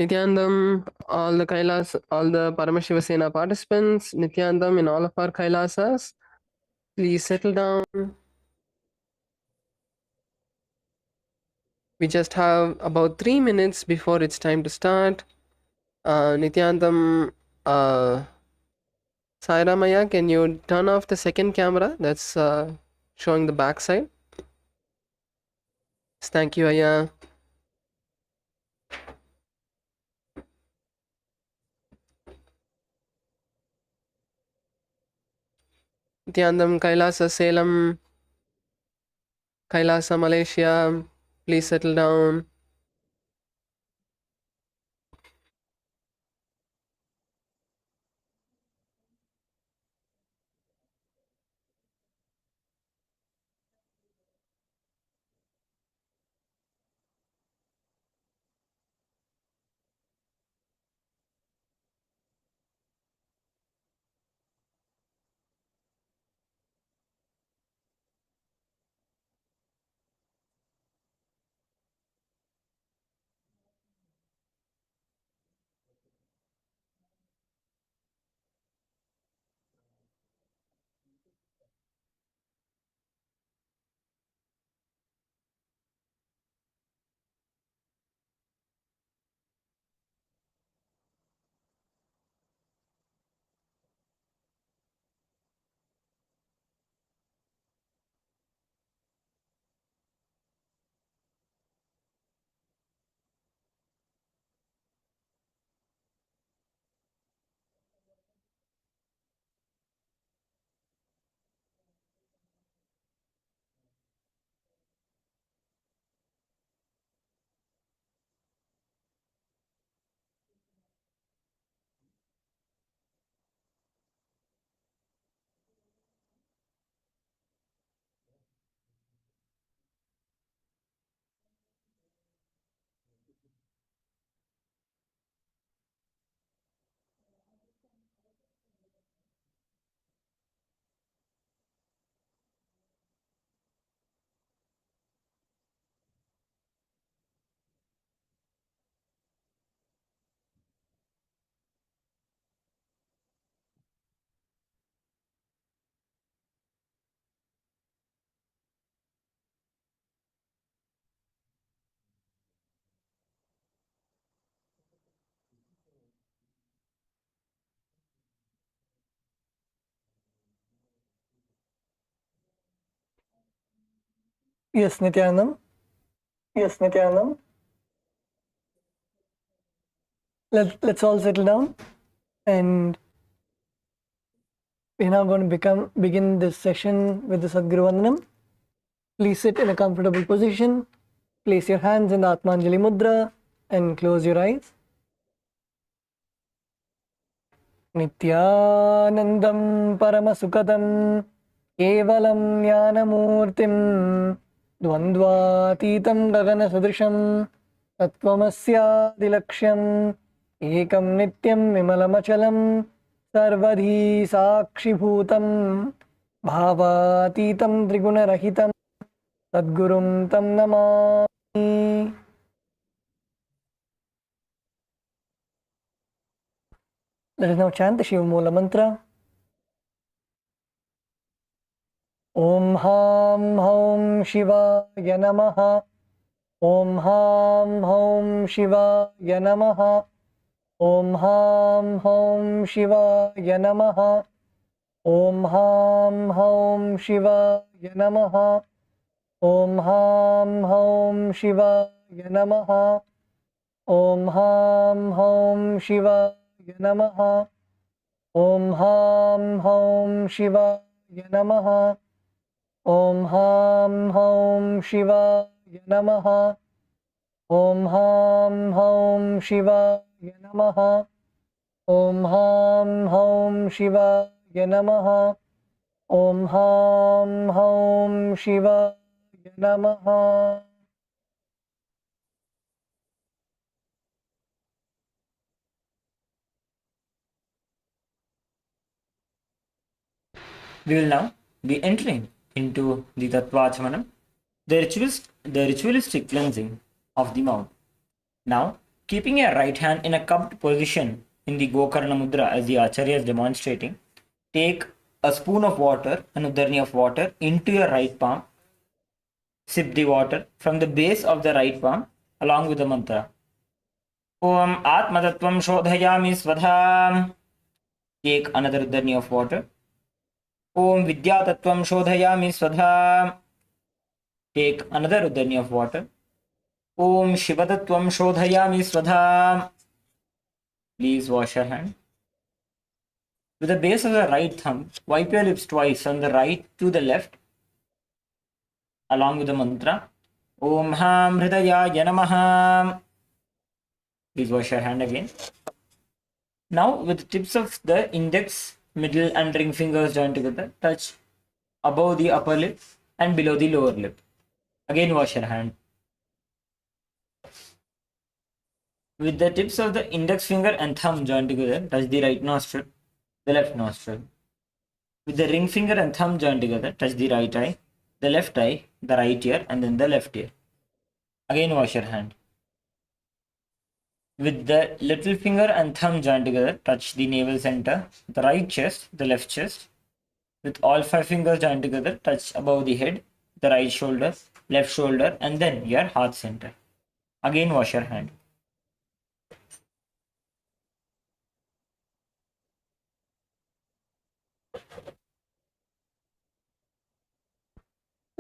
Nithyanandam, all the Kailas, all the Paramashivasena participants, Nithyanandam in all of our Kailasas, please settle down. We just have about 3 minutes before it's time to start. Nithyanandam, Sairamaya, can you turn off the second camera that's showing the backside? Thank you, Aya. Nithyanandam, Kailasa, Salem, Kailasa, Malaysia, please settle down. Yes, Nithyanandam. Yes, Nithyanandam. Let's all settle down, and we're now going to begin this session with the Sadguru Vandanam. Please sit in a comfortable position. Place your hands in the Atmanjali Mudra and close your eyes. Nithyanandam Paramasukadam Kevalam Jnanamurtim Dvandvatitam Gagana Sadrisham Tattvamasya Ekam Nityam Vimalamachalam Sarvadhi Sakshibhutam Bhavatitam Triguna Sadgurum Tam Namami. Let us now chant the Shiva Mula mantra. Om Ham Hom Shivaya Namaha. Om Ham Hom Shivaya Namaha. Om Ham Hom Shivaya Namaha. Om Ham Hom Shivaya Namaha. Om Ham Hom Shivaya Namaha. Om Ham Hom Shivaya Namaha. Om Ham Hom Shivaya Namaha. Om Ham Hom Shivaya Namaha. Om Ham Hom Shivaya Namaha. Om Ham Hum Shivaya Namaha. Om Ham Hum Shivaya Namaha. We will now be entering into the Tattvachmanam, the ritualistic cleansing of the mouth. Now, keeping your right hand in a cupped position in the Gokarna Mudra as the Acharya is demonstrating, take a spoon of water, an uddarni of water, into your right palm. Sip the water from the base of the right palm along with the mantra. Om Atmatattvam Shodhayami Svadham. Take another uddarni of water. Om Vidyatattvam Shodhayami Svadham. Take another uddarni of water. Om Shivatattvam Shodhayami Svadham. Please wash your hand. With the base of the right thumb, wipe your lips twice from the right to the left along with the mantra. Om Ham Hridayaya Namaha. Please wash your hand again. Now, with the tips of the index, middle and ring fingers joined together, touch above the upper lip and below the lower lip. Again, wash your hand. With the tips of the index finger and thumb joined together, touch the right nostril, the left nostril. With the ring finger and thumb joined together, touch the right eye, the left eye, the right ear, and then the left ear. Again, wash your hand. With the little finger and thumb joined together, touch the navel center, the right chest, the left chest. With all 5 fingers joined together, touch above the head, the right shoulder, left shoulder, and then your heart center. Again, wash your hand.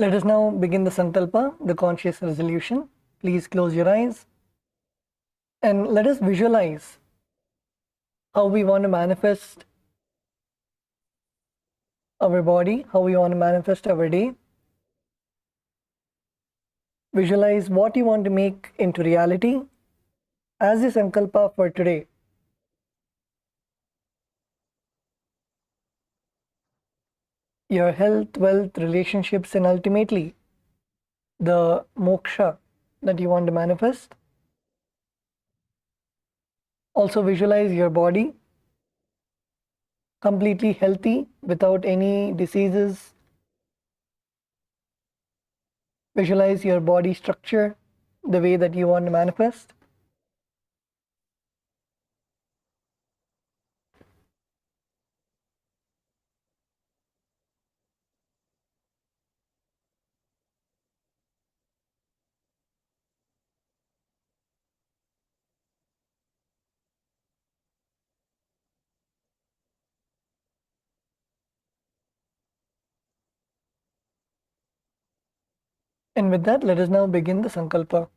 Let us now begin the Sankalpa, the conscious resolution. Please close your eyes and let us visualize how we want to manifest our body, how we want to manifest our day. Visualize what you want to make into reality as the Sankalpa for today. Your health, wealth, relationships, and ultimately the moksha that you want to manifest. Also visualize your body completely healthy without any diseases. Visualize your body structure the way that you want to manifest. And with that, let us now begin the Sankalpa.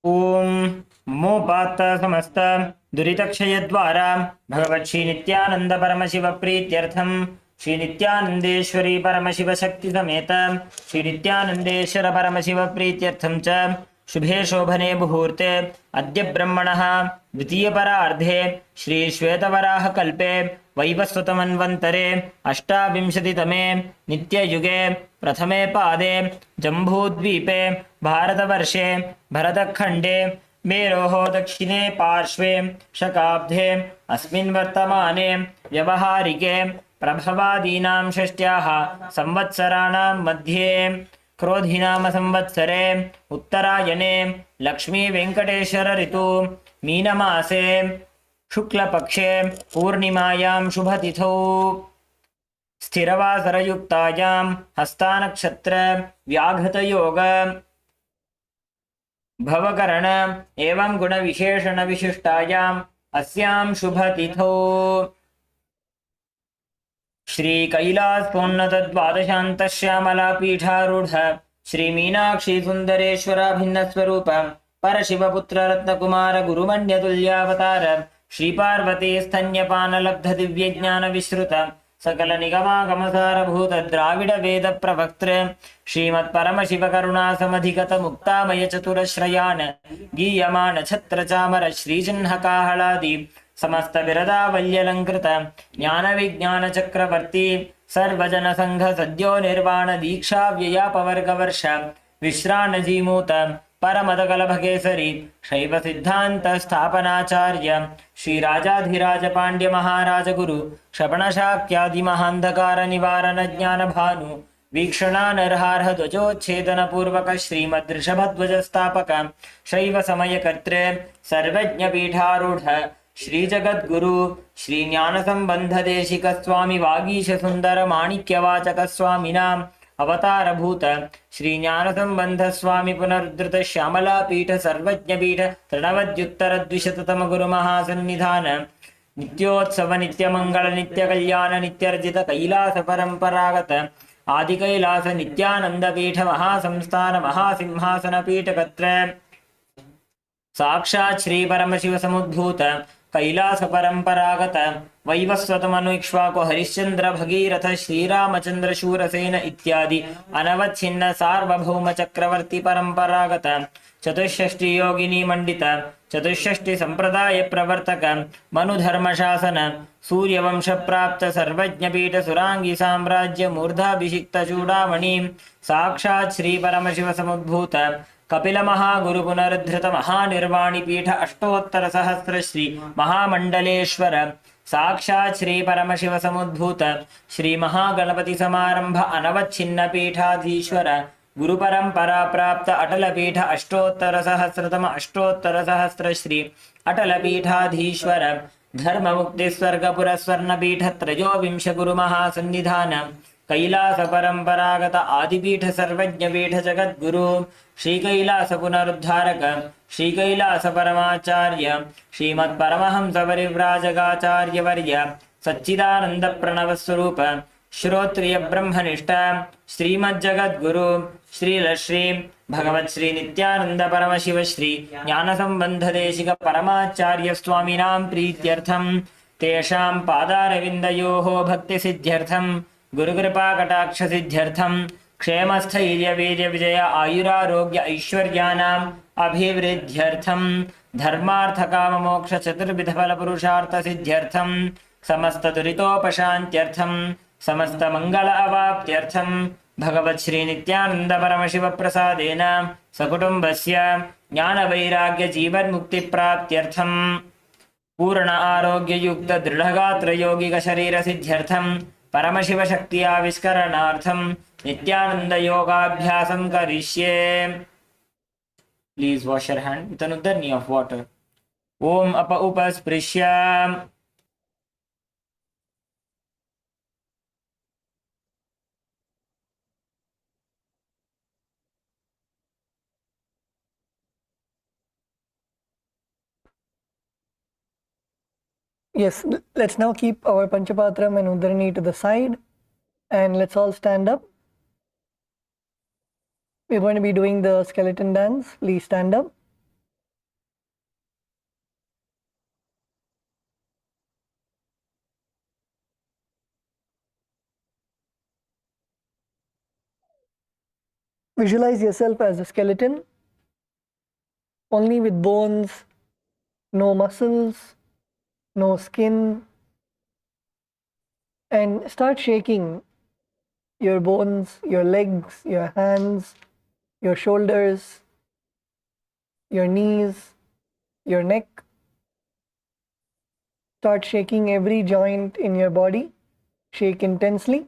Om Mopata Samasta Duritakshayadvara Bhagavat Shri Nithyananda Paramashiva Prityartham Shri Nithyanandeshwari Paramashiva Shakti Sameta Shri Nithyanandeshwara Paramashiva Prityartham Cha Shubhe Shobhane Muhurte Adya Brahmanaha Dvitiya Parardhe Shri Shvetavaraha Kalpe Vaivasvatamanvantare Ashtavinshaditame Nitya Yuge Prathame Pade Jambudvipe Bharatavarše Bharatakhande मेरोः दक्षिणे पार्श्वे शकाब्धे अस्मिन् वर्तमाने व्यवहारिके प्रभवादीनां षष्ट्याः संवत्सराणां मध्ये क्रोधिनाम संवत्सरे उत्तरायणे लक्ष्मी वेंकटेश्वर ऋतु मीनमासे शुक्लपक्षे पूर्णिमायां शुभतिथौ स्थिरवासरयुक्तायां हस्तानक्षत्र व्याघ्रतयोग भवकरण एवं गुण विशेषण विशिष्टायाम् अस्यां शुभतिथौ श्री कैलासोन्नत द्वादशान्त श्यामला पीठारूढ़ श्री मीनाक्षी सुंदरेश्वराभिन्न स्वरूप परशिवपुत्र रत्नकुमार गुरुमण्यतुल्यावतार श्री पार्वती स्तन्यपान लब्ध दिव्य ज्ञान विश्रुत सकल निगमागमसारभूत द्राविड वेद प्रवक्त्र श्रीमत् परमशिव करुणा समधिगत मुक्तामय चतुरश्रयान् गीयमान छत्र चामर श्रीचिह्नकाहलादि समस्त बिरदावल्यलङ्कृत ज्ञान विज्ञान चक्रवर्ती सर्वजन संघ सद्यो निर्वाण दीक्षा व्ययापवर्गवर्ष विश्रानजीमूत परमदकलभकेसरी शैव सिद्धांत स्थापनाचार्य श्री राजाधिराज पांड्य महाराज गुरु क्षपणशाक्यादि महांधकार निवारण ज्ञान भानु वीक्षणानर्हार्ह ध्वजोच्छेदन पूर्वक श्रीमद्ऋषभध्वज स्थापक शैव समय कर्तृ सर्वज्ञ पीठारूढ़ श्री जगद्गुरु श्री ज्ञान संबंध देशिक स्वामी वागीश सुंदर माणिक्यवाचक स्वामिनाम अवतार भूत श्री ज्ञान संबंध स्वामी पुनरुद्धृत श्यामला पीठ सर्वज्ञ पीठ तृणवद्युत्तर द्विशततम गुरु महासन्निधान नित्योत्सव नित्य मंगल नित्य कल्याण नित्यर्जित कैलास परंपरागत आदि कैलास नित्यानंद पीठ महासंस्थान महासिंहासन पीठ कत्र साक्षात् श्री परमशिव समुद्भूत कैलास परंपरागत वैवस्वत मनुक्ष्वाको हरिश्चंद्र भगीरथ श्रीरामचंद्र शूरसेन इत्यादि अनवच्छिन्न सार्वभौम चक्रवर्ती परंपरागत चतुष्षष्टि योगिनी मंडित चतुष्षष्टि संप्रदाय प्रवर्तक मनुधर्म शासन सूर्यवंश प्राप्त सर्वज्ञ पीठ सुरांगी साम्राज्य मूर्धाभिषिक्त चूड़ामणि साक्षात् श्री परमशिव समुद्भूत कपिल महागुरु पुनरुद्धृत महानिर्वाणी पीठ अष्टोत्तर सहस्र श्री महामंडलेश्वर साक्षात् श्री परमशिव समुद्भूत श्री महागणपति समारंभ अनवच्छिन्न पीठाधीश्वर गुरु परंपरा प्राप्त अटल पीठ अष्टोत्तर सहस्र श्री अटल पीठाधीश्वर धर्म मुक्ति स्वर्ग पुरस्वर्ण पीठ त्रयोविंश गुरु महासन्निधान कैलास परंपरागत आदिपीठ सर्वज्ञ पीठ जगद्गुरु श्री कैलास पुनरुद्धारक श्री कैलास परमाचार्य श्रीमत् परमहंस परिव्राजकाचार्य वर्य सच्चिदानंद प्रणव स्वरूप श्रोत्रिय ब्रह्मनिष्ठ श्रीमज्जगद्गुरु श्री भगवत श्री नित्यानंद परमशिव श्री ज्ञान संबंध देशिक परमाचार्य स्वामिनां प्रीत्यर्थम तेषां पादारविन्दयोः भक्ति सिद्ध्यर्थम गुरुकृपा कटाक्ष सिद्ध्यर्थम क्षेमस्थैर्य वीर्य विजय आयुरारोग्य ऐश्वर्यानाम् अभिवृद्ध्यर्थम धर्मार्थ काम मोक्ष चतुर्विध फल पुरुषार्थ सिद्ध्यर्थम समस्त दुरितोपशान्त्यर्थम समस्त मंगल अवाप्त्यर्थम भगवत श्री नित्यानंद परमशिव प्रसादेन सकुटुम्बस्य ज्ञान वैराग्य जीवन मुक्ति प्राप्त्यर्थम पूर्ण आरोग्य युक्त दृढ़गात्र योगिक शरीर सिद्ध्यर्थम परमशिव शक्ति आविष्करणार्थम नित्यानंद योगाभ्यासं करिष्ये. Please wash your hand with an uddarni of water. Om apa upasprishya. Yes, let's now keep our Panchapatram and Uddarani to the side and let's all stand up. We're going to be doing the skeleton dance. Please stand up. Visualize yourself as a skeleton, only with bones, no muscles, no skin, and start shaking your bones, your legs, your hands, your shoulders, your knees, your neck. Start shaking every joint in your body. Shake intensely.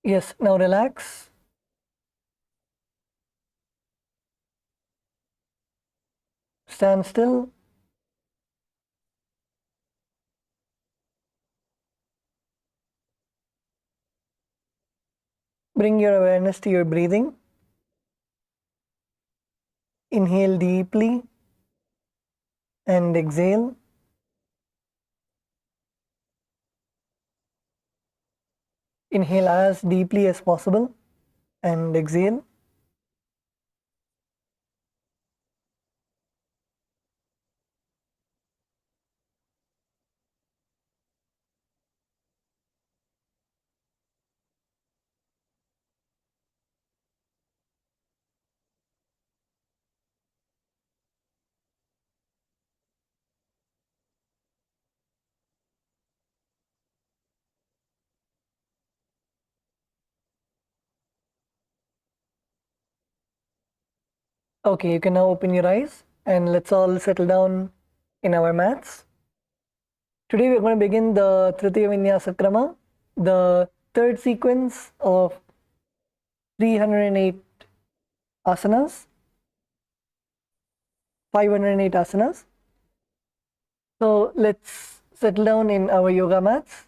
Yes, now relax. Stand still. Bring your awareness to your breathing. Inhale deeply and exhale. Inhale as deeply as possible and exhale. Okay, you can now open your eyes and let's all settle down in our mats. Today we're going to begin the Tritiya Vinyasa Krama, the third sequence of 308 asanas, 508 asanas. So let's settle down in our yoga mats.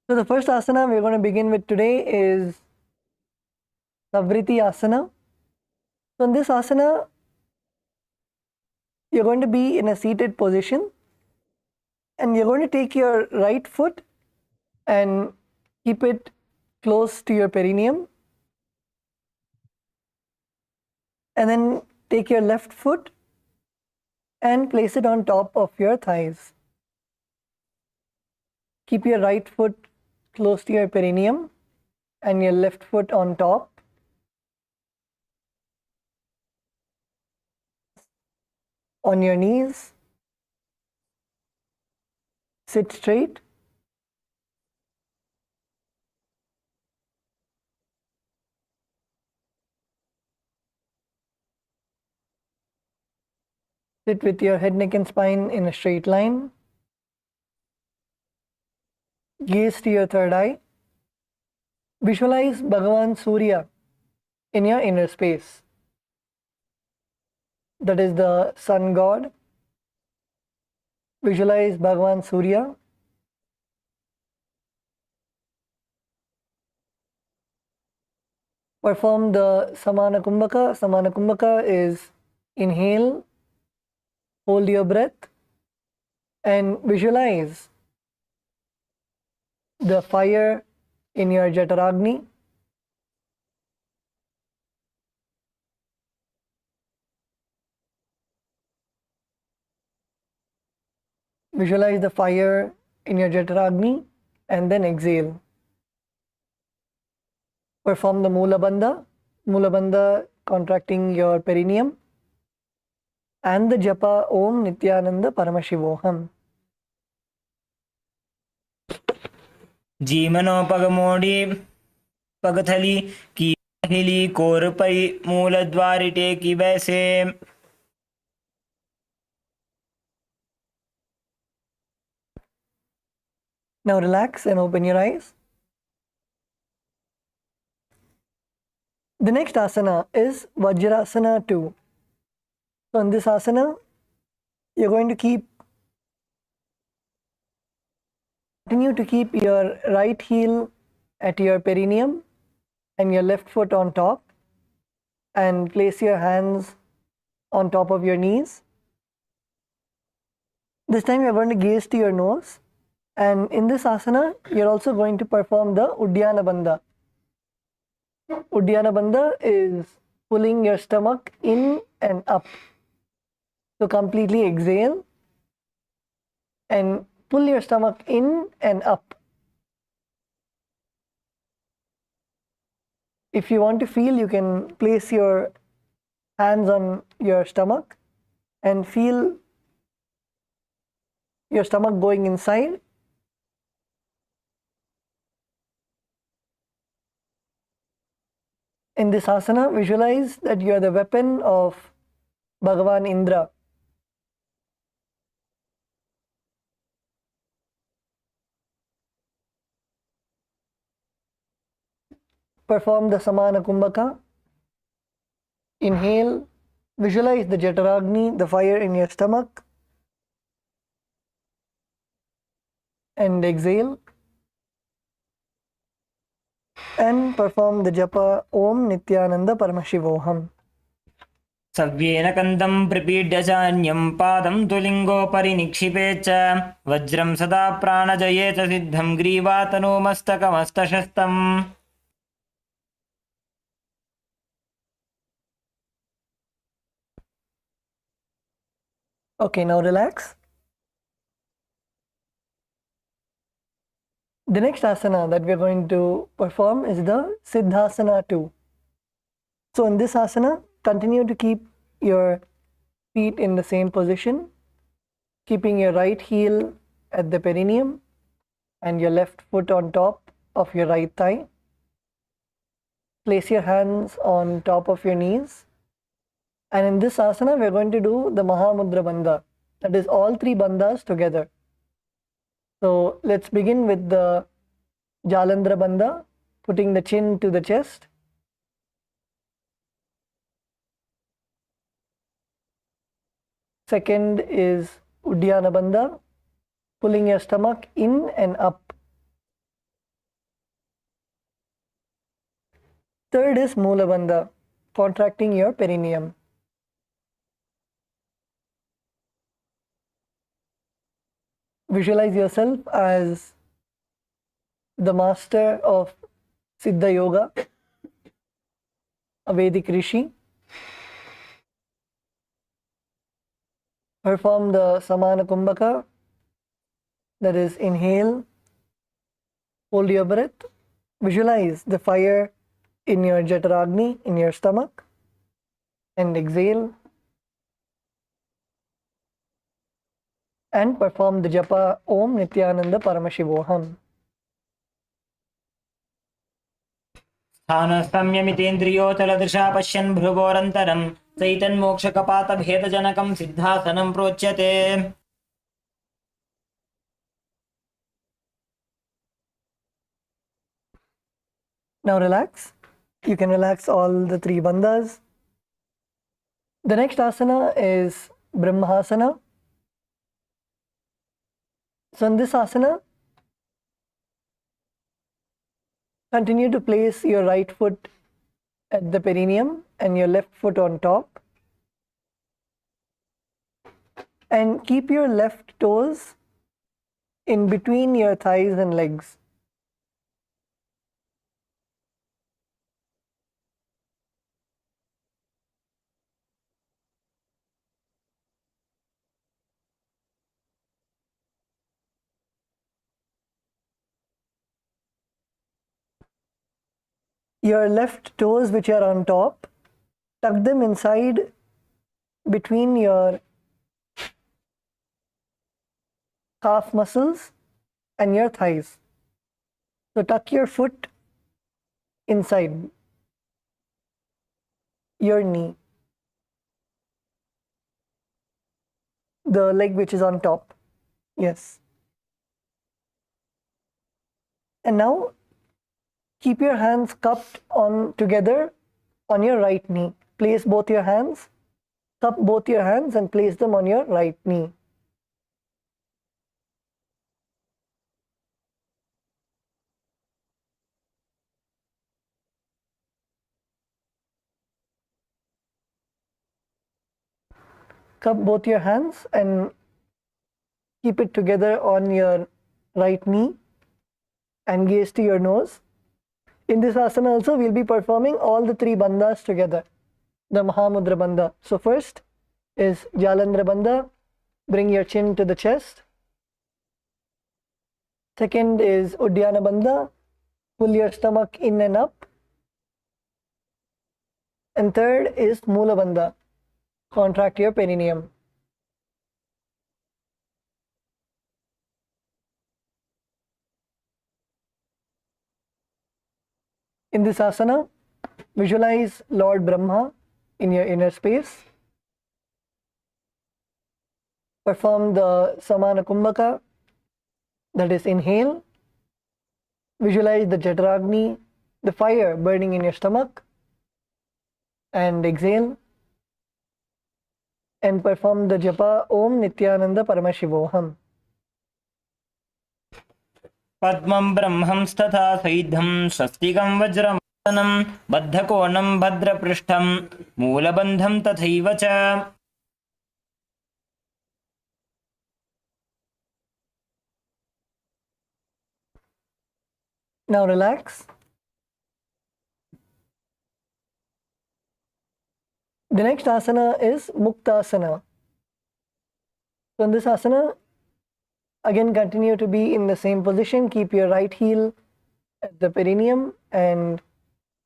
So the first asana we're going to begin with today is Savriti asana. So in this asana, you're going to be in a seated position and you're going to take your right foot and keep it close to your perineum, and then take your left foot and place it on top of your thighs. Keep your right foot close to your perineum and your left foot on top. On your knees, sit straight. Sit with your head, neck and spine in a straight line. Gaze to your third eye. Visualize Bhagavan Surya in your inner space. That is the sun god. Visualize Bhagavan Surya. Perform the Samana Kumbhaka. Samana Kumbhaka is inhale, hold your breath, and visualize the fire in your Jataragni. Visualize the fire in your Jataragni and then exhale. Perform the Mula Bandha. Mula Bandha contracting your perineum. And the japa Om Nithyananda Paramashivoham. जीमनोपगमोडी पगथली की हिली कोरपई मूलद्वारिटे की वैसे. Now relax and open your eyes. The next asana is Vajrasana 2. So in this asana, you're going to continue to keep your right heel at your perineum and your left foot on top, and place your hands on top of your knees. This time you're going to gaze to your nose, and in this asana you're also going to perform the Uddiyana Bandha. Uddiyana Bandha is pulling your stomach in and up. So completely exhale and pull your stomach in and up. If you want to feel, you can place your hands on your stomach and feel your stomach going inside. In this asana, visualize that you are the weapon of Bhagavan Indra. Perform the Samana Kumbhaka. Inhale, visualize the Jataragni, the fire in your stomach, and exhale. And perform the japa Om Nithyananda Paramashivoham. सव्येन कन्दं प्रपीड्य चान्यं पादं तुलिङ्गोपरि निक्षिपे च वज्रं सदा प्राणजये च सिद्धं ग्रीवातनो मस्तकमस्तशस्तम्. Okay, now relax. The next asana that we are going to perform is the Siddhasana 2. So in this asana, continue to keep your feet in the same position, keeping your right heel at the perineum and your left foot on top of your right thigh. Place your hands on top of your knees. And in this asana, we are going to do the Mahamudra Bandha. That is all three bandhas together. So let's begin with the Jalandhara Bandha, putting the chin to the chest. Second is Uddiyana Bandha, pulling your stomach in and up. Third is Mula Bandha, contracting your perineum. Visualize yourself as the master of Siddha Yoga, a Vedic Rishi. Perform the Samana Kumbhaka, that is, inhale, hold your breath, visualize the fire in your Jataragni, in your stomach, and exhale. And perform the japa Om Nithyananda Paramashivoham. स्थानस्तम्यमितेन्द्रियोचलदृशा पश्यन् भ्रुवोरन्तरं चैतन्मोक्षकपातभेदजनकं सिद्धासनं प्रोच्यते. Now relax. You can relax all the three bandhas. The next asana is Brahmasana. So in this asana, continue to place your right foot at the perineum and your left foot on top. And keep your left toes in between your thighs and legs. Your left toes, which are on top, tuck them inside between your calf muscles and your thighs. So tuck your foot inside your knee, the leg which is on top. Yes. And now keep your hands cupped on together on your right knee. Place both your hands Cup both your hands and place them on your right knee. Cup both your hands and keep it together on your right knee and gaze to your nose. In this asana also, we'll be performing all the three bandhas together, the Mahamudra bandha. So first is Jalandhara bandha, bring your chin to the chest. Second is Uddiyana bandha, pull your stomach in and up. And third is Mula bandha, contract your perineum. In this asana, visualize Lord Brahma in your inner space. Perform the Samana Kumbhaka, that is inhale. Visualize the Jataragni, the fire burning in your stomach, and exhale. And perform the japa Om Nithyananda Paramashivoham. Padmam Brahmam Statha Saidham Swastikam Vajramanam Baddhakonam Bhadraprishtham Moolabandham Tathaivacha. Now relax. The next asana is Muktasana. So in this asana, again continue to be in the same position. Keep your right heel at the perineum, and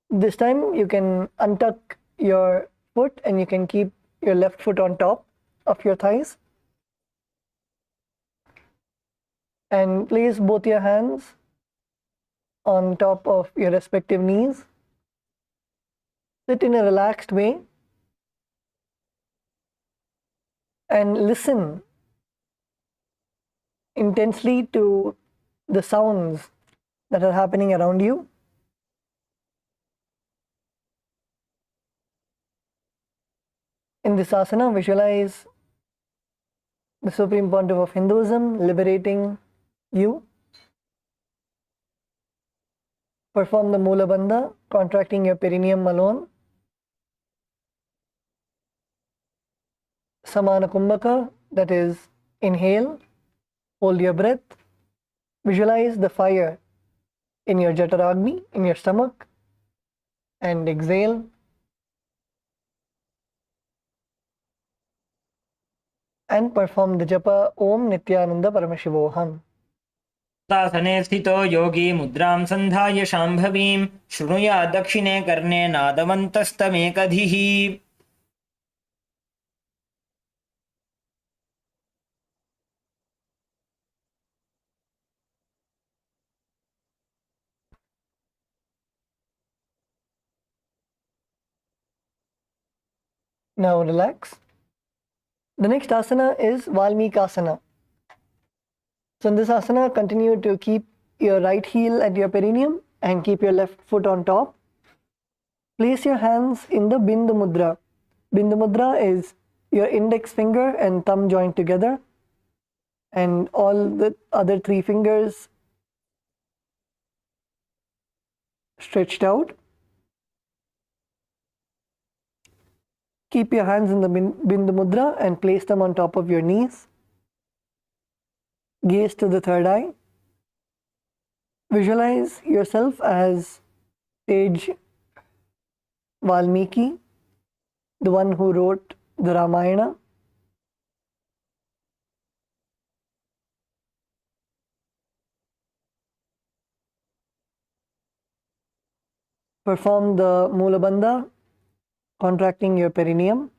this time you can untuck your foot and you can keep your left foot on top of your thighs. And place both your hands on top of your respective knees. Sit in a relaxed way and listen intensely to the sounds that are happening around you. In this asana, visualize the Supreme Pontiff of Hinduism liberating you. Perform the Mula Bandha, contracting your perineum alone. Samana Kumbhaka, that is inhale, hold your breath. Visualize the fire in your Jataragni, in your stomach, and exhale. And perform the japa Om Nithyananda Paramashivoham. तासने स्थितो योगी मुद्रां सन्धाय शाम्भवीं शृणुया दक्षिणे कर्णे नादमन्तस्तमेकधिः. Now relax. The next asana is Valmikasana. So in this asana, continue to keep your right heel at your perineum and keep your left foot on top. Place your hands in the Bindu Mudra. Bindu Mudra is your index finger and thumb joined together, and all the other three fingers stretched out. Keep your hands in the Bindu Mudra and place them on top of your knees. Gaze to the third eye. Visualize yourself as sage Valmiki, the one who wrote the Ramayana. Perform the Mula Bandha, contracting your perineum,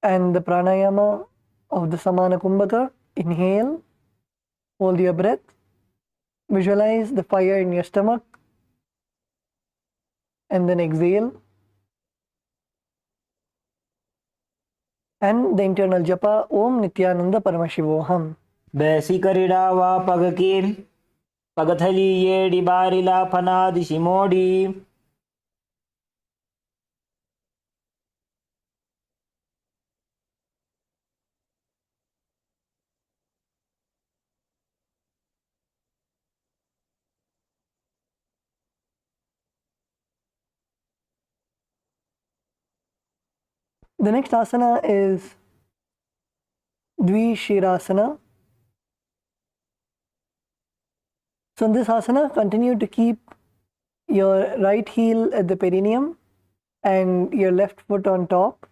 and the pranayama of the Samana Kumbhaka. Inhale, hold your breath, visualize the fire in your stomach, and then exhale. And the internal japa Om Nithyananda Paramashivoham. Besikaridā vā pagakī pagathalī yedi bārilā phanādishimodi. The next asana is Dvishirasana. So in this asana, continue to keep your right heel at the perineum and your left foot on top.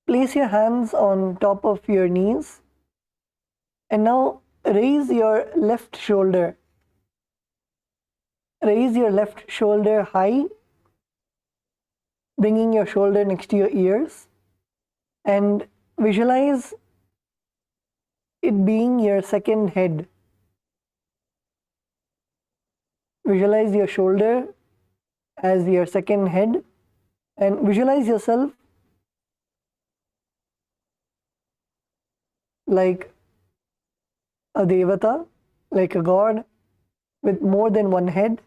Place your hands on top of your knees and now raise your left shoulder. Raise your left shoulder high, bringing your shoulder next to your ears, and visualize it being your second head. Visualize your shoulder as your second head and visualize yourself like a devata, like a god with more than one head.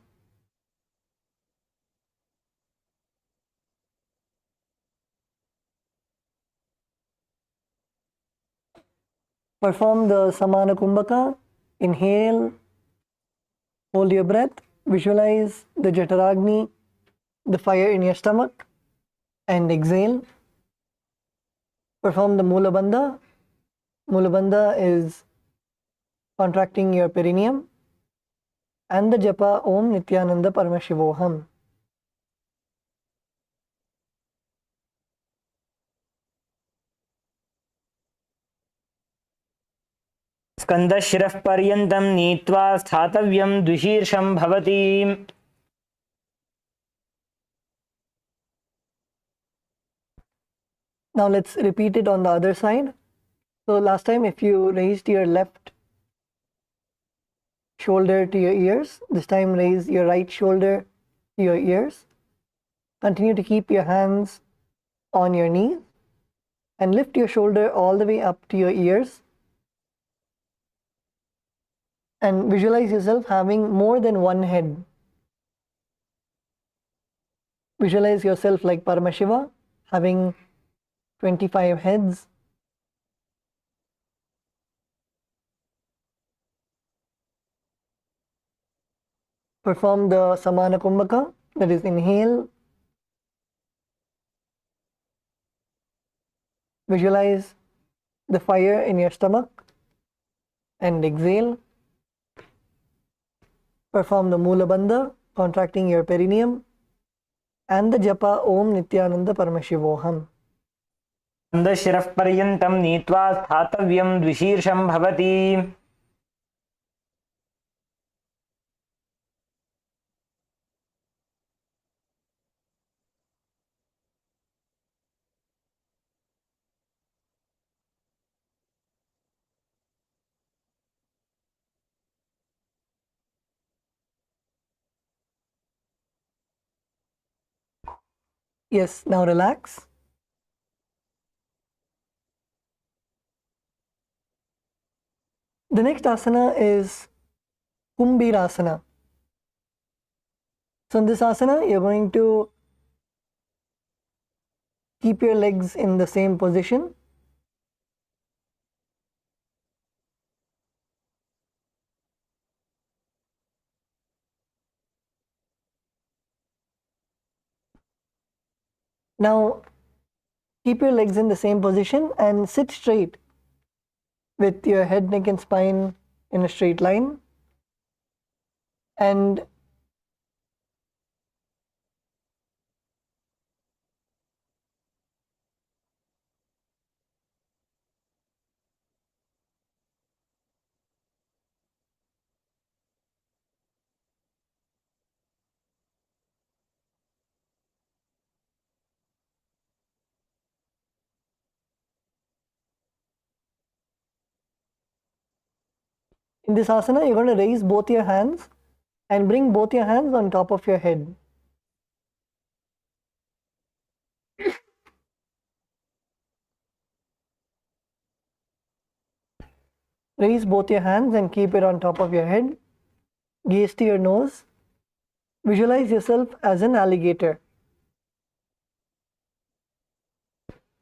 Perform the Samana Kumbhaka. Inhale, hold your breath, visualize the Jataragni, the fire in your stomach, and exhale. Perform the Mula Bandha. Mula Bandha is contracting your perineum, and the japa Om Nithyananda Paramashivoham. स्कन्दशिरः पर्यन्तं नीत्वा स्थातव्यं द्विशीर्षं भवति. Now let's repeat it on the other side. So last time if you raised your left shoulder to your ears, this time raise your right shoulder to your ears. Continue to keep your hands on your knees and lift your shoulder all the way up to your ears. And visualize yourself having more than one head. Visualize yourself like Paramashiva, having 25 heads. Perform the Samana Kumbhaka, that is inhale. Visualize the fire in your stomach and exhale. Perform the Mula Bandha, contracting your perineum, and the japa Om Nithyananda Paramashivoham. स्कन्दशिरः पर्यन्तं नीत्वा स्थातव्यं द्विशीर्षं भवति. Yes, now relax. The next asana is Kumbhirasana. So in this asana, you're going to keep your legs in the same position. Now, keep your legs in the same position and sit straight with your head, neck and spine in a straight line. And in this asana, you're going to raise both your hands and bring both your hands on top of your head. Raise both your hands and keep it on top of your head. Gaze to your nose. Visualize yourself as an alligator.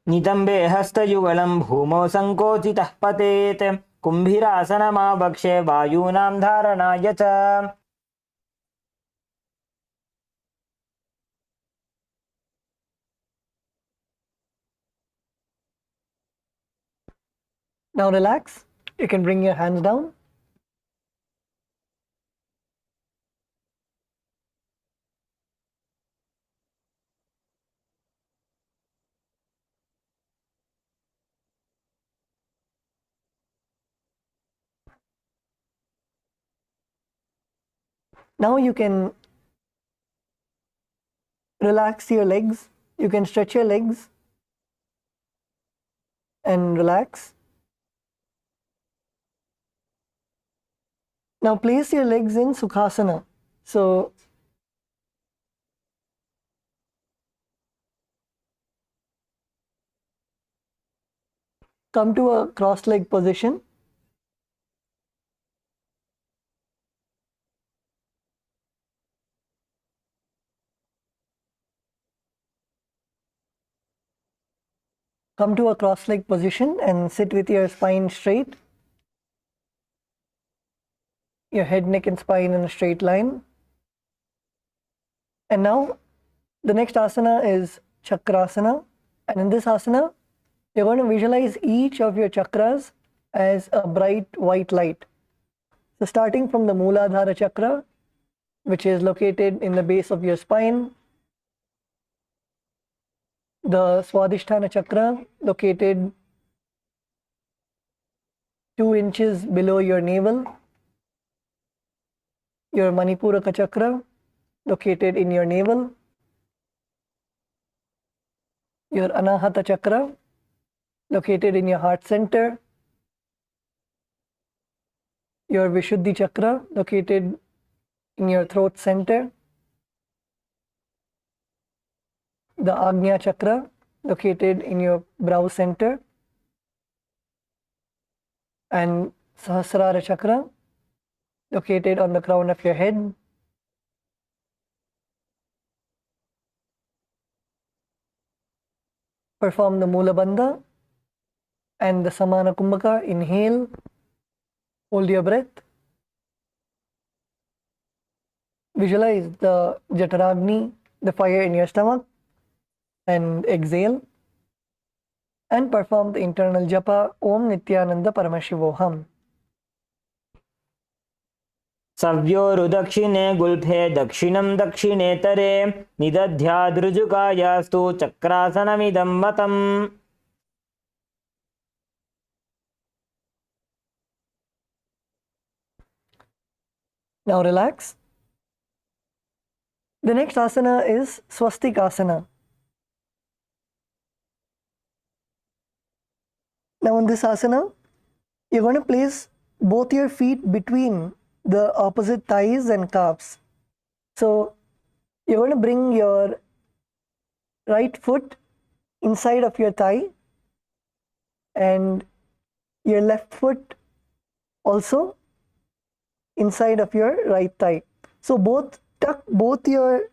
नितम्बे हस्तयुगलं भूमौ संकोचितः पतेत्. कुम्भीरासनमावक्षे वायूनां धारणाय च. Now relax. You can bring your hands down. Now you can relax your legs. You can stretch your legs and relax. Now place your legs in Sukhasana. So come to a cross-leg position. Come to a cross-leg position and sit with your spine straight. Your head, neck and spine in a straight line. And now the next asana is Chakrasana. And in this asana, you're going to visualize each of your chakras as a bright white light. So starting from the Mooladhara chakra, which is located in the base of your spine, the Swadhisthana chakra, located 2 inches below your navel, your Manipuraka chakra, located in your navel, your Anahata chakra, located in your heart center, your Vishuddhi chakra, located in your throat center, the Agnya chakra, located in your brow center, and Sahasrara chakra, located on the crown of your head. Perform the Mula Bandha and the Samana Kumbhaka. Inhale, hold your breath. Visualize the Jataragni, the fire in your stomach, and exhale. And perform the internal japa Om Nithyananda Paramashivoham. सव्योरुदक्षिणे गुल्फे दक्षिणं दक्षिणेतरे निदध्यादृजुकायास्तु चक्रासनमिदं मतम्. Now relax. The next asana is Swastikasana. Now in this asana, you're going to place both your feet between the opposite thighs and calves. So you're going to bring your right foot inside of your thigh and your left foot also inside of your right thigh. So tuck both your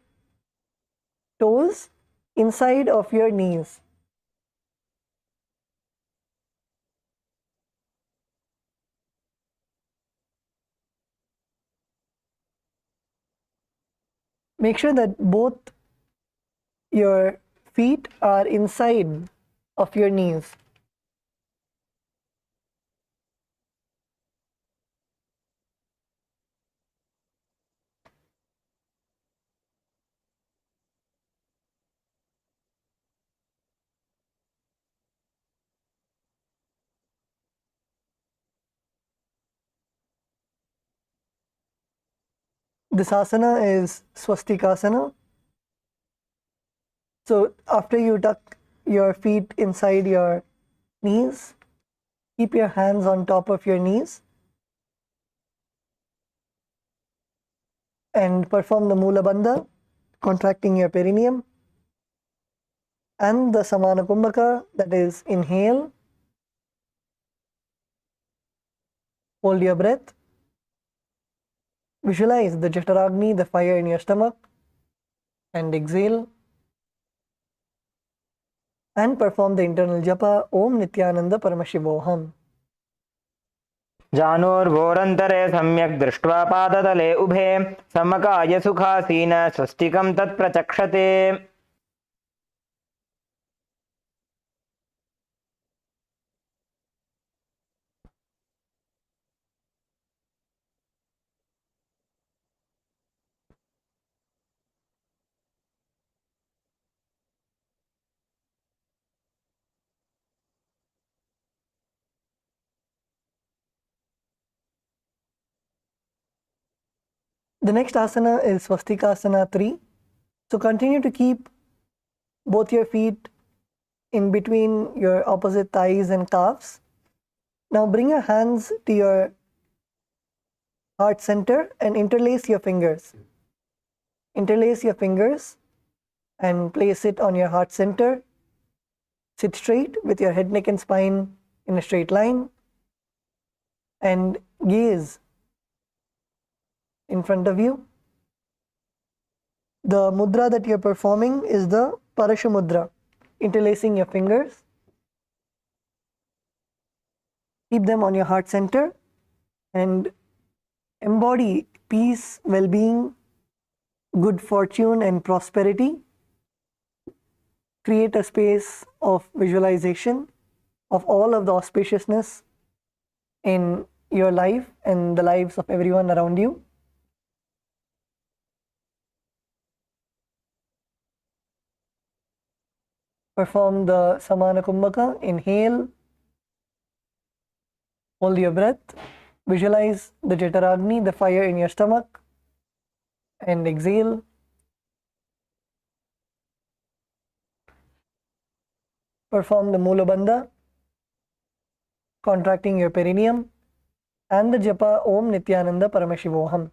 toes inside of your knees. Make sure that both your feet are inside of your knees. This asana is Swastikasana. So after you tuck your feet inside your knees, keep your hands on top of your knees and perform the Mula Bandha, contracting your perineum, and the Samana Kumbhaka, that is inhale, hold your breath, visualize the Jataragni, the fire in your stomach, and exhale. And perform the internal japa Om Nithyananda Paramashivoham. जानोर्भोरन्तरे सम्यक् दृष्ट्वा पादतले उभे समकाय सुखासीन स्वस्तिकं तत्प्रचक्षते. The next asana is Swastikasana 3. So continue to keep both your feet in between your opposite thighs and calves. Now bring your hands to your heart center and interlace your fingers. Interlace your fingers and place it on your heart center. Sit straight with your head, neck and spine in a straight line and gaze in front of you. The mudra that you're performing is the Parashu mudra, interlacing your fingers. Keep them on your heart center and embody peace, well-being, good fortune and prosperity. Create a space of visualization of all of the auspiciousness in your life and the lives of everyone around you. Perform the Samana Kumbhaka. Inhale, hold your breath, visualize the Jataragni, the fire in your stomach, and exhale. Perform the Mula Bandha, contracting your perineum, and the Japa Om Nithyananda Paramashivoham.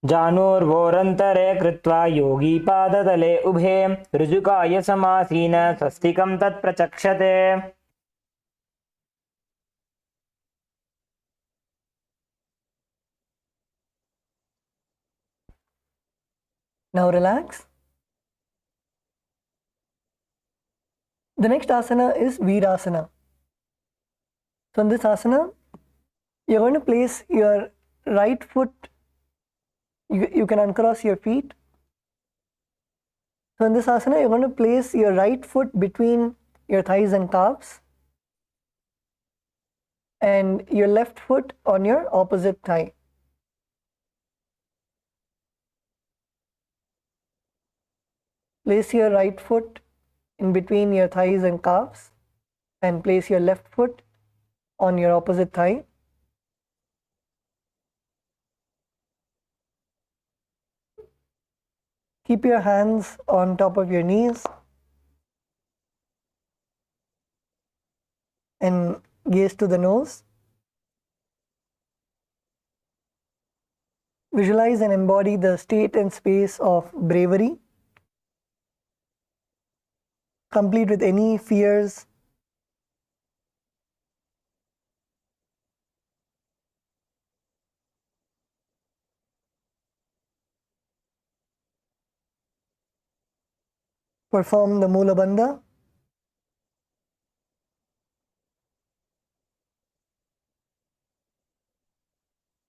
जानुर्वोरन्तरे कृत्वा योगी पादतले उभे ऋजुकाय समासीन स्वस्तिकं तत्प्रचक्षते. Now relax. The next asana is Virasana. So in this asana, you're going to place your right foot, you can uncross your feet. So in this asana, you're going to place your right foot between your thighs and calves and your left foot on your opposite thigh. Place your right foot in between your thighs and calves and place your left foot on your opposite thigh. Keep your hands on top of your knees and gaze to the nose. Visualize and embody the state and space of bravery, complete with any fears, perform the Mula Bandha.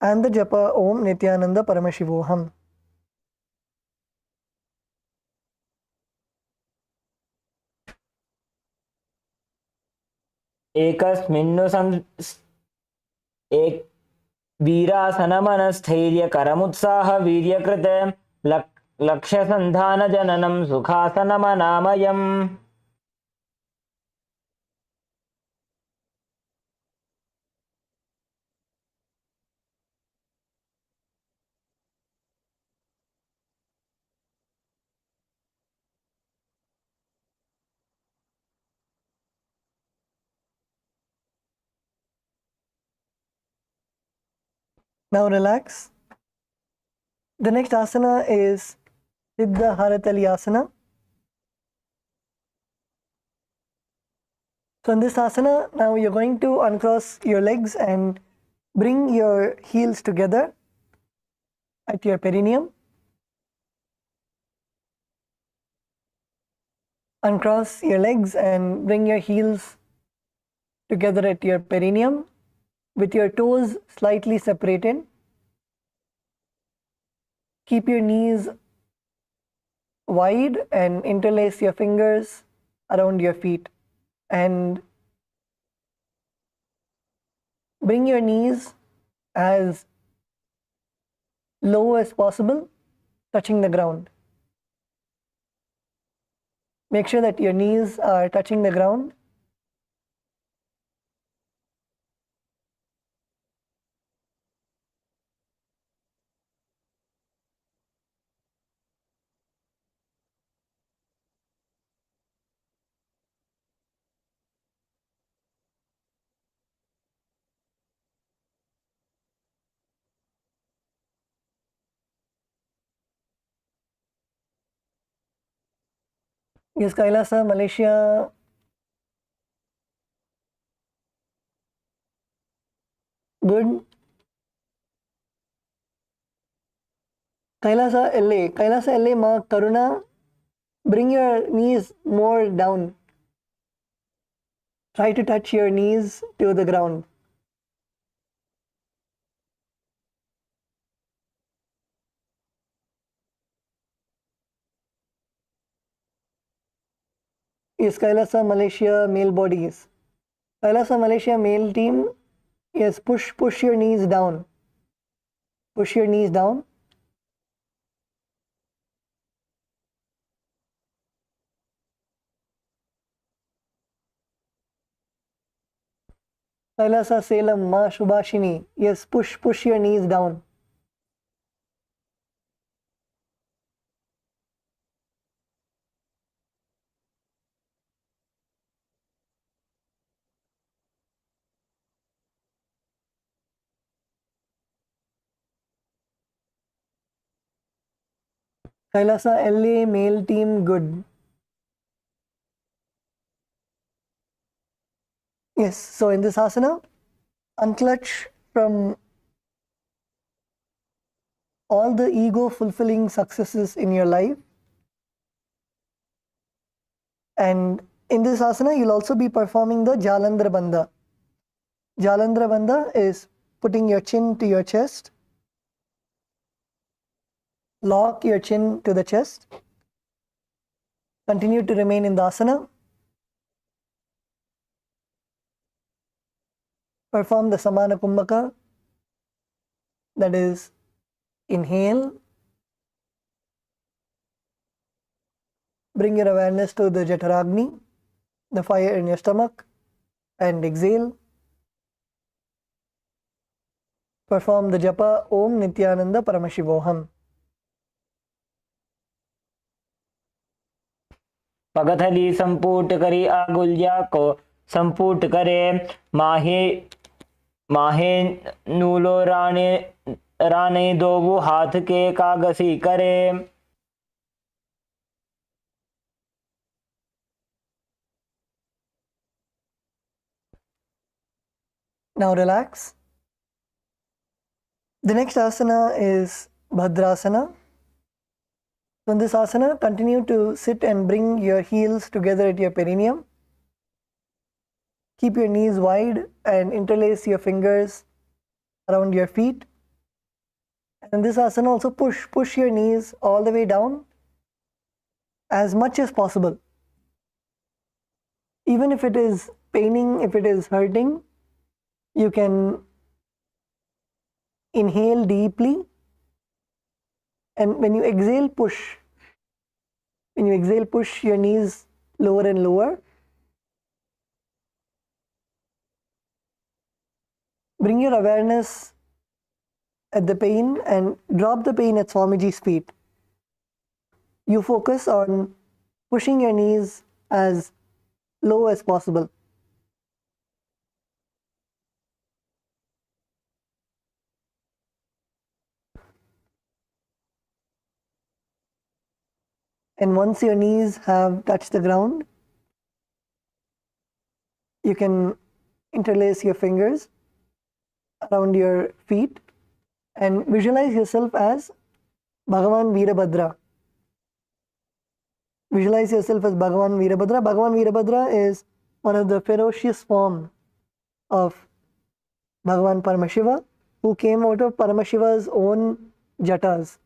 And the Japa Om Nithyananda Paramashivoham. एकस्मिन्नु एक वीरासनमनस्थैर्यकरमुत्साहवीर्यकृते लक्ष्यसन्धानजननं सुखासनमनामयम्. Now relax. The next asana is Siddha Haratali. So in this asana, now you're going to uncross your legs and bring your heels together at your perineum. Uncross your legs and bring your heels together at your perineum with your toes slightly separated. Keep your knees wide and interlace your fingers around your feet and bring your knees as low as possible, touching the ground. Make sure that your knees are touching the ground. Yes, Kailasa, Malaysia. Good. Kailasa, LA. Kailasa, LA, Ma Karuna. Bring your knees more down. Try to touch your knees to the ground. Yes, Kailasa, Malaysia, male bodies. Kailasa, Malaysia, male team. Yes, push your knees down. Push your knees down. Kailasa, Salem, Ma Shubhashini. Yes, push your knees down. Kailasa, LA, male team, good. Yes, so in this asana, unclutch from all the ego fulfilling successes in your life. And in this asana, you'll also be performing the Jalandhara Bandha. Jalandhara Bandha is putting your chin to your chest. Lock your chin to the chest. Continue to remain in the asana. Perform the Samana Kumbhaka. That is, inhale. Bring your awareness to the Jataragni, the fire in your stomach, and exhale. Perform the japa Om Nithyananda Paramashivoham. पगथली संपूट करी आगुल्या को संपूट करे माहे माहे नूलो राने राने Dogu हाथ के कागसी करे. Now relax. The next asana is Bhadrasana. So in this asana, continue to sit and bring your heels together at your perineum. Keep your knees wide and interlace your fingers around your feet. And in this asana also push your knees all the way down as much as possible. Even if it is paining, if it is hurting, you can inhale deeply, and when you exhale, push. When you exhale, push your knees lower and lower. Bring your awareness at the pain and drop the pain at Swamiji's feet. You focus on pushing your knees as low as possible. And once your knees have touched the ground, you can interlace your fingers around your feet and visualize yourself as Bhagavan Veerabhadra. Visualize yourself as Bhagavan Veerabhadra. Bhagavan Veerabhadra is one of the ferocious forms of Bhagavan Paramashiva, who came out of Paramashiva's own jatas.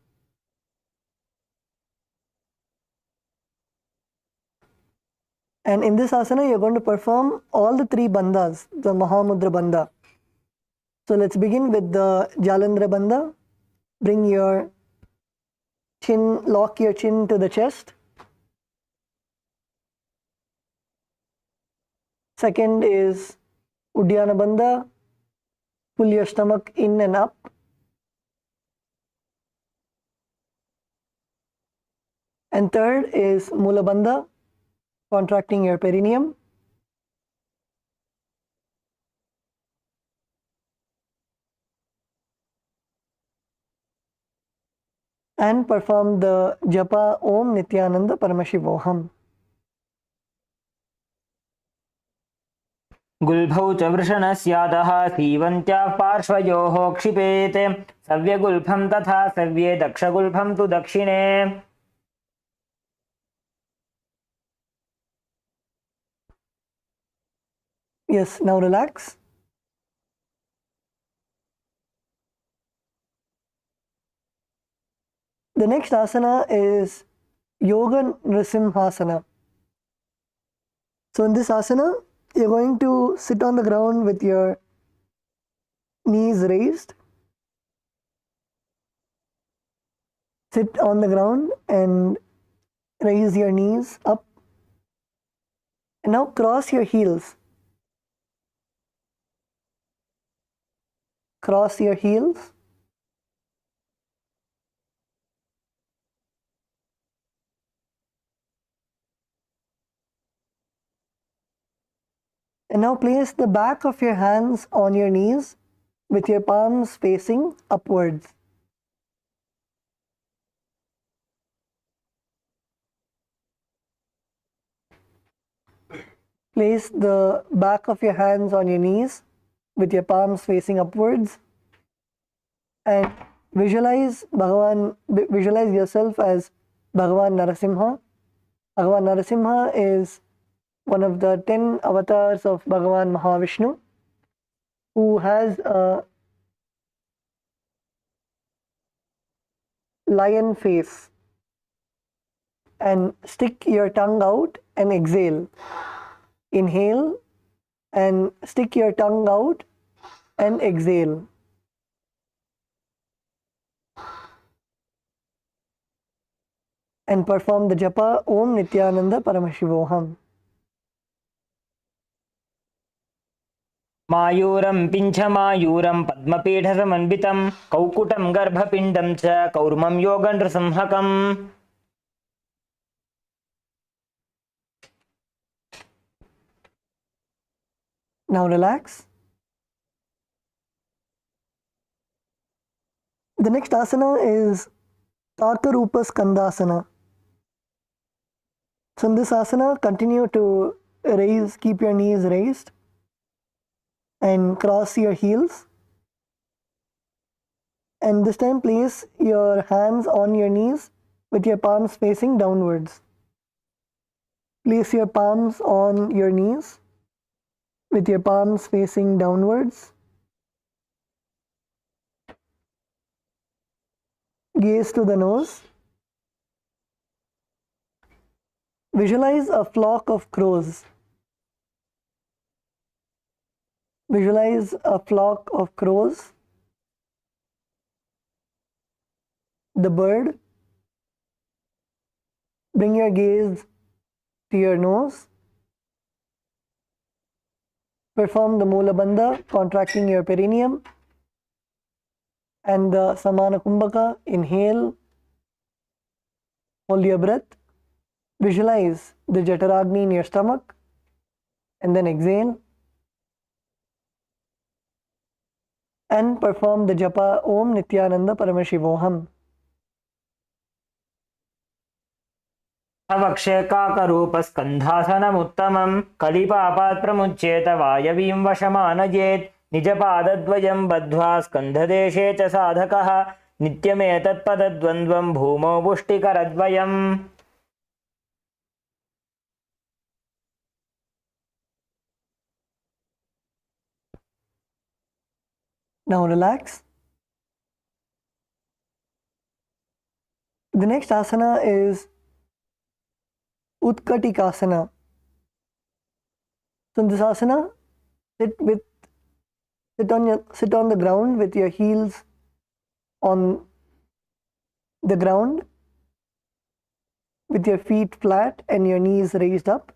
And in this asana, you're going to perform all the three bandhas, the Mahamudra Bandha. So let's begin with the Jalandhara Bandha. Bring your chin, lock your chin to the chest. Second is Uddiyana Bandha. Pull your stomach in and up. And third is Mula Bandha, contracting your perineum. And perform the japa Om Nithyananda Paramashivoham. गुल्भौ च वृषणस्यादः सीवन्त्याः पार्श्वयोः क्षिपेत् सव्यगुल्फं तथा सव्ये दक्षगुल्फं तु दक्षिणे. Yes, now relax. The next asana is Yoga Nrisimhasana. So in this asana, you're going to sit on the ground with your knees raised. Sit on the ground and raise your knees up. And now cross your heels. Cross your heels. And now place the back of your hands on your knees with your palms facing upwards. Place the back of your hands on your knees with your palms facing upwards and visualize yourself as Bhagavan Narasimha. Bhagavan Narasimha is one of the 10 avatars of Bhagavan Mahavishnu, who has a lion face. And stick your tongue out and exhale. Inhale and stick your tongue out and exhale. And perform the japa Om Nithyananda Paramashivoham. मायूरं पिञ्छमायूरं पद्मपीठसमन्वितं कौकुटं गर्भपिण्डं च कौर्मं योगनृसिंहकम्. Now relax. The next asana is Takarupa Skandasana. So in this asana, continue to keep your knees raised and cross your heels. And this time place your hands on your knees with your palms facing downwards. Place your palms on your knees with your palms facing downwards. Gaze to the nose. Visualize a flock of crows. Visualize a flock of crows. The bird. Bring your gaze to your nose. Perform the Mula Bandha, contracting your perineum. And the Samana Kumbhaka. Inhale. Hold your breath. Visualize the Jataragni in your stomach. And then exhale. And perform the japa Om Nithyananda Paramashivoham. अवक्षेकाकरूपस्कन्धासनमुत्तमं कलिपापात् प्रमुच्येत वायवीं वशमानयेत् निजपादद्वयं बद्ध्वा स्कन्धदेशे च साधकः नित्यमेतत्पदद्वन्द्वं भूमौ पुष्टिकरद्वयम्. Now relax. The next asana is Utkatikasana. So in this asana, sit on the ground with your heels on the ground, with your feet flat and your knees raised up,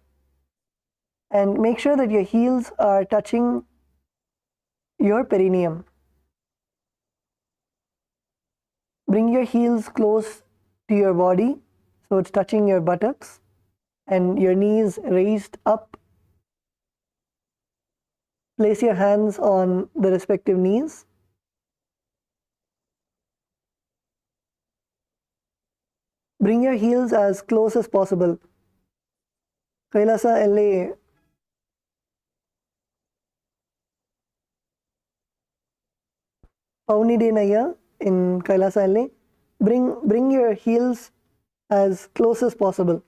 and make sure that your heels are touching your perineum. Bring your heels close to your body so it's touching your buttocks and your knees raised up. Place your hands on the respective knees. Bring your heels as close as possible. KAILASA LA Paunidenaya in Kailasa LA. Bring your heels as close as possible.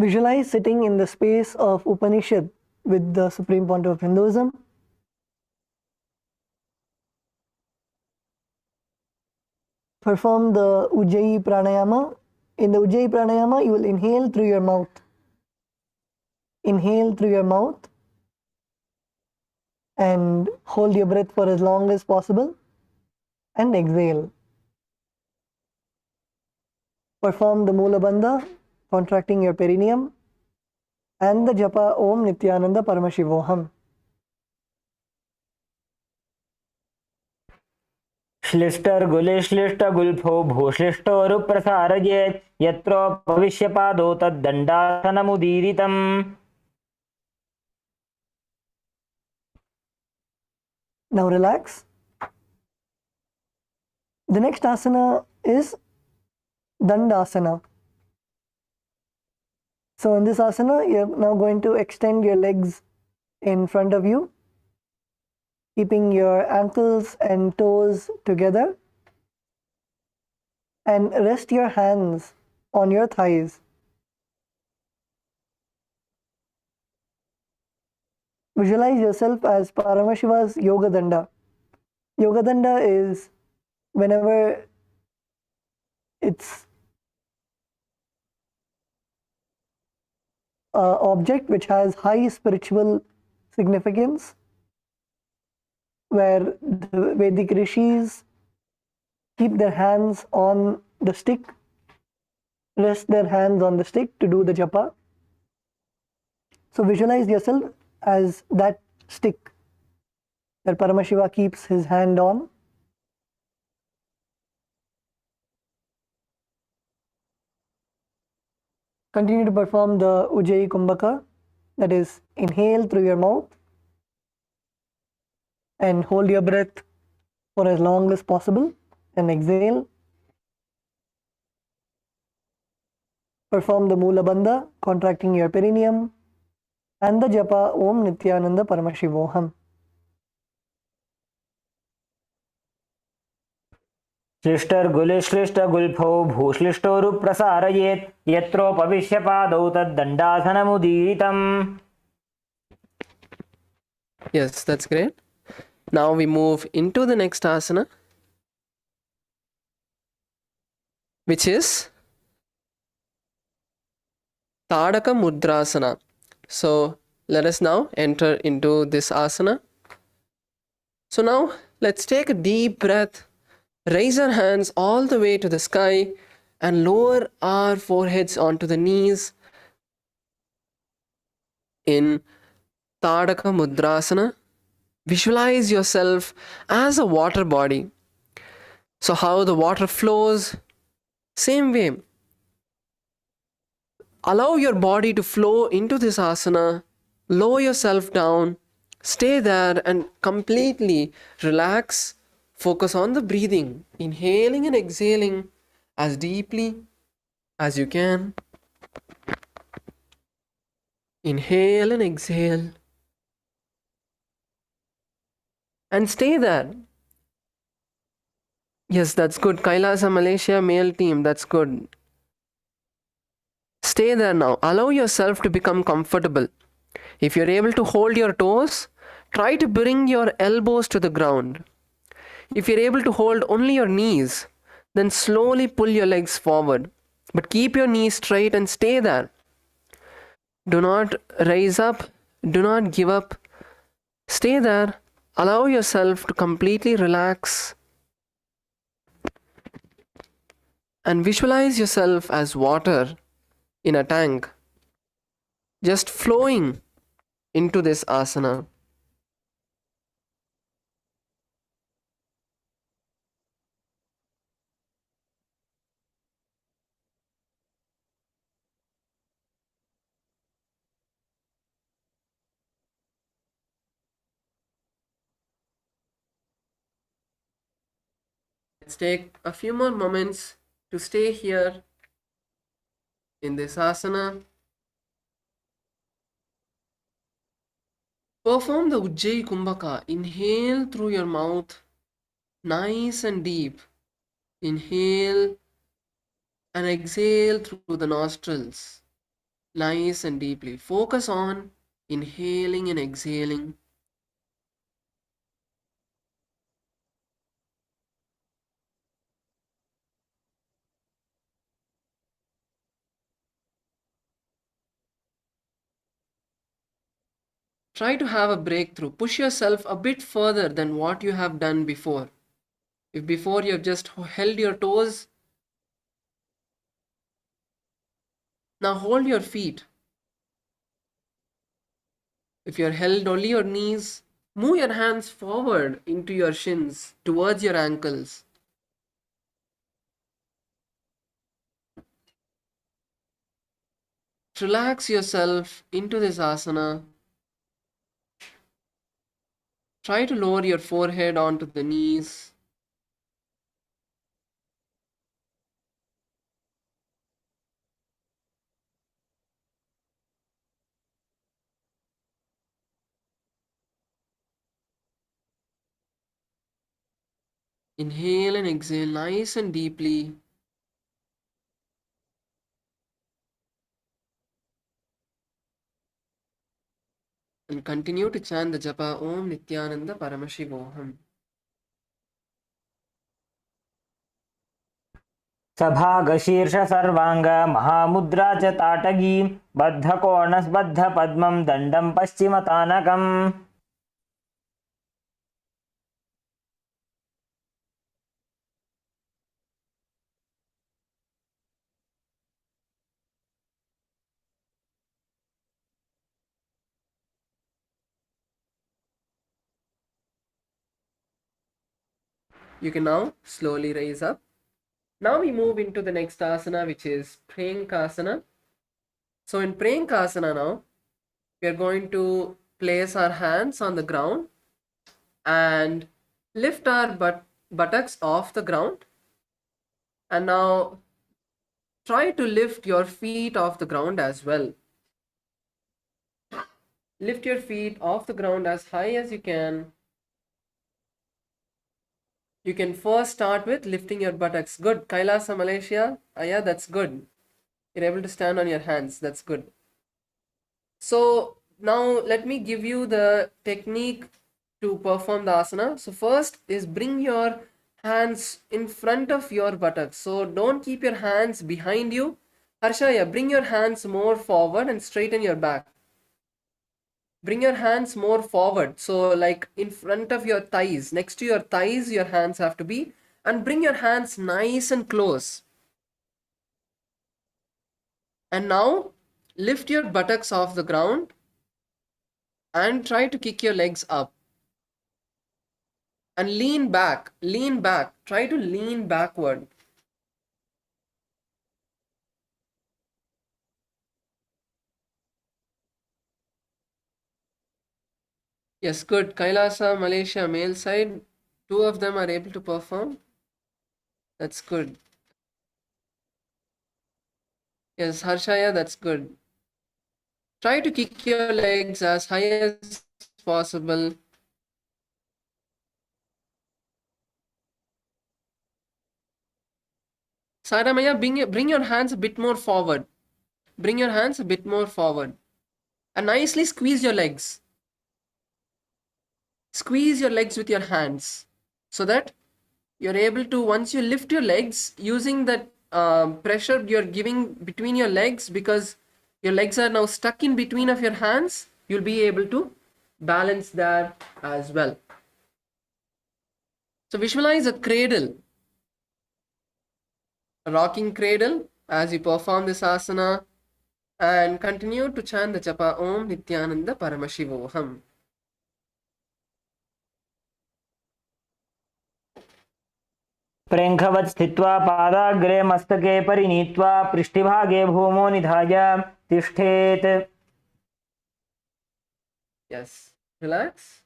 Visualize sitting in the space of Upanishad with the Supreme Pontiff of Hinduism. Perform the Ujjayi Pranayama. In the Ujjayi Pranayama, you will inhale through your mouth. Inhale through your mouth and hold your breath for as long as possible and exhale. Perform the Mula Bandha, contracting your perineum, and the Japa Om Nithyananda Paramashivoham. श्लिष्टर्गुलिश्लिष्टगुल्फो भूश्लिष्टोरुप्रसारयेत् यत्र भविष्यपादो तद्दण्डासनमुदीरितम्. Now relax. The next asana is Dandasana. So in this asana, you're now going to extend your legs in front of you, keeping your ankles and toes together, and rest your hands on your thighs. Visualize yourself as Paramashiva's Yoga Danda. Yoga Danda is whenever it's an object which has high spiritual significance, where the Vedic rishis keep their hands on the stick, rest their hands on the stick to do the japa. So visualize yourself as that stick that Paramashiva keeps his hand on. Continue to perform the Ujjayi Kumbhaka, that is, inhale through your mouth and hold your breath for as long as possible and exhale. Perform the Mula Bandha, contracting your perineum, and the Japa Om Nithyananda Paramashivoham. श्लिष्टर्गुलिश्लिष्टगुल्फो भूश्लिष्टोरुप्रसारयेत् यत्रोपविश्यपादौ तद्दण्डासनमुदीरितम्. Yes, that's great. Now we move into the next asana, which is Tadaka Mudrasana. So let us now enter into this asana. So now let's take a deep breath, raise our hands all the way to the sky and lower our foreheads onto the knees in Tadaka Mudrasana. Visualize yourself as a water body. So how the water flows, same way. Allow your body to flow into this asana, lower yourself down, stay there and completely relax. Focus on the breathing, inhaling and exhaling as deeply as you can. Inhale and exhale. And stay there. Yes, that's good. KAILASA Malaysia male team, that's good. Stay there now. Allow yourself to become comfortable. If you're able to hold your toes, try to bring your elbows to the ground. If you're able to hold only your knees, then slowly pull your legs forward. But keep your knees straight and stay there. Do not raise up. Do not give up. Stay there allow yourself to completely relax and visualize yourself as water in a tank, just flowing into this asana. Let's take a few more moments to stay here in this asana. Perform the Ujjayi Kumbhaka. Inhale through your mouth, nice and deep. Inhale and exhale through the nostrils, nice and deeply. Focus on inhaling and exhaling. Try to have a breakthrough. Push yourself a bit further than what you have done before. If before you have just held your toes, now hold your feet. If you are held only your knees, move your hands forward into your shins, towards your ankles. Relax yourself into this asana. Try to lower your forehead onto the knees. Inhale and exhale nice and deeply. And continue to chant the japa Om Nithyananda Paramashivoham. सभागशीर्ष सर्वांग महामुद्रा च ताटगी बद्धकोणस्बद्ध पद्मं दण्डं पश्चिमतानकम्. You can now slowly raise up. Now we move into the next asana, which is Prayankasana. So in Prayankasana now, we are going to place our hands on the ground and lift our buttocks off the ground. And now try to lift your feet off the ground as well. Lift your feet off the ground as high as you can. You can first start with lifting your buttocks. Good. Kailasa, Malaysia. Yeah, that's good. You're able to stand on your hands. That's good. So now let me give you the technique to perform the asana. So first is bring your hands in front of your buttocks. So don't keep your hands behind you. Harshaya, bring your hands more forward and straighten your back. Bring your hands more forward. So like in front of your thighs, next to your thighs, your hands have to be. And bring your hands nice and close. And now lift your buttocks off the ground and try to kick your legs up. And lean back, try to lean backward. Yes, good. Kailasa, Malaysia, male side, 2 of them are able to perform. That's good. Yes, Harshaya, that's good. Try to kick your legs as high as possible. Saramaya, bring your hands a bit more forward. Bring your hands a bit more forward. And nicely squeeze your legs. Squeeze your legs with your hands so that you're able to, once you lift your legs, using that pressure you're giving between your legs, because your legs are now stuck in between of your hands, you'll be able to balance that as well. So visualize a cradle, a rocking cradle as you perform this asana, and continue to chant the japa Om Nithyananda Paramashivoham. प्रेङ्खवत् स्थित्वा पादाग्रे मस्तके परिनीत्वा पृष्ठभागे भूमौ निधाय तिष्ठेत्. Yes, relax.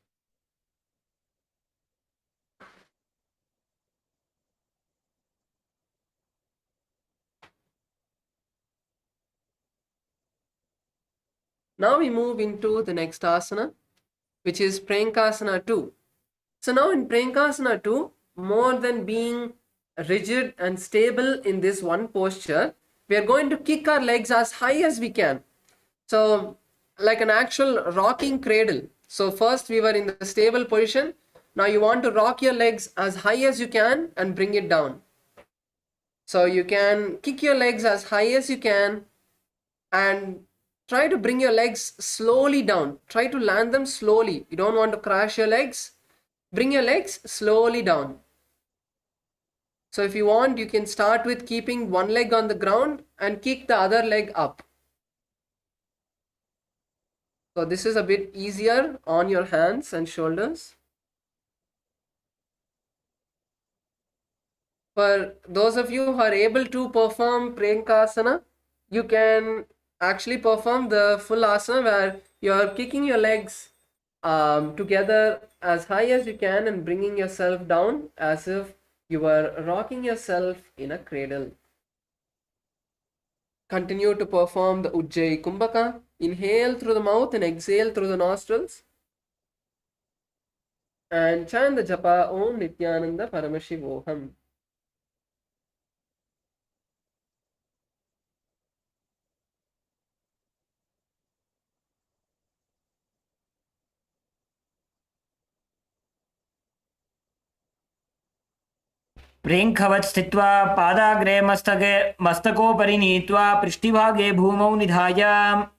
Now we move into the next asana, which is Prankasana 2. So now in Prankasana 2, more than being rigid and stable in this one posture, we are going to kick our legs as high as we can. So like an actual rocking cradle. So first we were in the stable position. Now you want to rock your legs as high as you can and bring it down. So you can kick your legs as high as you can and try to bring your legs slowly down. Try to land them slowly. You don't want to crash your legs. Bring your legs slowly down. So if you want, you can start with keeping one leg on the ground and kick the other leg up. So this is a bit easier on your hands and shoulders. For those of you who are able to perform Prankasana, you can actually perform the full asana where you are kicking your legs together as high as you can and bringing yourself down as if you are rocking yourself in a cradle. Continue to perform the Ujjayi Kumbhaka. Inhale through the mouth and exhale through the nostrils. And chant the japa Om Nithyananda Paramashivoham. प्रेङ्खवत् स्थित्वा पादाग्रे मस्तकोपरि नीत्वा पृष्ठभागे भूमौ निधाय.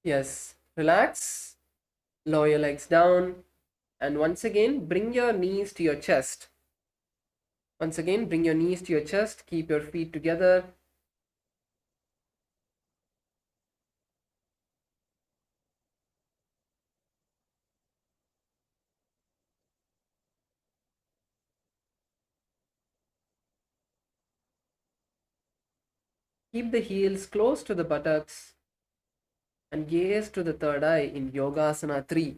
Yes, relax. Lower your legs down. And once again, bring your knees to your chest. Once again, bring your knees to your chest. Keep your feet together. Keep the heels close to the buttocks and gaze to the third eye in Yogasana 3.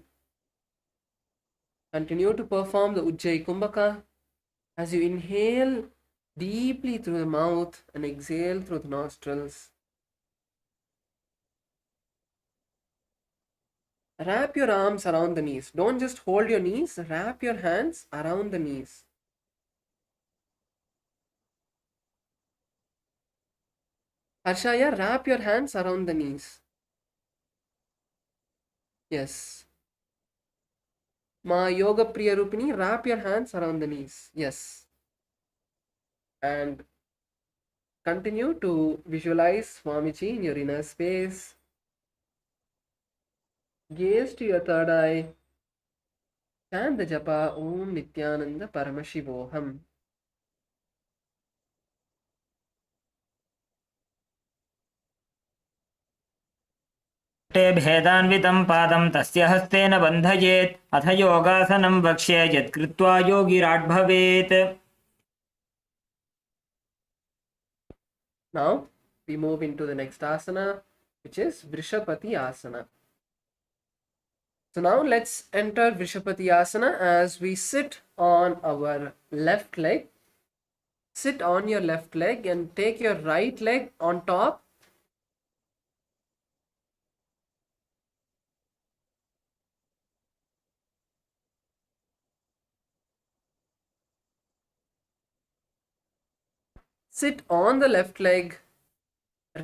Continue to perform the Ujjayi Kumbhaka as you inhale deeply through the mouth and exhale through the nostrils. Wrap your arms around the knees. Don't just hold your knees, wrap your hands around the knees. Harshaya, wrap your hands around the knees. Yes. Ma Yoga Priya Rupini, wrap your hands around the knees. Yes. And continue to visualize Swamiji in your inner space. Gaze to your third eye. Chant the japa Om Nithyananda Paramashivoham. भेदान्वितं पादं तस्य हस्तेन बन्धयेत्. अथ योगासनं वक्ष्ये यत्कृत्वा योगिराट् भवेत्. Now we move into the next asana, which is Vrishapati Asana. So now let's enter Vrishapati Asana as we sit on our left leg. Sit on your left leg and take your right leg on top. Sit on the left leg.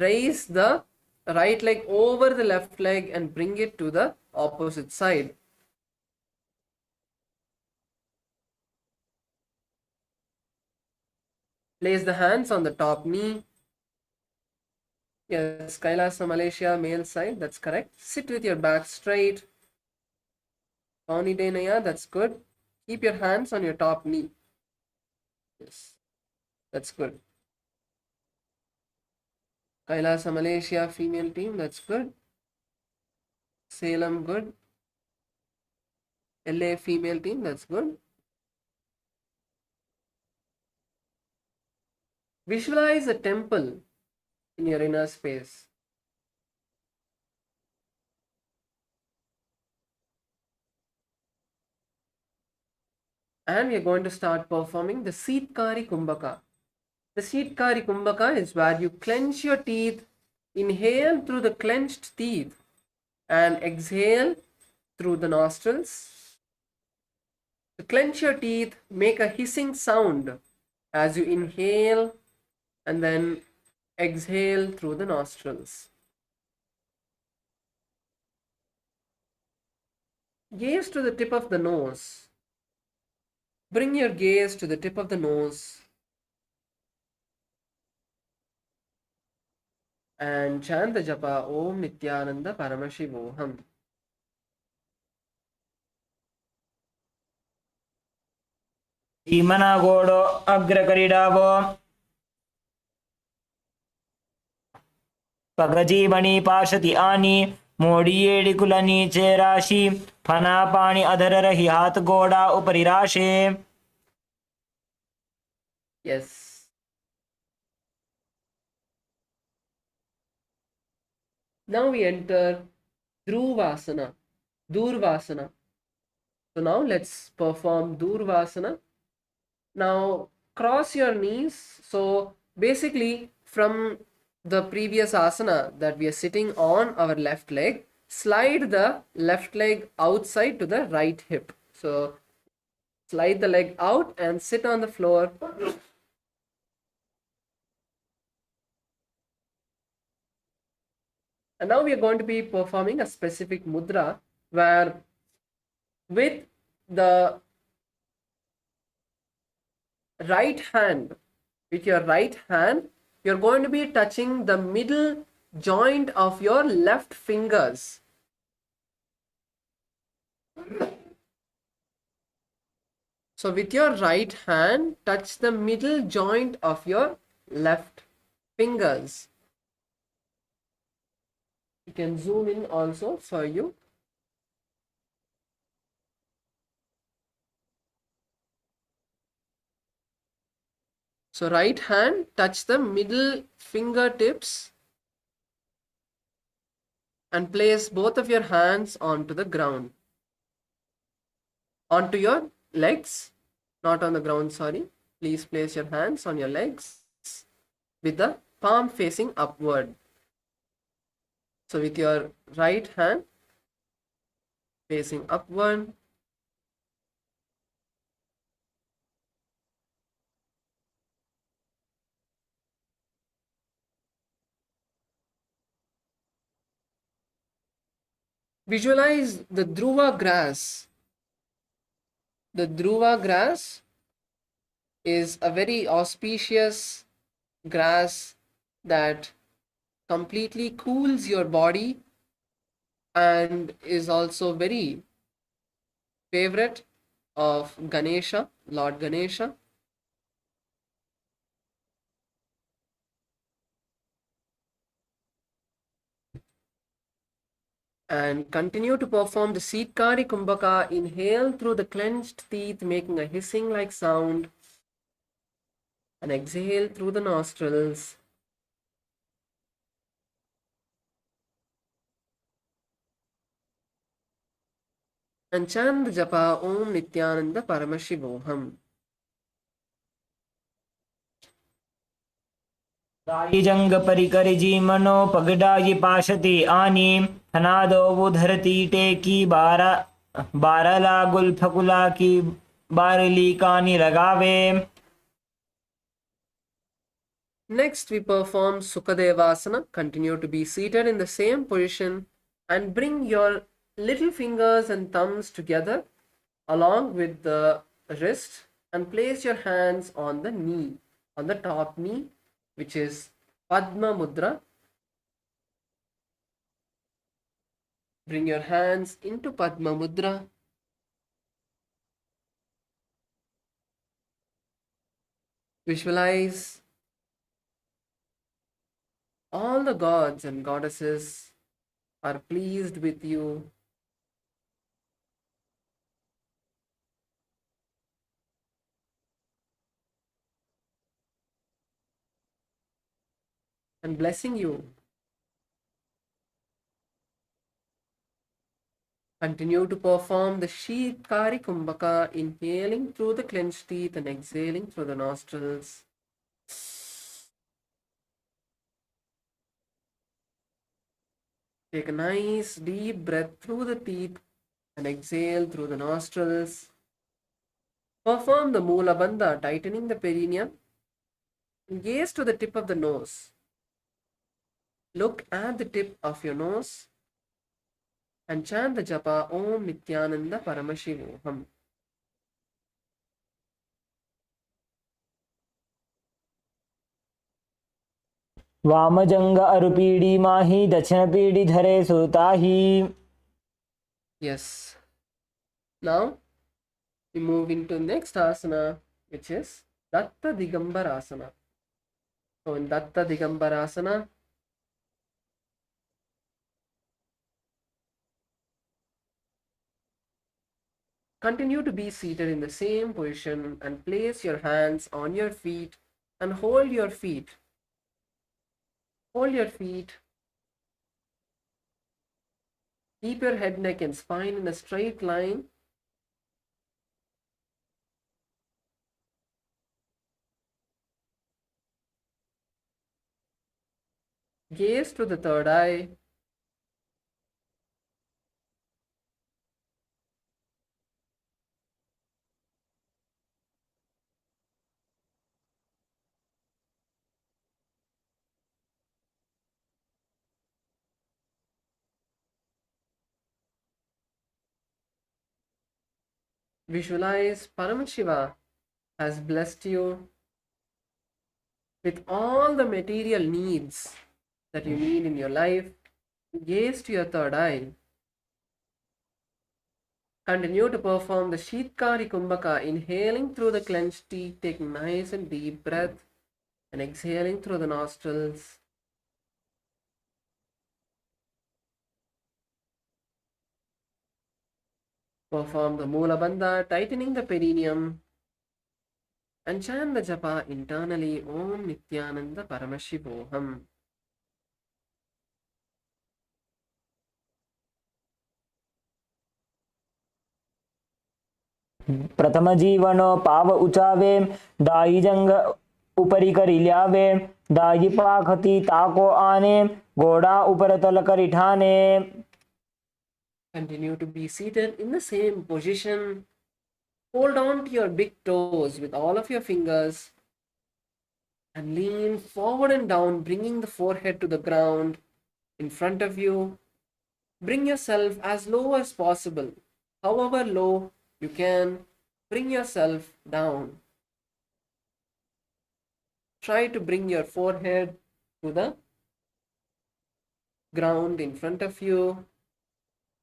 Raise the right leg over the left leg and bring it to the opposite side. Place the hands on the top knee. Yes, Kailasa Malaysia, male side, that's correct. Sit with your back straight. Pauni Denaya, that's good. Keep your hands on your top knee. Yes, that's good. Kailasa Malaysia female team, that's good. Salem, good. LA female team, that's good. Visualize a temple in your inner space. And we are going to start performing the Seetkari Kumbhaka. The Seetkari Kumbhaka is where you clench your teeth, inhale through the clenched teeth, and exhale through the nostrils. To clench your teeth, make a hissing sound as you inhale and then exhale through the nostrils. Gaze to the tip of the nose. Bring your gaze to the tip of the nose and chant the japa Om Nithyananda Paramashivoham. Imanagodo Agrakaridavo Pagajimani Pashati Ani Modi Kulani Cherashi Panapani Adhararahi Hat Goda Uparirashe. Yes. Now we enter Dhruvasana, Durvasana. So now let's perform Durvasana. Now cross your knees. So basically from the previous asana that we are sitting on our left leg, slide the left leg outside to the right hip. So slide the leg out and sit on the floor. And now we are going to be performing a specific mudra where with the right hand, you're going to be touching the middle joint of your left fingers. So with your right hand, touch the middle joint of your left fingers. You can zoom in also for you. So right hand, touch the middle fingertips and place both of your hands onto the ground. Onto your legs, not on the ground, sorry. Please place your hands on your legs with the palm facing upward. So with your right hand facing upward, visualize the Dhruva grass. The Dhruva grass is a very auspicious grass that completely cools your body and is also very favorite of Ganesha, Lord Ganesha. And continue to perform the Seetkari Kumbhaka. Inhale through the clenched teeth, making a hissing like sound. And exhale through the nostrils. And chant the japa Om Nithyananda Paramashivoham. जंग परिकरिजी मनो पगडाई पाशति आनी हनादो बुधरती टेकी बारला गुल्फकुला की बारली कानी लगावे. Next, we perform Sukadevasana. Continue to be seated in the same position and bring your little fingers and thumbs together along with the wrist and place your hands on the knee, on the top knee, which is Padma Mudra. Bring your hands into Padma Mudra. Visualize all the gods and goddesses are pleased with you. And blessing you. Continue to perform the Shikari Kumbhaka, inhaling through the clenched teeth and exhaling through the nostrils. Take a nice deep breath through the teeth and exhale through the nostrils. Perform the Mula Bandha, tightening the perineum. And gaze to the tip of the nose. Look at the tip of your nose and chant the japa Om Nithyananda Paramashivoham. वामजंग अरुपीडी माही दक्षिण PD धरे सुताही. Yes. Now we move into next asana, which is Datta Digambarasana. So in Datta Digambarasana, continue to be seated in the same position and place your hands on your feet and hold your feet. Hold your feet. Keep your head, neck, and spine in a straight line. Gaze to the third eye. Visualize Paramashiva has blessed you with all the material needs that you need in your life. Gaze to your third eye. Continue to perform the Shitkari Kumbhaka, inhaling through the clenched teeth, taking nice and deep breath, and exhaling through the nostrils. Perform the Mula Bandha, tightening the perineum, and chant the japa internally Om Nithyananda Paramashivoham. प्रथम जीवन पाव उचावे दाई जंग उपरी करी ल्यावे दाई पाखती ताको आने घोड़ा ऊपर तल करी ठाने. Continue to be seated in the same position. Hold on to your big toes with all of your fingers and lean forward and down, bringing the forehead to the ground in front of you. Bring yourself as low as possible. However low you can, bring yourself down. Try to bring your forehead to the ground in front of you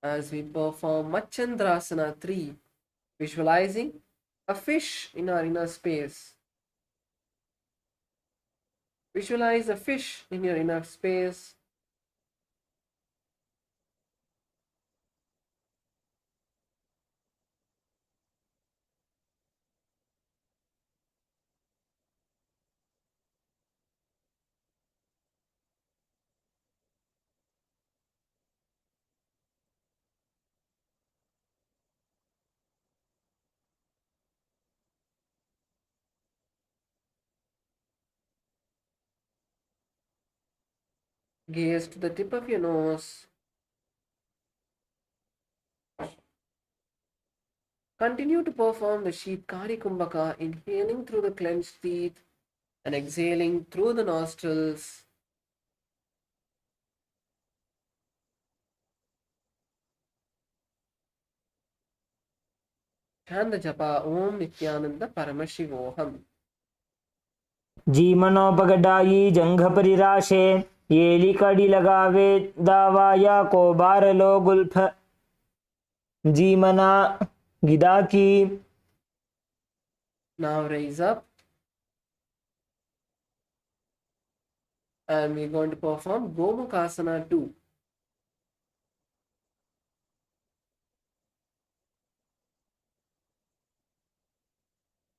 as we perform Machandrasana 3, visualizing a fish in our inner space. Visualize a fish in your inner space. Gaze to the tip of your nose. Continue to perform the Shitkari Kumbhaka, inhaling through the clenched teeth and exhaling through the nostrils. Chant the japa Om Nithyananda Paramashivoham. जीमनो पगडाई जंघ परिराशे येली कड़ी लगावे दावाया को बार लो Gulf जीमना गिदा की. Now raise up and we're going to perform Gomukhasana 2.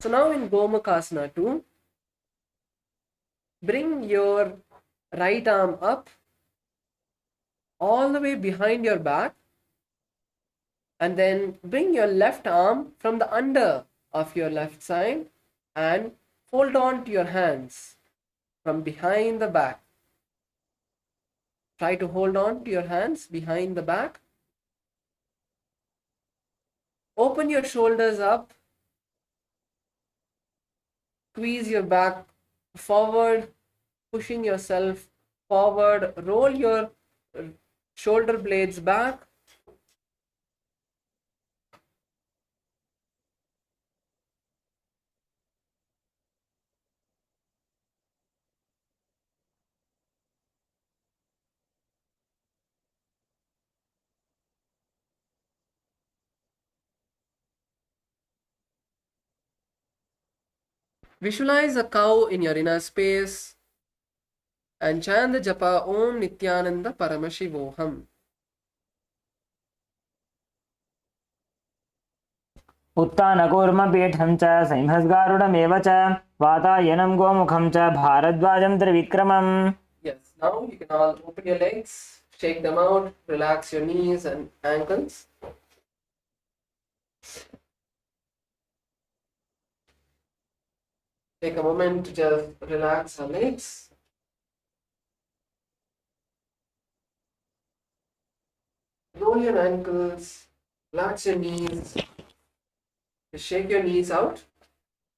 So now in Gomukhasana 2, bring your right arm up all the way behind your back, and then bring your left arm from the under of your left side and hold on to your hands from behind the back. Try to hold on to your hands behind the back. Open your shoulders up. Squeeze your back forward, pushing yourself forward. Roll your shoulder blades back. Visualize a cow in your inner space and chant the japa Om Nithyananda Paramashivoham. उत्तानकूर्मपीठं च संहस्गारुडमेव च वातायनं गोमुखं च भारद्वाजं त्रिविक्रमम्. Yes, now you can all open your legs, shake them out, relax your knees and ankles. Take a moment to just relax our legs. Roll your ankles, relax your knees, just shake your knees out.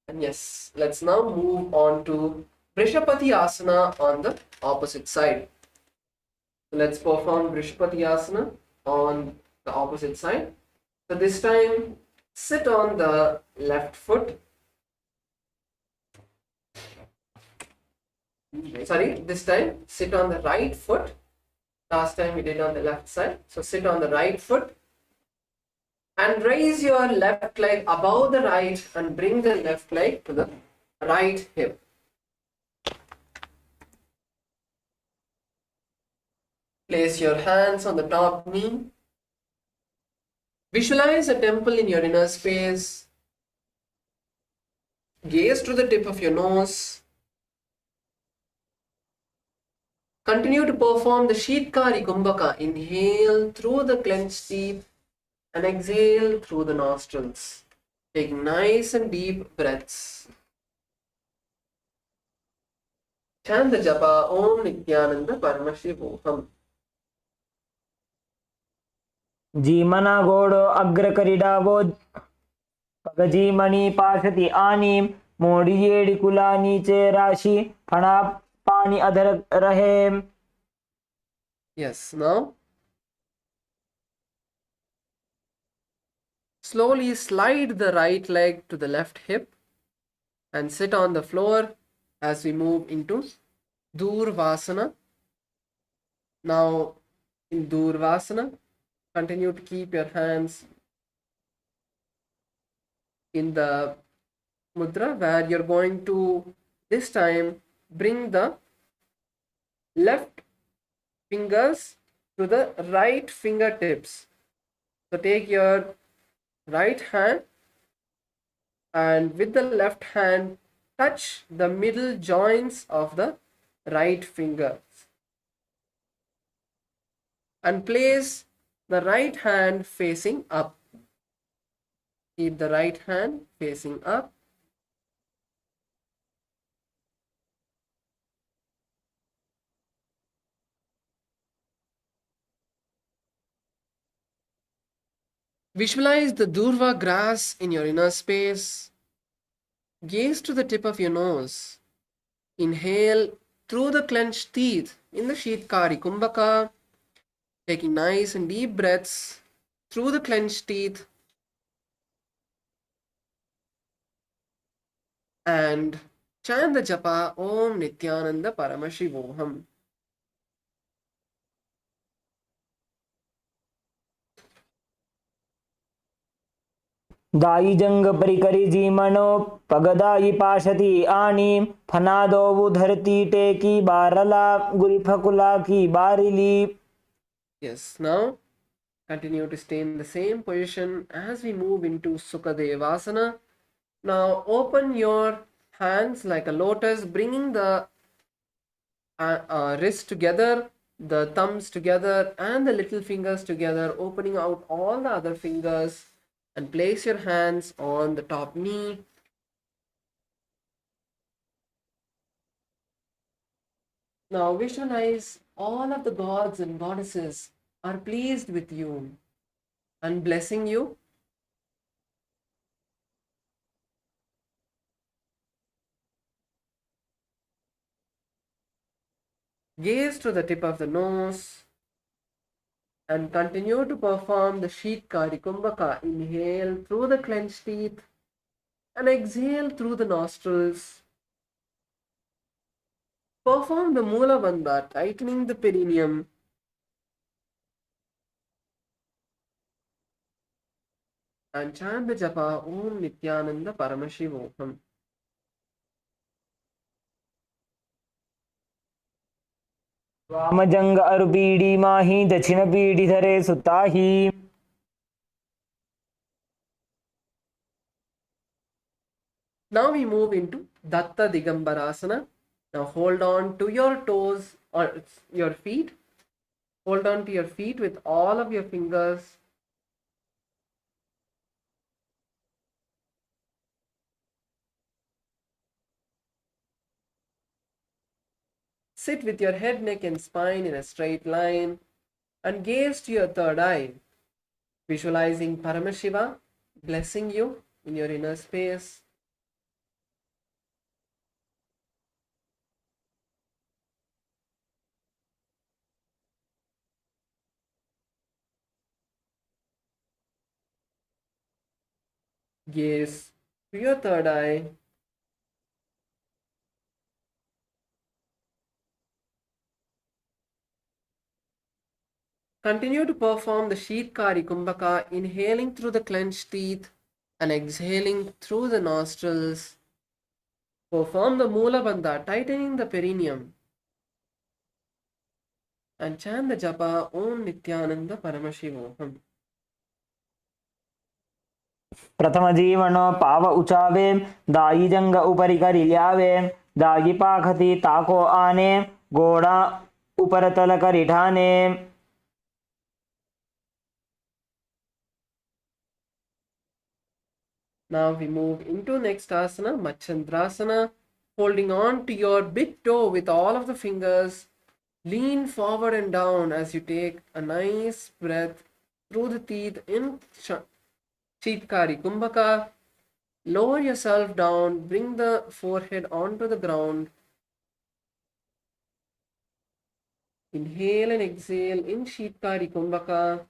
And yes, let's now move on to Vrishapati Asana on the opposite side. So let's perform Vrishapati Asana on the opposite side. So this time, sit on the left foot. Sorry, this time, sit on the right foot. Last time we did on the left side. So sit on the right foot and raise your left leg above the right and bring the left leg to the right hip. Place your hands on the top knee. Visualize a temple in your inner space. Gaze to the tip of your nose. Continue to perform the Sheetkari Kumbhaka. Inhale through the clenched teeth and exhale through the nostrils. Take nice and deep breaths. Chant the japa Om Nithyananda Paramashivoham. जीमना घोड़ो अग्रकरिडावो पगजीमणि पाशति आनीम मोड़ियेड़ि कुला नीचे राशि फणा पानी अधर रहे. Yes, now slowly slide the right leg to the left hip and sit on the floor as we move into Durvasana. Now in Durvasana, continue to keep your hands in the mudra where you're going to this time bring the left fingers to the right fingertips. So take your right hand and with the left hand touch the middle joints of the right finger and place the right hand facing up. Keep the right hand facing up. Visualize the Durva grass in your inner space. Gaze to the tip of your nose. Inhale through the clenched teeth in the Sheetkari Kumbhaka, taking nice and deep breaths through the clenched teeth and chant the japa Om Nithyananda Paramashivoham. दाई जंग परिकरी जी मनो पगदाई पाशती आनी फनादो धरती टेकी बारला गुल्फकुला की बारिली. Yes, now continue to stay in the same position as we move into Sukadevasana. Now open your hands like a lotus, bringing the wrists together, the thumbs together, and the little fingers together, opening out all the other fingers, and place your hands on the top knee. Now visualize all of the gods and goddesses are pleased with you and blessing you. Gaze to the tip of the nose and continue to perform the Sheetkari Kumbhaka. Inhale through the clenched teeth and exhale through the nostrils. Perform the Mula Bandha, tightening the perineum. And chant the japa Om Nithyananda Paramashivoham. वामजंग अरुपीडी माही दक्षिण PD धरे सुताही. Now we move into Datta Digambarasana. Now hold on to your toes or your feet. Hold on to your feet with all of your fingers. Sit with your head, neck, and spine in a straight line and gaze to your third eye, visualizing Paramashiva blessing you in your inner space. Gaze to your third eye. Continue to perform the Sheetkari Kumbhaka, inhaling through the clenched teeth and exhaling through the nostrils. Perform the Mula Bandha, tightening the perineum. And chant the japa Om Nithyananda Paramashivoham. प्रथम जीवन पाव उचावे दाई जंग उपरि करी ल्यावे दागी पाखती ताको आने घोड़ा ऊपर तल करी ठाने. Now we move into next asana, Machandrasana. Holding on to your big toe with all of the fingers, lean forward and down as you take a nice breath through the teeth in Sheetkari Kumbhaka. Lower yourself down, bring the forehead onto the ground. Inhale and exhale in Sheetkari Kumbhaka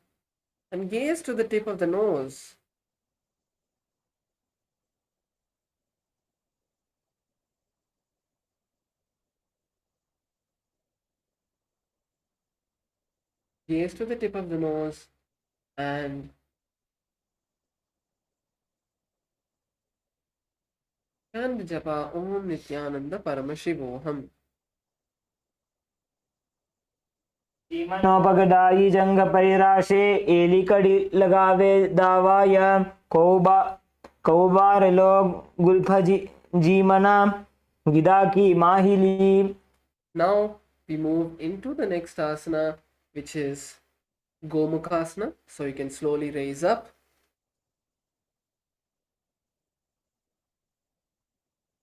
and gaze to the tip of the nose. Gaze to the tip of the nose and chant the japa Om Nithyananda Paramashivoham. पगदाई जंग परिराशे Eli कड़ी लगावे दावाय कौबार लोग Gulf जी मना गिदा की माहिली. Now we move into the next asana, which is Gomukhasana. So you can slowly raise up.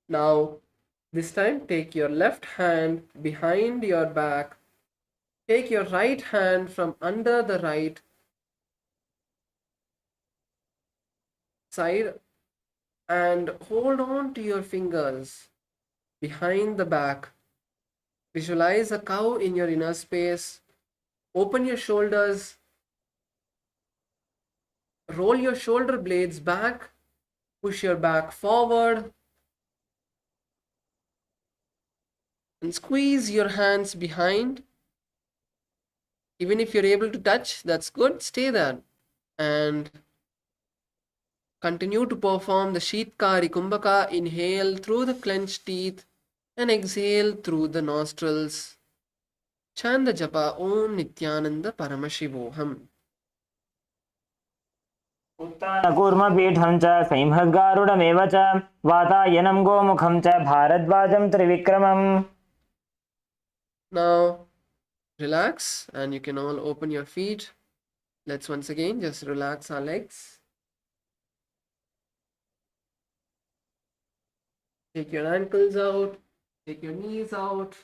Now, this time take your left hand behind your back. Take your right hand from under the right side and hold on to your fingers behind the back. Visualize a cow in your inner space. Open your shoulders. Roll your shoulder blades back. Push your back forward. And squeeze your hands behind. Even if you're able to touch, that's good. Stay there. And Continue to perform the Sheetkari Kumbhaka. Inhale through the clenched teeth and exhale through the nostrils. Chant the japa Om Nithyananda Paramashivoham. उत्तानकूर्मपीठं च संहद्गारुडमेव च वातायनं गोमुखं च भारद्वाजं त्रिविक्रमम्. Now relax and you can all open your feet. Let's once again just relax our legs. Take your ankles out, take your knees out.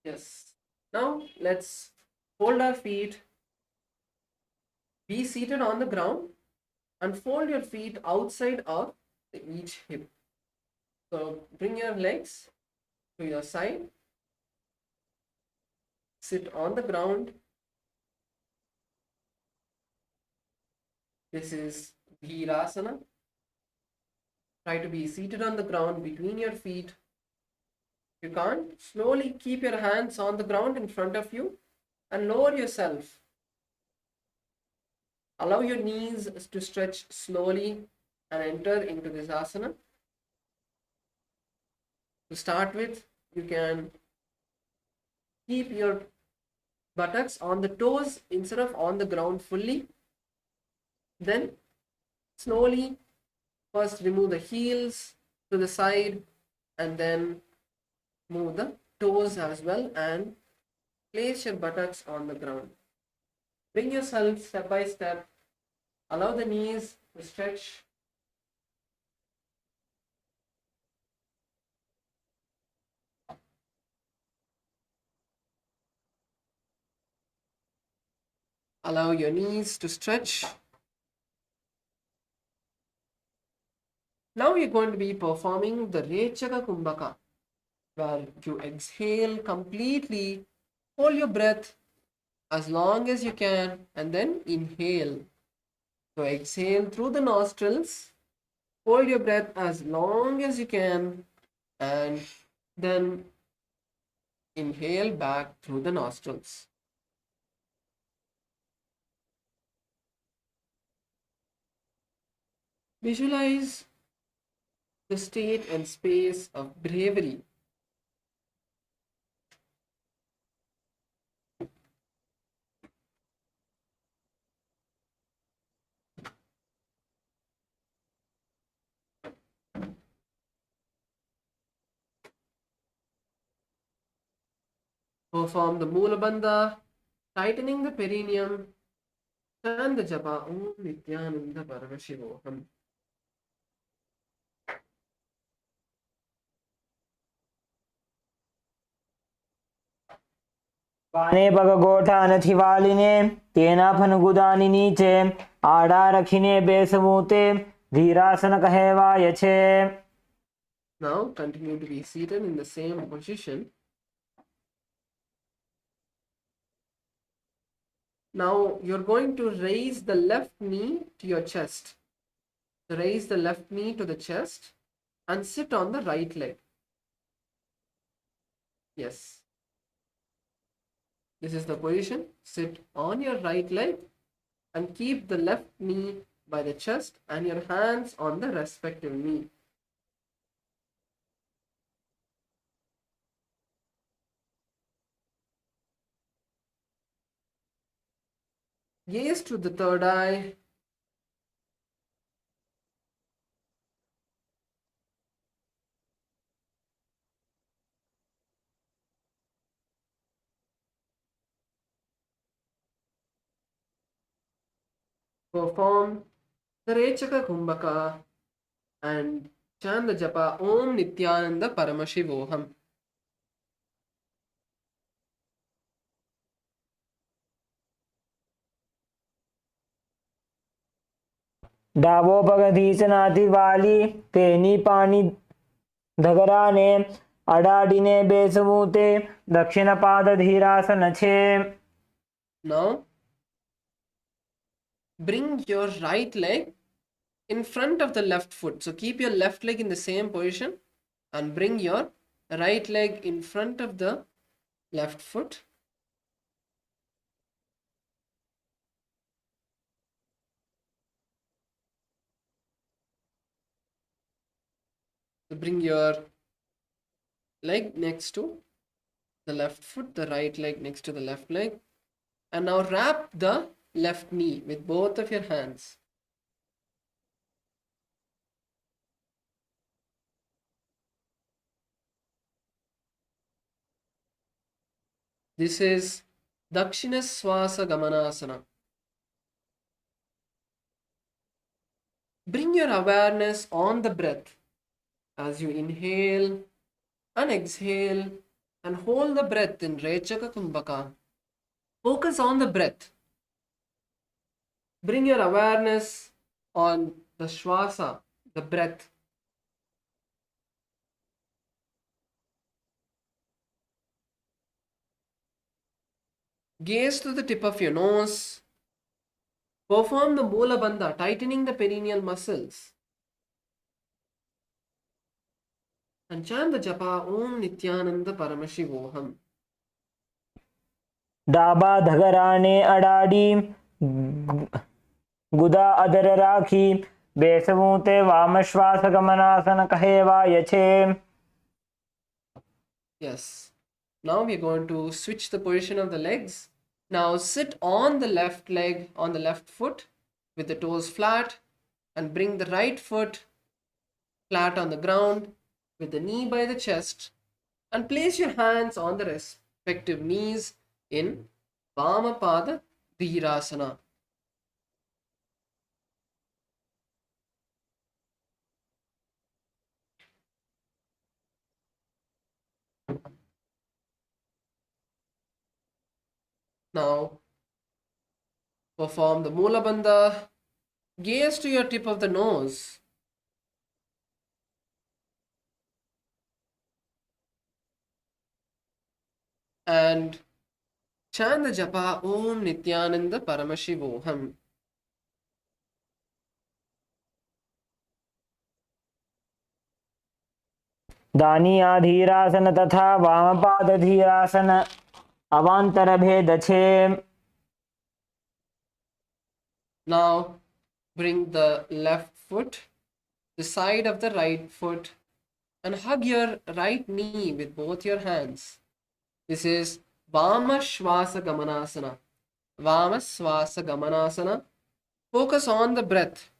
Yes. Now let's hold our feet. Be seated on the ground and fold your feet outside of each hip. So bring your legs to your side. Sit on the ground. This is Virasana. Try to be seated on the ground between your feet. If you can't, slowly keep your hands on the ground in front of you and lower yourself. Allow your knees to stretch slowly and enter into this asana. To start with, you can keep your buttocks on the toes instead of on the ground fully. Then slowly first remove the heels to the side and then move the toes as well and place your buttocks on the ground. Bring yourself step by step. Allow the knees to stretch. Allow your knees to stretch. Now you're going to be performing the Rechaka Kumbhaka, where you exhale completely, hold your breath as long as you can, and then inhale. So exhale through the nostrils, hold your breath as long as you can, and then inhale back through the nostrils. Visualize the state and space of bravery. Perform the Mula Bandha, tightening the perineum, and the japa Om Nithyananda Paramashivoham. पाने पगगोठा नथिवालिने तेना फनगुदानी नीचे आड़ा रखिने बेसमूते धीरासन कहेवाय छे. Now continue to be seated in the same position. Now you're going to raise the left knee to your chest. Raise the left knee to the chest and sit on the right leg. Yes. This is the position. Sit on your right leg and keep the left knee by the chest and your hands on the respective knee. Gaze to the third eye. Perform the Rechaka Kumbhaka and chant the japa Om Nithyananda Paramashivoham. डावो पगधीसनाति वाली तेनी पानी धगराने अडाडिने बेसमूते दक्षिण पाद धीरासन छे. Now bring your right leg in front of the left foot. So keep your left leg in the same position and bring your right leg in front of the left foot. So bring your leg next to the left foot, the right leg next to the left leg. And now wrap the left knee with both of your hands. This is Dakshina Swasa Gamanasana. Bring your awareness on the breath as you inhale and exhale and hold the breath in Rechaka Kumbhaka. Focus on the breath. Bring your awareness on the Shwasa, the breath. Gaze to the tip of your nose. Perform the Mula Bandha, tightening the perineal muscles. And chant the japa Om Nithyananda Paramashivoham. डाबा धगराने अडाडी गुदा other rakhi बेसवूते वामश्वास गमनासन कहेवा यछे. Yes. Now we're going to switch the position of the legs. Now sit on the left leg, on the left foot with the toes flat, and bring the right foot flat on the ground with the knee by the chest, and place your hands on the respective knees in Vamapada Dhirasana. Now perform the Mula Bandha. Gaze to your tip of the nose. And chant the japa Om Nithyananda Paramashivoham. दानिया धीरासन तथा वामपाद धीरासन अवांतर भेद छे. Now bring the left foot, the side of the right foot, and hug your right knee with both your hands. This is Vama Shwasa Gamanasana. Vama Swasa Gamanasana. Focus on the breath.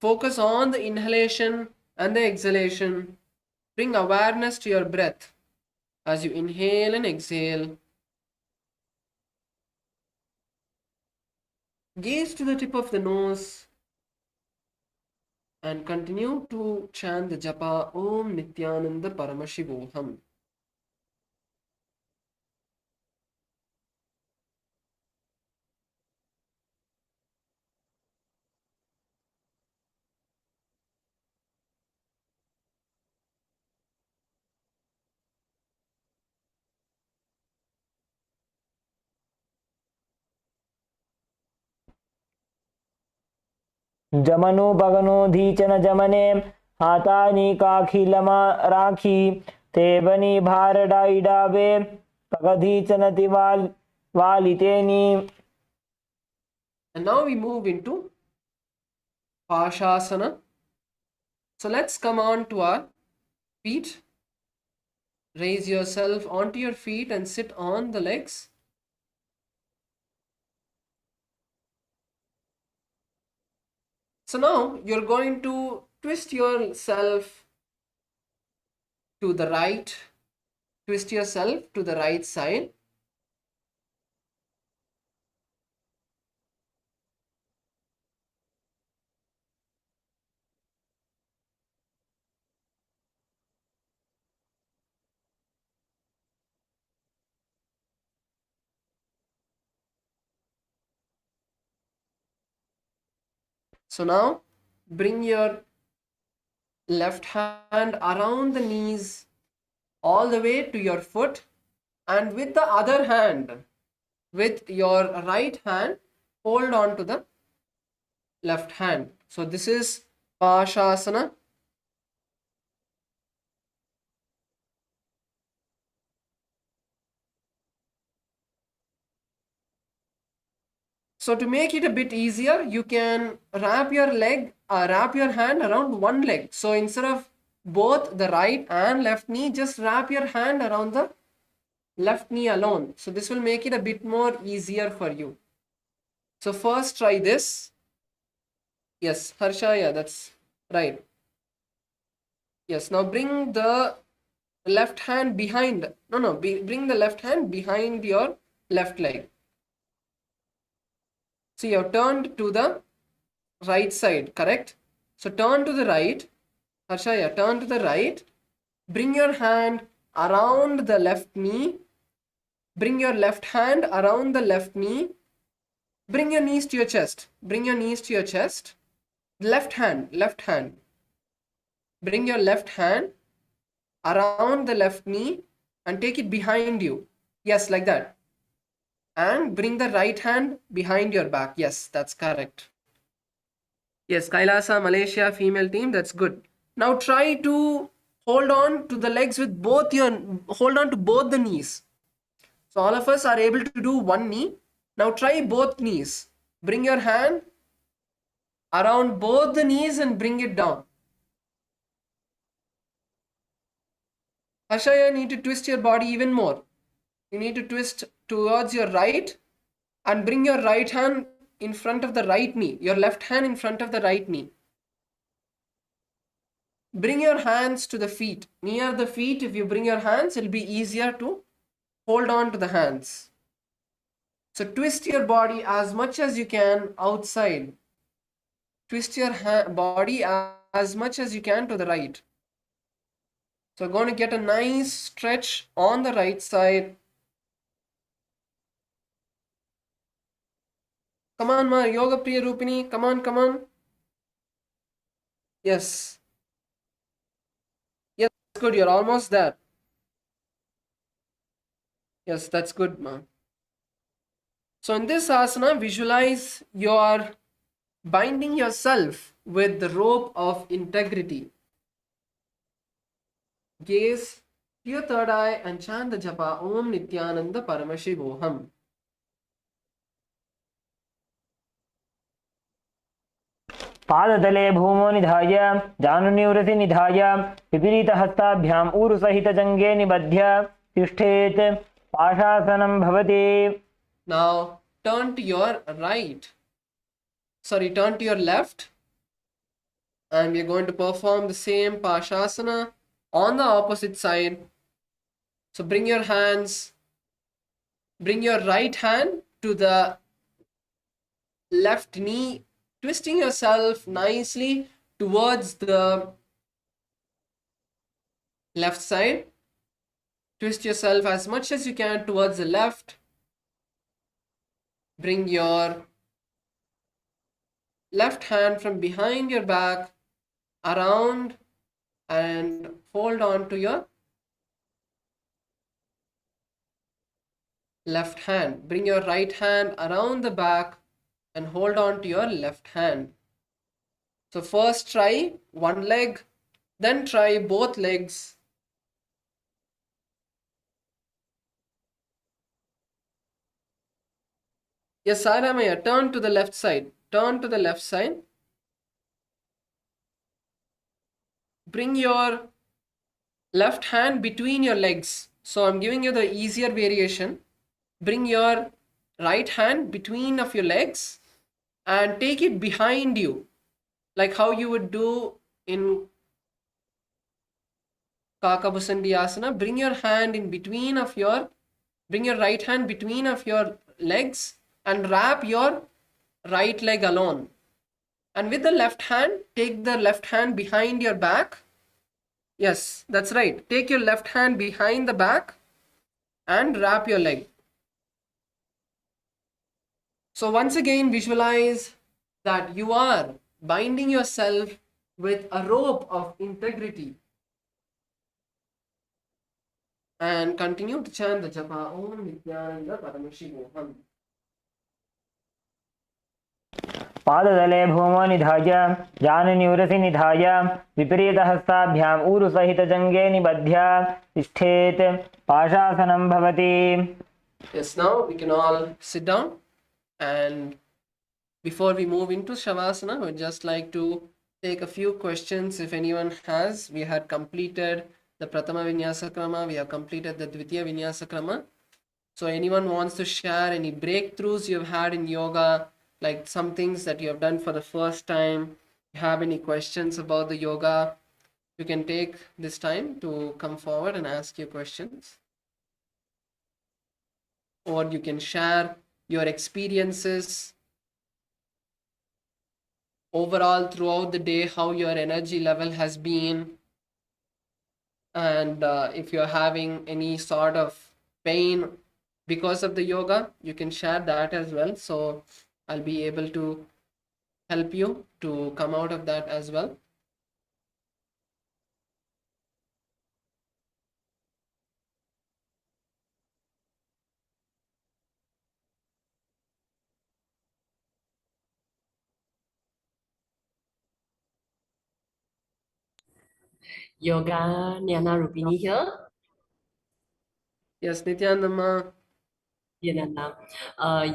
Focus on the inhalation and the exhalation. Bring awareness to your breath as you inhale and exhale. Gaze to the tip of the nose and continue to chant the japa Om Nithyananda Paramashivoham. जमनो बगनो धीचन जमने हातानी काखिलमा राखी तेबनी भार die डाबे पगधीचन Tivala वालितेनी. And now we move into Pashasana. So let's come on to our feet. Raise yourself onto your feet and sit on the legs. So now you're going to twist yourself to the right. Twist yourself to the right side. So now bring your left hand around the knees all the way to your foot, and with the other hand, with your right hand, hold on to the left hand. So this is Pashasana. So to make it a bit easier, you can wrap your hand around one leg. So instead of both the right and left knee, just wrap your hand around the left knee alone. So this will make it a bit more easier for you. So first try this. Yes, Harsha, yeah, that's right. Yes, now bring the left hand behind. Bring the left hand behind your left leg. So you have turned to the right side, correct? So turn to the right. Harsha, yeah, turn to the right. Bring your hand around the left knee. Bring your left hand around the left knee. Bring your knees to your chest. Bring your knees to your chest. Left hand. Bring your left hand around the left knee and take it behind you. Yes, like that. And bring the right hand behind your back. Yes, that's correct. Yes, KAILASA, Malaysia, female team, that's good. Now try to hold on to the legs with hold on to both the knees. So all of us are able to do one knee. Now try both knees. Bring your hand around both the knees and bring it down. Harsha, you need to twist your body even more. You need to twist towards your right and bring your right hand in front of the right knee. Your left hand in front of the right knee. Bring your hands to the feet. Near the feet, if you bring your hands, it'll be easier to hold on to the hands. So twist your body as much as you can outside. Twist your body as much as you can to the right. So we're going to get a nice stretch on the right side. Come on, ma, Yoga Priya Rupini. Come on. Yes. Yes, that's good. You're almost there. Yes, that's good, ma. So in this asana, visualize your binding yourself with the rope of integrity. Gaze to your third eye and chant the japa Om Nithyananda Paramashivoham. पादतले भूमो निधाय जानुनिवृत्ति निधाय विपरीतहस्ताभ्याम् ऊरुसहितजङ्गे निबध्य तिष्ठेत् पाशासनं भवति. Now turn to your turn to your left, and we are going to perform the same Pashasana on the opposite side. So bring your right hand to the left knee, twisting yourself nicely towards the left side. Twist yourself as much as you can towards the left. Bring your left hand from behind your back around and hold on to your left hand. Bring your right hand around the back and hold on to your left hand. So first try one leg, then try both legs. Yes, Saramaya, turn to the left side. Turn to the left side. Bring your left hand between your legs. So I'm giving you the easier variation. Bring your right hand between of your legs and take it behind you, like how you would do in Kakabusandi Asana. Bring your right hand between of your legs and wrap your right leg alone. And with the left hand, take the left hand behind your back. Yes, that's right. Take your left hand behind the back and wrap your leg. So once again, visualize that you are binding yourself with a rope of integrity. And continue to chant the japa Om Nithyananda Paramashivoham. पादतले भूमो निधाय जानुनिवृत्ति निधाय विपरीतहस्ताभ्याम् ऊरुसहितजङ्गे निबध्य तिष्ठेत् पाशासनं भवति. Yes, now we can all sit down and before we move into Shavasana, we'd just like to take a few questions if anyone has. We had completed the Pratama Vinyasa Krama, we have completed the Dvitiya Vinyasa Krama. So anyone wants to share any breakthroughs you've had in yoga, like some things that you have done for the first time, you have any questions about the yoga, you can take this time to come forward and ask your questions. Or you can share your experiences overall throughout the day, how your energy level has been, and if you're having any sort of pain because of the yoga, you can share that as well. So I'll be able to help you to come out of that as well. Yoga Nyana Rupini here. Yes, Nithyananda. Nithyananda.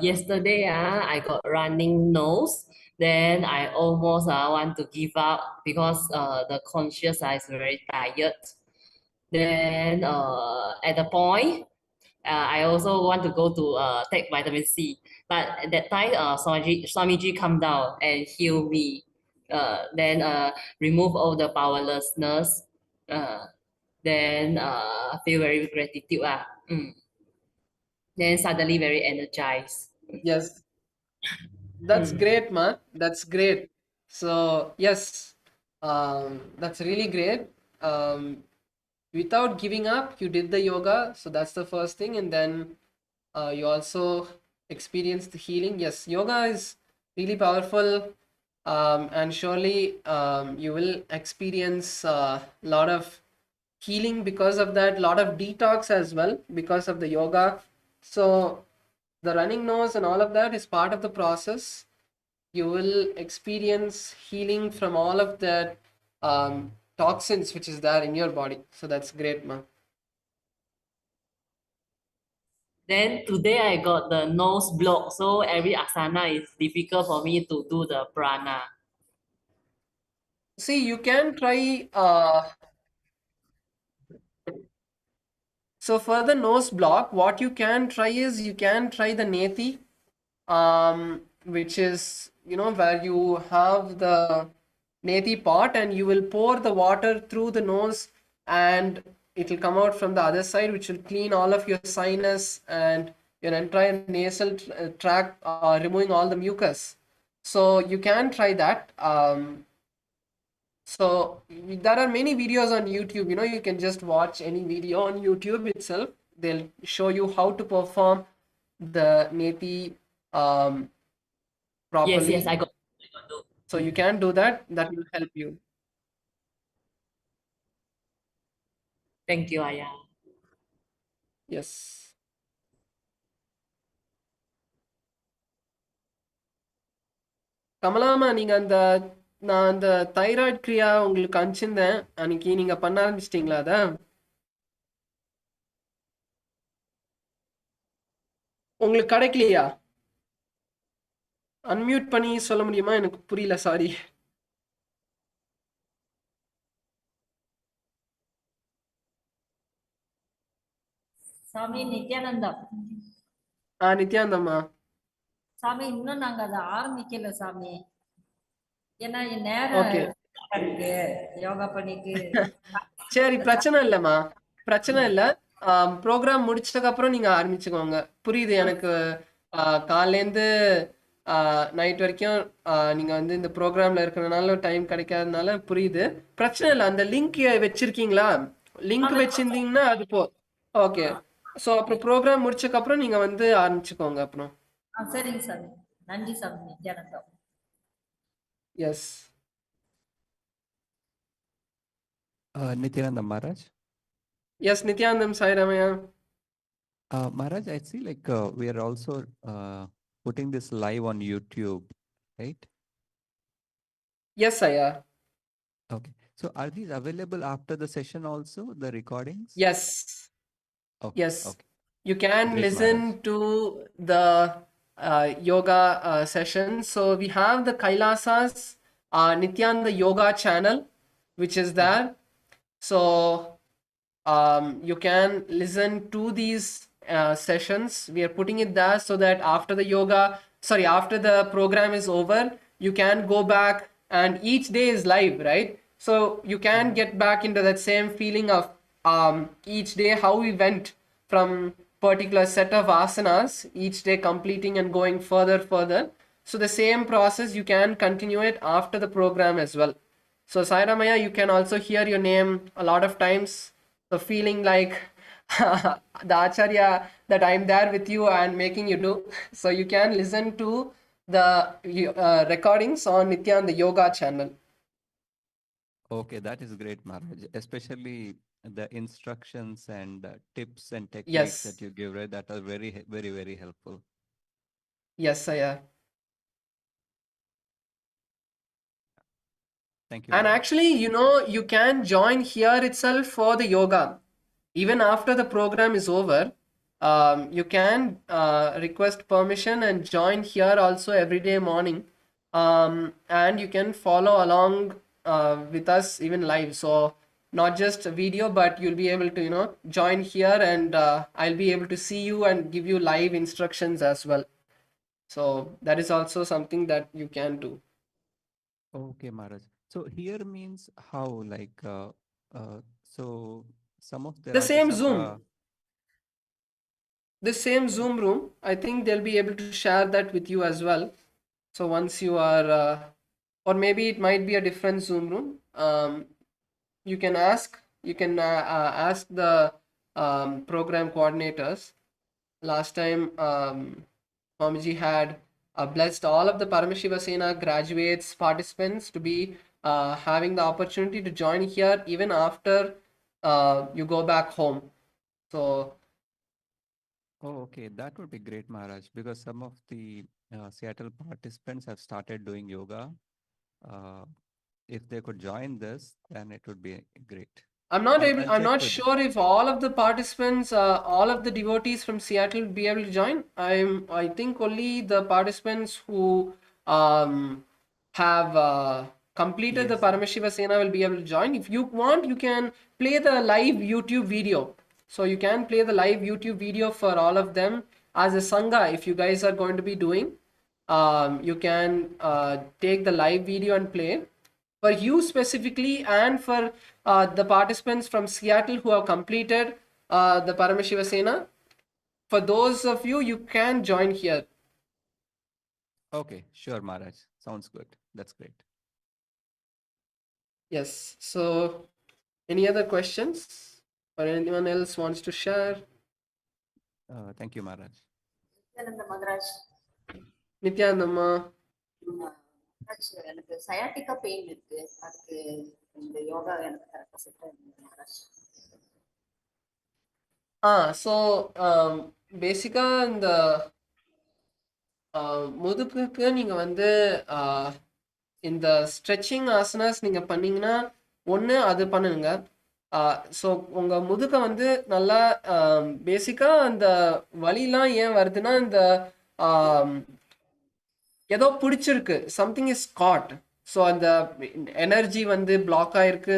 Yesterday I got running nose. Then I almost want to give up because the conscious is very tired. Then at the point, I also want to go to take vitamin C. But at that time, Swamiji come down and heal me. Then remove all the powerlessness. Then feel very gratitude. Then suddenly very energized. Yes, that's Mm. great, man. That's great. So yes, that's really great. Without giving up, you did the yoga, so that's the first thing, and then you also experienced the healing. Yes, yoga is really powerful, and surely you will experience a lot of healing because of that, lot of detox as well because of the yoga. So the running nose and all of that is part of the process. You will experience healing from all of that toxins which is there in your body. So that's great, man. Then today I got the nose block, so every asana is difficult for me to do the prana. See, you can try so for the nose block, what you can try is you can try the neti, which is, you know, where you have the neti pot and you will pour the water through the nose and it will come out from the other side, which will clean all of your sinus and your entire nasal tract, removing all the mucus. So you can try that. So there are many videos on YouTube. You know, you can just watch any video on YouTube itself. They'll show you how to perform the neti Yes, properly. I got do. So you can do that. That will help you. Thank you, Aya. Yes. கமலாமா, நீங்க அந்த நான் அந்த thyroid கிரியா உங்களுக்கு அனுப்பிச்சிருந்தேன் அன்னைக்கு, நீங்க பண்ண ஆரம்பிச்சிட்டீங்களா அத? உங்களுக்கு கிடைக்கலையா? அன்மியூட் பண்ணி சொல்ல முடியுமா? எனக்கு புரியல, சாரி. சாமி நித்யானந்தா. நித்யானந்தம்மா. சாமி இன்னும் நாங்க அதை ஆரம்பிக்கல சாமி. ஏன்னா என் ஓகே. நேரம் இருக்கு யோகா பண்ணிட்டு. சரி, பிரச்சனை இல்லைம்மா, பிரச்சனை இல்லை. ப்ரோக்ராம் முடிச்சதுக்கு அப்புறம் நீங்க ஆரம்பிச்சுக்கோங்க. புரியுது எனக்கு. காலையிலேருந்து நைட் வரைக்கும் நீங்க வந்து இந்த ப்ரோக்ராம்ல இருக்கிறதுனால டைம் கிடைக்காதனால புரியுது. பிரச்சனை இல்லை. அந்த லிங்க் வச்சிருக்கீங்களா? லிங்க் வச்சிருந்தீங்கன்னா அது ஓகே. ஸோ அப்புறம் ப்ரோக்ராம் முடிச்சதுக்கு அப்புறம் நீங்க வந்து ஆரம்பிச்சுக்கோங்க அப்புறம். சரிங்க சாமி, நன்றி சாமி Nithyananda. Yes. Nithyananda Maharaj. Yes, Nithyanandam, Sai Ramaya. Maharaj, I see like we are also putting this live on YouTube, right? Yes, Saya. Okay. So are these available after the session also, the recordings? Yes. Okay. Yes. Okay. You can Great, listen Maharaj. to the yoga sessions. So we have the KAILASA's Nithyananda yoga channel, which is there. So you can listen to these sessions. We are putting it there so that after the program is over, you can go back, and each day is live, right? So you can get back into that same feeling of each day how we went from particular set of asanas, each day completing and going further. So the same process you can continue it after the program as well. So Sairamaya, you can also hear your name a lot of times. So feeling like the Acharya that I'm there with you and making you do. So you can listen to the recordings on Nithyananda Yoga channel. Okay, that is great, Maharaj. Especially the instructions and tips and techniques Yes. that you give, right? That are very, very, very helpful. Yes, Saya. Thank you, And Maharaj. actually, you can join here itself for the yoga. Even after the program is over, you can request permission and join here also every day morning. And you can follow along with us even live. So not just a video, but you'll be able to, join here, and I'll be able to see you and give you live instructions as well. So that is also something that you can do. Okay, Maharaj. So here means how, like, so some of the The Rajya same Sabha. Zoom. The same Zoom room, I think they'll be able to share that with you as well. So once you are, or maybe it might be a different Zoom room. You can ask the program coordinators. Last time, Swamiji had blessed all of the Paramashivoham graduates, participants to be having the opportunity to join here even after you go back home. So Oh, okay. That would be great, Maharaj, because some of the Seattle participants have started doing yoga. If they could join this, then it would be great. I'm I'll check not with them. sure if all of the participants, all of the devotees from Seattle will be able to join. I think only the participants who have completed the Yes. Paramashiva Sena will be able to join. If you want, you can play the live YouTube video. So you can play the live YouTube video for all of them as a Sangha. If you guys are going to be doing, you can take the live video and play. For you specifically, and for the participants from Seattle who have completed the Paramashiva Sena, for those of you, you can join here. Okay, sure, Maharaj. Sounds good. That's great. Yes. So any other questions or anyone else wants to share? Thank you, Maharaj. Nithyananda Maharaj. Nithyanandamma. எனக்கு sciatica pain இருக்கு, அதுக்கு இந்த யோகா எனக்கு கரெக்டா set ஆகுது Maharaj. So பேசிக்கா இந்த முதுகுக்கு நீங்க வந்து இந்த ஸ்ட்ரெச்சிங் ஆசனாஸ் நீங்க பண்ணீங்கன்னா ஒன்று அது பண்ணுங்க. ஸோ உங்க முதுகை வந்து நல்லா பேசிக்கா அந்த வலிலாம் ஏன் வருதுன்னா இந்த ஏதோ பிடிச்சிருக்கு, சம்திங் இஸ் காட். ஸோ அந்த எனர்ஜி வந்து பிளாக் ஆயிருக்கு,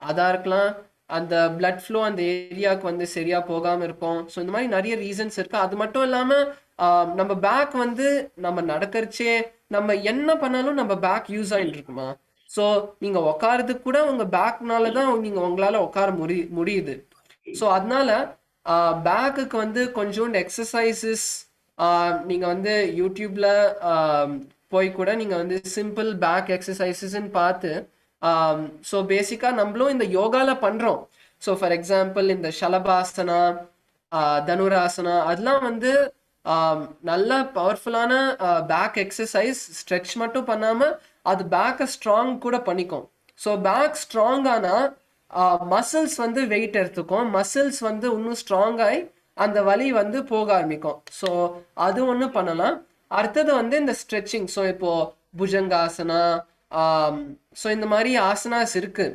அதாக இருக்கலாம். அந்த பிளட் ஃப்ளோ அந்த ஏரியாவுக்கு வந்து சரியா போகாமல் இருக்கும். ஸோ இந்த மாதிரி நிறைய ரீசன்ஸ் இருக்கு. அது மட்டும் இல்லாமல் நம்ம பேக் வந்து நம்ம நடக்கிறச்சே நம்ம என்ன பண்ணாலும் நம்ம பேக் யூஸ் ஆகிட்டு இருக்குமா. ஸோ நீங்க உட்காரதுக்கு கூட உங்க பேக்னால தான் நீங்க உங்களால உட்கார முடியுது. ஸோ அதனால பேக்குக்கு வந்து கொஞ்சோண்டு எக்ஸசைசஸ் நீங்க வந்து யூடியூப்ல போய் கூட நீங்க வந்து சிம்பிள் பேக் எக்ஸசைசஸ்ன்னு பார்த்து, ஸோ பேசிக்கா நம்மளும் இந்த யோகால பண்றோம். ஸோ ஃபார் எக்ஸாம்பிள் இந்த ஷலபாசனா, தனுராசனா, அதெல்லாம் வந்து நல்ல பவர்ஃபுல்லான பேக் எக்ஸசைஸ். ஸ்ட்ரெச் மட்டும் பண்ணாம அது பேக்கை ஸ்ட்ராங் கூட பண்ணிக்கும். ஸோ பேக் ஸ்ட்ராங் ஆனா மசில்ஸ் வந்து வெயிட் எடுத்துக்கும், மசில்ஸ் வந்து இன்னும் ஸ்ட்ராங் ஆகி அந்த வலி வந்து போக ஆரம்பிக்கும். ஸோ அது ஒன்று பண்ணலாம். அடுத்தது வந்து இந்த ஸ்ட்ரெச்சிங். ஸோ இப்போ புஜங்காசனா, ஸோ இந்த மாதிரி ஆசனாஸ் இருக்கு.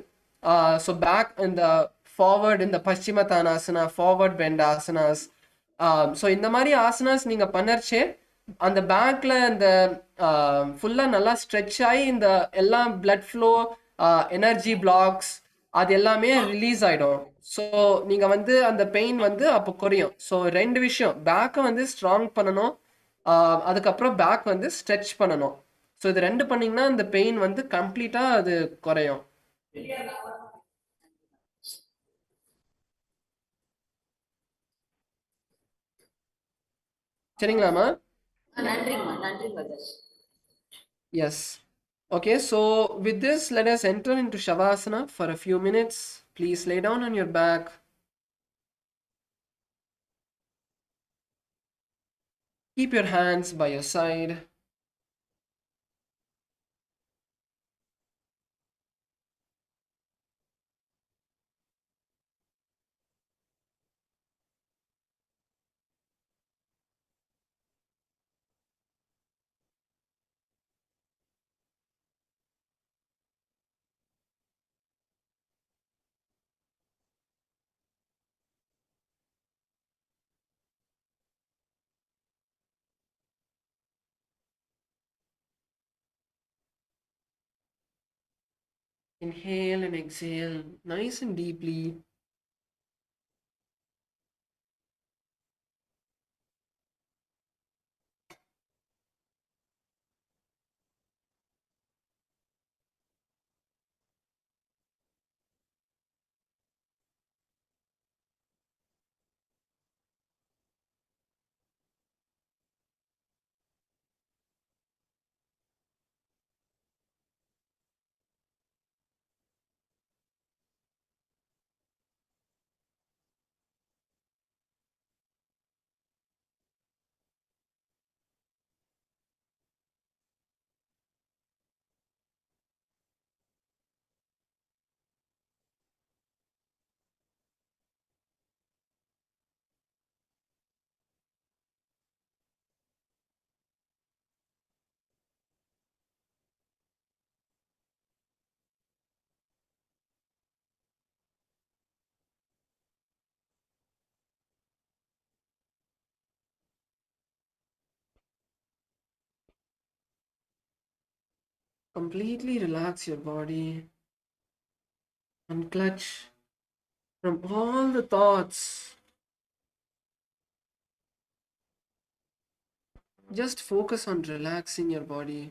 ஸோ பேக் இந்த ஃபார்வர்ட், இந்த பశ్చిமதானாசனா, ஃபார்வர்ட் பெண்ட் ஆசனாஸ். ஸோ இந்த மாதிரி ஆசனாஸ் நீங்க பண்ணர்ச்சே அந்த பேக்ல அந்த ஃபுல்லா நல்லா ஸ்ட்ரெச் ஆகி இந்த எல்லா பிளட் ஃப்ளோ எனர்ஜி பிளாக்ஸ் அது எல்லாமே ரிலீஸ் ஆயிடும். ஸோ நீங்க வந்து அந்த பெயின் வந்து அப்போ குறையும். ஸோ ரெண்டு விஷயம், பேக்கை வந்து ஸ்ட்ராங் பண்ணணும், அதுக்கப்புறம் பேக் வந்து ஸ்ட்ரெச் பண்ணணும். ஸோ இது ரெண்டு பண்ணீங்கன்னா அந்த பெயின் வந்து கம்ப்ளீட்டா அது குறையும். சரிங்களாமா? நன்றிங்கம்மா நன்றிங்க Darsh. Yes. Okay, so with this, let us enter into Shavasana for a few minutes. Please lay down on your back. Keep your hands by your side. Inhale and exhale nice and deeply. Completely relax your body. Unclutch from all the thoughts. Just focus on relaxing your body.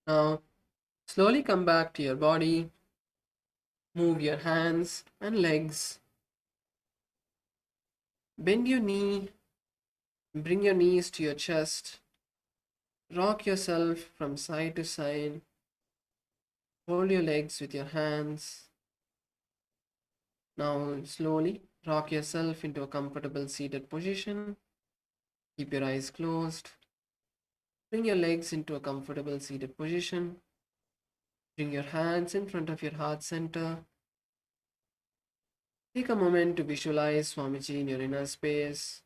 Now, slowly come back to your body. Move your hands and legs. Bend your knee. Bring your knees to your chest. Rock yourself from side to side. Hold your legs with your hands. Now, slowly rock yourself into a comfortable seated position. Keep your eyes closed. Bring your legs into a comfortable seated position. Bring your hands in front of your heart center. Take a moment to visualize Swamiji in your inner space.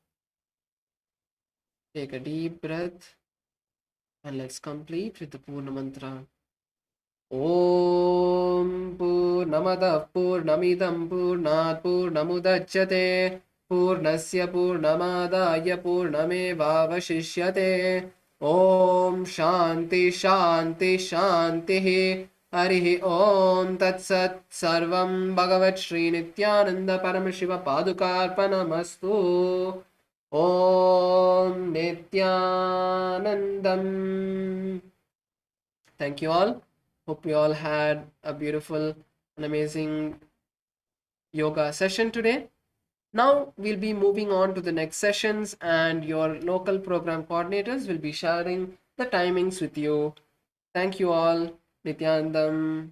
Take a deep breath and let's complete with the Purna Mantra. Om Purnamadav Purnamidam Purnat Purnamudachyate Purnasya Purnamadaya Purnamevavashishyate Om Shanti Shanti Shanti Harihi Om Tat Sat Sarvam Bhagavat Shri Nithyananda Paramashiva Padukarpanamastu Om Nithyanandam. Thank you all. Hope you all had a beautiful and amazing yoga session today. Now we'll be moving on to the next sessions, and your local program coordinators will be sharing the timings with you. Thank you all. Nithyanandam.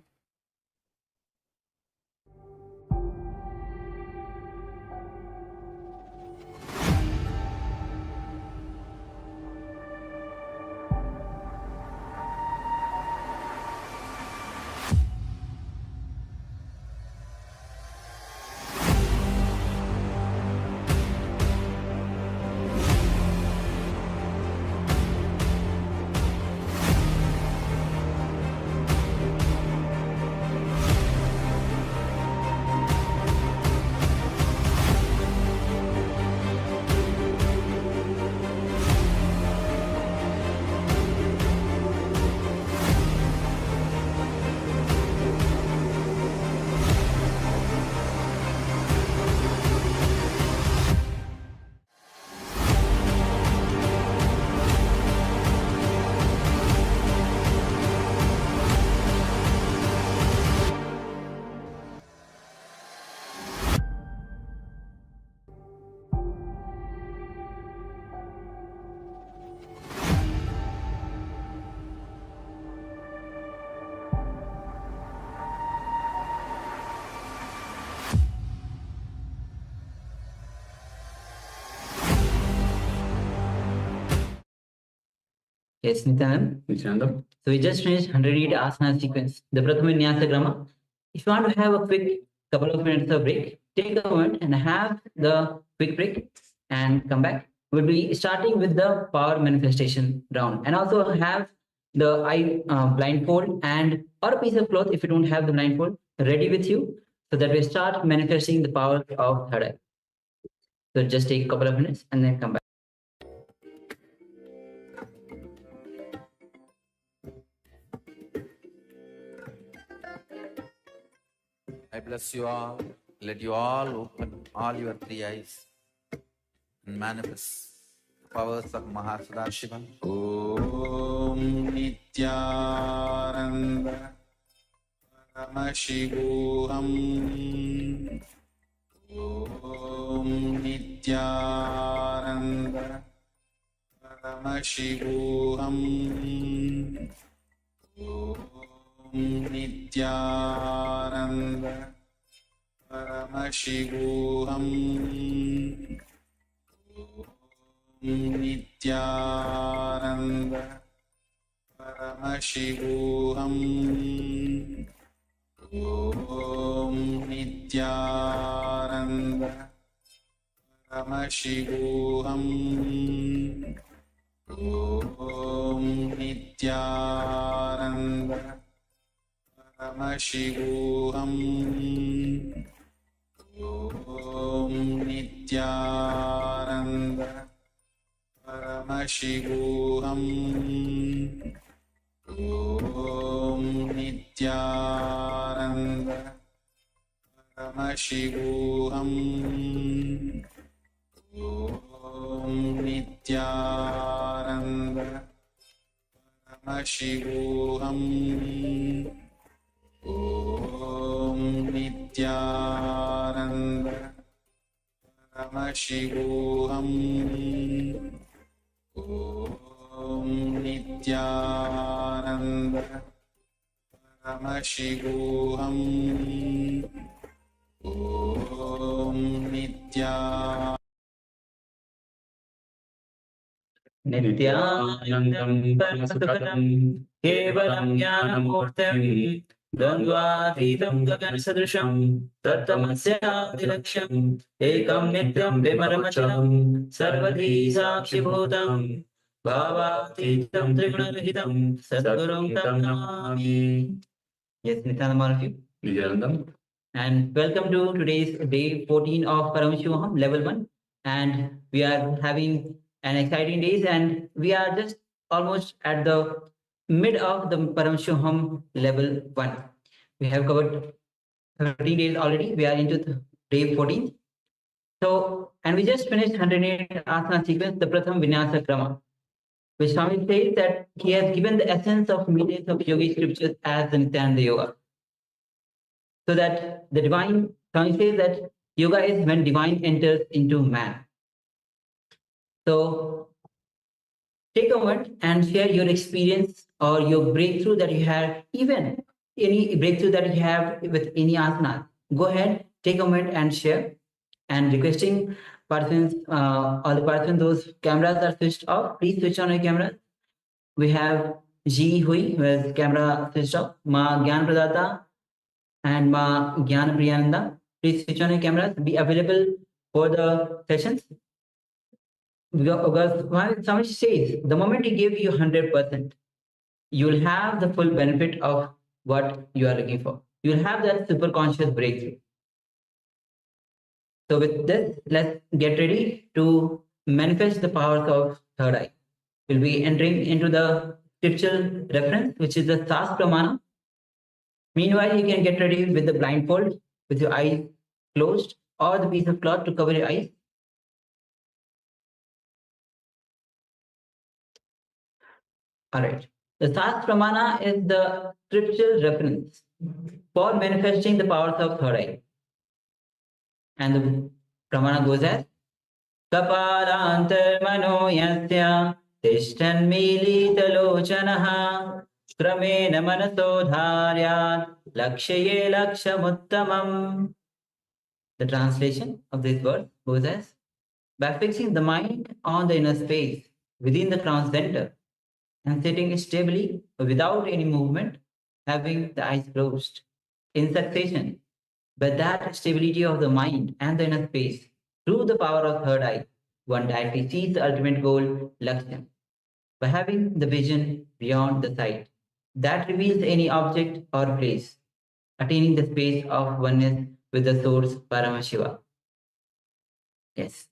Yes, Nithyananda. So we just finished 108 asana sequence, the Prathama Nyasa Grama. If you want to have a quick couple of minutes of break, take a moment and have the quick break and come back. We'll be starting with the power manifestation round, and also have the eye blindfold and or a piece of cloth if you don't have the blindfold ready with you, so that we start manifesting the power of third eye. So just take a couple of minutes and then come back. I bless you all. Let you all open all your three eyes and manifest the powers of Mahasudashiva. Om Nithyananda Paramashivoham. Om Nithyananda Paramashivoham. Om Nithyananda Paramashivoham. Om Nithyananda Paramashivoham. Om Nithyananda Paramashivoham. Om Nithyananda Paramashivoham. Om Nithyananda Paramashivoham. Om Nithyananda Paramashivoham. Om Nithyananda Paramashivoham Om Nithyananda Paramashivoham Om Nithyananda Paramashivoham Om Nithyananda Nithyanandam Paramasukhatam Kevalam Jnanamurtam Dvandvātītam Gagansadrisham Tattamasyaādilaksham Ekam Nityam Vimaramachanam Sarvadhi Sakshibhutam Bhavatītam Trigunarahitam Sadgurum Tam Namami. Yes, Nithyanandam, all of you. Nithyanandam. And welcome to today's day 14 of Paramashivoham Level 1. And we are having an exciting days, and we are just almost at the mid of the Paramashivoham Level 1. We have covered 13 days already. We are into day 14. So, and we just finished 108 asana sequence, the Pratham Vinyasa Krama, which Swami says that he has given the essence of millions of yogi scriptures as the Nithyananda Yoga. So that the divine, Swami says that yoga is when divine enters into man. So take a moment and share your experience or your breakthrough that you had, even any breakthrough that you have with any asana. Go ahead, take a moment and share. And requesting participants, all the participants, those cameras are switched off, please switch on your cameras. We have Ji Hui, who has camera switched off, Ma Gyan Pradata and Ma Gyan Priyananda. Please switch on your cameras, be available for the sessions. Because Swami says, the moment you give you 100%, you will have the full benefit of what you are looking for. You will have that super conscious breakthrough. So with this, let's get ready to manifest the powers of third eye. We'll be entering into the scriptural reference, which is the Sas Pramana. Meanwhile, you can get ready with the blindfold, with your eyes closed, or the piece of cloth to cover your eyes. All right. The Sas Pramana is the scriptural reference for manifesting the powers of third eye. And the Pramana goes as Kapalantarmano yasya tishtan militalochanaha kramena manasodharyat lakshaye lakshamuttamam. The translation of this word goes as, by fixing the mind on the inner space within the crown center and sitting stably without any movement, having the eyes closed in succession, by that stability of the mind and the inner space, through the power of third eye, one directly sees the ultimate goal, Lakshya, by having the vision beyond the sight that reveals any object or place, attaining the space of oneness with the source Paramashiva. Yes.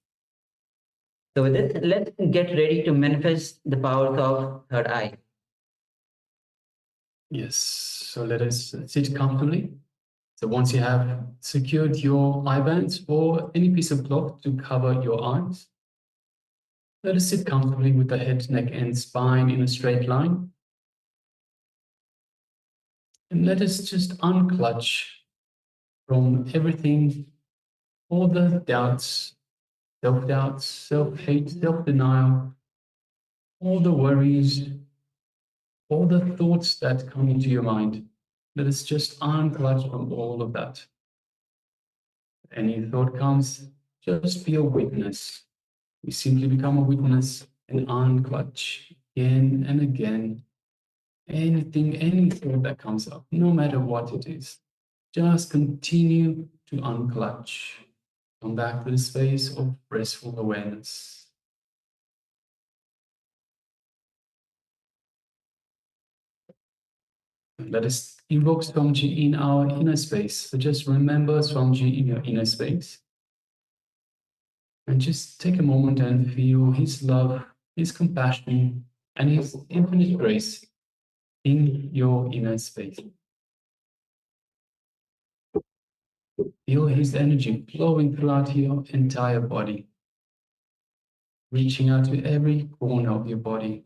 So with this, let's get ready to manifest the powers of third eye. Yes, so let us sit comfortably. So once you have secured your eye bands or any piece of cloth to cover your eyes, let us sit comfortably with the head, neck, and spine in a straight line. And let us just unclutch from everything, all the doubts, self-doubts, self-hate, self-denial, all the worries, all the thoughts that come into your mind. Let us just unclutch from all of that. Any thought comes, just be a witness. We simply become a witness and unclutch again and again. Anything, any thought that comes up, no matter what it is, just continue to unclutch. Come back to the space of restful awareness. Let us invoke Swamiji in our inner space. So just remember Swamiji in your inner space. And just take a moment and feel his love, his compassion, and his infinite grace in your inner space. Feel his energy flowing throughout your entire body, reaching out to every corner of your body.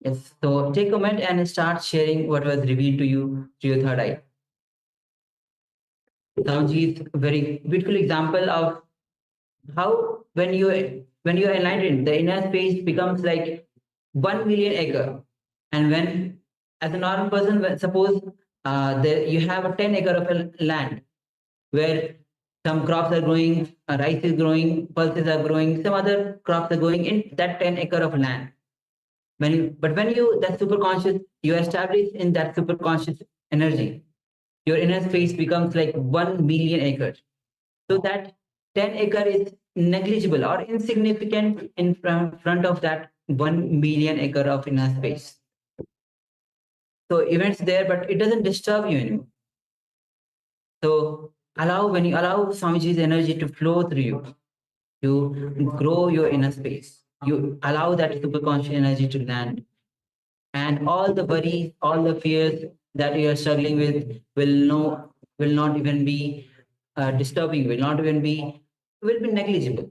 Yes. So take a moment and start sharing what was revealed to you through your third eye. Swamiji is a very beautiful example of how when you are enlightened, the inner space becomes like 1 million acre. And when, as a normal person, suppose you have a 10 acre of land where some crops are growing, rice is growing, pulses are growing, some other crops are growing in that 10 acre of land. When you that super conscious, you establish in that super conscious energy, your inner space becomes like 1 million acres. So that 10 acre is negligible or insignificant in front of that 1 million acre of inner space. So events there, but it doesn't disturb you anymore. So when you allow Swamiji's energy to flow through you, you grow your inner space. You allow that superconscious energy to land. And all the worries, all the fears that you are struggling with will not even be disturbing, will be negligible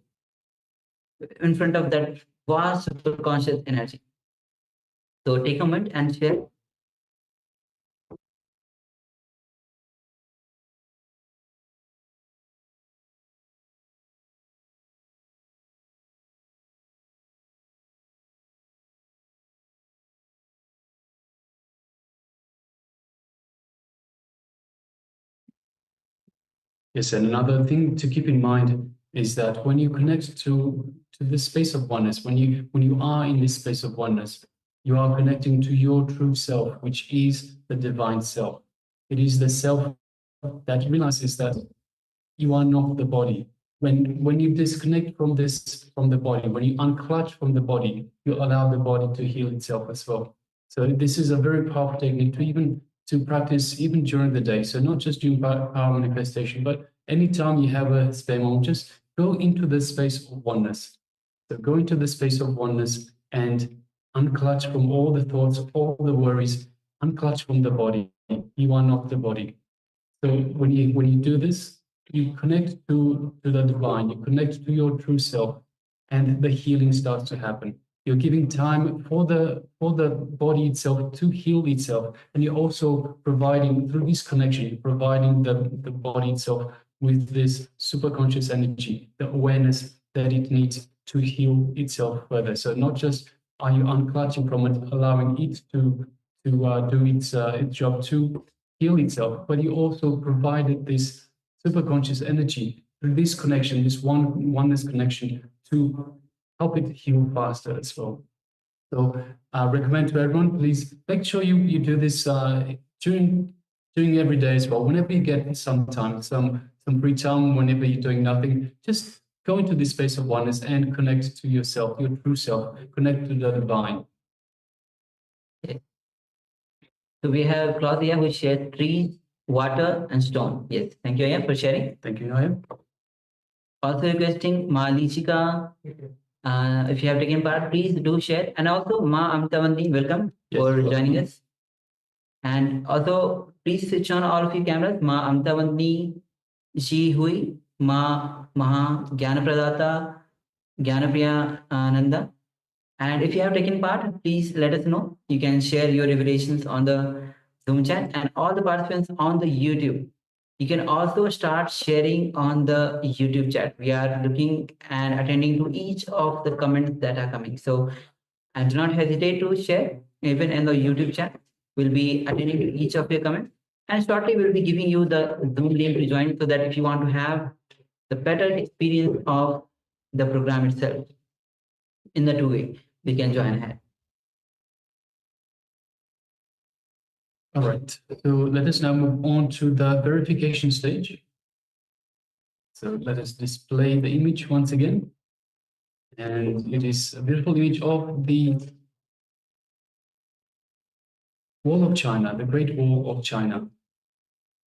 in front of that vast superconscious energy. So take a moment and share. Yes, and another thing to keep in mind is that when you connect to this space of oneness, when you are in this space of oneness, you are connecting to your true self, which is the divine self. It is the self that realizes that you are not the body. When you disconnect from the body, when you unclutch from the body, you allow the body to heal itself as well. So this is a very powerful technique to practice even during the day. So not just during power manifestation, but anytime you have a spare moment, just go into the space of oneness. So go into the space of oneness and unclutch from all the thoughts, all the worries, unclutch from the body. You are not the body. So when you do this, you connect to the divine, you connect to your true self, and the healing starts to happen. You're giving time for the body itself to heal itself, and you're also providing through this connection, you're providing the body itself with this super conscious energy, the awareness that it needs to heal itself further. So not just are you unclutching from it, allowing it to do its job to heal itself, but you also provided this superconscious energy through this connection, this oneness connection, to help it heal faster as well. So I recommend to everyone, please make sure you do this during every day as well. Whenever you get some time, some free time, whenever you're doing nothing, just go into this space of oneness and connect to yourself, your true self, connect to the divine. So we have Claudia who shared trees, water, and stone. Yes, thank you, Aya, for sharing. Thank you, Naya. Also requesting Ma Lichika, if you have taken part, please do share. And also Ma Amtavandi, welcome for joining us. And also please switch on all of your cameras. Ma Amtavandi, Shi Hui, Ma Maha Jnanapradata, Jnanapriya Nanda. And if you have taken part, please let us know. You can share your revelations on the Zoom chat, and all the participants on the YouTube. You can also start sharing on the YouTube chat. We are looking and attending to each of the comments that are coming. So, and do not hesitate to share even in the YouTube chat. We'll be attending to each of your comments. And shortly, we'll be giving you the Zoom link to join so that if you want to have the better experience of the program itself in the two-way, we can join ahead. All right, so let us now move on to the verification stage. So let us display the image once again. And it is a beautiful image of the Wall of China, the Great Wall of China.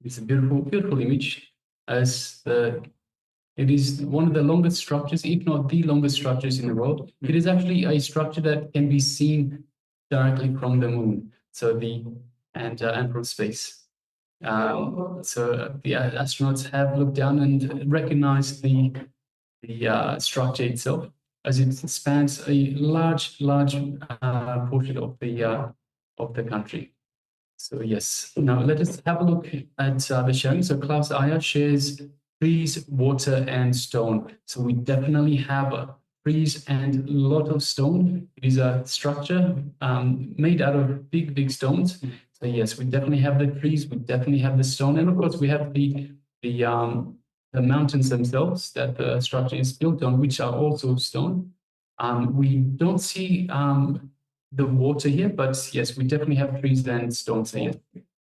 It's a beautiful, beautiful image, as it is one of the longest structures, if not the longest structures in the world. It is actually a structure that can be seen directly from the moon, and from space. So the astronauts have looked down and recognized the structure itself. as it spans a large portion of the country. So yes, now let us have a look at the sharing. So Klaus Aya shares trees, water, and stone. So we definitely have trees and a lot of stone. It is a structure made out of big stones. So yes, we definitely have the trees, we definitely have the stone, and of course we have the mountains themselves that the structure is built on, which are also stone. We don't see the water here, but yes, we definitely have trees and stones here.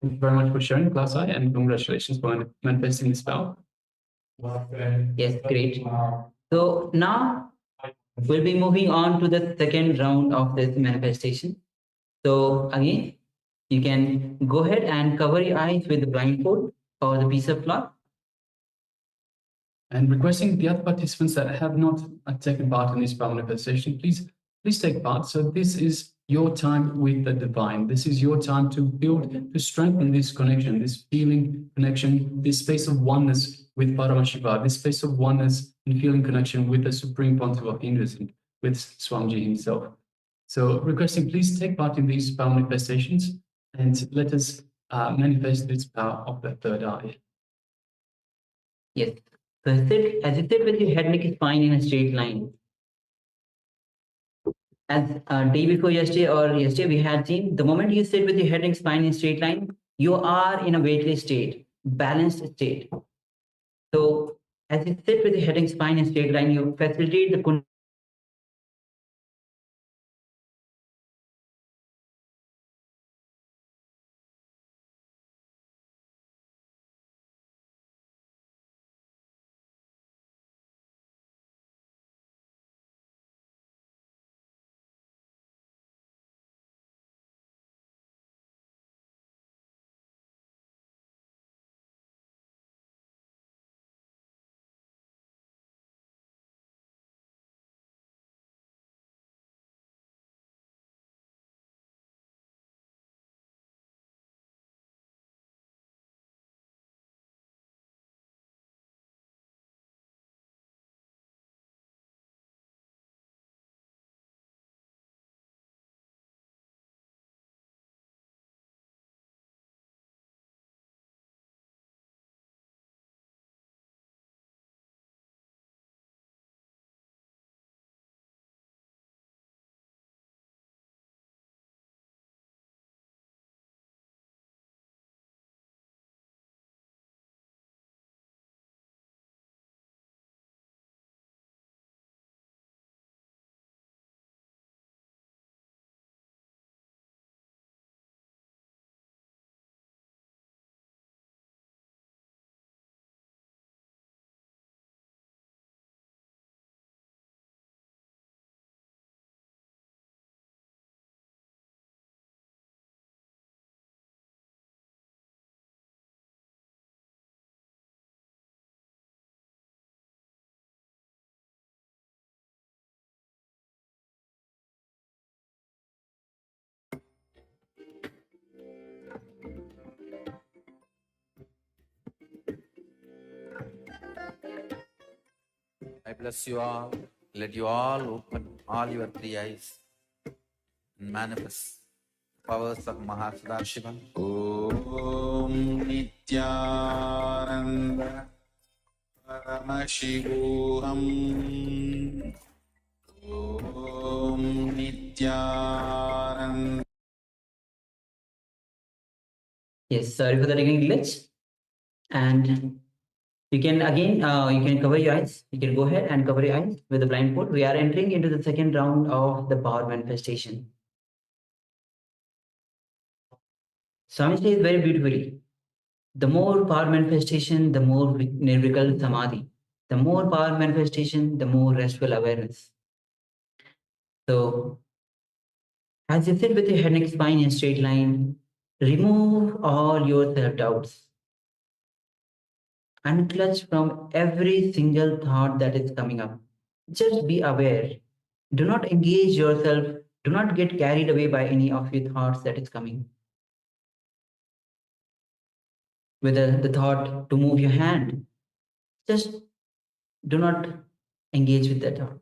Thank you very much for sharing, Klaus, and congratulations for manifesting this power. Yes, great. So now we'll be moving on to the second round of this manifestation. So again, you can go ahead and cover your eyes with the blindfold or the piece of cloth. And requesting the other participants that have not taken part in this power manifestation, please take part. So this is your time with the divine. This is your time to build, to strengthen this connection, this feeling connection, this space of oneness with Paramashiva, this space of oneness and feeling connection with the Supreme Pontiff of Hinduism, with Swamiji himself. So requesting, please take part in these power manifestations and let us manifest this power of the third eye. Yes. So as you sit with your head, neck, spine in a straight line. As day before yesterday or yesterday we had seen, the moment you sit with your head, neck, spine in a straight line, you are in a weightless state, balanced state. So as you sit with your head, neck, spine in a straight line, you facilitate the I bless you all. Let you all open all your three eyes and manifest the powers of Mahasudashiva. Om Nithyananda Paramashivoham. Om Nithyananda. Yes, sorry for the technical glitch. And you can again, you can cover your eyes. You can go ahead and cover your eyes with the blindfold. We are entering into the second round of the power manifestation. Swami says very beautifully, the more power manifestation, the more nirvikal samadhi. The more power manifestation, the more restful awareness. So as you sit with your head, neck, spine in a straight line, remove all your self-doubts. Unclutch from every single thought that is coming up. Just be aware. Do not engage yourself. Do not get carried away by any of your thoughts that is coming. Whether the thought to move your hand, just do not engage with that thought.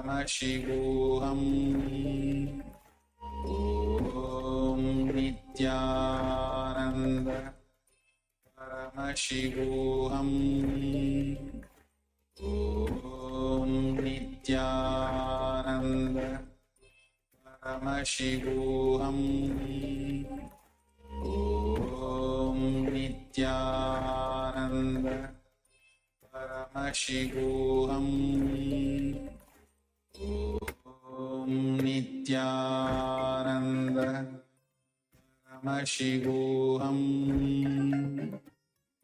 Paramashivoham Om Nithyananda Paramashivoham Om Nithyananda Paramashivoham Om Nithyananda Paramashivoham Om Nithyananda Paramashivoham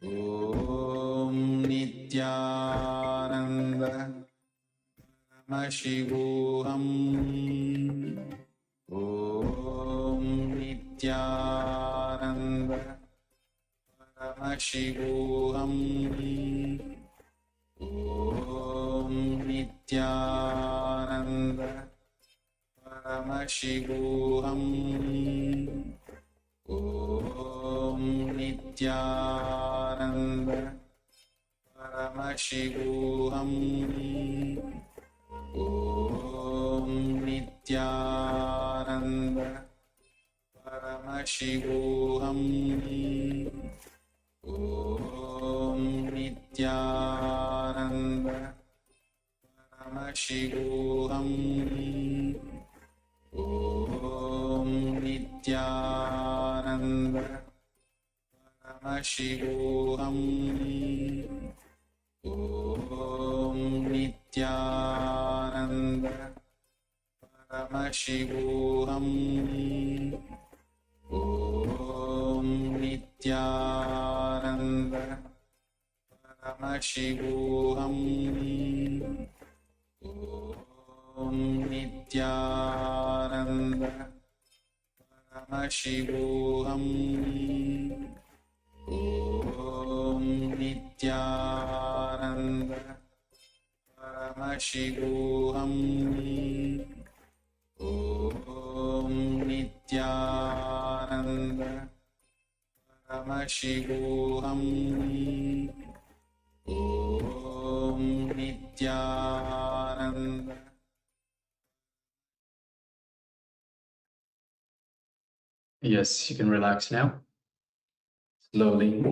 Om Nithyananda Paramashivoham Om Nithyananda Paramashivoham Om Nithyananda Paramashivoham Om Nithyananda Paramashivoham Om Nithyananda Paramashivoham Om Nithyananda Paramashivoham Om Nithyananda Paramashivoham Om Nithyananda Paramashivoham Om Nithyananda Paramashivoham Om Nithyananda Paramashivoham Om Nithyananda Paramashivoham Om Nithyananda Paramashivoham Om Nithyananda. Yes, you can relax now. Slowly,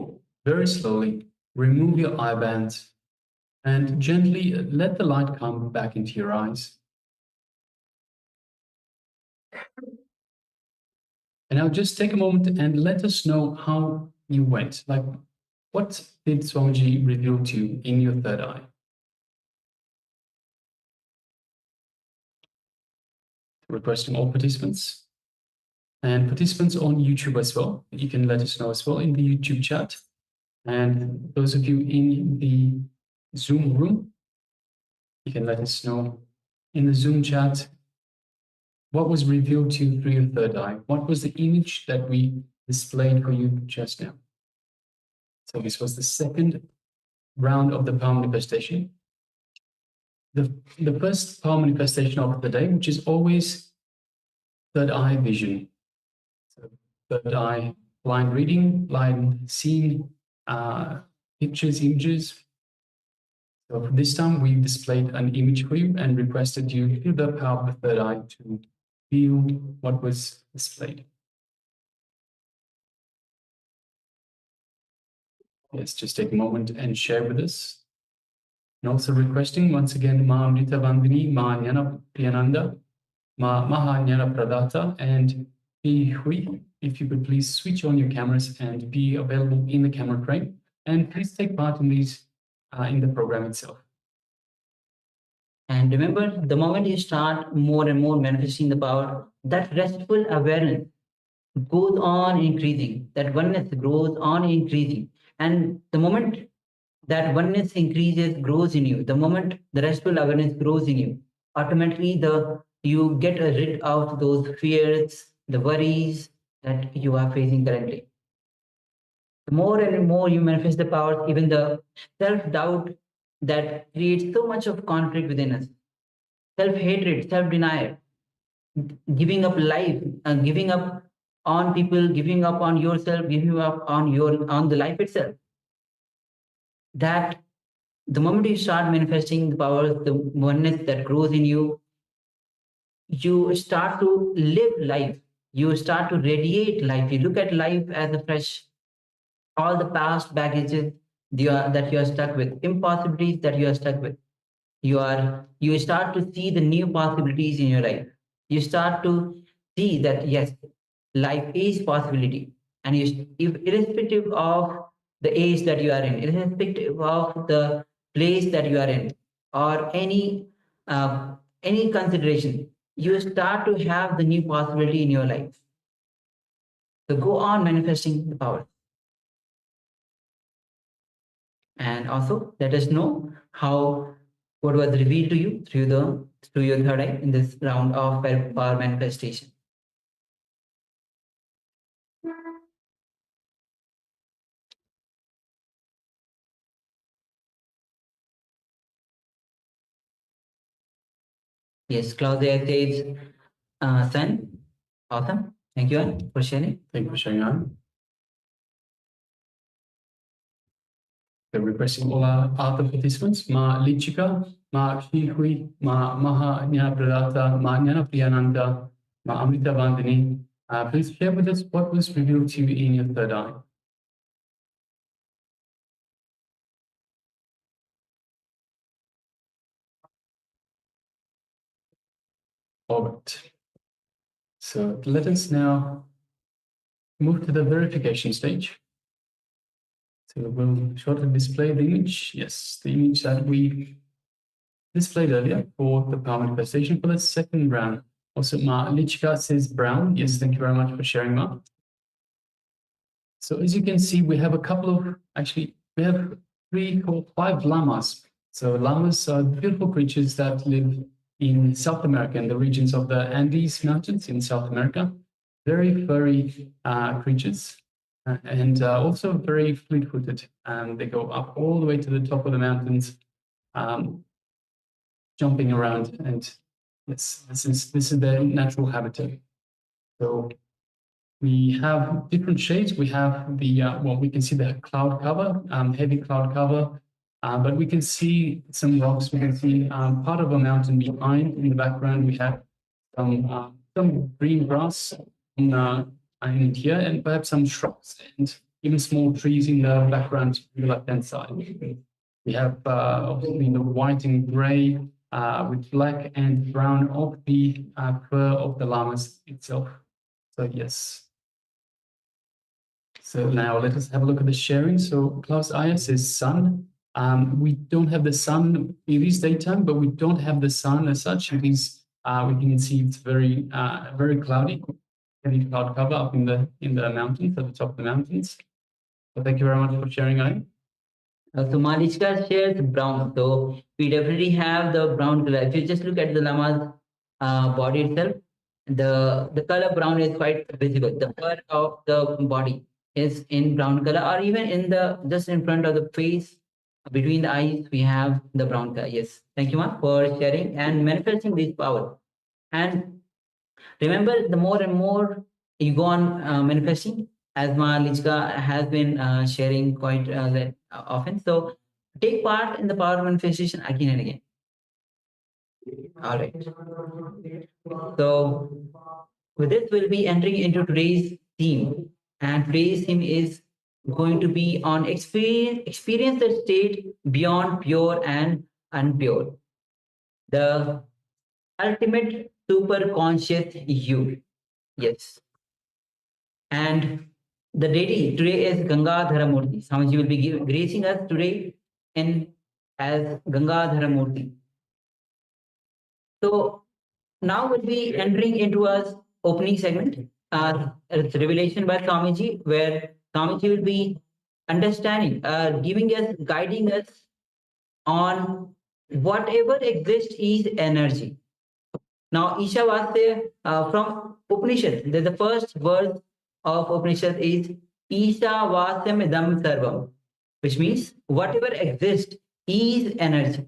very slowly, remove your eye bands and gently let the light come back into your eyes. And now just take a moment and let us know how you went. Like, what did Swamiji reveal to you in your third eye? Requesting all participants and participants on YouTube as well. You can let us know as well in the YouTube chat. And those of you in the Zoom room, you can let us know in the Zoom chat what was revealed to you through your third eye. What was the image that we displayed for you just now? So this was the second round of the power manifestation. The first power manifestation of the day, which is always third eye vision. So third eye blind reading, blind seeing pictures, images. So this time we displayed an image for you and requested you through the power of the third eye to feel what was displayed. Yes, just take a moment and share with us. And also requesting once again Ma Amrita Vandini, Ma Jnana Priyananda, Ma Mahajnana Pradata, and P Hui. If you could please switch on your cameras and be available in the camera frame, and please take part in these in the program itself. And remember, the moment you start more and more manifesting the power, that restful awareness goes on increasing, that oneness grows on increasing. And the moment that oneness increases, grows in you, the moment the restful awareness grows in you, automatically you get rid of those fears, the worries that you are facing currently. The more and more you manifest the power, even the self-doubt that creates so much of conflict within us, self-hatred, self-denial, giving up life, giving up on people, giving up on yourself, giving up on the life itself. That The moment you start manifesting the power, the oneness that grows in you, you start to live life. You start to radiate life. You look at life as a fresh, all the past baggages that you are stuck with, impossibilities that you are stuck with. You start to see the new possibilities in your life. You start to see that yes, life is possibility, and irrespective of the age that you are in, irrespective of the place that you are in, or any consideration, you start to have the new possibility in your life. So go on manifesting the power. And also let us know how what was revealed to you through your third eye in this round of power manifestation. Yes, Claudia says, son, awesome. Thank you Ann, for sharing. Thank you for sharing, Aaron. So requesting all our other participants, Ma Lichika, Ma Shihui, Ma Maha Nyapradata, Ma Nyanapriyananda, Ma Amrita Vandini. Please share with us what was revealed to you in your third eye. All right. So let us now move to the verification stage. So we'll shortly display the image. Yes, the image that we displayed earlier for the power manifestation for the second round. Also, Ma Lichika says brown. Yes, thank you very much for sharing, Ma. So as you can see, we have a couple of, actually, we have 3 or 5 llamas. So llamas are beautiful creatures that live in South America, in the regions of the Andes Mountains in South America. Very furry creatures, and also very fleet-footed. They go up all the way to the top of the mountains, jumping around, and yes, this is their natural habitat. So we have different shades. We have the well, we can see the cloud cover, heavy cloud cover, but we can see some rocks. We can see part of a mountain behind. In the background, we have some green grass in here, and perhaps some shrubs and even small trees in the background to the left-hand side. We have obviously the white and gray with black and brown of the fur of the llamas itself. So yes. So now let us have a look at the sharing. So Klaus Ayer says sun. We don't have the sun. It is daytime, but we don't have the sun as such. It is we can see it's very very cloudy, heavy cloud cover up in the mountains, at the top of the mountains. So thank you very much for sharing, Ayer. So Malishka shares brown. So we definitely have the brown color. If you just look at the llama's body itself, the color brown is quite visible. The fur of the body is in brown color, or even in the just in front of the face, between the eyes, we have the brown color. Yes, thank you, Ma, for sharing and manifesting this power. And remember, the more and more you go on manifesting, as Ma Lichka has been sharing quite often. So take part in the power of manifestation again and again. All right. So with this, we'll be entering into today's theme. And today's theme is going to be on experience the state beyond pure and unpure. The ultimate super conscious you. Yes. And the deity today is Gangadhara Murthy. Swamiji will be gracing us today as Gangadhara Murthy. So now we'll be entering into our opening segment, it's revelation by Swamiji, where Swamiji will be understanding, giving us, guiding us on whatever exists is energy. Now, Ishavasya from Upanishad, the first verse of Upanishad is Ishavasyam idam sarvam, which means whatever exists is energy.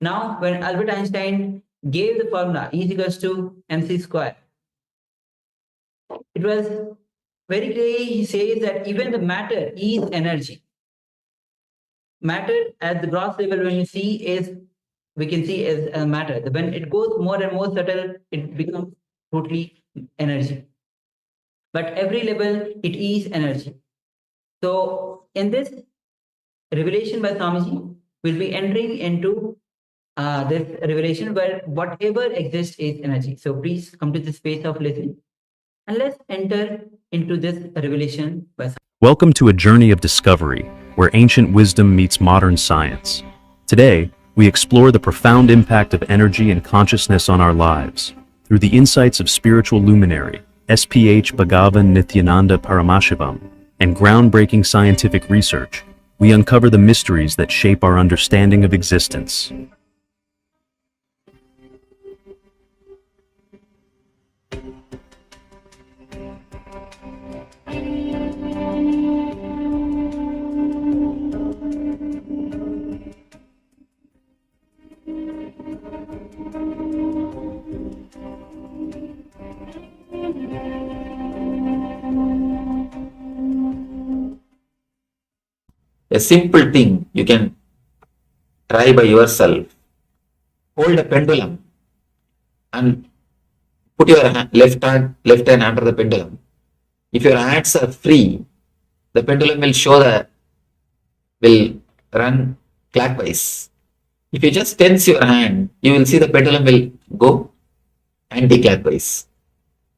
Now, when Albert Einstein gave the formula E is equals to mc square, it was very clear. He says that even the matter is energy. matter at the gross level, when you see, is we can see as a matter. When it goes more and more subtle, it becomes totally energy. But every level, it is energy. So in this revelation by Swamiji, we'll be entering into this revelation where whatever exists is energy. So please come to the space of listening and let's enter into this revelation by Swamiji. Welcome to a journey of discovery where ancient wisdom meets modern science. Today, we explore the profound impact of energy and consciousness on our lives. Through the insights of spiritual luminary, SPH Bhagavan Nithyananda Paramashivoham, and groundbreaking scientific research, we uncover the mysteries that shape our understanding of existence. A simple thing you can try by yourself. Hold a pendulum and put your left hand under the pendulum. If your hands are free, the pendulum will run clockwise. If you just tense your hand, you will see the pendulum will go anti-clockwise.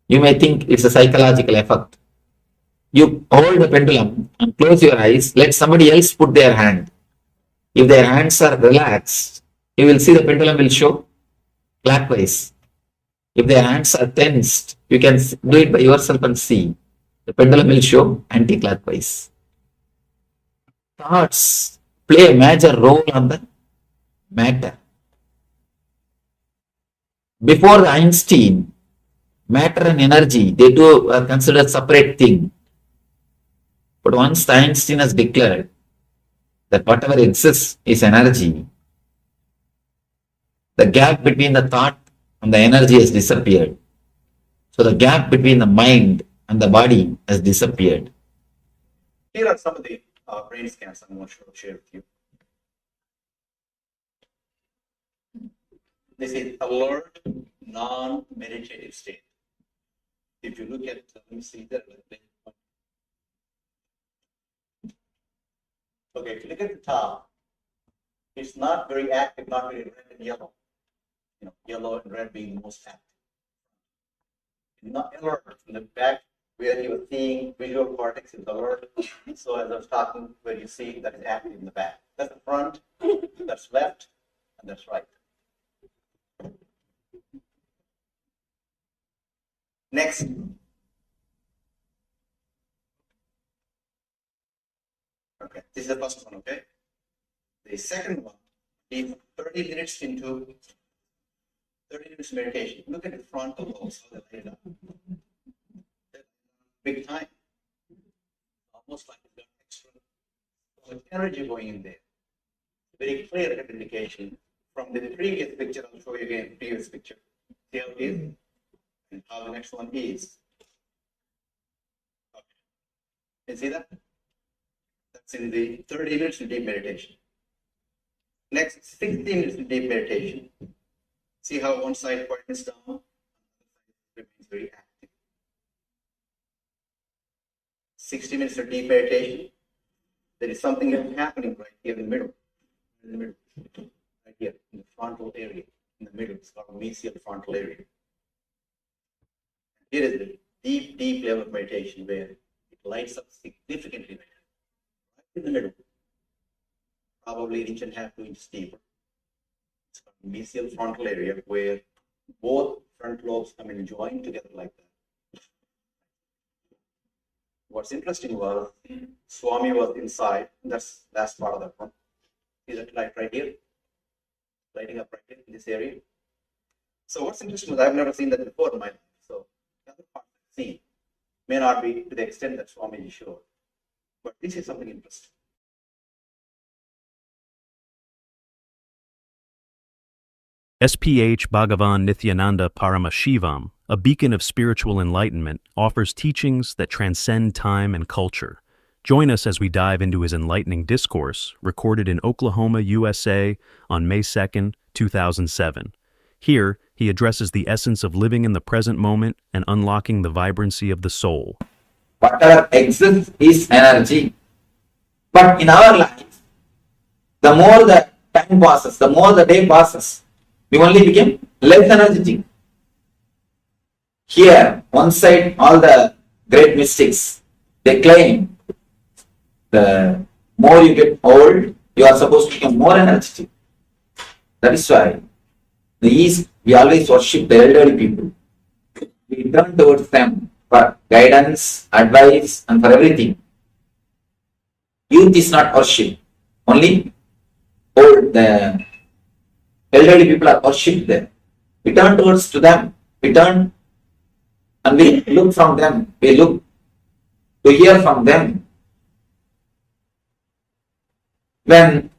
You may think it's a psychological effect. You hold the pendulum and close your eyes, let somebody else put their hand. If their hands are relaxed, you will see the pendulum will show clockwise. If their hands are tensed, you can do it by yourself and see. The pendulum will show anti-clockwise. Thoughts play a major role on the matter. Before the Einstein, matter and energy, they two are considered separate things. But once Einstein has declared that whatever exists is energy, the gap between the thought and the energy has disappeared. So the gap between the mind and the body has disappeared. Here are some of the brain scans I'm going to share with you. This is alert, non-meditative state. If you look at, let me see there. Okay, if you look at the top, it's not very active, not very red and yellow. Yellow and red being the most active. Not alert in the back where you are seeing visual cortex is alert. So as I was talking, where you see that is active in the back. That's the front, that's left, and that's right. Next. Okay, this is the first one, okay? The second one is 30 minutes into 30 minutes meditation. Look at the frontal lobes, how they light up. Big time. Almost like it's got extra energy going in there. Very clear indication from the previous picture. I'll show you again the previous picture. See how it is and how the next one is. Okay. You see that? That's in the 30 minutes of deep meditation. Next, 60 minutes of deep meditation. See how one side quietens down, the other side remains very active. 60 minutes of deep meditation. There is something happening right here in the middle. Right here in the frontal area. In the middle, it's called mesial frontal area. Here is the deep, deep level of meditation where it lights up significantly better. Right in the middle. Probably an inch and a half, 2 inches deeper. It's called mesial frontal area where both front lobes come and join together like that. What's interesting was Swami was inside. That's last part of that one. See that light right here? Lighting up right here in this area. So what's interesting was I've never seen that before in my life. So the other part I've seen may not be to the extent that Swami showed. But this is something interesting. SPH Bhagavan Nithyananda Paramashivoham, a beacon of spiritual enlightenment, offers teachings that transcend time and culture. Join us as we dive into his enlightening discourse, recorded in Oklahoma, USA on May 2nd, 2007. Here, he addresses the essence of living in the present moment and unlocking the vibrancy of the soul. Whatever exists is energy. But in our life, the more the time passes, the more the day passes, we only become less energetic. Here, one side, all the great mystics, they claim the more you get old, you are supposed to become more energetic. That is why the East, we always worship the elderly people. We turn towards them for guidance, advice, and for everything. Youth is not worship. Only old, the elderly people are worshipped there. We turn towards to them. We turn and we look from them. We look to hear from them. When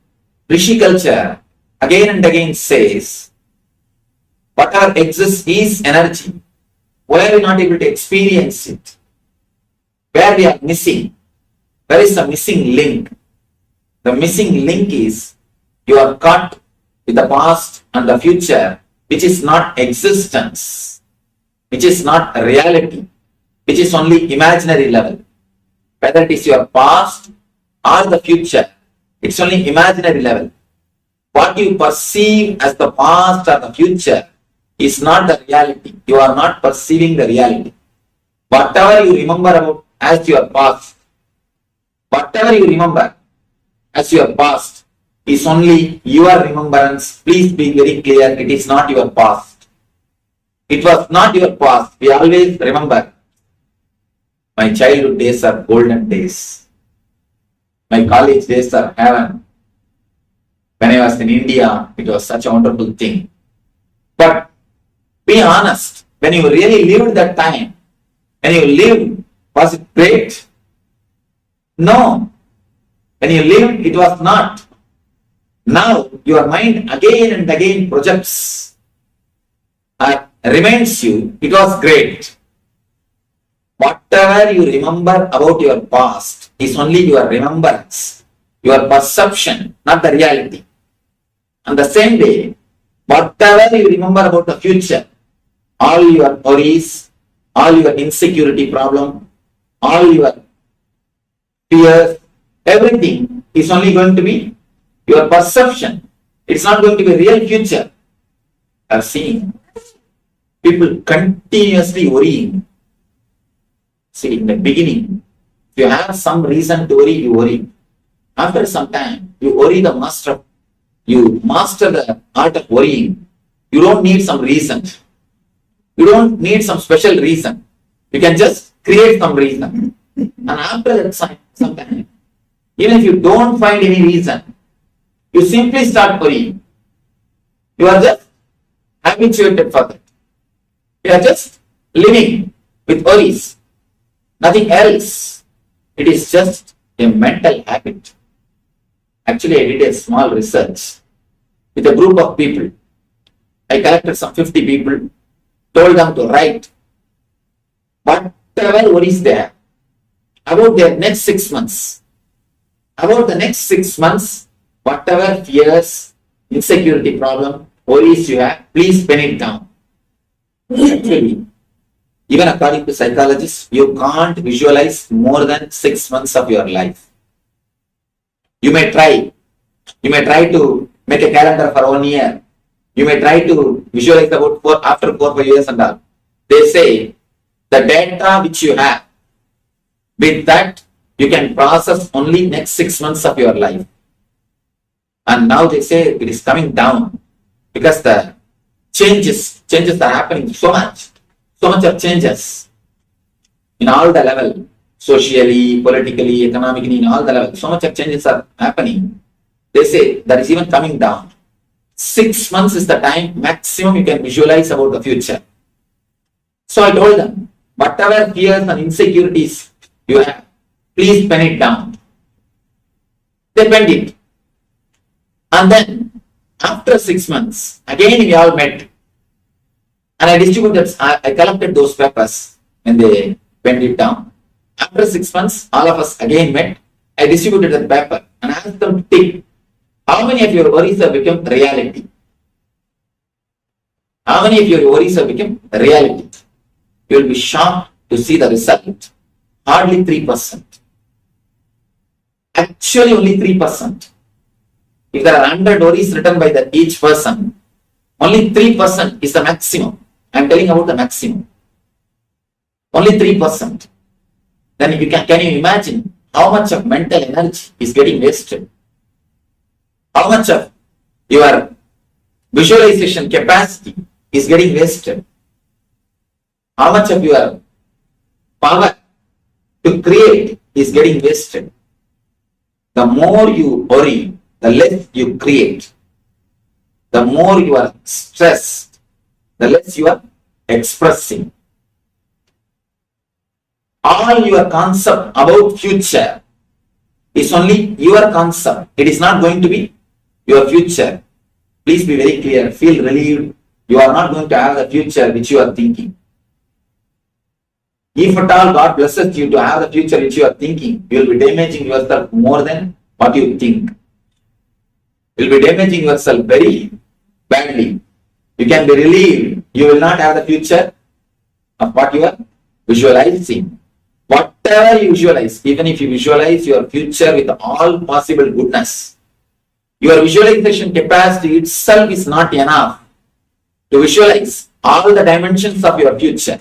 Rishi culture again and again says, whatever exists is energy, why are we not able to experience it? Where we are missing? Where is the missing link? The missing link is you are caught with the past and the future, which is not existence, which is not reality, which is only imaginary level. Whether it is your past or the future, it's only imaginary level. What you perceive as the past or the future is not the reality. You are not perceiving the reality. Whatever you remember about as your past, whatever you remember as your past is only your remembrance. Please be very clear, it is not your past. It was not your past. We always remember, my childhood days are golden days. My college days are heaven. When I was in India, it was such a wonderful thing. But be honest, when you really lived that time, when you lived, was it great? No. When you lived, it was not. Now, your mind again and again projects, reminds you, it was great. Whatever you remember about your past is only your remembrance, your perception, not the reality. And the same way, whatever you remember about the future, all your worries, all your insecurity problem, all your fears, everything is only going to be your perception. It's not going to be a real future. I've seen people continuously worrying. See, in the beginning, if you have some reason to worry, you worry. After some time, you worry the master. You master the art of worrying. You don't need some reason. You don't need some special reason. You can just create some reason. And after that some time, even if you don't find any reason, you simply start worrying. You are just habituated for that. You are just living with worries. Nothing else. It is just a mental habit. Actually, I did a small research with a group of people. I collected some 50 people, told them to write whatever worries there about their next 6 months. About the next 6 months, whatever fears, insecurity problem, worries you have, please pen it down. Actually, even according to psychologists, you can't visualize more than 6 months of your life. You may try. You may try to make a calendar for 1 year. You may try to visualize about after 4-5 years and all. They say the data which you have, with that you can process only next 6 months of your life. And now they say it is coming down because the changes are happening so much of changes in all the level, socially, politically, economically, in all the levels, so much of changes are happening. They say that is even coming down. 6 months is the time maximum you can visualize about the future. So I told them, whatever fears and insecurities you have, please pen it down. They penned it. And then, after 6 months, again we all met. And I distributed, I collected those papers when they penned it down. After 6 months, all of us again met. I distributed the paper and asked them to think, how many of your worries have become reality? How many of your worries have become reality? You will be shocked to see the result. Hardly 3%. Actually, only 3%. If there are 100 worries written by each person, only 3% is the maximum. I am telling about the maximum. Only 3%. Then you can you imagine how much of mental energy is getting wasted? How much of your visualization capacity is getting wasted? How much of your power to create is getting wasted? The more you worry, the less you create. The more you are stressed, the less you are expressing. All your concept about future is only your concept. It is not going to be your future. Please be very clear. Feel relieved. You are not going to have the future which you are thinking. If at all God blesses you to have the future which you are thinking, you will be damaging yourself more than what you think. You will be damaging yourself very badly. You can be relieved. You will not have the future of what you are visualizing. Whatever you visualize, even if you visualize your future with all possible goodness, your visualization capacity itself is not enough to visualize all the dimensions of your future.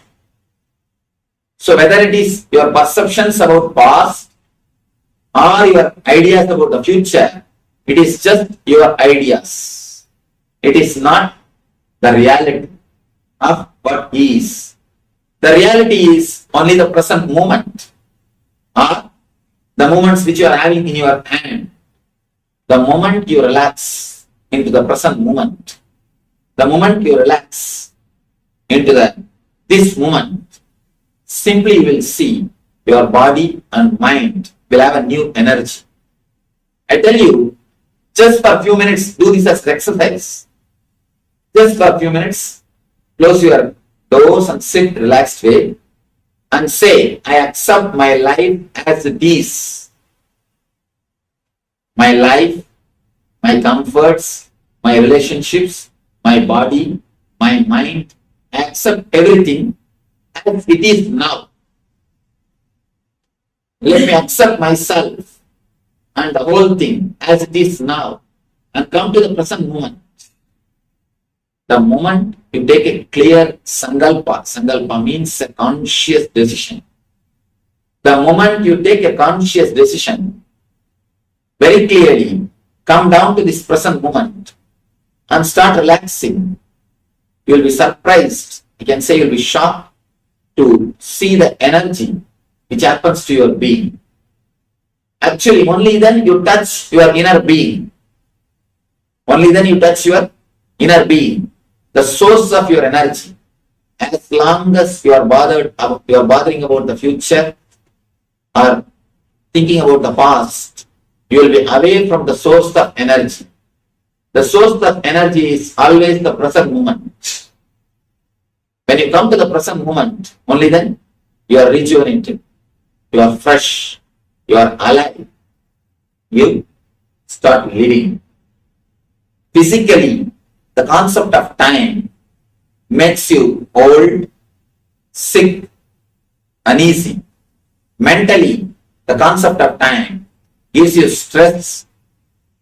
So whether it is your perceptions about past or your ideas about the future, it is just your ideas. It is not the reality of what is. The reality is only the present moment or the moments which you are having in your hand. The moment you relax into the present moment, the moment you relax into this moment, simply you will see your body and mind will have a new energy. I tell you, just for a few minutes, do this as exercise. Just for a few minutes, close your doors and sit relaxed way and say, I accept my life as it is. My life, my comforts, my relationships, my body, my mind, I accept everything as it is now. Let me accept myself and the whole thing as it is now and come to the present moment. The moment you take a clear Sankalpa, Sankalpa means a conscious decision. The moment you take a conscious decision, very clearly come down to this present moment and start relaxing, you will be surprised. You can say you will be shocked to see the energy which happens to your being. Actually, only then you touch your inner being. Only then you touch your inner being, the source of your energy. As long as you are bothering about the future or thinking about the past, you will be away from the source of energy. The source of energy is always the present moment. When you come to the present moment, only then you are rejuvenated, you are fresh, you are alive. You start living. Physically, the concept of time makes you old, sick, uneasy. Mentally, the concept of time gives you stress,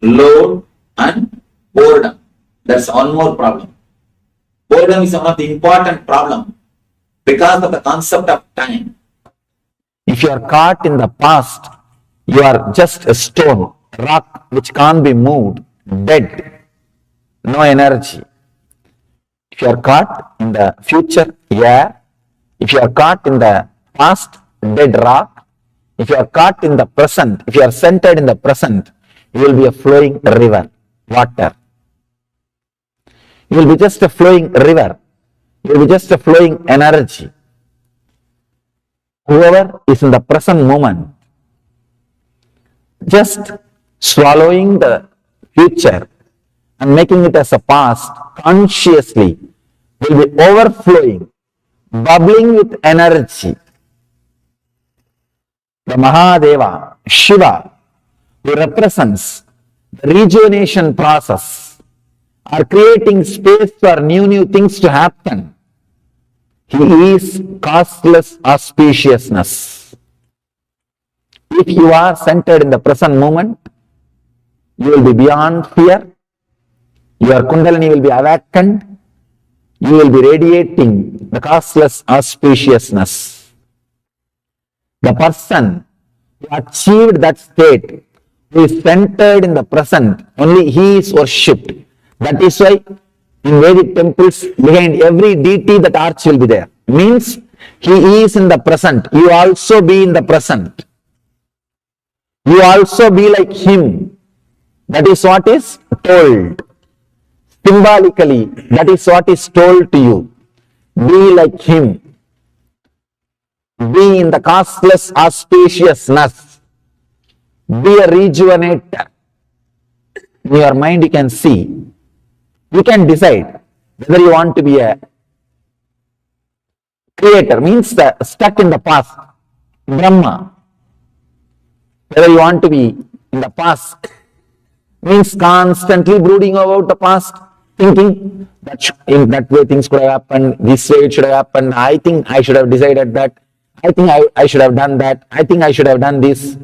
load, and boredom. That's one more problem. Boredom is one of the important problems because of the concept of time. If you are caught in the past, you are just a stone, rock which can't be moved, dead, no energy. If you are caught in the future, yeah. If you are caught in the past, dead rock. If you are caught in the present, if you are centered in the present, you will be a flowing river, water. You will be just a flowing river. You will be just a flowing energy. Whoever is in the present moment, just swallowing the future and making it as a past consciously will be overflowing, bubbling with energy. the Mahadeva, Shiva, who represents the rejuvenation process, are creating space for new things to happen. He is causeless auspiciousness. If you are centered in the present moment, you will be beyond fear, your Kundalini will be awakened, you will be radiating the causeless auspiciousness. The person who achieved that state, who is centered in the present, only he is worshipped. That is why in Vedic temples, behind every deity, that arch will be there. Means he is in the present. You also be in the present. You also be like him. That is what is told. Symbolically, that is what is told to you. Be like him. Be in the causeless auspiciousness. Be a rejuvenator. In your mind you can see. You can decide whether you want to be a creator, means stuck in the past, Brahma. Whether you want to be in the past, means constantly brooding about the past, thinking that in that way things could have happened, this way it should have happened, I think I should have decided that, I think I should have done that, I think I should have done this.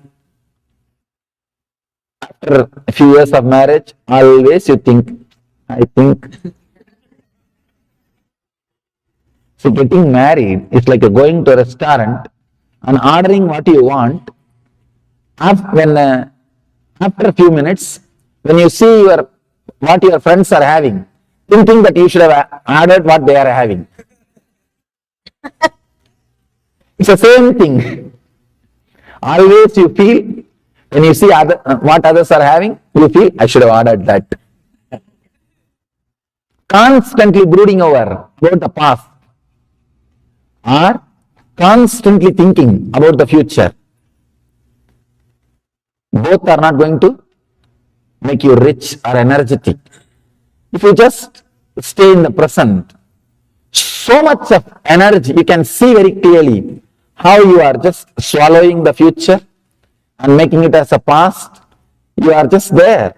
After a few years of marriage, always you think, I think. So getting married is like going to a restaurant and ordering what you want. After a few minutes, when you see what your friends are having, thinking that you should have ordered what they are having. It's the same thing. Always you feel, when you see what others are having, you feel, I should have ordered that. Constantly brooding over about the past, or constantly thinking about the future. Both are not going to make you rich or energetic. If you just stay in the present, so much of energy, you can see very clearly how you are just swallowing the future and making it as a past. You are just there.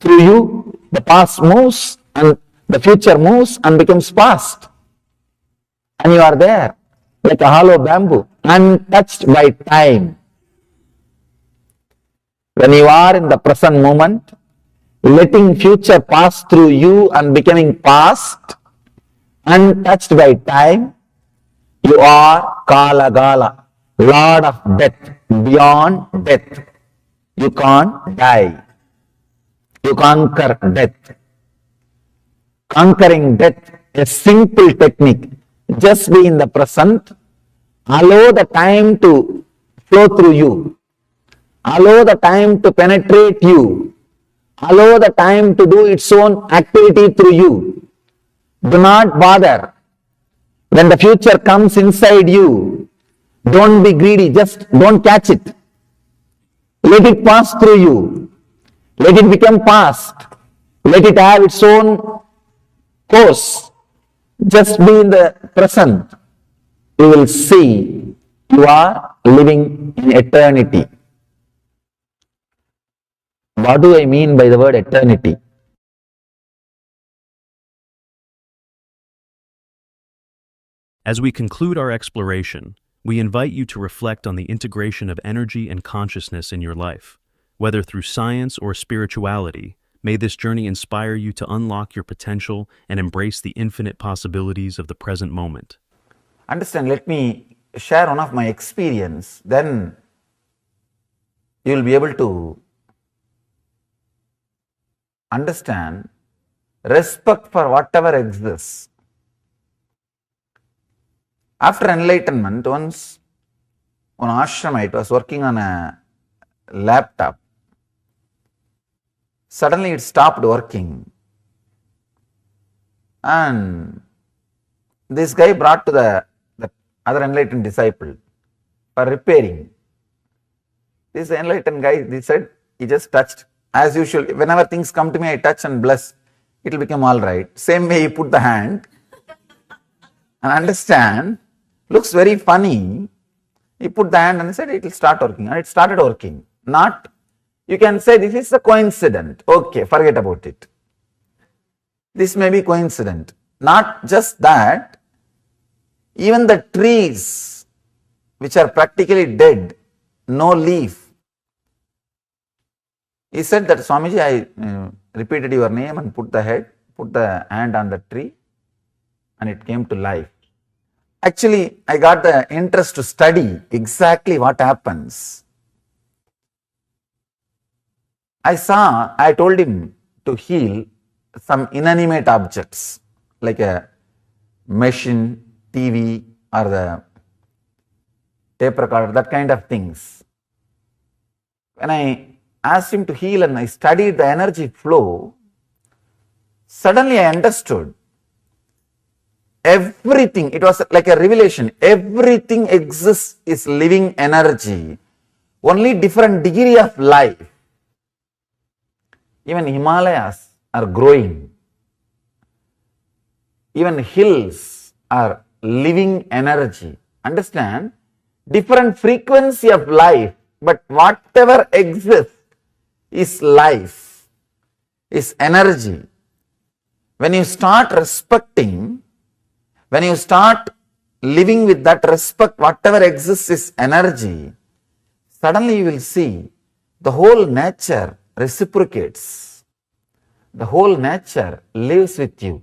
Through you, the past moves and the future moves and becomes past. And you are there like a hollow bamboo, untouched by time. When you are in the present moment, letting future pass through you and becoming past, untouched by time, you are Kala, Lord of death, beyond death. You can't die. You conquer death. Conquering death, a simple technique. Just be in the present, allow the time to flow through you, allow the time to penetrate you, allow the time to do its own activity through you. Do not bother. When the future comes inside you, don't be greedy, just don't catch it. Let it pass through you. Let it become past. Let it have its own course. Just be in the present. You will see you are living in eternity. What do I mean by the word eternity? As we conclude our exploration, we invite you to reflect on the integration of energy and consciousness in your life. Whether through science or spirituality, may this journey inspire you to unlock your potential and embrace the infinite possibilities of the present moment. Understand, let me share one of my experience, then you will be able to understand respect for whatever exists. After enlightenment, once one ashramite was working on a laptop. Suddenly it stopped working. And this guy brought to the other enlightened disciple for repairing. This enlightened guy, he said, he just touched. As usual, whenever things come to me, I touch and bless. It will become all right. Same way he put the hand. And understand, looks very funny. You put the hand and said it will start working, and it started working. Not, you can say this is a coincidence. Okay, forget about it. This may be coincident. Not just that, even the trees which are practically dead, no leaf. He said that, Swamiji, I repeated your name and put the hand on the tree, and it came to life. Actually, I got the interest to study exactly what happens. I told him to heal some inanimate objects like a machine, TV, or the tape recorder, that kind of things. When I asked him to heal and I studied the energy flow, suddenly I understood everything. It was like a revelation. Everything exists is living energy, only different degree of life. Even Himalayas are growing. Even hills are living energy. Understand? Different frequency of life, but whatever exists is life, is energy. When you start respecting, when you start living with that respect, whatever exists is energy, suddenly you will see the whole nature reciprocates. The whole nature lives with you.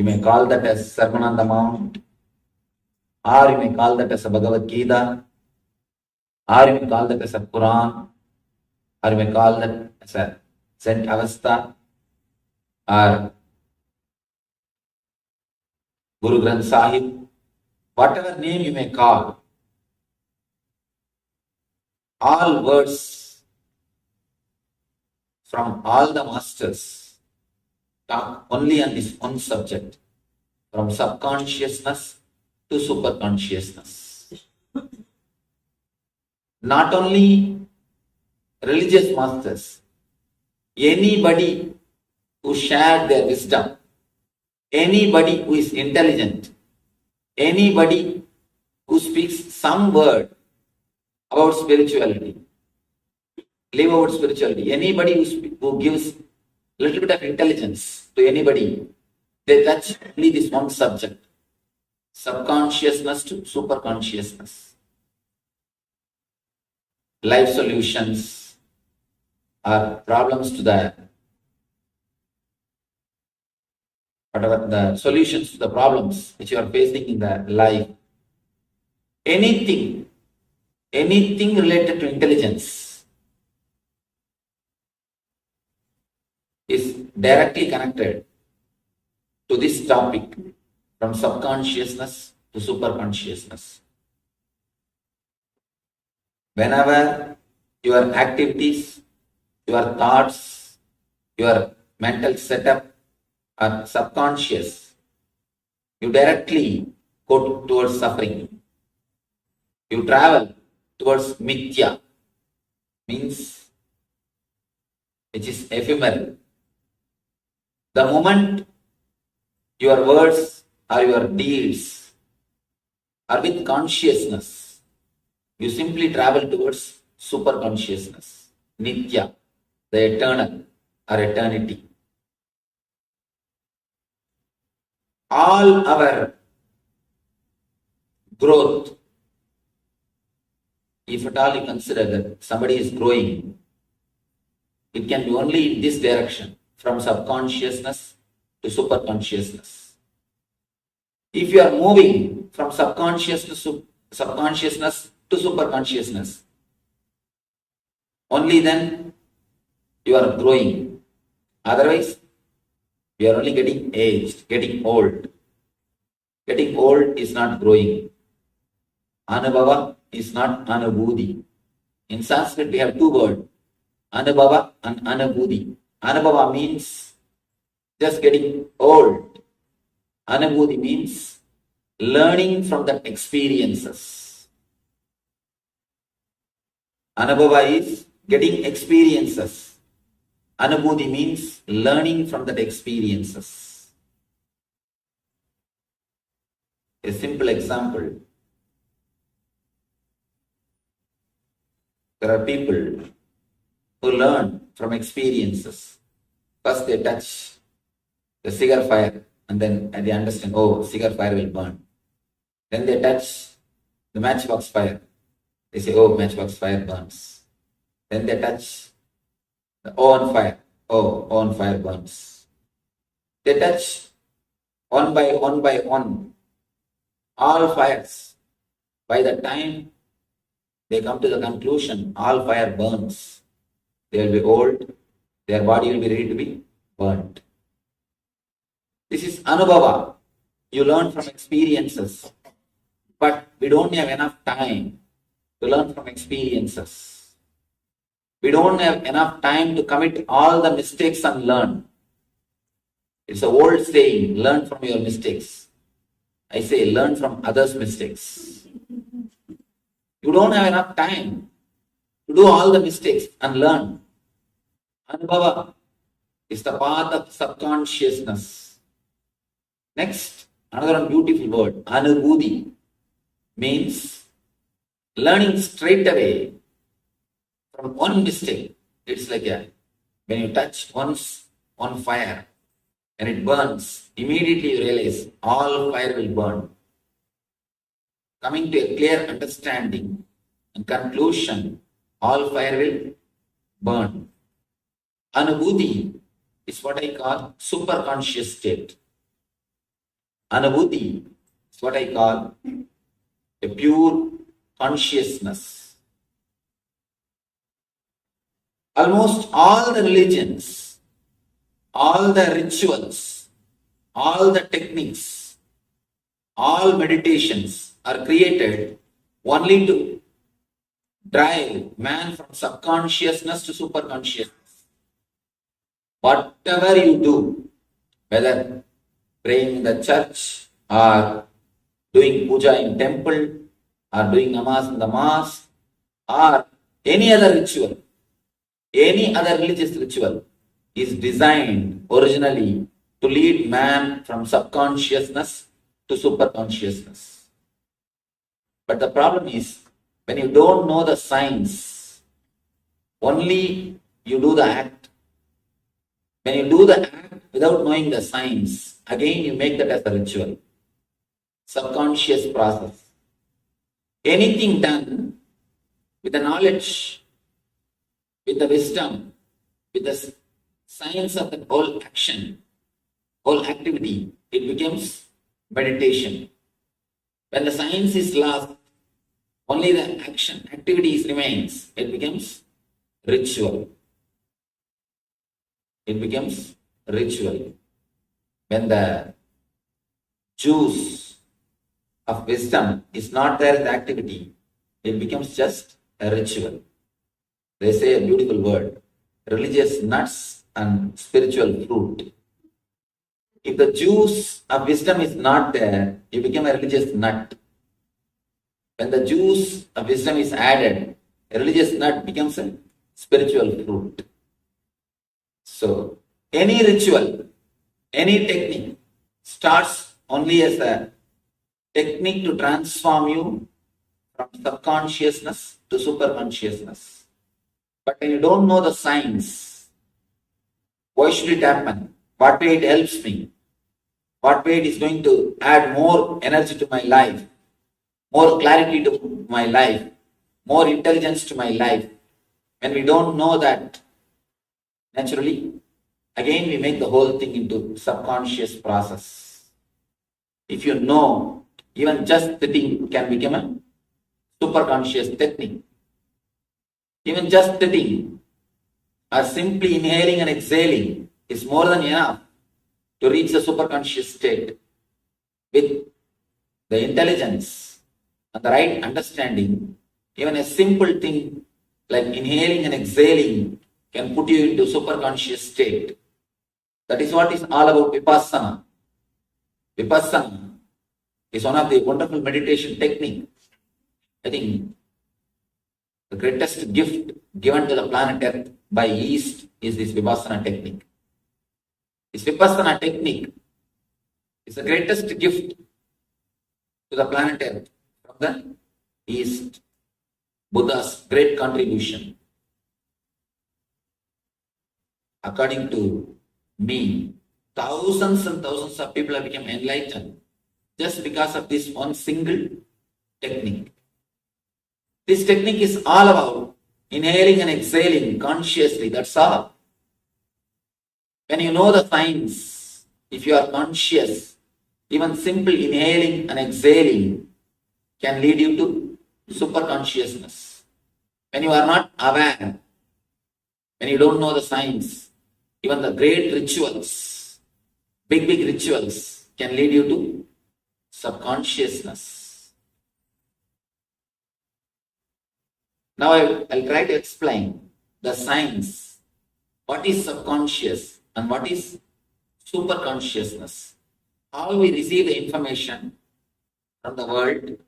You may call that as Sermon on the Mount, or you may call that as a Bhagavad Gita, or you may call that as a Quran, or you may call that as a Saint Avesta, or Guru Granth Sahib, whatever name you may call. All words from all the masters talk only on this one subject, from subconsciousness to superconsciousness. Not only religious masters, anybody who shared their wisdom, anybody who is intelligent, anybody who speaks some word about spirituality, live about spirituality, anybody who gives a little bit of intelligence to anybody, they touch only this one subject, subconsciousness to superconsciousness. Life solutions are problems to whatever the solutions to the problems which you are facing in the life. Anything related to intelligence is directly connected to this topic, from subconsciousness to superconsciousness. Whenever your activities, your thoughts, your mental setup are subconscious, you directly go towards suffering. You travel towards mithya, means which is ephemeral. The moment your words or your deeds are with consciousness, you simply travel towards superconsciousness, nithya, the eternal or eternity. All our growth, if at all you consider that somebody is growing, it can be only in this direction, from subconsciousness to superconsciousness. If you are moving from subconsciousness to superconsciousness, only then you are growing. Otherwise, you are only getting aged, getting old. Getting old is not growing. Anubhava is not anubhuti. In Sanskrit, we have two words, anubhava and anubhuti. Anubhava means just getting old. Anubhuti means learning from the experiences. Anubhava is getting experiences. Anubhuti means learning from that experiences. A simple example. There are people who learn from experiences. First they touch the cigar fire and then they understand, oh, cigar fire will burn. Then they touch the matchbox fire. They say, oh, matchbox fire burns. Then they touch the oven fire. Oh, oven fire burns. They touch one by one all fires. By the time they come to the conclusion, all fire burns. They will be old, their body will be ready to be burnt. This is anubhava. You learn from experiences. But we don't have enough time to learn from experiences. We don't have enough time to commit all the mistakes and learn. It's an old saying, learn from your mistakes. I say, learn from others' mistakes. You don't have enough time to do all the mistakes and learn. Anubhava is the path of subconsciousness. Next, another beautiful word, anubhuti, means learning straight away from one mistake. It's like when you touch once on fire and it burns, immediately you realize all fire will burn. Coming to a clear understanding and conclusion, all fire will burn. Anubhuti is what I call superconscious state. Anubhuti is what I call a pure consciousness. Almost all the religions, all the rituals, all the techniques, all meditations are created only to drive man from subconsciousness to superconsciousness. Whatever you do, whether praying in the church or doing puja in temple or doing namaz in the mosque or any other ritual, any other religious ritual is designed originally to lead man from subconsciousness to superconsciousness. But the problem is, when you don't know the science, only you do the act. When you do the act without knowing the science, again you make that as a ritual. Subconscious process. Anything done with the knowledge, with the wisdom, with the science of the whole action, whole activity, it becomes meditation. When the science is lost, only the action, activities remains. It becomes ritual. It becomes ritual. When the juice of wisdom is not there in the activity, it becomes just a ritual. They say a beautiful word, religious nuts and spiritual fruit. If the juice of wisdom is not there, you become a religious nut. When the juice of wisdom is added, a religious nut becomes a spiritual fruit. So, any ritual, any technique starts only as a technique to transform you from subconsciousness to superconsciousness. But when you don't know the science, why should it happen? What way it helps me? What way it is going to add more energy to my life, more clarity to my life, more intelligence to my life? When we don't know that, naturally, again we make the whole thing into subconscious process. If you know, even just sitting can become a superconscious technique. Even just sitting or simply inhaling and exhaling is more than enough to reach the superconscious state. With the intelligence and the right understanding, even a simple thing like inhaling and exhaling can put you into superconscious state. That is what is all about Vipassana. Vipassana is one of the wonderful meditation techniques. I think the greatest gift given to the planet Earth by East is this Vipassana technique. This Vipassana technique is the greatest gift to the planet Earth from the East. Buddha's great contribution. According to me, thousands and thousands of people have become enlightened just because of this one single technique. This technique is all about inhaling and exhaling consciously, that's all. When you know the science, if you are conscious, even simple inhaling and exhaling can lead you to superconsciousness. When you are not aware, when you don't know the science, even the great rituals, big rituals can lead you to subconsciousness. Now I'll try to explain the science. What is subconscious and what is superconsciousness? How we receive the information from the world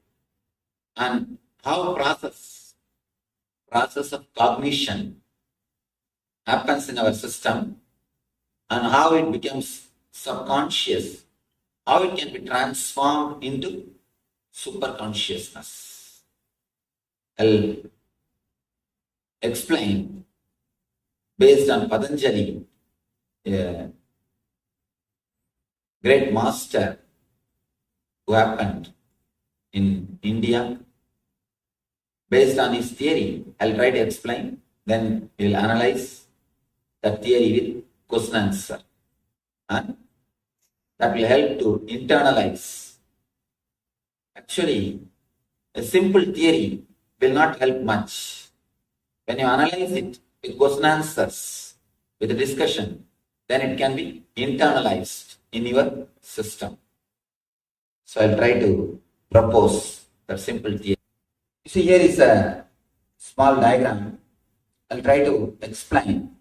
and how process of cognition happens in our system and how it becomes subconscious, how it can be transformed into superconsciousness. I'll explain based on Patanjali, a great master who happened in India. Based on his theory, I'll try to explain, then we'll analyze that theory with question answer. And that will help to internalize. Actually, a simple theory will not help much. When you analyze it with question answers, with a discussion, then it can be internalized in your system. So I'll try to propose that simple theory. You see, here is a small diagram. I'll try to explain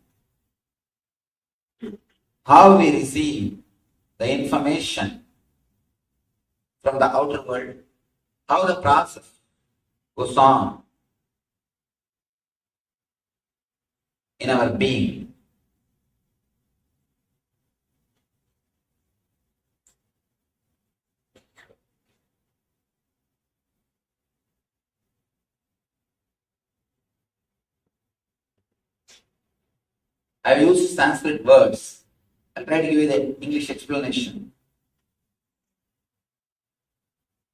how we receive the information from the outer world, how the process goes on in our being. I've used Sanskrit words. I'll try to give you the English explanation.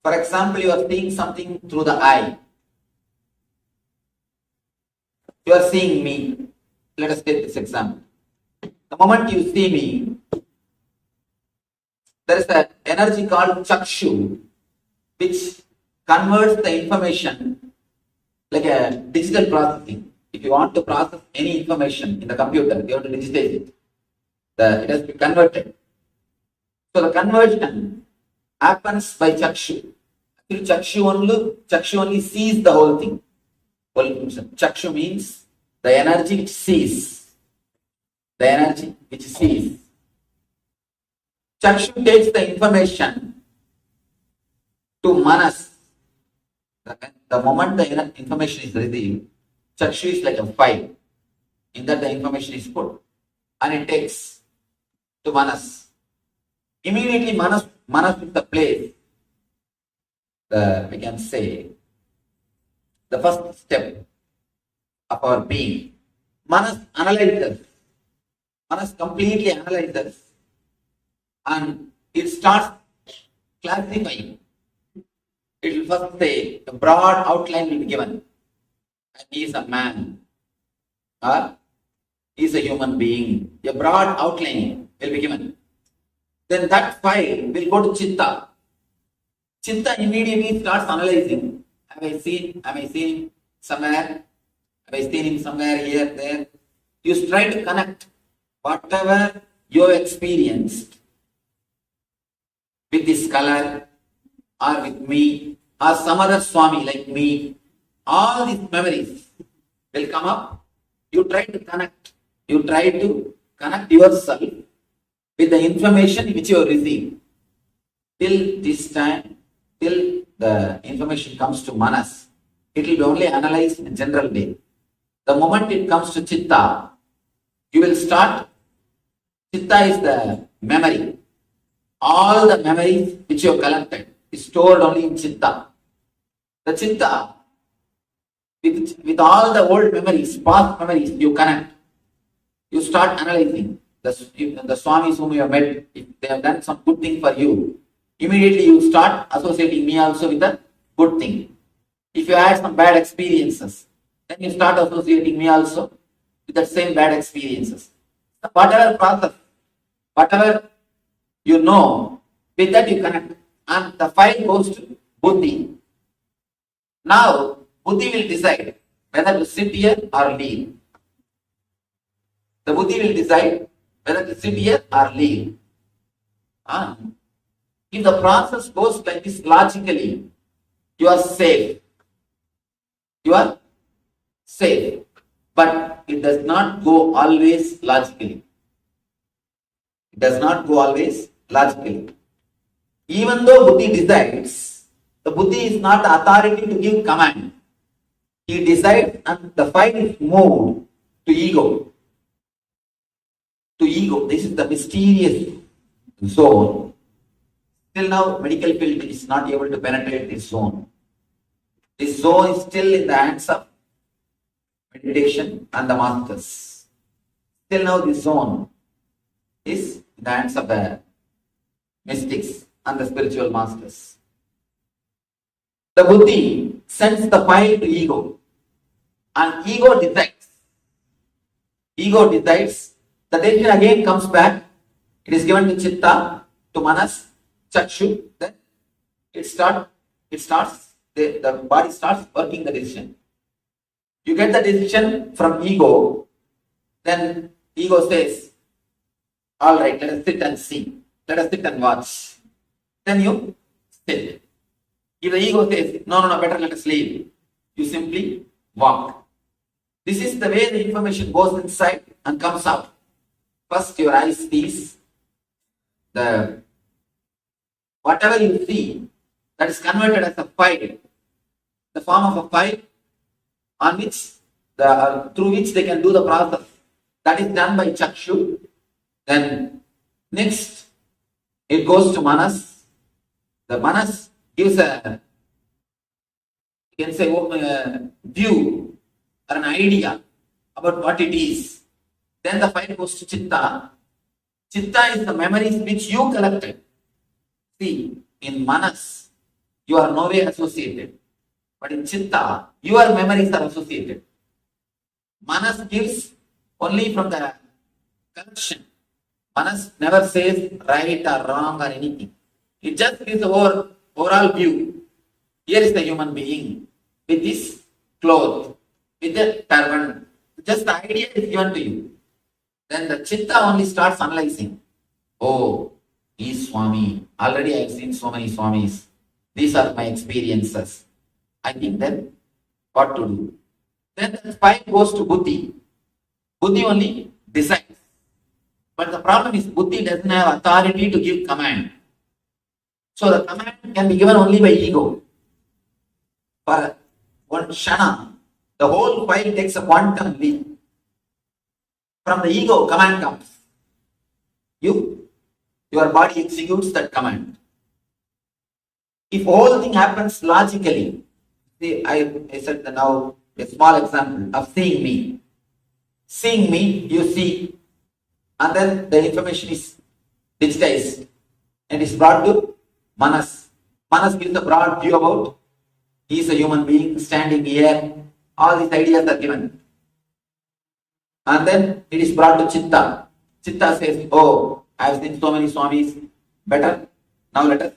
For example, you are seeing something through the eye. You are seeing me. Let us take this example. The moment you see me, there is an energy called Chakshu, which converts the information like a digital processing. If you want to process any information in the computer, you have to digitize it. It has to be converted. So the conversion happens by Chakshu. Actually, Chakshu only sees the whole thing. Chakshu means the energy which sees. The energy which sees. Chakshu takes the information to Manas. The moment the information is received, Chakshu is like a file. In that the information is put. And it takes to Manas. Immediately Manas is the place. We can say the first step of our being. Manas analyzes. Manas completely analyzes. And it starts classifying. It will first say, a broad outline will be given. He is a man, or he is a human being. A broad outline will be given. Then that file will go to Chitta. Chitta immediately starts analyzing. Have I seen him somewhere? Have I seen him somewhere here, there? You try to connect whatever you have experienced with this color, or with me, or some other Swami like me. All these memories will come up. You try to connect. You try to connect yourself with the information which you have received. Till this time, till the information comes to Manas, it will be only analyzed in a general way. The moment it comes to Chitta, you will start. Chitta is the memory. All the memories which you have collected is stored only in Chitta. The Chitta, with all the old memories, past memories, you connect. You start analyzing the Swamis whom you have met. If they have done some good thing for you, immediately you start associating me also with the good thing. If you had some bad experiences, then you start associating me also with that same bad experiences. Whatever process, whatever you know, with that you connect. And the file goes to Buddhi. Now, Buddhi will decide whether to sit here or leave. The Buddhi will decide whether to sit here or leave. If the process goes like this logically, you are safe. You are safe. But it does not go always logically. It does not go always logically. Even though Buddhi decides, the Buddhi is not the authority to give command. He decides and the file is moved to ego. To ego. This is the mysterious zone. Till now, medical field is not able to penetrate this zone. This zone is still in the hands of meditation and the masters. Till now, this zone is in the hands of the mystics and the spiritual masters. The Buddhi sends the file to ego, and ego decides. Ego decides. The decision again comes back. It is given to Chitta to Manas, Chakshu, then the body starts working the decision. You get the decision from ego, then ego says, all right, let us sit and see. Let us sit and watch. Then you sit. If the ego says, no, better let us leave, you simply walk. This is the way the information goes inside and comes out. First your eyes sees, whatever you see, that is converted as a file, the form of a file on which through which they can do the process. That is done by Chakshu. Then next it goes to Manas. The Manas gives a, you can say, view or an idea about what it is. Then the file goes to Chitta. Chitta is the memories which you collected. See, in Manas, you are no way associated. But in Chitta, your memories are associated. Manas gives only from the collection. Manas never says right or wrong or anything. It just gives the overall view. Here is the human being with this cloth, with the turban. Just the idea is given to you. Then the Chitta only starts analyzing. Oh, he is Swami. Already I have seen so many Swamis. These are my experiences. I think then what to do. Then the file goes to Buddhi. Buddhi only decides. But the problem is Buddhi doesn't have authority to give command. So the command can be given only by ego. For one shana, the whole file takes a quantum leap. From the ego, command comes. Your body executes that command. If whole thing happens logically, see, I said that now a small example of seeing me. Seeing me, you see, and then the information is digitized and is brought to Manas. Manas gives a broad view about he is a human being standing here. All these ideas are given. And then it is brought to Chitta. Chitta says, oh, I have seen so many Swamis. Better, now let us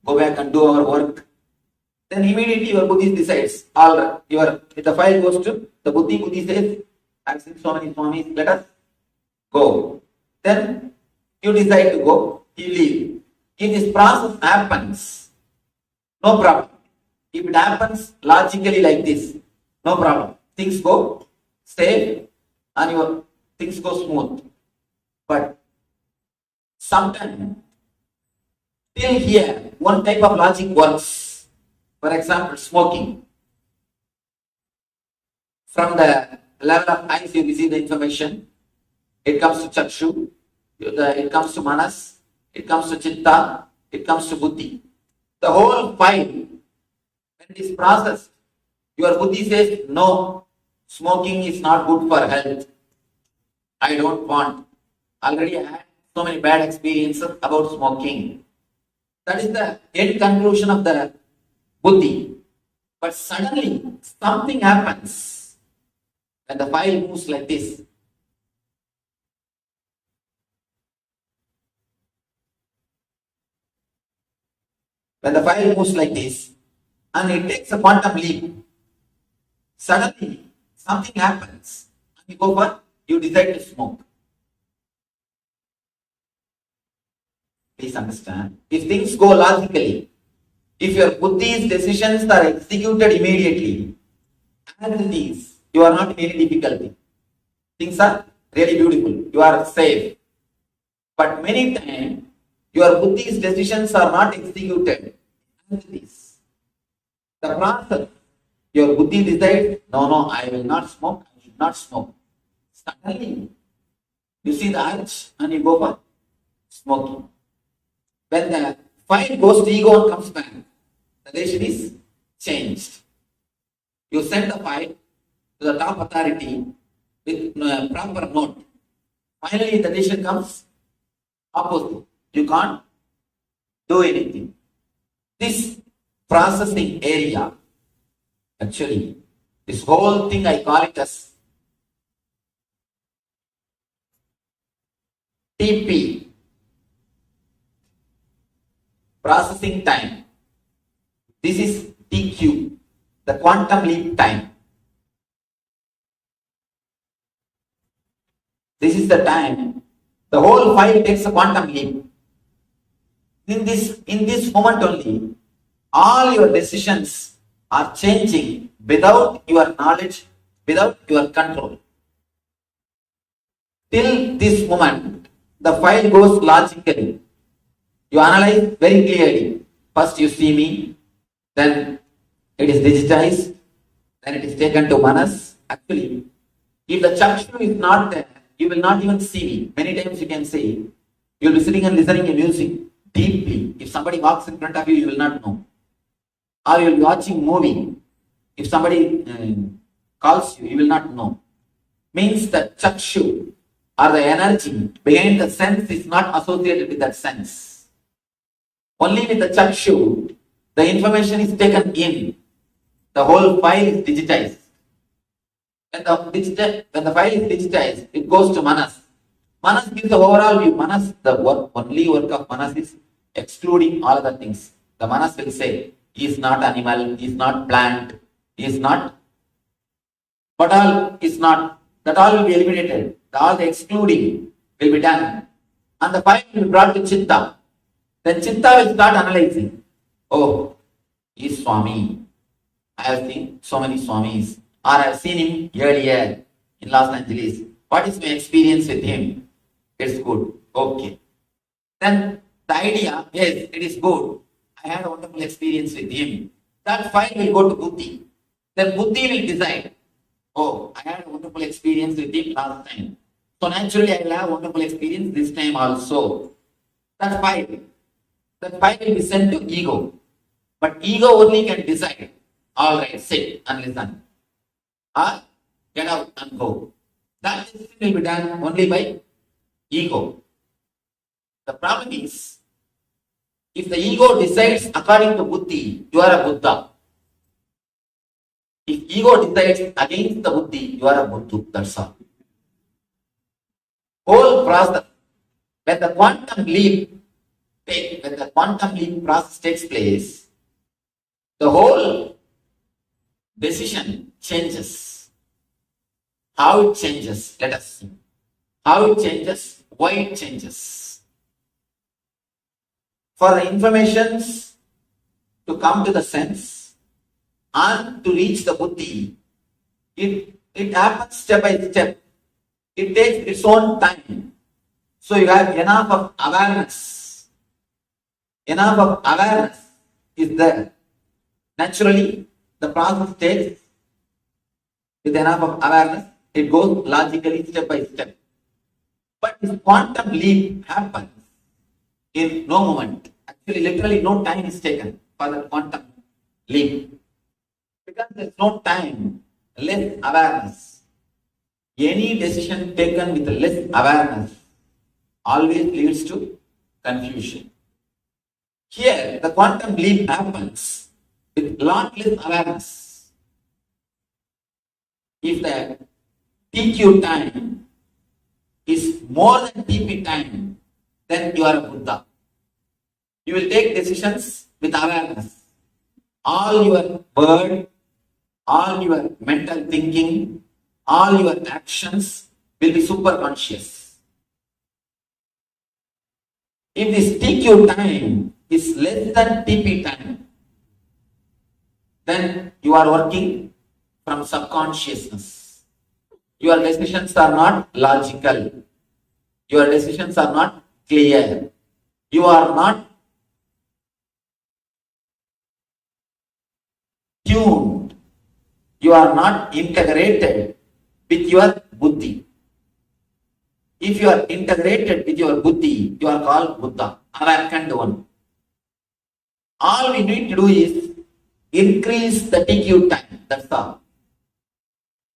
go back and do our work. Then immediately your Buddhi decides. All right, if the file goes to the Buddhi, Buddhi says, I have seen so many Swamis, let us go. Then you decide to go, you leave. If this process happens, no problem. If it happens logically like this, no problem. Things go safe and your things go smooth. But sometimes, till here, one type of logic works. For example, smoking. From the level of eyes, you receive the information. It comes to Chakshu, it comes to Manas, it comes to Chitta, it comes to Buddhi. The whole file, when it is processed, your Buddhi says, no, smoking is not good for health. I don't want. Already I had so many bad experiences about smoking. That is the end conclusion of the Buddhi. But suddenly, something happens. When the file moves like this, and it takes a quantum leap, suddenly something happens, and you decide to smoke. Please understand, if things go logically, if your Buddhi's decisions are executed immediately, as it is, you are not in any difficulty. Things are really beautiful. You are safe. But many times, your Buddhi's decisions are not executed as it is. The process, your Buddhi decides, no, I will not smoke, I should not smoke. Suddenly, you see the urge and you go for smoking. When the file goes to ego and comes back, the decision is changed. You send the file to the top authority with proper note. Finally, the decision comes opposite. You can't do anything. This processing area, actually, this whole thing I call it as TP. processing time. This is TQ, the quantum leap time. This is the time. The whole file takes a quantum leap. In this moment only, all your decisions are changing without your knowledge, without your control. Till this moment, the file goes logically. You analyze very clearly. First you see me, then it is digitized, then it is taken to Manas. Actually, if the Chakshu is not there, you will not even see me. Many times you can say, you will be sitting and listening to music deeply. If somebody walks in front of you, you will not know. Or you will be watching movie. If somebody calls you, you will not know. Means that Chakshu or the energy behind the sense is not associated with that sense. Only with the Chakshu, the information is taken in. The whole file is digitized. When the file is digitized, it goes to Manas. Manas gives the overall view. Manas, only work of Manas is excluding all other things. The Manas will say, he is not animal, he is not plant, he is not, but all is not. That all will be eliminated. All the excluding will be done. And the file will be brought to Chitta. Then Chitta will start analyzing. Oh, he is Swami. I have seen so many Swamis. Or I have seen him earlier in Los Angeles. What is my experience with him? It's good. Okay. Then the idea, yes, it is good. I had a wonderful experience with him. That file will go to Buddhi. Then Buddhi will decide. Oh, I had a wonderful experience with him last time. So naturally I will have a wonderful experience this time also. That file will be sent to ego. But ego only can decide. All right, sit and listen. Or get out and go. That decision will be done only by ego. The problem is, if the ego decides according to Buddhi, you are a Buddha. If ego decides against the Buddhi, you are a Buddha. That's all. Whole process, when the quantum leap process takes place, the whole decision changes. How it changes? Let us see. How it changes? Why it changes? For the informations to come to the sense and to reach the Buddhi, it happens step by step. It takes its own time. So you have enough of awareness. Enough of awareness is there. Naturally, the process takes, with enough of awareness, it goes logically step by step. But this quantum leap happens in no moment. Actually, literally no time is taken for the quantum leap. Because there is no time, less awareness. Any decision taken with less awareness always leads to confusion. Here, the quantum leap happens with lot less awareness. If the TQ time is more than TP time, then you are a Buddha. You will take decisions with awareness. All your word, all your mental thinking, all your actions will be super conscious. If this TQ time is less than TP time, then you are working from subconsciousness. Your decisions are not logical. Your decisions are not clear. You are not tuned. You are not integrated with your Buddhi. If you are integrated with your Buddhi, you are called Buddha, awakened one. All we need to do is increase the TQ time. That's all.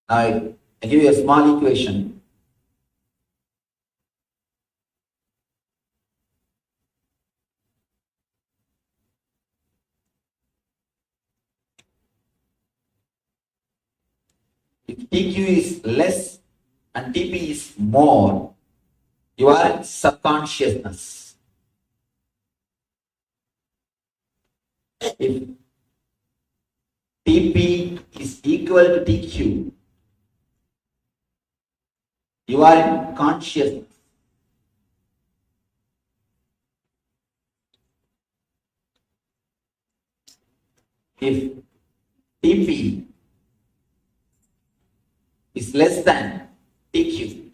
Now I give you a small equation. If TQ is less and TP is more, you are in subconsciousness. If TP is equal to TQ, you are in consciousness. If TP is less than TQ,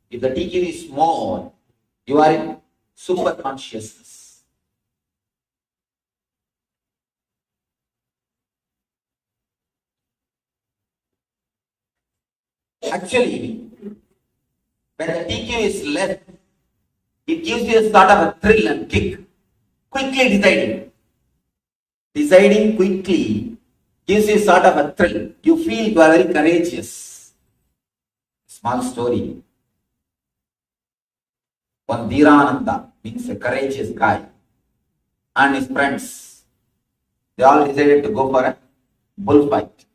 if the TQ is small, you are in superconsciousness. Actually, when the TQ is less, it gives you a sort of a thrill and kick. Quickly deciding. Deciding quickly gives you a sort of a thrill. You feel you are very courageous. Small story. One Dhirananda means a courageous guy and his friends. They all decided to go for a bullfight.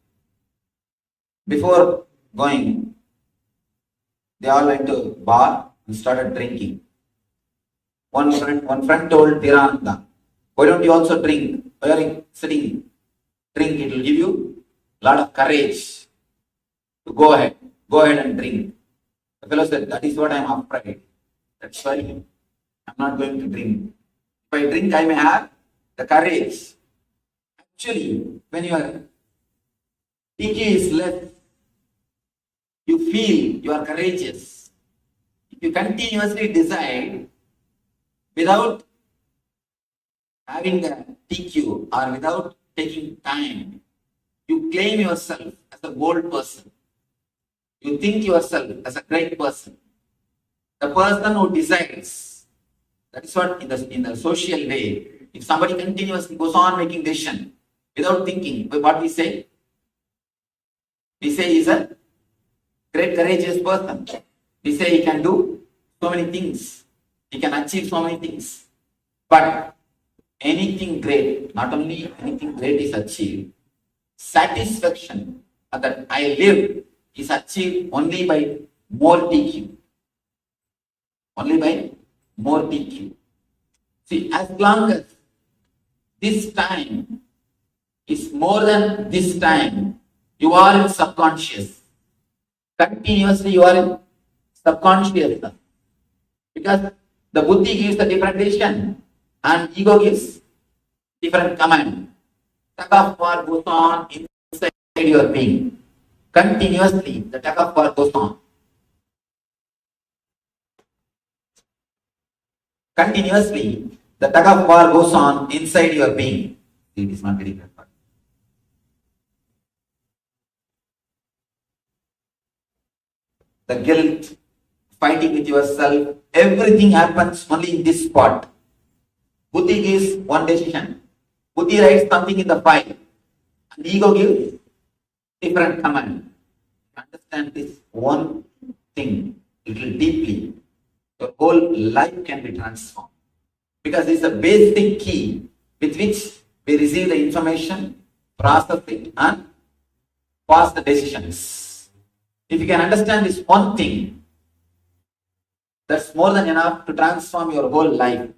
Before going, they all went to a bar and started drinking. One friend told Dhirananda, why don't you also drink? Why are you sitting? Drink, it will give you a lot of courage to go ahead and drink. The fellow said, that is what I am afraid. That's why I am not going to drink. If I drink, I may have the courage. Actually, when your TQ is less, you feel you are courageous. If you continuously decide without having the TQ or without taking time, you claim yourself as a bold person. You think yourself as a great person. The person who decides. That is what in the social way, if somebody continuously goes on making decision without thinking, what we say? We say he is a great courageous person. We say he can do so many things. He can achieve so many things. But anything great, not only anything great is achieved, satisfaction that I live is achieved only by more TQ. Only by more TQ. See, as long as this time is more than this time, you are in subconscious. Continuously you are in subconscious. Because the buddhi gives the different decision and ego gives different command. Tug of war goes on inside your being. Continuously the tug of war goes on. Continuously the tug of war goes on inside your being. It is not very important. The guilt, fighting with yourself, everything happens only in this spot. Buddhi gives one decision. Buddhi writes something in the file. And ego gives different command. Understand this one thing little deeply. Your whole life can be transformed. Because this is a basic key with which we receive the information, process it, and pass the decisions. If you can understand this one thing, that's more than enough to transform your whole life.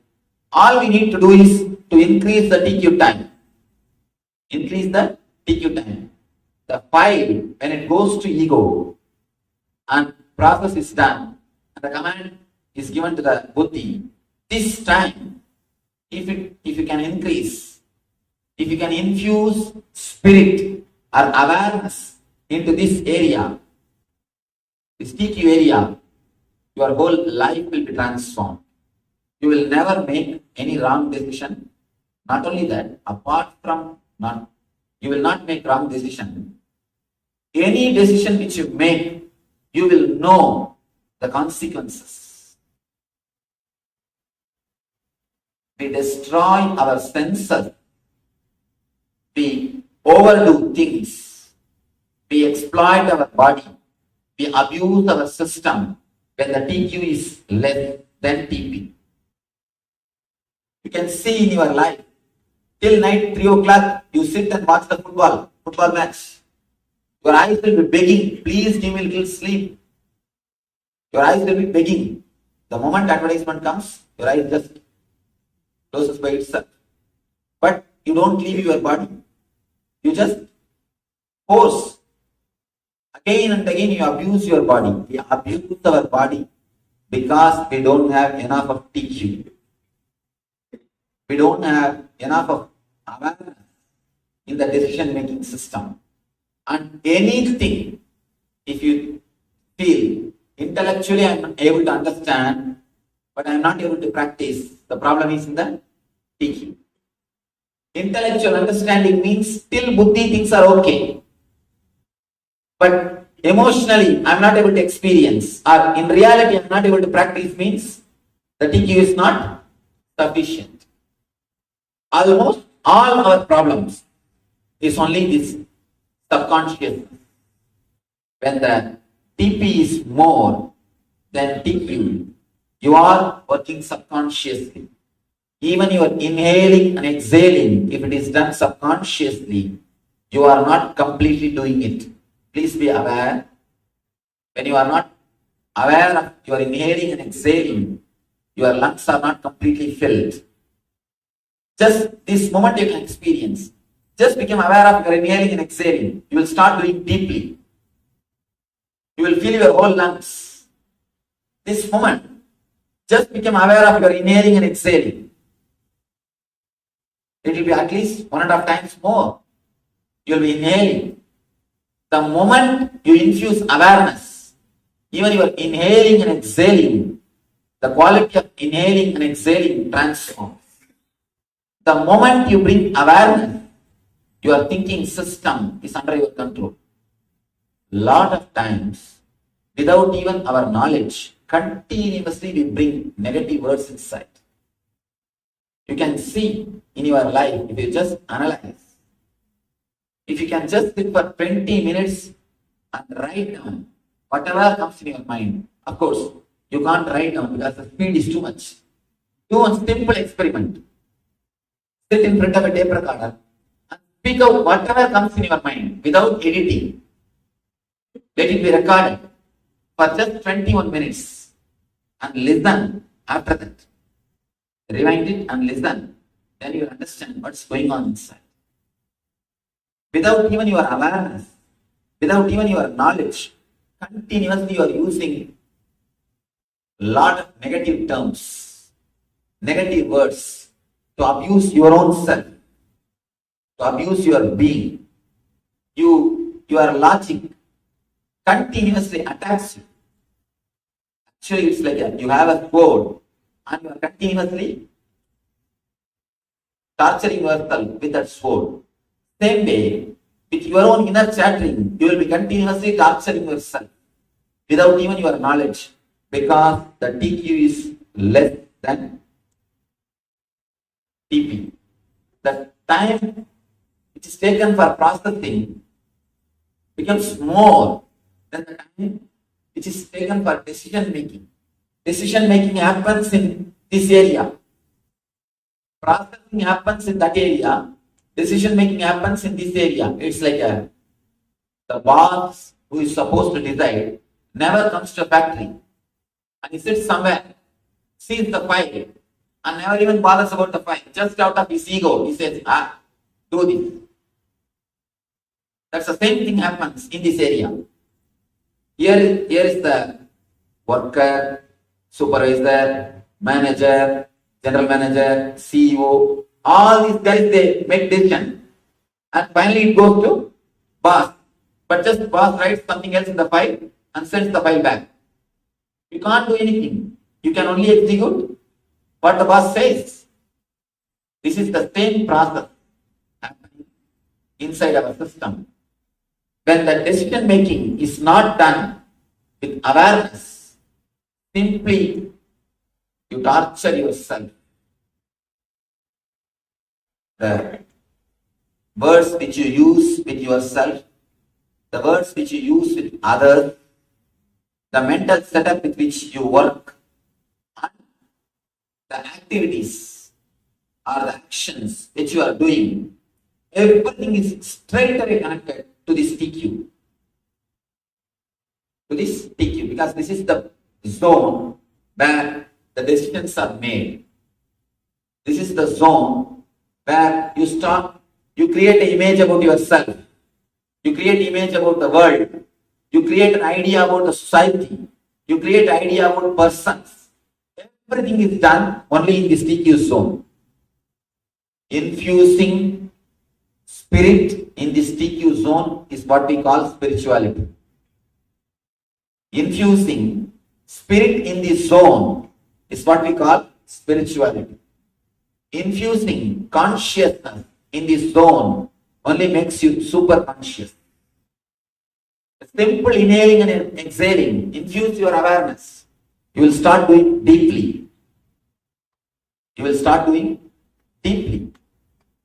All we need to do is to increase the TQ time. Increase the TQ time. The file, when it goes to ego and process is done, and the command is given to the buddhi, this time, if you can increase, if you can infuse spirit or awareness into this area, this TQ area, your whole life will be transformed. You will never make any wrong decision. Not only that, apart from you will not make wrong decision. Any decision which you make, you will know the consequences. We destroy our senses. We overdo things. We exploit our body. We abuse our system when the TQ is less than TP. You can see in your life, till night 3 o'clock, you sit and watch the football match. Your eyes will be begging, please give me a little sleep. Your eyes will be begging. The moment advertisement comes, your eyes just closes by itself. But you don't leave your body. You just force. Again and again you abuse your body. We abuse our body because we don't have enough of TQ. We don't have enough of awareness in the decision-making system. And anything, if you feel intellectually I am able to understand, but I am not able to practice, the problem is in the TQ. Intellectual understanding means still buddhi things are okay. But emotionally, I am not able to experience, or in reality, I am not able to practice means the TQ is not sufficient. Almost all our problems is only this subconscious. When the TP is more than TQ, you are working subconsciously. Even you are inhaling and exhaling, if it is done subconsciously, you are not completely doing it. Please be aware. When you are not aware of your inhaling and exhaling, your lungs are not completely filled. Just this moment you can experience. Just become aware of your inhaling and exhaling. You will start doing deeply. You will feel your whole lungs. This moment, just become aware of your inhaling and exhaling. It will be at least 1.5 times more. You will be inhaling. The moment you infuse awareness, even your inhaling and exhaling, the quality of inhaling and exhaling transforms. The moment you bring awareness, your thinking system is under your control. Lot of times, without even our knowledge, continuously we bring negative words inside. You can see in your life, if you just analyze, if you can just sit for 20 minutes and write down whatever comes in your mind. Of course, you can't write down because the speed is too much. Do one simple experiment. Sit in front of a tape recorder and speak out whatever comes in your mind without editing. Let it be recorded for just 21 minutes and listen after that. Rewind it and listen. Then you will understand what's going on inside. Without even your awareness, without even your knowledge, continuously you are using a lot of negative terms, negative words to abuse your own self, to abuse your being. Your logic continuously attacks you. Actually, it's like you have a sword and you are continuously torturing yourself with that sword. Same way, with your own inner chattering, you will be continuously torturing yourself without even your knowledge, because the TQ is less than TP. The time which is taken for processing becomes more than the time which is taken for decision making. Decision making happens in this area. Processing happens in that area. Decision making happens in this area. It's like the boss who is supposed to decide never comes to a factory and he sits somewhere, sees the file and never even bothers about the file. Just out of his ego, he says, do this. That's the same thing happens in this area. Here is the worker, supervisor, manager, general manager, CEO. All these guys, they make decision. And finally it goes to boss. But just boss writes something else in the file and sends the file back. You can't do anything. You can only execute what the boss says. This is the same process happening inside our system. When the decision making is not done with awareness, simply you torture yourself. The words which you use with yourself, the words which you use with others, the mental setup with which you work, and the activities or the actions which you are doing, everything is straight away connected to this TQ. To this TQ, because this is the zone where the decisions are made. This is the zone where you create an image about yourself, you create image about the world, you create an idea about the society, you create an idea about persons. Everything is done only in this TQ zone. Infusing spirit in this TQ zone is what we call spirituality. Infusing spirit in this zone is what we call spirituality. Infusing consciousness in this zone only makes you super conscious. A simple inhaling and exhaling, infuse your awareness. You will start doing deeply. You will start doing deeply.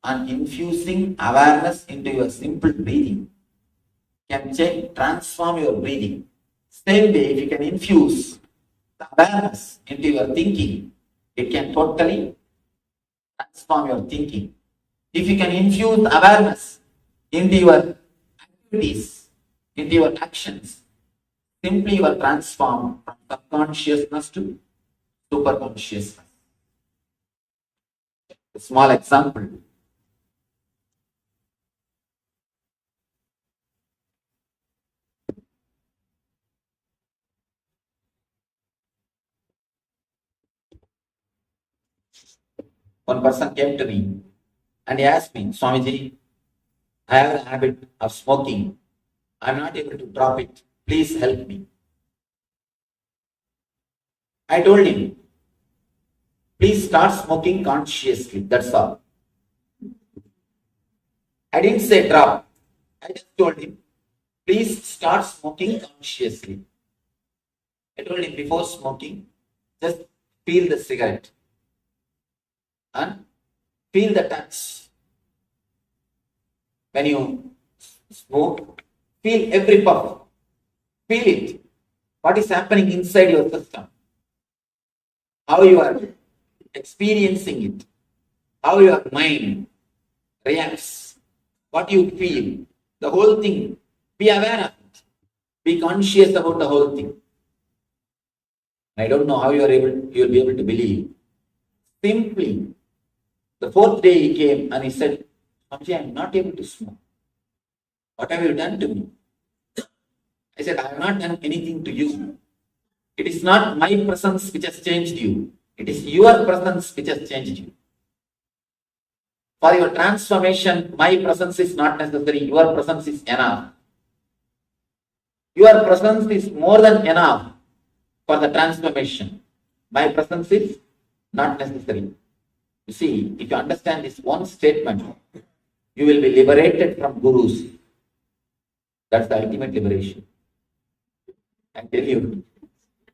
And infusing awareness into your simple breathing can transform your breathing. Same way, if you can infuse the awareness into your thinking, it can totally transform your thinking. If you can infuse the awareness into your activities, into your actions, simply you are transformed from subconsciousness to superconsciousness. A small example. One person came to me and he asked me, Swamiji, I have a habit of smoking. I'm not able to drop it. Please help me. I told him, please start smoking consciously. That's all. I didn't say drop. I just told him, please start smoking consciously. I told him, before smoking, just feel the cigarette and feel the touch. When you smoke, feel every puff. Feel it. What is happening inside your system? How you are experiencing it. How your mind reacts. What you feel. The whole thing. Be aware of it. Be conscious about the whole thing. I don't know how you'll be able to believe. Simply, the fourth day he came and he said, Swamiji, I am not able to smoke. What have you done to me? I said, I have not done anything to you. It is not my presence which has changed you. It is your presence which has changed you. For your transformation, my presence is not necessary. Your presence is enough. Your presence is more than enough for the transformation. My presence is not necessary. You see, if you understand this one statement, you will be liberated from gurus. That's the ultimate liberation. I tell you,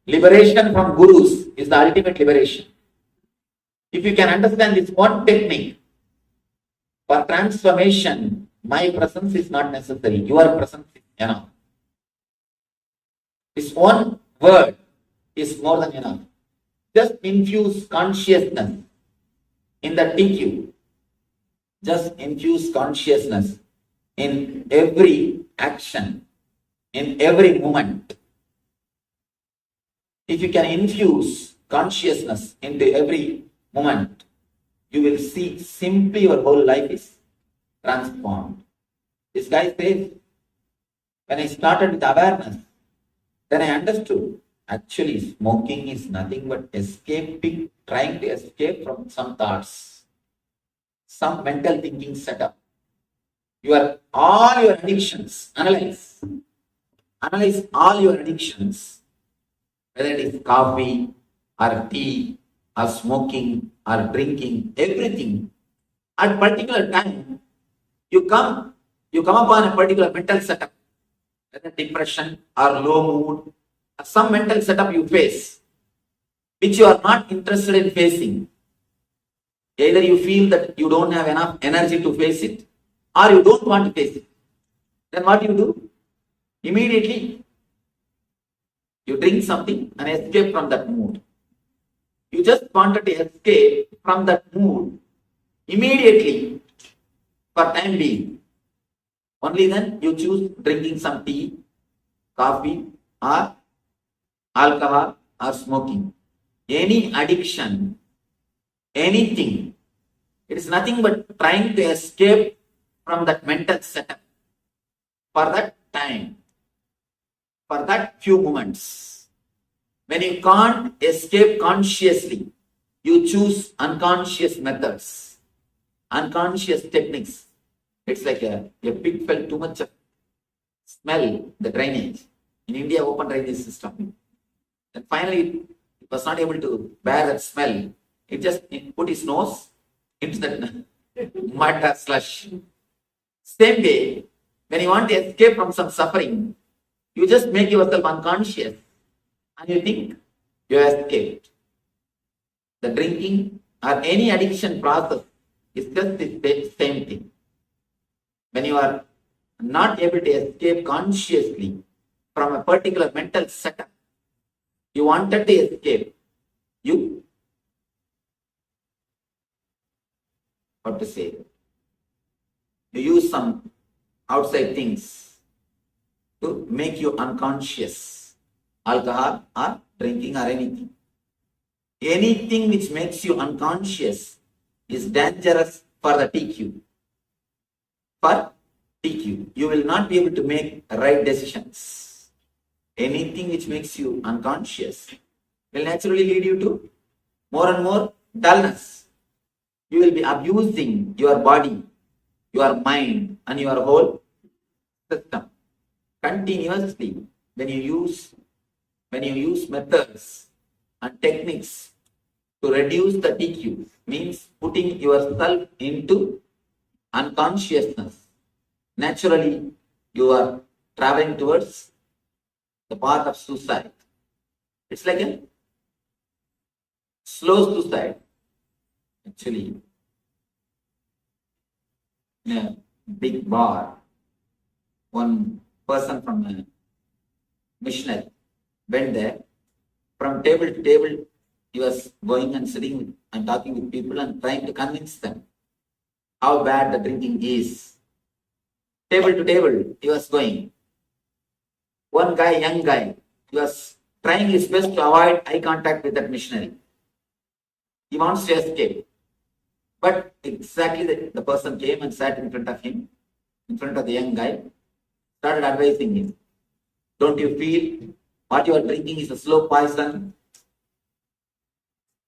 liberation from gurus is the ultimate liberation. If you can understand this one technique, for transformation, my presence is not necessary. Your presence is enough. This one word is more than enough. Just infuse consciousness in the TQ. Just infuse consciousness in every action, in every moment. If you can infuse consciousness into every moment, you will see simply your whole life is transformed. This guy says, when I started with awareness, then I understood actually smoking is nothing but escaping, trying to escape from some thoughts, some mental thinking setup. All your addictions, analyze all your addictions, whether it is coffee or tea or smoking or drinking, everything. At a particular time, you come upon a particular mental setup, whether depression or low mood, or some mental setup you face, which you are not interested in facing. Either you feel that you don't have enough energy to face it, or you don't want to face it. Then what you do? Immediately, you drink something and escape from that mood. You just wanted to escape from that mood immediately for time being. Only then you choose drinking some tea, coffee, or alcohol, or smoking. Any addiction, anything It is nothing but trying to escape from that mental setup for that time, for that few moments. When you can't escape consciously, you choose unconscious methods, unconscious techniques. It's like a pig felt too much of smell, the drainage. In India, open drainage system. And finally, it was not able to bear that smell. It just put his nose into the mud or slush. Same way, when you want to escape from some suffering, you just make yourself unconscious and you think you have escaped. The drinking or any addiction process is just the same thing. When you are not able to escape consciously from a particular mental setup, you wanted to escape, you, what to say, you use some outside things to make you unconscious, alcohol or drinking or anything. Anything which makes you unconscious is dangerous for the TQ. For TQ, you will not be able to make right decisions. Anything which makes you unconscious will naturally lead you to more and more dullness. You will be abusing your body, your mind, and your whole system continuously when you use methods and techniques to reduce the TQ, means putting yourself into unconsciousness. Naturally, you are traveling towards the path of suicide. It's like a slow suicide. Actually, in a big bar, one person from a missionary went there. From table to table, he was going and sitting and talking with people and trying to convince them how bad the drinking is. Table to table, he was going. One guy, young guy, he was trying his best to avoid eye contact with that missionary. He wants to escape. But exactly the person came and sat in front of him, in front of the young guy, started advising him. Don't you feel what you are drinking is a slow poison?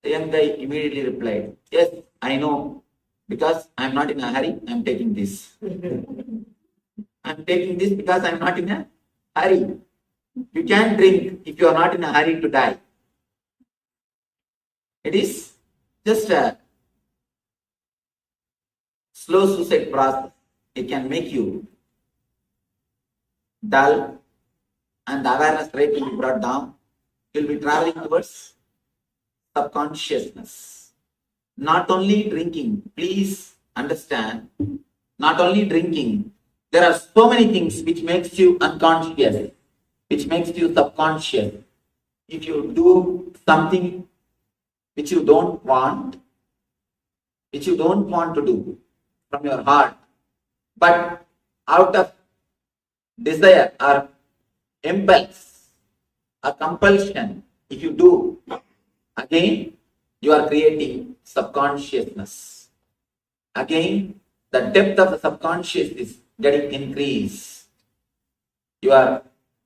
The young guy immediately replied, yes, I know. Because I am not in a hurry, I am taking this. I am taking this because I am not in a hurry. You can't drink if you are not in a hurry to die. It is just a slow suicide process. It can make you dull and the awareness rate will be brought down. You will be traveling towards subconsciousness. Not only drinking, please understand, not only drinking, there are so many things which makes you unconscious, which makes you subconscious. If you do something which you don't want to do from your heart, but out of desire or impulse or compulsion, if you do, again, you are creating subconsciousness. Again, the depth of the subconscious is getting increased. You are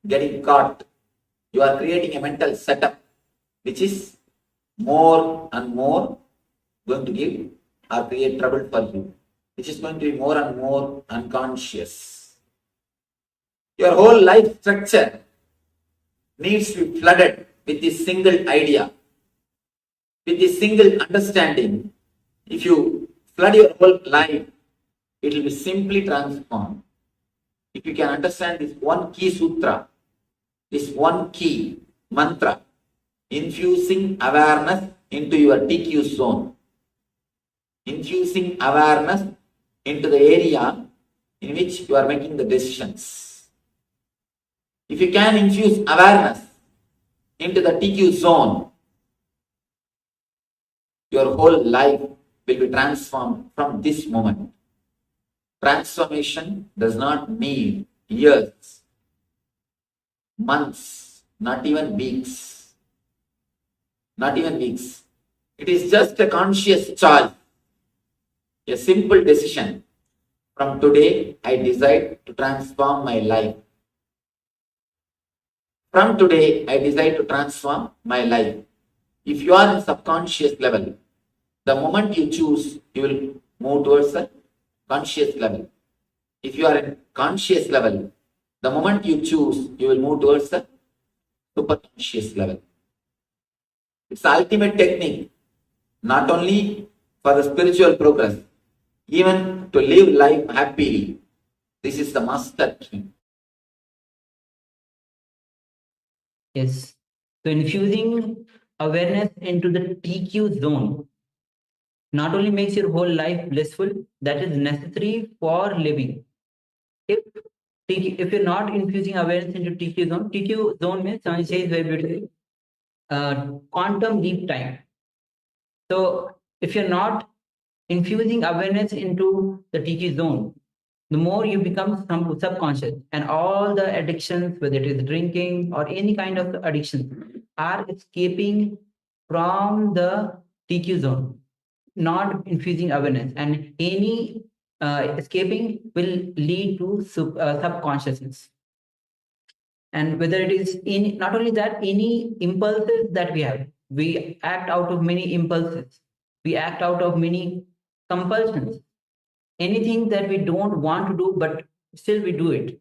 getting caught. You are creating a mental setup which is more and more going to give or create trouble for you, which is going to be more and more unconscious. Your whole life structure needs to be flooded with this single idea, with this single understanding. If you flood your whole life, it will be simply transformed. If you can understand this one key sutra, this one key mantra, infusing awareness into your TQ zone, infusing awareness into the area in which you are making the decisions. If you can infuse awareness into the TQ zone, your whole life will be transformed from this moment. Transformation does not need years, months, not even weeks. Not even weeks. It is just a conscious choice. A simple decision. From today, I decide to transform my life. From today, I decide to transform my life. If you are in subconscious level, the moment you choose, you will move towards the conscious level. If you are in conscious level, the moment you choose, you will move towards the superconscious level. It's the ultimate technique, not only for the spiritual progress, even to live life happily. This is the master key. Yes. So infusing awareness into the TQ zone not only makes your whole life blissful, that is necessary for living. If you're not infusing awareness into TQ zone means, Swami says very beautifully, quantum leap time. So if you're not infusing awareness into the TQ zone, the more you become subconscious, and all the addictions, whether it is drinking or any kind of addiction, are escaping from the TQ zone, not infusing awareness, and any escaping will lead to subconsciousness. And whether it is in, not only that, any impulses that we act out of many impulses, we act out of many compulsions, anything that we don't want to do but still we do it.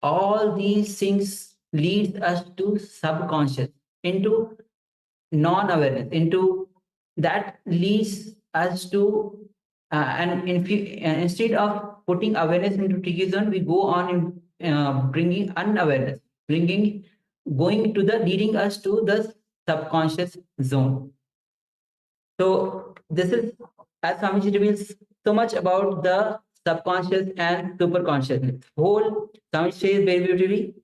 All these things leads us to subconscious, into non-awareness, into that leads us to instead of putting awareness into TQ zone, we go on in bringing unawareness, leading us to the subconscious zone. So this is, as Swamiji reveals so much about the subconscious and superconsciousness. Whole, Swamiji says very beautifully,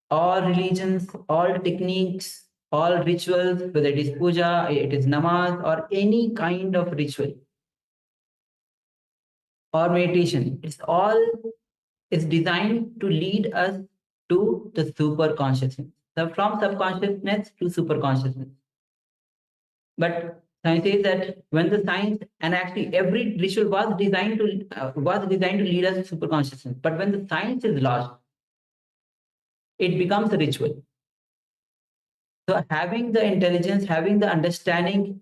all religions, all techniques, all rituals, whether it is puja, it is namaz, or any kind of ritual or meditation, it's designed to lead us to the superconsciousness. So from subconsciousness to superconsciousness. But science says that when the science, and actually every ritual was designed to lead us to superconsciousness. But when the science is lost, it becomes a ritual. So having the intelligence, having the understanding,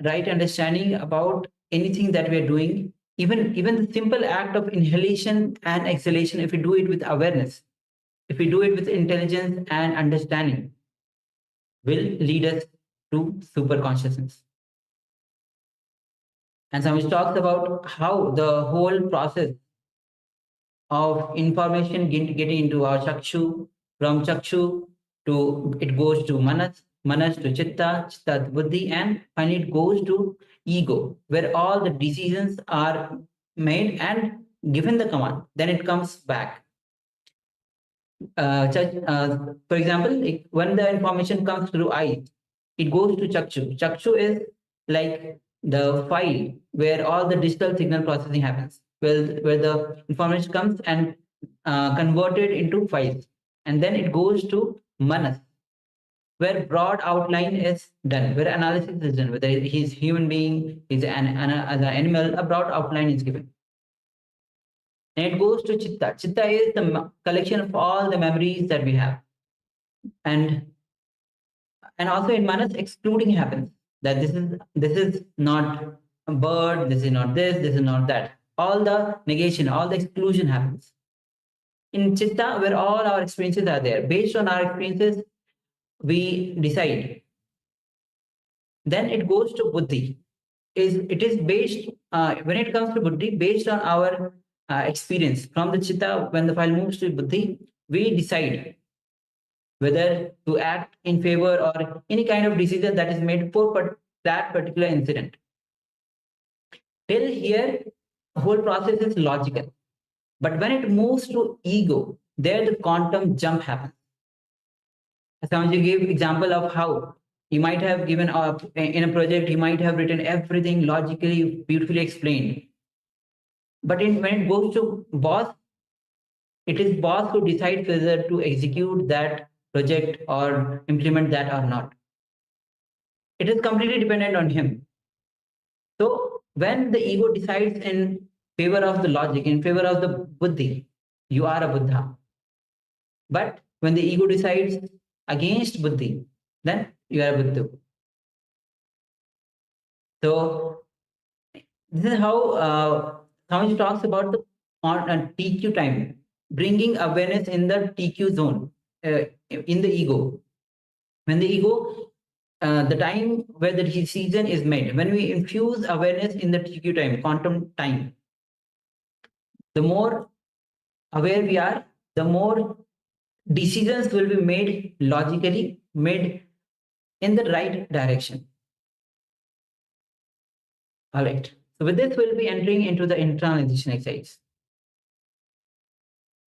right understanding about anything that we are doing, even the simple act of inhalation and exhalation, if we do it with awareness, if we do it with intelligence and understanding, will lead us to super consciousness. And Swami talks about how the whole process of information getting into our chakshu, from chakshu to, it goes to manas, manas to chitta, chitta to buddhi, and finally it goes to ego, where all the decisions are made and given the command, then it comes back. For example, when the information comes through eye, it goes to chakshu. Chakshu is like the file where all the digital signal processing happens, where the information comes and converted into files, and then it goes to manas, where broad outline is done, where analysis is done, whether he's human being, he's as an animal, a broad outline is given. And it goes to chitta. Chitta is the collection of all the memories that we have. And also in manas, excluding happens, that this is not a bird, this is not this is not that. All the negation, all the exclusion happens. In chitta, where all our experiences are there, based on our experiences, we decide. Then it goes to buddhi. It is based, when it comes to buddhi, based on our experience. From the chitta, when the file moves to buddhi, we decide whether to act in favor or any kind of decision that is made for that particular incident. Till here, the whole process is logical. But when it moves to ego, there the quantum jump happens. As Swamiji gave example of how he might have given in a project, he might have written everything logically, beautifully explained. But when it goes to boss, it is boss who decides whether to execute that project or implement that or not. It is completely dependent on him. So when the ego decides in favor of the logic, in favor of the buddhi, you are a Buddha. But when the ego decides against buddhi, then you are a Buddha. So this is how Swamiji talks about the TQ time, bringing awareness in the TQ zone, in the ego. When the ego, the time where the decision is made, when we infuse awareness in the TQ time, quantum time, the more aware we are, the more decisions will be made logically, made in the right direction. All right. So with this, we'll be entering into the internalization exercise.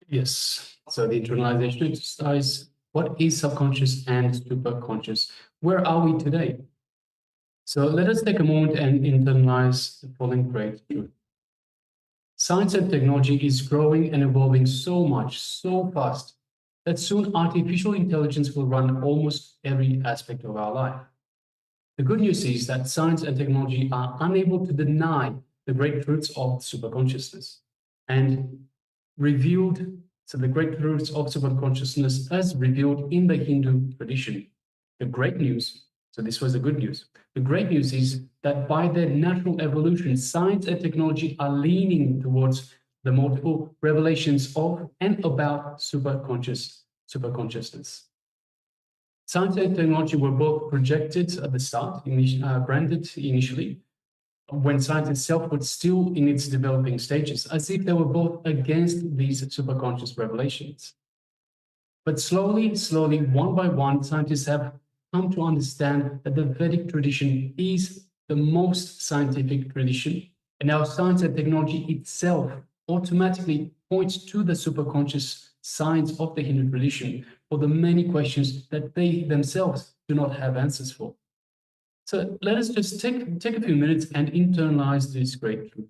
Yes. So the internalization exercise, what is subconscious and superconscious? Where are we today? So let us take a moment and internalize the following great truth. Science and technology is growing and evolving so much, so fast, that soon artificial intelligence will run almost every aspect of our life. The good news is that science and technology are unable to deny the great truths of superconsciousness and revealed, so the great truths of superconsciousness as revealed in the Hindu tradition. The great news, so this was the good news. The great news is that by their natural evolution, science and technology are leaning towards the multiple revelations of and about superconsciousness. Science and technology were both projected at the start, branded initially, when science itself was still in its developing stages, as if they were both against these superconscious revelations. But slowly, one by one, scientists have come to understand that the Vedic tradition is the most scientific tradition, and our science and technology itself automatically points to the superconscious science of the Hindu tradition for the many questions that they themselves do not have answers for. So let us just take a few minutes and internalize this great truth.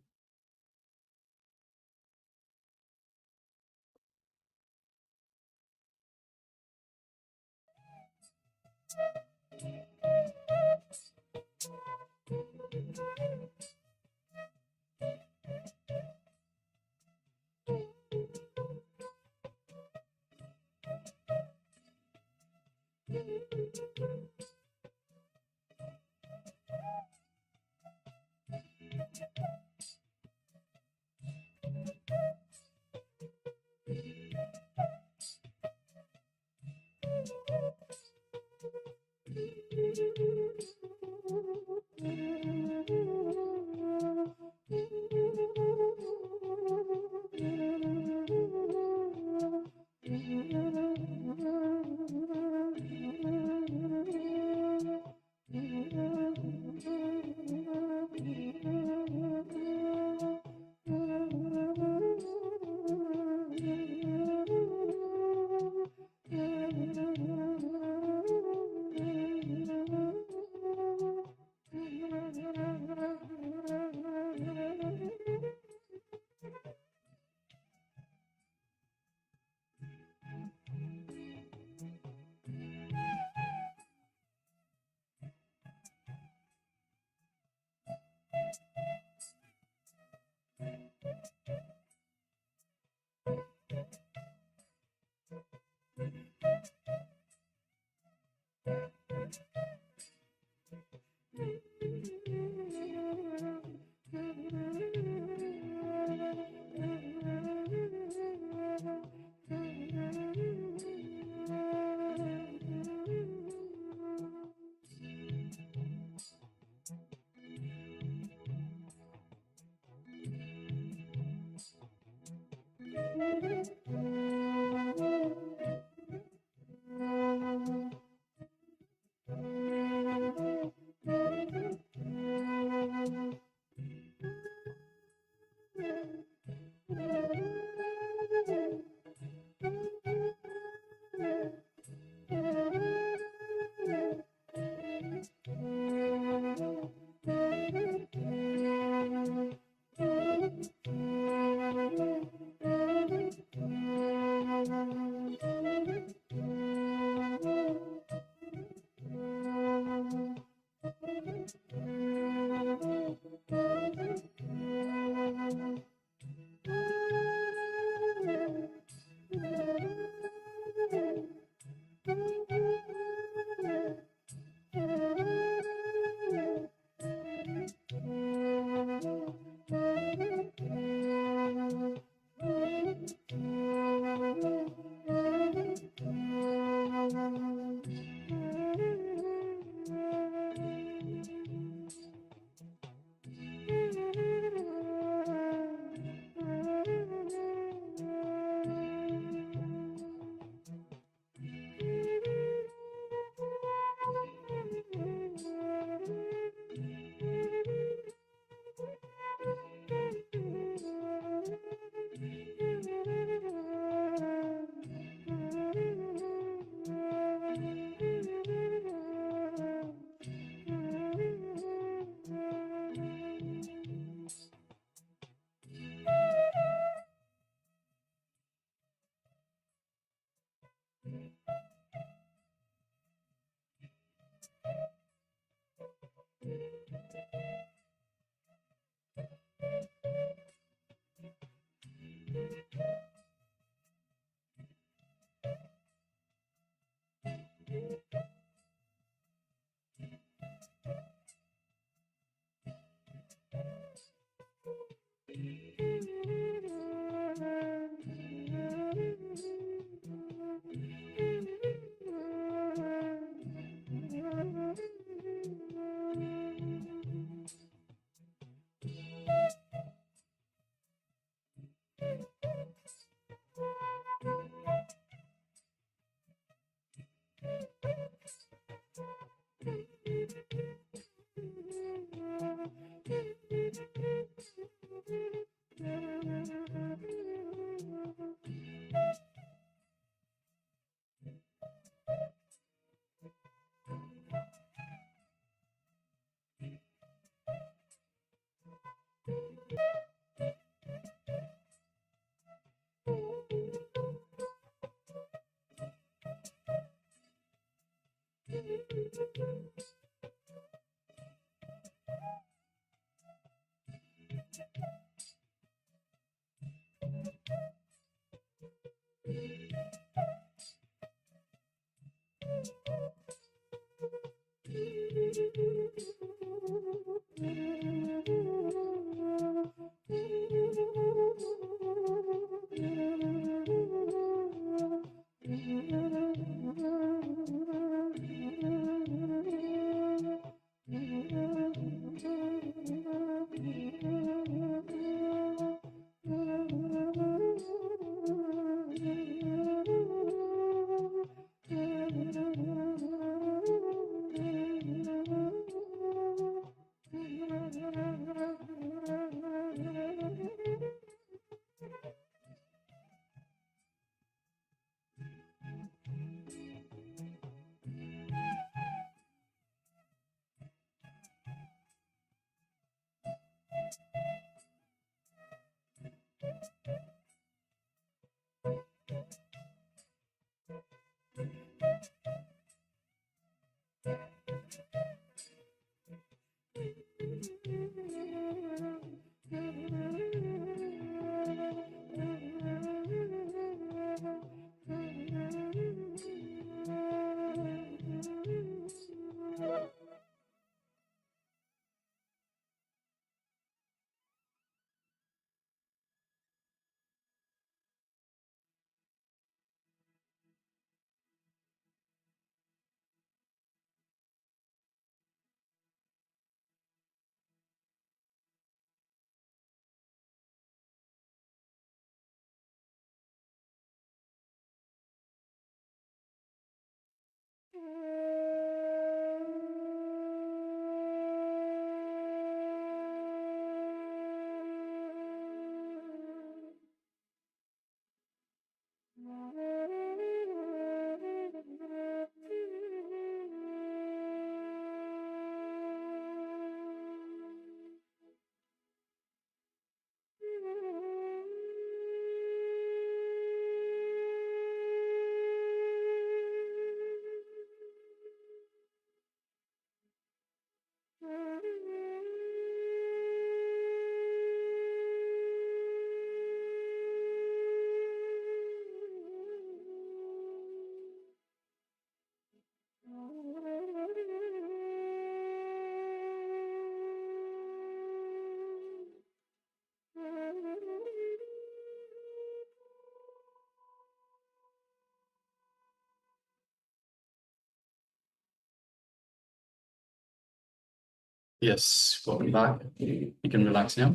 Yes, welcome back. You can relax now.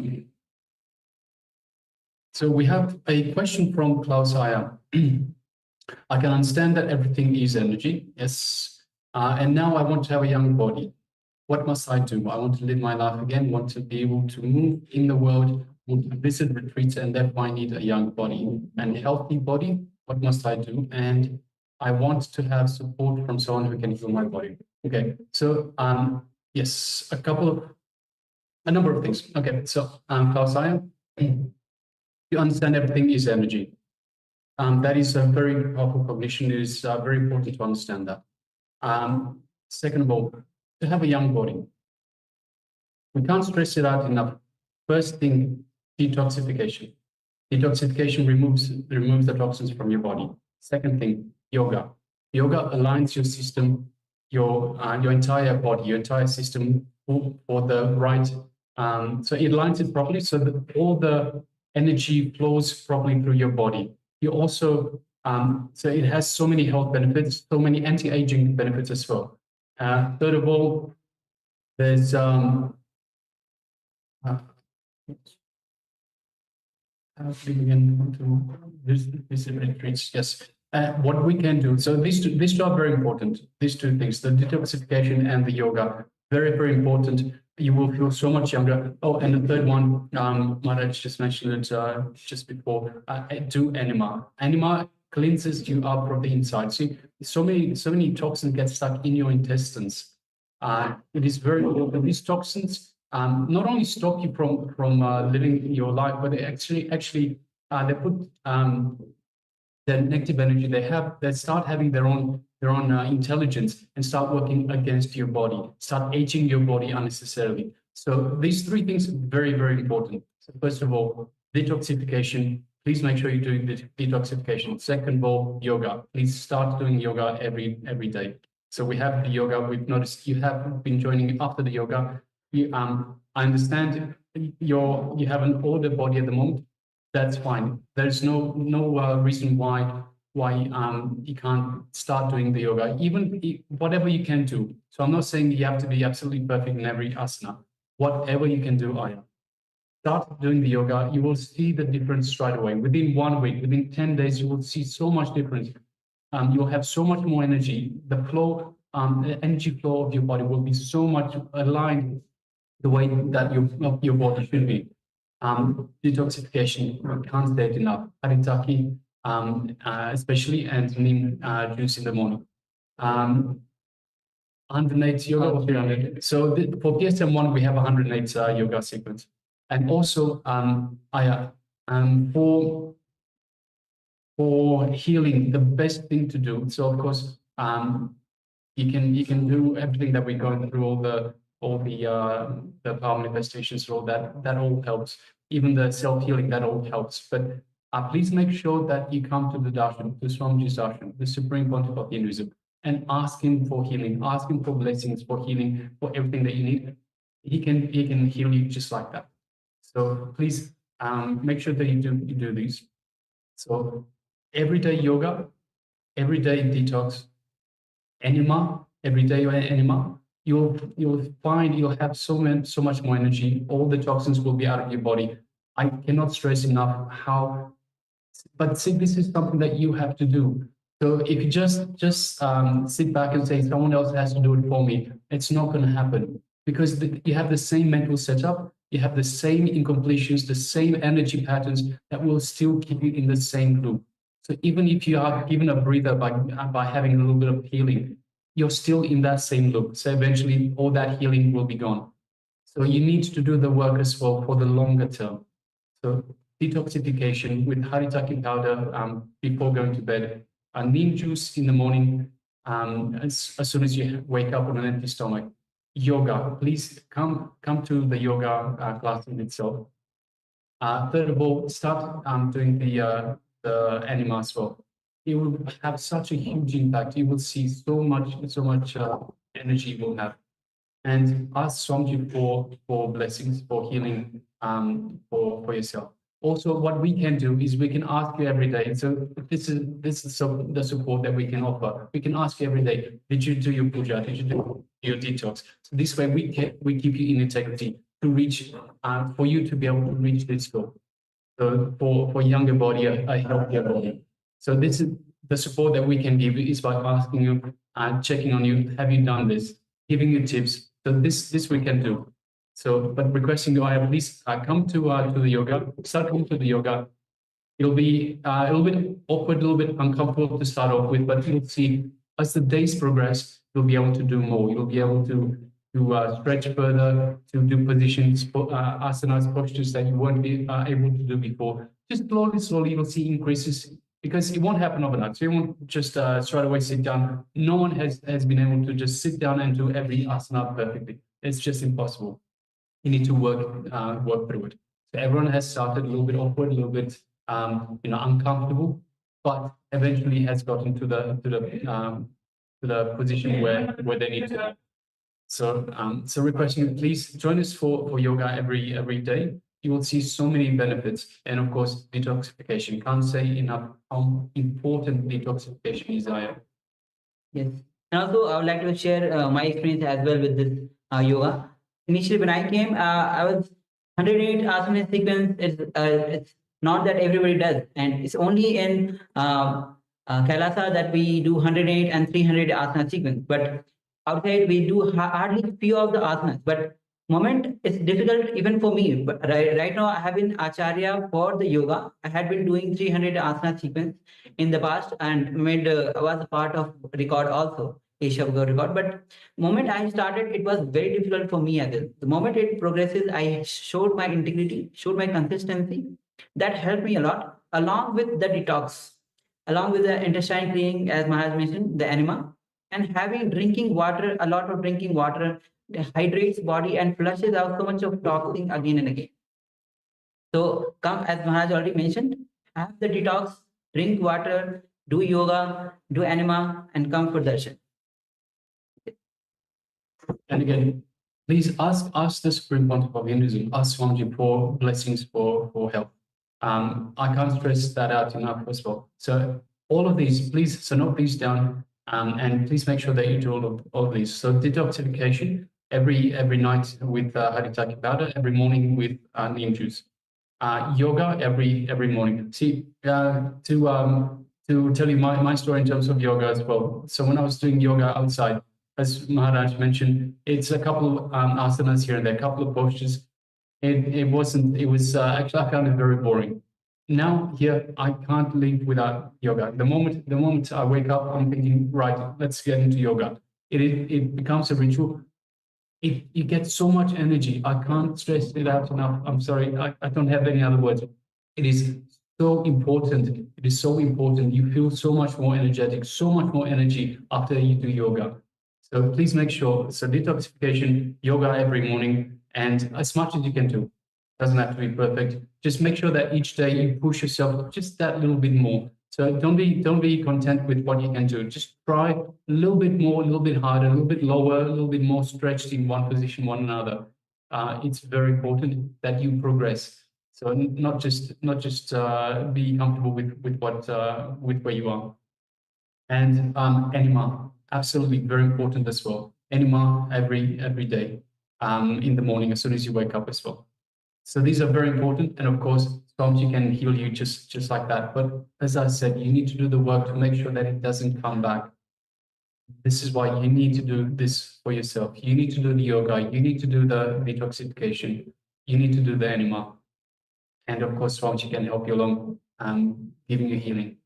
So we have a question from Klaus Aya. I can understand that everything is energy, yes. And now I want to have a young body. What must I do? I want to live my life again, want to be able to move in the world, want to visit retreats, and therefore I need a young body and a healthy body. What must I do? And I want to have support from someone who can heal my body. Okay, so yes, a number of things. Okay, so Klaus Aya, you understand everything is energy. That is a very powerful cognition. It is very important to understand that. Second of all, to have a young body. We can't stress it out enough. First thing, detoxification. Detoxification removes the toxins from your body. Second thing, yoga. Yoga aligns your system, your entire body, your entire system for the right. So it aligns it properly so that all the energy flows properly through your body. You also, so it has so many health benefits, so many anti-aging benefits as well. Third of all, there's yes. What we can do, so these two are very important, these two things, the detoxification and the yoga, very, very important. You will feel so much younger. Oh, and the third one, Maharaj just mentioned it just before, do enema. Enema cleanses you up from the inside. See, so many toxins get stuck in your intestines. It is very important. These toxins not only stop you from living your life, but they actually they put the negative energy they start having their own intelligence and start working against your body, start aging your body unnecessarily. So these three things are very, very important. So first of all, detoxification. Please make sure you're doing the detoxification. Second of all, yoga. Please start doing yoga every day. So we have the yoga. We've noticed you have been joining after the yoga. I understand you have an older body at the moment. That's fine. There's no reason why you can't start doing the yoga. Even whatever you can do. So I'm not saying you have to be absolutely perfect in every asana. Whatever you can do, start doing the yoga. You will see the difference straight away. Within 1 week, within 10 days, you will see so much difference. You'll have so much more energy. The flow, the energy flow of your body will be so much aligned the way that your body should be. Detoxification, we can't say it enough. Haritaki, especially, and neem juice in the morning. 108 yoga or 300. So for PSM1, we have 108 yoga sequence. And also, for healing, the best thing to do. So of course, you can do everything that we're going through, all the power manifestations, all that all helps. Even the self-healing, that all helps. But please make sure that you come to the darshan, to Swamiji's darshan, the Supreme Pontiff of Hinduism, and ask him for healing, ask him for blessings, for healing, for everything that you need. He can heal you just like that. So please make sure that you do these. So everyday yoga, everyday detox, enema, everyday enema, you'll find you'll have so much more energy. All the toxins will be out of your body. I cannot stress enough how, but see, this is something that you have to do. So if you just sit back and say someone else has to do it for me, it's not going to happen, because you have the same mental setup, you have the same incompletions, the same energy patterns that will still keep you in the same loop. So even if you are given a breather by having a little bit of healing, you're still in that same loop. So eventually all that healing will be gone. So you need to do the work as well for the longer term. So detoxification with haritaki powder before going to bed, neem juice in the morning as soon as you wake up on an empty stomach. Yoga, please come to the yoga class in itself. Third of all, start doing the enema as well. It will have such a huge impact. You will see so much energy you will have. And ask Swamiji for blessings, for healing for yourself. Also, what we can do is we can ask you every day. So this is the support that we can offer. We can ask you every day, did you do your puja? Did you do your detox? So this way we keep you in integrity to reach, for you to be able to reach this goal. So for younger body, a healthier body. So this is the support that we can give you is by asking you, checking on you, have you done this? Giving you tips. So this we can do. So, but requesting you, at least come to the yoga, start coming to the yoga. It'll be a little bit awkward, a little bit uncomfortable to start off with, but you'll see as the days progress, you'll be able to do more. You'll be able to stretch further, to do positions, asanas, postures that you weren't able to do before. Just slowly, you'll see increases because it won't happen overnight. So you won't just straight away sit down. No one has been able to just sit down and do every asana perfectly. It's just impossible. You need to work through it. So everyone has started a little bit awkward, a little bit uncomfortable, but eventually has gotten to the position where they need to be. So requesting you, please join us for yoga every day. You will see so many benefits, and of course, detoxification. Can't say enough how important detoxification is. Yes. And also, I would like to share my experience as well with this yoga. Initially, when I came, I was 108 asana sequence. It's not that everybody does, and it's only in KAILASA that we do 108 and 300 asana sequence. But outside, we do hardly few of the asanas. But moment it's difficult even for me. But right now, I have been acharya for the yoga. I had been doing 300 asana sequence in the past and made was a part of record also, Asia record. But moment I started, it was very difficult for me as well. The moment it progresses, I showed my integrity, showed my consistency. That helped me a lot, along with the detox, along with the intestine cleaning, as Maharaj mentioned, the enema, and having drinking water, a lot of drinking water, hydrates body and flushes out so much of toxin again and again. So come, as Maharaj already mentioned, have the detox, drink water, do yoga, do enema, and come for darshan. And again, please ask the Supreme Pontiff of Hinduism, ask Swamiji for blessings for health. I can't stress that out enough as well. So all of these, please, so note these down, and please make sure that you do all of these. So detoxification every night with Haritaki powder, every morning with neem juice. Yoga every morning. See, to tell you my story in terms of yoga as well. So when I was doing yoga outside, as Maharaj mentioned, it's a couple asanas here and there, a couple of postures. It was actually, I found it very boring. Now here, I can't live without yoga. The moment I wake up, I'm thinking, right, let's get into yoga. It becomes a ritual. You get so much energy. I can't stress it out enough. I'm sorry, I don't have any other words. It is so important. It is so important. You feel so much more energetic, so much more energy after you do yoga. So please make sure, so detoxification, yoga every morning, and as much as you can do. Doesn't have to be perfect. Just make sure that each day you push yourself just that little bit more. So don't be content with what you can do. Just try a little bit more, a little bit harder, a little bit lower, a little bit more stretched in one position, one another. It's very important that you progress. So not just be comfortable with where you are. And enema, absolutely very important as well. Enema every day in the morning as soon as you wake up as well. So these are very important, and of course, Swamiji can heal you just like that. But as I said, you need to do the work to make sure that it doesn't come back. This is why you need to do this for yourself. You need to do the yoga. You need to do the detoxification. You need to do the enema. And of course, Swamiji can help you along, giving you healing.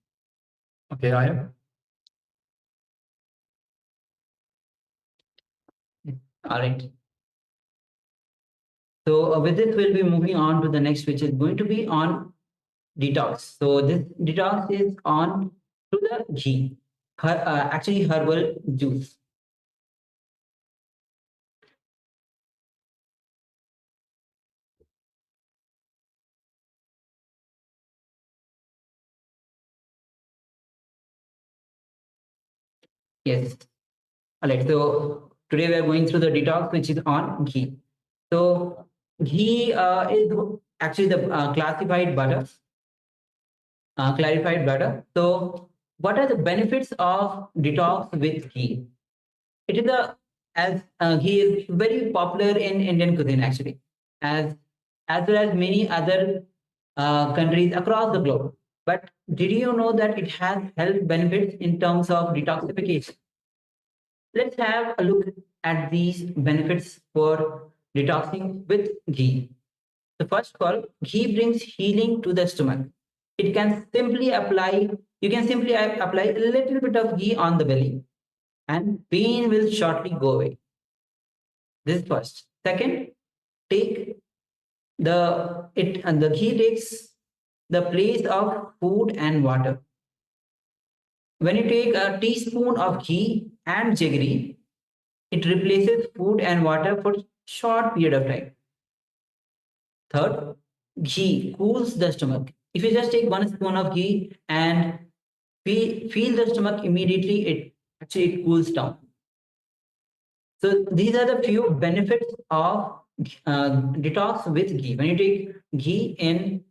Okay, Aya? All right. So with this, we'll be moving on to the next, which is going to be on detox. So this detox is on to the ghee, actually herbal juice. Yes. All right. So today we are going through the detox, which is on ghee. So ghee is actually the clarified butter. So what are the benefits of detox with ghee? It is ghee is very popular in Indian cuisine actually, as well as many other countries across the globe. But did you know that it has health benefits in terms of detoxification? Let's have a look at these benefits for detoxing with ghee. So first of all, ghee brings healing to the stomach. You can simply apply a little bit of ghee on the belly and pain will shortly go away. This is first. Second, take the ghee takes the place of food and water. When you take a teaspoon of ghee and jaggery, it replaces food and water for short period of time. Third, ghee cools the stomach. If you just take 1 spoon of ghee and feel the stomach immediately, it cools down. So these are the few benefits of detox with ghee. When you take ghee in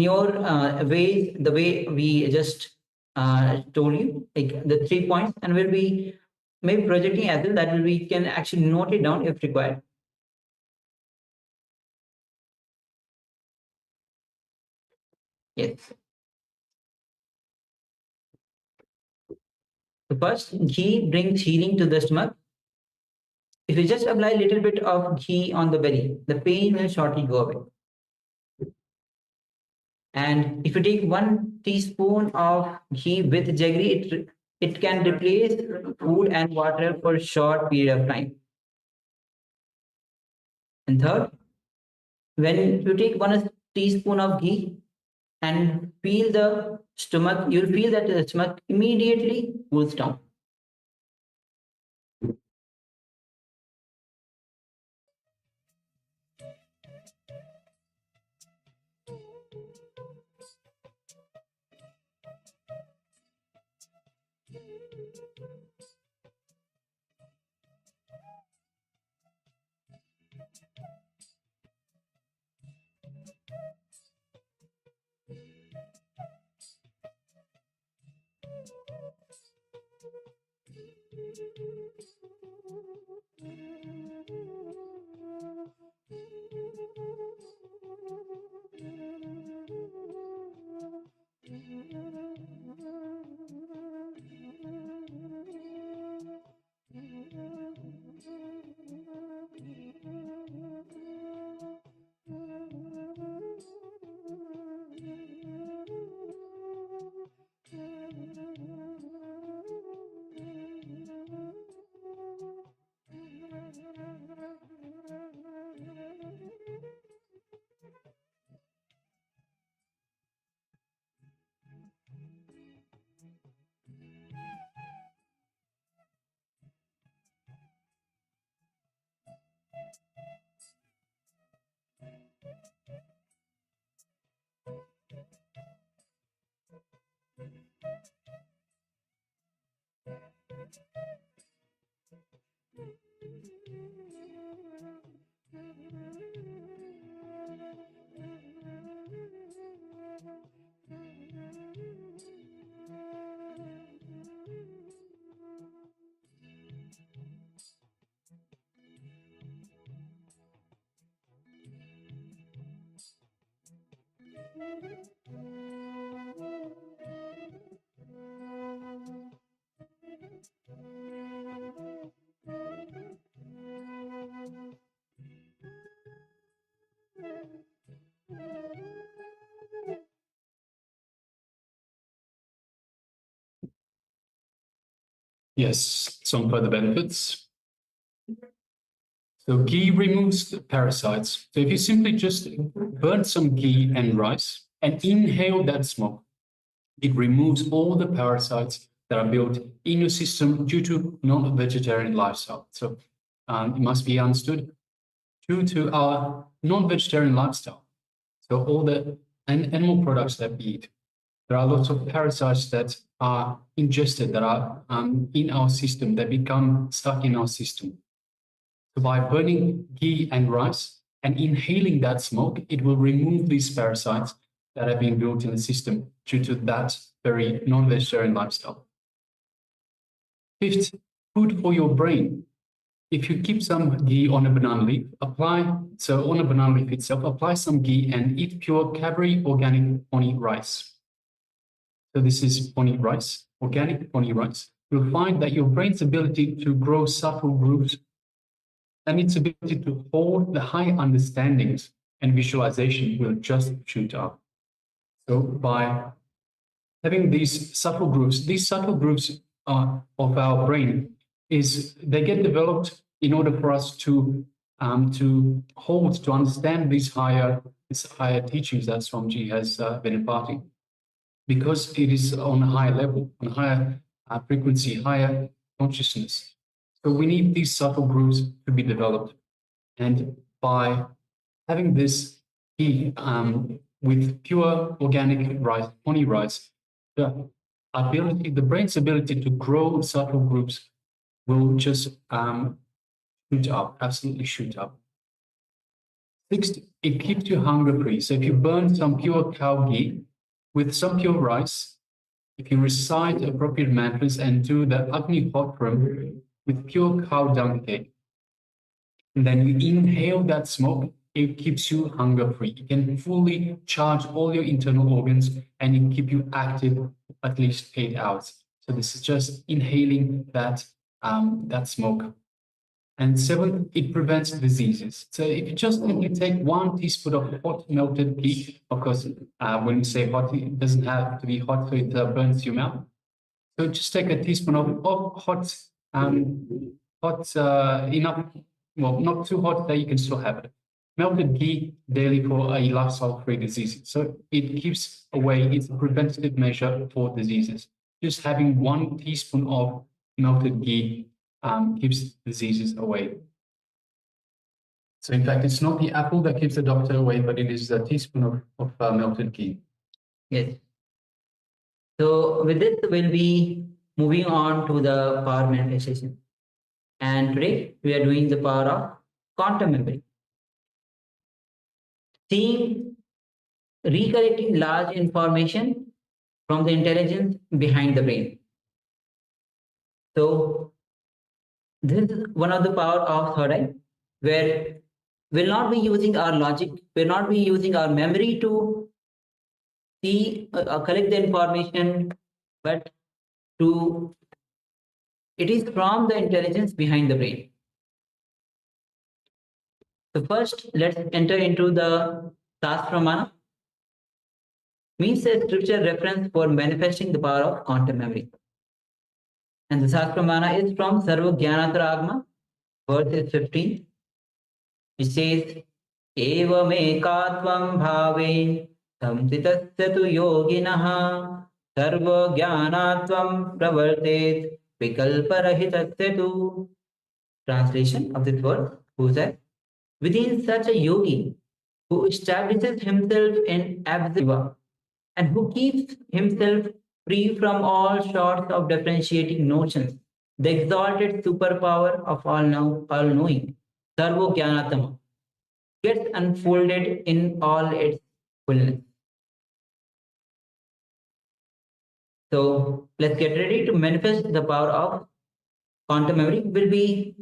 your way, the way we just told you, like the 3 points, and we'll be maybe projecting as well, that we can actually note it down if required. Yes. So first, ghee brings healing to the stomach. If you just apply a little bit of ghee on the belly, the pain will shortly go away. And if you take 1 teaspoon of ghee with jaggery, it can replace food and water for a short period of time. And third, when you take 1 teaspoon of ghee and feel the stomach, you'll feel that the stomach immediately cools down. Yes, some further benefits. So ghee removes the parasites. So if you simply just burn some ghee and rice and inhale that smoke, it removes all the parasites that are built in your system due to non-vegetarian lifestyle. So it must be understood, due to our non-vegetarian lifestyle. So all the animal products that we eat, there are lots of parasites that are ingested, that are in our system, that become stuck in our system. So by burning ghee and rice And inhaling that smoke, it will remove these parasites that have been built in the system due to that very non-vegetarian lifestyle. Fifth, food for your brain. If you keep some ghee on a banana leaf, on a banana leaf itself, apply some ghee and eat pure Cadbury organic pony rice. So this is pony rice, organic pony rice. You'll find that your brain's ability to grow subtle grooves and its ability to hold the high understandings and visualization will just shoot up. So by having these subtle grooves of our brain they get developed in order for us to understand these higher teachings that Swamiji has been imparting, because it is on a higher level, on a higher frequency, higher consciousness. So we need these subtle grooves to be developed. And by having this ghee with pure organic rice, pony rice, the brain's ability to grow subtle grooves will just shoot up, absolutely shoot up. Sixth, it keeps you hunger-free. So if you burn some pure cow ghee with some pure rice, if you recite appropriate mantras and do the Agnihotram with pure cow dung cake, and then you inhale that smoke, it keeps you hunger-free. It can fully charge all your internal organs and it can keep you active at least 8 hours. So this is just inhaling that smoke. And seventh, it prevents diseases. So if you just simply take 1 teaspoon of hot melted ghee, of course, when we say hot, it doesn't have to be hot so it burns your mouth. So just take a teaspoon of hot, enough, well, not too hot that you can still have it. Melted ghee daily for a lifestyle-free disease. So it keeps away, it's a preventative measure for diseases. Just having 1 teaspoon of melted ghee keeps diseases away. So in fact, it's not the apple that keeps the doctor away, but it is a teaspoon of melted ghee. Yes. So with this, we'll be moving on to the power manifestation. And today we are doing the power of quantum memory. Seeing, recollecting large information from the intelligence behind the brain. So this is one of the power of third eye, where we'll not be using our logic, we'll not be using our memory to see, collect the information, but it is from the intelligence behind the brain. So first, let's enter into the Sastramana, means a scripture reference for manifesting the power of quantum memory. And the Sastramana is from Sarva Jnanataragma, verse 15. It says, Evamekatvam bhave samsitasya tu yoginaha sarva jnanatvam pravartet vikalparahitasya tu. Translation of this word, who said, within such a yogi who establishes himself in absolute and who keeps himself free from all sorts of differentiating notions, the exalted superpower of all-knowing, Sarvo Jnanatama, gets unfolded in all its fullness. So let's get ready to manifest the power of quantum memory. We'll be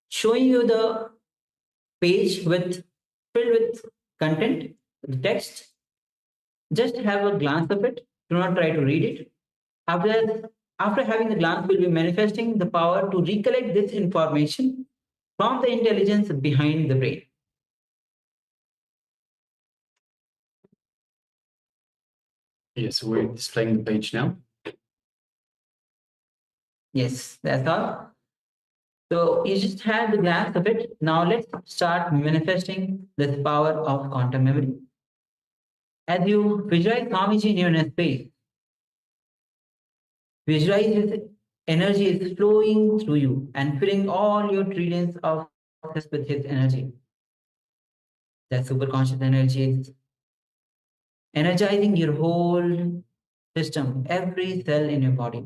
showing you the page filled with content, the text. Just have a glance of it. Do not try to read it. After having the glance, we'll be manifesting the power to recollect this information from the intelligence behind the brain. Yes, we're displaying the page now. Yes, that's all. So you just had the glance of it. Now let's start manifesting this power of quantum memory. As you visualize Swamiji in your inner space, visualize his energy is flowing through you and filling all your trillions of cells with his energy. That superconscious energy is energizing your whole system, every cell in your body.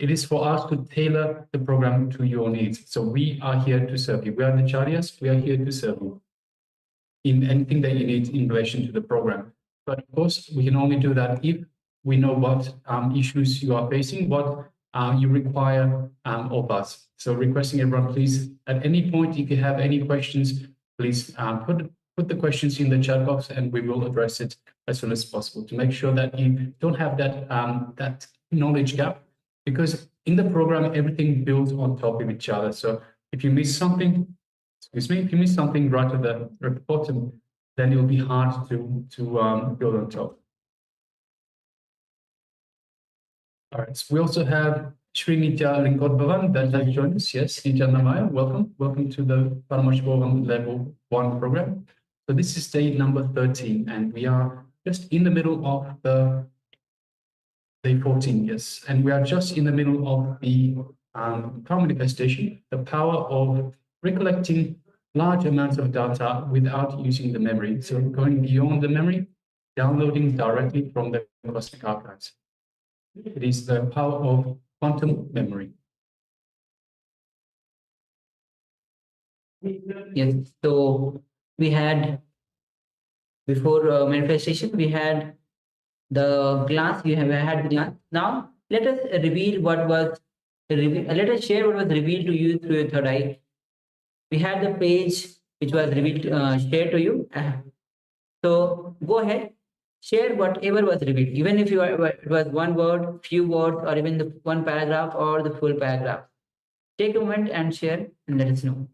it is for us to tailor the program to your needs. So we are here to serve you. We are the Acharyas, we are here to serve you in anything that you need in relation to the program. But of course, we can only do that if we know what issues you are facing, what you require of us. So requesting everyone, please, at any point, if you have any questions, please put the questions in the chat box and we will address it as soon as possible to make sure that you don't have that, that knowledge gap, because in the program, everything builds on top of each other. So if you miss something, excuse me, if you miss something right at the bottom, then it'll be hard to build on top. All right, so we also have Sri Nitya Bhavan that has joined us. Yes, Nithyananda, welcome. Welcome to the Paramashivoham Level 1 program. So this is day number 13, and we are just in the middle of the day 14, yes. And we are just in the middle of the power manifestation, the power of recollecting large amounts of data without using the memory. So going beyond the memory, downloading directly from the cosmic archives. It is the power of quantum memory. Yes, so we had, before manifestation, we had the glance, we had the glance. Now, let us reveal what was, let us share what was revealed to you through your third eye. We had the page which was revealed, shared to you. So go ahead, share whatever was revealed, even if it was one word, few words, or even the one paragraph or the full paragraph. Take a moment and share and let us know.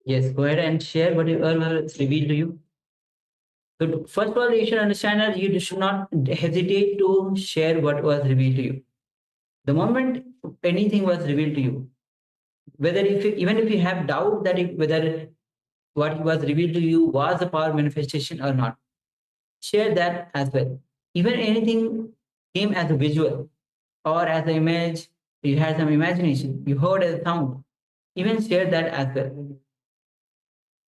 Yes, go ahead and share whatever was revealed to you. So first of all, you should understand that you should not hesitate to share what was revealed to you. The moment anything was revealed to you, whether even if you have doubt that whether what was revealed to you was a power manifestation or not, share that as well. Even anything came as a visual or as an image, you had some imagination, you heard a sound, even share that as well.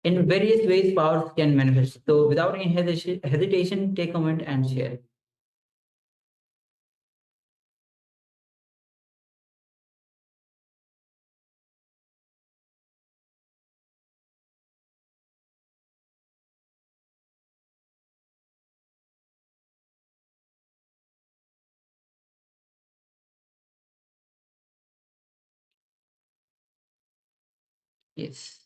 In various ways, powers can manifest. So without any hesitation, take a moment and share. Yes.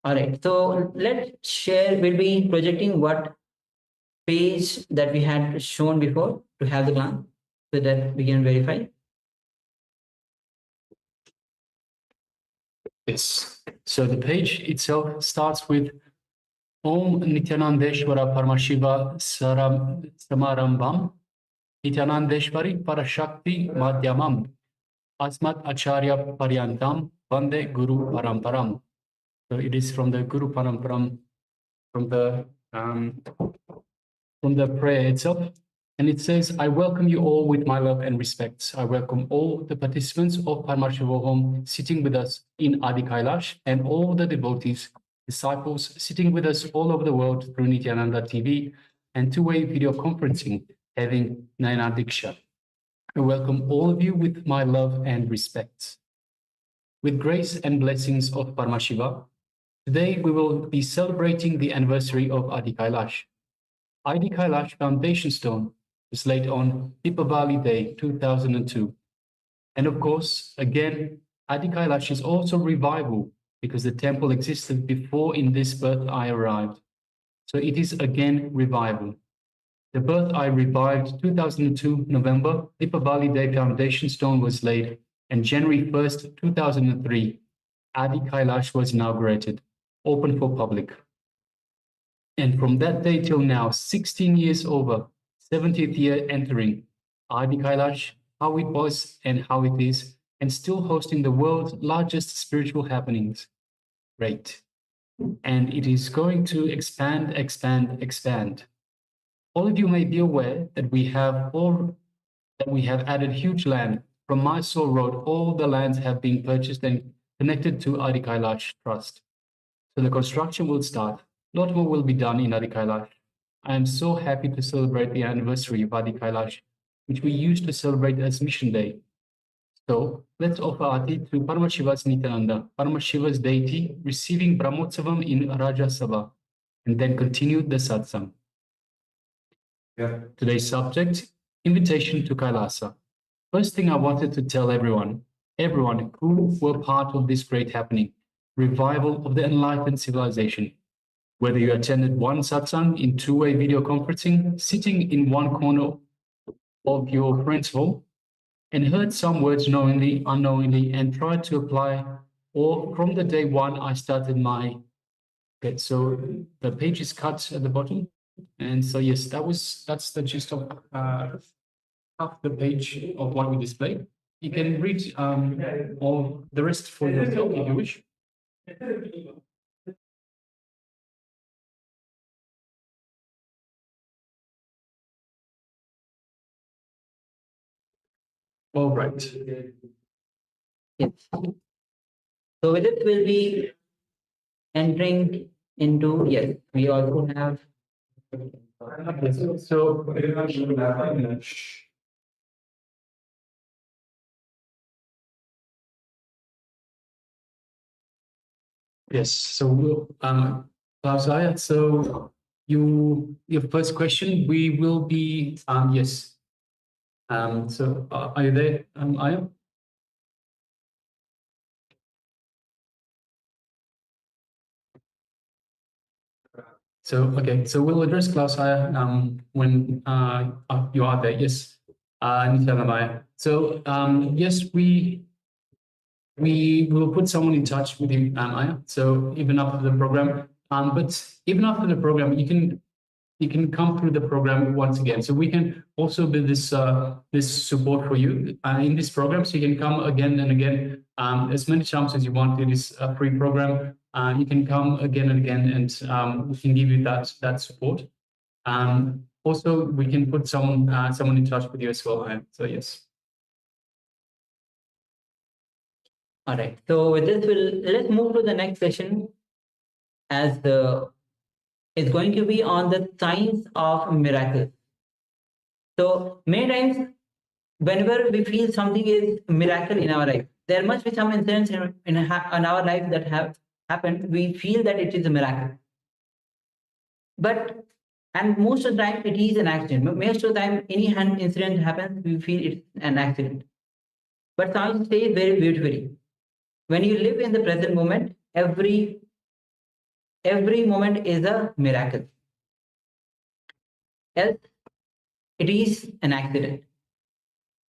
All right. So let's share. We'll be projecting what page that we had shown before to have the glance so that we can verify. Yes. So the page itself starts with Om Nithyanandeshwara Paramashiva Samarambam Nithyanandeshwari Parashakti Madhyamam Asmat Acharya Paryantam Vande Guru Paramparam. So it is from the Guru Paramparam, from the prayer itself. And it says, I welcome you all with my love and respect. I welcome all the participants of Paramashivoham sitting with us in Adi Kailash and all the devotees, disciples sitting with us all over the world through Nithyananda TV and two-way video conferencing, having Nayana Diksha. I welcome all of you with my love and respect. With grace and blessings of Paramashiva, today we will be celebrating the anniversary of Adi Kailash. Adi Kailash Foundation Stone was laid on Deepavali Day 2002. And of course, again, Adi Kailash is also revival because the temple existed before in this birth I arrived. So it is again revival. The birth I revived 2002 November, Dipavali Day foundation stone was laid, and January 1st, 2003, Adi Kailash was inaugurated, open for public. And from that day till now, 16 years over, 70th year entering, Adi Kailash, how it was and how it is, and still hosting the world's largest spiritual happenings. Great. And it is going to expand, expand, expand. All of you may be aware that we have added huge land. From Mysore Road, all the lands have been purchased and connected to Adi Kailash Trust. So the construction will start. A lot more will be done in Adi Kailash. I am so happy to celebrate the anniversary of Adi Kailash, which we used to celebrate as Mission Day. So let's offer Aati to Paramashiva's Nithyananda, Paramashiva's deity, receiving Brahmotsavam in Raja Sabha, and then continue the satsang. Today's subject, invitation to Kailasa. First thing I wanted to tell everyone who were part of this great happening, revival of the enlightened civilization. Whether you attended one satsang in two-way video conferencing, sitting in one corner of your friend's home, and heard some words knowingly, unknowingly, and tried to apply, or from the day one I started my. Okay, so the page is cut at the bottom, and so yes, that's the gist of half the page of what we displayed. You can read all the rest for yourself if you wish. All right. Yes. So with it, we'll be entering into, yes, we also have. So, yes, so we'll, Klaus, so your first question, we will be, yes. So are you there, Aya? So, okay, so we'll address Klaus Aya when you are there, yes. Nithyananda. So, yes, we will put someone in touch with you, Aya. So even after the program, but even after the program, you can come through the program once again. So we can also be this support for you in this program. So you can come again and again as many times as you want. It is a free program. You can come again and again, and we can give you that support. Also, we can put someone in touch with you as well. So yes. All right. So with this, let's move to the next session, as it's going to be on the science of miracles. So many times, whenever we feel something is miracle in our life, there must be some incidents in our life that have happened. We feel that it is a miracle, and most of the time it is an accident. Most of the time, any incident happens, we feel it's an accident. But science says very beautifully, when you live in the present moment, every moment is a miracle. Else, it is an accident.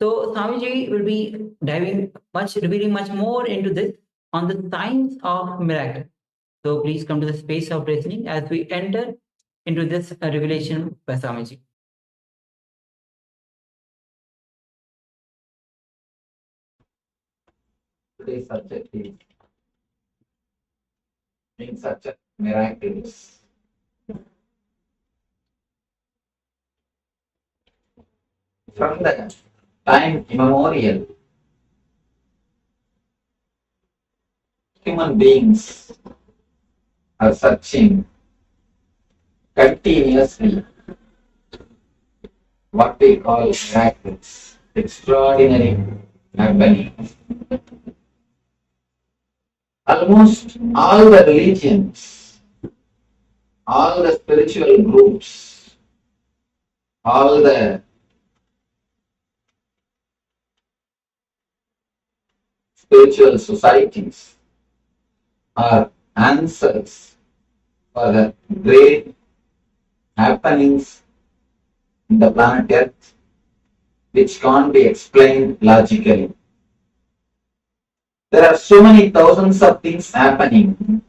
So Swamiji will be revealing much more into this on the science of miracle. So please come to the space of listening as we enter into this revelation by Swamiji. Today's subject is being such a miraculous. From the time immemorial, human beings are searching continuously what we call miracles, extraordinary happenings. Almost all the religions, all the spiritual groups, all the spiritual societies are answers for the great happenings in the planet Earth which can't be explained logically. There are so many thousands of things happening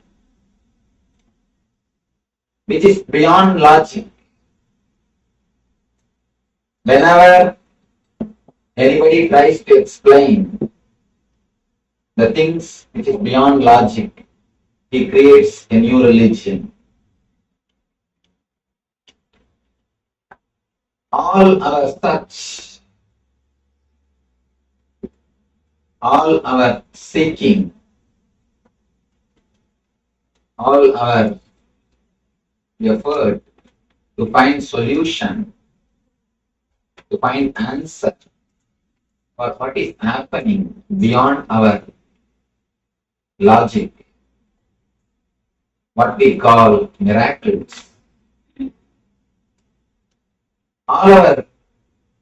which is beyond logic. Whenever anybody tries to explain the things which is beyond logic, he creates a new religion. All our search, all our seeking, all our effort to find solution, to find answer for what is happening beyond our logic, what we call miracles. All our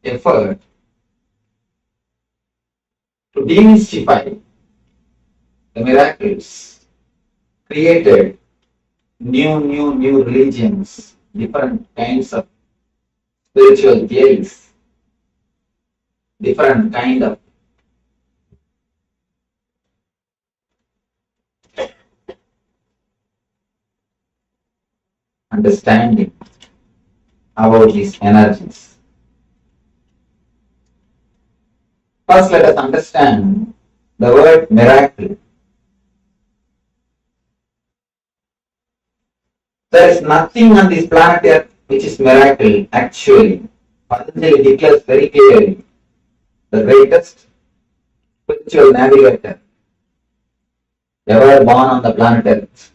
effort to demystify the miracles created new religions, different kinds of spiritual theories, different kind of understanding about these energies. First, let us understand the word miracle. There is nothing on this planet Earth which is miracle, actually. Patanjali declares very clearly, the greatest spiritual navigator ever born on the planet Earth.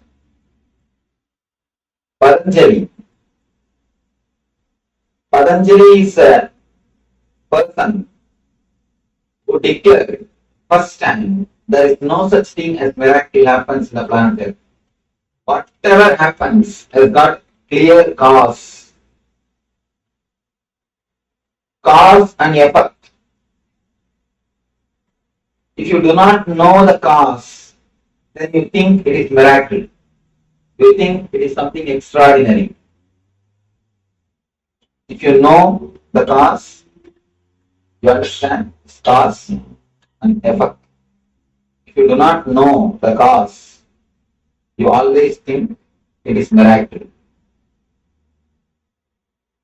Patanjali is a person who declared first time there is no such thing as miracle happens in the planet Earth. Whatever happens has got clear cause. Cause and effect. If you do not know the cause, then you think it is miracle. You think it is something extraordinary. If you know the cause, you understand cause and effect. If you do not know the cause, you always think it is miracle.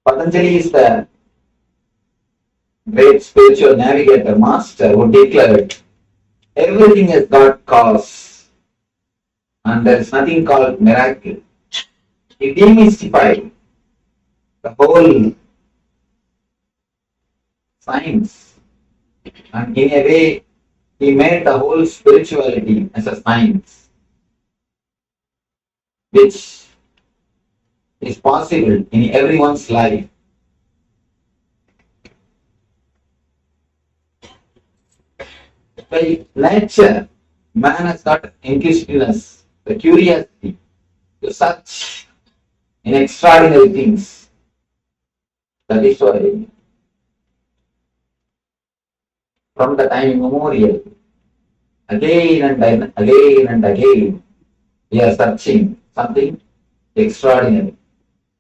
Patanjali is the great spiritual navigator master who declared everything has got cause and there is nothing called miracle. He demystified the whole science and in a way he made the whole spirituality as a science which is possible in everyone's life. By nature, man has got inquisitiveness, the curiosity to search in extraordinary things. That is why from the time immemorial, again and again, we are searching something extraordinary,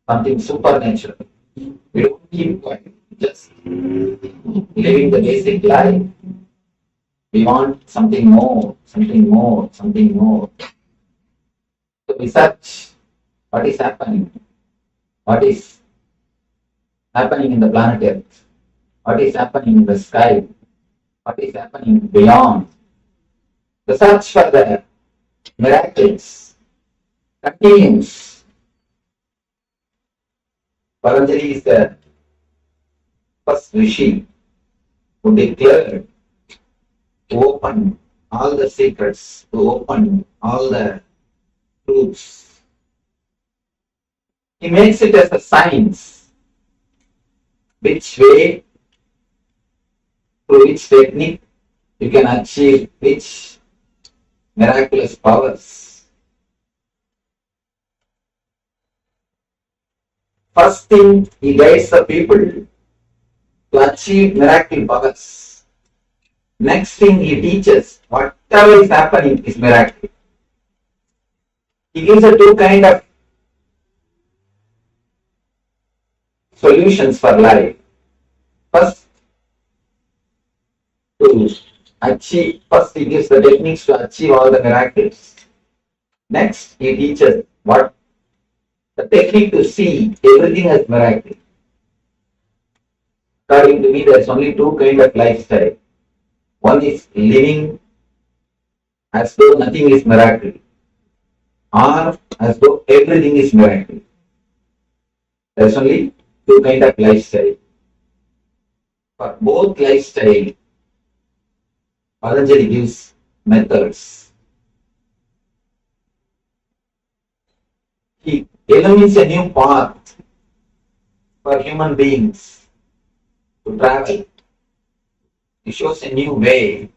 something supernatural. We don't keep quiet, just living the basic life. We want something more, something more, something more. So we search what is happening, what is happening in the planet Earth, what is happening in the sky, what is happening beyond. The search for the miracles continues. Patanjali is the first rishi who declared, to open all the secrets, to open all the truths. He makes it as a science. Which way, through which technique, you can achieve which miraculous powers. First thing, he guides the people to achieve miracle powers. Next thing he teaches, whatever is happening is miracle. He gives a two kind of solutions for life. First, he gives the techniques to achieve all the miracles. Next, he teaches what the technique to see everything as miracle. According to me, there's only two kind of lifestyle. One is living as though nothing is miracle, or as though everything is miracle. There's only two kind of lifestyle. For both lifestyle, Patanjali gives methods. He illuminates a new path for human beings to travel. He shows a new way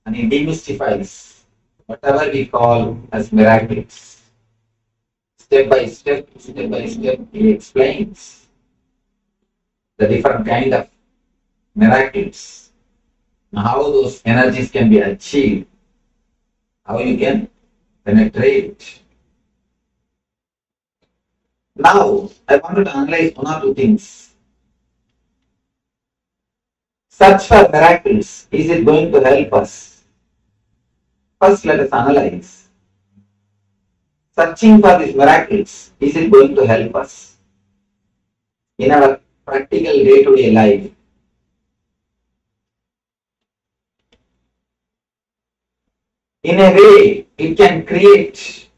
and he demystifies whatever we call as miracles. Step by step, he explains the different kind of miracles, how those energies can be achieved, how you can penetrate. Now, I wanted to analyze one or two things. Search for miracles, is it going to help us? First, let us analyze. Searching for these miracles, is it going to help us in our practical day-to-day life? In a way, it can create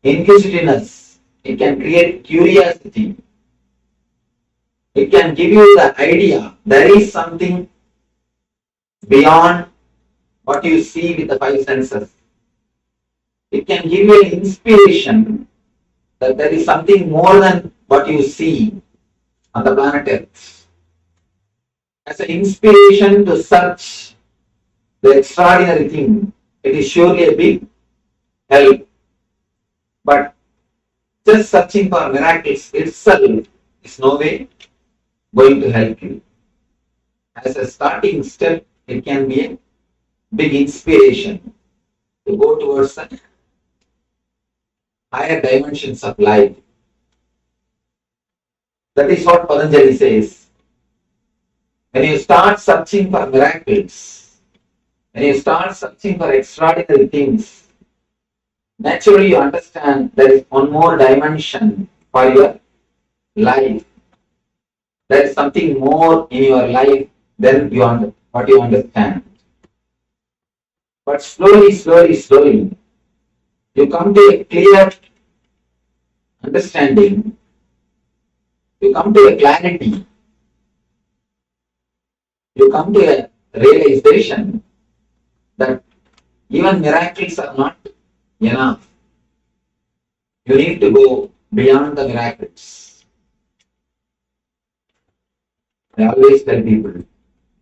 inquisitiveness, it can create curiosity, it can give you the idea there is something beyond what you see with the five senses. It can give you an inspiration that there is something more than what you see on the planet Earth. As an inspiration to search the extraordinary thing, it is surely a big help. But just searching for miracles itself is no way going to help you. As a starting step, it can be a big inspiration to go towards the higher dimensions of life. That is what Patanjali says. When you start searching for miracles, when you start searching for extraordinary things, naturally you understand there is one more dimension for your life. There is something more in your life than what you understand. But slowly, you come to a clear understanding, you come to a clarity, you come to a realization that even miracles are not enough. You need to go beyond the miracles. I always tell people,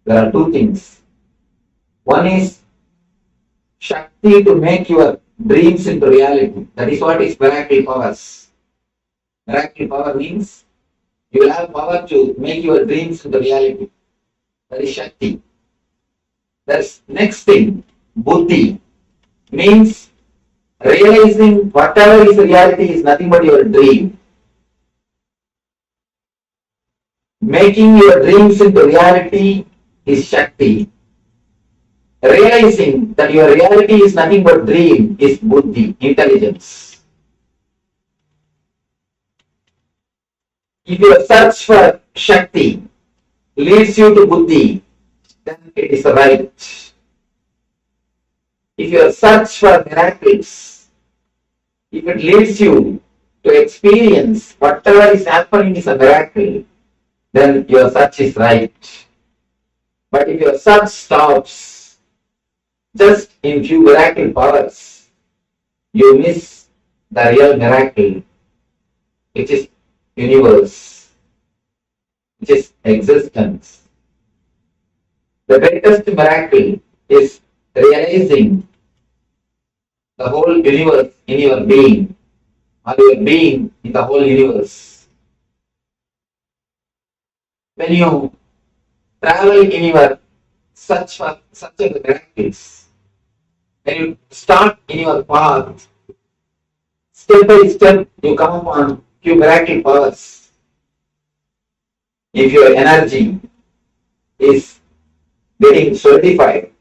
there are two things. One is Shakti to make your dreams into reality. That is what is miracle powers. Miracle power means you will have power to make your dreams into reality. That is Shakti. That's next thing, Buddhi, means realizing whatever is reality is nothing but your dream. Making your dreams into reality is Shakti. Realizing that your reality is nothing but dream is Buddhi, intelligence. If your search for Shakti leads you to Buddhi, then it is right. If your search for miracles, if it leads you to experience whatever is happening is a miracle, then your search is right. But if your search stops just in few miracle powers, you miss the real miracle, which is universe, which is existence. The greatest miracle is realizing the whole universe in your being, or your being in the whole universe. When you travel in your such a miracles. When you start in your path, step by step, you come upon few miracle powers. If your energy is getting solidified,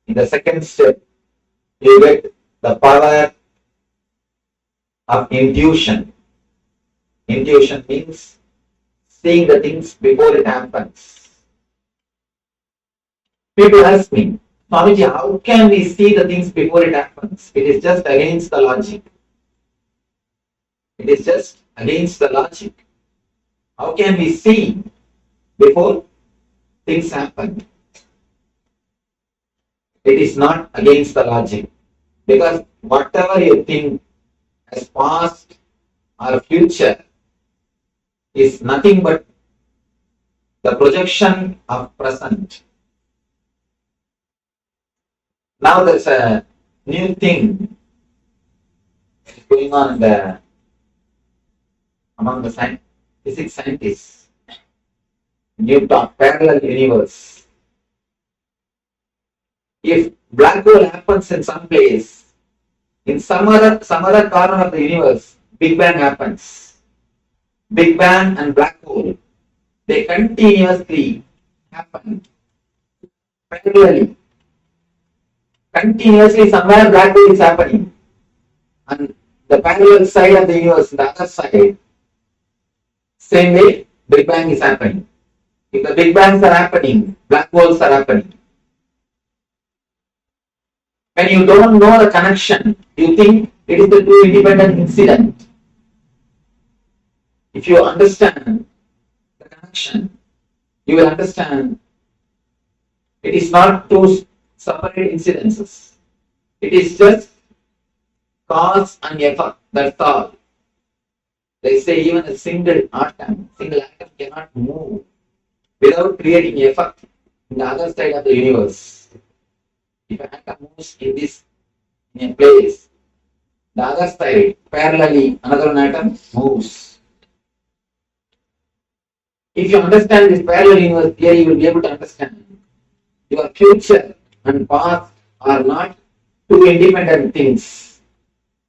in the second step, you get the power of intuition. Intuition means seeing the things before it happens. People ask me, Swamiji, how can we see the things before it happens? It is just against the logic. It is just against the logic. How can we see before things happen? It is not against the logic. Because whatever you think as past or future is nothing but the projection of present. Now there's a new thing going on among the physics scientists. New talk, parallel universe. If black hole happens in some place, in some other corner of the universe, Big Bang happens. Big Bang and black hole, they continuously happen parallelly. Continuously somewhere black hole is happening. And the parallel side of the universe, the other side, same way Big Bang is happening. If the Big Bangs are happening, black holes are happening. When you don't know the connection, you think it is the two independent incident. If you understand the connection, you will understand it is not two separate incidences. It is just cause and effect, that's all. They say even a single atom cannot move without creating effect in the other side of the universe. If an atom moves in a place, the other side, parallelly, another atom moves. If you understand this parallel universe theory, you will be able to understand your future and past are not two independent things.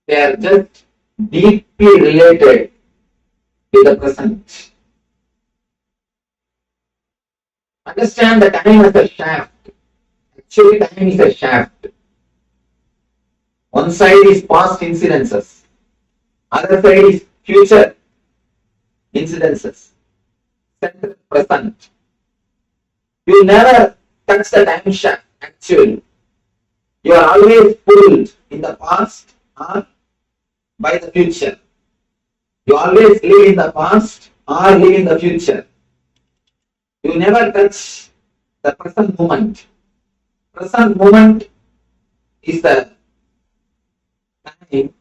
They are just deeply related to the present. Understand the time as a shaft. Actually, time is a shaft. One side is past incidences, other side is future incidences. Center present. You never touch the time shaft. Actually, you are always pulled in the past or by the future. You always live in the past or live in the future. You never touch the present moment. Present moment is the time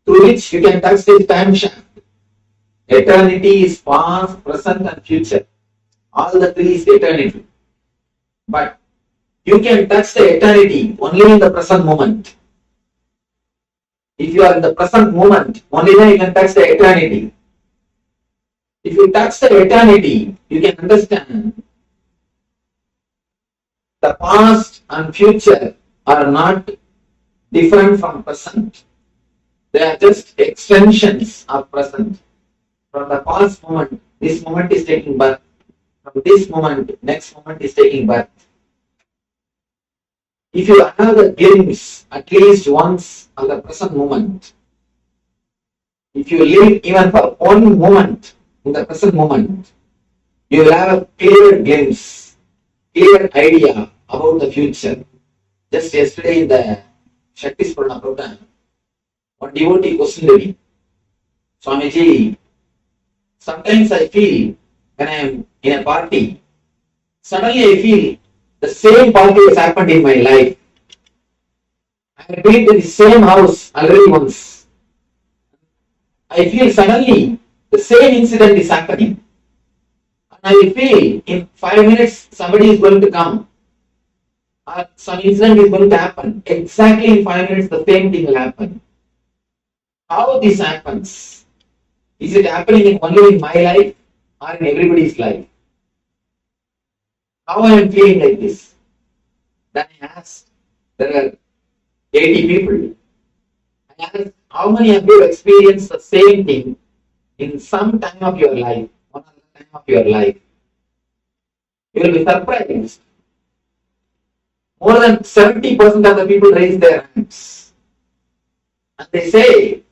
through which you can touch this time shaft. Eternity is past, present and future. All the three is eternity. But you can touch the eternity only in the present moment. If you are in the present moment, only then you can touch the eternity. If you touch the eternity, you can understand the past and future are not different from present. They are just extensions of present. From the past moment, this moment is taking birth. From this moment, next moment is taking birth. If you have a glimpse at least once of the present moment, if you live even for one moment in the present moment, you will have a clear glimpse, clear idea about the future. Just yesterday in the Shakti Spurna program, one devotee questioned me, Swamiji, sometimes I feel when I am in a party, suddenly I feel the same party has happened in my life. I have been to the same house already once. I feel suddenly the same incident is happening. And I feel in 5 minutes somebody is going to come. Or some incident is going to happen. Exactly in 5 minutes the same thing will happen. How this happens? Is it happening only in my life or in everybody's life? How I am feeling like this? Then I asked, there were 80 people. I asked, how many of you experienced the same thing in some time of your life, one other time of your life? You will be surprised. More than 70% of the people raise their hands. And they say,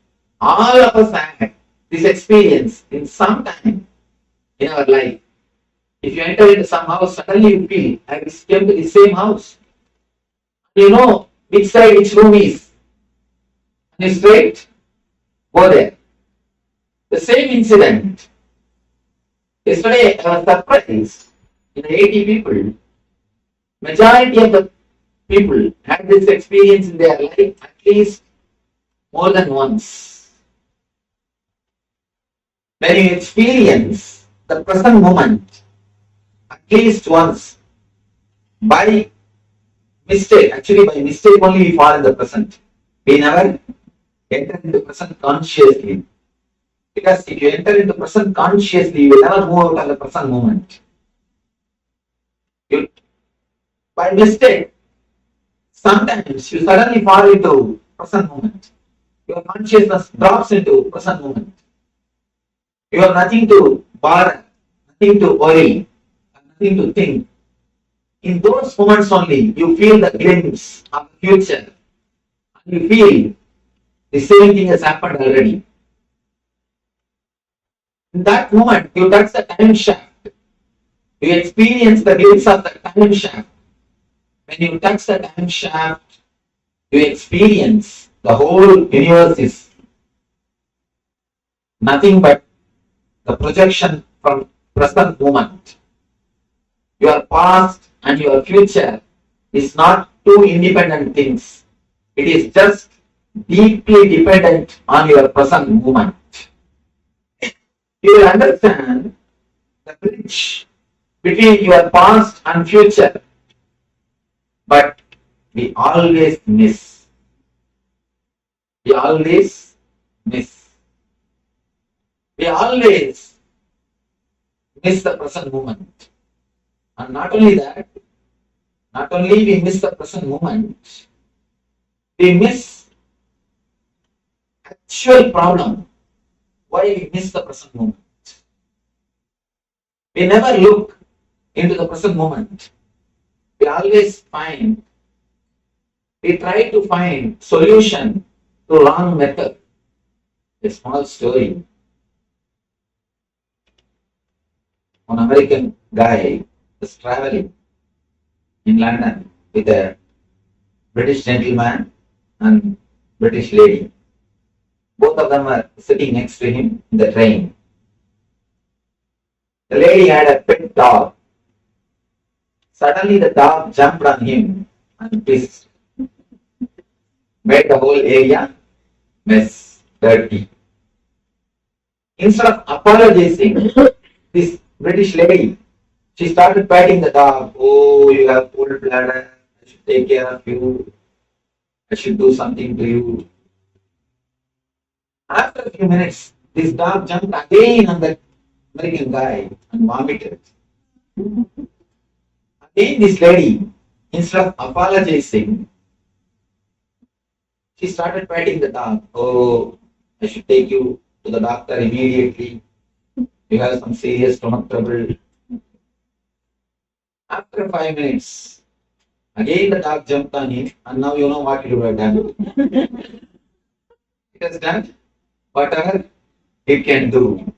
all of us had this experience in some time in our life. If you enter into some house, suddenly you feel, I came to the same house. You know which side, which room is. And you straight, go there. The same incident. Yesterday, I was surprised. In 80 people, majority of the people had this experience in their life at least more than once. When you experience the present moment at least once, by mistake, actually by mistake only we fall in the present. We never enter into present consciously. Because if you enter into present consciously, you will never move out of the present moment. You, by mistake, sometimes you suddenly fall into present moment. Your consciousness drops into present moment. You have nothing to bother, nothing to worry, nothing to think. In those moments only, you feel the glimpse of the future. And you feel the same thing has happened already. In that moment, you touch the time shaft. You experience the glimpse of the time shaft. When you touch the time shaft, you experience the whole universe is nothing but the projection from present moment. Your past and your future is not two independent things. It is just deeply dependent on your present moment. You will understand the bridge between your past and future. But we always miss. We always miss. We always miss the present moment. And not only that, not only we miss the present moment, we miss actual problem. Why we miss the present moment? We never look into the present moment. We always find, we try to find solution to wrong method. A small story. One American guy was traveling in London with a British gentleman and British lady. Both of them were sitting next to him in the train. The lady had a pet dog. Suddenly the dog jumped on him and pissed. Made the whole area mess, dirty. Instead of apologizing, this British lady, she started patting the dog. Oh, you have cold bladder. I should take care of you. I should do something to you. After a few minutes, this dog jumped again on the American guy and vomited. Again, this lady, instead of apologizing, she started patting the dog. Oh, I should take you to the doctor immediately. You have some serious stomach trouble. After 5 minutes, again the dog jumped on him, and now you know what it would have done. It has done whatever it can do.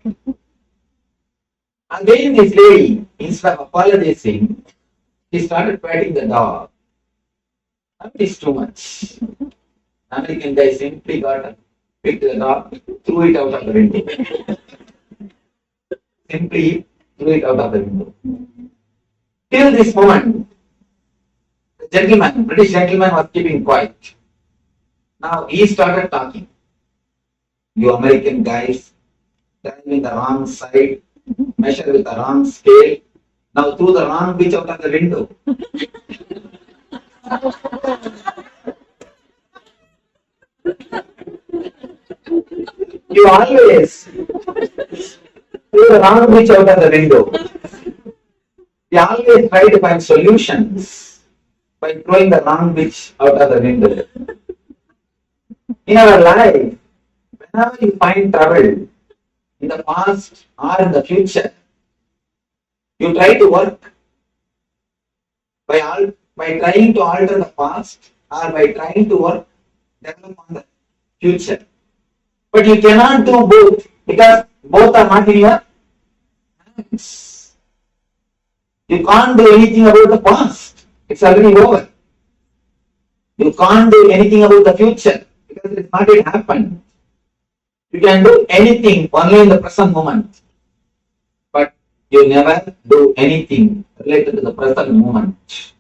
Again, this lady, instead of apologizing, she started patting the dog. That is too much. American guy simply got up, picked the dog, threw it out of the window. Simply threw it out of the window. Till this moment, the gentleman, British gentleman, was keeping quiet. Now he started talking. You American guys, driving the wrong side, measure with the wrong scale. Now threw the wrong bitch out of the window. You always threw the wrong bitch out of the window. We always try to find solutions by throwing the wrong bitch out of the window. In our life, whenever you find trouble in the past or in the future, you try to work by trying to alter the past or by trying to work develop on the future. But you cannot do both because both are not in your hands. You can't do anything about the past. It's already over. You can't do anything about the future because it's not yet happened. You can do anything only in the present moment. But you never do anything related to the present moment.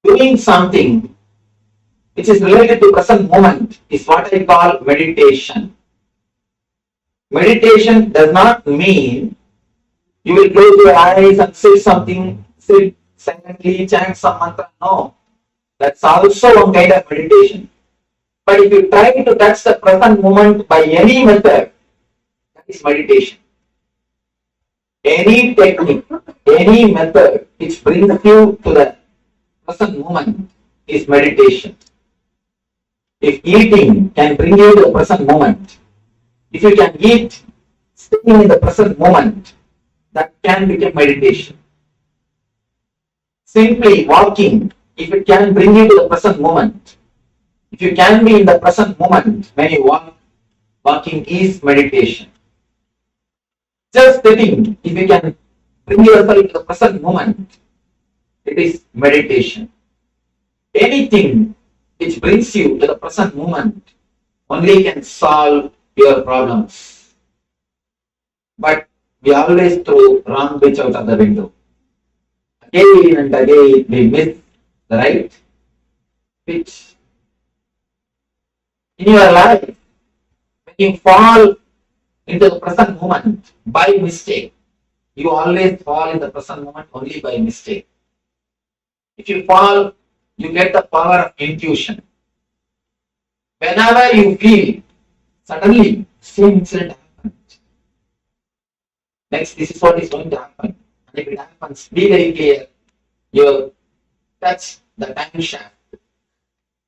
Doing something which is related to present moment is what I call meditation. Meditation does not mean you will close your eyes and sit silently, chant some mantra. No, that's also one kind of meditation. But if you try to touch the present moment by any method, that is meditation. Any technique, any method which brings you to the present moment is meditation. If eating can bring you to the present moment, if you can eat staying in the present moment, that can become meditation. Simply walking, if it can bring you to the present moment, if you can be in the present moment when you walk, walking is meditation. Just sitting, if you can bring yourself to the present moment, it is meditation. Anything which brings you to the present moment only can solve your problems. But we always throw wrong bitch out of the window. Again and again we miss the right pitch. In your life, when you fall into the present moment by mistake, you always fall in the present moment only by mistake. If you fall, you get the power of intuition. Whenever you feel, suddenly, same incident happens. Next, this is what is going to happen. And if it happens, be very clear. You touch the time shaft.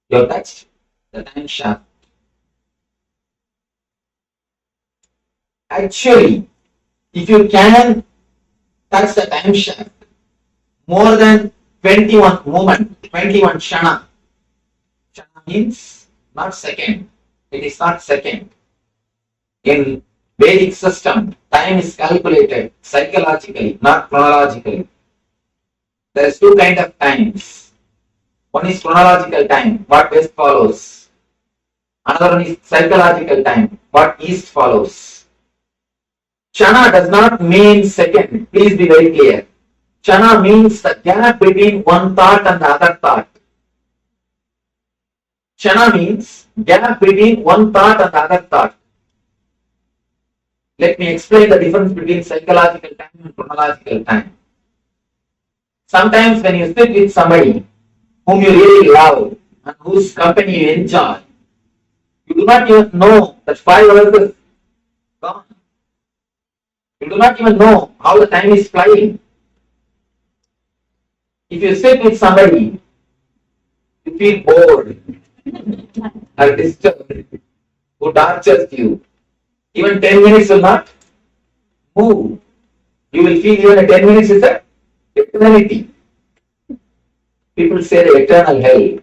You touch the time shaft. Actually, if you can touch the time shaft more than 21 moment, 21 shana. Shana means not second. It is not second. In Vedic system, time is calculated psychologically, not chronologically. There is two kinds of times. One is chronological time, what west follows. Another one is psychological time, what east follows. Shana does not mean second. Please be very clear. Shana means the gap between one thought and the other thought. Shana means gap between one thought and the other thought. Let me explain the difference between psychological time and chronological time. Sometimes when you sit with somebody whom you really love and whose company you enjoy, you do not even know that 5 hours is gone. You do not even know how the time is flying. If you sit with somebody, you feel bored or disturbed, who tortures you, even 10 minutes will not move. You will feel even 10 minutes is an eternity. People say the eternal hell.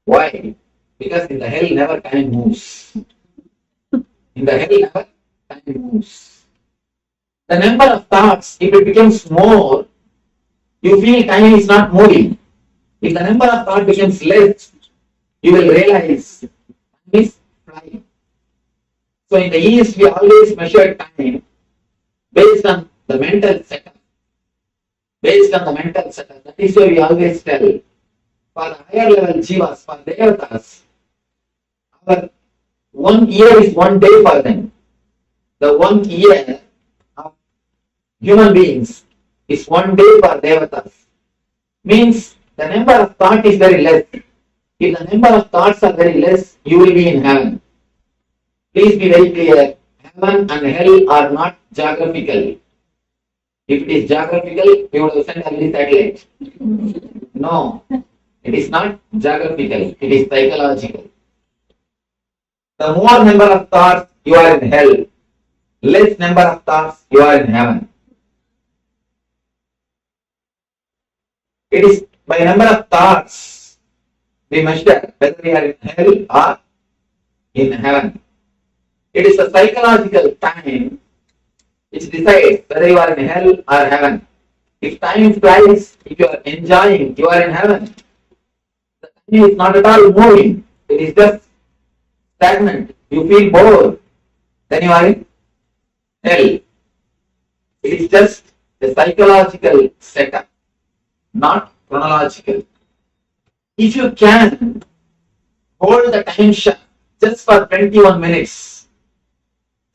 Why? Because in the hell never time moves. In the hell never time moves. The number of thoughts, if it becomes more, you feel time is not moving. If the number of thoughts becomes less, you will realize time is flying. So in the East, we always measure time based on the mental setup. Based on the mental setup. That is why we always tell, for the higher level jivas, for devatas, our 1 year is 1 day for them. The 1 year of human beings is 1 day for devatas. Means the number of thoughts is very less. If the number of thoughts are very less, you will be in heaven. Please be very clear. Heaven and hell are not geographical. If it is geographical, we would have sent only satellite. No, it is not geographical, it is psychological. The more number of thoughts you are in hell, less number of thoughts you are in heaven. It is by number of thoughts we measure whether we are in hell or in heaven. It is the psychological time which decides whether you are in hell or heaven. If time flies, if you are enjoying, you are in heaven. The time is not at all moving. It is just stagnant. You feel bored, then you are in hell. It is just a psychological setup, not chronological. If you can hold the time shaft just for 21 minutes,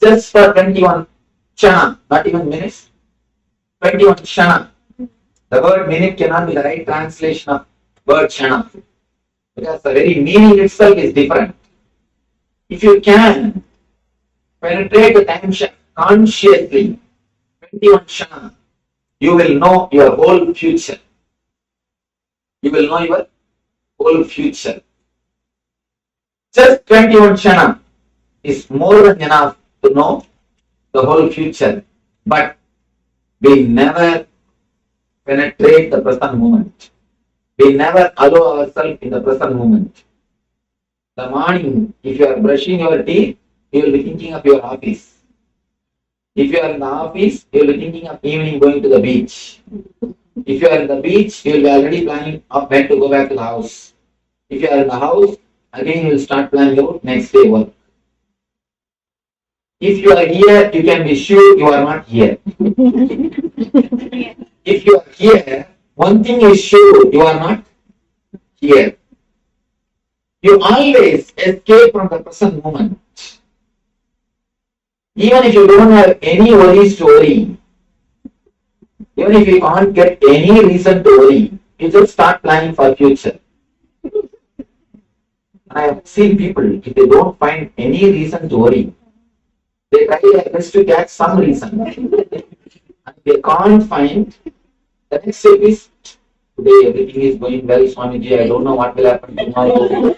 just for 21 chana, not even minutes, 21 chana. The word minute cannot be the right translation of word chana, because the very meaning itself is different. If you can penetrate the time shaft consciously, 21 chana, you will know your whole future. You will know your whole future. Just 21 chana is more than enough to know the whole future, but we never penetrate the present moment. We never allow ourselves in the present moment. The morning, if you are brushing your teeth, you will be thinking of your office. If you are in the office, you will be thinking of evening going to the beach. If you are in the beach, you will be already planning of when to go back to the house. If you are in the house, again you will start planning out next day work. If you are here, you can be sure you are not here. If you are here, one thing is sure, you are not here. You always escape from the present moment. Even if you don't have any worries to worry, even if you can't get any reason to worry, you just start planning for future. I have seen people, if they don't find any reason to worry, they try their best to catch some reason. And they can't find, the next step is, today everything is going well, Swamiji, I don't know what will happen tomorrow.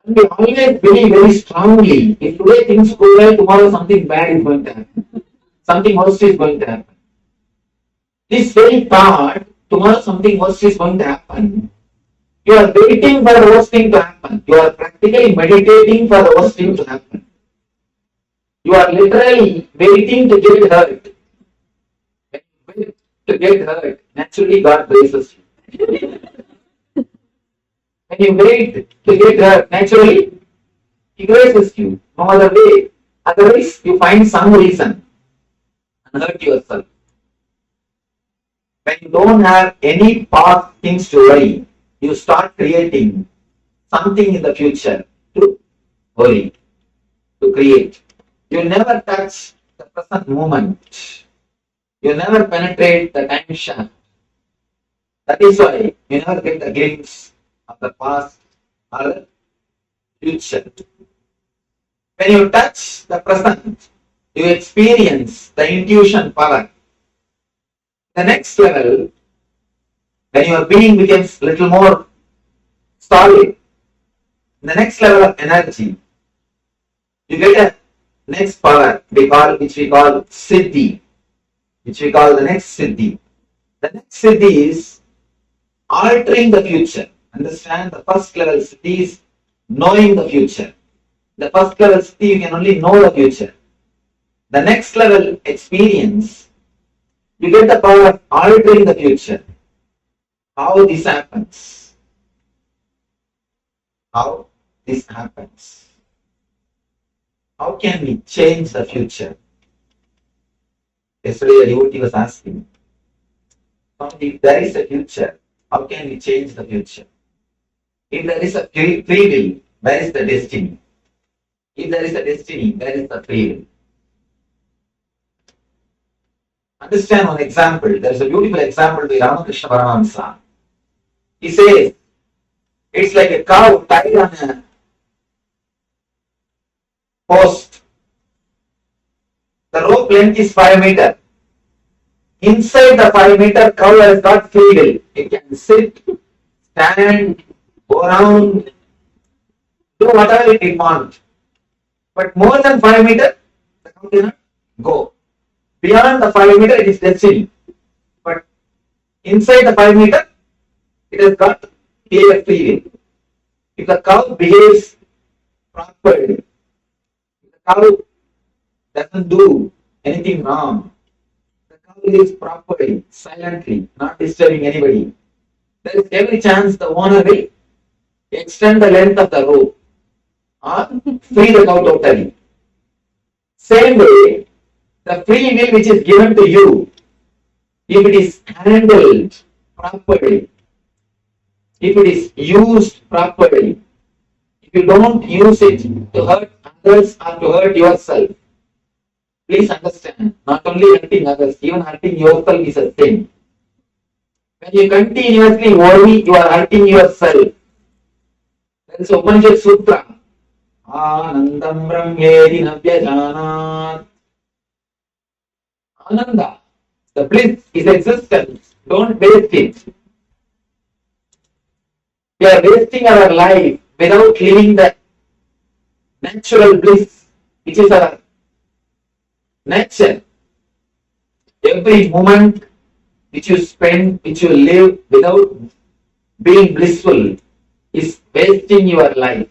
And they always believe very strongly, if today things go well, tomorrow something bad is going to happen. Something worse is going to happen. This very thought, tomorrow something worse is going to happen, you are waiting for the worst thing to happen. You are practically meditating for the worst thing to happen. You are literally waiting to get hurt. When you wait to get hurt, naturally God blesses you. When you wait to get hurt, naturally He graces you. No other way. Otherwise, you find some reason and hurt yourself. When you don't have any past things to worry, you start creating something in the future to worry, to create. You never touch the present moment. You never penetrate the time shaft. That is why you never get a glimpse of the past or the future. When you touch the present, you experience the intuition power. The next level, when your being becomes a little more solid, the next level of energy, you get a next power which we call Siddhi, which we call the next Siddhi. The next Siddhi is altering the future. Understand, the first level Siddhi is knowing the future. The first level Siddhi, you can only know the future. The next level experience, you get the power of altering the future. How this happens? How this happens? How can we change the future? Yesterday a devotee was asking, if there is a future, how can we change the future? If there is a free will, where is the destiny? If there is a destiny, where is the free will? Understand one example. There is a beautiful example by Ramakrishna Paramahamsa. He says, it's like a cow tied on a post. The rope length is 5 meter. Inside the 5 meter, cow has got free will. It can sit, stand, go around, do whatever it wants. But more than 5 meter, the cow cannot go. Beyond the 5 meter, it is destiny. But inside the 5 meter, it has got clear free will. If the cow behaves properly, if the cow doesn't do anything wrong, the cow lives properly, silently, not disturbing anybody, there is every chance the owner will extend the length of the rope or free the cow totally. Same way, the free will which is given to you, if it is handled properly, if it is used properly, if you don't use it to hurt others or to hurt yourself, please understand, not only hurting others, even hurting yourself is a sin. When you continuously worry, you are hurting yourself. There is Upanishad Sutra. Anandam Brahmedi Navyajanat. Ananda, the bliss is existence. Don't waste it. We are wasting our life without living the natural bliss, which is our nature. Every moment which you spend, which you live without being blissful, is wasting your life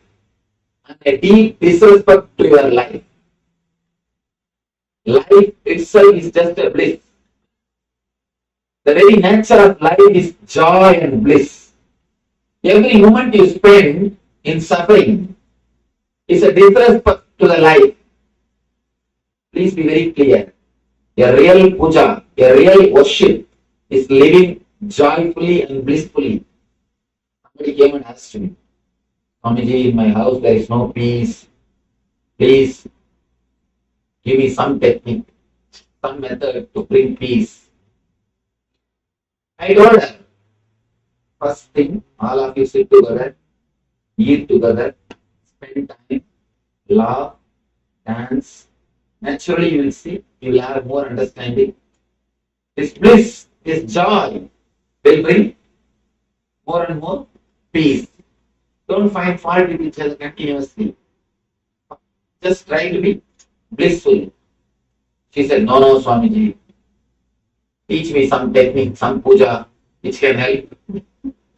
and a deep disrespect to your life. Life itself is just a bliss. The very nature of life is joy and bliss. Every moment you spend in suffering is a disrespect to the life. Please be very clear. A real puja, a real worship is living joyfully and blissfully. Somebody came and asked me, Swamiji, in my house there is no peace. Please give me some technique, some method to bring peace. I told her, first thing, all of you sit together, eat together, spend time, laugh, dance. Naturally, you will see, you will have more understanding. This bliss, this joy will bring more and more peace. Don't find fault with each other continuously. Just try to be blissful. She said, no, Swamiji. Teach me some technique, some puja, which can help,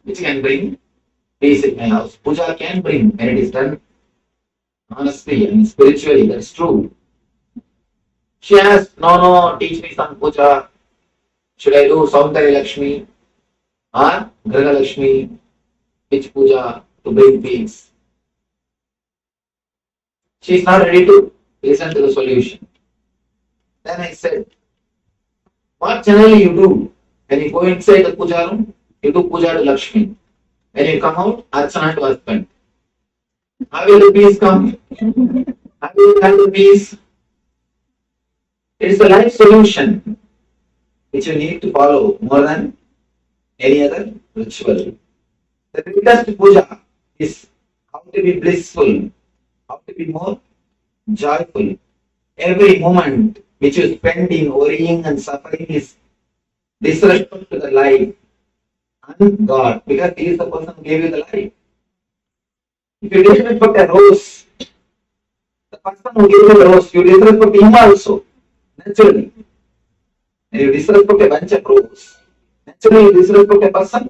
which can bring peace in my house. Puja can bring, when it is done honestly and spiritually, that's true. She asked, no, teach me some puja. Should I do Saundari Lakshmi or Graha Lakshmi? Which puja to bring peace? She is not ready to listen to the solution. Then I said, what generally you do? When you go inside the puja room, you do puja to Lakshmi. When you come out, Archana to husband. How will the peace come? How will you have the peace? It is the life solution which you need to follow more than any other ritual. The biggest puja is how to be blissful, how to be more joyful. Every moment which you spend in worrying and suffering is disrespect to the life and God, because He is the person who gave you the life. If you disrespect a rose, the person who gave you the rose, you disrespect him also, naturally. And you disrespect a bunch of roses, naturally you disrespect a person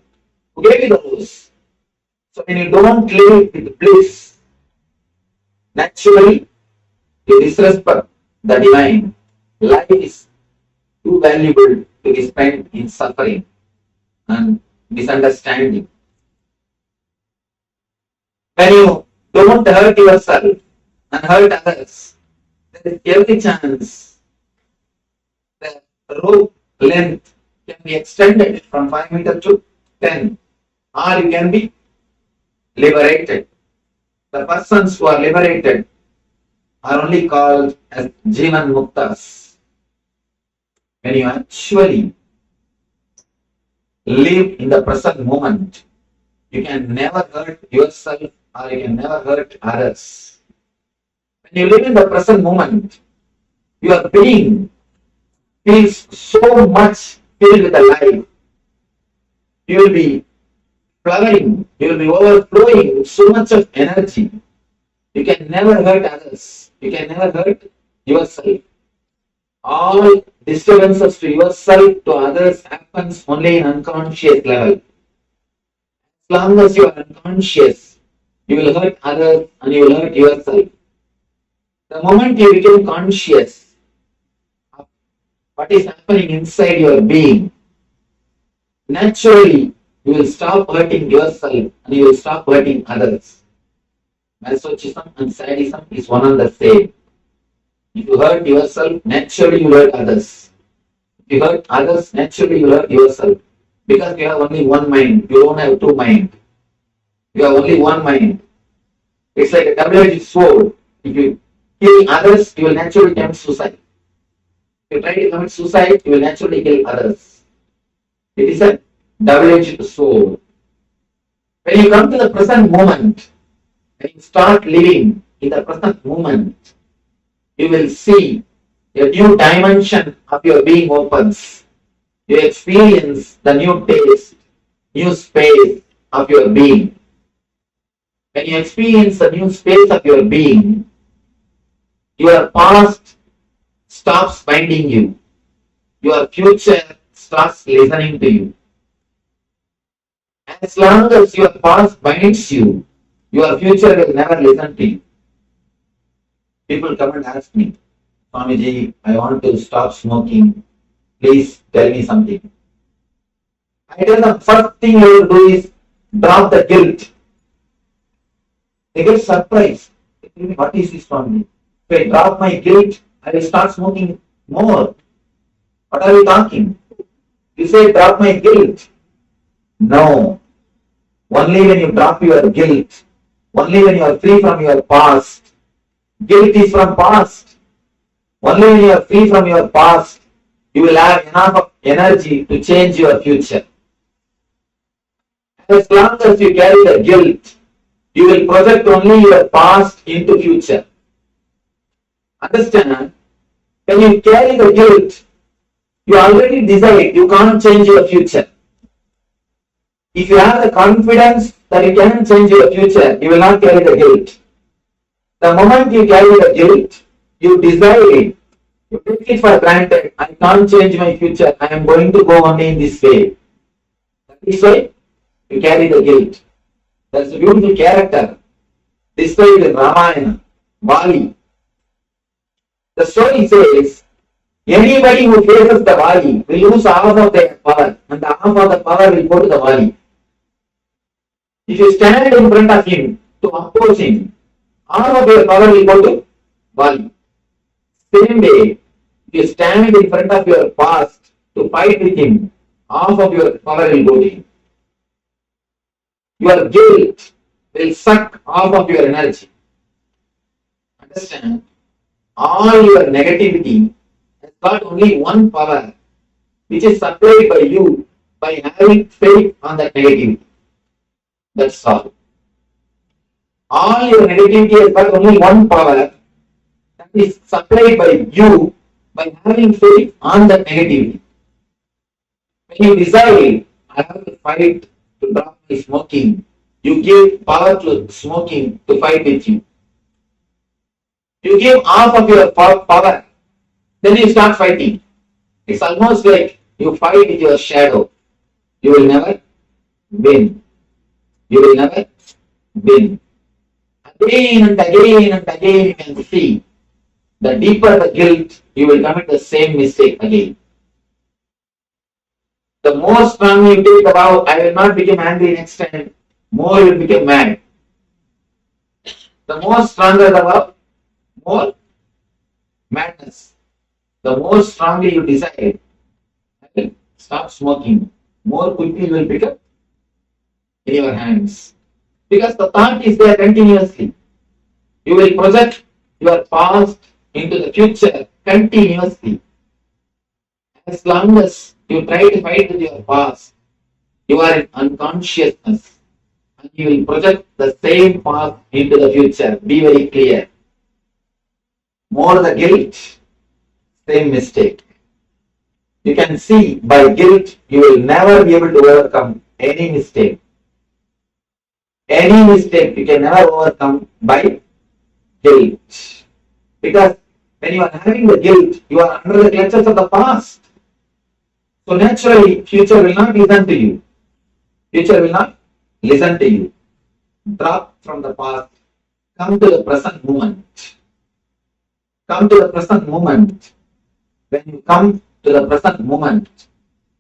who gave you the rose. So when you don't live with bliss, naturally you disrespect the divine. Life is too valuable to be spent in suffering and misunderstanding. When you don't hurt yourself and hurt others, there is every chance the rope length can be extended from 5 meters to 10, or you can be liberated. The persons who are liberated are only called as Jivan Muktas. When you actually live in the present moment, you can never hurt yourself or you can never hurt others. When you live in the present moment, your being feels so much filled with the life, you will be flowering, you will be overflowing with so much of energy. You can never hurt others. You can never hurt yourself. All disturbances to yourself, to others happens only in unconscious level. As long as you are unconscious, you will hurt others and you will hurt yourself. The moment you become conscious of what is happening inside your being, naturally you will stop hurting yourself and you will stop hurting others. Masochism and sadism is one and the same. If you hurt yourself, naturally you hurt others. If you hurt others, naturally you hurt yourself. Because you have only one mind, you don't have two minds. You have only one mind. It's like a double-edged sword. If you kill others, you will naturally commit suicide. If you try to commit suicide, you will naturally kill others. It is a double-edged sword. When you come to the present moment, when you start living in the present moment, you will see a new dimension of your being opens. You experience the new taste, new space of your being. When you experience the new space of your being, your past stops binding you. Your future starts listening to you. As long as your past binds you, your future will never listen to you. People come and ask me, Swamiji, I want to stop smoking. Please tell me something. I tell them, first thing you will do is drop the guilt. They get surprised. They tell me, what is this Swamiji? If I drop my guilt, I will start smoking more. What are you talking? You say, drop my guilt. No. Only when you drop your guilt, only when you are free from your past. Guilt is from past. Only when you are free from your past, you will have enough of energy to change your future. As long as you carry the guilt, you will project only your past into future. Understand? When you carry the guilt, you already decide you can't change your future. If you have the confidence that you can change your future, you will not carry the guilt. The moment you carry the guilt, you decide, you take it for granted, I can't change my future, I am going to go only in this way. That is why you carry the guilt. That's a beautiful character described in Ramayana, Vali. The story says, anybody who faces the Vali will lose half of their power, and the half of the power will go to the Vali. If you stand in front of him to oppose him, half of your power will go to Vali. Same way, if you stand in front of your past to fight with him, half of your power will go to him. Your guilt will suck half of your energy. Understand? All your negativity has got only one power, which is supplied by you by having faith on that negativity. That's all. All your negativity has got only one power, that is supplied by you by having faith on that negativity. When you decide, I have to fight to drop my smoking, you give power to smoking to fight with you. You give half of your power, then you start fighting. It's almost like you fight with your shadow. You will never win. You will never win. Again and again and again you can see, the deeper the guilt, you will commit the same mistake again. The more strongly you take the vow, I will not become angry next time, more you will become mad. The more stronger the vow, more madness. The more strongly you decide, I will stop smoking, more quickly you will pick up in your hands. Because the thought is there continuously. You will project your past into the future continuously. As long as you try to fight with your past, you are in unconsciousness and you will project the same past into the future. Be very clear. More the guilt, same mistake. You can see by guilt, you will never be able to overcome any mistake. Any mistake you can never overcome by guilt. Because when you are having the guilt, you are under the clutches of the past. So naturally, future will not listen to you. Future will not listen to you. Drop from the past. Come to the present moment. Come to the present moment. When you come to the present moment,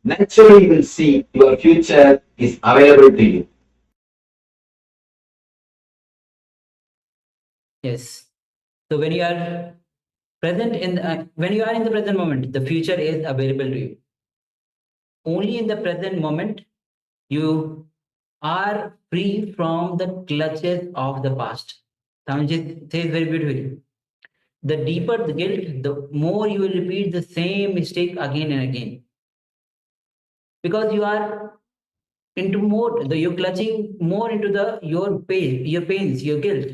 naturally you will see your future is available to you. Yes. So when you are present in when you are in the present moment, the future is available to you. Only in the present moment you are free from the clutches of the past. Swamiji says very beautifully. The deeper the guilt, the more you will repeat the same mistake again and again. Because you are into more, you're clutching more into your pains, your guilt.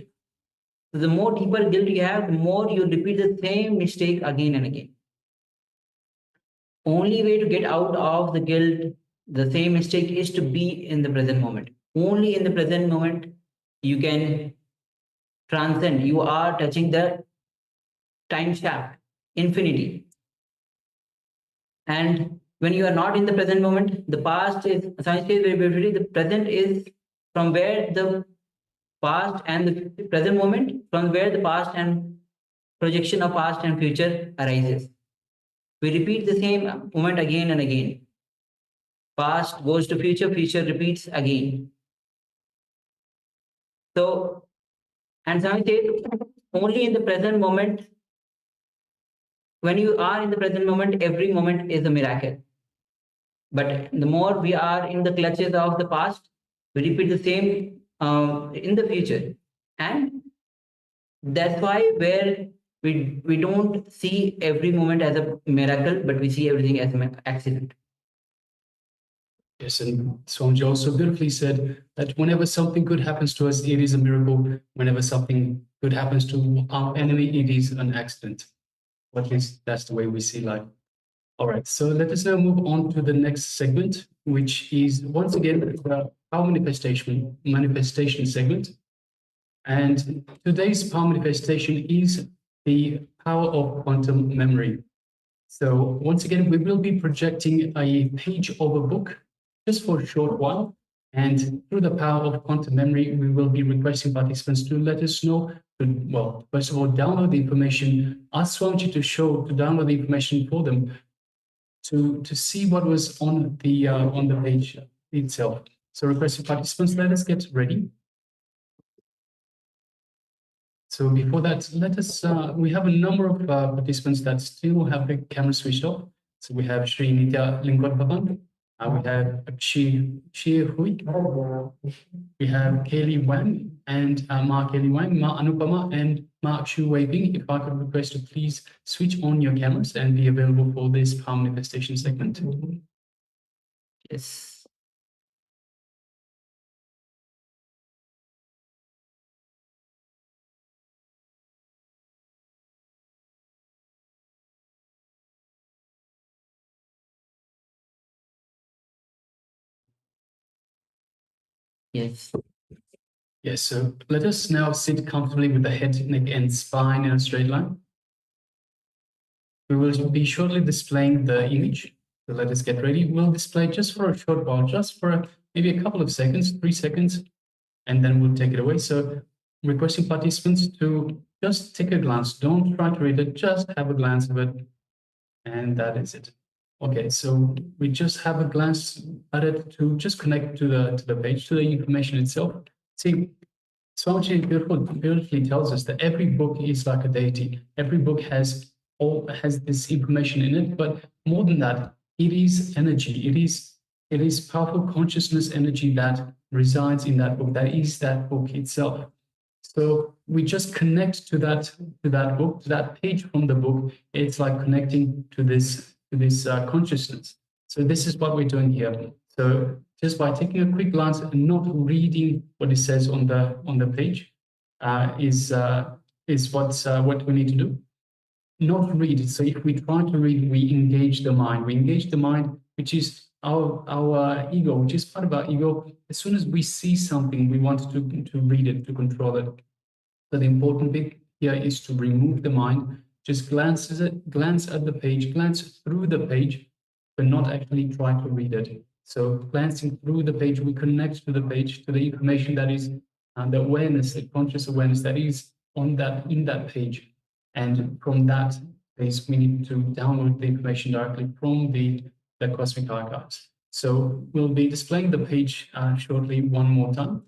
So the more deeper guilt you have, the more you repeat the same mistake again and again. Only way to get out of the guilt, the same mistake, is to be in the present moment. Only in the present moment you can transcend. You are touching the time shaft, infinity. And when you are not in the present moment, the past is, science says very beautifully, the present is from where the past and the present moment, from where the past and projection of past and future arises. We repeat the same moment again and again. Past goes to future, future repeats again. So, and Swami says, only in the present moment, when you are in the present moment, every moment is a miracle. But the more we are in the clutches of the past, we repeat the same in the future. And that's why where we don't see every moment as a miracle, but we see everything as an accident. Yes, and Swamiji also beautifully said that whenever something good happens to us, it is a miracle. Whenever something good happens to our enemy, it is an accident. Or at least that's the way we see life. All right, so let us now move on to the next segment, which is once again the power manifestation segment. And today's power manifestation is the power of quantum memory. So once again, we will be projecting a page of a book just for a short while. And through the power of quantum memory, we will be requesting participants to let us know, well, first of all, download the information, ask Swamiji to download the information for them to see what was on the page itself. So requesting participants, let us get ready. So before that, let us, we have a number of participants that still have the camera switched off. So we have Sri Nitya Lingotpapan, we have Chi Hui, we have Kaylee Wang and Ma Kaylee Wang, Ma Anupama and Ma Shu Wei-Bing. If I could request to please switch on your cameras and be available for this power manifestation segment. Yes. Yes. Yes, so let us now sit comfortably with the head, neck, and spine in a straight line. We will be shortly displaying the image. So let us get ready. We'll display just for a short while, just for maybe a couple of seconds, 3 seconds, and then we'll take it away. So requesting participants to just take a glance. Don't try to read it, just have a glance of it. And that is it. Okay, so we just have a glance at it to just connect to the page, to the information itself. See, Swamiji beautifully tells us that every book is like a deity. Every book has this information in it, but more than that, it is energy. It is powerful consciousness energy that resides in that book. That is that book itself. So we just connect to that book, to that page from the book. It's like connecting to this consciousness. So this is what we're doing here. So just by taking a quick glance and not reading what it says on the page is what we need to do. not read it. So if we try to read, we engage the mind. We engage the mind, which is our ego, which is part of our ego. As soon as we see something, we want to read it, to control it. So the important bit here is to remove the mind. Just glance at the page, glance through the page, but not actually try to read it. So glancing through the page, we connect to the page, to the information that is the awareness, the conscious awareness that is in that page. And from that place, we need to download the information directly from the cosmic archives. So we'll be displaying the page shortly one more time.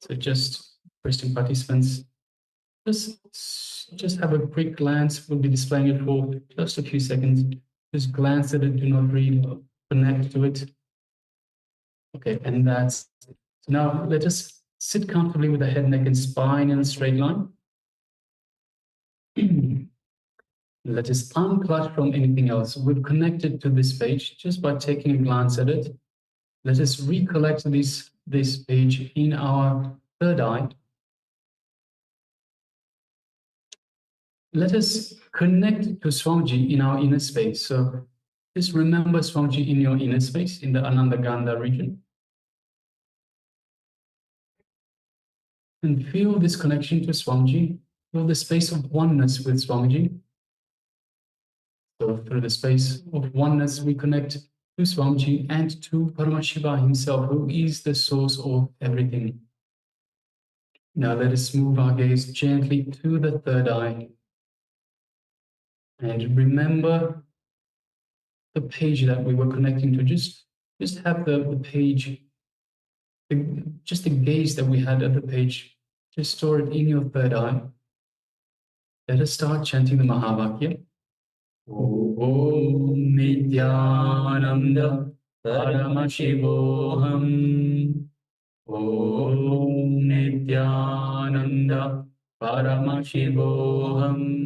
So just question participants, just have a quick glance. We'll be displaying it for just a few seconds. Just glance at it, do not read, connect to it. Okay, and that's so now let us sit comfortably with the head, neck, and spine in a straight line. Let us unclutch from anything else. We've connected to this page just by taking a glance at it. Let us recollect this page in our third eye. Let us connect to Swamiji in our inner space. So just remember Swamiji in your inner space, in the Ananda Gandha region. And feel this connection to Swamiji. Feel the space of oneness with Swamiji. So through the space of oneness, we connect to Swamiji and to Paramashiva himself, who is the source of everything. Now let us move our gaze gently to the third eye. And remember the page that we were connecting to. Just have the page, just the gaze that we had at the page. Just store it in your third eye. Let us start chanting the Mahavakya. Om Nithyananda Paramashivoham. Om Nithyananda Paramashivoham.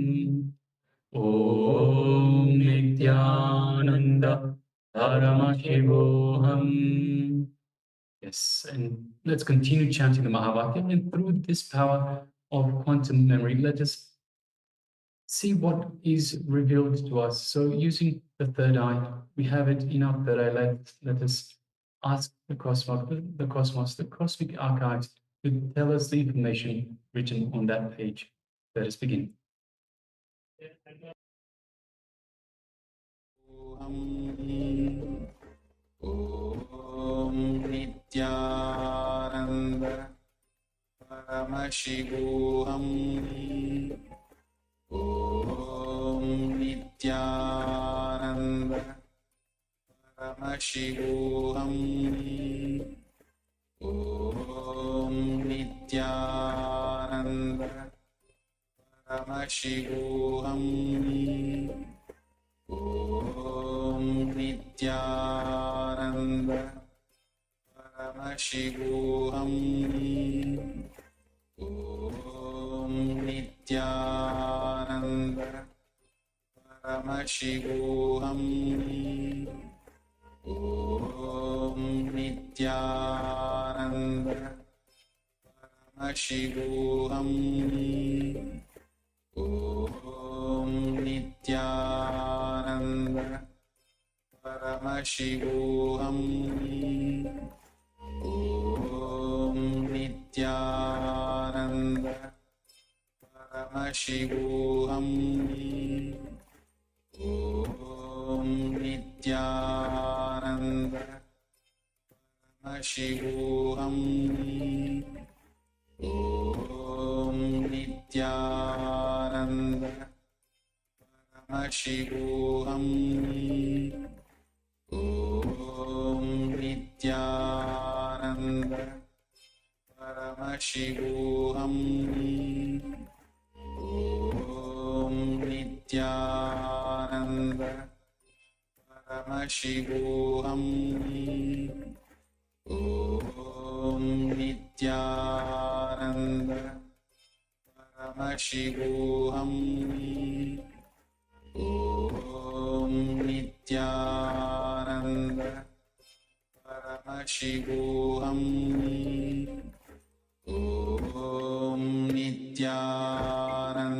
Om Nithyananda Paramashivoham. Yes, and let's continue chanting the Mahavakya. And through this power of quantum memory, let us see what is revealed to us. So using the third eye, we have it in our third eye. Let us ask the cosmos, the cosmic archives, to tell us the information written on that page. Let us begin. Om Nithyananda Paramashivoham. Om Nithyananda Paramashivoham. Om Nithyananda Paramashivoham. Om Nithyananda Paramashivoham. Om Nithyananda Paramashivoham. Om Nithyananda Paramashivoham. Om Nithyananda Paramashivoham. Om Nithyananda Paramashivoham. Om Nithyananda Paramashivoham. Om Nithyananda Paramashivoham. Om Nithyananda Paramashivoham. Om Nithyananda Paramashivoham. Om Nithyananda Paramashivoham. Om Nithyananda Paramashivoham. Om Nithyananda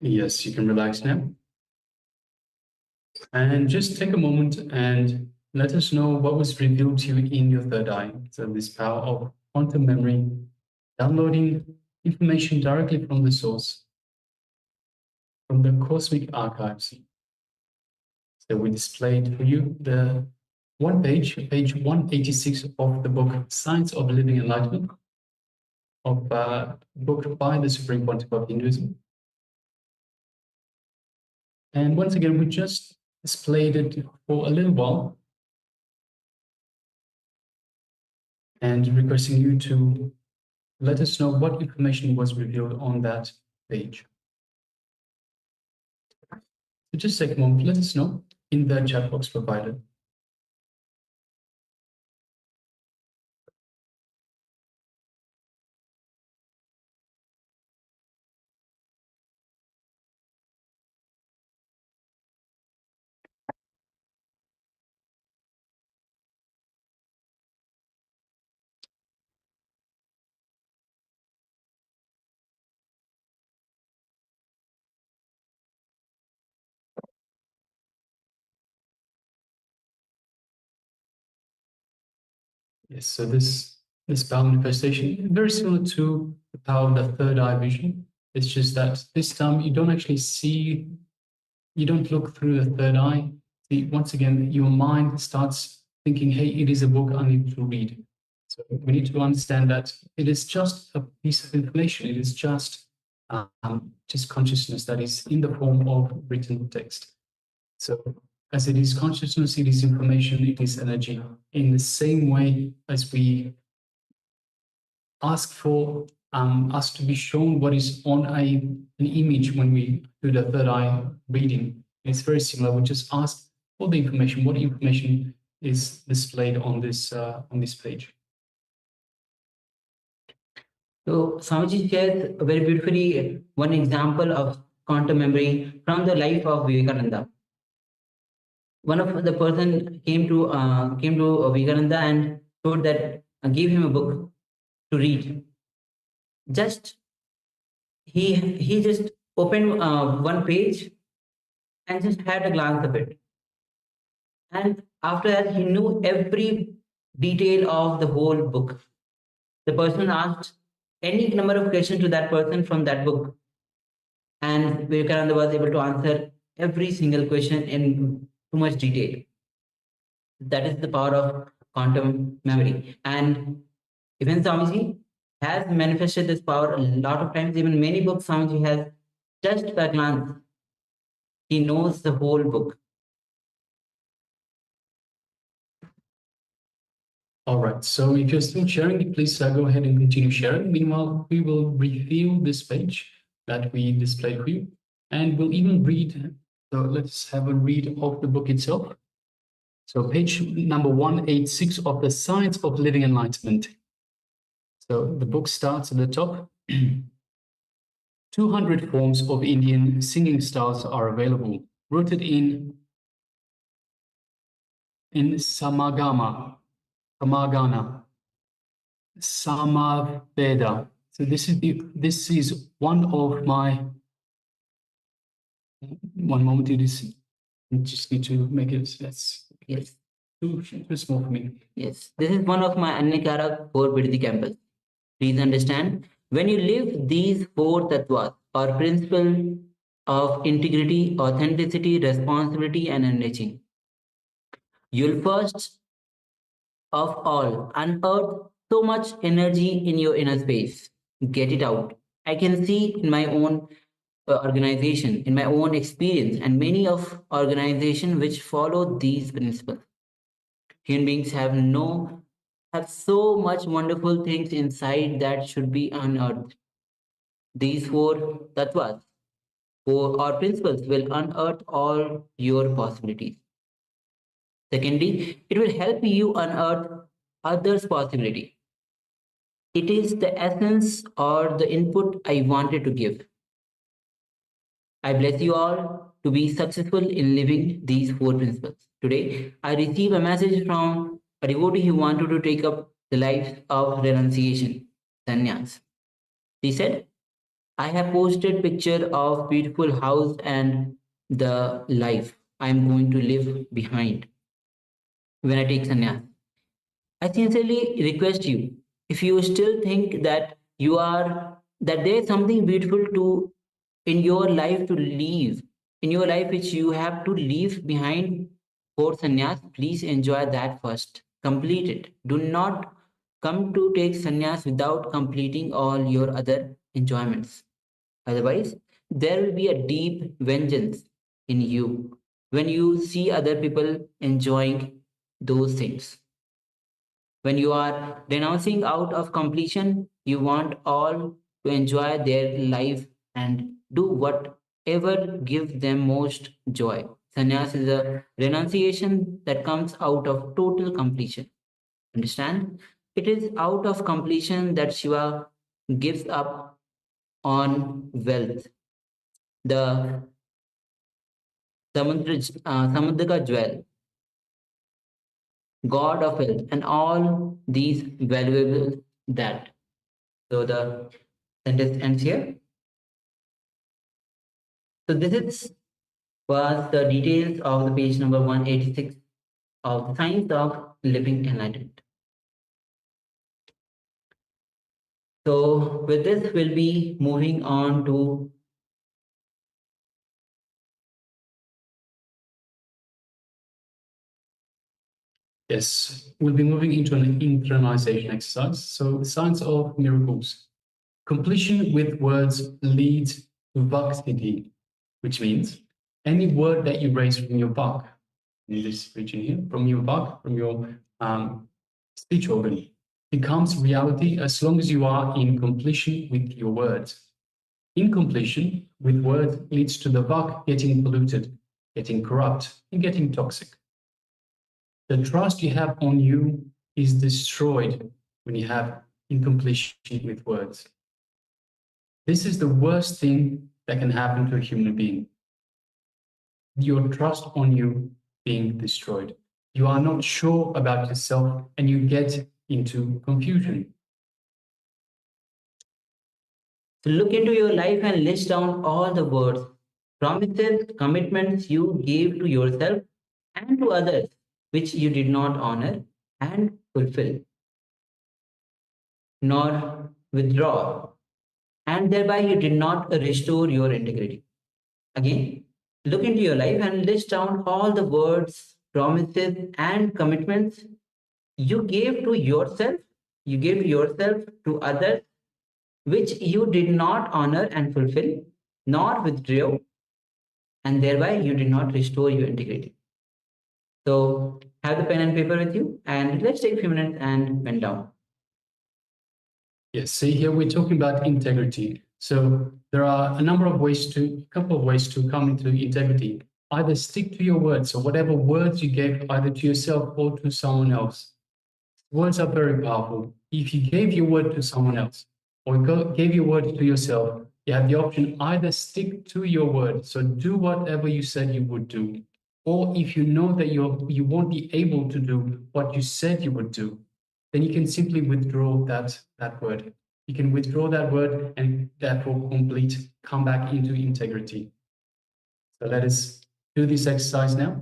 Yes, you can relax now. And just take a moment and let us know what was revealed to you in your third eye. So this power of quantum memory, downloading information directly from the source, from the cosmic archives. So we displayed for you the one page 186 of the book Science of Living Enlightenment, of book by the Supreme Pontiff of Hinduism. And once again, we just displayed it for a little while and requesting you to let us know what information was revealed on that page. So just take a moment, let us know in the chat box provided. Yes, so this power manifestation, very similar to the power of the third eye vision. It's just that this time you don't actually see, you don't look through the third eye. Once again, your mind starts thinking, hey, it is a book I need to read. So we need to understand that it is just a piece of information. It is just consciousness that is in the form of written text. So as it is consciousness, it is information, it is energy. In the same way as we ask for us to be shown what is on an image when we do the third eye reading, it's very similar. We just ask for the information. What information is displayed on this page? So Swamiji shares very beautifully one example of quantum memory from the life of Vivekananda. One of the person came to Vivekananda and told that gave him a book to read. Just he just opened one page and just had a glance of it, and after that he knew every detail of the whole book. The person asked any number of questions to that person from that book, and Vivekananda was able to answer every single question in too much detail. That is the power of quantum memory. And even Swamiji has manifested this power a lot of times. Even many books Swamiji has, just by glance, he knows the whole book. All right, so if you're still sharing, please go ahead and continue sharing. Meanwhile, we will reveal this page that we displayed for you, and we'll even read. So let's have a read of the book itself. So page number 186 of the Science of Living Enlightenment. So the book starts at the top. 200 forms of Indian singing styles are available, rooted in Samagana, Samaveda. So this is one of my. One moment, it is. I just need to make it less. Yes. Too small for me. Yes. This is one of my Annikarak 4 Vidhi campus. Please understand, when you live these 4 tattvas or principles of integrity, authenticity, responsibility, and enriching, you'll first of all unearth so much energy in your inner space. Get it out. I can see in my own organization, in my own experience, and many of organizations which follow these principles. Human beings have so much wonderful things inside that should be unearthed. These 4 tattvas or principles will unearth all your possibilities. Secondly, it will help you unearth others' possibility. It is the essence or the input I wanted to give. I bless you all to be successful in living these 4 principles. Today, I receive a message from a devotee who wanted to take up the life of renunciation, sannyas. She said, I have posted picture of beautiful house and the life I am going to live behind when I take sannyas. I sincerely request you, if you still think that there is something beautiful to in your life to leave, in your life which you have to leave behind for sannyas, please enjoy that first. Complete it. Do not come to take sannyas without completing all your other enjoyments. Otherwise, there will be a deep vengeance in you when you see other people enjoying those things. When you are renouncing out of completion, you want all to enjoy their life and do whatever gives them most joy. Sannyas is a renunciation that comes out of total completion. Understand? It is out of completion that Shiva gives up on wealth. The Samudra jewel, god of wealth, and all these valuable that. So the sentence ends here. So this was the details of the page number 186 of the Science of Living Enlightenment. So with this, we'll be moving on to Yes, we'll be moving into an internalization exercise. So, science of miracles. Completion with words leads to bhakti, which means any word that you raise from your bhak, in this region here, from your bhak, from your speech organ, becomes reality as long as you are in completion with your words. Incompletion with words leads to the bhak getting polluted, getting corrupt, and getting toxic. The trust you have on you is destroyed when you have incompletion with words. This is the worst thing that can happen to a human being. Your trust on you being destroyed. You are not sure about yourself and you get into confusion. So look into your life and list down all the words, promises, commitments you gave to yourself and to others, which you did not honor and fulfill, nor withdraw, and thereby you did not restore your integrity. Again, look into your life and list down all the words, promises, and commitments you gave to yourself, to others, which you did not honor and fulfill, nor withdraw, and thereby you did not restore your integrity. So have the pen and paper with you, and let's take a few minutes and went down. Yes, see here we're talking about integrity. So there are a couple of ways to come into integrity. Either stick to your words, so whatever words you gave either to yourself or to someone else. Words are very powerful. If you gave your word to someone else or gave your word to yourself, you have the option either stick to your word, so do whatever you said you would do, or if you know that you won't be able to do what you said you would do, then you can simply withdraw that word. You can withdraw that word and that will come back into integrity. So let us do this exercise now.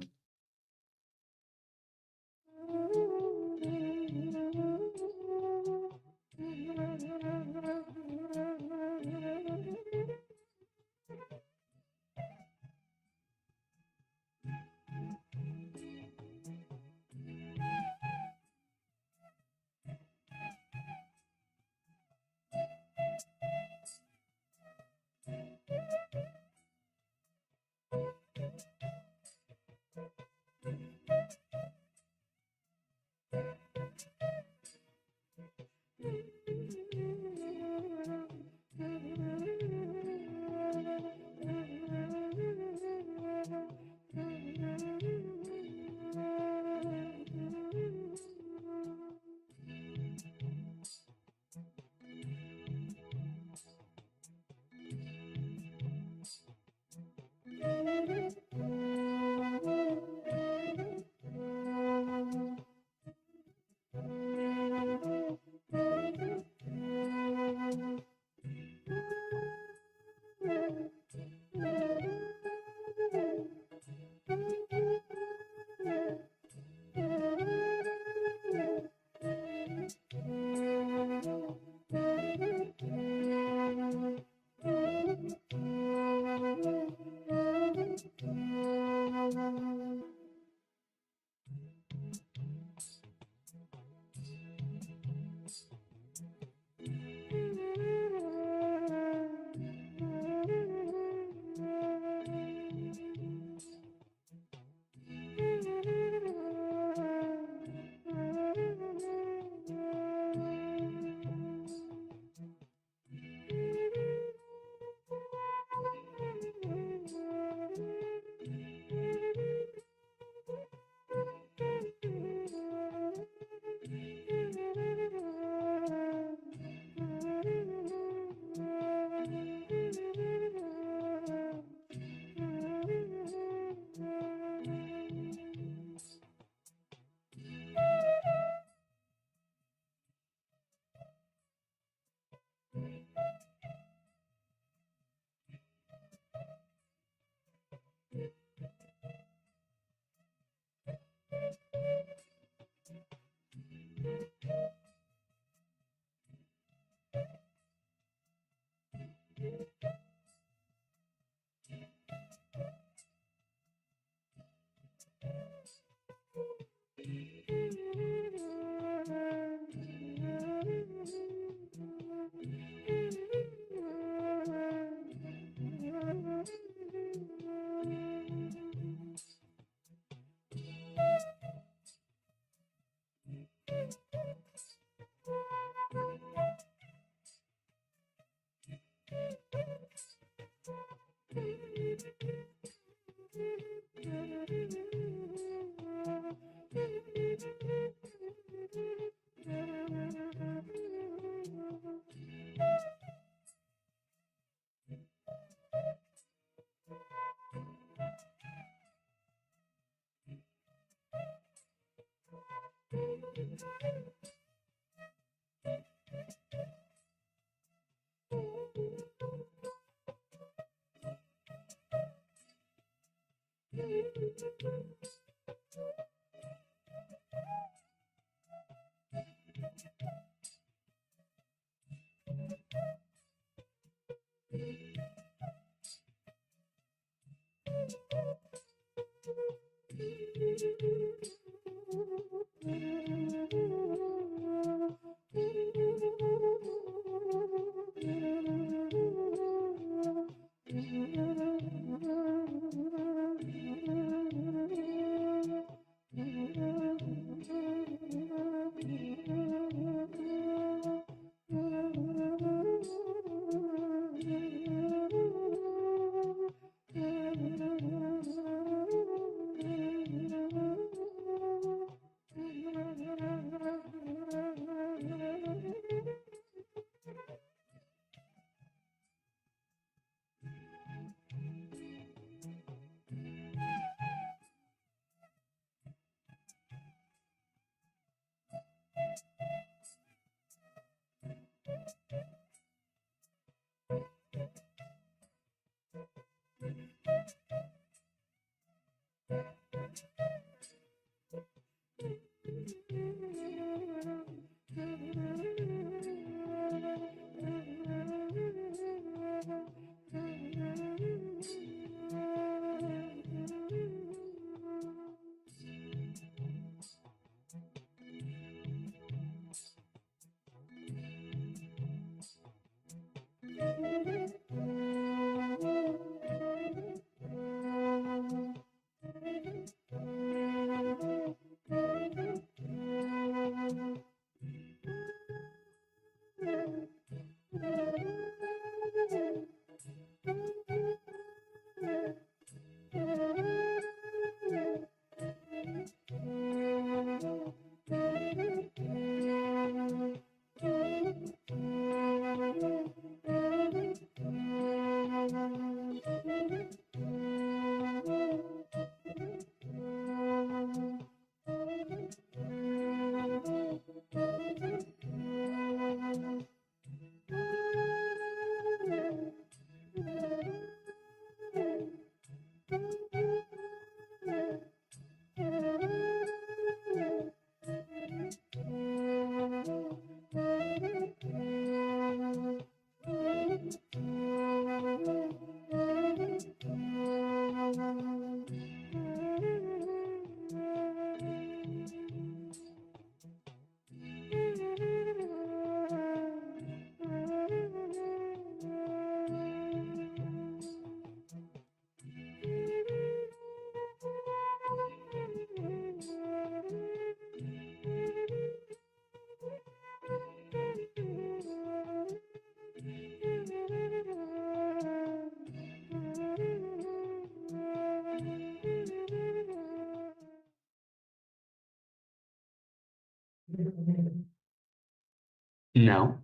Now,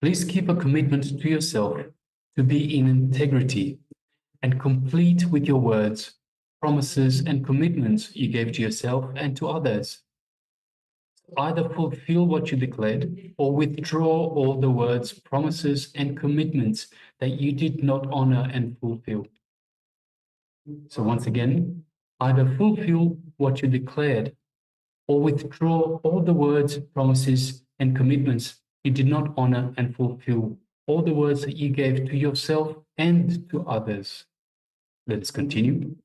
please keep a commitment to yourself to be in integrity and complete with your words, promises, and commitments you gave to yourself and to others. Either fulfill what you declared or withdraw all the words, promises, and commitments that you did not honor and fulfill. So once again, either fulfill what you declared or withdraw all the words, promises, and commitments you did not honor and fulfill, all the words that you gave to yourself and to others. Let's continue.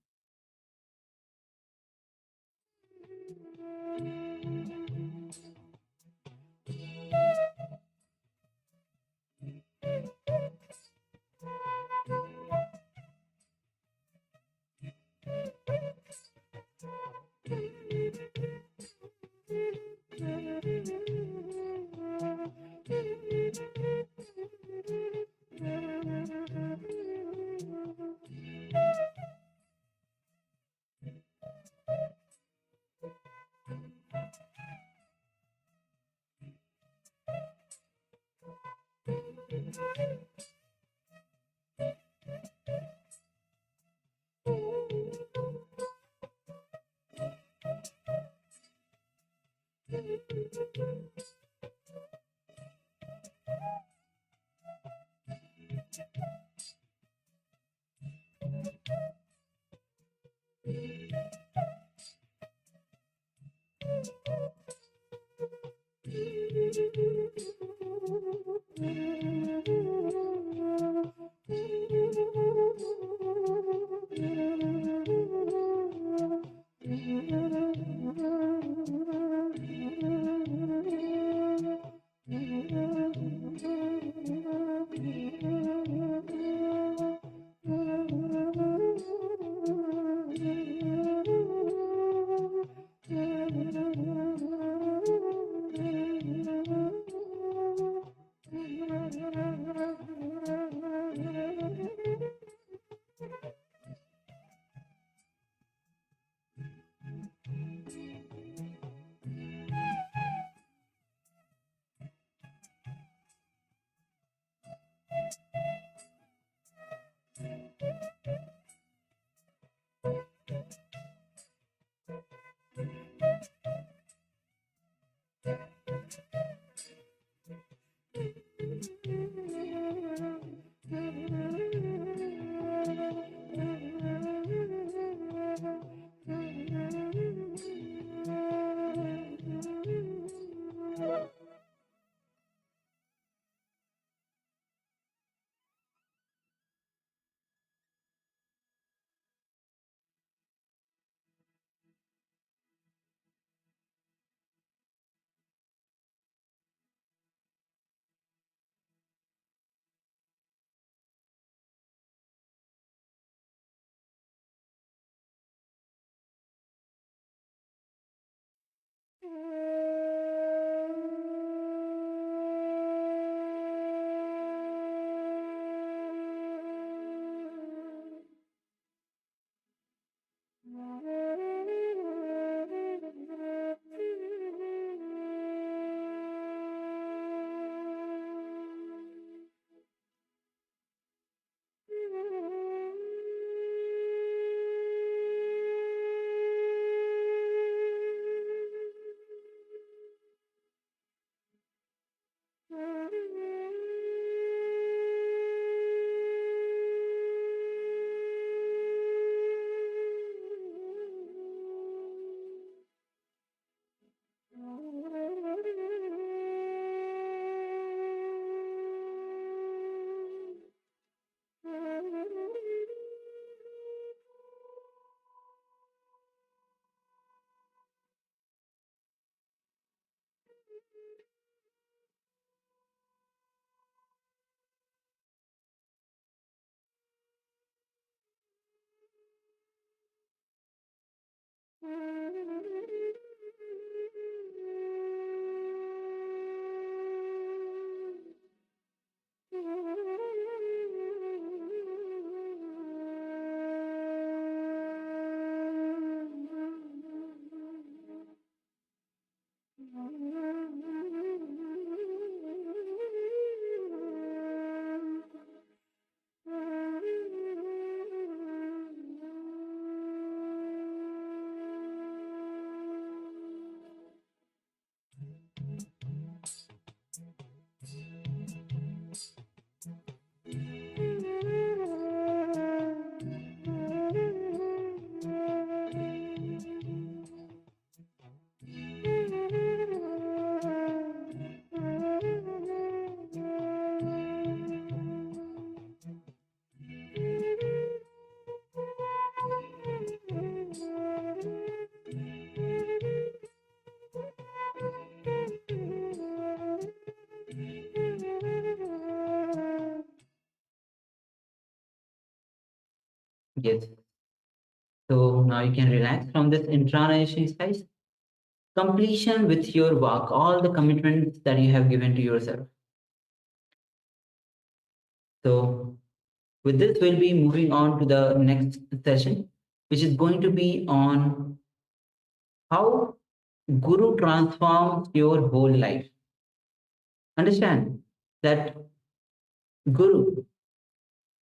Yes. So now you can relax from this internalization exercise. Completion with your work, all the commitments that you have given to yourself. So with this, we'll be moving on to the next session, which is going to be on how Guru transforms your whole life. Understand that Guru,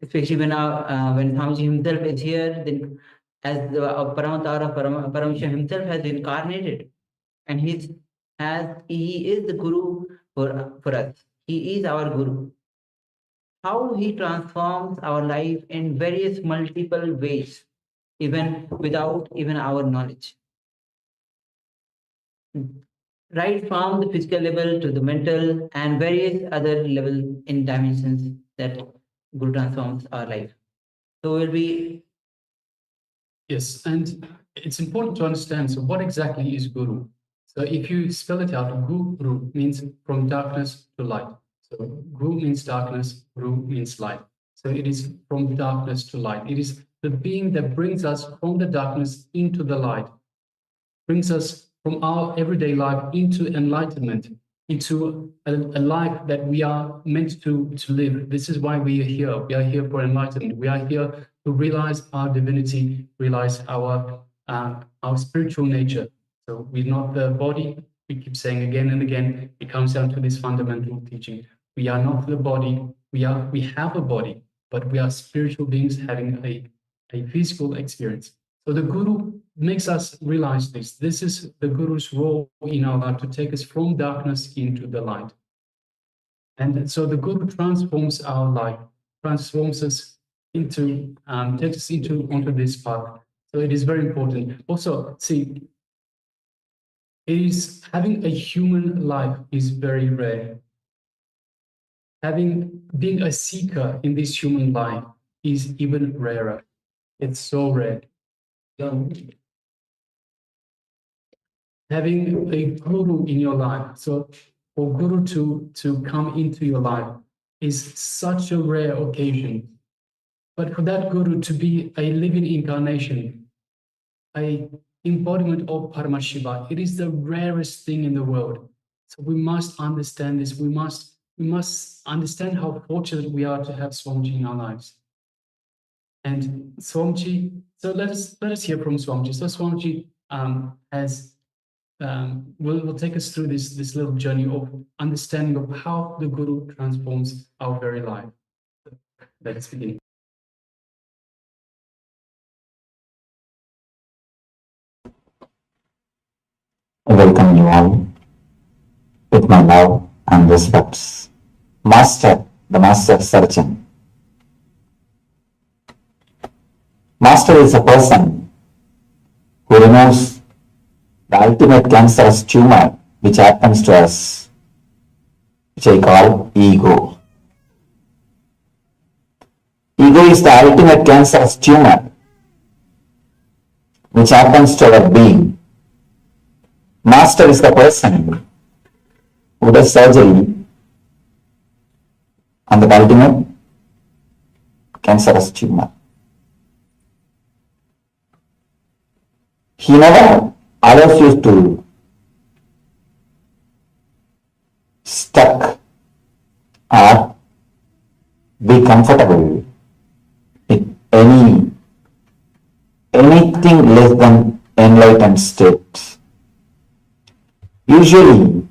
especially when Swamiji himself is here, then as the Paramatara Paramashivoham himself has incarnated, and he is the Guru for us. He is our Guru. How he transforms our life in various multiple ways, even without even our knowledge. right from the physical level to the mental and various other level in dimensions that Guru transforms our life. So we'll be. Yes, and it's important to understand, so what exactly is Guru? So if you spell it out, Guru means from darkness to light. So Guru means darkness, Guru means light. So it is from darkness to light. It is the being that brings us from the darkness into the light, brings us from our everyday life into enlightenment, into a life that we are meant to live. This is why we are here. We are here for enlightenment. We are here to realize our divinity, realize our spiritual nature. So we're not the body. We keep saying again and again, it comes down to this fundamental teaching. We are not the body. We have a body, but we are spiritual beings having a physical experience. So the Guru makes us realize this. This is the Guru's role in our life, to take us from darkness into the light. And so the Guru transforms our life, transforms us into, takes us onto this path. So it is very important. Also, see, having a human life is very rare. Being a seeker in this human life is even rarer. It's so rare. Having a guru in your life, so for guru to come into your life is such a rare occasion. But for that guru to be a living incarnation, a embodiment of Paramashiva, it is the rarest thing in the world. So we must understand this. We must understand how fortunate we are to have Swamiji in our lives. And Swamiji, so let us hear from Swamiji. So Swamiji will take us through this little journey of understanding of how the Guru transforms our very life. Let's begin. I welcome you all with my love and respects. Master, the Master Surgeon. Master is a person who removes the ultimate cancerous tumor which happens to us, which I call ego. Ego is the ultimate cancerous tumor which happens to our being. Master is the person who does surgery on the ultimate cancerous tumor. He never allows you to stuck or be comfortable with anything less than enlightened state. Usually,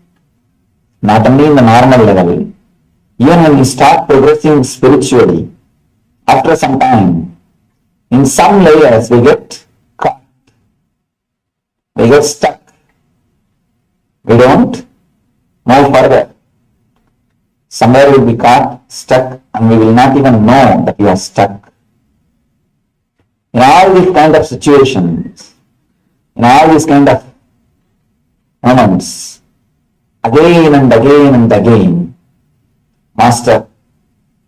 not only in the normal level, even when we start progressing spiritually, after some time, in some layers we get caught, we get stuck, we don't move further. Somewhere we'll be caught, stuck, and we will not even know that we are stuck. In all these kind of situations, in all these kind of moments, again and again and again, Master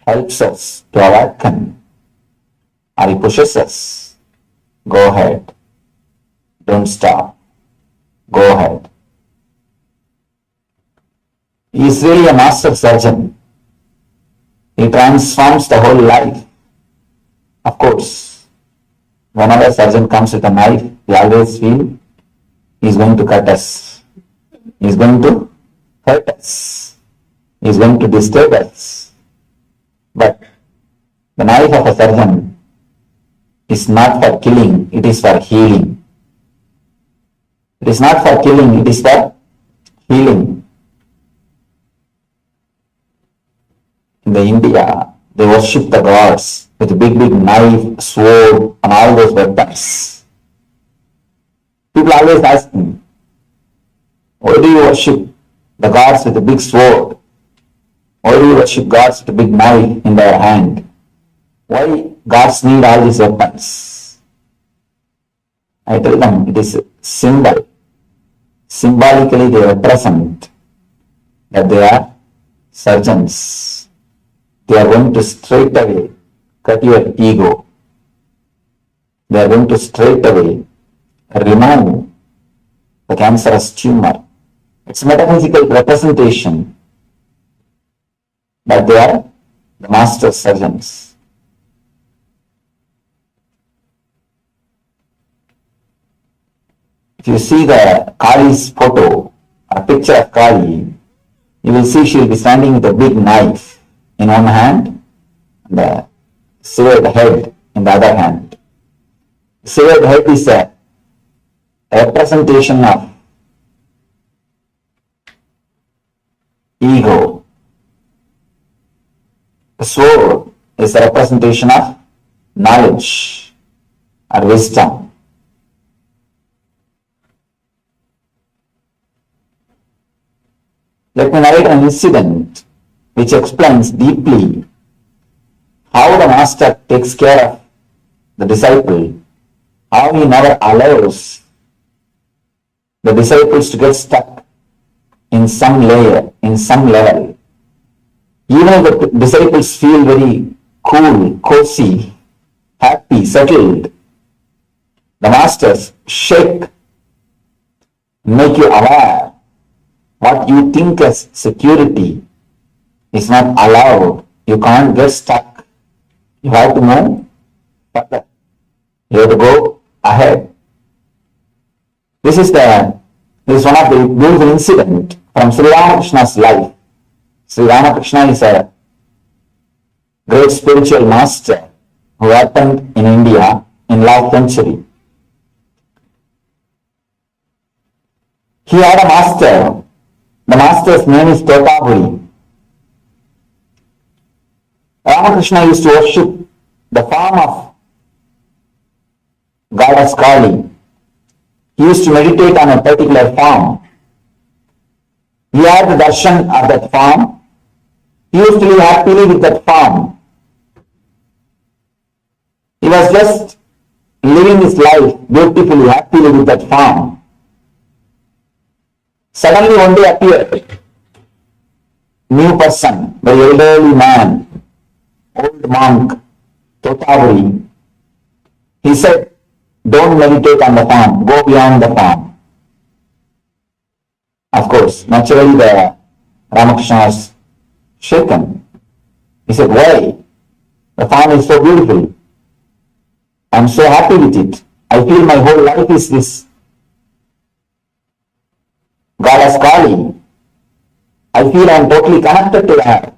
helps us to awaken, or he pushes us. Go ahead. Don't stop. Go ahead. He is really a master surgeon. He transforms the whole life. Of course, whenever a surgeon comes with a knife, we always feel he is going to cut us. He is going to hurt us. He is going to disturb us. But the knife of a surgeon is not for killing, it is for healing. It is not for killing, it is for healing. In the India, they worship the gods with a big knife, sword, and all those weapons. People always ask me, why do you worship the gods with a big sword? Why do you worship gods with a big knife in their hand? Why gods need all these weapons? I tell them it is a symbol Symbolically, they represent that they are surgeons. They are going to straight away cut your ego. They are going to straight away remove the cancerous tumor. It's metaphysical representation that they are the master surgeons. If you see the Kali's photo, a picture of Kali, you will see she will be standing with a big knife in one hand and a severed head in the other hand. Severed head is a representation of ego. The sword is a representation of knowledge or wisdom. Let me narrate an incident which explains deeply how the master takes care of the disciple, how he never allows the disciples to get stuck in some layer, in some level. Even if the disciples feel very cool, cozy, happy, settled, the masters shake, make you aware what you think as security is not allowed. You can't get stuck. You have to move further. You have to go ahead. This is one of the beautiful incident from Sri Ramakrishna's life. Sri Ramakrishna is a great spiritual master who happened in India in last century. He had a master. The master's name is Totapuri. Ramakrishna used to worship the form of goddess Kali. He used to meditate on a particular form. He had the darshan of that form. He used to live happily with that form. He was just living his life beautifully, happily with that form. Suddenly one day appeared new person, very elderly man, old monk, Totapuri. He said, don't meditate on the form, go beyond the form. Of course, naturally the Ramakrishna was shaken. He said, why? The form is so beautiful. I am so happy with it. I feel my whole life is this goddess Kali. I feel I am totally connected to her.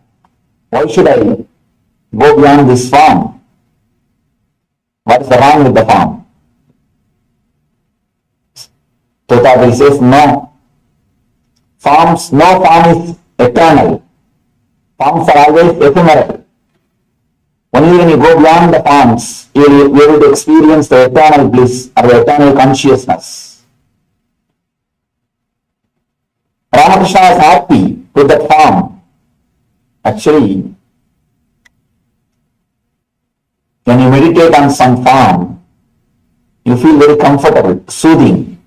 Why should I go beyond this form? What is wrong with the form? Totapuri says, no. No form is eternal. Forms are always ephemeral. Only when you go beyond the forms, you will be able to experience the eternal bliss or the eternal consciousness. Ramakrishna was happy with that form. Actually, when you meditate on some form, you feel very comfortable, soothing.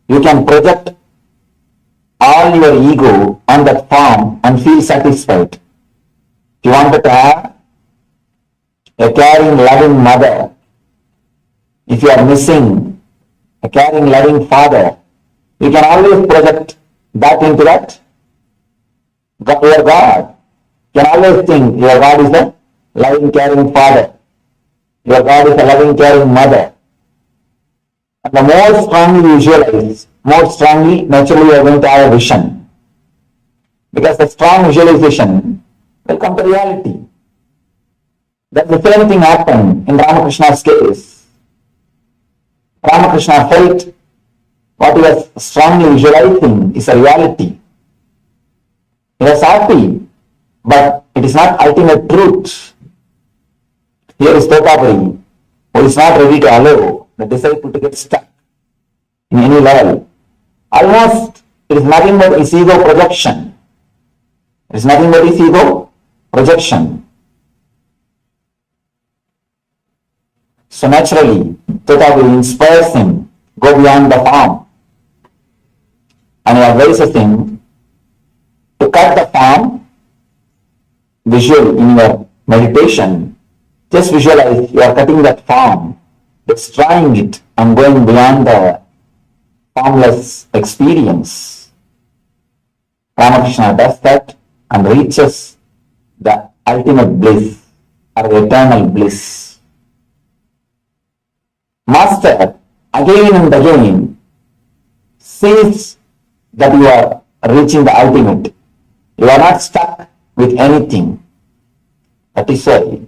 You can project all your ego on that form and feel satisfied. If you wanted to have a caring, loving mother, if you are missing a caring, loving father, you can always project that into that. Your God. You can always think your God is the loving, caring father. Your God is a loving, caring mother. And the more strongly you visualize, more strongly, naturally, you are going to have a vision. Because the strong visualization will come to reality. That the same thing happened in Ramakrishna's case. Ramakrishna felt what he was strongly visualizing is a reality. He was happy, but it is not ultimate truth. Here is Totapuri, who is not ready to allow the disciple to get stuck in any level. Almost it is nothing but his ego projection. It is nothing but his ego projection. So naturally, Totapuri inspires him, go beyond the form. and he advises him to cut the form visual in your meditation. Just visualize you are cutting that form, destroying it, and going beyond the formless experience. Ramakrishna does that and reaches the ultimate bliss or eternal bliss. Master again and again sees that you are reaching the ultimate. You are not stuck with anything. That is why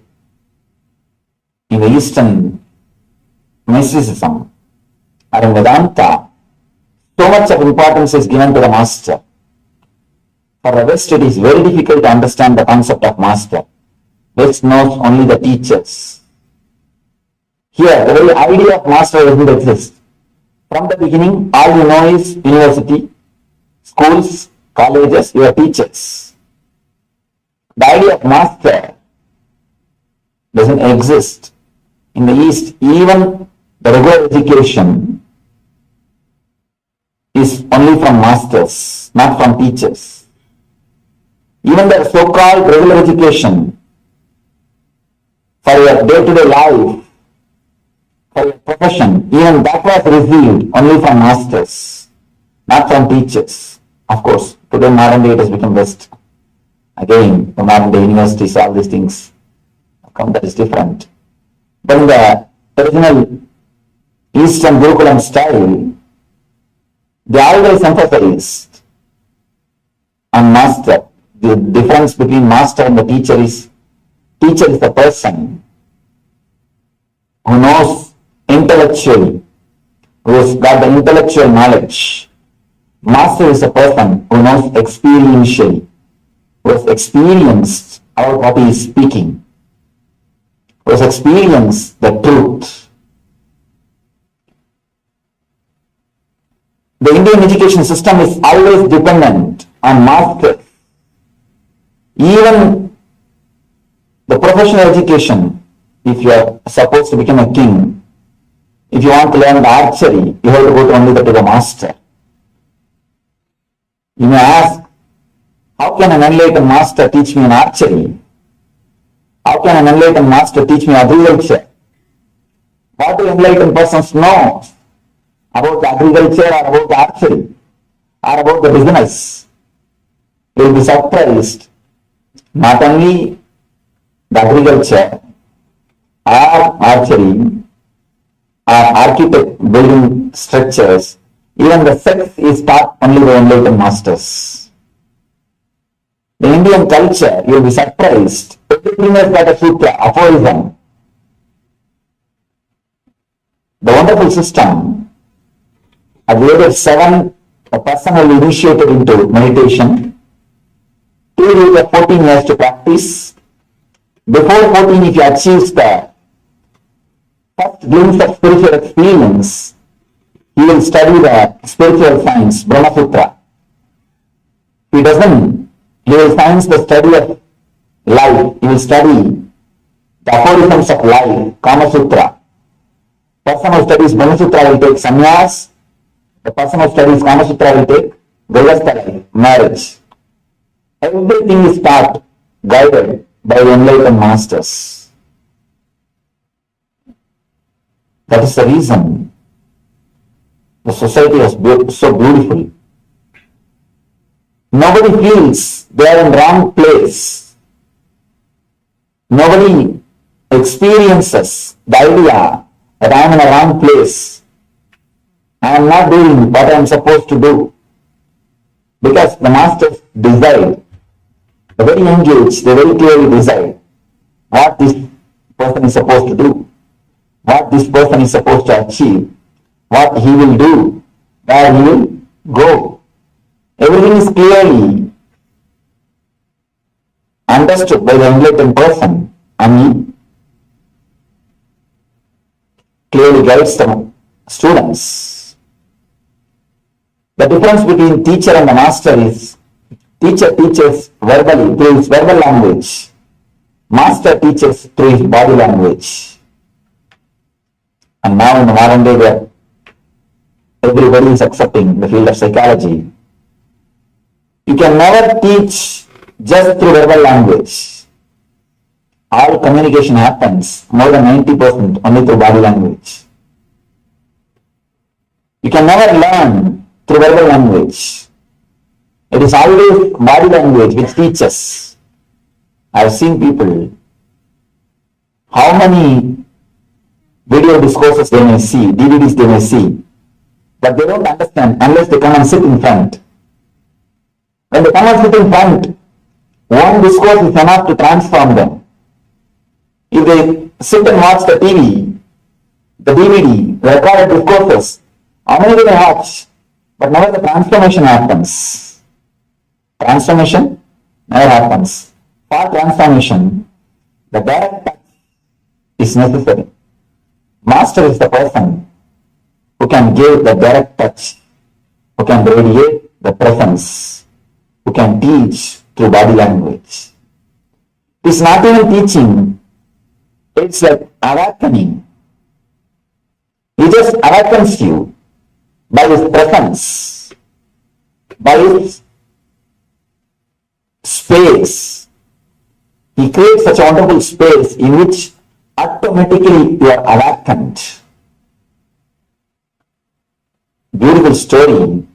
in the Eastern Mysticism or in Vedanta, so much of importance is given to the master. For the West, it is very difficult to understand the concept of master. West knows only the teachers. Here, the very idea of master doesn't exist. From the beginning, all you know is university, schools, colleges, your teachers. The idea of master doesn't exist. In the East, even the regular education is only from masters, not from teachers. Even the so-called regular education for your day-to-day life, for your profession, even that was received only from masters, not from teachers. Of course, today modern day it has become West. Again, the modern day universities, all these things, that is different. But in the original Eastern Gurukulam style, they always emphasized on master. The difference between master and the teacher is the person who knows intellectually, who has got the intellectual knowledge. Master is a person who knows experientially, who has experienced what he is speaking, who has experienced the truth. The Indian education system is always dependent on masters. Even the professional education, if you are supposed to become a king, if you want to learn the archery, you have to go only to the master. You may ask, how can an enlightened master teach me an archery? How can an enlightened master teach me agriculture? What do enlightened persons know about the agriculture or about the archery or about the business? You will be surprised. Not only the agriculture or archery or architect building structures, even the sex is taught only by enlightened masters. The Indian culture, you will be surprised. Everything has got a sutra, aphorism. The wonderful system, at the age of 7, a person will be initiated into meditation. Till the age of 14 years to practice. Before 14, if he achieves the first glimpse of spiritual experience, he will study the spiritual science, Brahma Sutra. If he doesn't, he will science the study of life. He will study the aphorisms of life, Kama Sutra. The person who studies Brahma Sutra will take sannyas. The person who studies Kama Sutra will take Grihastha life, marriage. Everything is taught, guided by the enlightened masters. That is the reason the society is so beautiful. Nobody feels they are in the wrong place. Nobody experiences the idea that I am in a wrong place. I am not doing what I am supposed to do. Because the masters decide, the very young age, they very clearly decide what this person is supposed to do, what this person is supposed to achieve, what he will do, where he will go. Everything is clearly understood by the enlightened person, and he clearly guides the students. The difference between teacher and the master is teacher teaches verbally through his verbal language. Master teaches through his body language. And now in the modern day, everybody is accepting the field of psychology. You can never teach just through verbal language. All communication happens, more than 90%, only through body language. You can never learn through verbal language. It is always body language which teaches. I have seen people, how many video discourses they may see, DVDs they may see, but they don't understand unless they come and sit in front. When they come and sit in front, one discourse is enough to transform them. If they sit and watch the TV, the DVD, the recorded discourses, how many they may watch, but never the transformation happens. Transformation never happens. For transformation, the direct touch is necessary. Master is the person who can give the direct touch, who can radiate the presence, who can teach through body language. It's not even teaching, it's like awakening. He just awakens you by his presence, by his space. He creates such a wonderful space in which automatically you are awakened. Beautiful story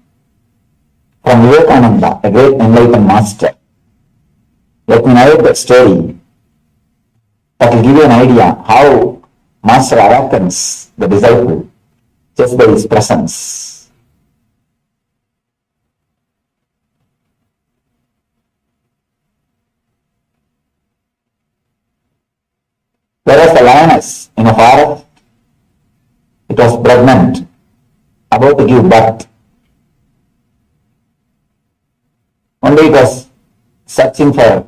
from Vivekananda, a great enlightened master. Let me narrate that story. That will give you an idea how Master awakens the disciple just by his presence. There was a lioness in a forest. It was pregnant, about to give birth. One day it was searching for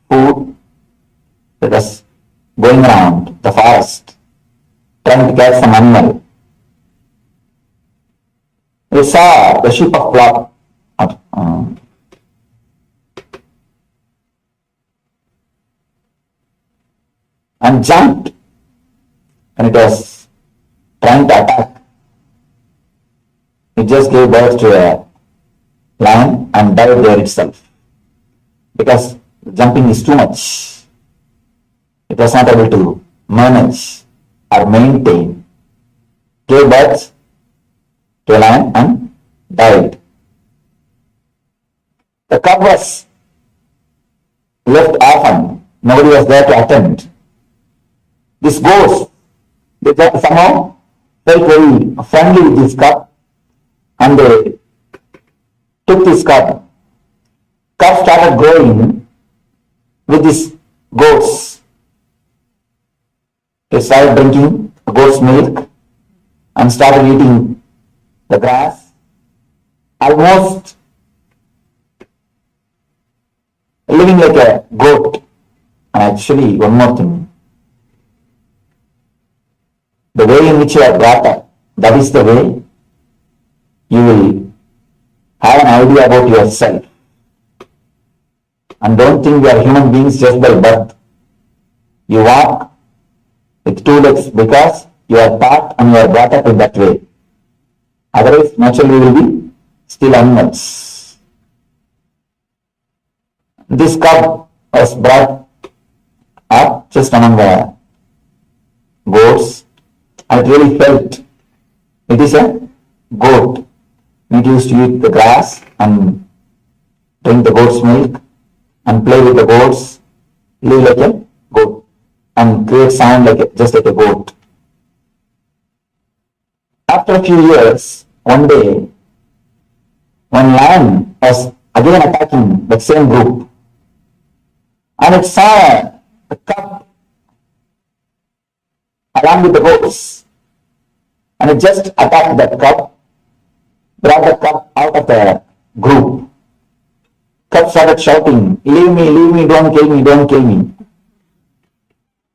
food. It was going around the forest, trying to catch some animal. It saw the sheep of flock and jumped, and it was trying to attack. It just gave birth to a lion and died there itself because jumping is too much. It was not able to manage or maintain. Gave birth to a lion and died. The cub was left orphan. Nobody was there to attend. This ghost, they somehow felt very friendly with this cub, and they took this cub. Cub started growing with these goats. They started drinking goat's milk and started eating the grass. Almost living like a goat. And actually, one more thing. The way in which you are brought up, that is the way you will have an idea about yourself. And don't think you are human beings just by birth. You walk with two legs because you are taught and you are brought up in that way. Otherwise, naturally, you will be still animals. This cub was brought up just among the goats, and it really felt it is a goat. It used to eat the grass and drink the goat's milk and play with the goats, live like a goat and create sound just like a goat. After a few years, one day, one lion was again attacking the same group, and it saw a cub along with the goats, and it just attacked that cub, brought the cub out of the group. Cub started shouting, leave me, don't kill me, don't kill me.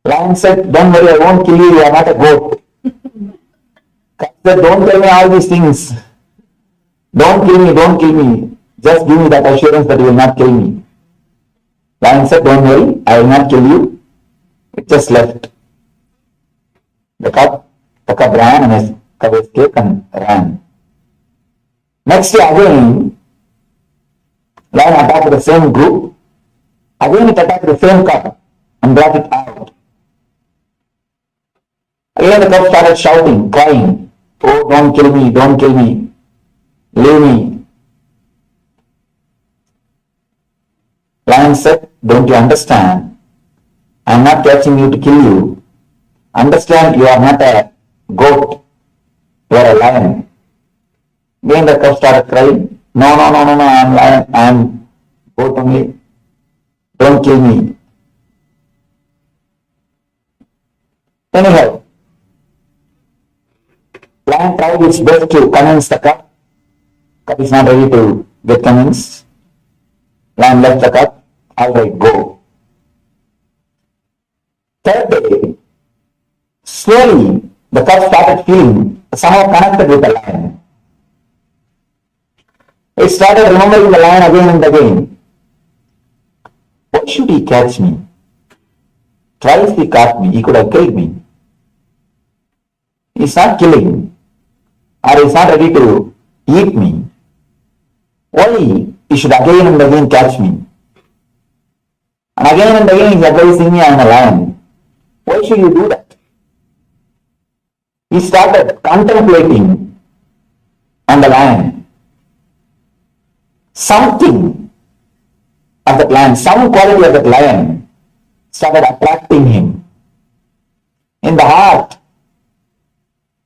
Lion said, don't worry, I won't kill you, you are not a goat. Cub said, don't tell me all these things. Don't kill me. Just give me that assurance that you will not kill me. Lion said, don't worry, I will not kill you. It just left. The cub ran, and his cub escaped and ran. Next day again, Lion attacked the same group. Again it attacked the same cup and brought it out. Again the cup started shouting, crying, "Oh, don't kill me, don't kill me, leave me." Lion said, "Don't you understand? I am not catching you to kill you. Understand, you are not a goat, you are a lion." Again the cup started crying, "No, no, no, no, no, I am lion, I am goat only. Don't kill me." Anyhow, lion tried its best to convince the cup. Cup is not ready to get convinced. Lion left the cup. All right, go. Third day, slowly the cup started feeling somehow connected with the lion. It started remembering the lion again and again. Why should he catch me? Twice he caught me, he could have killed me. He's not killing, or he's not ready to eat me. Why he should again and again catch me? And again he's advising me I am a lion. Why should you do that? He started contemplating on the lion. Something of the lion, some quality of the lion started attracting him. In the heart,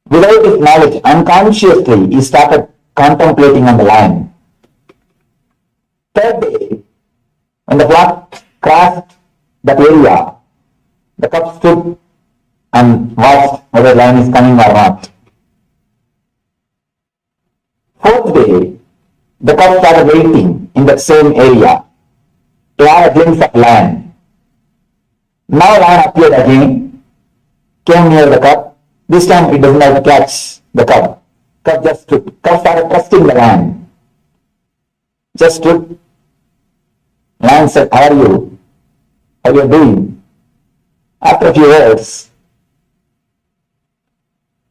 without his knowledge, unconsciously, he started contemplating on the lion. Third day, when the flock crossed that area, the cup stood and watched whether the lion is coming or not. Fourth day, the cup started waiting in that same area to have a glimpse of lion. Now lion appeared again, came near the cup. This time it doesn't have to catch the cup. Cup just stood. Cup started trusting the lion. Just stood. Lion said, "How are you? How are you doing?" After a few words,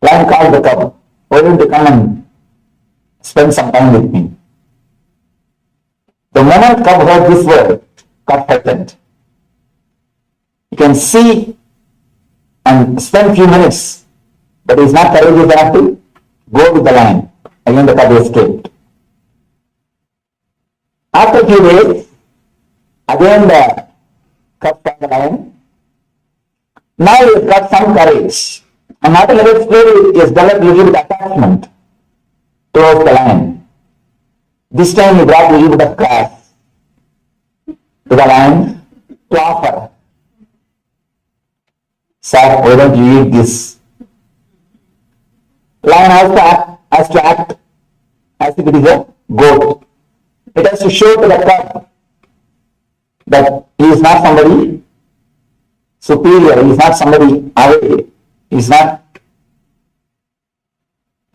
lion called the cup. "Why don't you come and spend some time with me?" The moment cup heard this word, cup frightened. You can see and spend few minutes, but he is not courageous enough to go with the lion. Again the cup escaped. After a few days, again the cup saw the lion. Now he has got some courage. And not only that, slowly he has developed a little bit of attachment towards the lion. This time he brought a little bit of grass to the lion to offer. "Sir, why don't you eat this?" Lion has to act as if it is a goat. It has to show to the cub that he is not somebody superior, he is not somebody away, he is not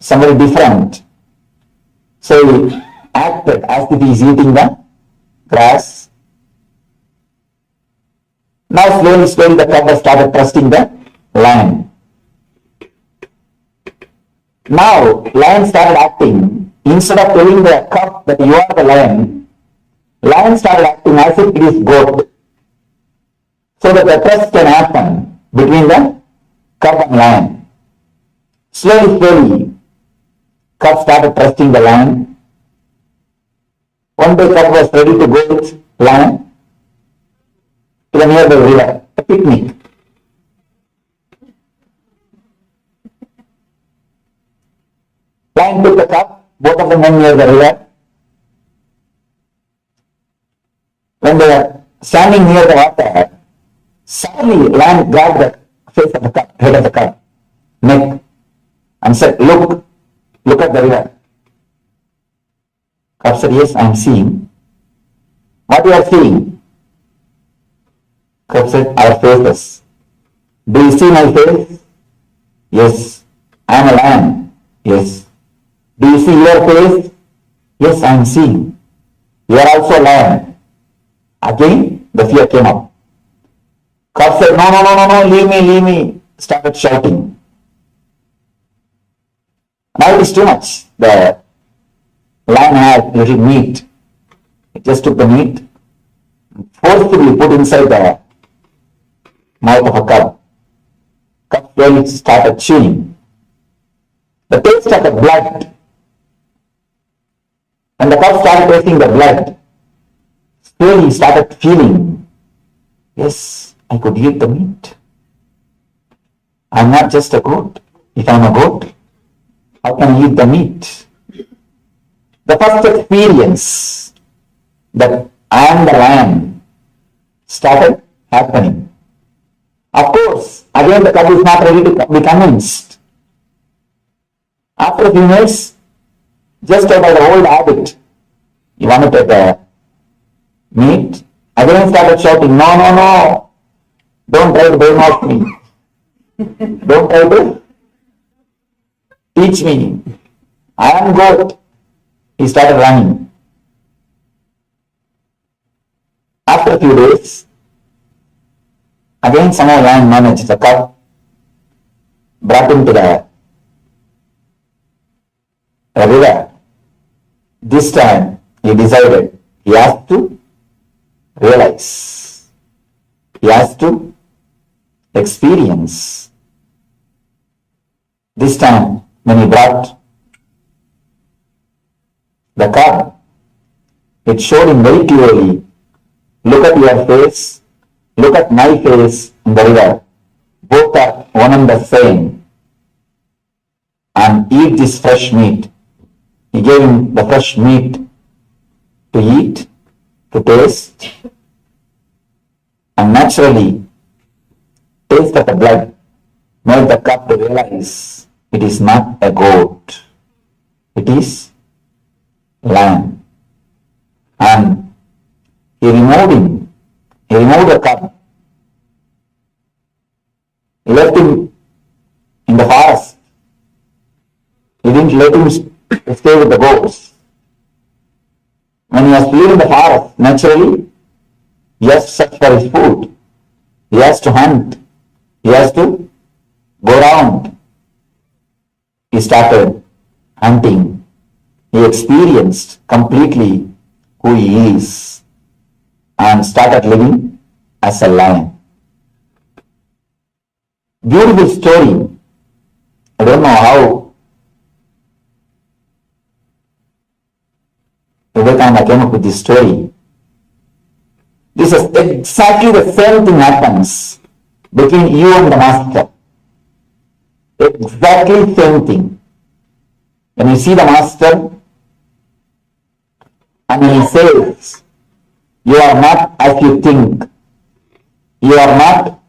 somebody different. So he acted as if he is eating the grass. Now slowly the cub has started trusting the lion. Now lion started acting. Instead of telling the cub that you are the lion, lion started acting as if it is goat. So that the trust can happen between the cub and lion. Slowly, cub started trusting the lion. One day cub was ready to go with lion to the nearby river, a picnic. Lion took the cup, both of them went near the river. When they were standing near the water, suddenly lion grabbed the face of the cup, head of the cup, neck, and said, look at the river." Cup said, "Yes, I am seeing." "What you are seeing?" Cup said, "Our faces." "Do you see my face?" "Yes." "I am a lion." "Yes." "Do you see your face?" "Yes, I am seeing." "You are also a lion." Again, the fear came up. Cup said, No, leave me, started shouting. Now it is too much. The lion had little meat He just took the meat, forcibly put inside the mouth of a cub. Cub slowly started chewing. The taste of the blood. When the cub started tasting the blood, slowly he started feeling, yes, I could eat the meat. I'm not just a goat. If I'm a goat, how can I eat the meat? The first experience that I am the lion started happening. Of course, again the cub is not ready to be convinced. After a few minutes, just out of the old habit, he wanted to take the meat. Again started shouting, no, no, no, don't try to brainwash me. Don't try to teach me. I am goat. He started running. After a few days, again somehow lion managed. The cub brought him to the river. This time he decided he has to realize. He has to experience. This time when he brought the cub, it showed him very clearly, look at your face, look at my face in the river. Both are one and the same. And eat this fresh meat. He gave him the fresh meat to eat, to taste, and naturally taste of the blood made the cub to realize it is not a goat, it is lion. And he removed him, he removed the cub, he left him in the forest. He didn't let him stay with the goats. When he has to live in the forest, naturally, he has to search for his food. He has to hunt. He has to go around. He started hunting. He experienced completely who he is and started living as a lion. Beautiful story. I don't know how Vivekananda came up with this story. This is exactly the same thing happens between you and the master. Exactly same thing. When you see the master and he says, you are not as you think. You are not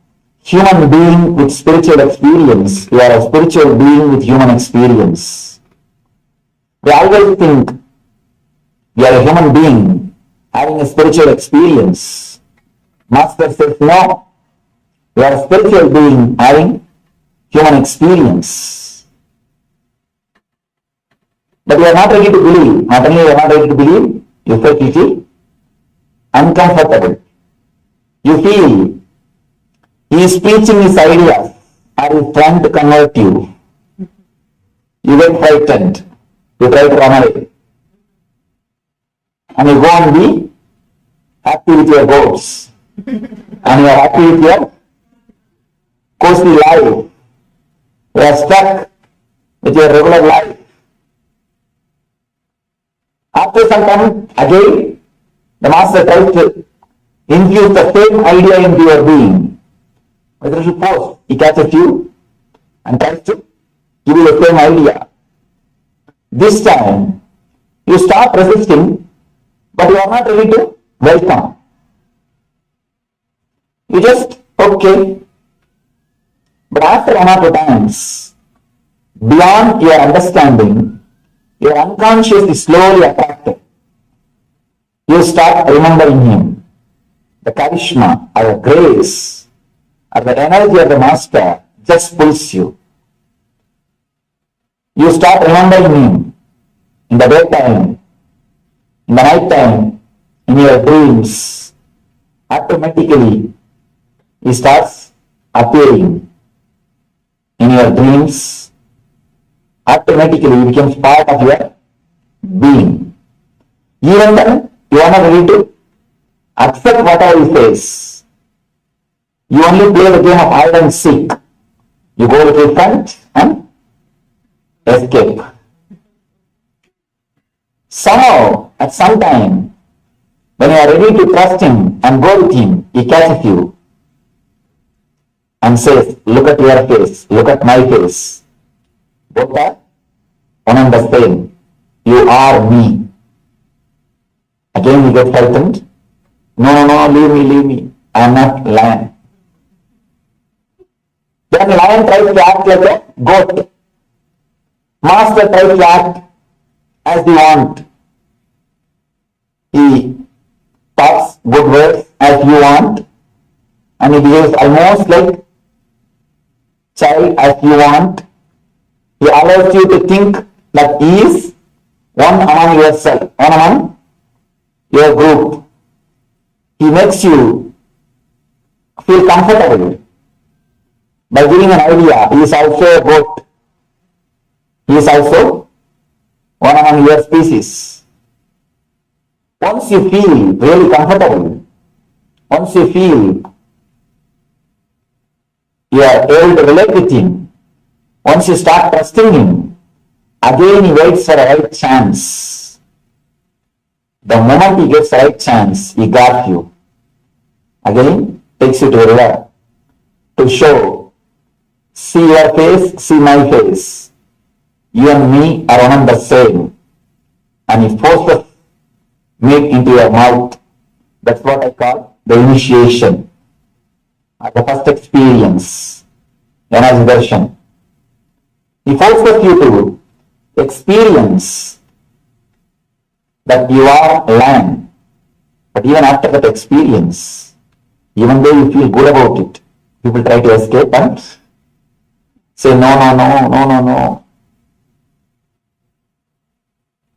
human being with spiritual experience. You are a spiritual being with human experience. We always think we are a human being having a spiritual experience. Master says, no, you are a spiritual being having human experience. But you are not ready to believe. Not only you are not ready to believe, you feel uncomfortable. You feel he is preaching his ideas or he is trying to convert you. You get frightened. You try to run away. And you go and be happy with your goats. And you are happy with your cozy life. You are stuck with your regular life. After some time, again, the master tries to infuse the same idea into your being. Whether suppose he catches you and tries to give you the same idea. This time, you stop resisting, but you are not ready to welcome. You just, okay. But after one or two times, beyond your understanding, your unconscious is slowly attracted. You start remembering him. The charisma or the grace or the energy of the master just pulls you. You start remembering him in the daytime, in the night time, in your dreams. Automatically, he starts appearing in your dreams. Automatically, he becomes part of your being. Even then, You are not ready to accept whatever you face. You only play the game of hide and seek. You go with your front and escape. Somehow, at some time, when you are ready to trust him and go with him, he catches you and says, look at your face, look at my face. Both are one and the same. You are me. Again you get frightened. No, leave me. I am not lion. Then lion tries to act like a goat. Master tries to act as you want. He talks good words as you want, and he behaves almost like child as you want. He allows you to think that he is one among yourself, one among your group. He makes you feel comfortable by giving an idea. He is also a goat. He is also one among your species. Once you feel really comfortable, once you feel you are able to relate with him, once you start trusting him, again he waits for a right chance. The moment he gets the right chance, he got you. Again, takes you to a river to show, see your face, see my face. You and me are one and the same. And he forces meat into your mouth. That's what I call the initiation, or the first experience, energy darshan. He forces you to experience that you are land. But even after that experience, even though you feel good about it, people try to escape and say, no.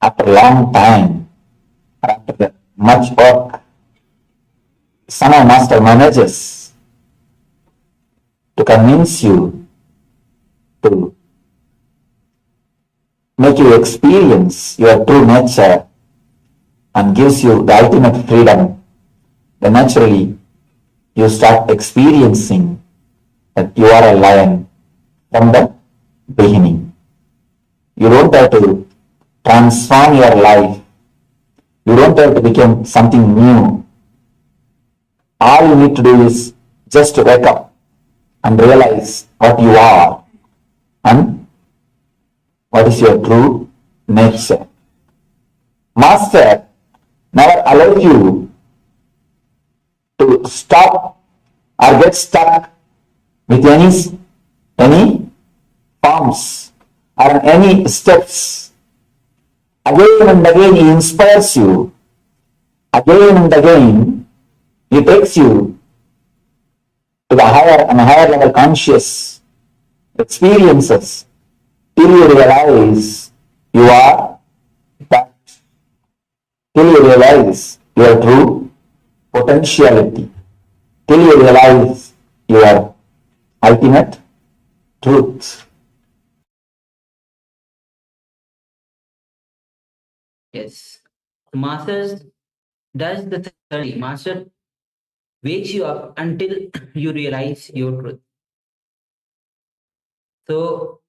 After a long time, after much work, somehow master manages to convince you to make you experience your true nature and gives you the ultimate freedom. Then naturally, you start experiencing that you are a lion from the beginning. You don't have to transform your life. You don't have to become something new. All you need to do is just to wake up and realize what you are and what is your true nature. Master never allows you to stop or get stuck with any forms or any steps. Again and again he inspires you. Again and again he takes you to the higher and higher level conscious experiences till you realize you are that, till you realize your true potentiality, till you realize your ultimate truth. Yes. Master does the study. Master wakes you up until you realize your truth. So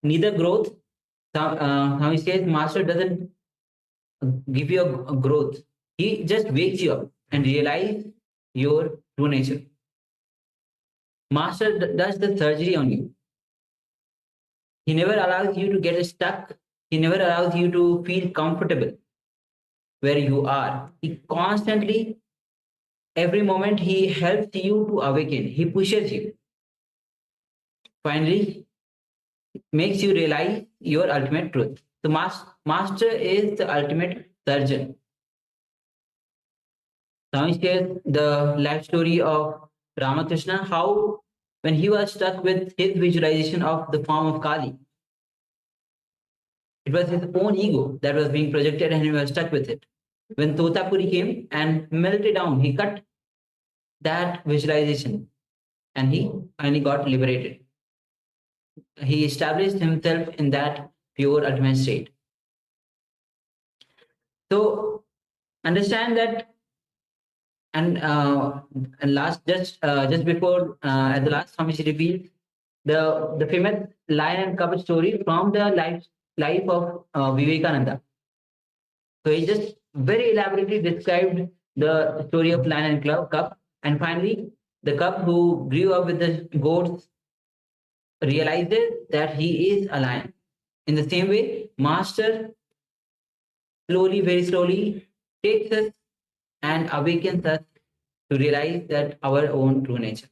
neither growth, how he says, master doesn't give you a growth. He just wakes you up and realize your true nature. Master does the surgery on you. He never allows you to get stuck. He never allows you to feel comfortable where you are. He constantly, every moment, he helps you to awaken. He pushes you. Finally, makes you realize your ultimate truth. The master is the ultimate surgeon. Swami shares the life story of Ramakrishna, how when he was stuck with his visualization of the form of Kali, it was his own ego that was being projected and he was stuck with it. When Totapuri came and melted down, he cut that visualization and he finally got liberated. He established himself in that pure ultimate state. So Understand that, and last just before at the last Swamiji revealed the famous lion and cub story from the life of Vivekananda. So he just very elaborately described the story of lion and cub, and finally the cub who grew up with the goats realizes that he is a lion. In the same way, Master slowly, very slowly takes us and awakens us to realize that our own true nature.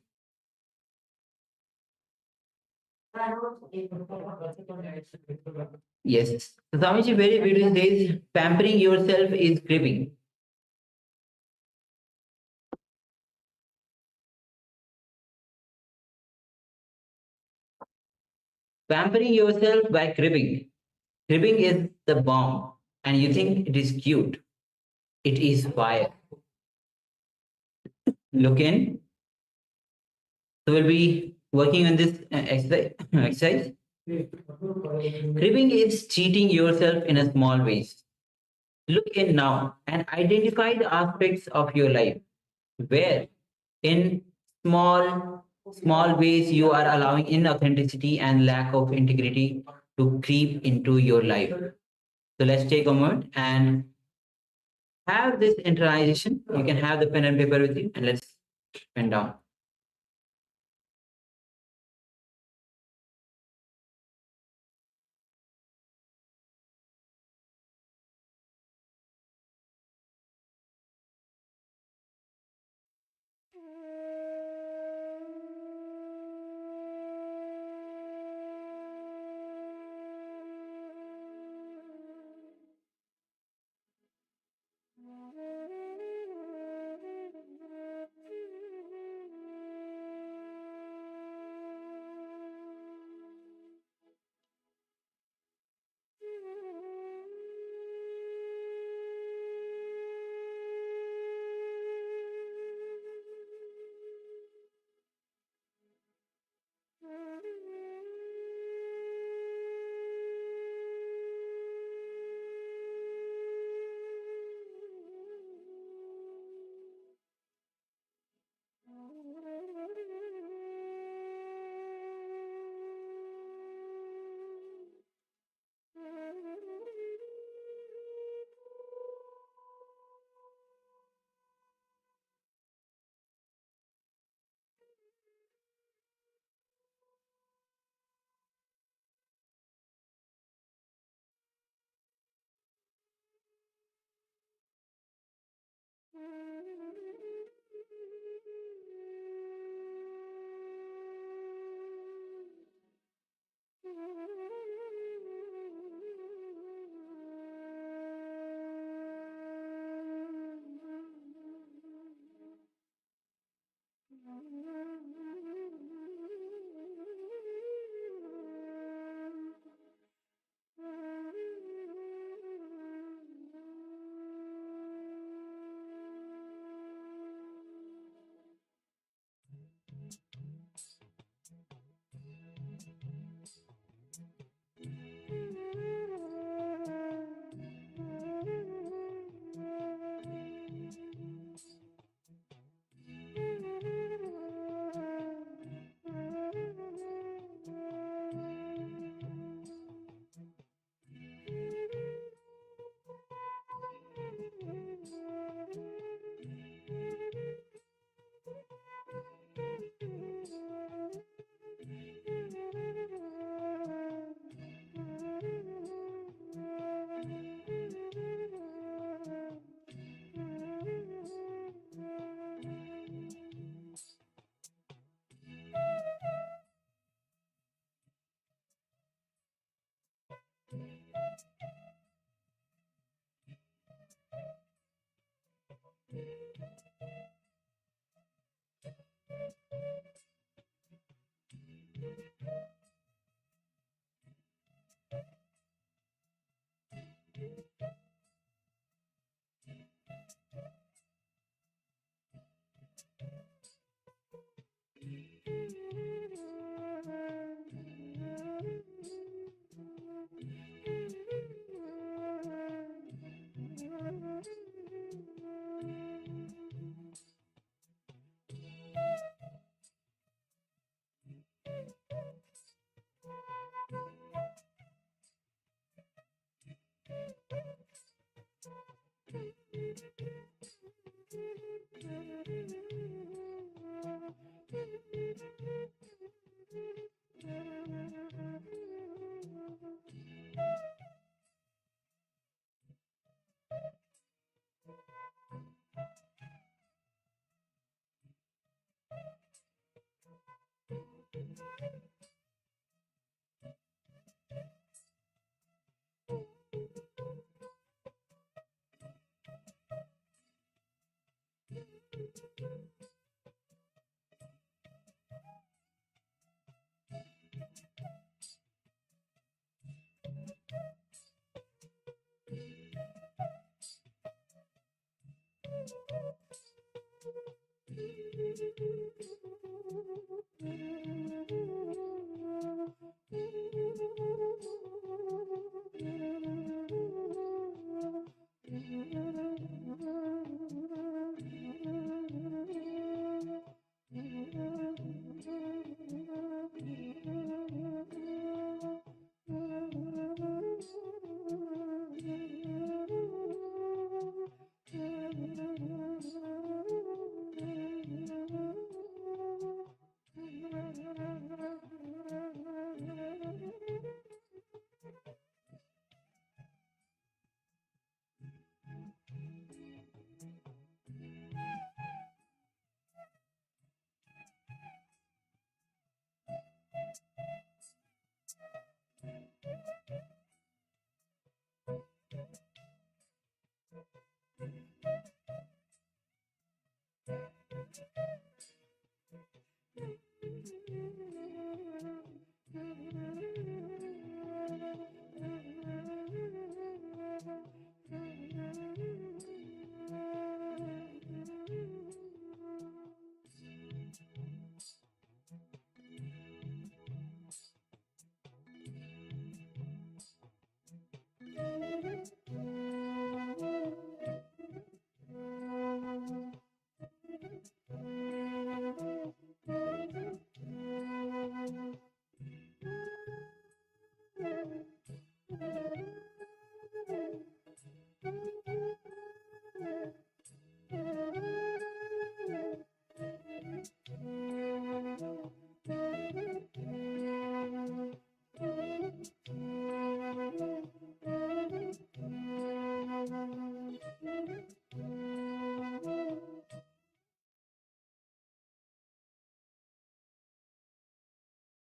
Yes. So Swamiji very beautifully says, pampering yourself is cribbing. Pampering yourself by cribbing. Cribbing is the bomb, and you think it is cute. It is fire. Look in. So we'll be working on this exercise. Cribbing is cheating yourself in a small ways. Look in now and identify the aspects of your life where in small ways you are allowing inauthenticity and lack of integrity to creep into your life. So let's take a moment and have this internalization. You can have the pen and paper with you, and let's pen down.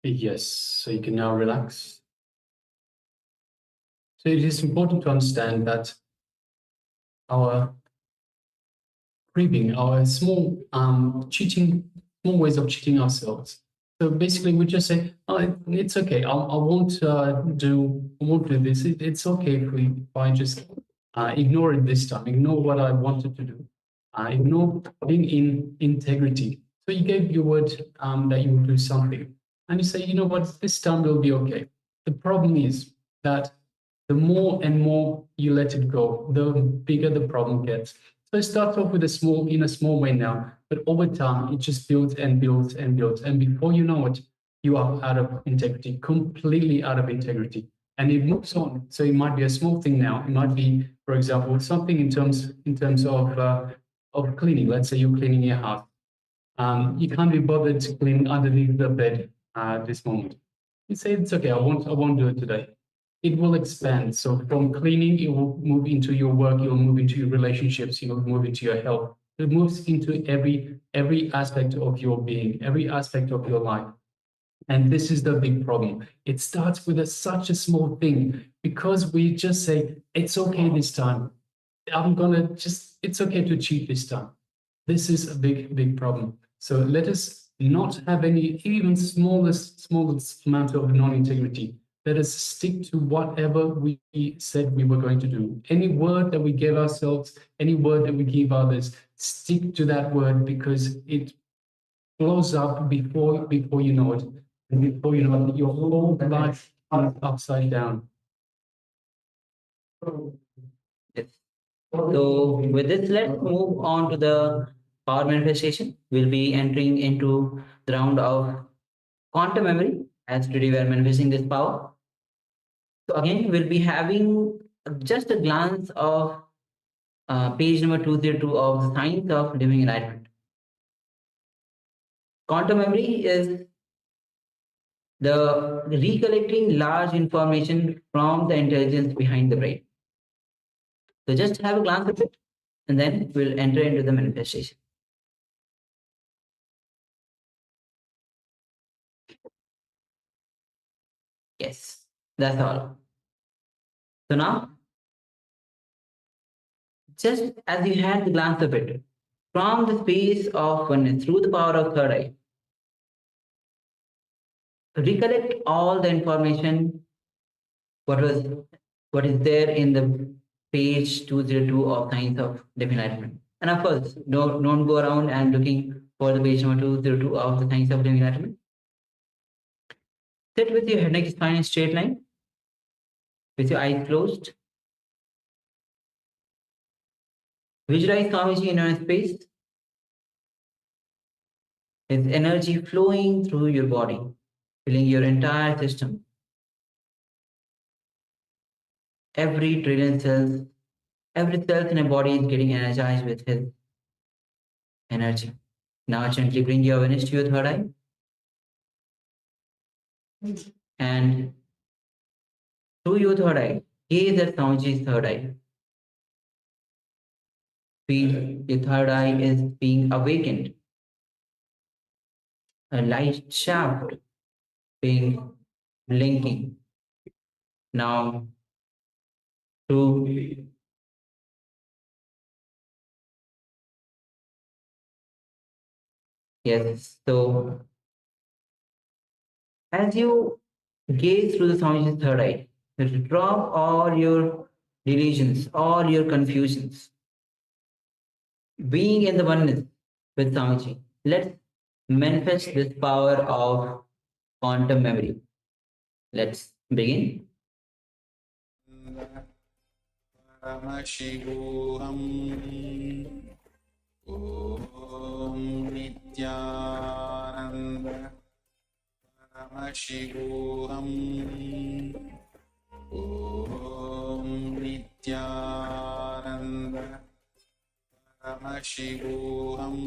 Yes, so you can now relax. So it is important to understand that our craving, our small small ways of cheating ourselves. So basically, we just say, "Oh, it's okay. I won't do this. It's okay if I just ignore it this time. Ignore what I wanted to do. Ignore being in integrity." So you gave your word that you will do something, and you say, "You know what? This time will be okay." The problem is that the more and more you let it go, the bigger the problem gets. So it starts off with in a small way now, but over time it just builds and builds and builds, and before you know it, you are out of integrity, completely out of integrity, and it moves on. So it might be a small thing now. It might be, for example, something in terms of cleaning. Let's say you're cleaning your house. You can't be bothered to clean underneath the bed this moment. You say it's okay. I won't do it today. It will expand. So from cleaning, it will move into your work. It will move into your relationships. It will move into your health. It moves into every aspect of your being, every aspect of your life. And this is the big problem. It starts with such a small thing because we just say, it's okay this time. It's okay to cheat this time. This is a big problem. So let us not have any, even smallest amount of non-integrity. Let us stick to whatever we said we were going to do. Any word that we give ourselves, any word that we give others, stick to that word because it blows up before you know it. And before you know it, your whole life is upside down. Yes. So with this, let's move on to the power manifestation. We'll be entering into the round of quantum memory, as today we are manifesting this power. So again, we'll be having just a glance of page number 202 of the Science of Living Enlightenment. Quantum memory is the recollecting large information from the intelligence behind the brain. So just have a glance at it, and then we'll enter into the manifestation. Yes, that's all. So now, just as you had the glance of it, from the space of oneness, through the power of third eye, recollect all the information what is there in the page 202 of Science of Living Enlightenment. And of course, don't go around and looking for the page number 202 of the Science of Living Enlightenment. Sit with your head, neck, spine in straight line, with your eyes closed. Visualize Swamiji in your space. His energy flowing through your body, filling your entire system. Every trillion cells, every cell in a body is getting energized with his energy. Now gently bring your awareness to your third eye. And through your third eye, gaze at Swamiji's third eye. Feel your third eye is being awakened. A light shaft being blinking. Now, through yes, so as you gaze through the Swamiji's third eye, you drop all your delusions, all your confusions. Being in the oneness with Swamiji, let's manifest this power of quantum memory. Let's begin. Paramashivoham Om Nithyananda Paramashivoham Om Nithyananda Paramashivoham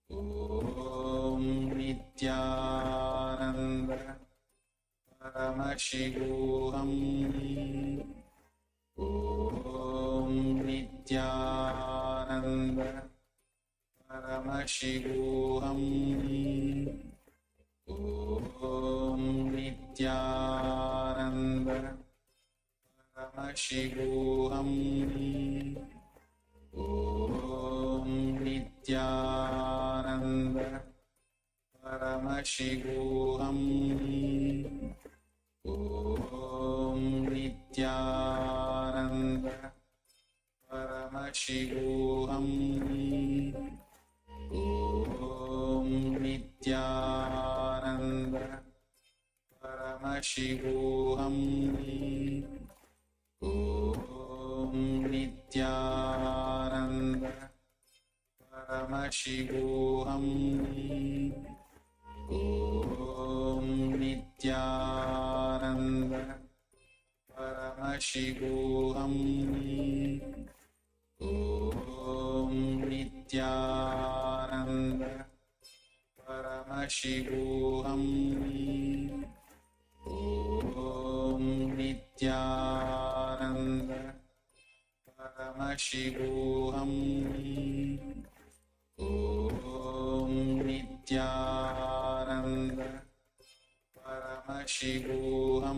Om Nithyananda Paramashivoham Om Nithyananda Paramashivoham Om Nithyananda Paramashivoham Om Nithyananda Paramashivoham Om Nithyananda Paramashivoham Om Nithyananda Paramashivoham Om Nithyananda Paramashivoham Om Nithyananda Paramashivoham Om Nithyananda Paramashivoham Om Nithyananda Paramashivoham Om Nithyananda Paramashivoham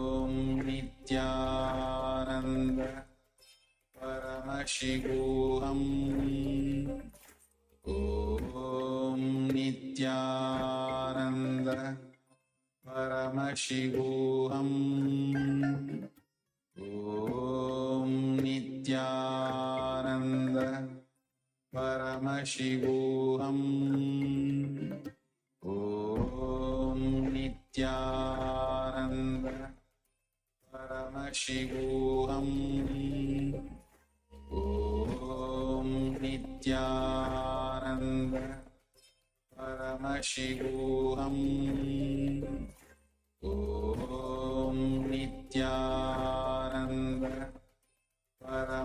Om Nithyananda Paramashivoham Om Nithyananda Paramashivoham Om Nithyananda Paramashivoham Om Nithyananda Paramashivoham Om Nithyananda Paramashivoham Om Nithyananda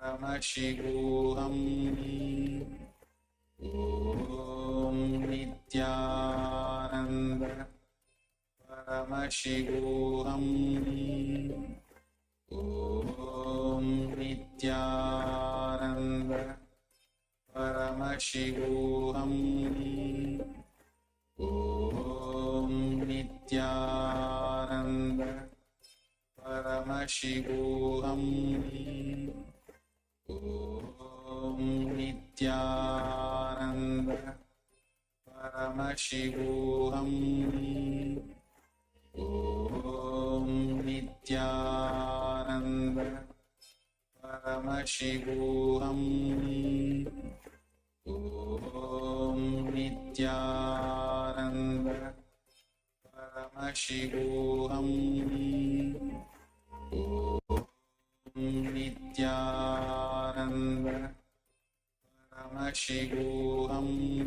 Paramashivoham Om Nithyananda Paramashivoham Om Nithyananda Paramashivoham Om Nithyananda Paramashivoham Om Nithyananda Paramashivoham Om Nithyananda Paramashivoham Om Nithyananda Paramashivoham Om Nithyananda Paramashivoham Om Nithyananda Paramashivoham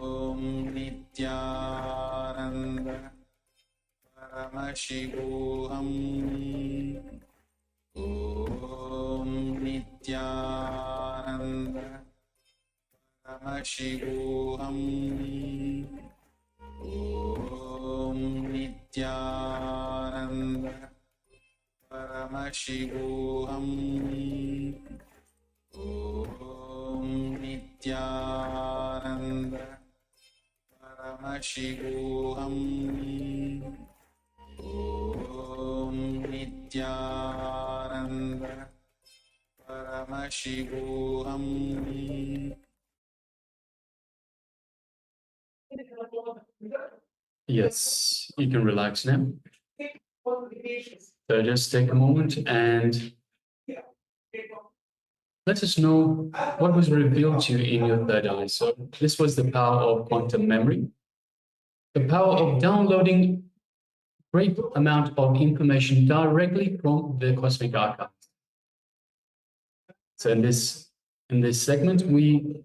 Om Nithyananda Paramashivoham Om Nithyananda Paramashivoham Om Nithyananda Paramashivoham Om Nithyananda Paramashivoham Om Nithyananda Paramashivoham. Yes, you can relax now. So just take a moment and let us know what was revealed to you in your third eye. So this was the power of quantum memory, the power of downloading great amount of information directly from the cosmic archive. So in this segment, we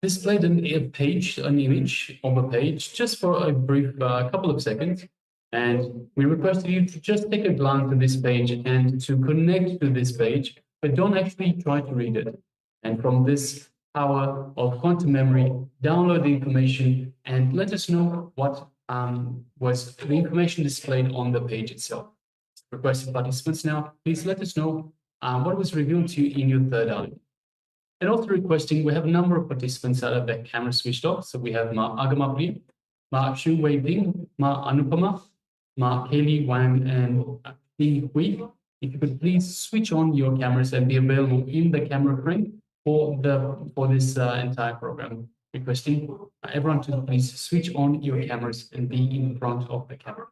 displayed an image of a page just for a brief couple of seconds. And we requested you to just take a glance at this page and to connect to this page, but don't actually try to read it. And from this power of quantum memory, download the information and let us know what was the information displayed on the page itself. Requested participants now, please let us know what was revealed to you in your third eye. And also requesting, we have a number of participants that have their camera switched off. So we have Ma Agama Priya, Ma Shu Wei Ding, Ma Anupama, Ma Kaylee Wang, and Lee Hui. If you could please switch on your cameras and be available in the camera frame for this entire program. Requesting everyone to please switch on your cameras and be in front of the camera.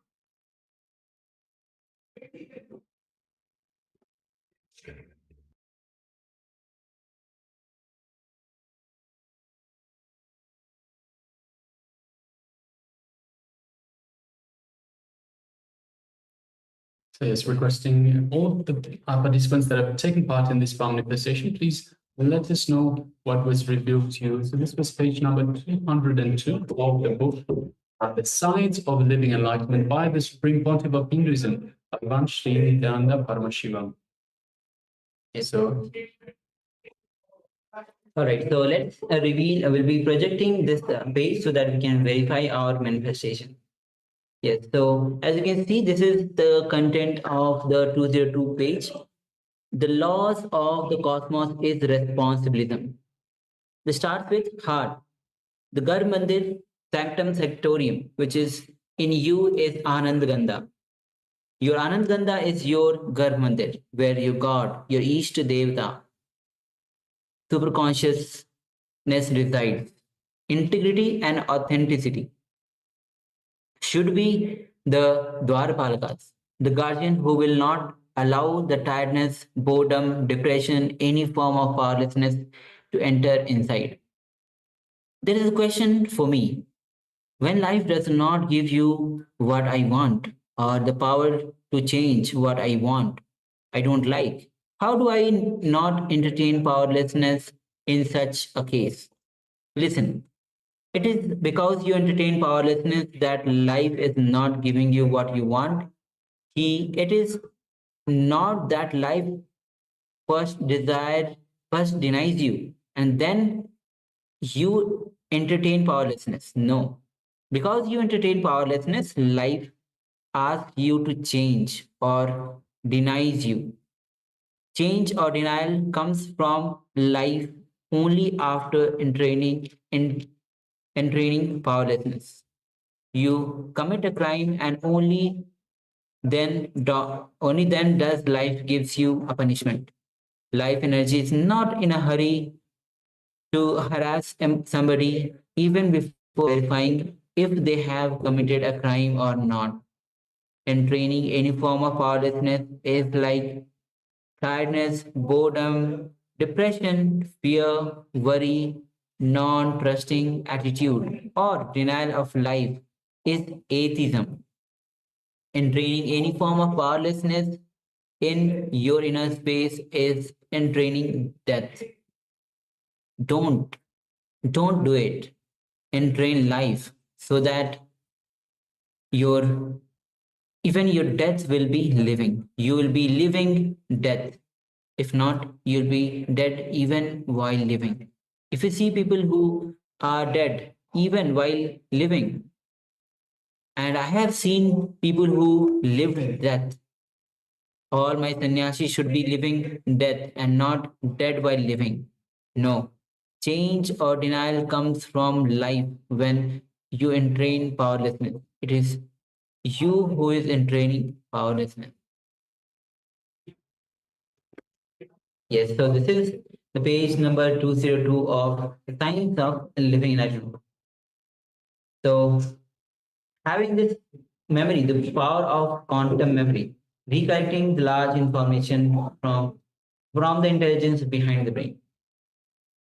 So yes, requesting all the participants that have taken part in this power manifestation, please let us know what was revealed to you. So this was page number 202 of the book, The Science of Living Enlightenment by the Supreme Pontiff of Hinduism, Bhagavan Nithyananda Paramashivoham. So, all right, so let's reveal, we'll be projecting this page so that we can verify our manifestation. Yes, so as you can see, this is the content of the 202 page. The laws of the cosmos is responsibilism. This starts with heart. The Garh Mandir Sanctum Sanctorum, which is in you, is Anand Gandha. Your Anand Gandha is your Garh Mandir, where your God, your Ishta Devata, SuperConsciousness resides. Integrity and authenticity should be the Dwarpalakas, the guardian who will not allow the tiredness, boredom, depression, any form of powerlessness to enter inside. There is a question for me. When life does not give you what I want or the power to change what I want, I don't like, how do I not entertain powerlessness in such a case? Listen, It is because you entertain powerlessness that life is not giving you what you want. It is not that life first denies you and then you entertain powerlessness. No. Because you entertain powerlessness, life asks you to change or denies you. Change or denial comes from life only after entraining powerlessness. You commit a crime and only then does life gives you a punishment. Life energy is not in a hurry to harass somebody even before verifying if they have committed a crime or not. Entraining any form of powerlessness is like tiredness, boredom, depression, fear, worry, non trusting attitude, or denial of life is atheism. Entraining any form of powerlessness in your inner space is entraining death. Don't don't do it. Entrain life so that your even your death will be living. You will be living death. If not, you'll be dead even while living. If you see people who are dead even while living, and I have seen people who lived death, all my sannyasis should be living death and not dead while living. No. Change or denial comes from life when you entrain powerlessness. It is you who is entraining powerlessness. Yes, so this is the page number 202 of the Science of Living Enlightenment. So, having this memory, the power of quantum memory, recollecting the large information from the intelligence behind the brain.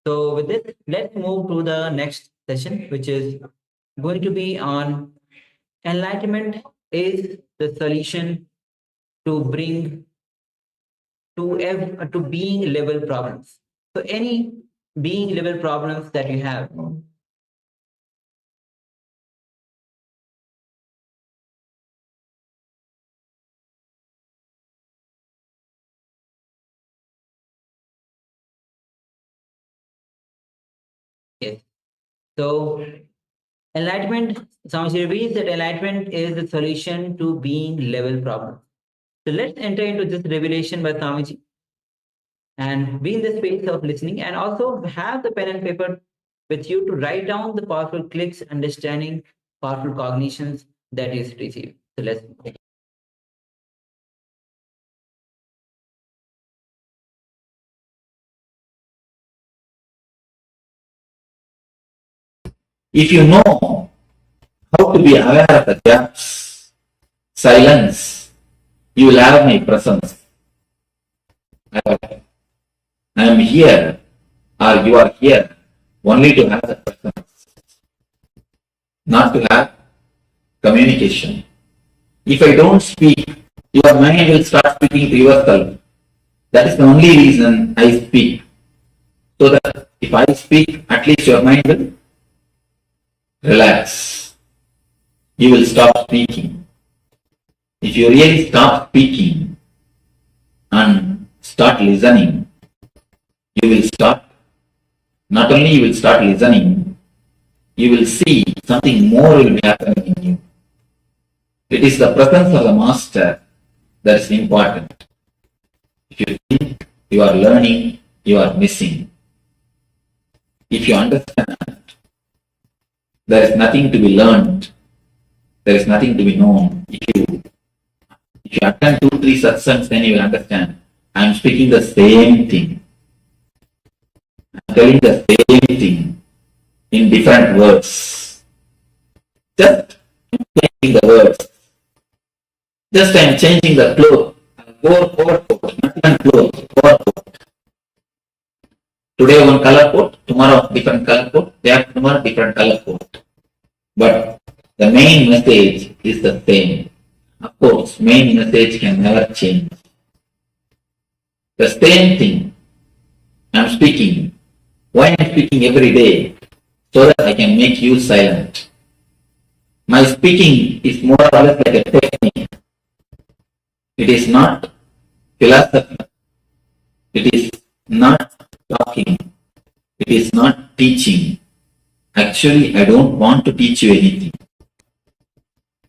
So, with this, let's move to the next session, which is going to be on enlightenment is the solution to bring to being level problems. So any being level problems that you have. Yes. So enlightenment, Swamiji reveals that enlightenment is the solution to being level problems. So let's enter into this revelation by Swamiji and be in the space of listening and also have the pen and paper with you to write down the powerful clicks, understanding, powerful cognitions that is received. So let's begin. If you know how to be aware of the gaps, silence, you will have my presence. I am here, or you are here, only to have the presence, not to have communication. If I don't speak, your mind will start speaking to yourself. That is the only reason I speak. So that if I speak, at least your mind will relax. You will stop speaking. If you really stop speaking and start listening, you will start, not only you will start listening, you will see something more will be happening in you. It is the presence of the master that is important. If you think you are learning, you are missing. If you understand, there is nothing to be learned, there is nothing to be known. If you attend 2-3 satsangs, then you will understand. I am speaking the same thing. I am telling the same thing in different words. Just changing the words. Just I am changing the cloth. Overcoat, not even clothes, overcoat. Today one color coat, tomorrow different color coat, day after tomorrow different color coat. But the main message is the same. Of course, main message can never change. The same thing I am speaking. Why I am speaking every day? so that I can make you silent. My speaking is more or less like a technique. It is not philosophy. It is not talking. It is not teaching. Actually, I don't want to teach you anything.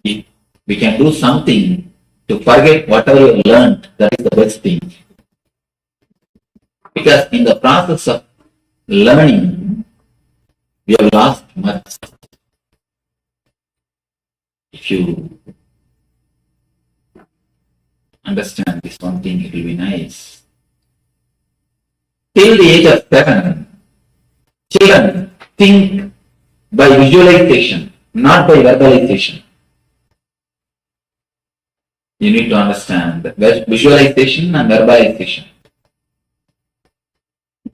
If we can do something to forget whatever you learned, that is the best thing. Because in the process of learning, we have lost much. If you understand this one thing, it will be nice. Till the age of 7, children think by visualization, not by verbalization. You need to understand that visualization and verbalization.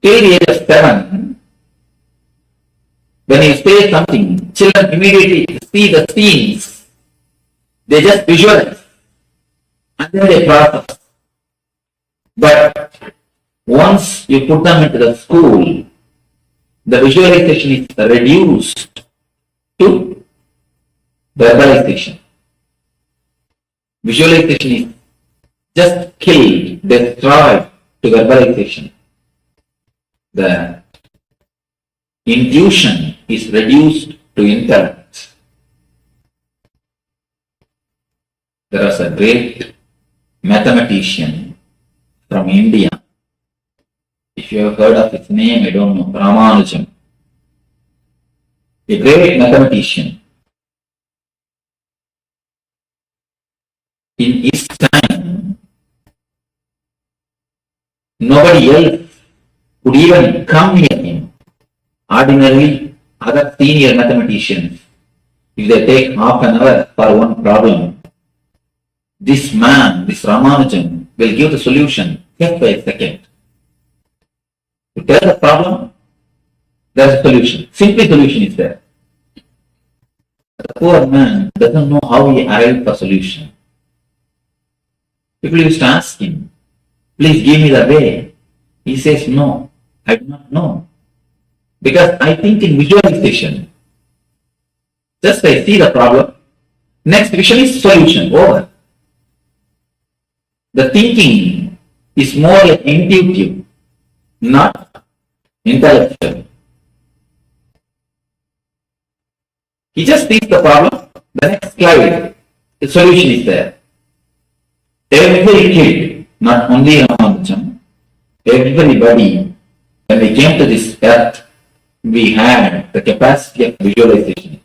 Till the age of 7, when you say something, children immediately see the scenes. They just visualize and then they process. But once you put them into the school, the visualization is reduced to verbalization. Visualization is just killed, destroyed to verbalization. The intuition is reduced to intellect. There was a great mathematician from India. If you have heard of his name, I don't know, Paramashivoham. A great mathematician. In his time, nobody else could even come near him. Ordinarily, other senior mathematicians, if they take half an hour for one problem, this man, this Ramanujan, will give the solution just by a second. To tell the problem, there is a solution. Simply solution is there. The poor man doesn't know how he arrived for solution. People used to ask him, please give me the way. He says, no, I do not know. Because I think in visualization. Just I see the problem. Next vision is solution. Over. The thinking is more like intuitive, not intellectual. He just sees the problem. The next slide, the solution is there. Every kid, not only Ramanujan, everybody, when we came to this earth, we had the capacity of visualization.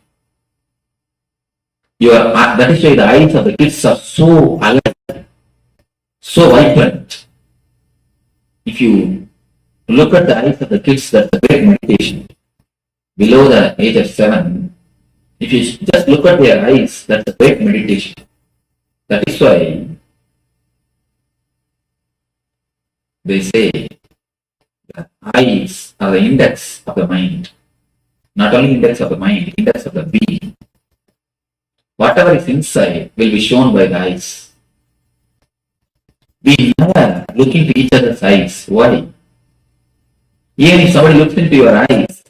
That is why the eyes of the kids are so alive, so vibrant. If you look at the eyes of the kids, that's a great meditation. Below the age of 7, if you just look at their eyes, that's a great meditation. That is why they say the eyes are the index of the mind. Not only index of the mind, index of the being. Whatever is inside will be shown by the eyes. We never look into each other's eyes. Why? Even if somebody looks into your eyes,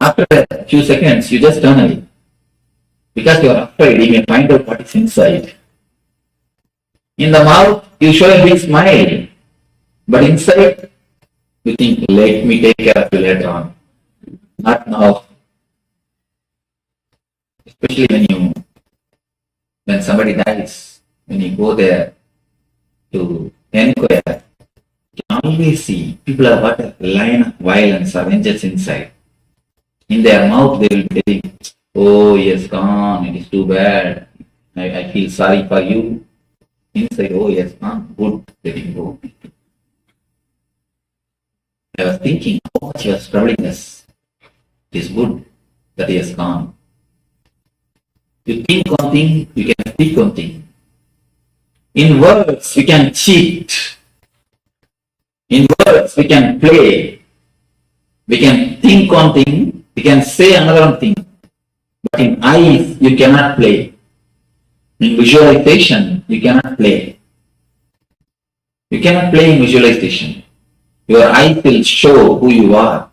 after a few seconds, you just turn away. Because you are afraid you may find out what is inside. In the mouth, you show a big smile. But inside, you think, let me take care of you later on. Not now. Especially when somebody dies, when you go there to inquire, you can always see people have got a line of violence or vengeance inside. In their mouth, they will say, oh, he has gone, it is too bad. I feel sorry for you. Inside, oh, he has gone, good, let him go. I was thinking how much he was troubling us. It is good that he has gone. You think one thing, you can speak one thing. In words, we can cheat. In words, we can play. We can think one thing, we can say another thing. But in eyes, you cannot play. In visualization, you cannot play. You cannot play in visualization. Your eyes will show who you are.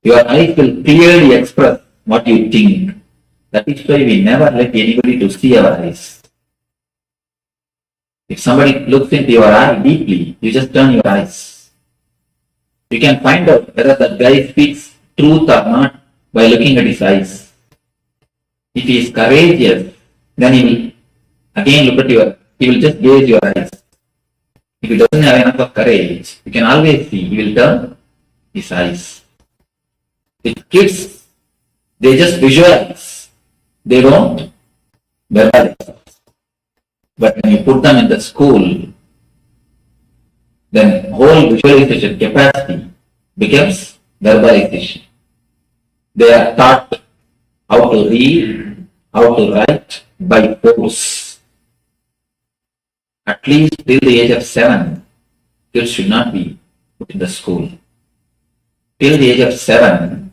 Your eyes will clearly express what you think. That is why we never let anybody to see our eyes. If somebody looks into your eye deeply, you just turn your eyes. You can find out whether that guy speaks truth or not by looking at his eyes. If he is courageous, then he will again look at he will just gaze your eyes. If he doesn't have enough of courage, you can always see, he will turn his eyes. With kids, they just visualize. They don't verbalize. But when you put them in the school, then whole visualization capacity becomes verbalization. They are taught how to read, how to write by force. At least till the age of 7, kids should not be put in the school. Till the age of 7,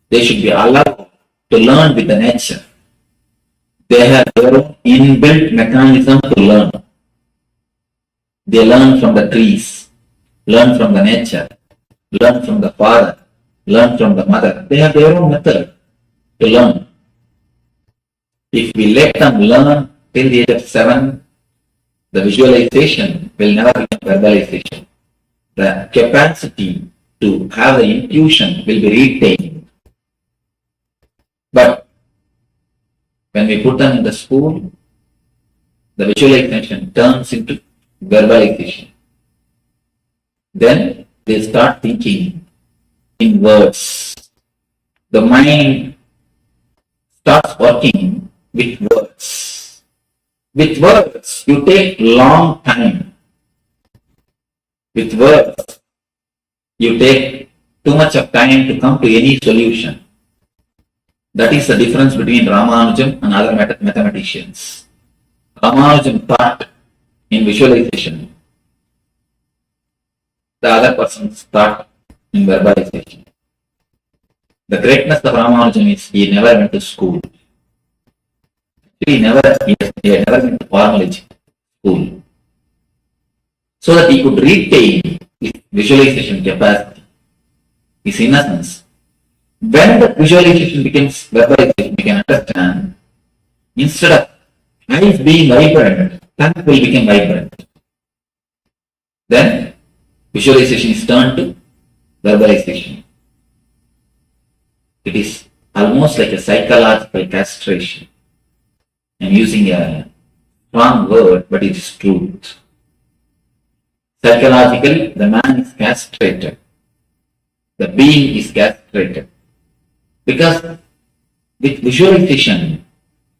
they should be allowed to learn with the nature. They have their own inbuilt mechanism to learn. They learn from the trees, learn from the nature, learn from the father, learn from the mother. They have their own method to learn. If we let them learn till the age of 7, the visualization will never become verbalization. The capacity to have the intuition will be retained. But when we put them in the school, the visualization turns into verbalization. Then they start thinking in words. The mind starts working with words. With words, you take long time. With words, you take too much of time to come to any solution. That is the difference between Ramanujam and other mathematicians. Ramanujam thought in visualization. The other person's thought in verbalization. The greatness of Ramanujam is he never went to school. He never went to formal school. So that he could retain his visualization capacity, his innocence. When the visualization becomes verbalization, we can understand, instead of eyes being vibrant, tongue will become vibrant. Then visualization is turned to verbalization. It is almost like a psychological castration. I'm using a strong word, but it is truth. Psychologically, the man is castrated. The being is castrated. Because with visualization,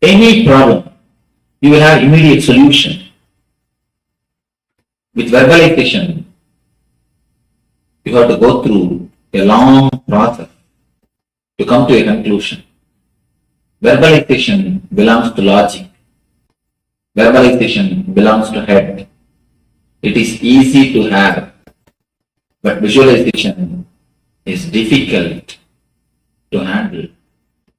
any problem, you will have immediate solution. With verbalization, you have to go through a long process to come to a conclusion. Verbalization belongs to logic. Verbalization belongs to head. It is easy to have, but visualization is difficult to handle.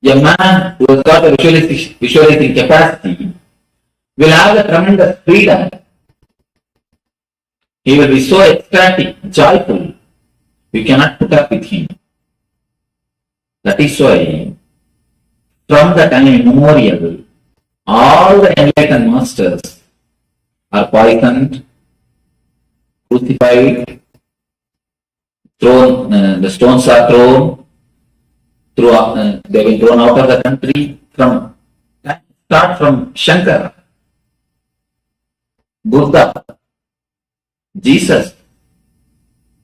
A man who has got a visualizing capacity will have a tremendous freedom. He will be so ecstatic, joyful. You cannot put up with him. That is why, from the time immemorial, all the enlightened masters are poisoned, crucified, thrown, the stones are thrown, they will thrown out of the country. Start from Shankara, Buddha, Jesus,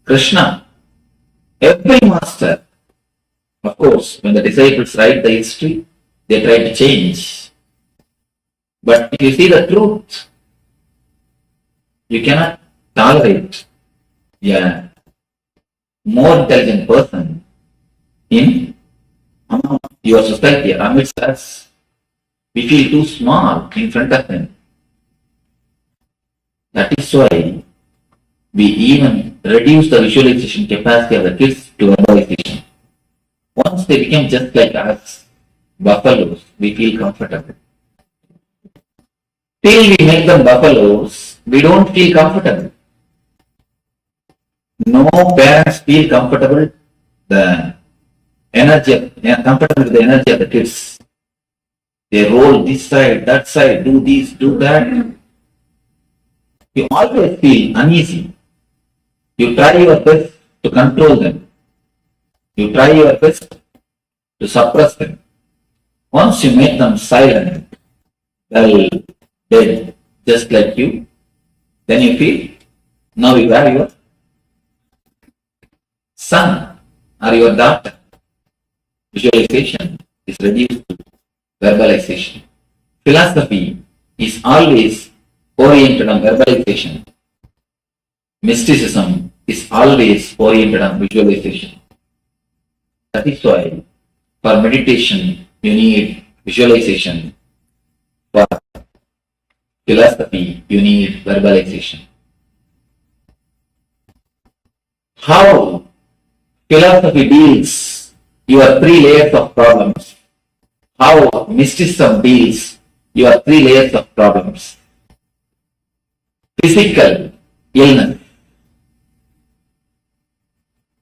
Krishna, every master. Of course, when the disciples write the history, they try to change. But if you see the truth, you cannot tolerate a more intelligent person in your society, amidst us. We feel too small in front of them. That is why we even reduce the visualization capacity of the kids to verbalization. Once they become just like us, buffaloes, we feel comfortable. Till we make them buffaloes, we don't feel comfortable. No parents feel comfortable. The comfortable with the energy of the kids. They roll this side, that side, do this, do that. You always feel uneasy. You try your best to control them. You try your best to suppress them. Once you make them silent, dull, dead, just like you, then you feel, now you have your son or your daughter. Visualization is reduced to verbalization. Philosophy is always oriented on verbalization. Mysticism is always oriented on visualization. That is why for meditation you need visualization. For philosophy you need verbalization. How philosophy deals your 3 layers of problems. How mysticism deals your 3 layers of problems. Physical illness.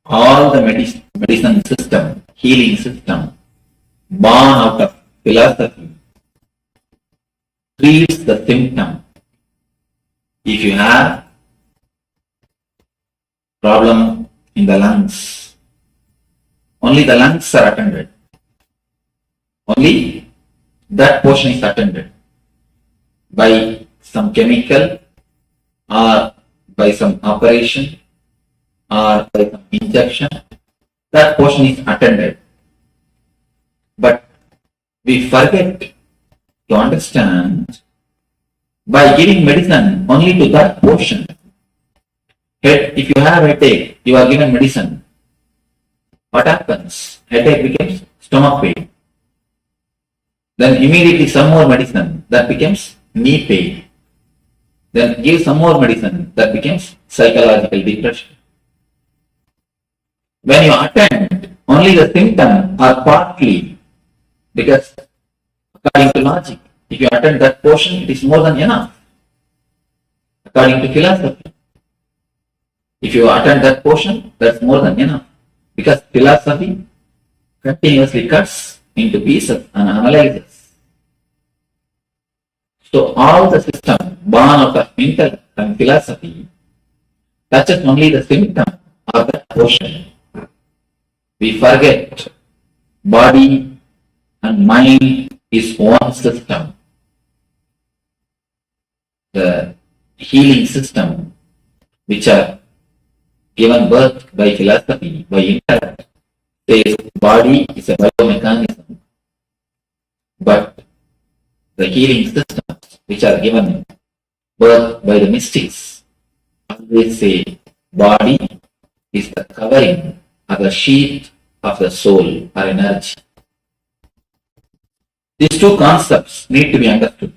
All the medicine system, healing system, born out of philosophy, treats the symptom. If you have problem in the lungs, only the lungs are attended. Only that portion is attended by some chemical or by some operation or by some injection. That portion is attended. But we forget to understand by giving medicine only to that portion. If you have headache, you are given medicine. What happens? Headache becomes stomach pain. Then immediately some more medicine, that becomes knee pain. Then give some more medicine, that becomes psychological depression. When you attend only the symptom or partly, because according to logic, if you attend that portion, it is more than enough. According to philosophy, if you attend that portion, that's more than enough. Because philosophy continuously cuts into pieces and analyzes. So all the system born out of intellect and philosophy touches only the symptom or that portion. We forget body and mind is one system. The healing system which are given birth by philosophy, by intellect, says body is a biomechanism. But the healing systems which are given birth by the mystics always say body is the covering or the sheath of the soul or energy. These 2 concepts need to be understood.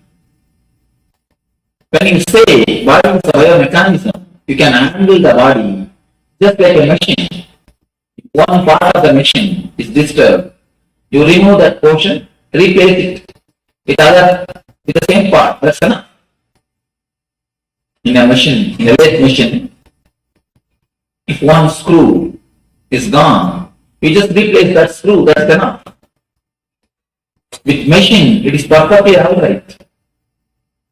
When you say body is a biomechanism, you can handle the body just like a machine. If one part of the machine is disturbed, you remove that portion, replace it with the same part. That's enough. In a machine, in a lathe machine, if one screw is gone, you just replace that screw. That's enough. With machine, it is perfectly all right.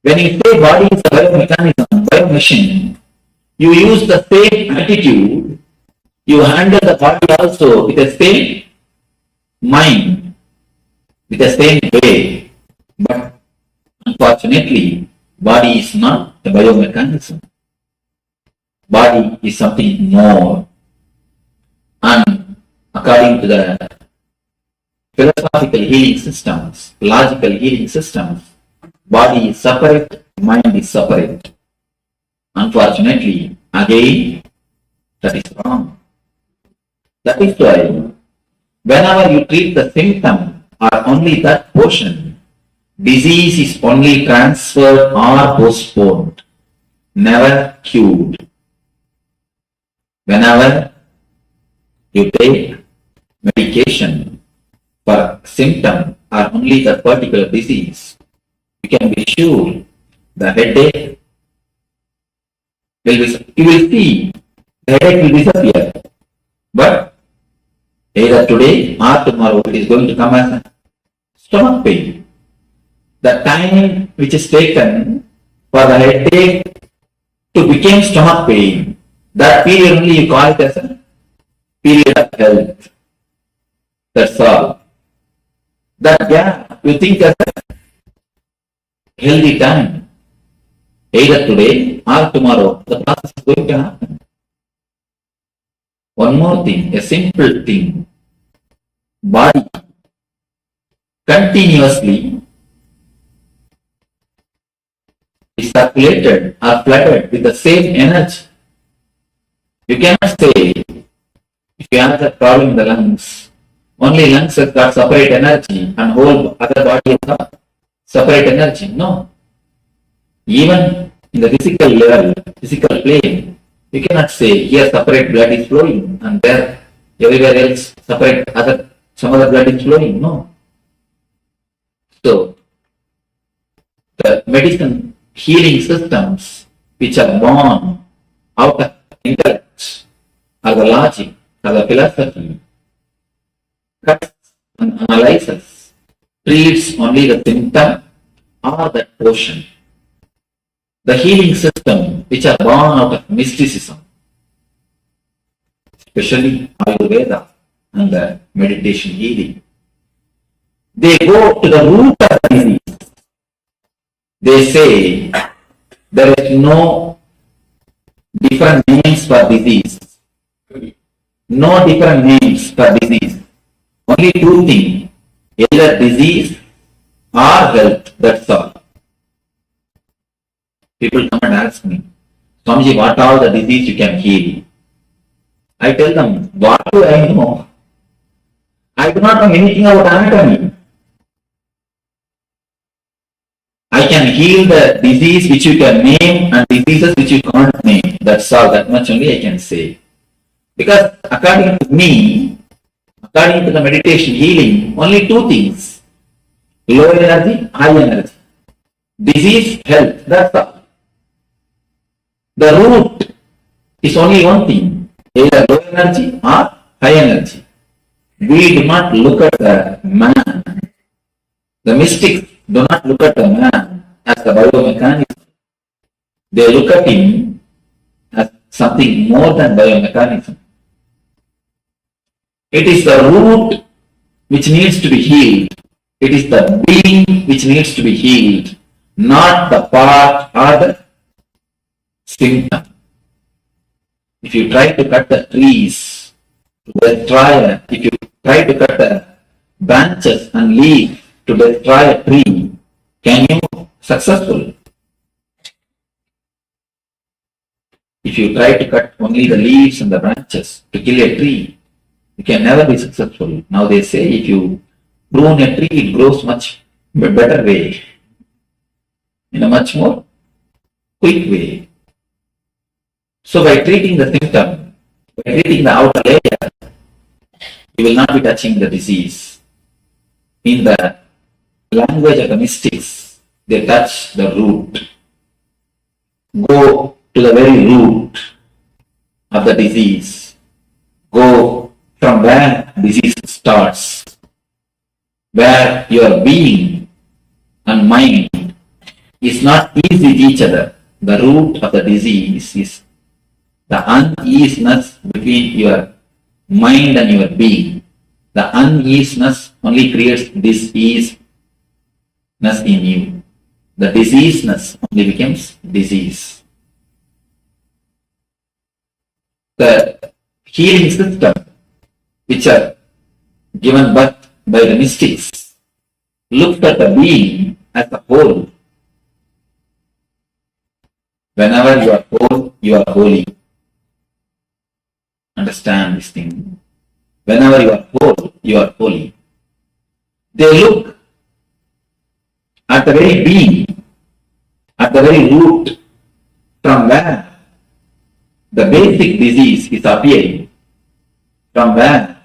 When you say body is a biomechanism, biomachine, you use the same attitude, you handle the body also with the same mind, with the same way. But unfortunately, body is not a biomechanism. Body is something more. And according to the philosophical healing systems, logical healing systems, body is separate, mind is separate. Unfortunately, again, that is wrong. That is why, whenever you treat the symptom or only that portion, disease is only transferred or postponed, never cured. Whenever you take medication for symptom or only the particular disease, you can be sure the headache will be, you will see the headache will disappear, but Either today or tomorrow it is going to come as a stomach pain. The time which is taken for the headache to become stomach pain, that period only you call it as a period of health. That's all. That gap you think as a healthy time. Either today or tomorrow, the process is going to happen. One more thing, a simple thing. Body continuously is circulated or flooded with the same energy. You cannot say, if you have a problem in the lungs, only lungs have got separate energy and whole other body has got separate energy. No. Even in the physical level, physical plane, you cannot say here separate blood is flowing and there everywhere else separate some other blood is flowing. No. So the medicine healing systems which are born out of intellect or the logic or the philosophy cuts and analyzes, treats only the symptom or that portion. The healing system which are born out of mysticism, especially Ayurveda and the meditation healing, they go to the root of the disease. They say there is no different names for disease. No different names for disease. Only two things, either disease or health, that's all. People come and ask me, Swamiji, what are the disease you can heal? I tell them, what do I know? I do not know anything about anatomy. I can heal the disease which you can name and diseases which you can't name. That's all, that much only I can say. Because according to me, according to the meditation healing, only two things. Low energy, high energy. Disease, health, that's all. The root is only one thing, either low energy or high energy. We do not look at the man. The mystics do not look at the man as the biomechanism. They look at him as something more than biomechanism. It is the root which needs to be healed. It is the being which needs to be healed, not the part or the symptom. If you try to cut the trees, if you try to cut the branches and leaves to destroy a tree, can you successful? If you try to cut only the leaves and the branches to kill a tree, you can never be successful. Now they say if you prune a tree, it grows much better way, in a much more quick way. So by treating the symptom, by treating the outer layer, you will not be touching the disease. In the language of the mystics, they touch the root. Go to the very root of the disease. Go from where disease starts, where your being and mind is not easy with each other. The root of the disease is the uneasiness between your mind and your being. The uneasiness only creates diseaseness in you. The diseaseness only becomes disease. The healing system which are given birth by the mystics looked at the being as a whole. Whenever you are whole, you are holy. Understand this thing. Whenever you are whole, you are holy. They look at the very being, at the very root, from where the basic disease is appearing, from where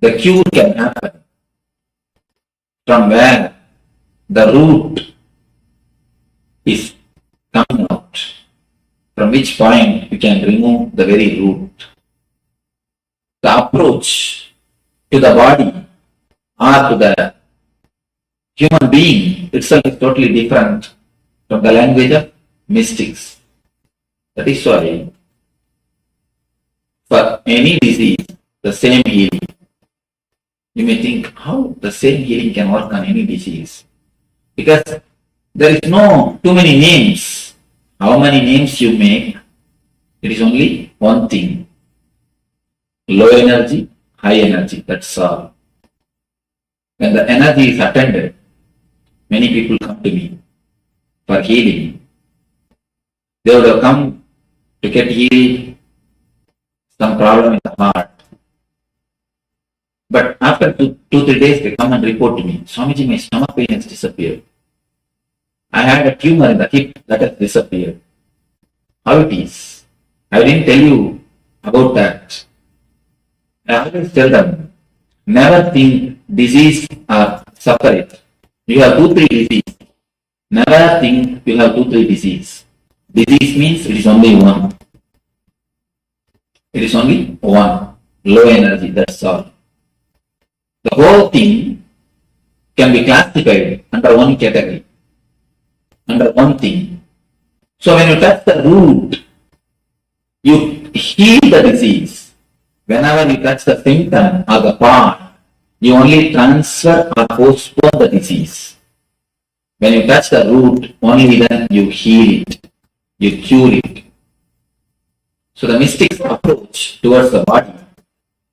the cure can happen, from where the root is coming out, from which point you can remove the very root. The approach to the body or to the human being itself is totally different from the language of mystics. That is why for any disease, the same healing. You may think how the same healing can work on any disease. Because there is no too many names. How many names you make, it is only one thing. Low energy, high energy, that's all. When the energy is attended, many people come to me for healing. They would have come to get healed, some problem in the heart. But after two, 3 days, they come and report to me, Swamiji, my stomach pain has disappeared. I had a tumor in the hip that has disappeared. How it is? I didn't tell you about that. I always tell them, never think disease are separate. You have 2-3 disease. Never think you have 2-3 disease. Disease means it is only one. It is only one. Low energy, that's all. The whole thing can be classified under one category, under one thing. So when you touch the root, you heal the disease. Whenever you touch the symptom or the part, you only transfer or postpone the disease. When you touch the root, only then you heal it, you cure it. So the mystic's approach towards the body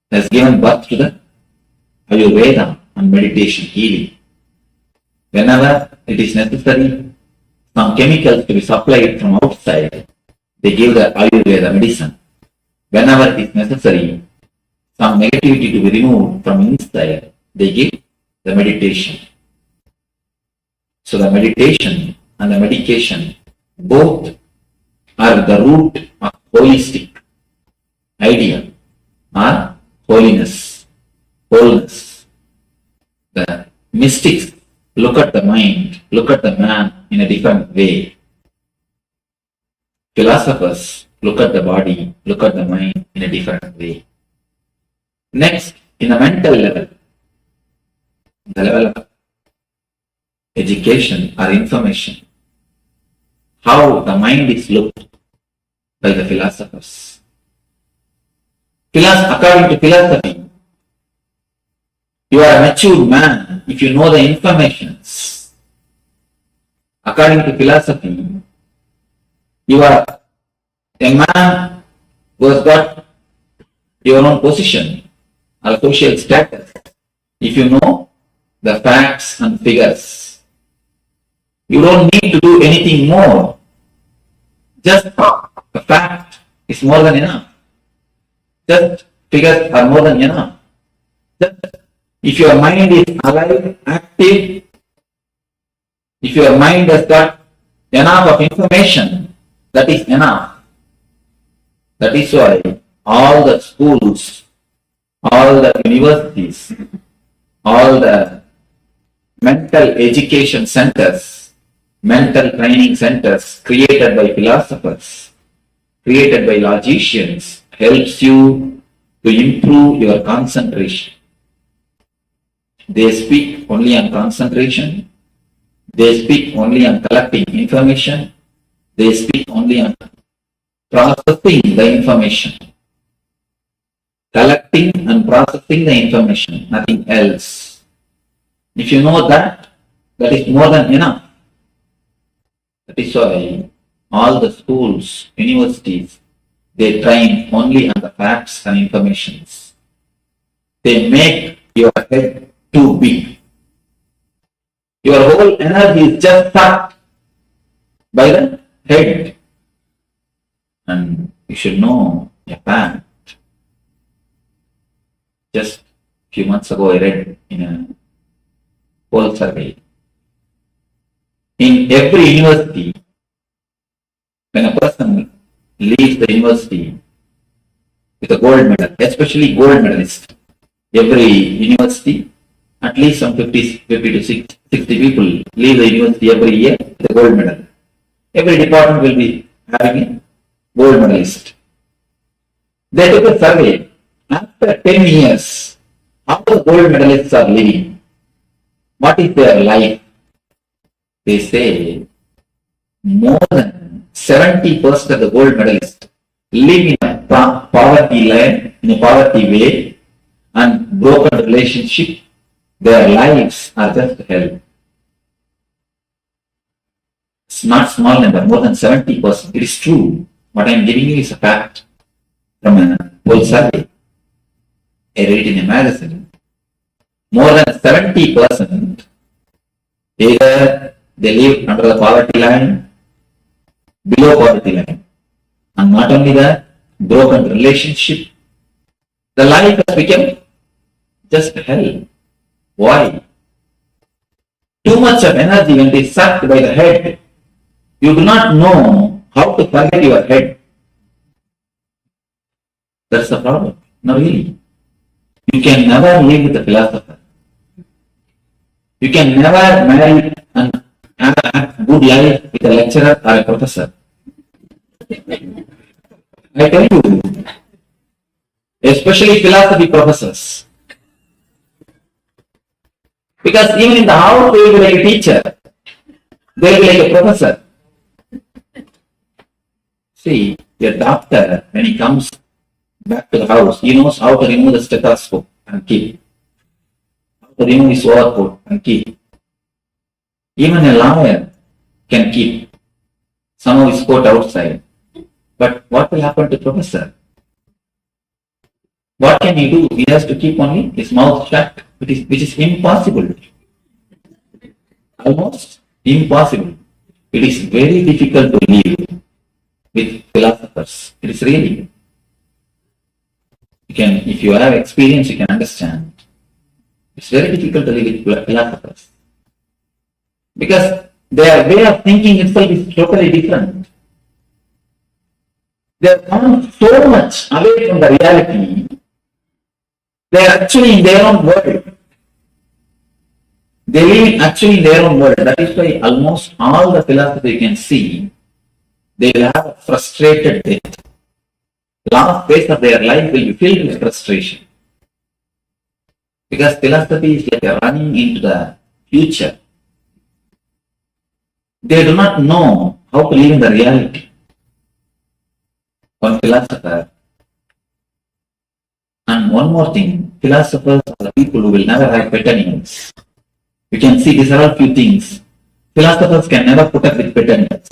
has given birth to the Ayurveda and meditation healing. Whenever it is necessary, some chemicals to be supplied from outside, they give the Ayurveda medicine. Whenever it is necessary, some negativity to be removed from inside, they give the meditation. So the meditation and the medication both are the root of holistic idea or holiness, wholeness. The mystics look at the mind, look at the man in a different way. Philosophers look at the body, look at the mind in a different way. Next, in the mental level, the level of education or information, how the mind is looked by the philosophers. According to philosophy, you are a matured man if you know the informations. According to philosophy, you are a man who has got your own position or social status if you know the facts and figures. You don't need to do anything more. Just the fact is more than enough. Just figures are more than enough. Just if your mind is alive, active, if your mind has got enough of information, that is enough. That is why all the schools, all the universities, all the mental education centers, mental training centers created by philosophers, created by logicians, helps you to improve your concentration. They speak only on concentration. They speak only on collecting information. They speak only on processing the information. Collecting and processing the information, nothing else. If you know that, that is more than enough. That is why all the schools, universities, they train only on the facts and informations. They make your head too big. Your whole energy is just sucked by the head. And you should know a fact. Just a few months ago, I read in a poll survey. In every university, when a person leaves the university with a gold medal, especially gold medalist, every university, at least some 50 to 60 people leave the university every year with a gold medal. Every department will be having a gold medalist. They took a survey. After 10 years, How the gold medalists are living? What is their life? They say more than 70% of the gold medalists live in a poverty line, in a poverty way, and broken relationship. Their lives are just hell. It's not small number, more than 70%. It is true. What I am giving you is a fact from a whole survey. I read in a magazine. More than 70% either they live under the poverty line, below poverty line. And not only that, broken relationship. The life has become just hell. Why? Too much of energy when it is sucked by the head. You do not know how to forget your head. That's the problem. No, really. You can never live with a philosopher. You can never marry and have a good life with a lecturer or a professor. I tell you, especially philosophy professors. Because even in the house, they will be like a teacher. They will be like a professor. See, a doctor, when he comes back to the house, he knows how to remove the stethoscope and keep. How to remove his overcoat and keep. Even a lawyer can keep some of his coat outside. But what will happen to professor? What can he do? He has to keep only his mouth shut, which is impossible. Almost impossible. It is very difficult to live with philosophers. It is really. If you have experience, you can understand. It's very difficult to live with philosophers. Because their way of thinking itself is totally different. They have gone so much away from the reality. They are actually in their own world. They live actually in their own world. That is why almost all the philosophy you can see, they will have a frustrated death. Last phase of their life will be filled with frustration. Because philosophy is like running into the future. They do not know how to live in the reality. One philosopher. And one more thing, philosophers are the people who will never have pet animals. You can see these are all few things. Philosophers can never put up with pet animals.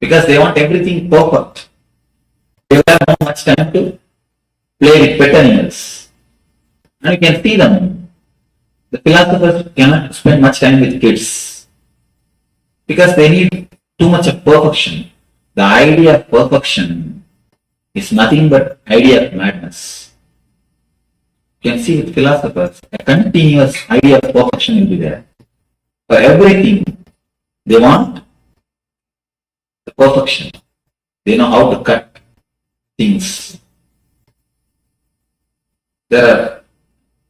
Because they want everything perfect. They will have not much time to play with pet animals. And you can see them. The philosophers cannot spend much time with kids. Because they need too much of perfection. The idea of perfection is nothing but idea of madness. You can see with philosophers, a continuous idea of perfection will be there. For everything, they want the perfection. They know how to cut things. There are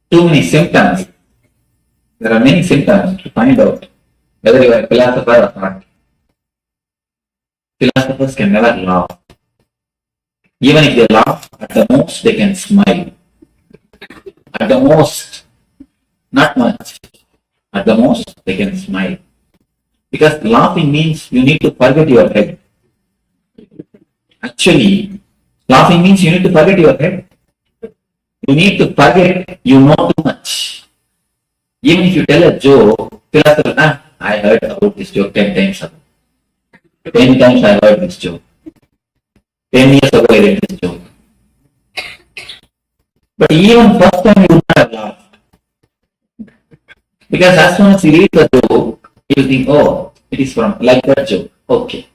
too many symptoms. There are many symptoms to find out whether you are a philosopher or not. Philosophers can never laugh. Even if they laugh, at the most they can smile. At the most, not much. At the most, they can smile. Because laughing means you need to forget your head. Actually, laughing means you need to forget your head. You need to forget you know too much. Even if you tell a joke, philosopher, I heard about this joke 10 times ago. 10 times I heard this joke. 10 years ago I read this joke. But even first time you would not have laughed. Because as soon as you read the joke, you think, oh, it is from like that joke. Okay.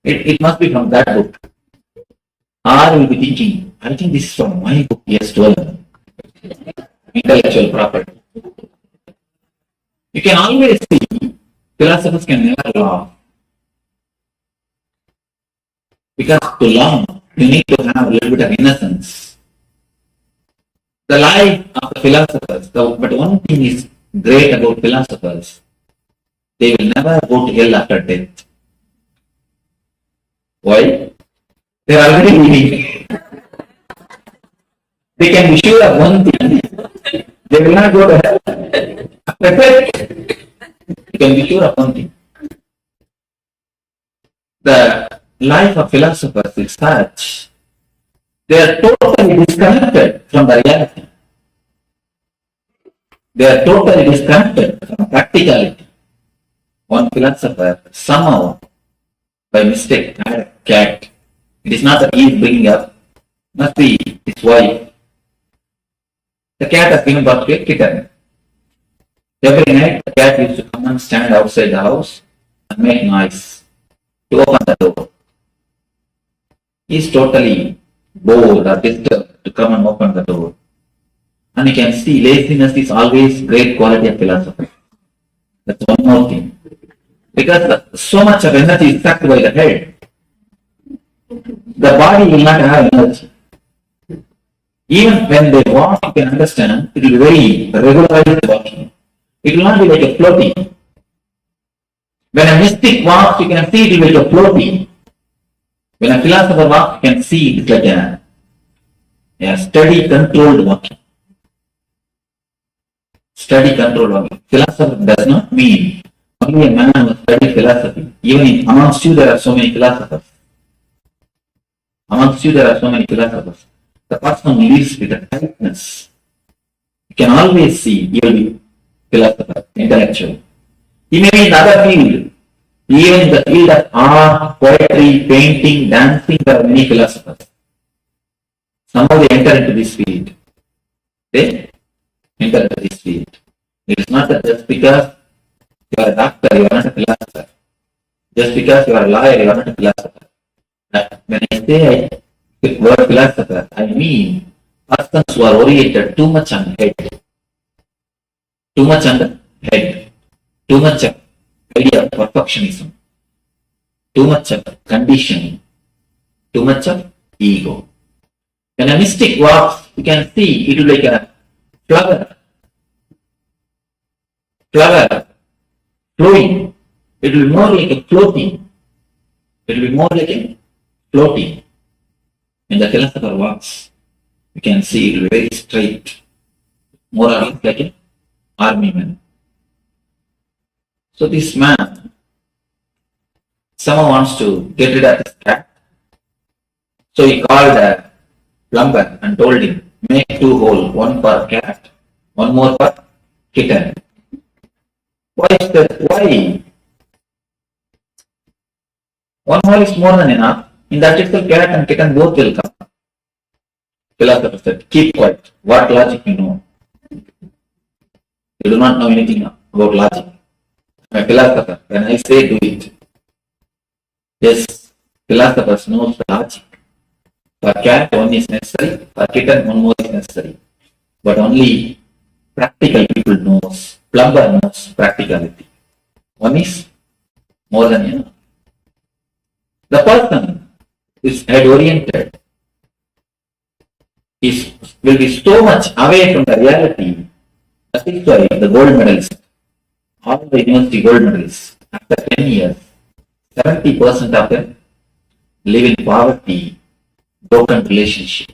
It must be from that book. Or you will be thinking, I think this is from my book, yes, 12. Intellectual property. You can always see philosophers can never laugh. Because to laugh, you need to have a little bit of innocence. The life of the philosophers, but one thing is great about philosophers, they will never go to hell after death. Why? They are already living. They can be sure of one thing. They will not go to hell. You can be sure of one thing. The life of philosophers is such, they are totally disconnected from the reality. They are totally disconnected from practicality. One philosopher somehow, by mistake, had a cat. It is not that he is bringing up, must be his wife. The cat has given birth to a kitten. Every night, the cat used to come and stand outside the house and make noise to open the door. He is totally bored or disturbed to come and open the door. And you can see laziness is always great quality of philosophy. That's one more thing. Because so much of energy is sucked by the head, the body will not have energy. Even when they walk, you can understand, it will be very regularized walking. It will not be like a floating. When a mystic walks, you can see it will be like a floating. When a philosopher walks, you can see it like a steady, controlled walking. Steady, controlled walking. Philosopher does not mean only a man who studies philosophy. Even amongst you, there are so many philosophers. Amongst you, there are so many philosophers. The person who lives with a tightness, you can always see he will be philosopher, intellectual. He may be in other field, even in the field of art, poetry, painting, dancing, there are many philosophers. Somehow they enter into this field. They enter into this field. It is not that just because you are a doctor, you are not a philosopher. Just because you are a lawyer, you are not a philosopher. When I say the word philosopher, I mean persons who are oriented too much on head. Too much on the head. Too much of idea of perfectionism. Too much of conditioning. Too much of ego. When a mystic walks, you can see it will be like a flower. Flower flowing. It will be more like a floating. It will be more like a floating. When the philosopher walks, you can see it will be very straight. More or less like an army man. So this man, someone wants to get rid of this cat. So he called a plumber and told him, make 2 holes, one for cat, one more for kitten. Why is that? Why? One hole is more than enough. In that itself, cat and kitten both will come. Philosopher said, keep quiet. What logic you know? You do not know anything about logic. I'm a philosopher. When I say do it, yes, philosophers know the logic. For cat, one is necessary. For kitten, one more is necessary. But only practical people knows. Plumber knows practicality. One is more than enough. The person is head oriented will be so much away from the reality. That is why the gold medalists, all the university gold medalists, after 10 years, 70% of them live in poverty, broken relationship.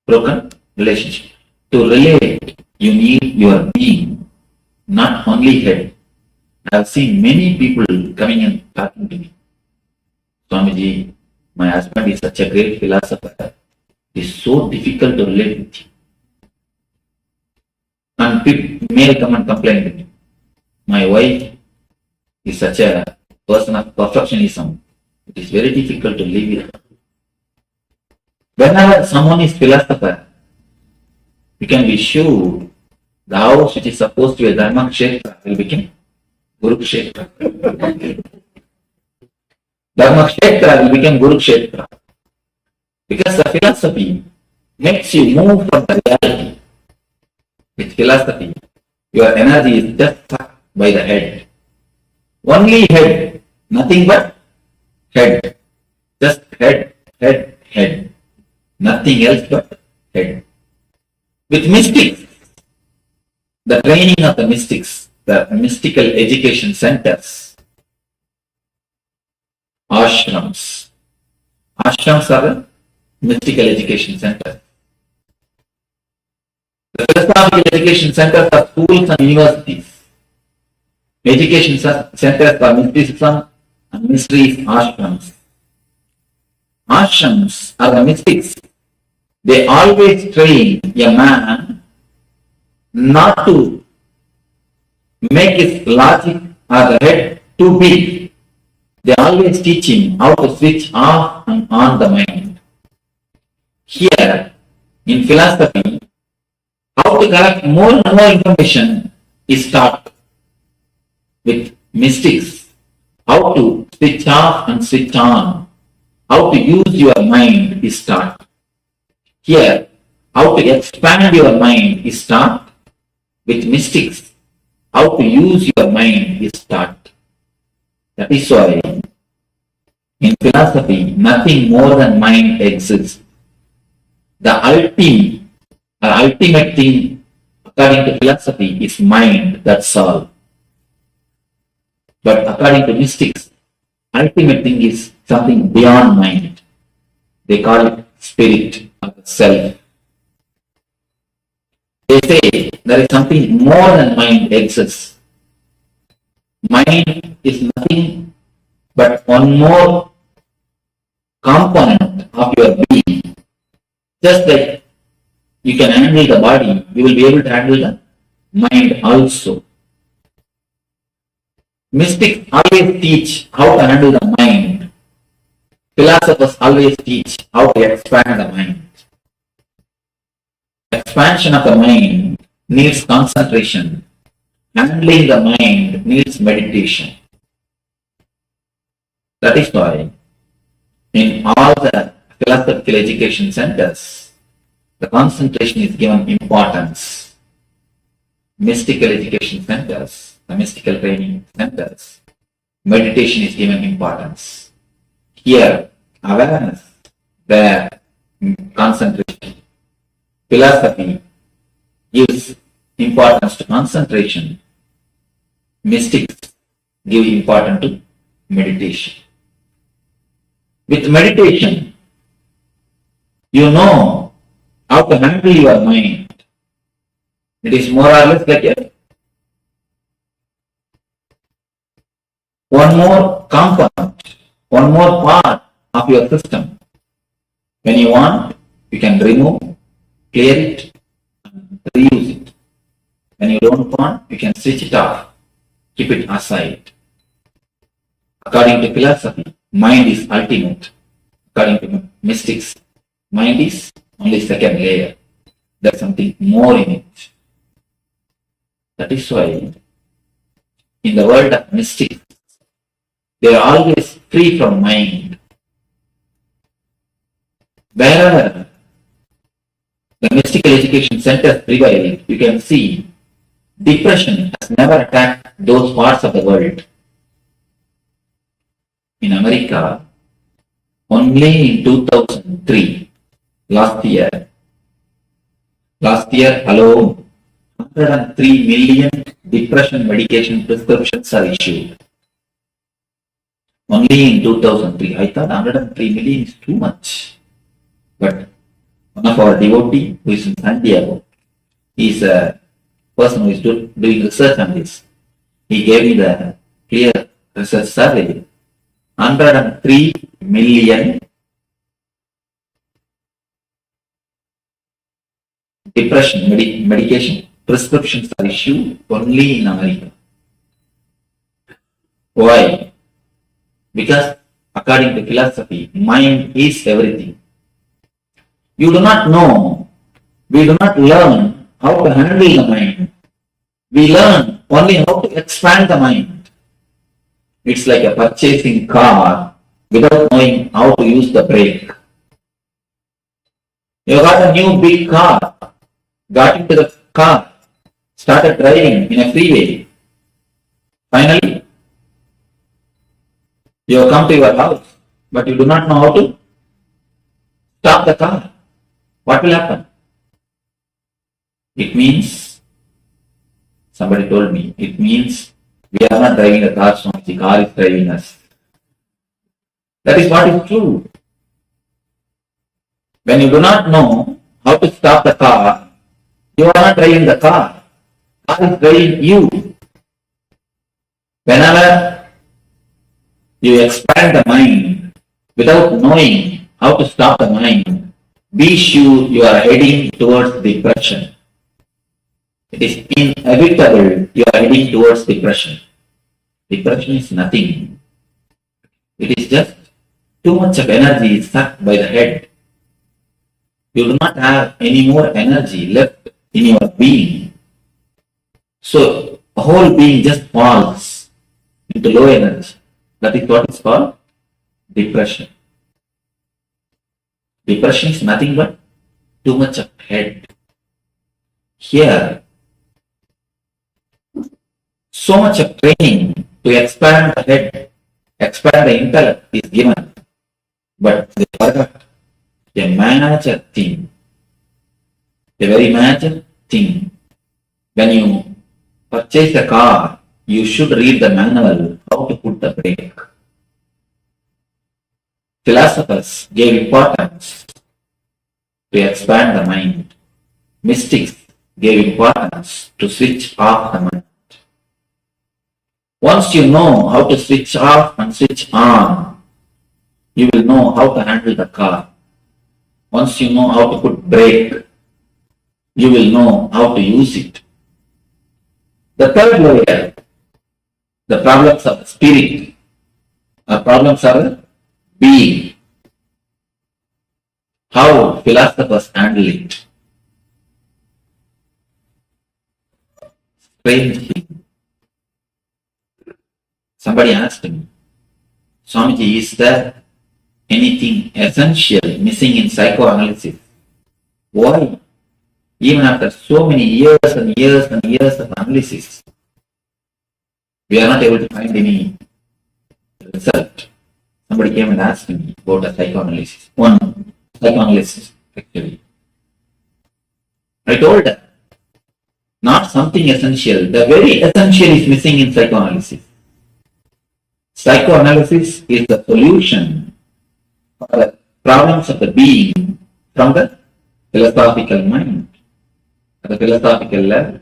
Broken relationship. To relate, you need your being, not only head. I have seen many people coming and talking to me. Swamiji, my husband is such a great philosopher. It is so difficult to relate with him. And people may come and complain to me. My wife is such a person of perfectionism. It is very difficult to live with her. Whenever someone is philosopher, you can be sure the house which is supposed to be a Dharma Kshetra will become Guru Kshetra. Dharma Kshetra will become Guru Kshetra. Because the philosophy makes you move from the reality. With philosophy, your energy is just sucked by the head. Only head, nothing but head. Just head, head, head. Nothing else but head. With mystics, the training of the mystics, the mystical education centers, ashrams. Ashrams are the mystical education centers. The philosophical education centers are schools and universities. Education centers for mysticism and mysteries ashrams. Ashrams are the mystics. They always train a man not to make his logic or the head too big. They always teach him how to switch off and on the mind. Here, in philosophy, how to collect more and more information is taught with mystics. How to switch off and switch on. How to use your mind is taught. Here, how to expand your mind is taught with mystics. How to use your mind is taught. That is why in philosophy, nothing more than mind exists. The ultimate thing according to philosophy is mind, that's all. But according to mystics, ultimate thing is something beyond mind. They call it spirit or self. They say there is something more than mind exists. Mind is nothing but one more component of your being. Just like you can handle the body, you will be able to handle the mind also. Mystics always teach how to handle the mind. Philosophers always teach how to expand the mind. Expansion of the mind needs concentration. Handling the mind needs meditation. That is why in all the philosophical education centers, the concentration is given importance. Mystical education centers, the mystical training centers, meditation is given importance. Here, awareness, there, concentration. Philosophy gives importance to concentration. Mystics give importance to meditation. With meditation, you know how to handle your mind. It is more or less like a one more component, one more part of your system. When you want, you can remove, clear it, and reuse it. When you don't want, you can switch it off, keep it aside. According to philosophy, mind is ultimate. According to mystics, mind is only second layer. There's something more in it. That is why in the world of mystics, they are always free from mind. Wherever the mystical education centers prevail, you can see depression has never attacked those parts of the world. In America, only in 2003, last year alone, 103 million depression medication prescriptions are issued. Only in 2003. I thought 103 million is too much. But one of our devotee who is in San Diego, he is a person who is doing research on this. He gave me the clear research survey. 103 million depression medication prescriptions are issued only in America. Why? Because according to philosophy, mind is everything. You do not know, we do not learn how to handle the mind. We learn only how to expand the mind. It's like a purchasing car without knowing how to use the brake. You got a new big car, got into the car, started driving in a freeway. Finally, you have come to your house, but you do not know how to stop the car. What will happen? It means, somebody told me, it means we are not driving the car, so the car is driving us. That is what is true. When you do not know how to stop the car, You are not driving the car. Car is driving you. Whenever you expand the mind without knowing how to stop the mind, be sure you are heading towards depression. It is inevitable you are heading towards depression. Depression is nothing. It is just too much of energy is sucked by the head. You do not have any more energy left in your being. So the whole being just falls into low energy. That is what is called depression. Depression is nothing but too much of head. Here, so much of training to expand the head, expand the intellect is given. But they forgot a major thing, a very major thing. When you purchase a car, you should read the manual how to put the brake. Philosophers gave importance to expand the mind. Mystics gave importance to switch off the mind. Once you know how to switch off and switch on, you will know how to handle the car. Once you know how to put brake, you will know how to use it. The third layer, the problems of the spirit, or problems of the being. How philosophers handle it. Strange thing. Somebody asked me, Swamiji, is there anything essential missing in psychoanalysis? Why? Even after so many years and years and years of analysis, we are not able to find any result. Somebody came and asked me about a psychoanalysis. One psychoanalyst, actually. I told her, not something essential. The very essential is missing in psychoanalysis. Psychoanalysis is the solution for the problems of the being from the philosophical mind, at the philosophical level.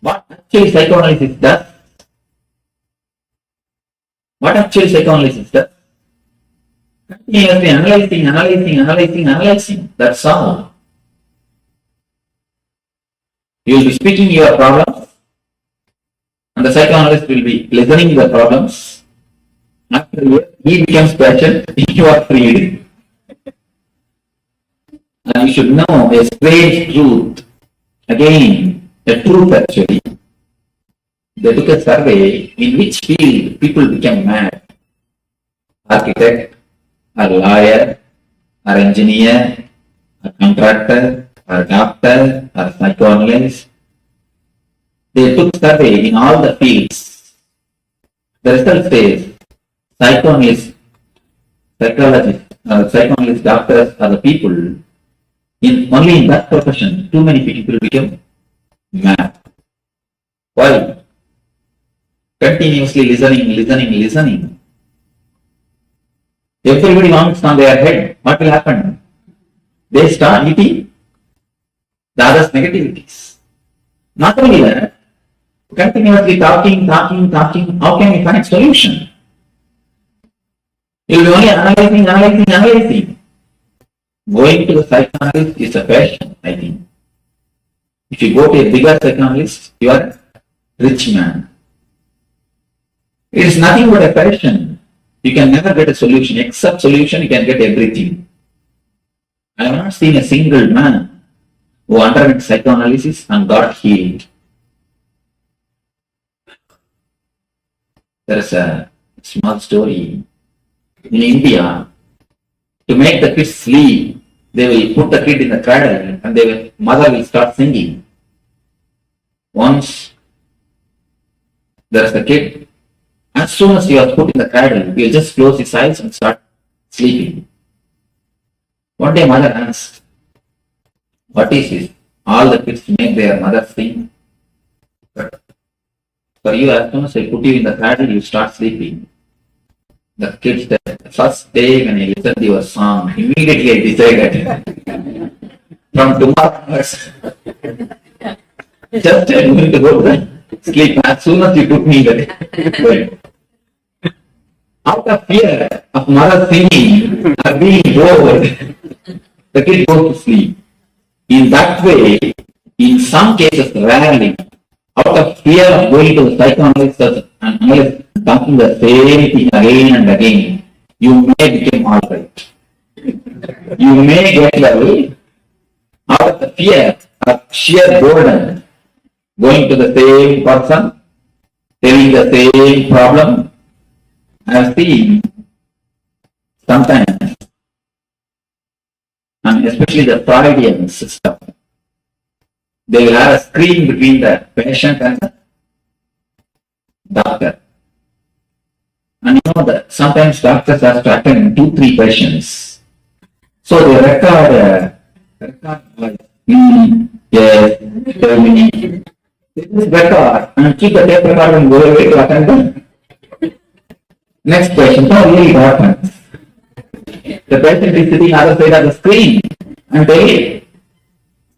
What actually psychoanalysis does? What actually psychoanalysis does? Continuously analyzing. That's all. You will be speaking your problems, and the psychoanalyst will be listening to the problems. After he becomes patient, you are freed. And you should know a strange truth. Again, a truth actually. They took a survey in which field people became mad. Architect, a lawyer, or engineer, a contractor, or doctor, or psychoanalyst. They took survey in all the fields. The result says psychoanalysts, psychoanalysts, doctors are the people only in that profession. Too many people become mad. Why? Continuously listening. Everybody wants on their head. What will happen? They start eating the others' negativities. Not only that, continuously talking. How can we find solution? You will be only analyzing. Going to the psychoanalyst is a passion, I think. If you go to a bigger psychoanalyst, you are a rich man. It is nothing but a passion. You can never get a solution. Except solution, you can get everything. I have not seen a single man who underwent psychoanalysis and got healed. There is a small story. In India, to make the kids sleep, they will put the kid in the cradle and mother will start singing. Once there is the kid, as soon as he was put in the cradle, he will just close his eyes and start sleeping. One day mother asked, what is this? All the kids make their mother sing. But for you, as soon as I put you in the cradle, you start sleeping. The kids said, the first day when I listened to your song, immediately I decided from tomorrow onwards, just I'm going to go to sleep as soon as you put me there. Out of fear of mother singing or being bored, the kid goes to sleep. In that way, in some cases, rarely, out of fear of going to the psychoanalyst and analyst, talking the same thing again and again, you may become alright. You may get well out of the fear of sheer boredom, going to the same person, telling the same problem. I have seen sometimes, and especially the Freudian system, they will have a screen between the patient and the doctor. And you know that sometimes doctors are to attend 2-3 patients. So they record like, yes, tell me. They just record and keep the tape record and go away to attend the next patient. No, really what happens. The patient is sitting other side of the screen and they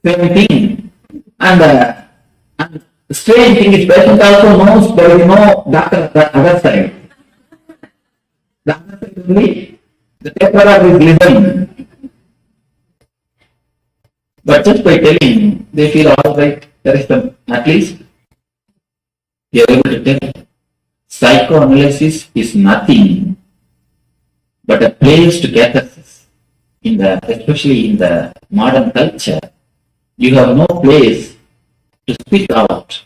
same thing. And the strange thing is patient also knows there is no doctor at the other side. The other side only, the tape recorder is listening. But just by telling, they feel all right. There is the, at least they are able to tell. Psychoanalysis is nothing but a place to catharsis. Especially in the modern culture, you have no place to speak out.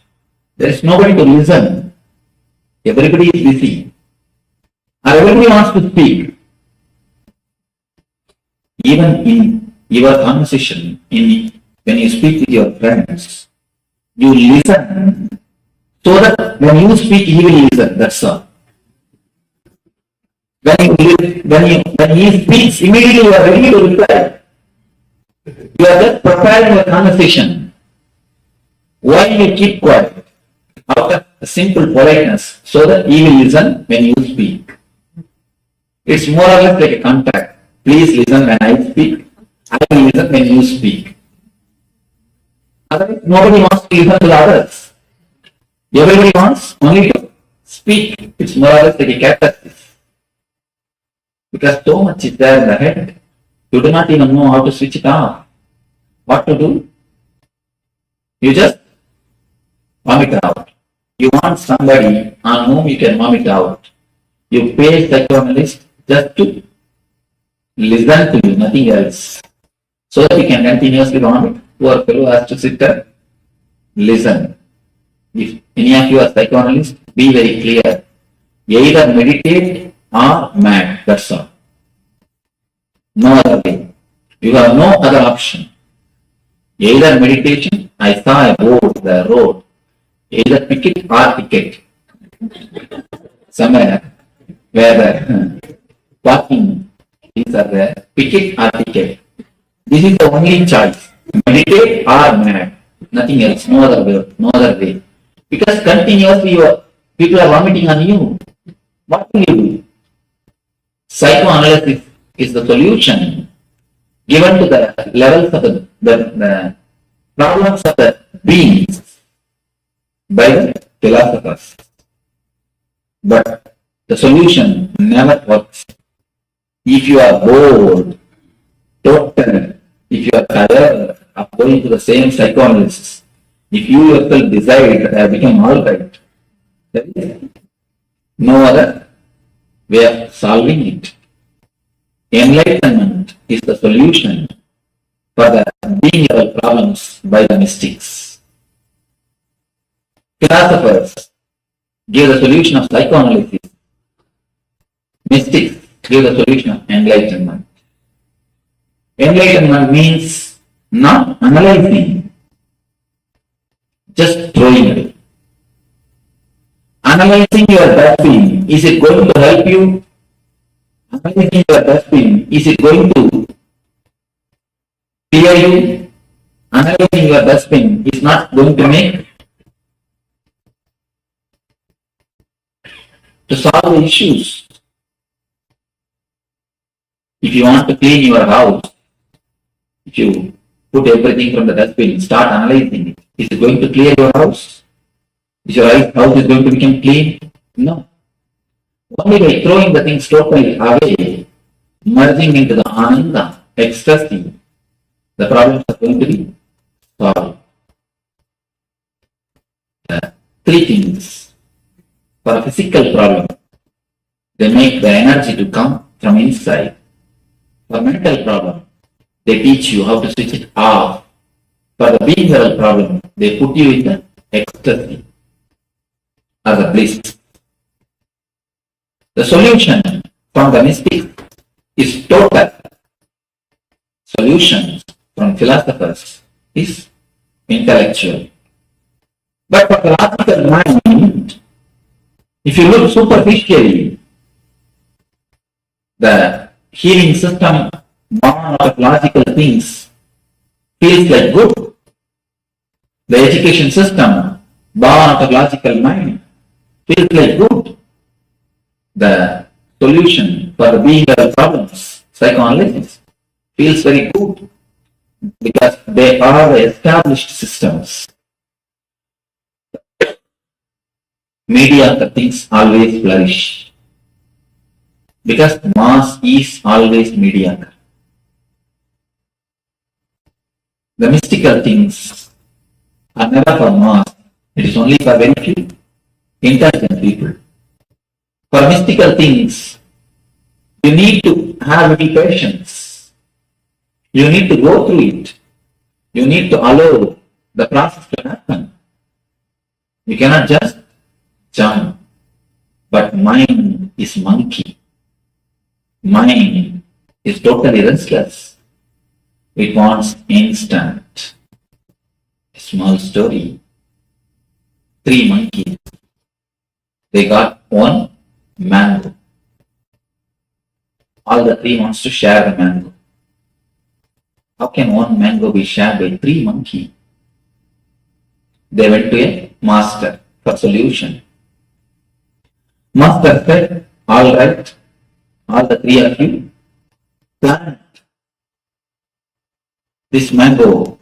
There is nobody to listen. Everybody is busy. Or everybody wants to speak. Even in your conversation, when you speak with your friends, you listen so that when you speak, he will listen. That's all. When he speaks, immediately you are ready to reply. You are just preparing your conversation. Why you keep quiet? Out of a simple politeness, so that he will listen when you speak. It's more or less like a contract. Please listen when I speak. I will listen when you speak. Otherwise, nobody wants to listen to the others. Everybody wants only to speak. It's more or less like a catharsis. Because so much is there in the head, you do not even know how to switch it off. What to do? You just vomit out. You want somebody on whom you can vomit out. You pay a psychoanalyst just to listen to you, nothing else. So that you can continuously vomit. Poor fellow has to sit there, listen. If any of you are psychoanalysts, be very clear. Either meditate or mad, that's all. No other way. You have no other option. Either meditation, I saw a board, the road, either picket or ticket. Somewhere where the parking things are there, picket or ticket. This is the only choice. Meditate or mad. Nothing else, no other way. Because continuously people are vomiting on you. What will you do? Psychoanalysis is the solution given to the levels of the problems of the beings by the philosophers. But the solution never works. If you are bored, total, if you are tired of going to the same psychoanalysis, if you yourself decide that I have become alright, there is no other way of solving it. Enlightenment is the solution for the being level problems by the mystics. Philosophers give the solution of psychoanalysis. Mystics give the solution of enlightenment. Enlightenment means not analyzing, just throwing away. Analyzing your dustbin, is it going to help you? Analyzing your dustbin, is it going to clear you? Analyzing your dustbin is not going to make to solve the issues. If you want to clean your house, if you put everything from the dustbin, start analyzing it. Is it going to clear your house? Is your house is going to become clean? No. Only by throwing the things totally away, merging into the ananda, ecstasy, the problems are going to be solved. Three things. For a physical problem, they make the energy to come from inside. For mental problem, they teach you how to switch it off. For the behavioral problem, they put you in the ecstasy or the bliss. The solution from the mystic is total. Solutions from philosophers is intellectual. But for the logical mind, if you look superficially, the hearing system born out of logical things feels like good. The education system born out of logical mind feels like good. The solution for the behavioral problems, psychoanalysis, feels very good because they are the established systems. Mediocre things always flourish because mass is always mediocre. The mystical things are never for mass, it is only for very few intelligent people. For mystical things, you need to have little patience. You need to go through it. You need to allow the process to happen. You cannot just jump. But mind is monkey. Mind is totally restless. It wants instant. A small story. 3 monkeys. They got 1 mango. All the 3 wants to share the mango. How can 1 mango be shared by 3 monkeys? They went to a master for solution. Master said, all right, all the 3 of you, plant this mango.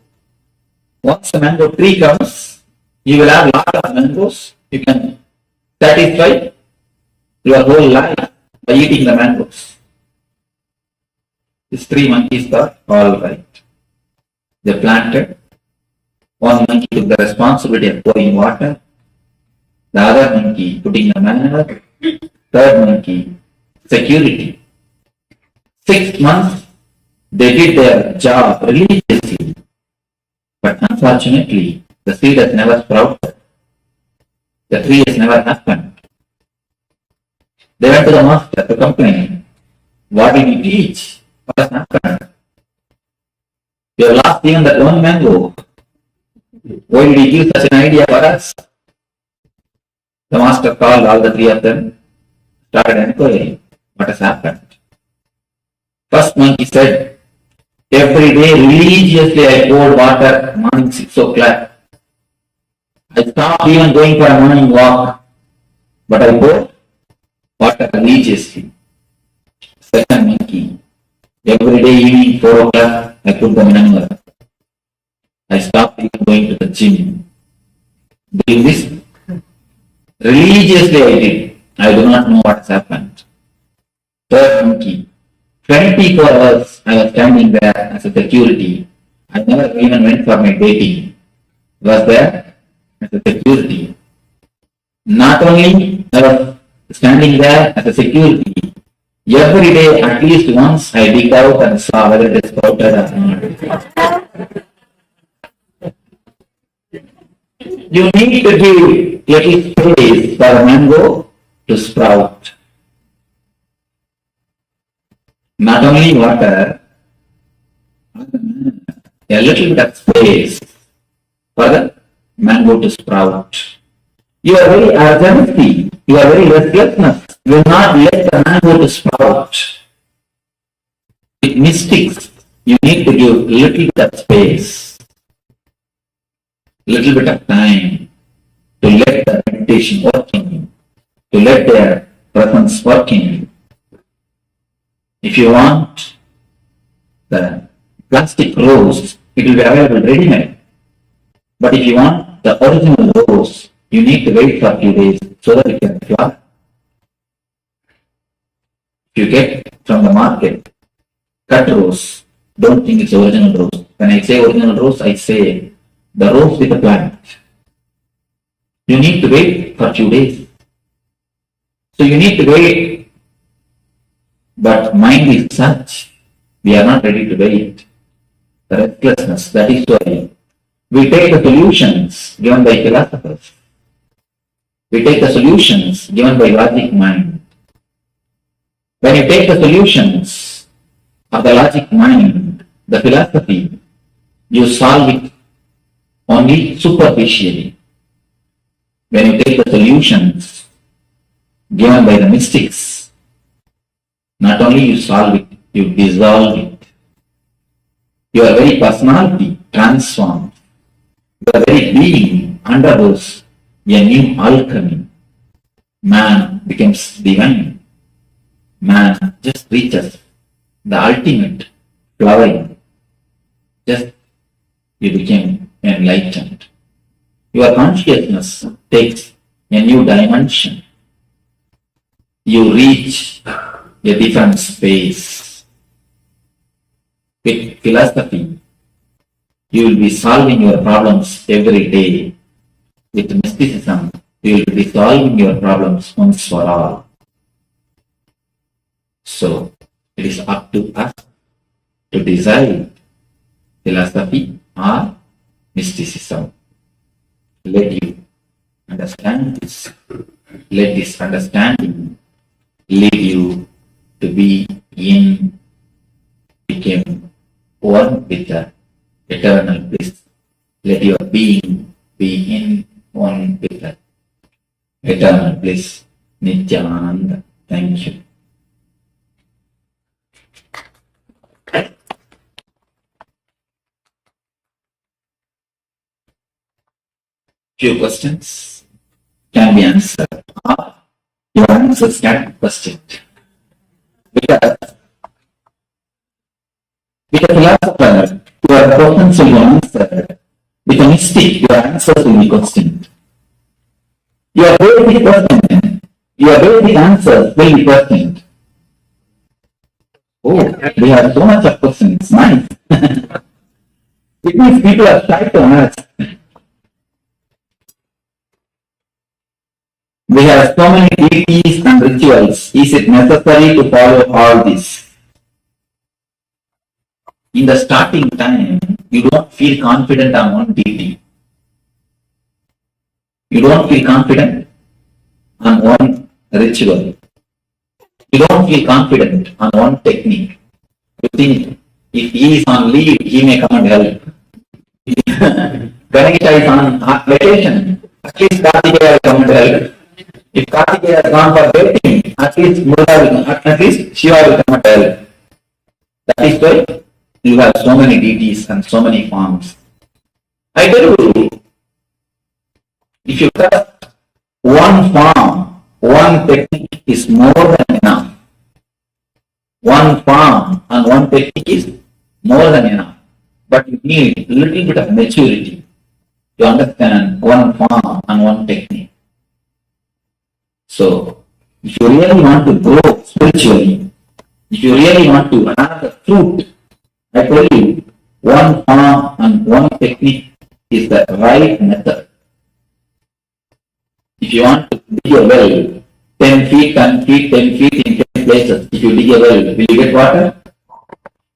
Once the mango tree comes, you will have lot of mangoes. You can satisfy your whole life by eating the mangoes. These 3 monkeys thought, all right. They planted. 1 monkey took the responsibility of pouring water. The other monkey putting the manure. 3rd monkey, security. 6 months, they did their job religiously. But unfortunately, the seed has never sprouted. The tree has never happened. They went to the master to complain. What did you teach? What has happened? You have lost even that 1 mango. Why did you give such an idea for us? The master called all the 3 of them, started inquiring what has happened. First monkey said, every day religiously I poured water morning 6 o'clock. I stopped even going for a morning walk, but I poured water religiously. Second monkey, every day evening 4 o'clock I put the manure. I stopped even going to the gym. Doing this religiously I did. I do not know what has happened. Third monkey, 24 hours I was standing there as a security. I never even went for my dating. Was there as a security. Not only I was standing there as a security, every day at least once I dig out and saw whether it is sprouted or not. You need to give little space for a mango to sprout. Not only water, a little bit of space for the mango to sprout. You are very urgency, you are very restlessness. You will not let the mango to sprout. With mystics, you need to give little bit of space, little bit of time to let the meditation working, to let their presence working. If you want the plastic rose it will be available ready-made. But if you want the original rose, you need to wait for a few days so that it can flower. If you get from the market cut rose, don't think it's original rose. When I say original rose, I say the rose with the plant. You need to wait for a few days. So you need to wait. But mind is such, we are not ready to wait. The restlessness, that is why we take the solutions given by philosophers. We take the solutions given by logic mind. When you take the solutions of the logic mind, the philosophy, you solve it only superficially. When you take the solutions given by the mystics, not only you solve it, you dissolve it. Your very personality transforms. Your very being undergoes a new alchemy. Man becomes divine. Man just reaches the ultimate flowering. Just you became enlightened. Your consciousness takes a new dimension. You reach a different space. With philosophy, you will be solving your problems every day. With mysticism, you will be solving your problems once for all. So, it is up to us to decide philosophy or mysticism. Let you understand this. Let this understanding lead you to be in, become one with the eternal bliss. Let your being be in one with the eternal bliss. Nithyananda. Thank you. Few questions can be answered. Your answers can be questioned. Because with a philosopher, your questions will be answered. With a mystic, your answers will be questioned. Your basic question, your basic answers will be questioned. Oh, we have so much of questions. Nice. It means people are shy to ask. We have so many deities and rituals. Is it necessary to follow all this? In the starting time, you don't feel confident on one deity. You don't feel confident on one ritual. You don't feel confident on one technique. You think if he is on leave, he may come and help. Ganesha is on vacation, at least Kartikeya will come and help. If Kartikeya has gone for dating, at least Muruga will come, at least Shiva will come and help. That is why you have so many deities and so many forms. I tell you, if you trust one form, one technique is more than enough. One form and one technique is more than enough. But you need a little bit of maturity to understand one form and one technique. So, if you really want to grow spiritually, if you really want to have the fruit, I tell you, one form and one technique is the right method. If you want to dig a well, 10 feet, 10 feet, 10 feet in 10 places, if you dig a well, will you get water?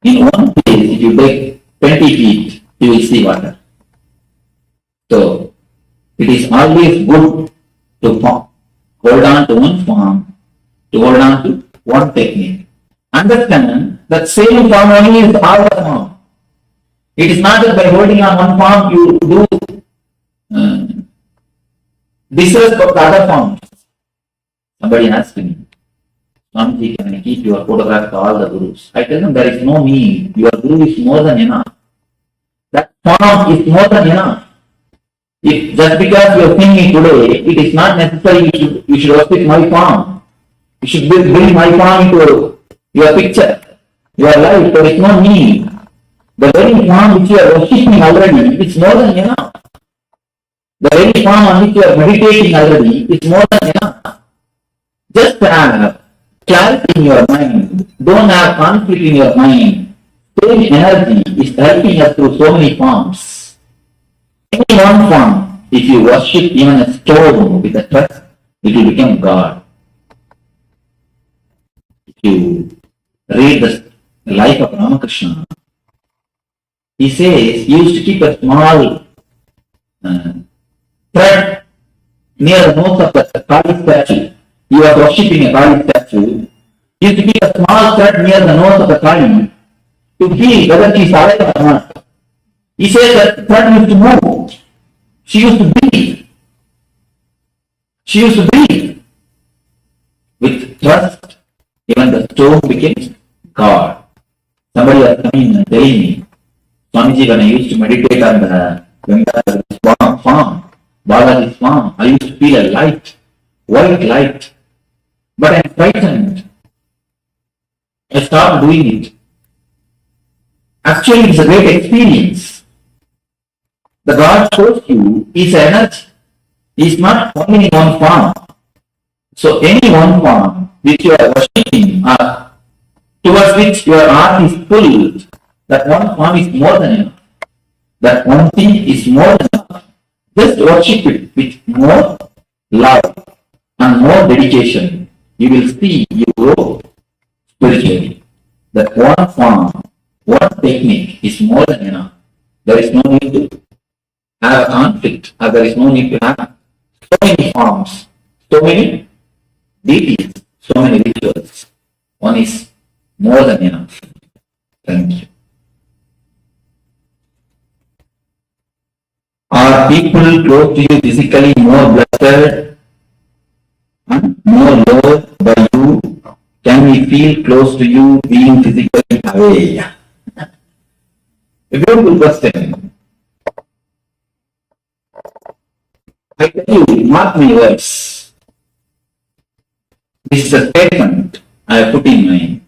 In one place, if you dig 20 feet, you will see water. So, it is always good to hold on to one form, to hold on to one technique. Understand that same form only is all the form. It is not that by holding on one form you do disrespect the other forms. Somebody asked me, Swamiji, can I keep your photograph to all the gurus? I tell them there is no need. Your guru is more than enough. That form is more than enough. If just because you are seeing me today, it is not necessary you should worship my form. You should bring my form into your picture, your life. There is no need. The very form which you are worshipping already is more than enough. The very form on which you are meditating already is more than enough. Just have clarity in your mind. Don't have conflict in your mind. Same energy is helping us through so many forms. Any one form, if you worship even a stone with a trust, it will become God. If you read the life of Ramakrishna, he says he used to keep a small thread near the nose of the Kali statue. You are worshipping a Kali statue. He used to keep a small thread near the nose of the Kali to feel whether she is alive or not. He says that thread used to move. She used to breathe. She used to breathe. With trust, even the stone became God. Somebody was coming and telling me, Swamiji, when I used to meditate on the Gangadhara farm, Balaji's farm, I used to feel a light, white light. But I'm frightened. I stopped doing it. Actually, it's a great experience. The God shows you is energy. Is not only in one form. So any one form which you are worshipping or towards which your heart is pulled, that one form is more than enough. That one thing is more than enough. Just worship it with more love and more dedication. You will see you grow spiritually. That one form, one technique is more than enough. There is no need to have a conflict, or there is no need to have so many forms, so many deities, so many rituals. One is more than enough. Thank you. Are people close to you physically more blessed and more loved by you? Can we feel close to you being physically away? A beautiful question. I tell you, mark my words. This is a statement I have put in my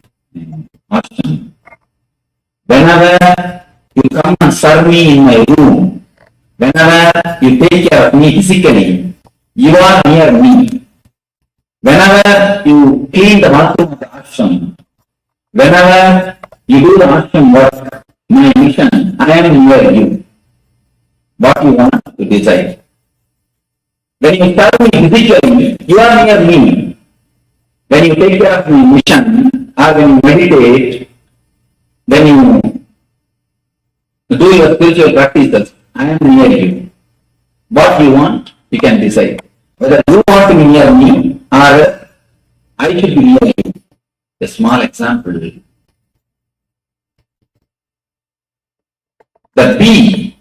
ashram. Whenever you come and serve me in my room, whenever you take care of me physically, you are near me. Whenever you clean the bathroom of the ashram, whenever you do the ashram work, my mission, I am near you. What you want to decide. When you serve me physically, you are near me. When you take care of my mission, or when you meditate, when you do your spiritual practices, I am near you. What you want, you can decide. Whether you want to be near me or I should be near you. A small example. The bee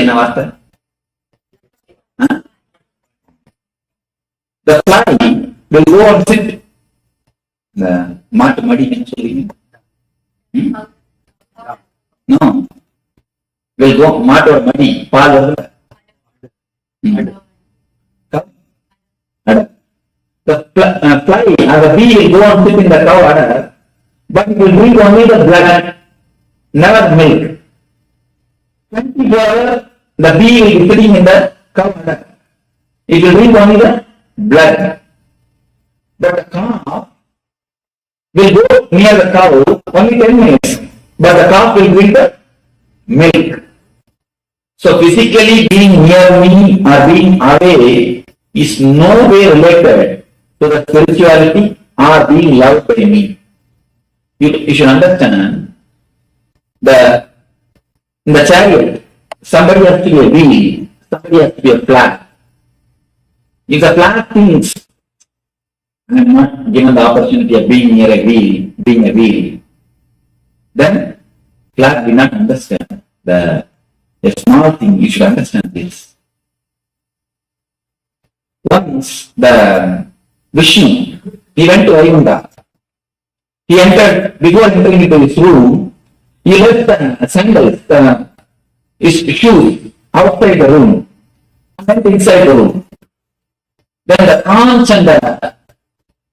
என்ன வார்த்தை? The fly will go and sit. The மாட்டு மடி என்ன சொல்றீங்க? No. Will go மாட்டோட மடி பால் வருது. The fly or the bee will go and sit in the cow udder, but it will drink only the blood, never milk. 24 hours, the bee will be sitting in the cow udder. It will drink only the blood. But the calf will go near the cow only 10 minutes, but the calf will drink the milk. So physically being near me or being away is no way related to the spirituality or being loved by me. You should understand that in the chariot, somebody has to be a wheel, somebody has to be a flag. If the flag thinks, I am not given the opportunity of being near a wheel, being a wheel, then flag will not understand a small thing. You should understand this. Once the Vishnu, he went to Ayunda. He entered, before entering into his room, he left the sandals, his shoes outside the room, and went inside the room. Then the conch and the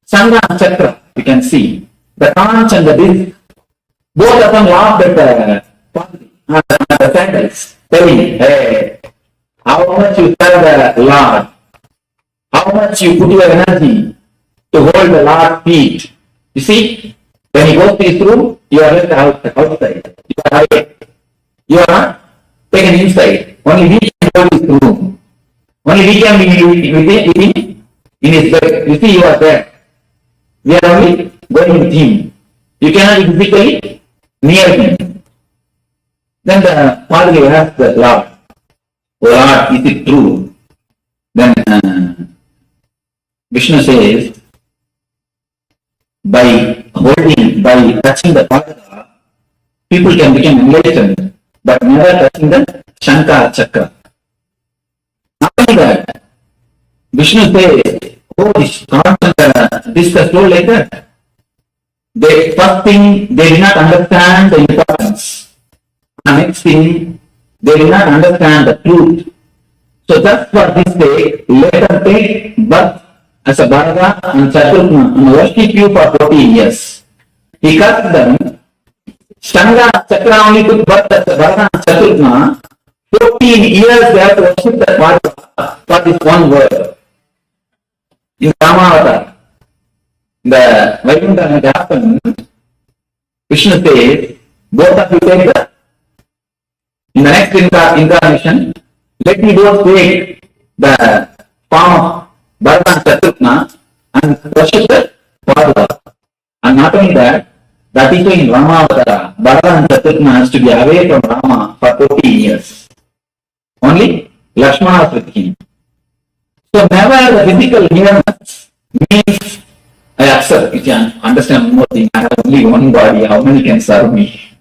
Sangha and Chakra, you can see. The conch and the disc, both of them laughed at the sandals, telling, hey, how much you serve the Lord, how much you put your energy to hold the Lord's feet. You see, when he goes to his room, you are left outside. You are away. You are not taken inside. Only he can go to his room. Only he can be with him in his bed. You see, you are there. We are only going with him. You cannot be physically near him. Then the Padre asked the Lord, "Oh Lord, is it true?" Then Vishnu says, by touching the Pada, people can become enlightened, but never touching the Shankar Chakra. Not only that, Vishnu says, oh, this constant discuss flow like that. First thing, they did not understand the importance. The next thing, they did not understand the truth. So just for this day, let them take birth as a Bharata and Chaturma and worship you for 14 years. He cursed them. Shanga Chakra only took birth as a Bharata and Chaturma. 14 years they have to worship that Bharata for this one word. In Ramavata, the Vaikuntha had happened, Krishna says, both of you take the, in the next incarnation, let me both take the form of Bharata and Chaturma and worship the Bharata. And not only that, that is why in Ramavata, Bharata and Chaturma has to be away from Rama for 14 years. Only Lakshmana was with him. So never the physical nearness means I accept. You can understand one more thing. I have only one body. How many can serve me?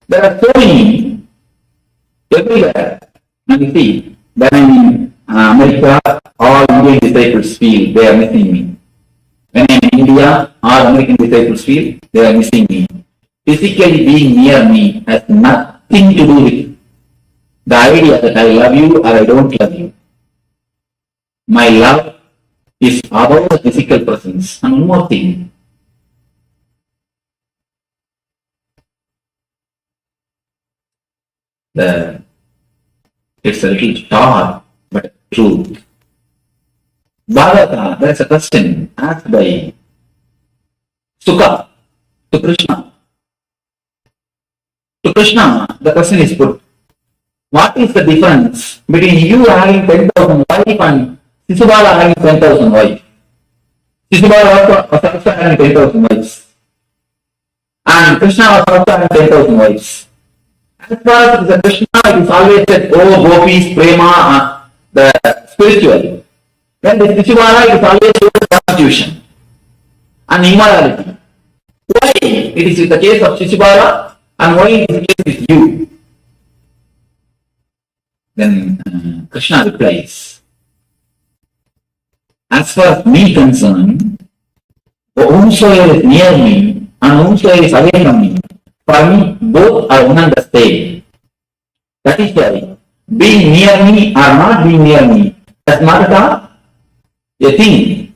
There are so many everywhere. And you see, when I'm in America, all Indian disciples feel they are missing me. When I'm in India, all American disciples feel they are missing me. Physically being near me has nothing to do with the idea that I love you or I don't love you. My love is about the physical presence. And one more thing. It's a little tall, but true. Bhagavata, there is a question asked by Sukha to Krishna. To Krishna, the question is put. What is the difference between you having 10,000 wives and Sisubala having 10,000 wives? Sisubala was also having 10,000 wives. And Krishna was also having 10,000 wives. As far as the Krishna, it is always said, oh, gopis, prema, the spiritual. Then the Sisubala, it is always towards prostitution and immorality. Why it is with the case of Sisubala and why it is the case with you? Then Krishna replies, as far as me concerned, whomsoever is near me and whomsoever is away from me, for me both are one and the same. That is why being near me or not being near me does not a thing.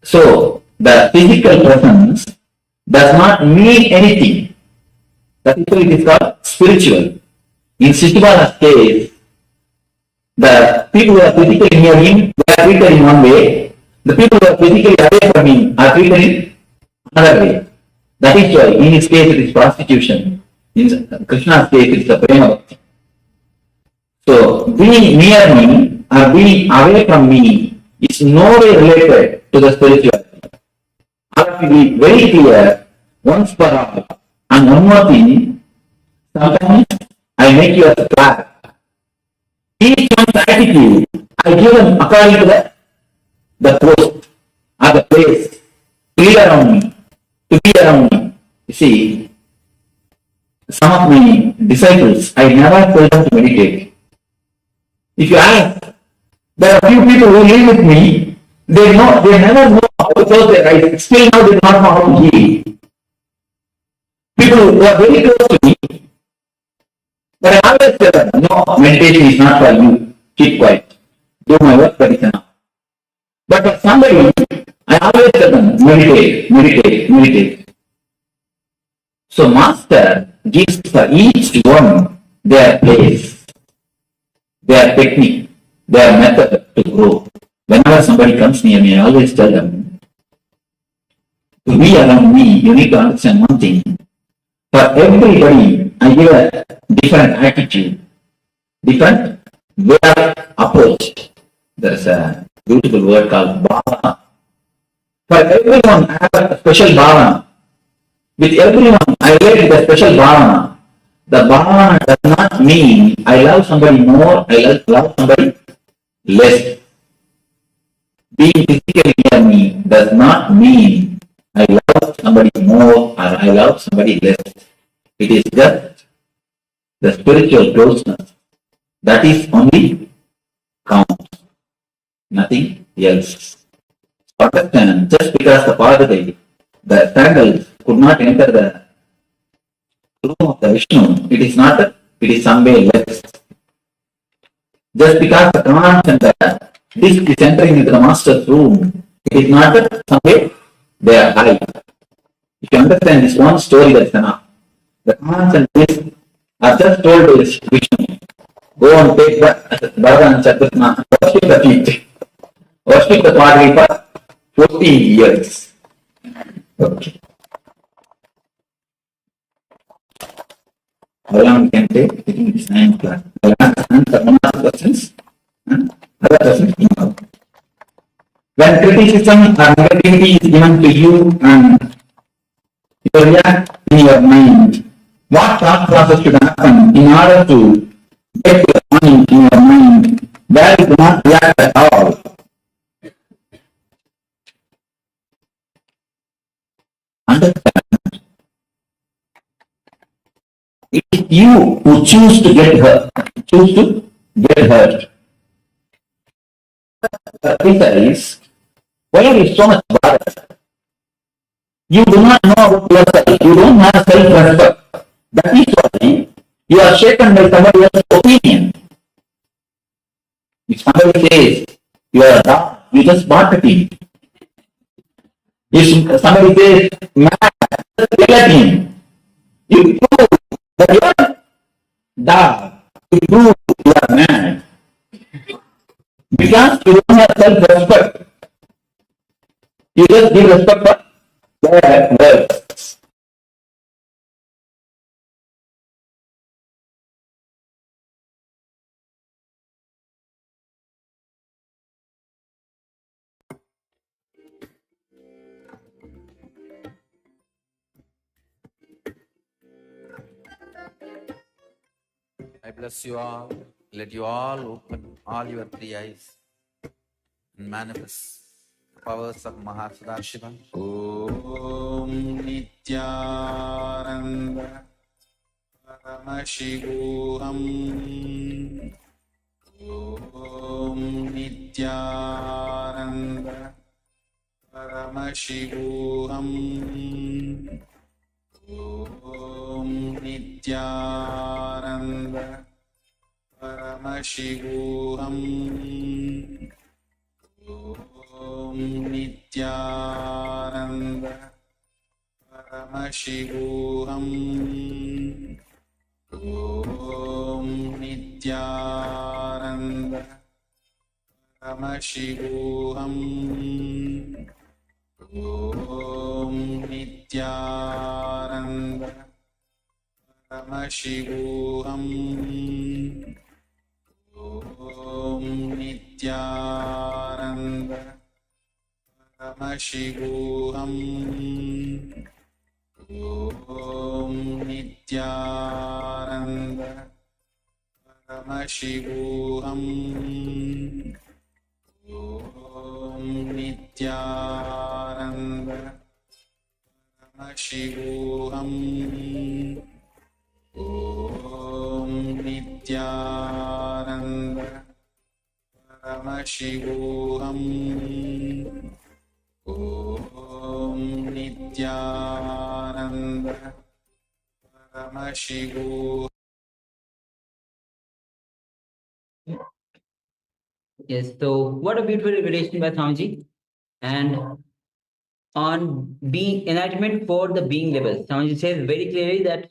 So the physical presence does not mean anything. That is why it is called spiritual. In Sisubala's case, the people who are physically near him, they are treated in one way. The people who are physically away from him are treated in another way. That is why in his case it is prostitution. In Krishna's case it is a prema. So being near me or being away from me is no way related to the spirituality. I have to be very clear once for all. And one more thing, sometimes I make you a flag. Each one's attitude, I give them according to the post or the place to be around me, to be around me. You see, some of my disciples, I never told them to meditate. If you ask, there are few people who live with me, they never know how to close their eyes. Still now they do not know how to heal. People who are very close to me, but I always tell them, no, meditation is not for you. Keep quiet. Do my work, that is enough. But for somebody always tell them, meditate, meditate, meditate. So Master gives for each one their place, their technique, their method to grow. Whenever somebody comes near me, I always tell them, to be around me, you need to understand one thing. For everybody, I give a different attitude, different way of approach. There's a beautiful word called bhava. For everyone, I have a special bhava. With everyone, I relate with a special bhava. The bhava does not mean I love somebody more, I love somebody less. Being physically near me does not mean I love somebody more or I love somebody less. It is just the spiritual closeness. That is only counts, nothing else. Understand, just because the Parvati, the sandals could not enter the room of the Vishnu, it is not, it is some way less. Just because the trance and the disc is entering into the master's room, it is not some way they are high. If you understand this one story, that's enough. The trance and disc are just told to Vishnu, go and take Bhagavan Gangadhara, worship the feet, worship the Parvati for 14 years. Okay. How long can take? I think it's 9 o'clock. I'll answer one of the questions. Other questions? No. When criticism or negativity is given to you and you react in your mind, what thought process should happen in order to get to the point in your mind where you do not react at all? Understand? It is you who choose to get hurt. Choose to get hurt. Is why are you so much bothered? You do not know about yourself. You don't have self-respect. That is why you are shaken by somebody else's opinion. If somebody says you are a dog, you just bark at him. If somebody says mad, just yell at him. You prove that you are dog. You prove you are mad. Because you don't have self-respect. You just give respect for their words. I bless you all. Let you all open all your 3 eyes and manifest the powers of Mahasudarshiva. Om Nithyananda Paramashivoham. Om Nithyananda Paramashivoham. Om Nithyananda Paramashivoham. Om Nithyananda Paramashivoham. Om Nithyananda Paramashivoham. Om Nithyananda Paramashivoham. Om Nithyananda Paramashivoham. Om Nithyananda Paramashivoham. Om Nithyananda Paramashivoham. Om Nithyananda Paramashivoham. Om Nithyananda Paramashivoham. Yes, so what a beautiful invitation by Swamiji. And on being enlightenment for the being level. Swamiji says very clearly that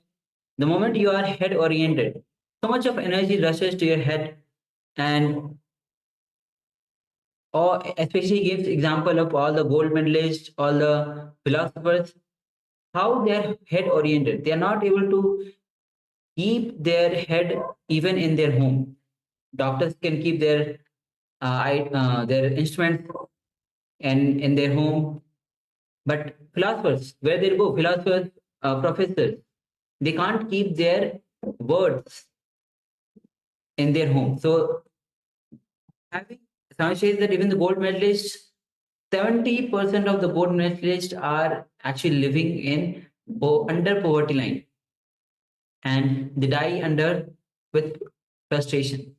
the moment you are head oriented, so much of energy rushes to your head, and or especially gives example of all the gold medalists, all the philosophers, how they are head oriented. They are not able to keep their head even in their home. Doctors can keep their instruments in their home, but philosophers, where they go, philosophers, professors, they can't keep their words in their home. So having Swami says that even the gold medalists, 70% of the gold medalists are actually living in under poverty line, and they die under with frustration.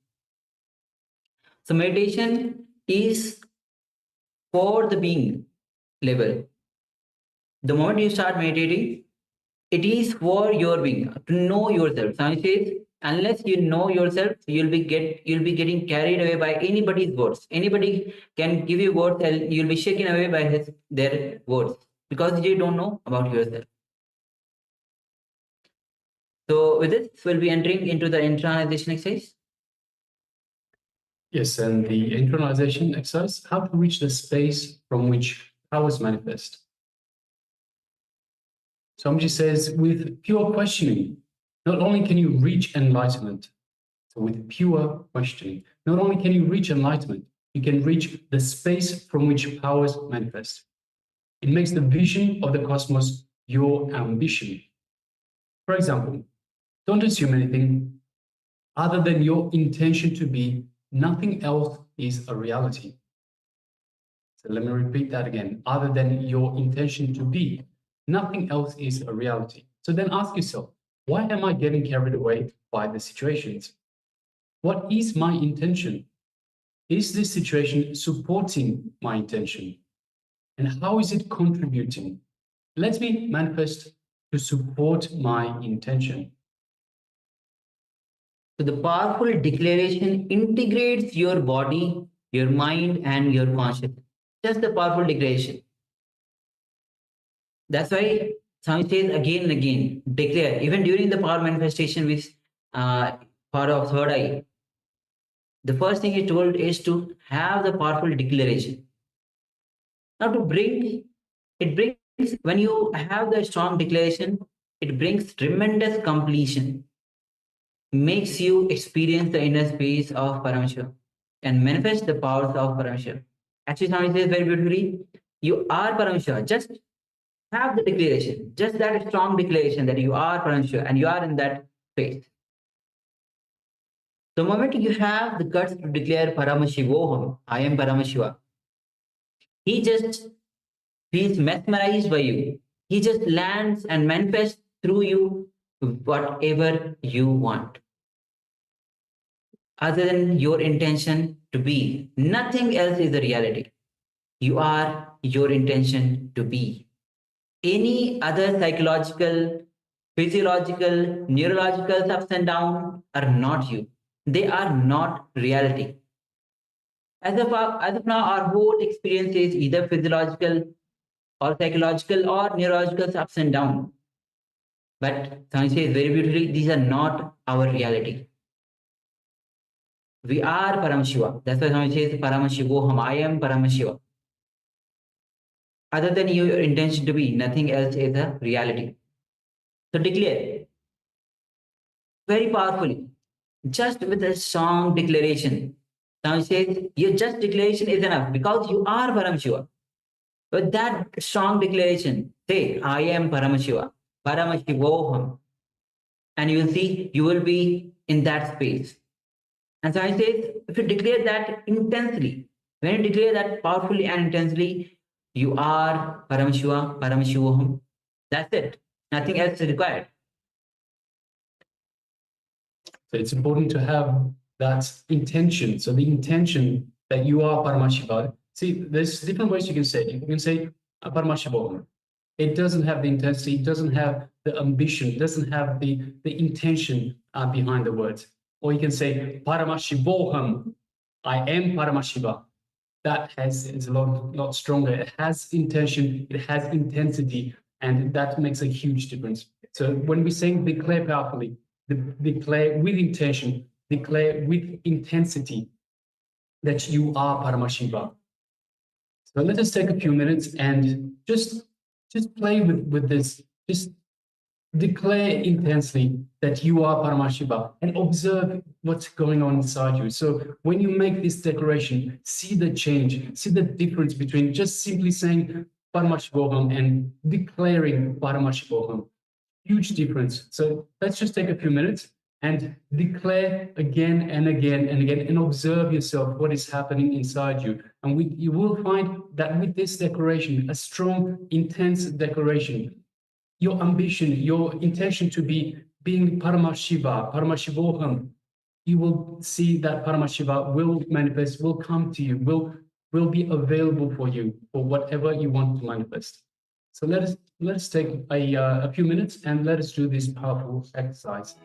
So meditation is for the being level. The moment you start meditating, it is for your being, to know yourself. Swami says, unless you know yourself, you'll be getting carried away by anybody's words. Anybody can give you words and you'll be shaken away by their words because you don't know about yourself. So with this, we'll be entering into the internalization exercise. Yes, and the internalization exercise, how to reach the space from which powers manifest. Swamiji says, with pure questioning, not only can you reach enlightenment, so with pure questioning, not only can you reach enlightenment, you can reach the space from which powers manifest. It makes the vision of the cosmos your ambition. For example, don't assume anything other than your intention to be. Nothing else is a reality. So let me repeat that again. Other than your intention to be, nothing else is a reality. So then ask yourself, why am I getting carried away by the situations? What is my intention? Is this situation supporting my intention? And how is it contributing? Let me manifest to support my intention. So the powerful declaration integrates your body, your mind, and your consciousness. Just the powerful declaration. That's why Swami says again and again, declare. Even during the power manifestation with power of third eye, the first thing he told is to have the powerful declaration. Now it brings, when you have the strong declaration, it brings tremendous completion, makes you experience the inner space of Paramashiva and manifest the powers of Paramashiva. Actually, Swami says very beautifully, you are Paramashiva. Just have the declaration, just that strong declaration that you are Paramashiva and you are in that space. The moment you have the guts to declare Paramashivoham, I am Paramashiva, he just feels mesmerized by you. He just lands and manifests through you whatever you want. Other than your intention to be, nothing else is the reality. You are your intention to be. Any other psychological, physiological, neurological ups and downs are not you. They are not reality. As of now, our whole experience is either physiological or psychological or neurological ups and downs. But science says very beautifully, these are not our reality. We are Paramashiva. That's why science says Paramashivoham, I am Paramashiva. Other than your intention to be, nothing else is a reality. So declare very powerfully, just with a strong declaration. Now says your just declaration is enough because you are Paramashiva. With that strong declaration, say, I am Paramashiva, Paramashivoham. And you will see you will be in that space. And so I say, if you declare that intensely, when you declare that powerfully and intensely, you are Paramashiva, Paramashivoham. That's it. Nothing else is required. So it's important to have that intention. So the intention that you are Paramashiva. See, there's different ways you can say it. You can say Paramashivoham. It doesn't have the intensity, it doesn't have the ambition, it doesn't have the intention behind the words. Or you can say Paramashivoham, I am Paramashiva. that is a lot stronger. It has intention, it has intensity, and that makes a huge difference. So when we saying declare powerfully, declare with intention, declare with intensity that you are Paramashiva. So let us take a few minutes and just play with this. Just declare intensely that you are Paramashiva and observe what's going on inside you. So when you make this declaration, see the change, see the difference between just simply saying Paramashivoham and declaring Paramashivoham. Huge difference. So let's just take a few minutes and declare again and again and again and observe yourself what is happening inside you. And you will find that with this declaration, a strong, intense declaration, your ambition, your intention to be being Paramashiva, Paramashivoham, you will see that Paramashiva will manifest, will come to you, will be available for you for whatever you want to manifest. So let's take a few minutes and let us do this powerful exercise.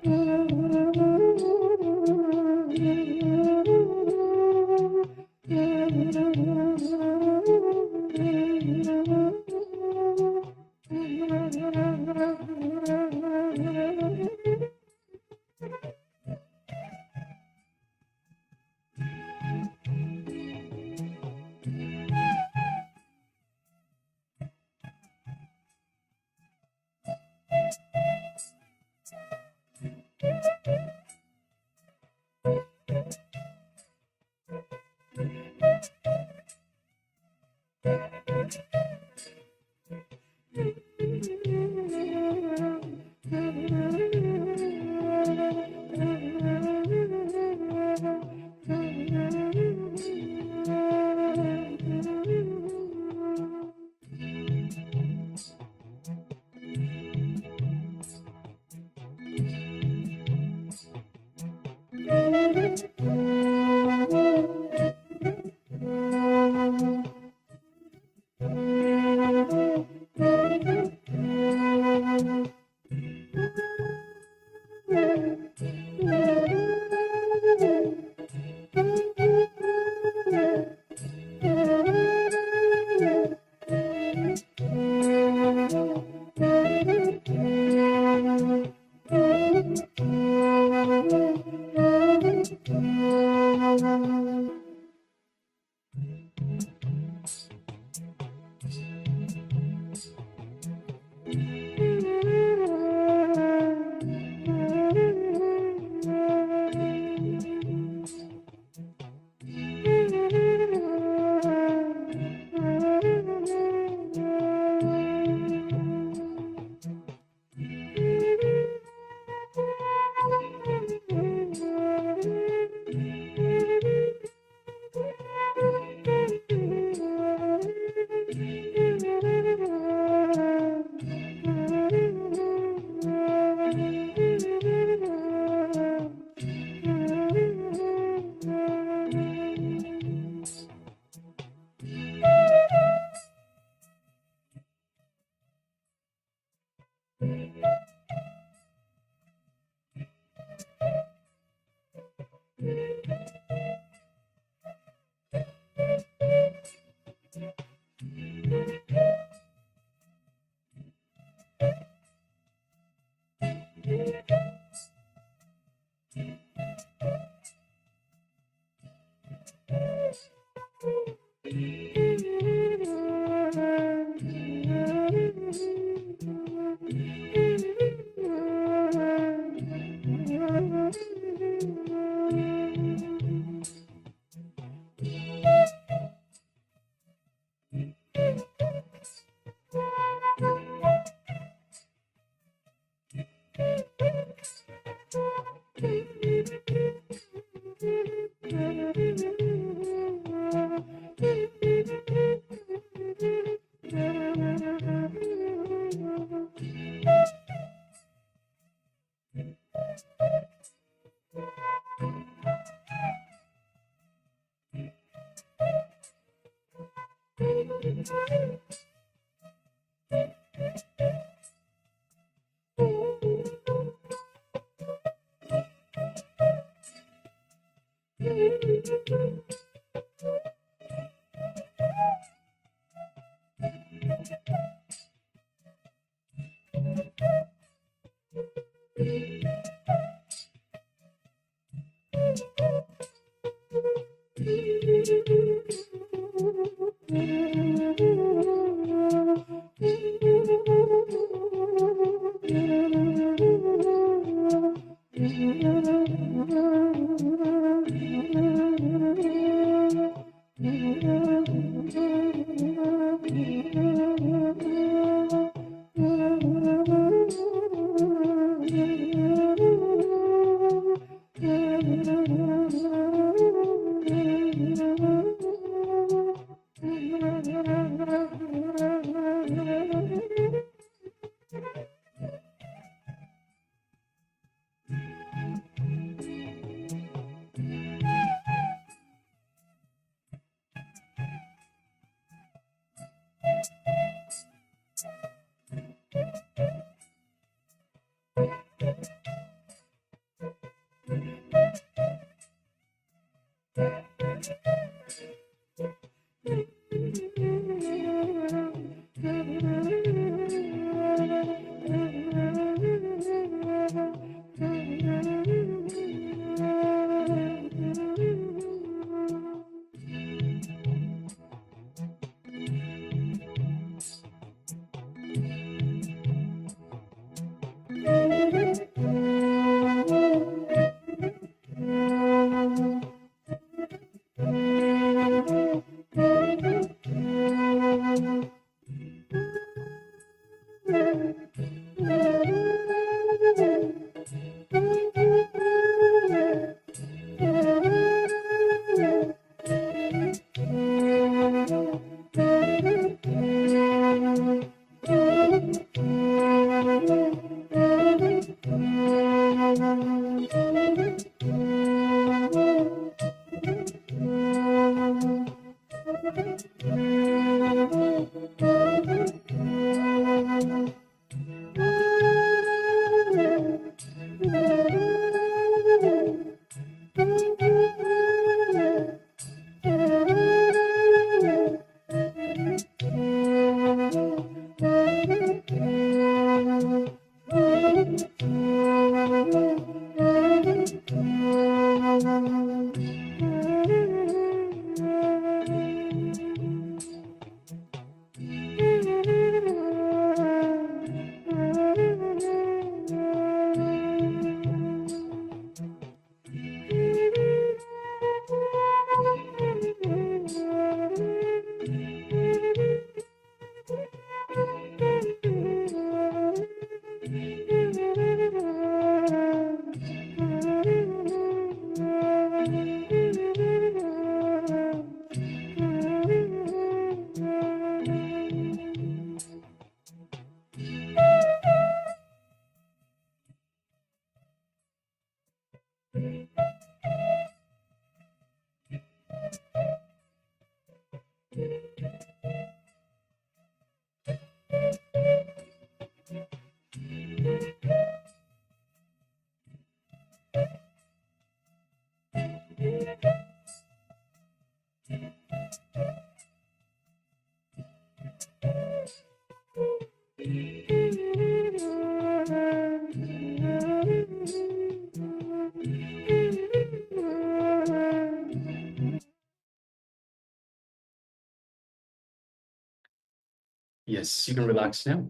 Yes, you can relax now.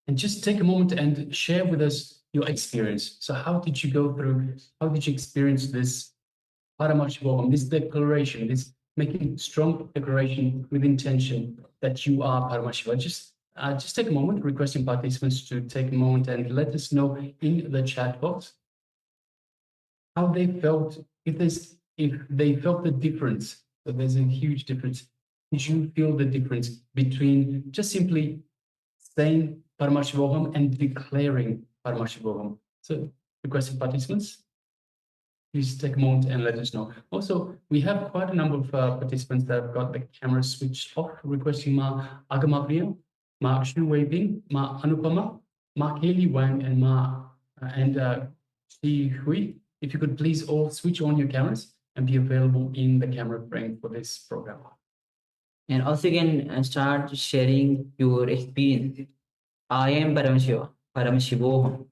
And just take a moment and share with us your experience. So how did you go through, how did you experience this Paramashivoham, this declaration, this making strong declaration with intention that you are Paramashiva? Just take a moment, requesting participants to take a moment and let us know in the chat box how they felt, if they felt the difference. So there's a huge difference. Did you feel the difference between just simply saying Paramashivoham and declaring Paramashivoham? So requesting participants, please take a moment and let us know. Also, we have quite a number of participants that have got the camera switched off, requesting Ma Agamapriya, Ma Shuwei, Ma Anupama, Ma Kelly Wang, and Ma Shi Hui. If you could please all switch on your cameras and be available in the camera frame for this program. And also you can start sharing your experience. I am Paramashivoham.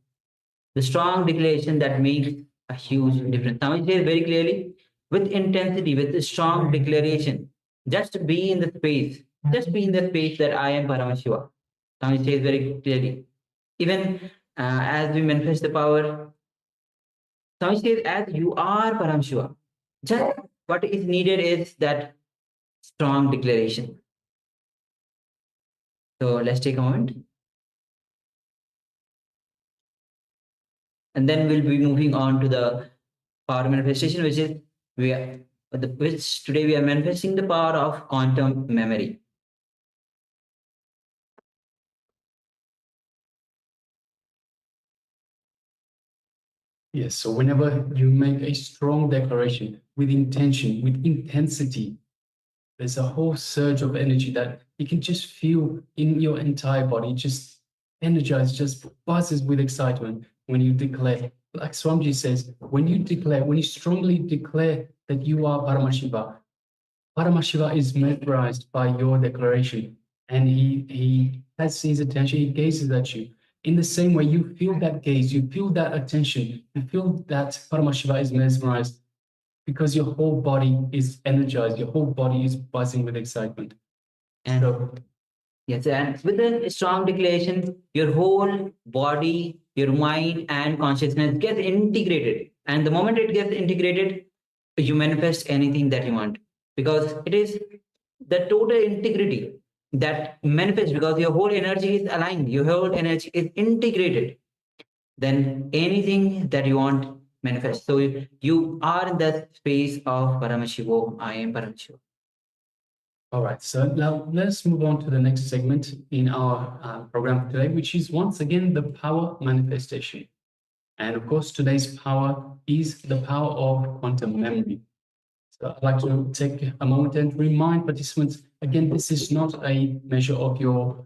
The strong declaration that makes a huge difference. Swami says very clearly, with intensity, with a strong declaration, just be in the space. Just be in the space that I am Paramashiva. Swami says very clearly. Even as we manifest the power, Swami says, as you are Paramashiva, just what is needed is that strong declaration. So let's take a moment. And then we'll be moving on to the power manifestation, which today we are manifesting the power of quantum memory. Yes, so whenever you make a strong declaration with intention, with intensity, there's a whole surge of energy that you can just feel in your entire body, just energized, just buzzes with excitement when you declare. Like Swamiji says, when you strongly declare that you are Paramashiva, Paramashiva is mesmerized by your declaration, and he has his attention, he gazes at you. In the same way, you feel that gaze, you feel that attention, you feel that Paramashiva is mesmerized because your whole body is energized, your whole body is buzzing with excitement. And yes, and with a strong declaration, your whole body, your mind, and consciousness gets integrated. And the moment it gets integrated, you manifest anything that you want, because it is the total integrity that manifests, because your whole energy is aligned, your whole energy is integrated. Then anything that you want manifest. So you are in that space of Paramashivoham, I am Paramashiva. All right, so now let's move on to the next segment in our program today, which is once again the power manifestation. And of course, today's power is the power of quantum memory. So I'd like to take a moment and remind participants, again, this is not a measure of your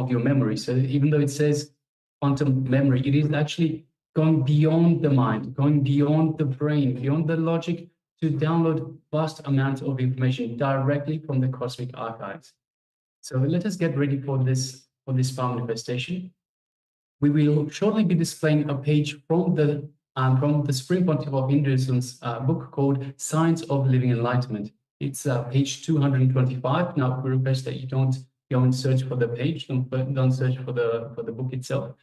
memory. So even though it says quantum memory, it is actually going beyond the mind, going beyond the brain, beyond the logic, to download vast amounts of information directly from the cosmic archives. So let us get ready for this power manifestation. We will shortly be displaying a page from the Supreme Pontiff of Hinduism's book called Science of Living Enlightenment. It's page 225. Now, we request that you don't go and search for the page, don't search for the book itself.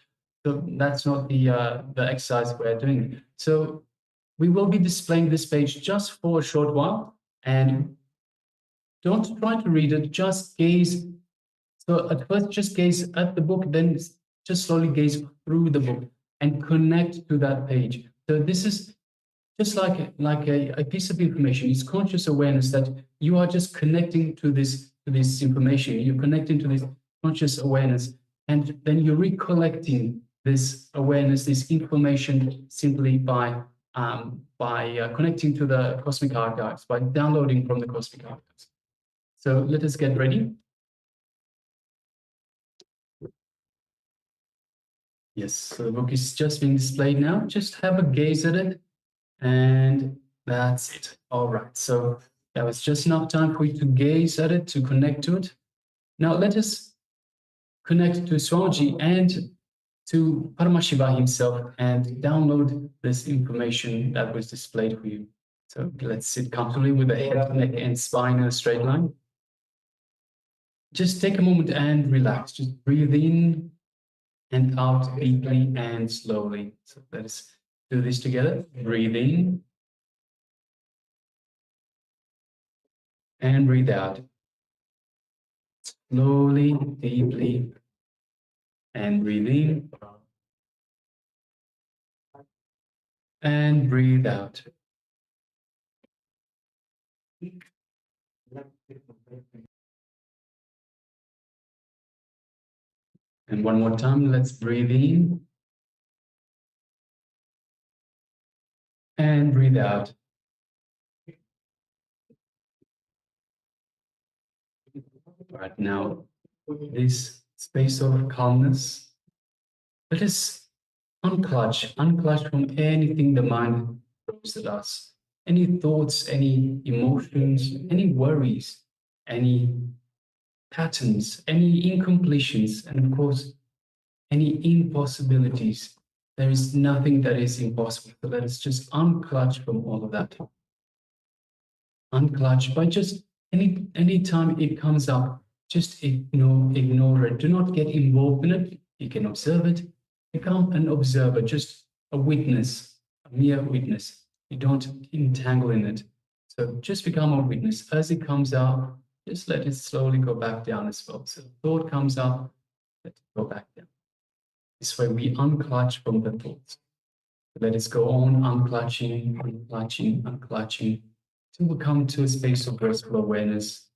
So that's not the exercise we're doing. So we will be displaying this page just for a short while, and don't try to read it, just gaze. So at first, just gaze at the book, then just slowly gaze through the book and connect to that page. So this is just like a piece of information. It's conscious awareness that you are just connecting to this information. You're connecting to this conscious awareness, and then you're recollecting this awareness, this information, simply by connecting to the cosmic archives, by downloading from the cosmic archives. So let us get ready. Yes, so the book is just being displayed now. Just have a gaze at it, and that's it. All right, so that was just enough time for you to gaze at it, to connect to it. Now let us connect to Swamiji and to Paramashiva himself and download this information that was displayed for you. So let's sit comfortably with the head, neck, and spine in a straight line. Just take a moment and relax. Just breathe in and out deeply and slowly. So let us do this together. Breathe in and breathe out. Slowly, deeply, and breathe in and breathe out. And one more time, let's breathe in and breathe out. Right now, this space of calmness, let us unclutch from anything the mind throws at us. Any thoughts, any emotions, any worries, any patterns, any incompletions, and of course, any impossibilities. There is nothing that is impossible. So let us just unclutch from all of that. Unclutch by just any time it comes up, just ignore it. Do not get involved in it. You can observe it. Become an observer, just a witness a mere witness. You don't entangle in it. So just become a witness. As it comes out, just let it slowly go back down as well. So thought comes up, let it go back down. This way we unclutch from the thoughts. Let it go on unclutching, unclutching, unclutching, till we come to a space of restful awareness.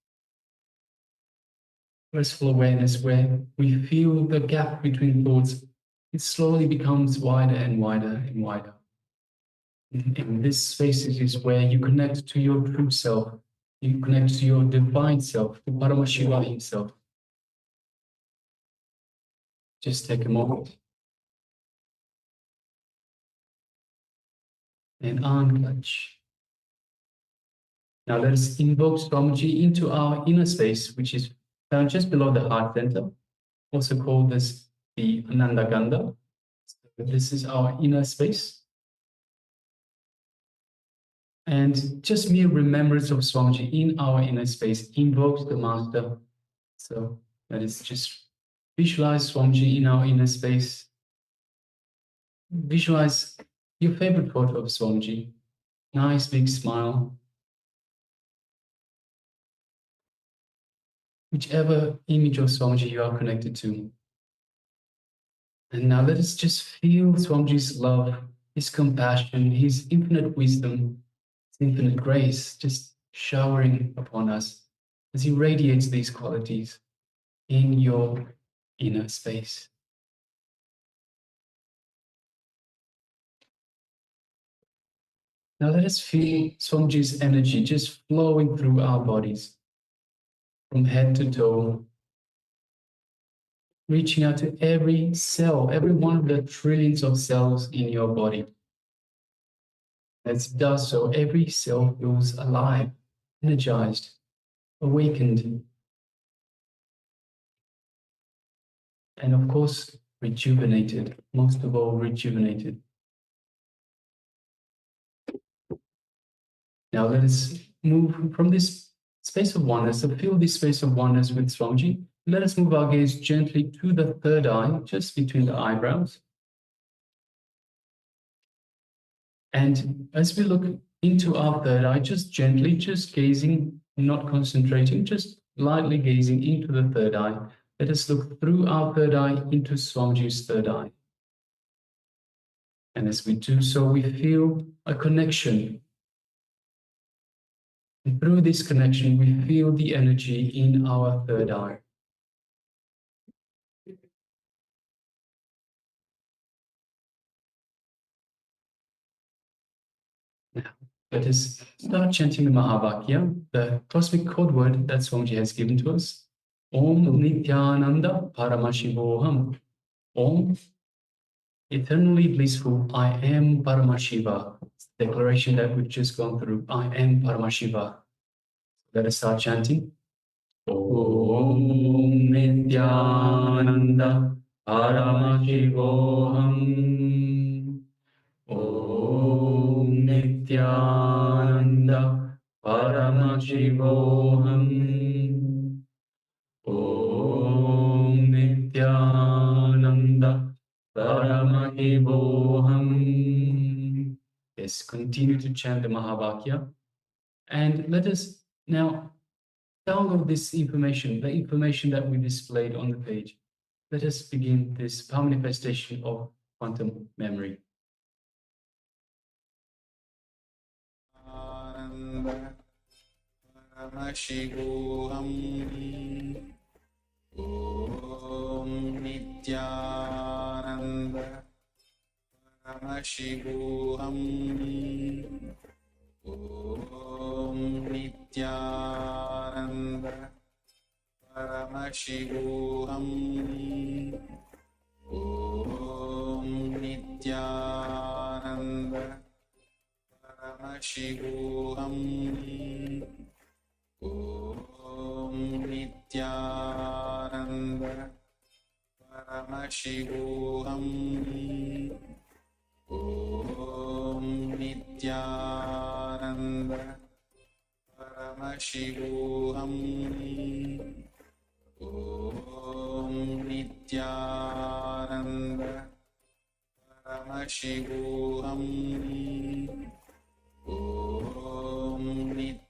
Restful awareness where we feel the gap between thoughts. It slowly becomes wider and wider and wider. In this space is where you connect to your true self. You connect to your divine self, to Paramashiva himself. Just take a moment. And unclench. Now let us invoke Swamiji into our inner space, which is found just below the heart center, also called as the Ananda Ganda. So this is our inner space. And just mere remembrance of Swamiji in our inner space invokes the Master. So let us just visualize Swamiji in our inner space. Visualize your favorite photo of Swamiji. Nice big smile. Whichever image of Swamiji you are connected to. And now let us just feel Swamiji's love, his compassion, his infinite wisdom, his infinite grace, just showering upon us as he radiates these qualities in your inner space. Now let us feel Swamiji's energy just flowing through our bodies, from head to toe, reaching out to every cell, every one of the trillions of cells in your body. As it does so, every cell feels alive, energized, awakened, and of course, rejuvenated, most of all, rejuvenated. Now let us move from this space of oneness, so feel this space of oneness with Swamiji. Let us move our gaze gently to the third eye, just between the eyebrows. And as we look into our third eye, just gently, just gazing, not concentrating, just lightly gazing into the third eye. Let us look through our third eye into Swamiji's third eye. And as we do so, we feel a connection. And through this connection, we feel the energy in our third eye. Now, let us start chanting the Mahavakya, the cosmic code word that Swamiji has given to us. Om Nithyananda Paramashivoham. Om, eternally blissful, I am Paramashiva. Declaration that we've just gone through. I am Paramashiva. Let us start chanting. Om Nithyananda Paramashivoham. Om Nithyananda Paramashivoham. Om Nithyananda Paramashivoham. Yes, continue to chant the Mahavakya. And let us now download this information, the information that we displayed on the page. Let us begin this power manifestation of quantum memory. Paramashivoham. Om Nithyananda Paramashivoham. Om Nithyananda Paramashivoham. Om Nithyananda Paramashivoham. Om Nithyananda Paramashivoham. Om Nithyananda Paramashivoham. Om Nithyananda Paramashivoham.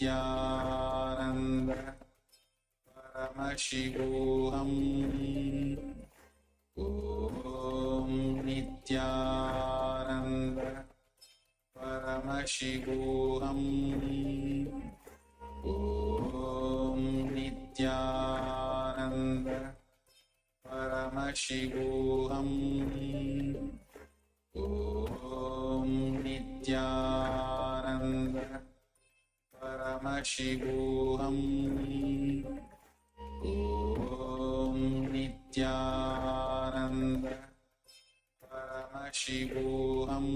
Nithyananda Paramashivoham Om Nithyananda Paramashivoham Om Nithyananda Paramashivoham Om Nithyananda Paramashivoham Om Nithyananda Paramashivoham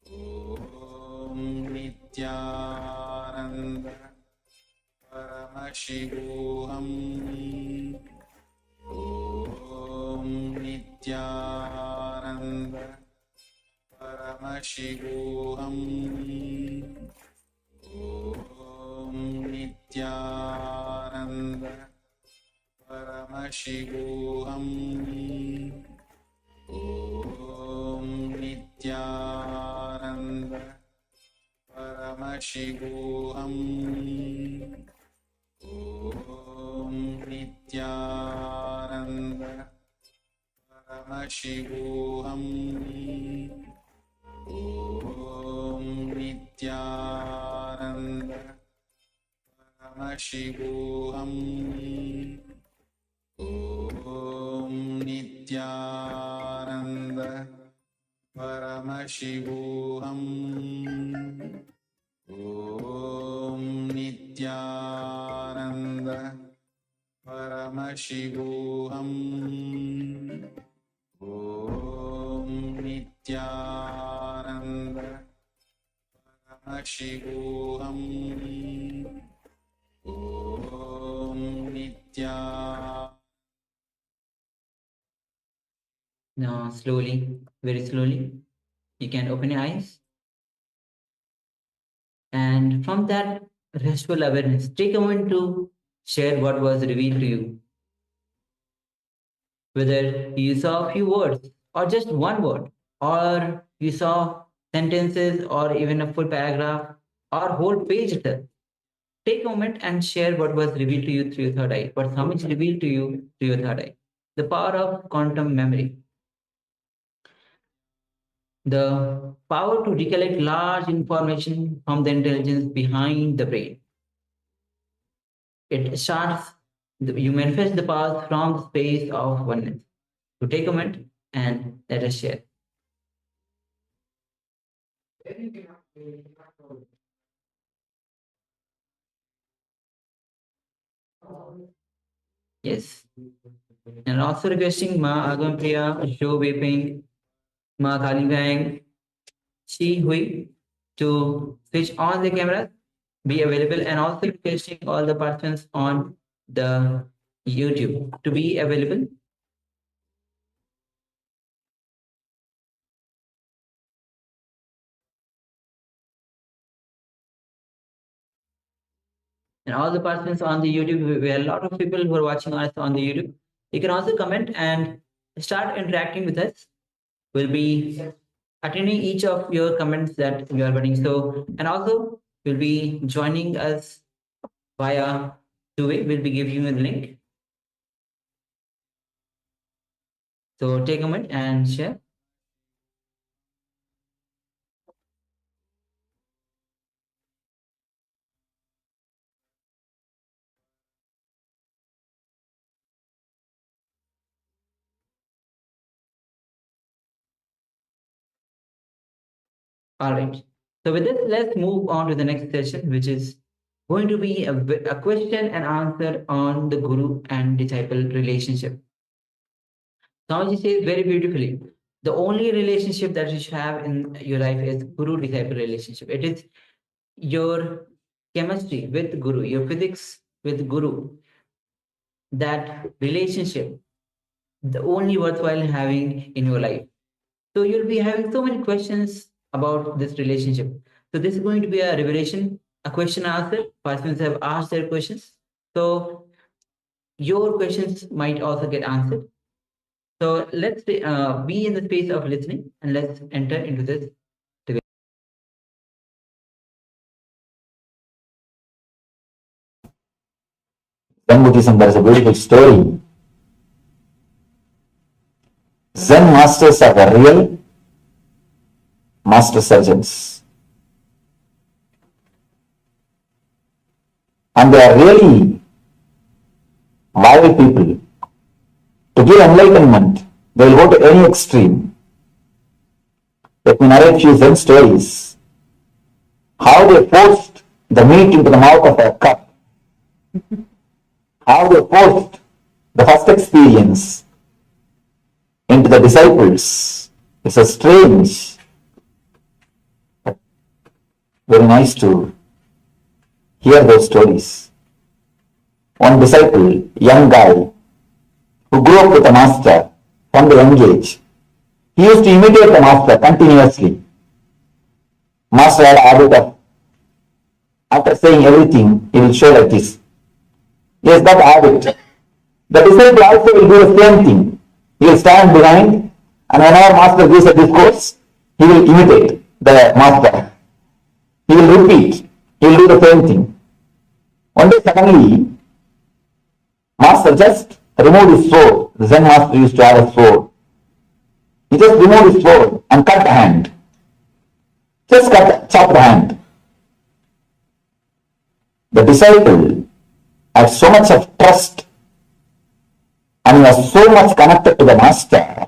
Om Nithyananda Paramashivoham Om Nithyananda Paramashivoham Om Nithyananda Paramashivoham Om Nithyananda Paramashivoham Om Nithyananda Paramashivoham Om Nithyananda Paramashivoham Om Nithyananda Paramashivoham Om Nithyananda Paramashivoham Om Nithyananda Paramashivoham Om Nithyananda. Now, slowly, very slowly, you can open your eyes. And from that restful awareness, take a moment to share what was revealed to you. Whether you saw a few words, or just one word, or you saw sentences, or even a full paragraph, or whole page itself. Take a moment and share what was revealed to you through your third eye, what Swamiji revealed to you through your third eye. The power of quantum memory. The power to recollect large information from the intelligence behind the brain. It starts, you manifest the past from the space of oneness. So take a moment and let us share. Yes. And also requesting Ma Agam Priya, Show Vaping, Ma Kali Bang, Shi Hui to switch on the camera, be available, and also requesting all the participants on the YouTube to be available. And all the participants on the YouTube, we have a lot of people who are watching us on the YouTube. You can also comment and start interacting with us. We'll be attending each of your comments that you are putting. So, and also we'll be joining us via two-way. We'll be giving you the link. So take a moment and share. All right. So with this, let's move on to the next session, which is going to be a question and answer on the guru and disciple relationship. Swamiji says very beautifully, the only relationship that you should have in your life is guru-disciple relationship. It is your chemistry with guru, your physics with guru. That relationship, the only worthwhile having in your life. So you'll be having so many questions about this relationship. So this is going to be a revelation, a question and answer. Participants have asked their questions. So your questions might also get answered. So let's be in the space of listening and let's enter into this Zen Buddhism, there is a beautiful story. Zen masters are the real master surgeons. And they are really wild people. To give enlightenment, they will go to any extreme. Let me narrate few Zen stories. How they forced the meat into the mouth of a cup. How they forced the first experience into the disciples. It's a strange, but very nice to hear those stories. One disciple, young guy, who grew up with the master from the young age, he used to imitate the master continuously. Master had a habit of, after saying everything, he will show like this. He has got a habit. The disciple also will do the same thing. He will stand behind, and whenever master gives a discourse, he will imitate the master. He will repeat. He will do the same thing. One day suddenly, master just removed his sword. The Zen master used to have a sword. He just removed his sword and cut the hand. Just chop the hand. The disciple had so much of trust and he was so much connected to the master.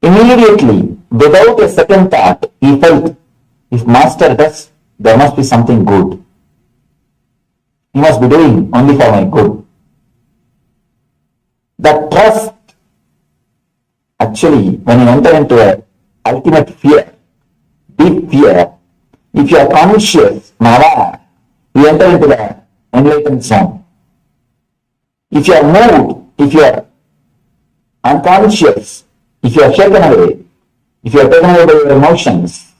Immediately, without a second thought, he felt, if master does, there must be something good. He must be doing only for my good. That trust, actually, when you enter into a ultimate fear, deep fear, if you are conscious, aware, you enter into the enlightened zone. If you are moved, if you are unconscious, if you are shaken away, if you are taken away by your emotions,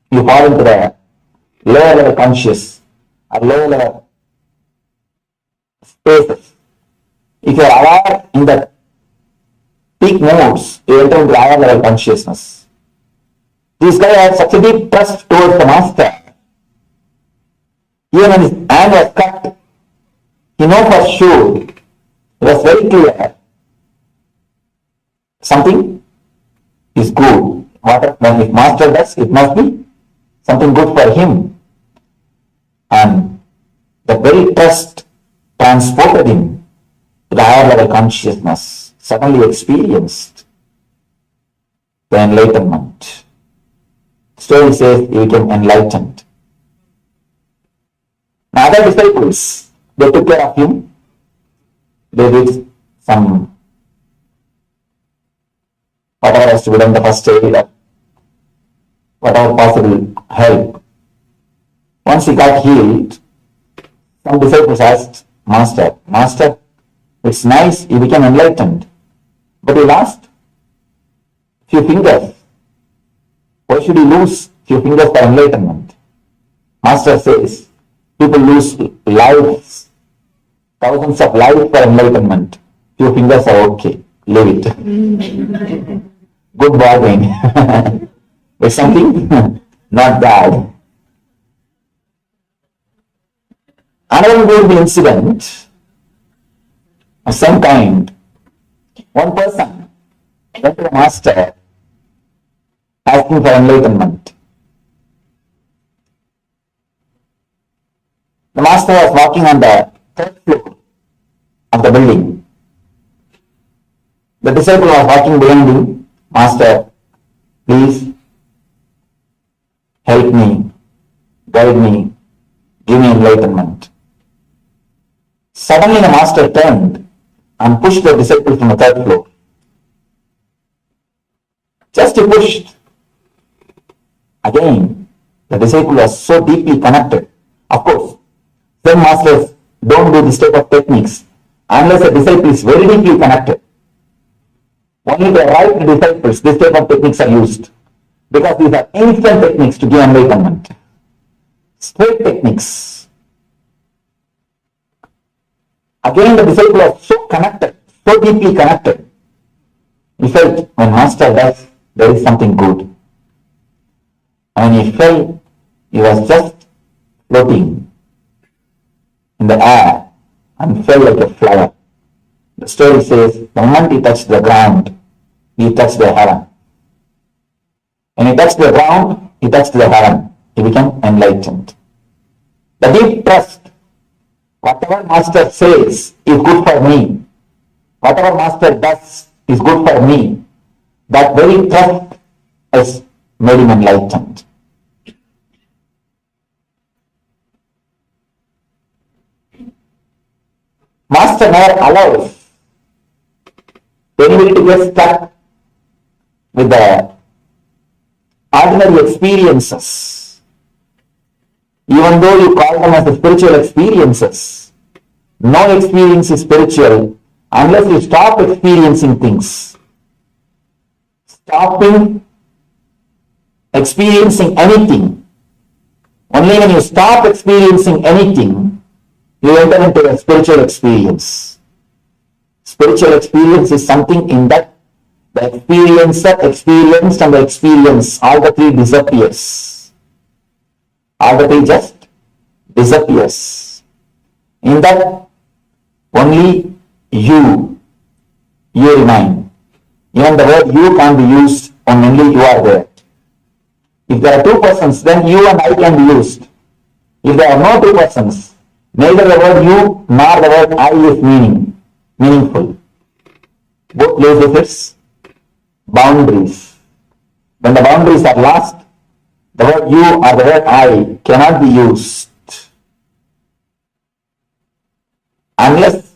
you fall into the lower level conscious or lower level spaces. If you are aware in the peak modes, you enter into higher level consciousness. This guy had such a deep trust towards the master. Even when his hand was cut, he knew for sure, it was very clear, something is good. When if master does, it must be something good for him. And the very trust transported him to the higher level consciousness, suddenly experienced the enlightenment. The story says he became enlightened. Now other disciples, they took care of him. They did some whatever has to be done, the first aid or whatever possible help. Once he got healed, some disciples asked Master, it's nice you became enlightened, but you lost few fingers. Why should you lose few fingers for enlightenment? Master says, people lose lives, thousands of lives for enlightenment. Few fingers are okay, leave it. Good bargain. It's something not bad. Another good incident of some kind. One person went to the master asking for enlightenment. The master was walking on the third floor of the building. The disciple was walking behind him. Master, please help me, guide me, give me enlightenment. Suddenly the master turned and pushed the disciple from the third floor. Just he pushed. Again, the disciple was so deeply connected. Of course, Zen masters don't do this type of techniques unless a disciple is very deeply connected. Only the right disciples, this type of techniques are used because these are instant techniques to give enlightenment. Straight techniques. Again, the disciple was so connected, so deeply connected. He felt when master does, there is something good. And he felt he was just floating. in the air and fell like a flower. The story says, the moment he touched the ground, he touched the heaven. When he touched the ground, he touched the heaven. He became enlightened. The deep trust, whatever Master says is good for me, whatever Master does is good for me, that very trust has made him enlightened. Master never allows anybody to get stuck with the ordinary experiences. Even though you call them as the spiritual experiences, no experience is spiritual unless you stop experiencing things. Stopping experiencing anything. Only when you stop experiencing anything, you enter into a spiritual experience. Spiritual experience is something in that the experiencer, experienced and the experience, all the three disappears. All the three just disappears. In that only you remain. Even the word you can be used when only you are there. If there are two persons, then you and I can be used. If there are no two persons, neither the word you nor the word I is meaningful. Both loses its boundaries. When the boundaries are lost, the word you or the word I cannot be used. Unless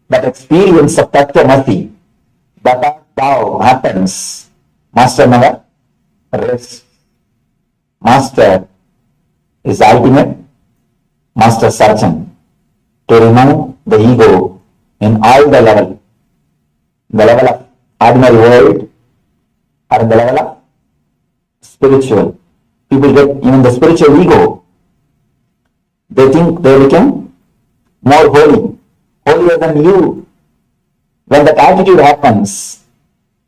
that experience of Tattvamasi, that art thou happens, Master never rests. Master is ultimate Master surgeon to remove the ego in all the level. The level of ordinary world or the level of spiritual. People get even the spiritual ego. They think they become more holy, holier than you. When that attitude happens,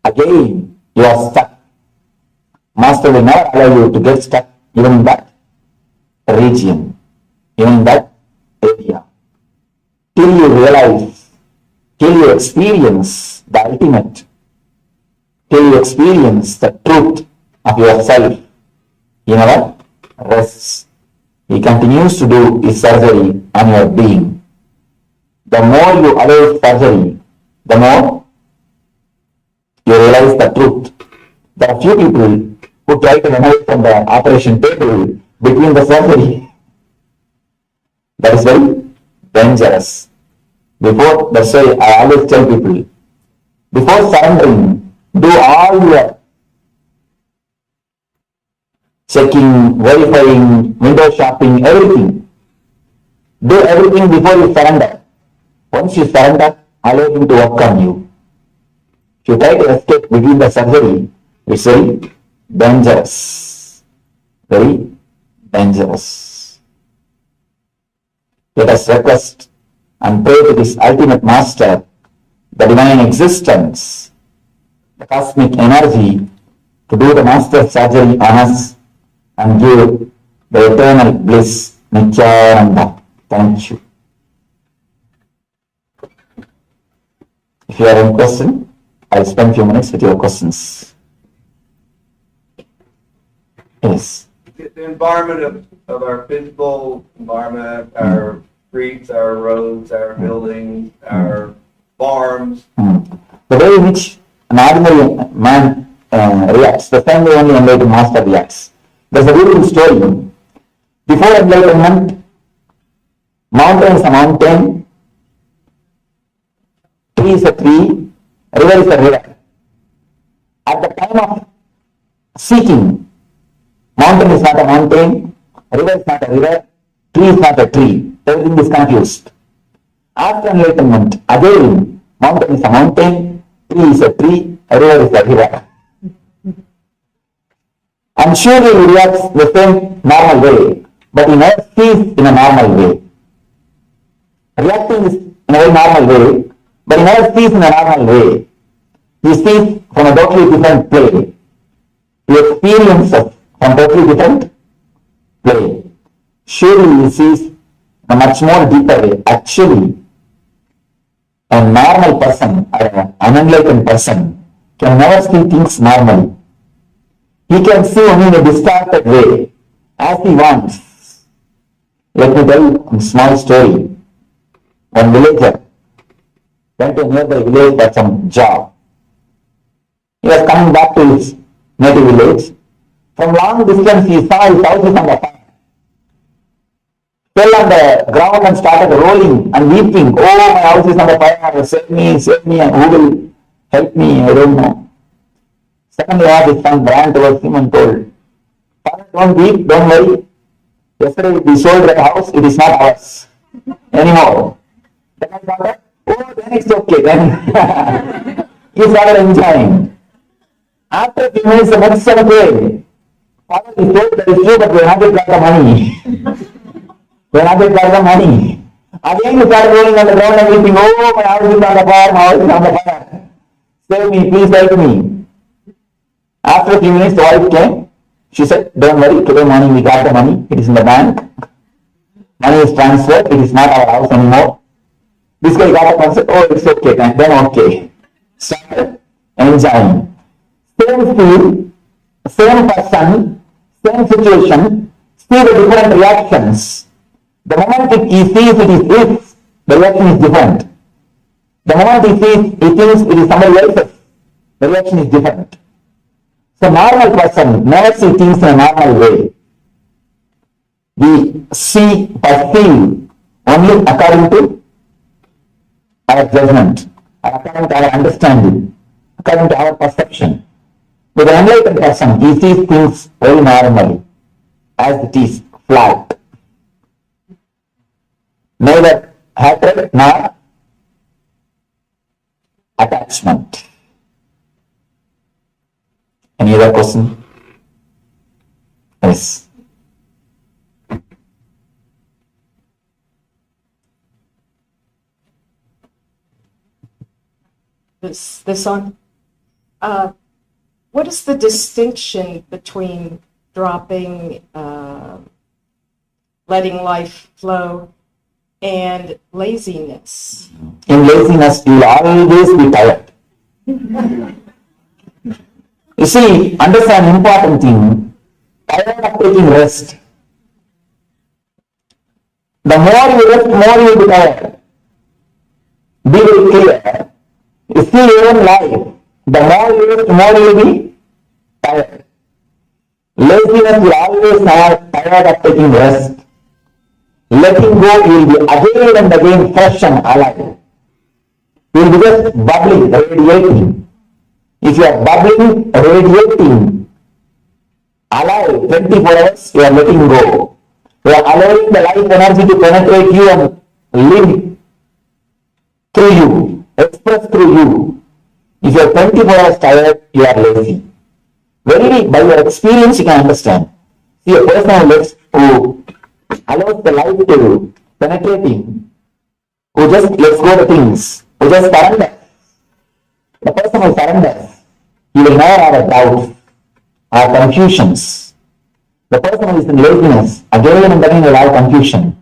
again you are stuck. Master will never allow you to get stuck even in that region, even in that area. Till you realize, till you experience the ultimate, till you experience the truth of yourself, he never rests. He continues to do his surgery on your being. The more you allow surgery, the more you realize the truth. There are few people who try to run away from the operation table between the surgery. That is very dangerous. That's why I always tell people, before surrendering, do all your checking, verifying, window shopping, everything. Do everything before you surrender. Once you surrender, allow him to work on you. If you try to escape between the surgery, it's very dangerous. Very dangerous. Let us request and pray to this ultimate Master, the divine existence, the cosmic energy, to do the Master surgery on us and give the eternal bliss, Nithyananda. Thank you. If you have any question, I'll spend a few minutes with your questions. Yes. The environment of our physical environment, our streets, our roads, our buildings, our farms. The way in which an ordinary man reacts, the same way only enlightened Master reacts. There's a beautiful story. Before enlightenment, mountain is a mountain, tree is a tree, river is a river. At the time of seeking, mountain is not a mountain, river is not a river, tree is not a tree. Everything is confused. After enlightenment, again, mountain is a mountain, tree is a tree, river is a river. And surely he reacts the same normal way, but he never sees in a normal way. Reacting is in a very normal way, but he never sees in a normal way. He sees from a totally different plane. He experiences from totally different plane. Surely he sees in a much more deeper way. Actually, a normal person or an unenlightened person can never see things normally. He can see only in a distorted way, as he wants. Let me tell you a small story. One villager went to a nearby village for some job. He was coming back to his native village. From long distance, he saw his house is on the fire. Fell on the ground and started rolling and weeping. Oh, my house is on the fire. Save me, and who will help me? I don't know. Suddenly, his son ran towards him and told, "Father, don't weep, don't worry. Yesterday we sold that house, it is not ours anymore." Then I thought, oh, then it's okay. Then he started enjoying. After a few minutes, the next son came. Father, we told that is true, but we have not got the money. We have not got the money. Again, he started rolling on the ground and weeping, "Oh, my house is on the fire, my house is on the fire. Save me, please help me." After a few minutes, the wife came. She said, "Don't worry, today morning we got the money. It is in the bank. Money is transferred. It is not our house anymore." This guy got up and said, "Oh, it's okay." Then okay. Started enjoying. Same feel, same person, same situation, see the different reactions. The moment he sees it is his, the reaction is different. The moment he thinks it is somebody else's, the reaction is different. So normal person never see things in a normal way. We see, perceive only according to our judgment, or according to our understanding, according to our perception. With an enlightened person, he sees things very normally, as it is, flat. Neither hatred nor attachment. Any other question? Yes. This one. What is the distinction between dropping, letting life flow, and laziness? In laziness, you will always be tired. You see, understand important thing, tired of taking rest. The more you rest, more you will be tired. Be very clear. You see your own life. The more you rest, more you will be tired. Laziness will always have tired of taking rest. Letting go, you will be again and again fresh and alive. You will be just bubbling, radiating. If you are bubbling, radiating, alive 24 hours, you are letting go. You are allowing the life energy to penetrate you and live through you, express through you. If you are 24 hours tired, you are lazy. Very, by your experience, you can understand. See, a person who allows the life to penetrate him, who just lets go the things, who just surrenders. The person who surrenders, he will never have a doubt or confusions. The person who is in laziness, again and again will have confusion.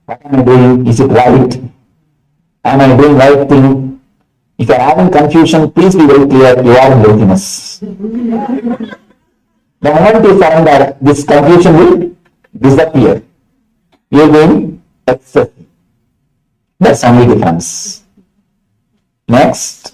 What am I doing? Is it right? Am I doing right thing? If you are having confusion, please be very clear, you are in laziness. The moment you surrender, this confusion will disappear. You will be in ecstasy. That's the only difference. Next.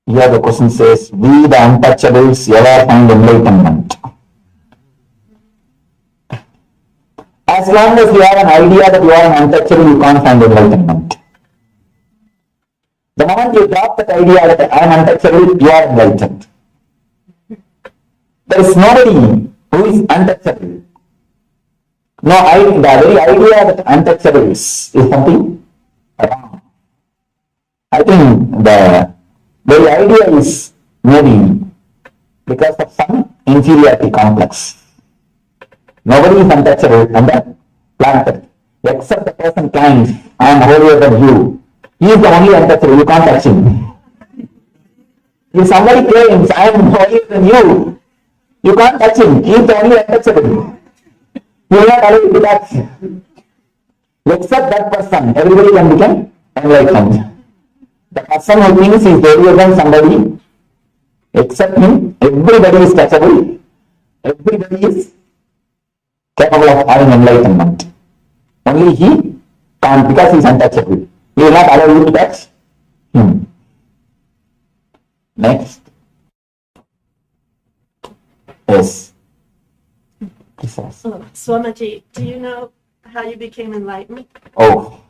Here the question says, we the untouchables ever find enlightenment? As long as you have an idea that you are an untouchable, you can't find enlightenment. The moment you drop that idea that I am untouchable, you are enlightened. There is nobody who is untouchable. No, the very idea that untouchable is something wrong. I think the very idea is maybe because of some inferiority complex. Nobody is untouchable on the planet, except the person claims, I am holier than you. He is the only untouchable, you can't touch him. If somebody claims, I am holier than you can't touch him. He is the only untouchable. You will not allow you to touch. Except that person, everybody can become enlightened. The person who thinks he is holier than somebody, except him, everybody is touchable. Everybody is capable of having enlightenment. Only he can't, because he is untouchable. He will not allow you to touch him. Next. Yes. Swamiji, do you know how you became enlightened? Oh.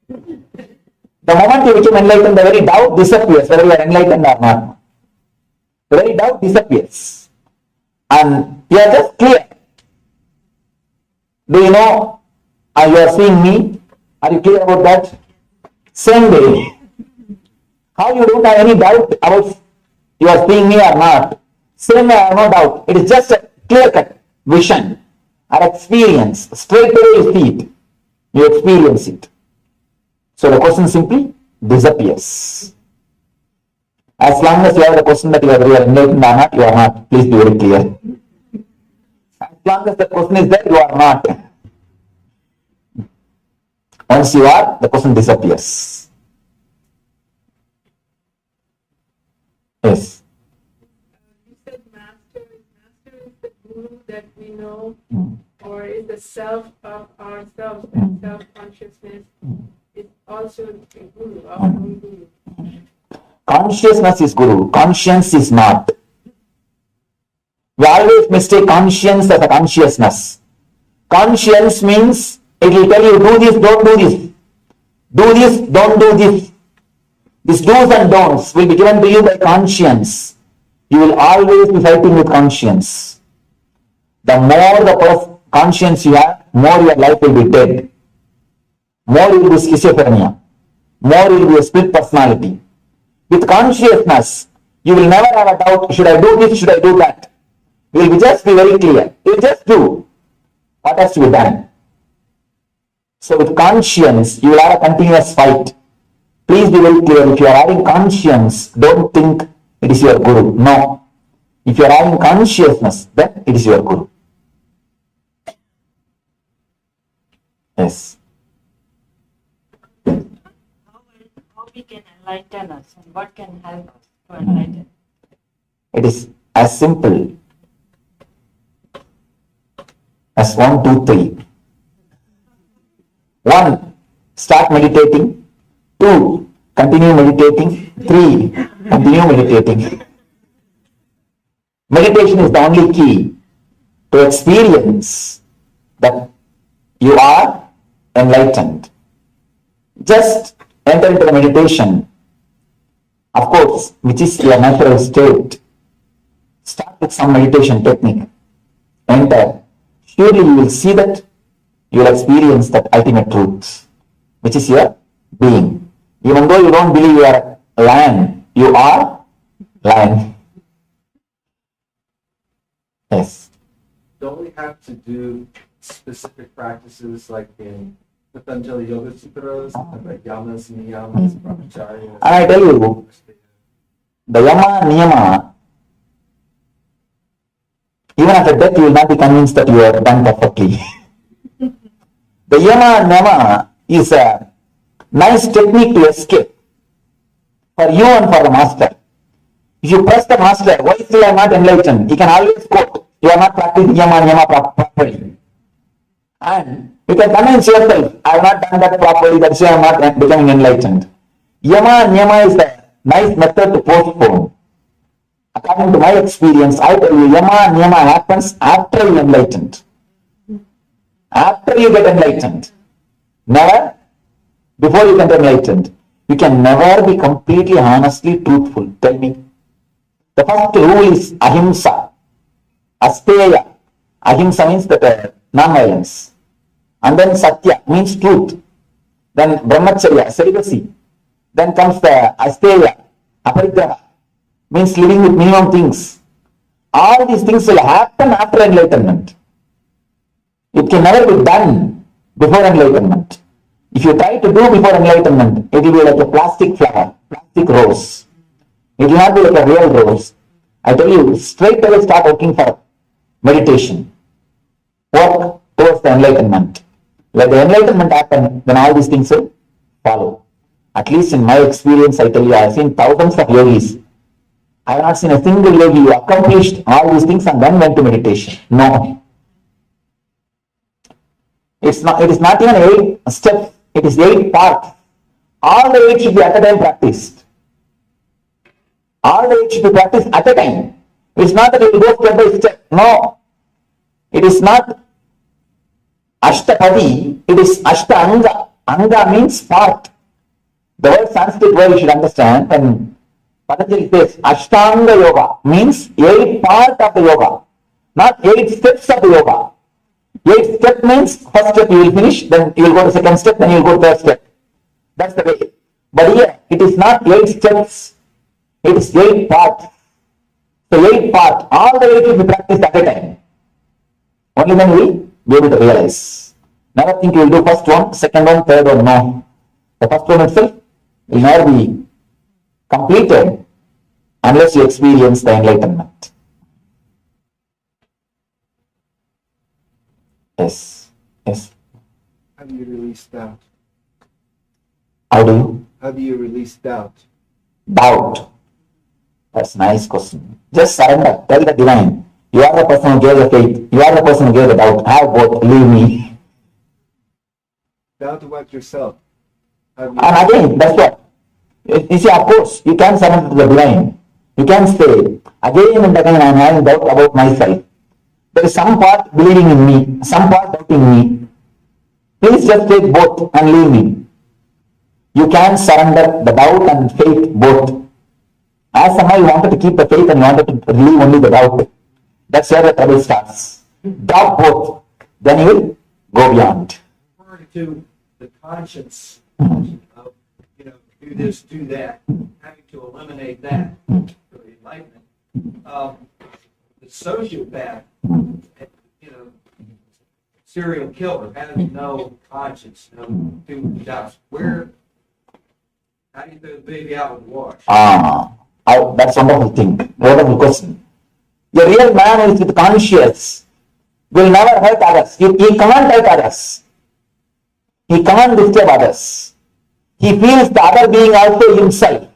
The moment you become enlightened, the very doubt disappears, whether you are enlightened or not. The very doubt disappears. And you are just clear. Do you know, you are seeing me? Are you clear about that? Same way. How you don't have any doubt about you are seeing me or not? Same way, I have no doubt. It is just a clear-cut vision or experience. Straight away you see it. You experience it. So the question simply disappears. As long as you have the question that you are enlightened or not, you are not. Please be very clear. As long as the question is there, you are not. Once you are, the question disappears. Yes. You said master is the guru that we know, or is the self of ourselves, and self-consciousness is also a guru, our own guru. Consciousness is guru, conscience is not. We always mistake conscience as a consciousness. Conscience means it will tell you do this, don't do this. Do this, don't do this. These do's and don'ts will be given to you by conscience. You will always be fighting with conscience. The more the conscience you have, more your life will be dead. More you will be schizophrenia. More you will be a split personality. With consciousness, you will never have a doubt, should I do this, should I do that? You will just be very clear. You will just do what has to be done. So with conscience, you will have a continuous fight. Please be very clear. If you are having conscience, don't think it is your guru. No. If you are having consciousness, then it is your guru. Yes. How we can enlighten us and what can help us to enlighten? It is as simple as 1, 2, 3. 1, start meditating. 2, continue meditating. 3, continue meditating. Meditation is the only key to experience that you are enlightened. Just enter into the meditation, of course, which is your natural state. Start with some meditation technique. Enter. Surely you will see that you will experience that ultimate truth, which is your being. Even though you don't believe you are a lion, you are lion. Yes. Don't we have to do specific practices like in Patanjali Yoga Sutras, like yamas, niyamas, brahmacharyas? And I tell you, the yama, niyama, even after death, you will not be convinced that you have done perfectly. The yama, niyama is a nice technique to escape for you and for the master. If you press the master, why still I am not enlightened? He can always quote, you are not practicing yama, niyama properly. And you can convince yourself, I have not done that properly, that's why I am not becoming enlightened. Yama, niyama is a nice method to postpone. According to my experience, I tell you, yama, niyama happens after you enlightened. After you get enlightened. Never before you get enlightened. You can never be completely honestly truthful. Tell me. The first rule is ahimsa. Asteya. Ahimsa means that non-violence. And then satya means truth. Then brahmacharya, celibacy. Then comes the asteya, aparigraha, means living with minimum things. All these things will happen after enlightenment. It can never be done before enlightenment. If you try to do before enlightenment, it will be like a plastic flower, plastic rose. It will not be like a real rose. I tell you, straight away start working for meditation. Work towards the enlightenment. Let the enlightenment happen, then all these things will follow. At least in my experience, I tell you, I have seen thousands of yogis. I have not seen a single yogi who accomplished all these things and then went to meditation. No. It is not even 8 steps, it is 8 parts. All the 8 should be at a time practiced. All the 8 should be practiced at a time. It's not that you will go step by step. No. It is not Ashtapadi, it is Ashtanga. Anga means part. The word Sanskrit word you should understand, when Patanjali says Ashtanga Yoga means 8 part of the yoga, not 8 steps of the yoga. 8 step means first step you will finish, then you will go to second step, then you will go to third step. That's the way. But here it is not 8 steps, it is 8 parts. So 8 parts, all the 8 will be practiced at a time. Only then we will be able to realize. Never think you will do first one, second one, third one. No. The first one itself will never be completed unless you experience the enlightenment. Yes. Yes. How do you release doubt? How do you? How do you release doubt? Doubt. That's a nice question. Just surrender. Tell the divine. You are the person who gave the faith. You are the person who gave the doubt. Have both. Leave me. Doubt about yourself. And again, that's what. You see, of course, you can surrender to the divine. You can say, again and again I am having doubt about myself. There is some part believing in me, some part doubting me. Please just take both and leave me. You can surrender the doubt and faith both. As somehow you wanted to keep the faith and you wanted to relieve only the doubt. That's where the trouble starts. Drop both, then you will go beyond. Referring to the conscience of, do this, do that, having to eliminate that for the enlightenment. The sociopath, serial killer has no conscience, no doubts. How do you throw the baby out with the wash? That's a wonderful thing. Wonderful question. The real man who is with conscience will never hurt others. He can't hurt others. He can't disturb others. He feels the other being also himself.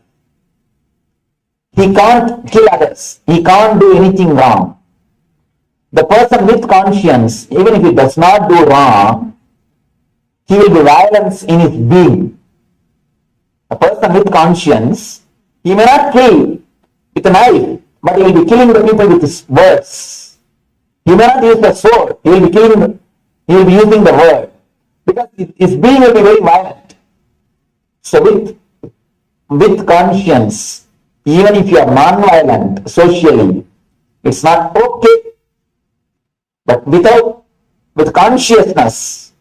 He can't kill others. He can't do anything wrong. The person with conscience, even if he does not do wrong, he will be violence in his being. A person with conscience, he may not kill with a knife, but he will be killing the people with his words. He may not use the sword, he will be using the word. Because his being will be very violent. So with conscience, even if you are non-violent socially, it's not okay. But with consciousness,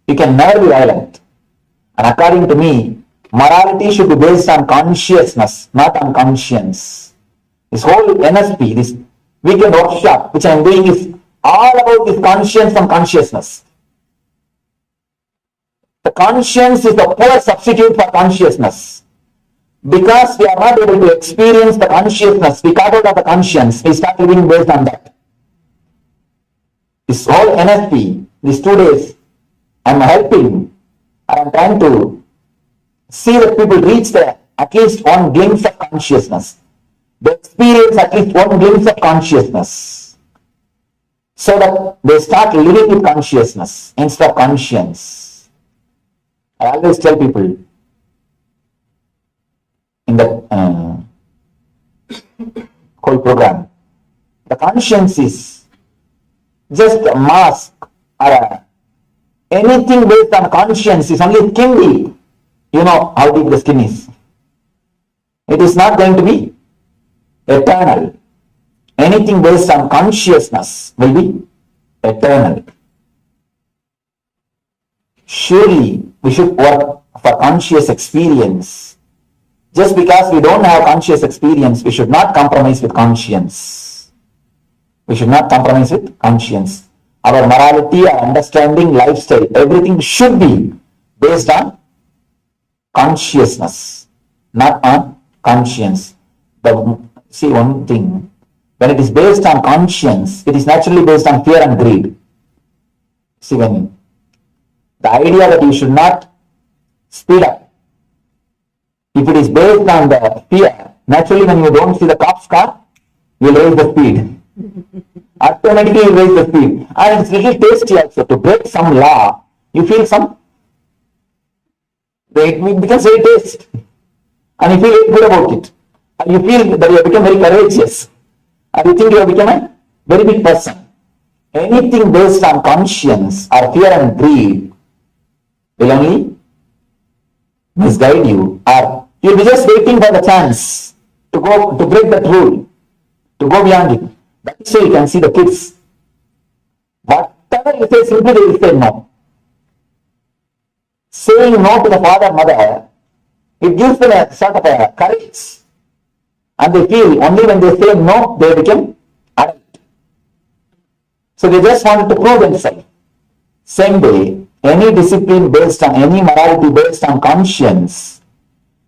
you can never be violent. And according to me, morality should be based on consciousness, not on conscience. This whole NSP, this weekend workshop, which I am doing, is all about this conscience and consciousness. The conscience is the poor substitute for consciousness. Because we are not able to experience the consciousness, we cut out of the conscience, we start living based on that. This whole NSP, these 2 days, I am helping, I am trying to see that people reach there at least one glimpse of consciousness. They experience at least one glimpse of consciousness. So that they start living with consciousness instead of conscience. I always tell people in the whole program, the conscience is just a mask or anything based on conscience is only skin deep. You know how deep the skin is. It is not going to be eternal. Anything based on consciousness will be eternal. Surely we should work for conscious experience. Just because we don't have conscious experience, we should not compromise with conscience. We should not compromise with conscience. our morality, our understanding, lifestyle, everything should be based on consciousness, not on conscience. See one thing, when it is based on conscience, it is naturally based on fear and greed. See, when the idea that you should not speed up, if it is based on the fear, naturally when you don't see the cop's car, you will raise the speed. Automatically you raise the speed. And it's little tasty also. To break some law, you feel some, it becomes very taste. And you feel good about it. And you feel that you have become very courageous. And you think you have become a very big person. Anything based on conscience or fear and greed will only misguide you, or you'll be just waiting for the chance to go to break that rule, to go beyond it. That's why you can see the kids. Whatever you say, simply they will say no. Saying no to the father, mother, it gives them a sort of a courage. And they feel only when they say no, they become adult. So they just wanted to prove themselves. Same way, any discipline based on, any morality based on conscience,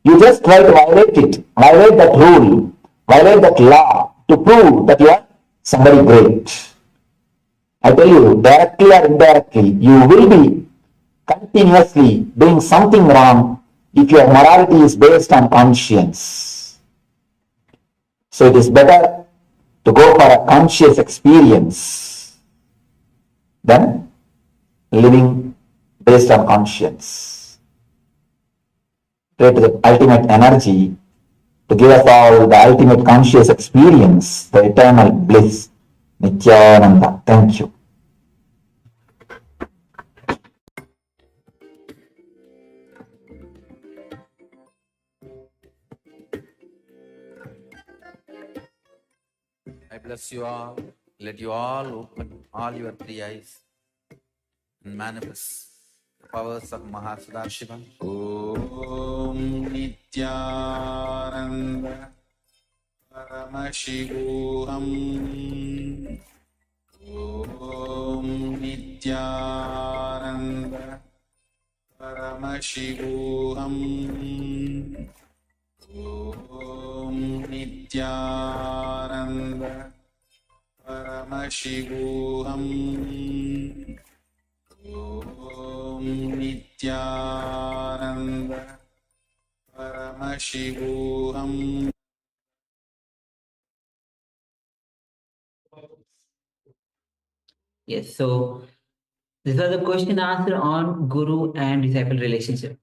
you just try to violate it, violate that rule, violate that law to prove that you are somebody great. I tell you, directly or indirectly, you will be continuously doing something wrong if your morality is based on conscience. So it is better to go for a conscious experience than living based on conscience. Pray to the ultimate energy to give us all the ultimate conscious experience, the eternal bliss. Nithyananda. Thank you. I bless you all. Let you all open all your three eyes and manifest the powers of Mahasudashiva. Om Nithyananda Paramashivoham. Om Nithyananda Paramashivoham. Om Nithyananda Paramashivoham. Om Nithyananda Paramashivoham. Yes, so this was a question and answer on guru and disciple relationship.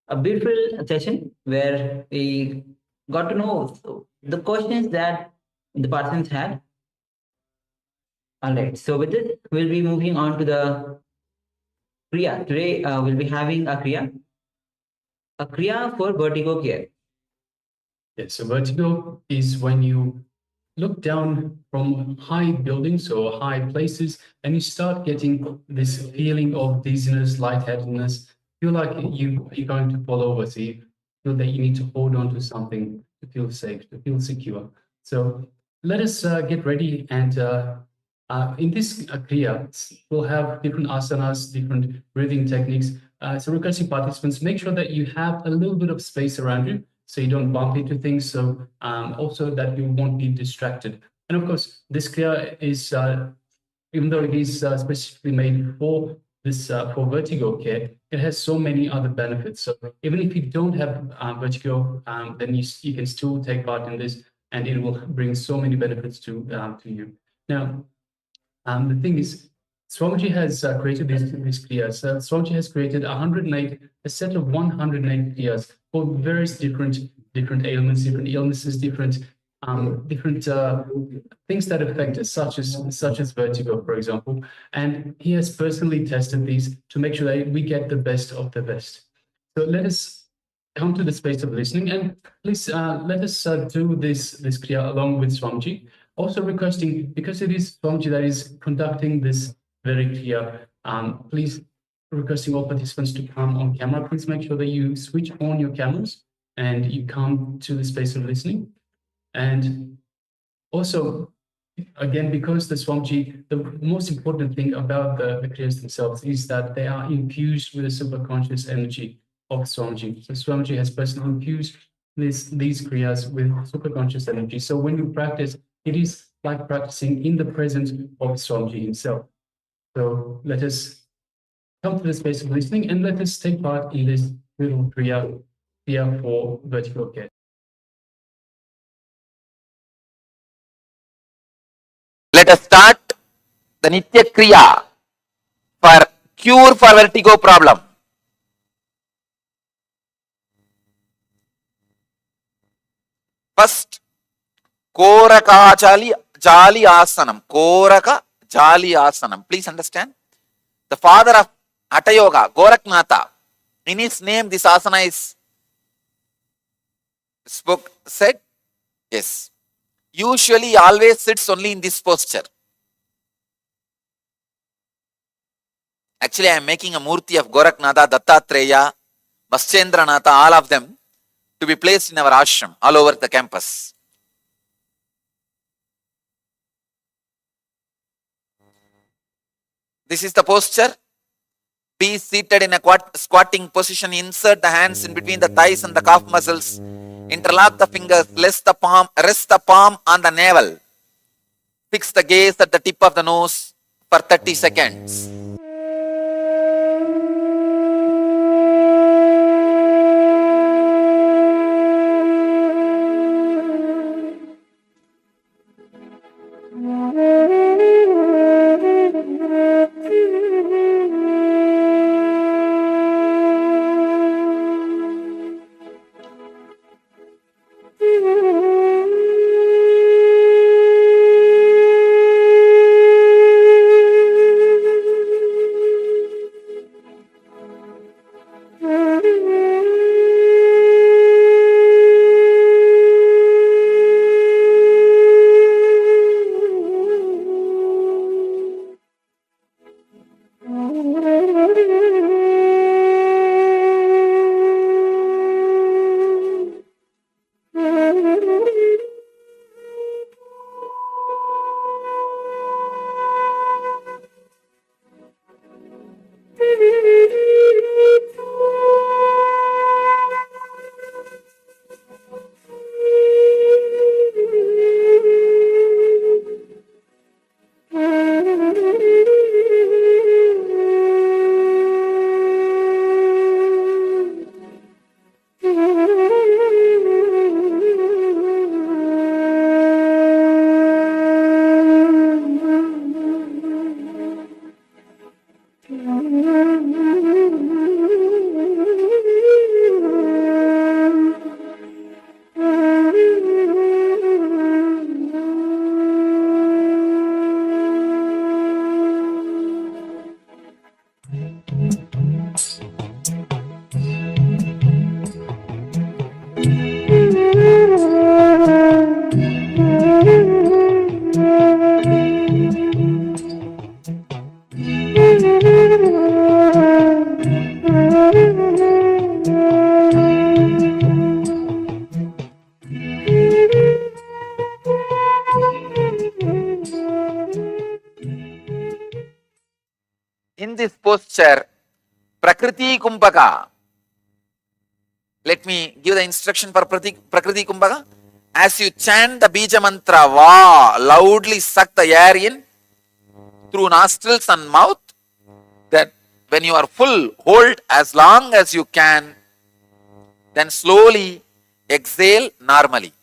A beautiful session where we got to know the questions that the participants had. All right, so with this, we'll be moving on to the Kriya. Today, we'll be having a Kriya for vertigo care. Yes, so vertigo is when you look down from high buildings or high places and you start getting this feeling of dizziness, lightheadedness, feel like you're going to fall over. So you feel that you need to hold on to something to feel safe, to feel secure. So let us get ready, and in this Kriya, we'll have different asanas, different breathing techniques. So requesting participants, make sure that you have a little bit of space around you so you don't bump into things, so also that you won't be distracted. And of course, this Kriya is, even though it is specifically made for this for vertigo care, it has so many other benefits. So even if you don't have vertigo, then you can still take part in this, and it will bring so many benefits to you. Now, the thing is, Swamiji has created these kriyas. Swamiji has created a set of 108 kriyas for various different ailments, different illnesses, different things that affect us, such as vertigo, for example. And he has personally tested these to make sure that we get the best of the best. So let us come to the space of listening, and please let us do this kriya along with Swamiji. Also requesting, because it is Swamiji that is conducting this very kriya, please requesting all participants to come on camera. Please make sure that you switch on your cameras and you come to the space of listening. And also, again, because the Swamiji, the most important thing about the Kriyas themselves is that they are infused with the superconscious energy of Swamiji. So Swamiji has personally infused these Kriyas with superconscious energy. So when you practice, it is like practicing in the presence of Swamiji himself. So let us come to the space of listening and let us take part in this little Kriya for vertical get. Let us start the Nitya Kriya for cure for vertigo problem. First, Koraka Jali Asanam. Koraka Jali Asanam. Please understand. The father of Hatha Yoga, Goraknatha, in his name this asana is said. Yes. Usually he always sits only in this posture. Actually, I am making a murti of Goraknatha, Dattatreya, Vaschendranatha, all of them, to be placed in our ashram all over the campus. This is the posture. Be seated in a squatting position. Insert the hands in between the thighs and the calf muscles. Interlock the fingers. Rest the palm on the navel. Fix the gaze at the tip of the nose for 30 seconds. In this posture, Prakriti Kumbhaka. Let me give the instruction for Prakriti Kumbhaka. As you chant the Bija Mantra, Va, loudly suck the air in through nostrils and mouth. Then when you are full, hold as long as you can. Then slowly exhale normally.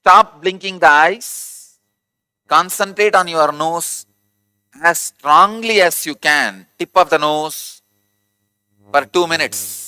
Stop blinking the eyes. Concentrate on your nose as strongly as you can. Tip of the nose for 2 minutes.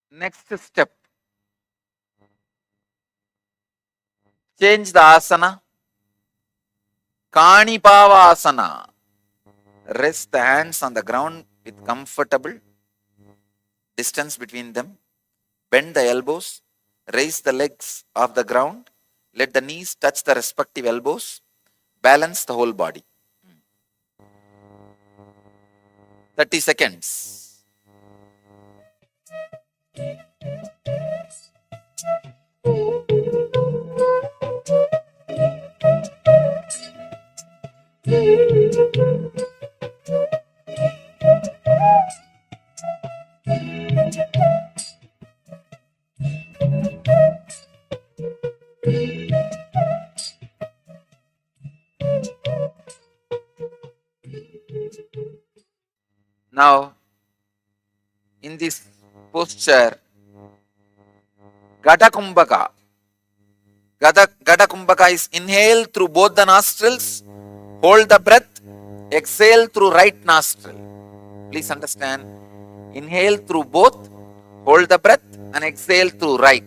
Next step, change the asana Kanipavasana. Rest the hands on the ground with comfortable distance between them. Bend the elbows. Raise the legs off the ground. Let the knees touch the respective elbows. Balance the whole body. 30 seconds. Now, in this posture, Gata Kumbhaka. Gata Kumbhaka is inhale through both the nostrils, hold the breath, exhale through right nostril. Please understand, inhale through both, hold the breath and exhale through right.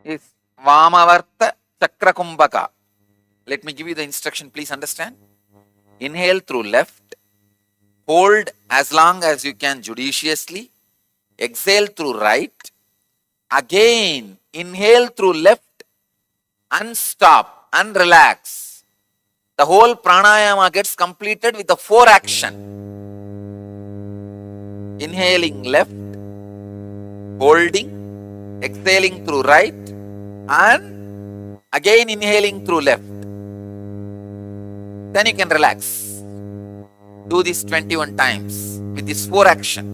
is Vamavarta Chakra Kumbhaka. Let me give you the instruction, please understand. Inhale through left, hold as long as you can judiciously, exhale through right, again inhale through left, and stop and relax. The whole pranayama gets completed with the 4 action. Inhaling left, holding, exhaling through right, and again inhaling through left. Then you can relax. Do this 21 times with this 4 action.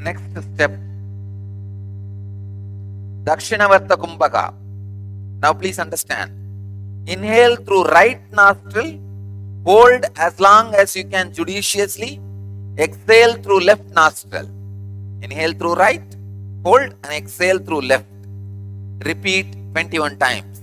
Next step, Dakshinavarta Kumbhaka. Now please understand, Inhale through right nostril. Hold as long as you can judiciously. Exhale through left nostril. Inhale through right. Hold and exhale through left. Repeat 21 times.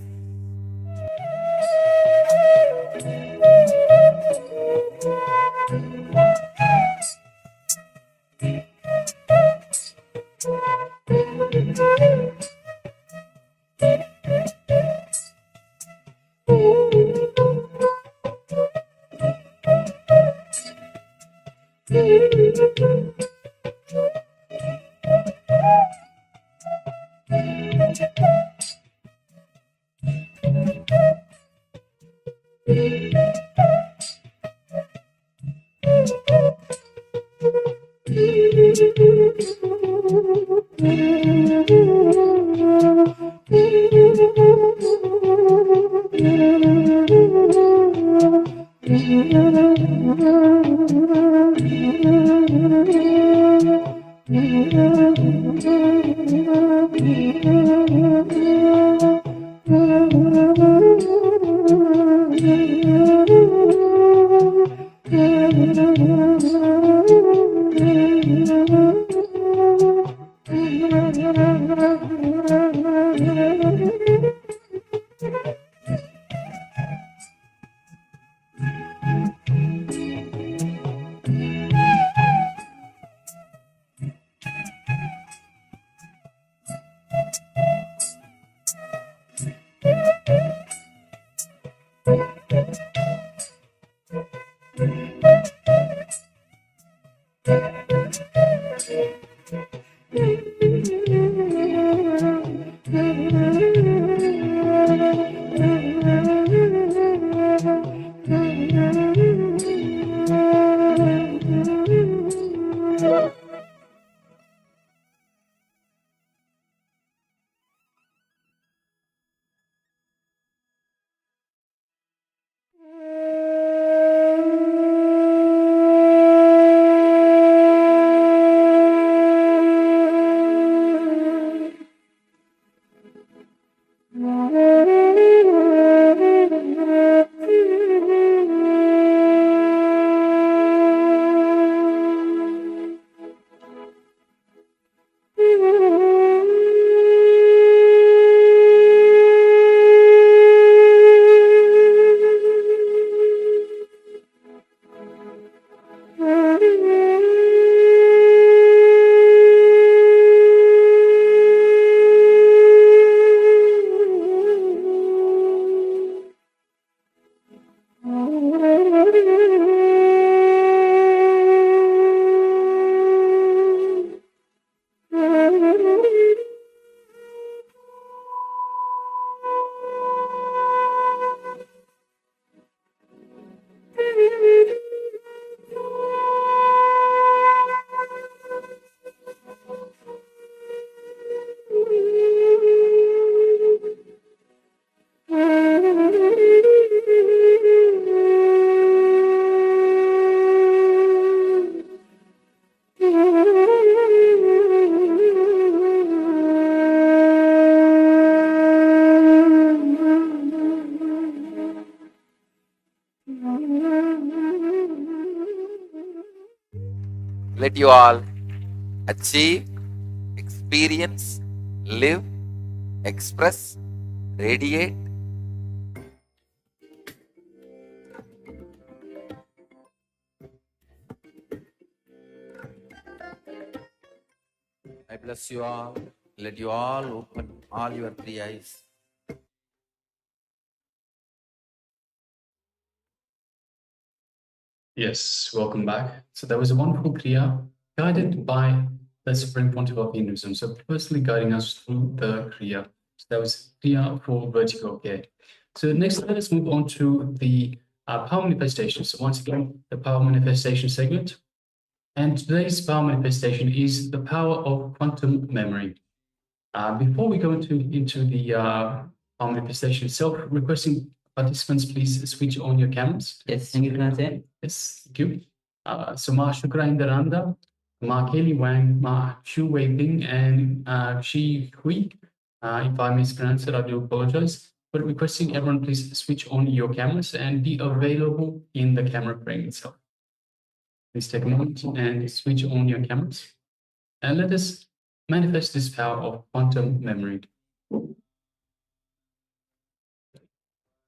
Let you all achieve, experience, live, express, radiate. I bless you all. Let you all open all your three eyes. Yes, welcome back. So that was a wonderful Kriya guided by the Supreme Pontiff of Hinduism. So personally guiding us through the Kriya. So that was Kriya for vertigo. Okay. So next, let us move on to the power manifestation. So once again, the power manifestation segment. And today's power manifestation is the power of quantum memory. Before we go into the power manifestation itself, requesting participants, please switch on your cameras. Yes, thank you, Transcend. Yes, thank you. So Ma Shukra Indaranda, Ma Kelly Wang, Ma Chu Wei Bing, and Shi Hui. If I mispronounce it, I do apologize. but requesting everyone please switch on your cameras and be available in the camera frame itself. Please take a moment and switch on your cameras. And let us manifest this power of quantum memory.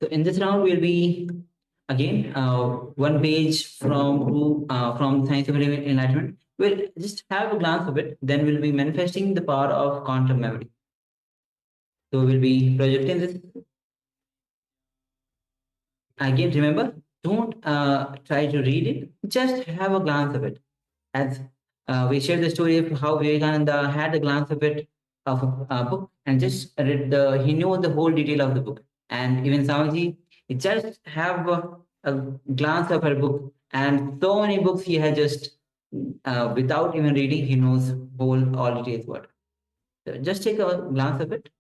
So in this round, we'll be again one page from Science of Enlightenment. We'll just have a glance of it. Then we'll be manifesting the power of quantum memory. So we'll be projecting this. Again, remember, don't try to read it. Just have a glance of it. As we shared the story of how Vivekananda had a glance of it of a book and just read he knew the whole detail of the book. And even Swamiji, he just have a glance of her book, and so many books he had just without even reading, he knows all details what. So just take a glance of it.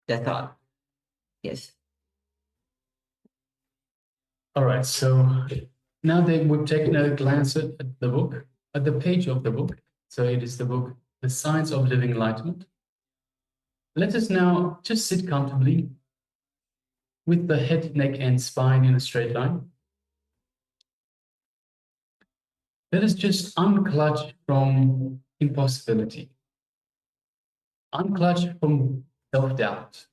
That's all. Yes. All right, so now that we've taken a glance at the book, at the page of the book. So it is the book, The Science of Living Enlightenment. Let us now just sit comfortably with the head, neck, and spine in a straight line. Let us just unclutch from impossibility, unclutch from self-doubt,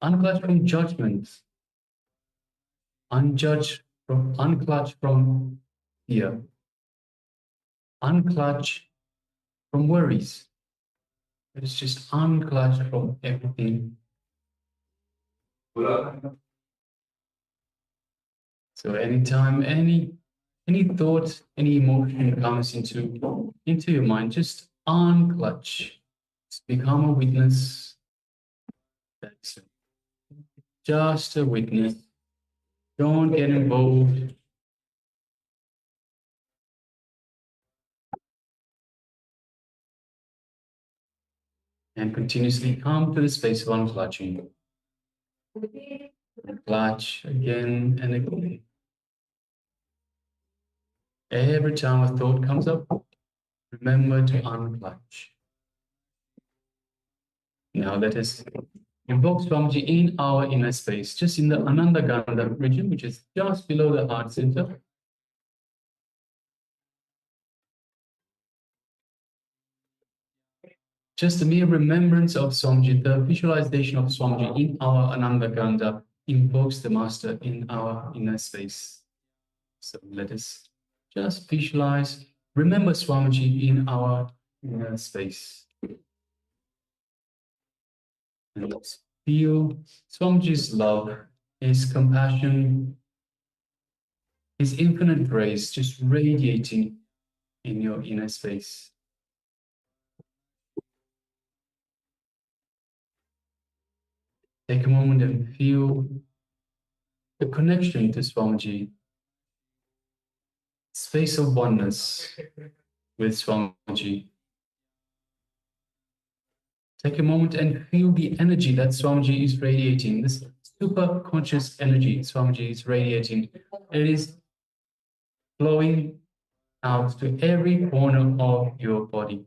unclutch from judgment, unclutch from fear, unclutch from worries. Let us just unclutch from everything. So anytime any thought, any emotion comes into your mind, just unclutch. Just become a witness. That's it. Just a witness. Don't get involved. And continuously come to the space of unclutching. Clutch again and again. Every time a thought comes up, remember to unclutch. Now let us invoke Swamiji in our inner space, just in the Ananda Gandha region, which is just below the heart center. Just a mere remembrance of Swamiji, the visualization of Swamiji in our Ananda Gandha invokes the Master in our inner space. So let us just visualize, remember Swamiji in our inner space. And let's feel Swamiji's love, his compassion, his infinite grace just radiating in your inner space. Take a moment and feel the connection to Swamiji, space of oneness with Swamiji. Take a moment and feel the energy that Swamiji is radiating, this super conscious energy Swamiji is radiating. It is flowing out to every corner of your body.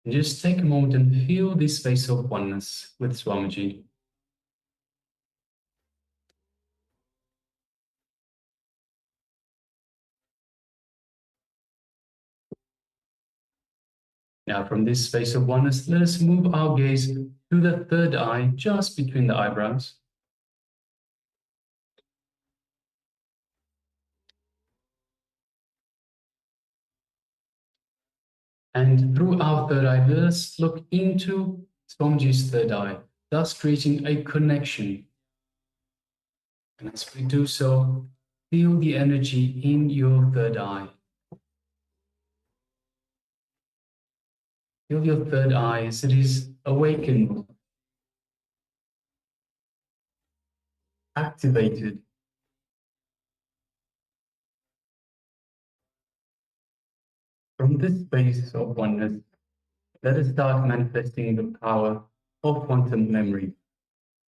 And just take a moment and feel this space of oneness with Swamiji. Now from this space of oneness, let us move our gaze to the third eye, just between the eyebrows. And through our third eye, let us look into Swamiji's third eye, thus creating a connection. And as we do so, feel the energy in your third eye. Feel your third eye as it is awakened, activated. From this space of oneness, let us start manifesting the power of quantum memory.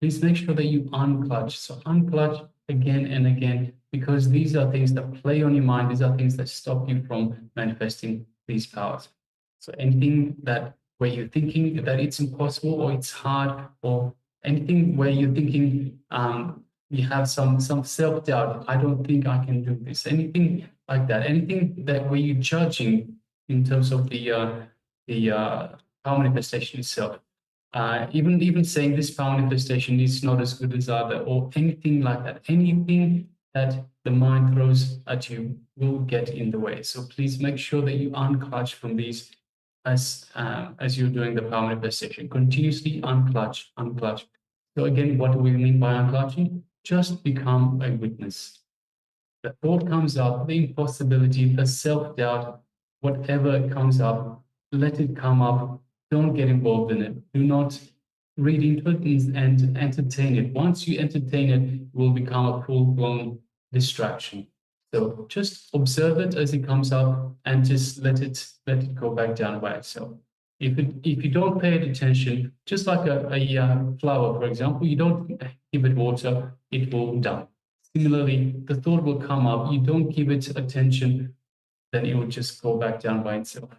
please make sure that you unclutch. So unclutch again and again, because these are things that play on your mind. These are things that stop you from manifesting these powers. So anything that where you're thinking that it's impossible or it's hard, or anything where you're thinking you have some self-doubt, I don't think I can do this, anything like that, anything that where you're judging in terms of the power manifestation itself. Even saying this power manifestation is not as good as other, or anything like that, anything that the mind throws at you will get in the way. So please make sure that you unclutch from these as you're doing the power manifestation. Continuously unclutch. So again, what do we mean by unclutching? Just become a witness. The thought comes up, the impossibility, the self-doubt, whatever comes up, let it come up. Don't get involved in it. Do not read into it and entertain it. Once you entertain it, it will become a full-blown distraction. So just observe it as it comes up and just let it go back down by itself. If you don't pay it attention, just like a flower, for example, you don't give it water, it will die. Similarly, the thought will come up, you don't give it attention, then it will just go back down by itself.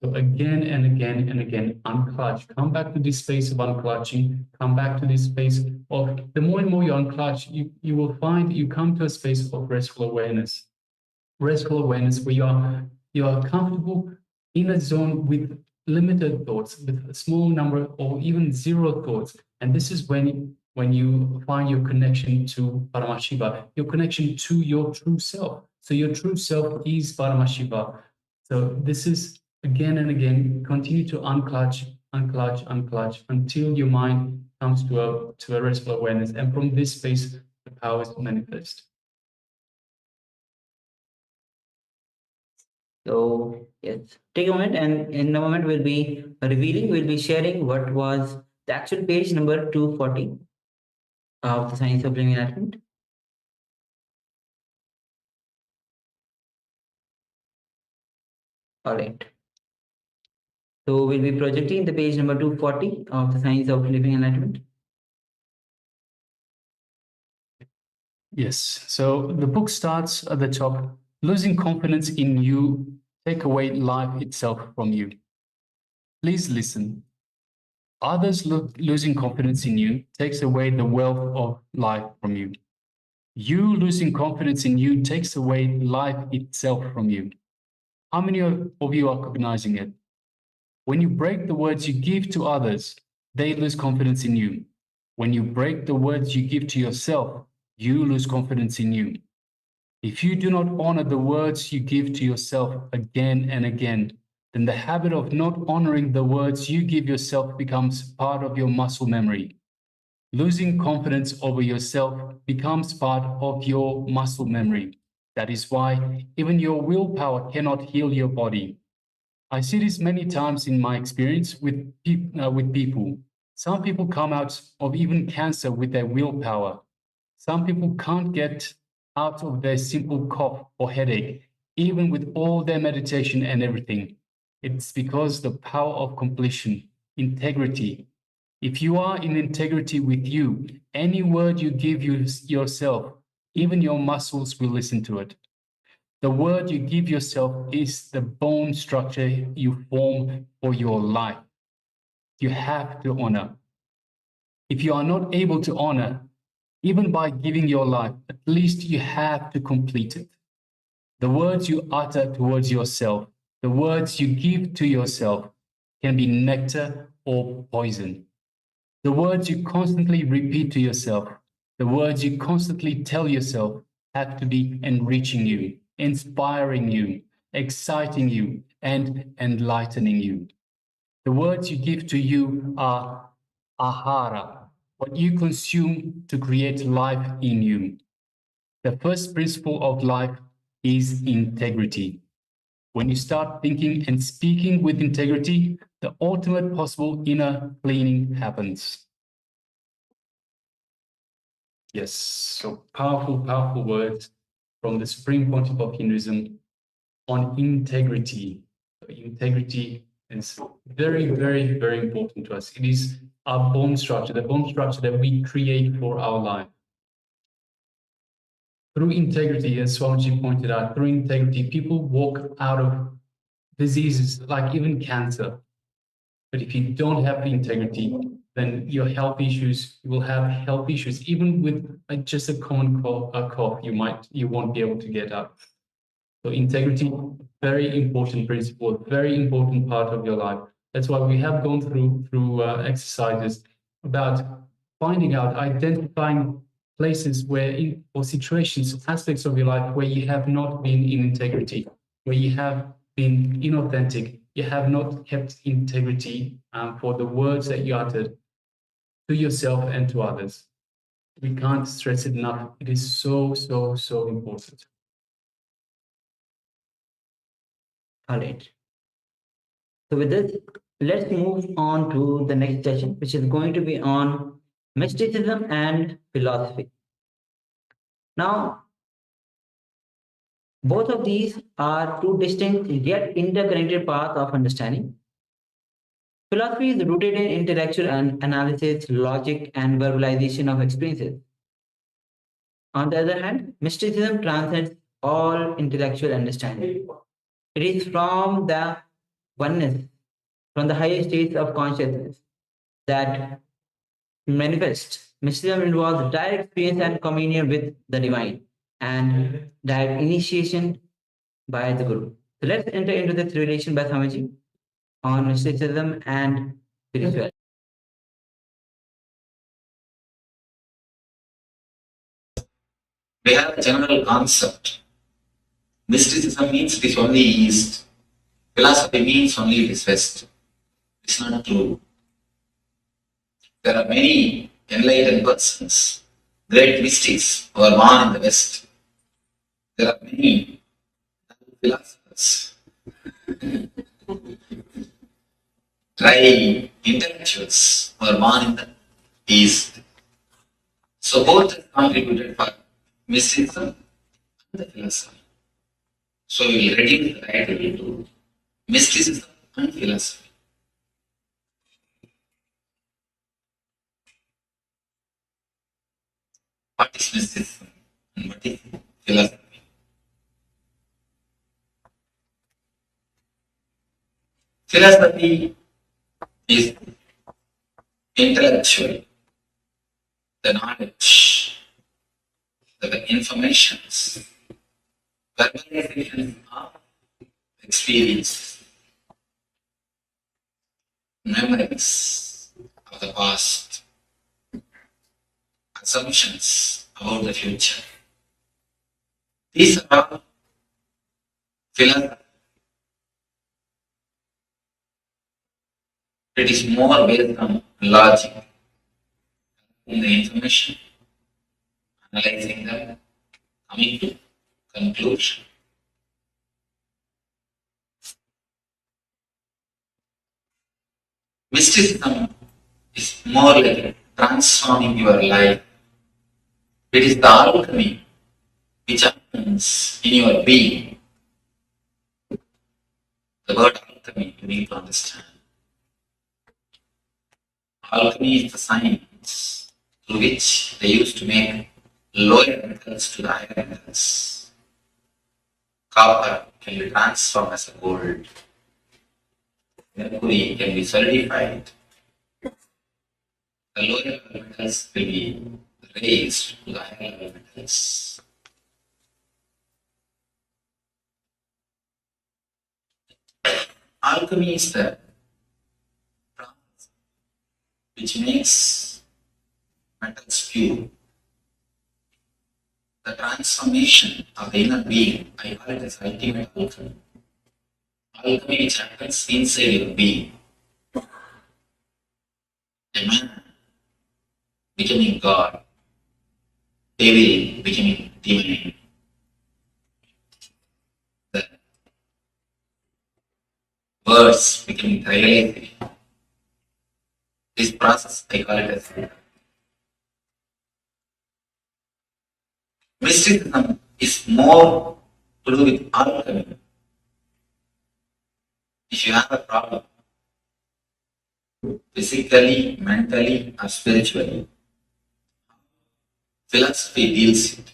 So again and again and again, unclutch. Come back to this space of unclutching. Come back to this space of, the more and more you unclutch, you will find you come to a space of restful awareness. Restful awareness where you are comfortable in a zone with limited thoughts, with a small number or even zero thoughts. And this is when you find your connection to Paramashiva, your connection to your true self. So your true self is Paramashiva. So this is again and again, continue to unclutch until your mind comes to a restful awareness. And from this space, the powers manifest. So yes, take a moment, and in a moment we'll be revealing, we'll be sharing what was the actual page number 240 of the Science of Living Enlightenment. All right. So we'll be projecting the page number 240 of the Science of Living Enlightenment. Yes. So the book starts at the top. Losing confidence in you take away life itself from you. Please listen. Others losing confidence in you takes away the wealth of life from you. You losing confidence in you takes away life itself from you. How many of you are recognizing it? When you break the words you give to others, they lose confidence in you. When you break the words you give to yourself, you lose confidence in you. If you do not honor the words you give to yourself again and again, then the habit of not honoring the words you give yourself becomes part of your muscle memory. Losing confidence over yourself becomes part of your muscle memory. That is why even your willpower cannot heal your body. I see this many times in my experience with people. Some people come out of even cancer with their willpower. Some people can't get out of their simple cough or headache, even with all their meditation and everything. It's because the power of completion, integrity. If you are in integrity with you, any word you give yourself, even your muscles will listen to it. The word you give yourself is the bone structure you form for your life. You have to honor. If you are not able to honor, even by giving your life, at least you have to complete it. The words you utter towards yourself, the words you give to yourself, can be nectar or poison. The words you constantly repeat to yourself, the words you constantly tell yourself, have to be enriching you, inspiring you, exciting you, and enlightening you. The words you give to you are ahara, what you consume to create life in you. The first principle of life is integrity. When you start thinking and speaking with integrity, the ultimate possible inner cleaning happens. Yes, so powerful, powerful words from the Supreme Pontiff of Hinduism on integrity. Integrity is very, very, very important to us. It is our bone structure, the bone structure that we create for our life. Through integrity, as Swamiji pointed out, through integrity, people walk out of diseases like even cancer. But if you don't have the integrity, then your health issues, you will have health issues. Even with just a common cough, you won't be able to get up. So integrity, very important principle, very important part of your life. That's why we have gone through exercises about finding out, identifying places where, or situations, aspects of your life where you have not been in integrity, where you have been inauthentic, you have not kept integrity for the words that you uttered to yourself and to others. We can't stress it enough. It is so, so, so important. All right. So with this, let's move on to the next session, which is going to be on mysticism and philosophy. Now, both of these are two distinct yet interconnected paths of understanding. Philosophy is rooted in intellectual analysis, logic, and verbalization of experiences. On the other hand, mysticism transcends all intellectual understanding. It is from the oneness, from the higher states of consciousness that manifest. Mysticism involves direct experience and communion with the divine and direct initiation by the Guru. So let's enter into this relation by Swamiji on mysticism and spirituality. We have a general concept. Mysticism means it is only East. Philosophy means only it is West. It's not true. There are many enlightened persons, great mystics who are born in the West. There are many philosophers, dry intellectuals who are born in the East. So both have contributed for mysticism and the philosophy. So we will reduce the title to mysticism and philosophy. What is mysticism and what is philosophy? Philosophy is intellectual, the knowledge, the informations, verbalization of experiences, memories of the past, assumptions about the future. These are all philosophy. It is more based on logic, in the information, analyzing them, coming to conclusion. Mysticism is more like transforming your life. It is the alchemy which happens in your being. The word alchemy you need to understand. Alchemy is the science through which they used to make lower metals to the higher metals. Copper can be transformed as a gold. Mercury can be solidified. The lower level metals will be raised to the higher level metals. Alchemy is the process which makes metals pure. The transformation of the inner being, I call it as ultimate alchemy. Alchemy which happens inside your being. A man becoming God, devil becoming divine. The words becoming realization. This process, I call it as mysticism is more to do with alchemy. If you have a problem, physically, mentally, or spiritually, philosophy deals it,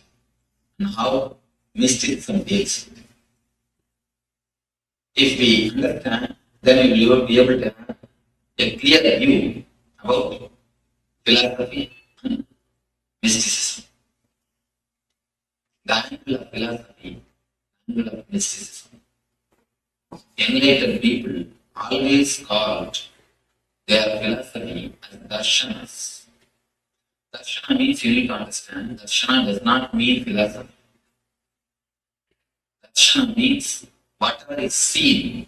and how mysticism deals it. If we understand, then we will be able to have a clear view about philosophy and mysticism. The angle of philosophy, the angle of mysticism. Enlightened people always called their philosophy as darshanas. Darshana means you need to understand. Darshana does not mean philosophy. Darshana means whatever is seen.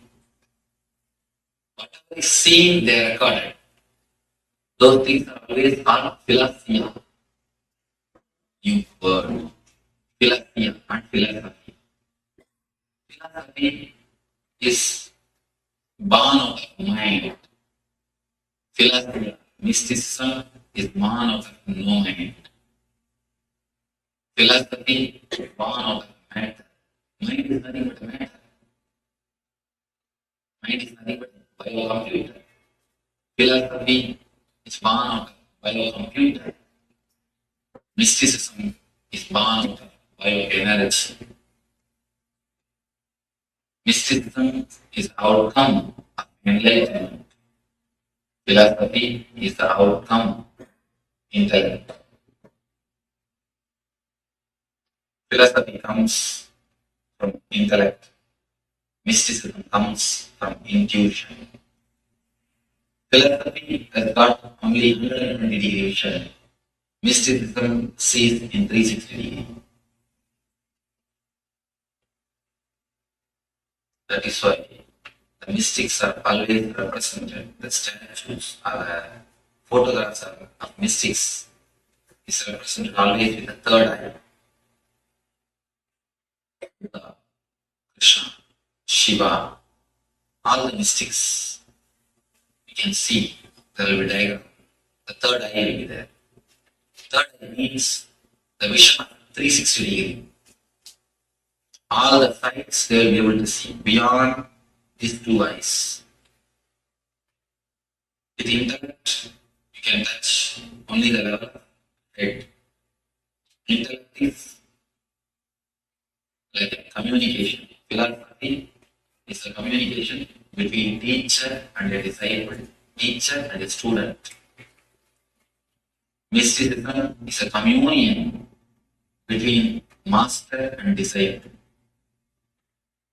Whatever is seen, they are recorded. Those things are always called philosophia. You word. Philosophia, not philosophy. Philosophy is born out of mind. Philosophy, mysticism is born out of no mind. Philosophy is born out of matter. Mind is nothing but matter. Mind is nothing but biocomputer. Philosophy is born out of biocomputer. Mysticism is born out of bioenergy. Mysticism is the outcome of enlightenment. Philosophy is the outcome of intellect. Philosophy comes from intellect. Mysticism comes from intuition. Philosophy has got only 120 degree vision. Mysticism sees in 360 degree. That is why the mystics are always represented. The statues or the photographs of mystics is represented always with the third eye. Krishna, Shiva, all the mystics, you can see there will be diagram. The third eye will be there. Third eye means the vision of 360 degree. All the sides they will be able to see beyond these two eyes. With intellect, you can touch only the level of head. Intellect is like a communication. Philosophy is a communication between teacher and a disciple, teacher and a student. Mysticism is a communion between master and disciple.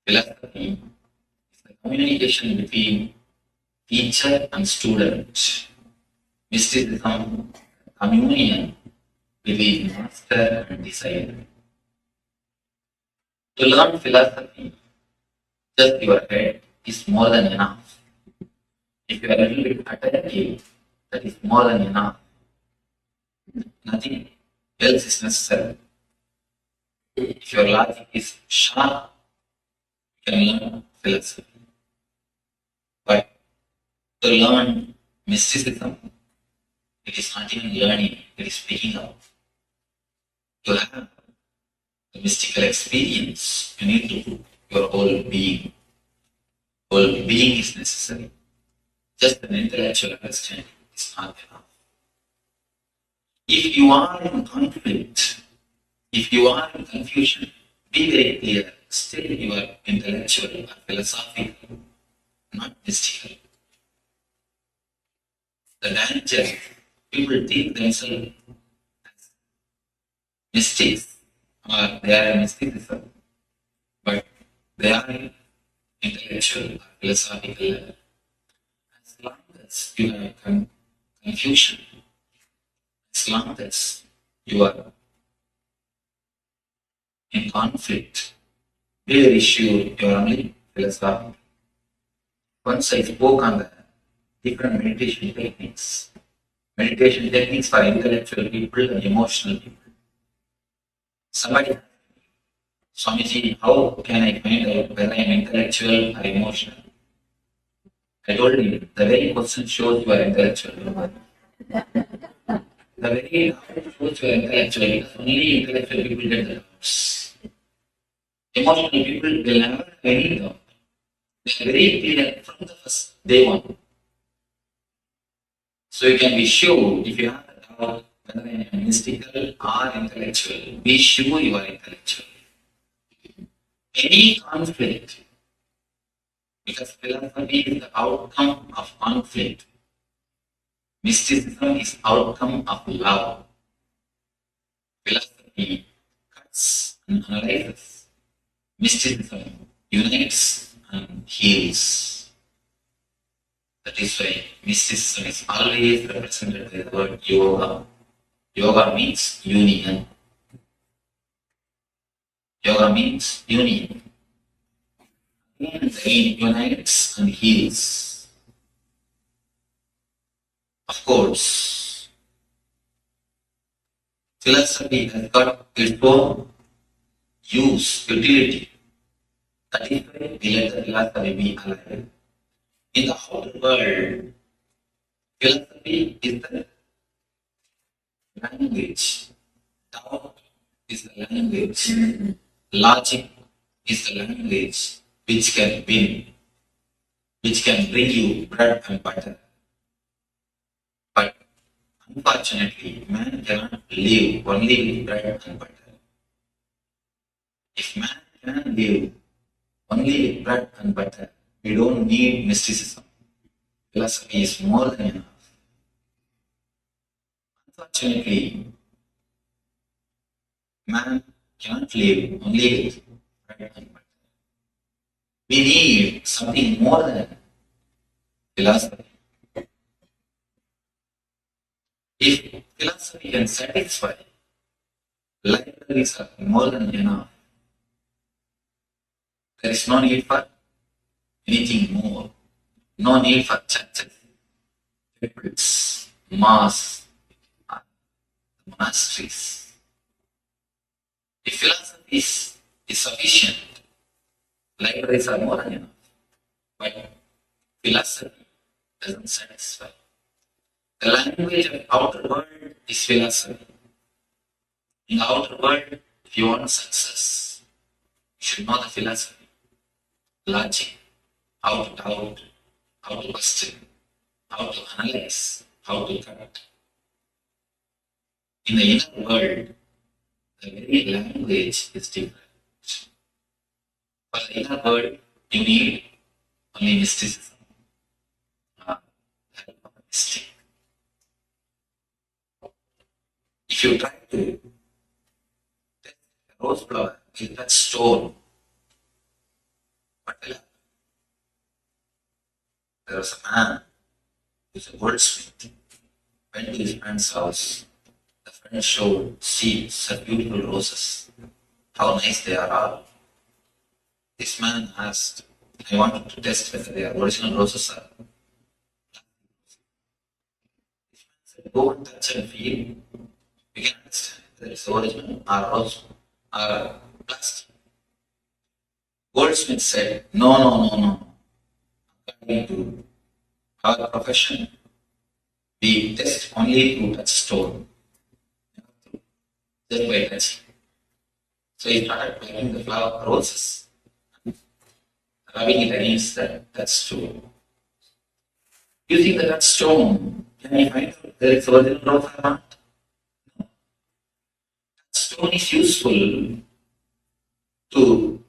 Philosophy is a communication between teacher and student. Mysticism, communion between master and disciple. To learn philosophy, just your head is more than enough. If you are a little bit attentive, that is more than enough. Nothing else is necessary. If your logic is sharp, you can learn philosophy. But to learn mysticism, it is not even learning, it is picking up. To have the mystical experience, you need to put your whole being. Whole being is necessary. Just an intellectual understanding is not enough. If you are in conflict, if you are in confusion, be very clear. Still you are intellectual or philosophical, not mystical. The danger, people think themselves as mystics or they are mysticism, but they are intellectual or philosophical level. As long as you have confusion, as long as you are in conflict, be very sure you are only philosophical. Once I spoke on the different meditation techniques for intellectual people and emotional people. Somebody asked me, Swamiji, how can I find out whether I am intellectual or emotional? I told him, the very question shows you are intellectual. The very knowledge shows you are intellectual, because only intellectual people get the doubts. Emotional people will never have any doubt. They are very clear from the first day one. So you can be sure, if you have a doubt whether I am mystical or intellectual, be sure you are intellectual. Any conflict, because philosophy is the outcome of conflict. Mysticism is outcome of love. Philosophy cuts and analyzes. Mysticism unites and heals. That is why mysticism is always represented by the word yoga. Yoga means union. Yoga means union. And again, unites and heals. Of course, philosophy has got its own use, utility. That is why we let the philosophy be alive. In the whole world, philosophy is the language. Doubt is the language. Logic is the language which can win, which can bring you bread and butter. But unfortunately, man cannot live only with bread and butter. If man can live only with bread and butter, we don't need mysticism. Philosophy is more than enough. Unfortunately, man cannot live only with bread and butter. We need something more than philosophy. If philosophy can satisfy, libraries are more than enough. There is no need for anything more. No need for churches, temples, mosques, monasteries. If philosophy is sufficient, libraries are more than enough. But philosophy doesn't satisfy. The language of the outer world is philosophy. In the outer world, if you want success, you should know the philosophy, logic, how to doubt, how to question, how to analyze, how to cut. In the inner world, the very language is different. For the inner world, you need only mysticism, help of a mystic. If you try to test a rose flower with that stone, what will happen? There was a man who was a goldsmith, went to his friend's house. The friend showed, see, such beautiful roses, how nice they are all. This man asked, I wanted to test whether they are original roses or this man said, go and touch and feel. You can understand whether it's original or rose or plastic. Goldsmith said, no. According to our profession, we test only through touchstone, just by touching. So he started plucking the flower roses, rubbing it against that touchstone. Using the touchstone, can you find out whether it's original rose or not? No. Touchstone is useful to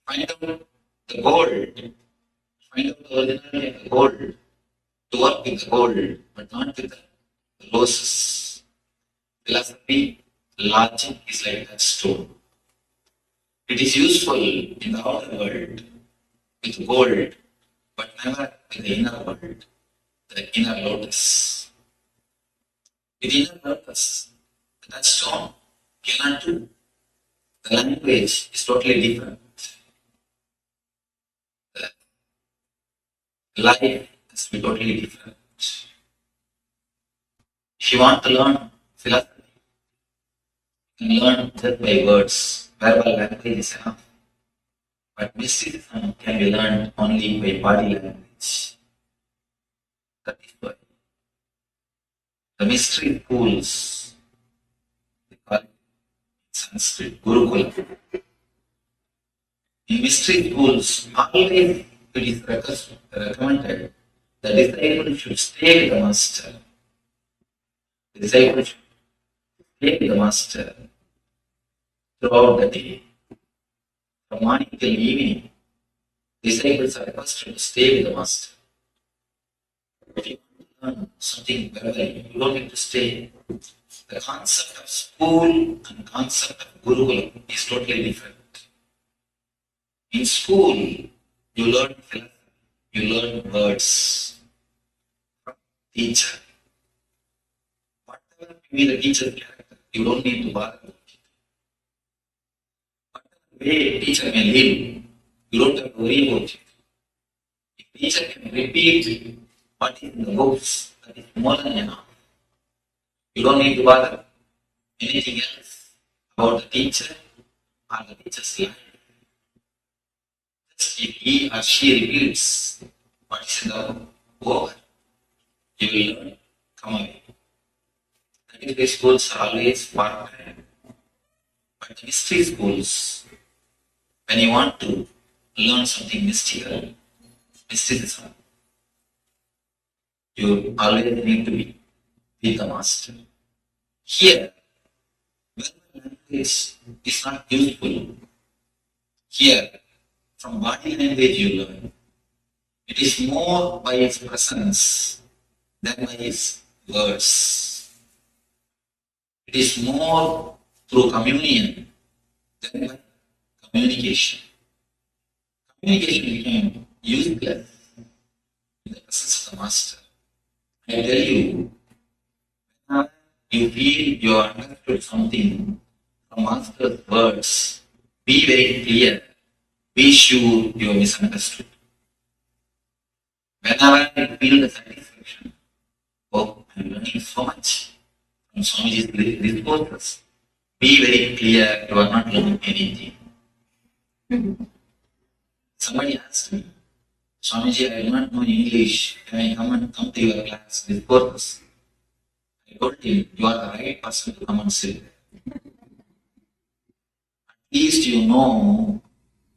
find out the gold, find out the originality of the gold, to work with the gold, but not with the roses. Philosophy, logic is like that stone. It is useful in the outer world with gold, but never in the inner world, the inner lotus. With the inner lotus, that stone cannot do. The language is totally different. The life has to be totally different. If you want to learn philosophy, you can learn just by words. Verbal language is enough. But mysticism can be learned only by body language. That is why the mystery schools, they call it in Sanskrit Gurukula. In mystery schools, always it is recommended The disciple should stay with the master. The disciple should stay with the master throughout the day. From morning till evening, disciples are requested to stay with the master. If you want to learn something verbally, you don't need to stay. The concept of school and concept of Gurukula is totally different. In school, you learn philosophy, you learn words from teacher. Whatever may be the teacher's character, you don't need to bother about it. Whatever way teacher may live, you don't have to worry about it. If teacher can repeat what is in the books, that is more than enough. You don't need to bother anything else about the teacher or the teacher's life. Just if he or she repeats what is in the book, you will learn, come away. That is why schools are always part-time. But mystery schools, when you want to learn something mystical, mysticism, you always need to be with the master. Here, verbal language is not useful. Here, from body language you learn. It is more by its presence than by its words. It is more through communion than by communication. Communication became useless in the presence of the master. I tell you, whenever you feel you have understood something from master's words, be very clear. Be sure you are misunderstood. Whenever you feel the satisfaction, oh, I am learning so much from Swamiji's discourses, be very clear you are not learning anything. Somebody asked me, Swamiji, I do not know English. Can I come to your class discourses? I told him, you are the right person to come and sit there. At least you know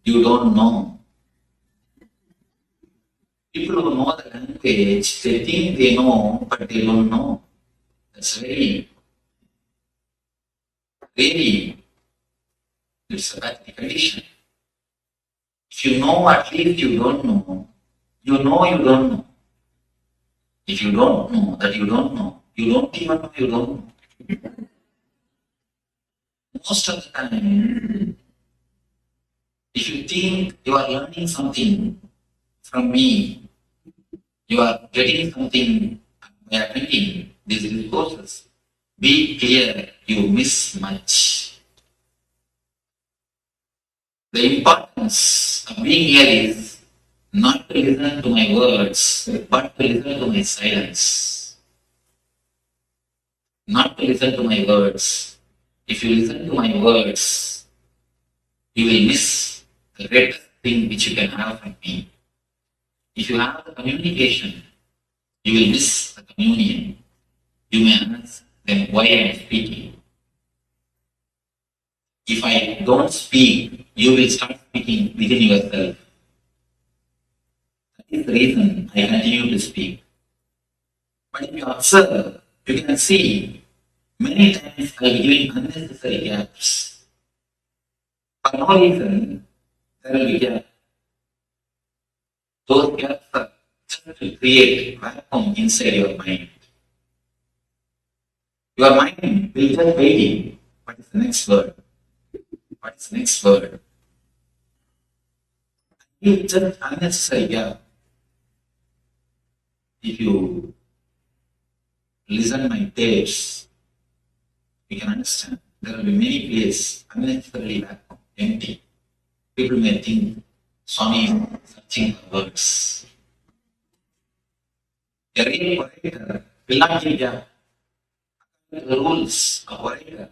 you don't know. People who know the language, they think they know, but they don't know. That's really it's a bad condition. If you know, at least you don't know. You know you don't know. If you don't know that you don't know, you don't even know you don't know. Most of the time, if you think you are learning something from me, you are getting something by attending these discourses, be clear you miss much. The importance of being here is not to listen to my words, but to listen to my silence. Not to listen to my words. If you listen to my words, you will miss the greatest thing which you can have from me. If you have the communication, you will miss the communion. You may ask them why I am speaking. If I don't speak, you will start speaking within yourself. That is the reason I continue to speak. But if you observe, you can see many times I am giving unnecessary gaps. For no reason, there will be gaps. Those gaps are just to create vacuum inside your mind. Your mind will just waiting. What is the next word? What is the next word? You just unnecessary gap. If you listen my tapes, you can understand. There will be many places unnecessarily vacuum, empty. People may think Swami is searching for words. A real orator will not give gap. The rules of orator.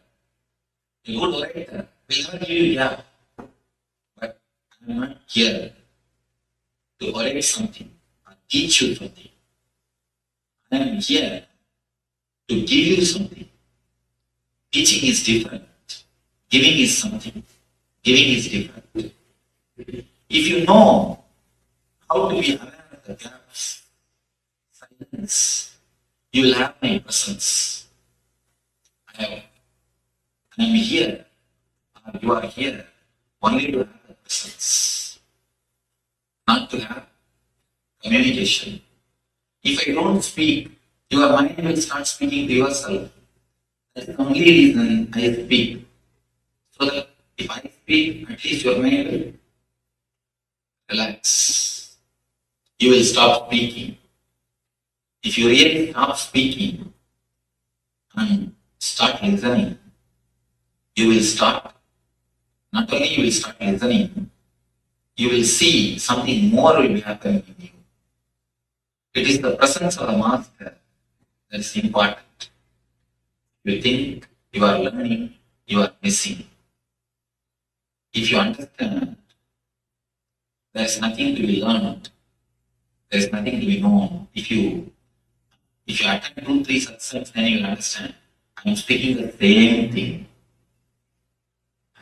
A good orator will not give you gap. But I am not here to orate something or teach you something. I am here to give you something. Teaching is different. Giving is something. Giving is different. If you know how to be aware of the gaps, You will have my presence. I am here, or you are here, only to have the presence, not to have communication. If I don't speak, your mind will start speaking to yourself. That's the only reason I speak. So that if I speak, at least your mind will relax. You will stop speaking. If you really stop speaking and start listening, you will start, not only you will start listening, you will see something more will be happening in you. It is the presence of the master that is important. You think you are learning, you are missing. If you understand, there is nothing to be learned, there is nothing to be known. If you attend 2-3 success, then you will understand. I am speaking the same thing.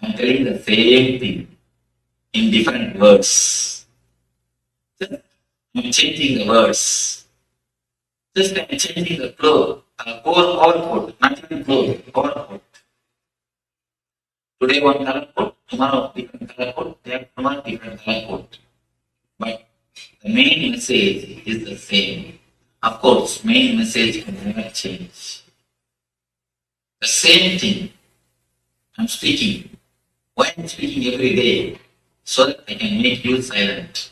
I am telling the same thing in different words. I am changing the words. Just I am changing the flow, core code, not even flow, core code. Today one color code, tomorrow different color code, tomorrow different color code. But the main message is the same. Of course, main message can never change. The same thing I'm speaking. Why I'm speaking every day? So that I can make you silent.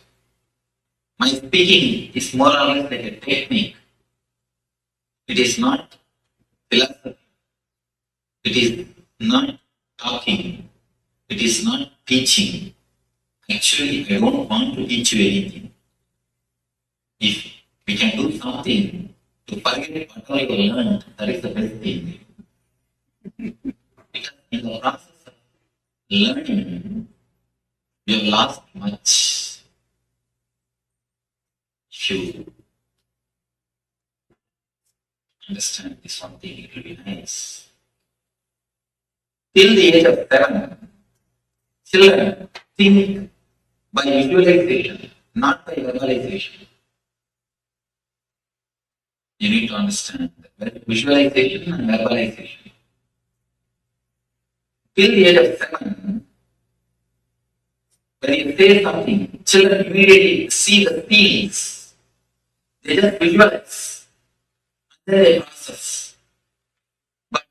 My speaking is more or less like a technique. It is not philosophy. It is not talking. It is not teaching. Actually, I don't want to teach you anything. If we can do something to forget whatever you learned, that is the best thing. Because in the process of learning, we have lost much. If you understand this one thing, it will be nice. Till the age of 7, children think by visualization, not by verbalization. You need to understand that visualization and verbalization. Till the age of 7, when you say something, children immediately see the things. They just visualize. Then they process. But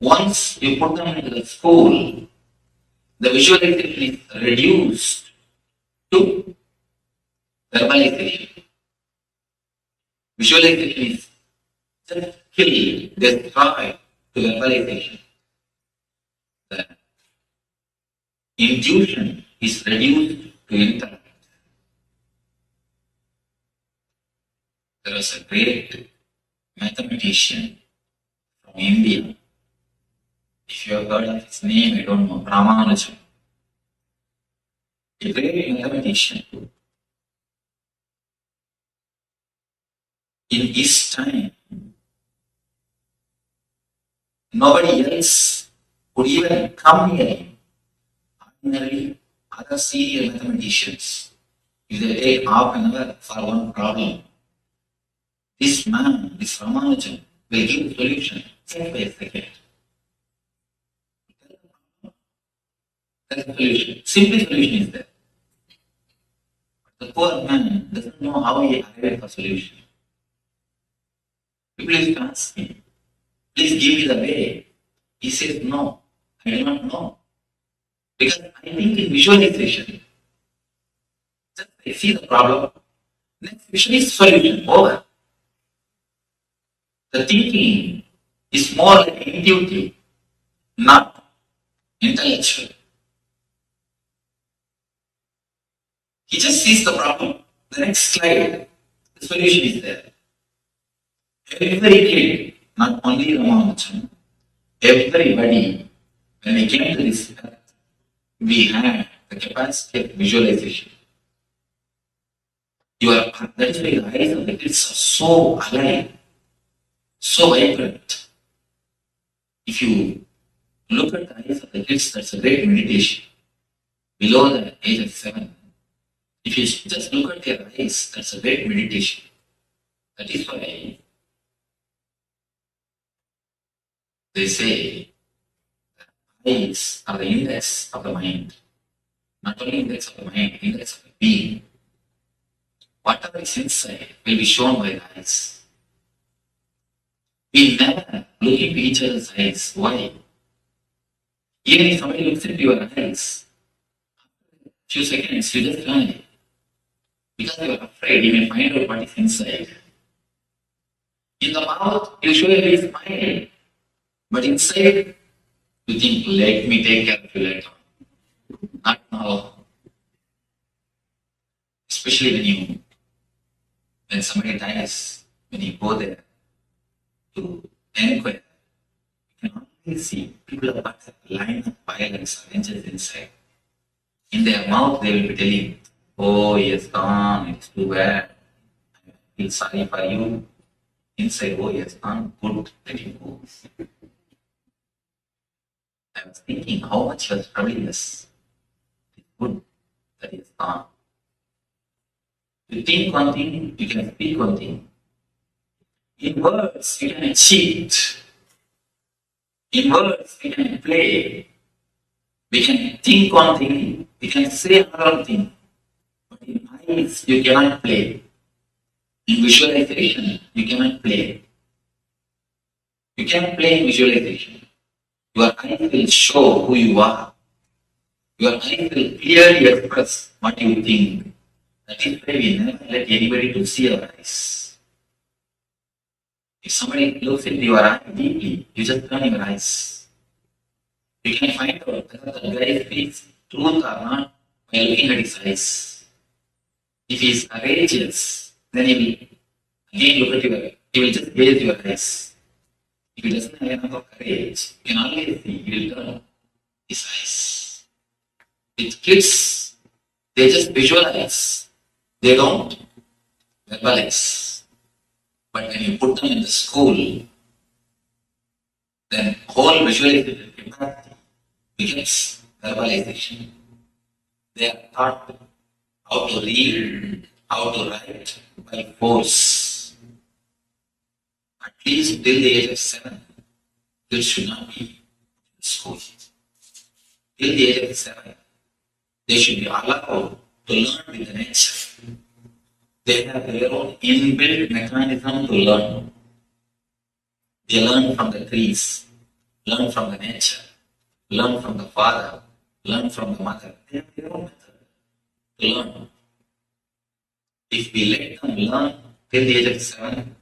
once you put them into the school, the visualization is reduced to verbalization. Visualization is just kill, destroy to verbalization. The intuition is reduced to intellect. There was a great mathematician from India. If you have heard of his name, I don't know, Paramashivoham. A great mathematician. In his time, nobody else could even come near him. Ordinarily, other serial mathematicians, if they take half an hour for one problem, this man, this Ramanujan, will give a solution step by second. That's the solution. Simple solution is there. But the poor man doesn't know how he arrived at a solution. People used to ask him, please give me the way. He says, no, I do not know. Because I think in visualization. Just I see the problem. Next vision is solution. Over. The thinking is more like intuitive, not intellectual. He just sees the problem. The next slide, the solution is there. Every kid, not only Ramanujan, everybody, when we came to this earth, we had the capacity of visualization. That is why the eyes of the kids are so alive, so vibrant. If you look at the eyes of the kids, that's a great meditation. Below the age of 7, if you just look at their eyes, that's a great meditation. That is why they say eyes are the index of the mind. Not only index of the mind, index of the being. Whatever is inside will be shown by the eyes. We never look into each other's eyes. Why? Even if somebody looks into your eyes, few seconds, you just turn it. Because you are afraid you may find out what is inside. In the mouth, you show a smile. But inside, you think, let me take care of you later. Not now. Especially when somebody dies, when you go there to inquire, you can only see people of line of violence or angels inside. In their mouth, they will be telling, oh, he has gone, it's too bad. I feel sorry for you. Inside, oh, he has gone, good, let him go. I was thinking how much he was troubling us. It's good that he has gone. You think one thing, you can speak one thing. In words, you can cheat. In words, we can play. We can think one thing, we can say another thing. But in eyes, you cannot play. In visualization, you cannot play. You can play in visualization. Your eyes will show who you are. Your eyes will clearly express what you think. That is why we never let anybody to see our eyes. If somebody looks into your eye deeply, you just turn your eyes. You can find out whether the guy speaks truth or not by looking at his eyes. If he is courageous, then he will again look at he will just gaze your eyes. If he doesn't have enough courage, you can always see he will turn his eyes. With kids, they just visualize. They don't verbalize. But when you put them in the school, then whole visualization capacity becomes verbalization. They are taught how to read, how to write by force. At least till the age of 7, kids should not be in school. Till the age of 7, they should be allowed to learn with the nature. They have their own inbuilt mechanism to learn. They learn from the trees, learn from the nature, learn from the father, learn from the mother. They have their own method to learn. If we let them learn till the age of 7,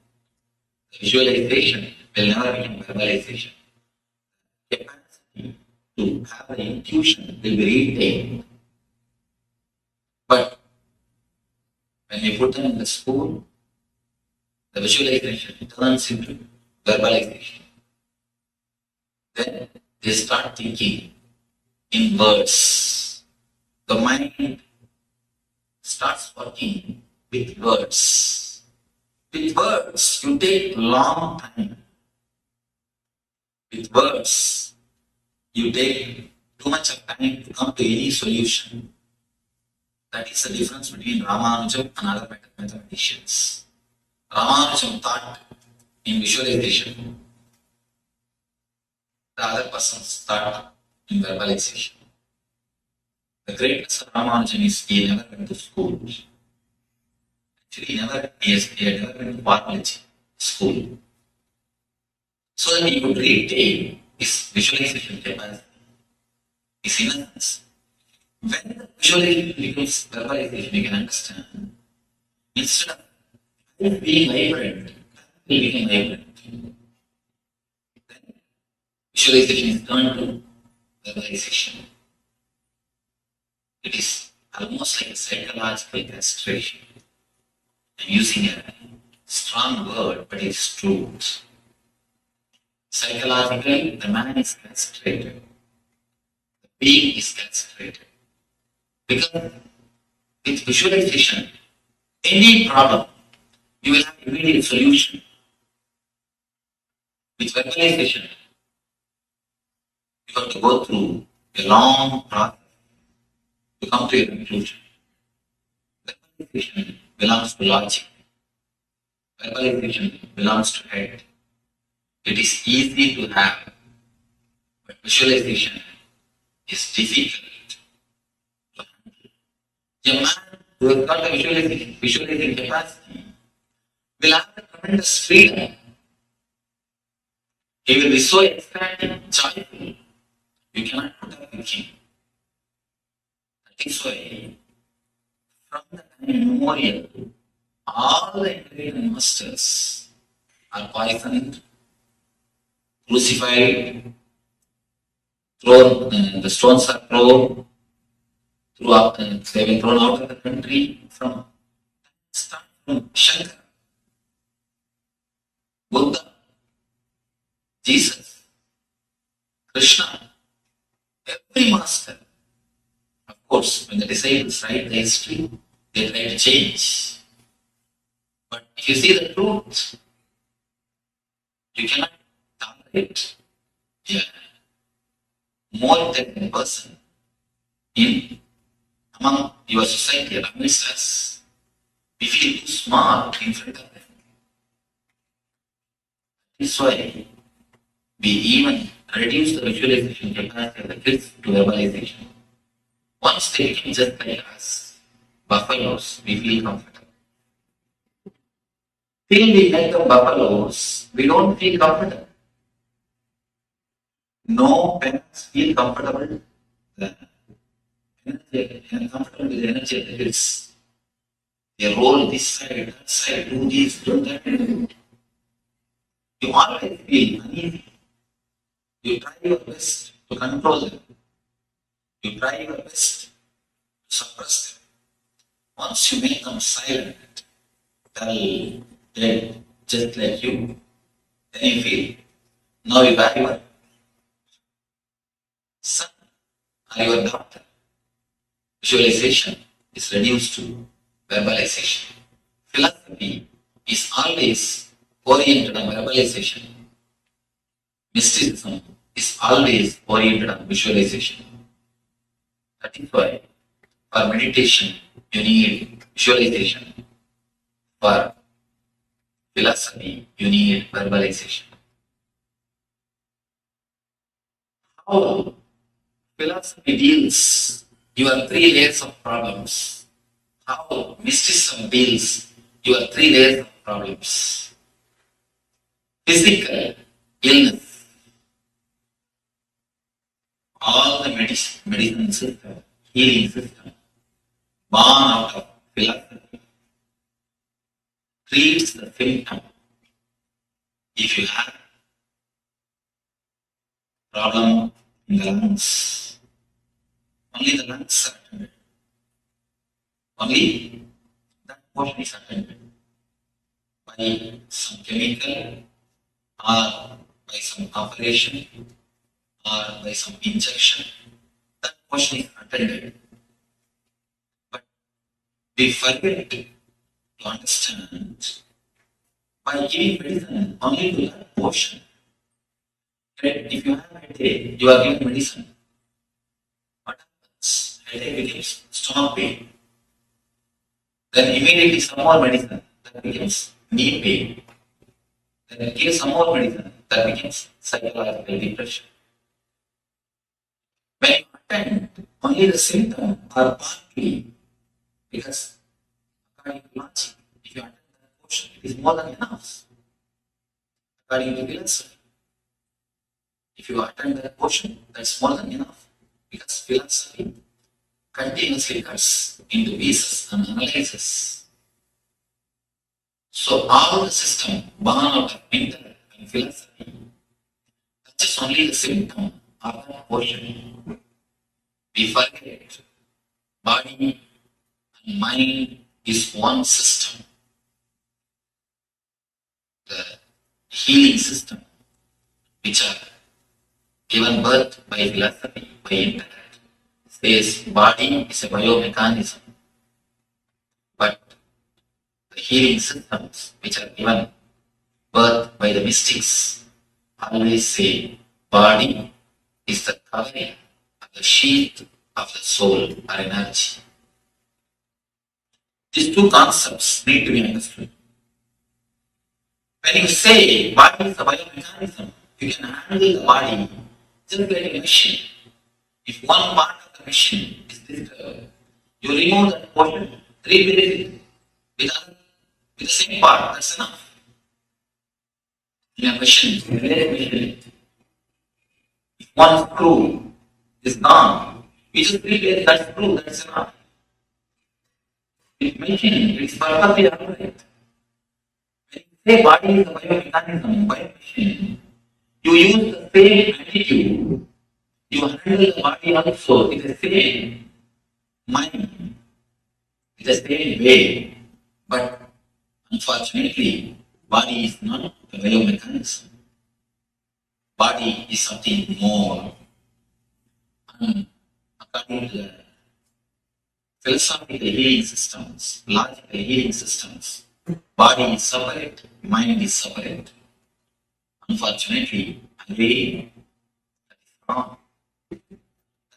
the visualization will never become verbalization. Capacity to have the intuition will be retained. But when you put them in the school, the visualization turns into verbalization. Then they start thinking in words. The mind starts working with words. With words, you take long time. With words, you take too much of time to come to any solution. That is the difference between Ramanujam and other mathematicians. Ramanujam thought in visualization. The other persons thought in verbalization. The greatness of Ramanujam is he never went to school. Actually, he had never went to biology school. So that he could retain his visualization capacity, his innocence. When the visualization becomes verbalization, you can understand. Instead of being vibrant, will become vibrant. Then visualization is turned to verbalization. It is almost like a psychological castration. I'm using a strong word, but it's truth. Psychologically, the man is castrated. The being is castrated. Because with visualization, any problem, you will have immediate solution. With verbalization, you have to go through a long process to come to a conclusion. Verbalization belongs to logic. Verbalization belongs to head. It is easy to have, but visualization is difficult. A man who has got a visualizing capacity will have a tremendous freedom. He will be so ecstatic, joyful. You cannot put up with him. That is why, from the time immemorial, all the enlightened masters are poisoned, crucified, thrown, the stones are thrown, they've been thrown out of the country from Shankara, Buddha, Jesus, Krishna, every master. Of course, when the disciples write the history, they try to change. But if you see the truth, you cannot tolerate a more than person among your society and amongst us. We feel too smart in front of them. That's why we even reduce the visualization capacity of the kids to verbalization. Once they become just like us, buffaloes, we feel comfortable. Till we met the buffaloes, we don't feel comfortable. No parents feel comfortable. Comfortable with the energy of the kids. They roll this side, that side, do this, do that. You always feel uneasy. You try your best to control them. You try your best to suppress them. Once you make them silent, dull, dead, just like you, then you feel, now you are your son or your daughter. Visualization is reduced to verbalization. Philosophy is always oriented on verbalization. Mysticism is always oriented on visualization. That is why for meditation you need visualization. For philosophy you need verbalization. How philosophy deals your 3 layers of problems. How mysticism deals your 3 layers of problems. Physical illness. All the medicine system, healing system, born out of philosophy, treats the symptom. If you have problem in the lungs, only the lungs are attended. Only that portion is attended by some chemical or by some operation or by some injection. That portion is attended. But we forget to understand by giving medicine only to that portion. If you have a headache, you are giving medicine. What happens? Headache becomes stomach pain. Then immediately some more medicine, that becomes knee pain. Then give some more medicine, that becomes psychological depression. When you attend only the symptom or partly, because according to logic, if you attend that portion, it is more than enough. According to philosophy, if you attend that portion, that's more than enough. Because philosophy continuously cuts into pieces and analyzes. So all the system born out of intellect and philosophy touches only the symptom or that portion. We forget body and mind is one system. The healing system, which are given birth by philosophy, by intellect, says body is a biomechanism. But the healing systems, which are given birth by the mystics, always say body is the covering of the sheath of the soul or energy. These 2 concepts need to be understood. When you say body is a biomechanism, you can handle the body just like a machine. If one part of the machine is disturbed, you remove that portion, replace it with the same part, that's enough. In a machine, if one screw is gone, we just replace that screw, that's enough. With machine, it's perfectly alright. When you say body is a biomechanism, biomachine, you use the same attitude, you handle the body also in the same mind, in the same way. But unfortunately, body is not a biomechanism. Body is something more. According to the philosophical healing systems, logical healing systems, body is separate, mind is separate. Unfortunately, again, that is wrong.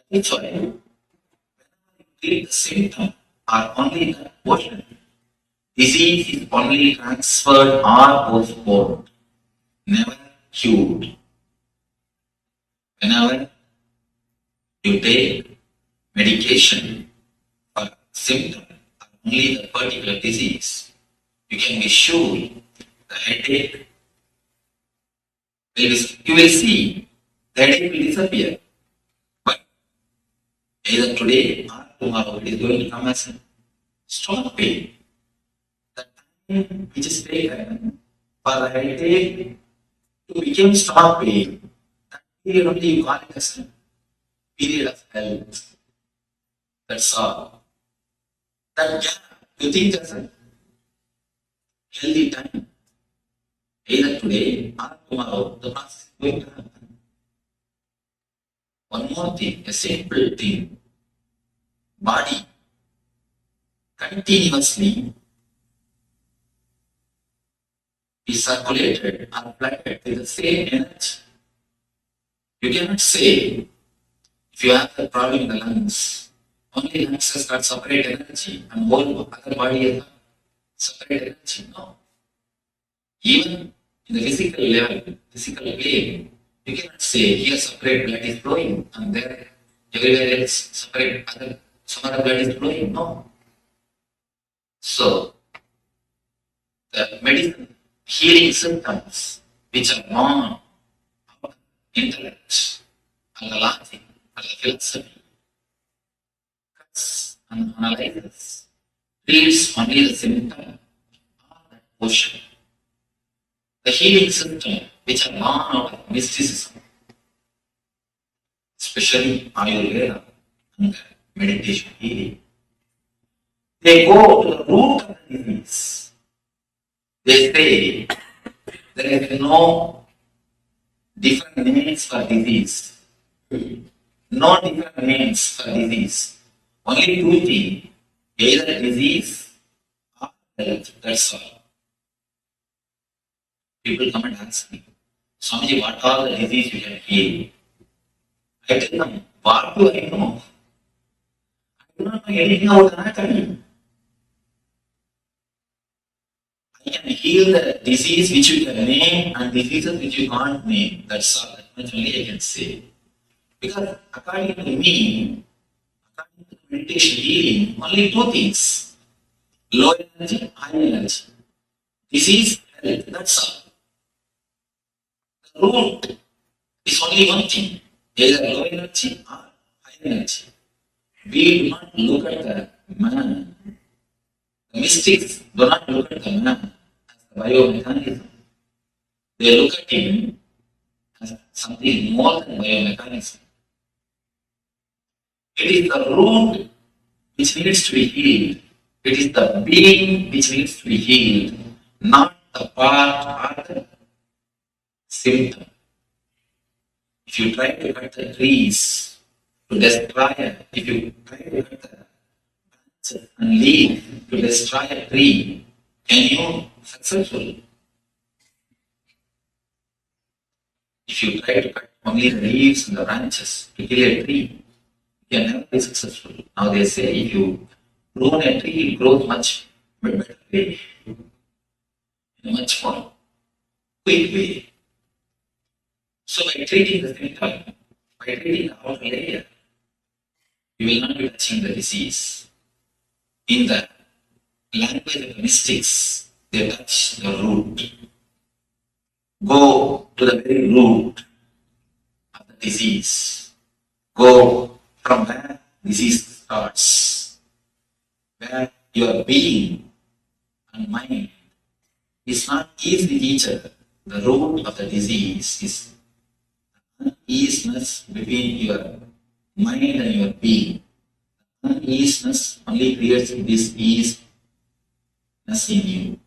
That's why whenever you treat the symptom or only that portion, disease is only transferred or postponed, never cured. Whenever you take medication for symptom or only the particular disease, you can be sure the headache you will see the headache will disappear. But either today or tomorrow it is going to come as a strong pain. The time which is taken for the headache to become strong pain, that period only you call it as a period of health. That's all. That gap, you think that's a healthy time. Either today or tomorrow, the process is going to happen. One more thing, a simple thing. Body continuously is circulated or flooded with the same energy. You cannot say, if you have a problem in the lungs, only lungs has got separate energy and whole other body has got separate energy. No. Even in the physical level, physical plane, you cannot say here separate blood is flowing and there everywhere else separate some other blood is flowing. No. So the medicine healing symptoms which are born of intellect and the logic and the philosophy cuts and analyzes, treats only the symptom or that portion. The healing system which are born out of mysticism, especially Ayurveda and meditation healing, they go to the root of the disease. They say there is no different names for disease. No different names for disease. Only two things, either disease or health, that's all. People come and ask me, Swamiji, what are the disease you can heal? I tell them, what do I know? I do not know anything about anatomy. I can heal the disease which you can name and diseases which you can't name. That's all. That much only I can say. Because according to me, according to meditation healing, only two things. Low energy, high energy. Disease, health, that's all. The root is only one thing, either low energy or high energy. We do not look at the man. The mystics do not look at the man as the biomechanism. They look at him as something more than biomechanism. It is the root which needs to be healed. It is the being which needs to be healed, not the part or the symptom. If you try to cut the trees to destroy it, if you try to cut the branches and leaves to destroy a tree, can you successful? If you try to cut only the leaves and the branches to kill a tree, you can never be successful. Now they say if you prune a tree, it grows much better way, much more quick way. So by treating the symptom, by treating the outer layer, you will not be touching the disease. In the language of the mystics, they touch the root. Go to the very root of the disease. Go from where disease starts, where your being and mind is not easily each other. The root of the disease is uneasiness between your mind and your being. Uneasiness only creates this easiness in you.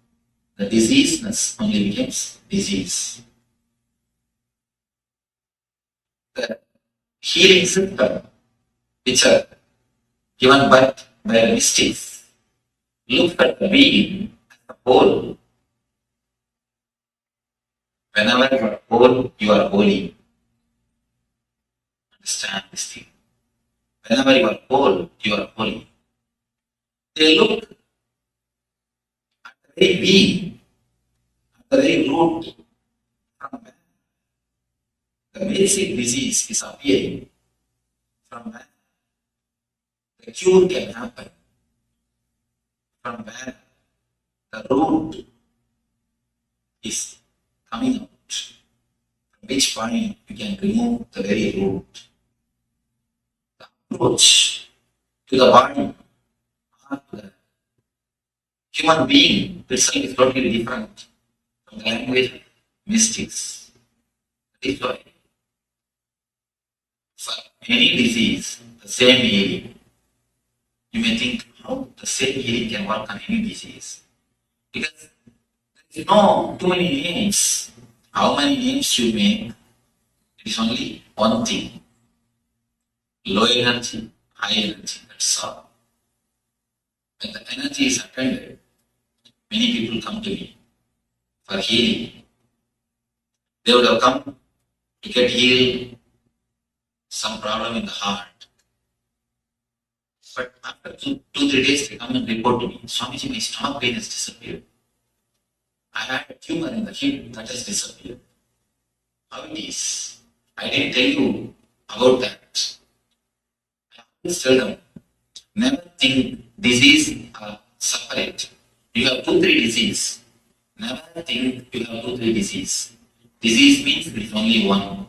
The diseaseness only becomes disease. The healing symptom which are given birth by mystics look at the being as a whole. Whenever you are whole, you are holy. Understand this thing. Whenever you are whole, you are holy. They look at the very being, at the very root, from where the basic disease is appearing, from where the cure can happen, from where the root is coming out, from which point you can remove the very root. The approach to the body or to the human being itself is totally different from the language of mystics. That is why for any disease, the same healing, you may think how the same healing can work on any disease. Because there is no too many names. How many names you make, it is only one thing. Low energy, high energy, that's all. When the energy is attended, many people come to me for healing. They would have come to get healed some problem in the heart. But after 2-3 days, they come and report to me, Swamiji, my stomach pain has disappeared. I had a tumor in the hip that has disappeared. How it is? I didn't tell you about that. I always tell them, never think disease are separate. You have 2-3 disease. Never think you have 2-3 disease. Disease means it is only one.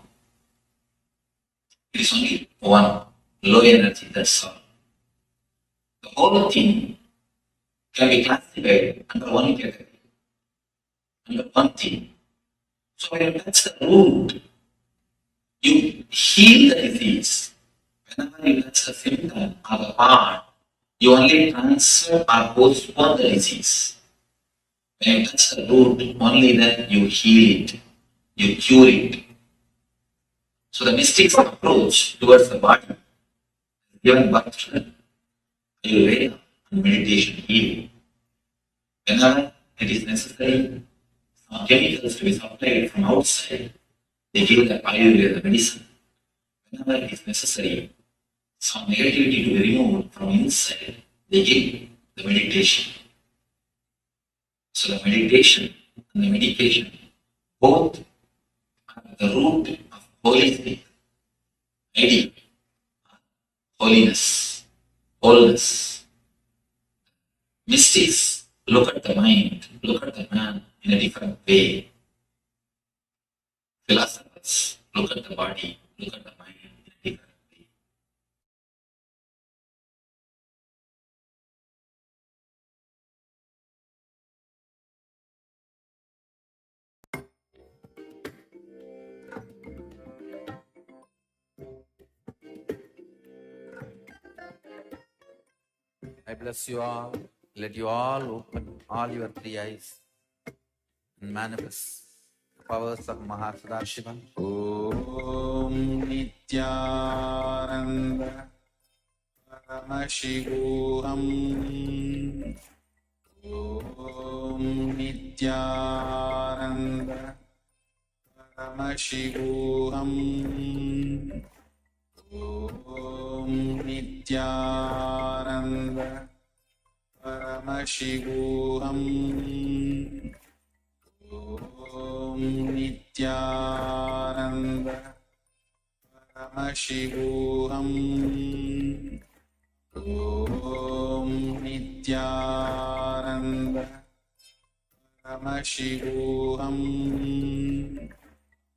It is only one. Low energy, that's all. The whole thing can be classified under one category, under one thing. So when you touch the root, you heal the disease. Whenever you touch the symptom or the part, you only transfer or postpone the disease. When you touch the root, only then you heal it, you cure it. So the mystic's approach towards the body is given birth to Ayurveda and meditation healing. Whenever it is necessary, some chemicals to be supplied from outside, they give the Ayurveda medicine. Whenever it is necessary, some negativity to be removed from inside, they give the meditation. So the meditation and the medication both are the root of holistic idea, holiness, wholeness. Mystics look at the mind, look at the man in a different way. Philosophers look at the body, look at the mind in a different way. I bless you all. Let you all open all your 3 eyes and manifest the powers of Mahasada Om Nithyananda Paramashivoham Om Nithyananda Paramashivoham Om Nithyananda Paramashivoham Om Nithyananda Paramashivoham Om Nithyananda Paramashivoham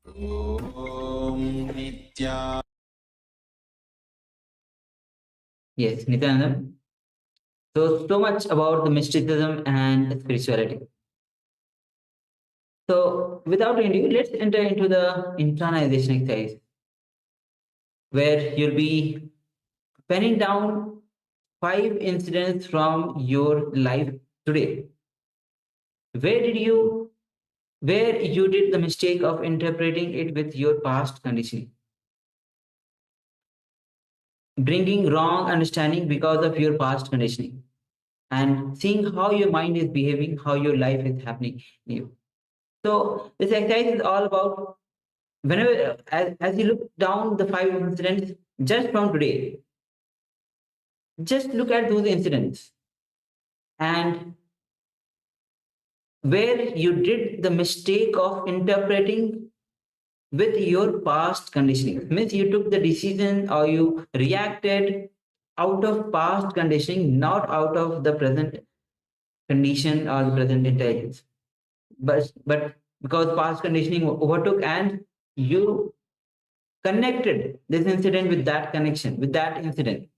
Om Nithyananda. Yes, Nithyananda. So much about the mysticism and spirituality. So without ado, let's enter into the internalization exercise, where you'll be penning down 5 incidents from your life today. Where you did the mistake of interpreting it with your past conditioning, bringing wrong understanding because of your past conditioning, and seeing how your mind is behaving, how your life is happening in you. So this exercise is all about whenever as you look down the 5 incidents just from today, just look at those incidents and where you did the mistake of interpreting with your past conditioning. Means you took the decision or you reacted out of past conditioning, not out of the present condition or the present intelligence. But because past conditioning overtook and you connected this incident with that connection, with that incident,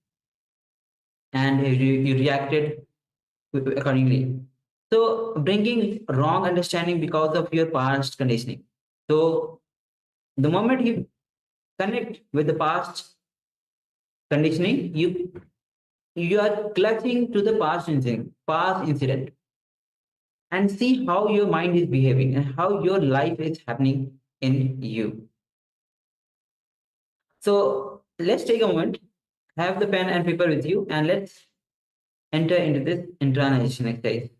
and you reacted accordingly. So bringing wrong understanding because of your past conditioning. So the moment you connect with the past conditioning, you are clutching to the past incident, and see how your mind is behaving and how your life is happening in you. So let's take a moment, have the pen and paper with you, and let's enter into this internalization exercise.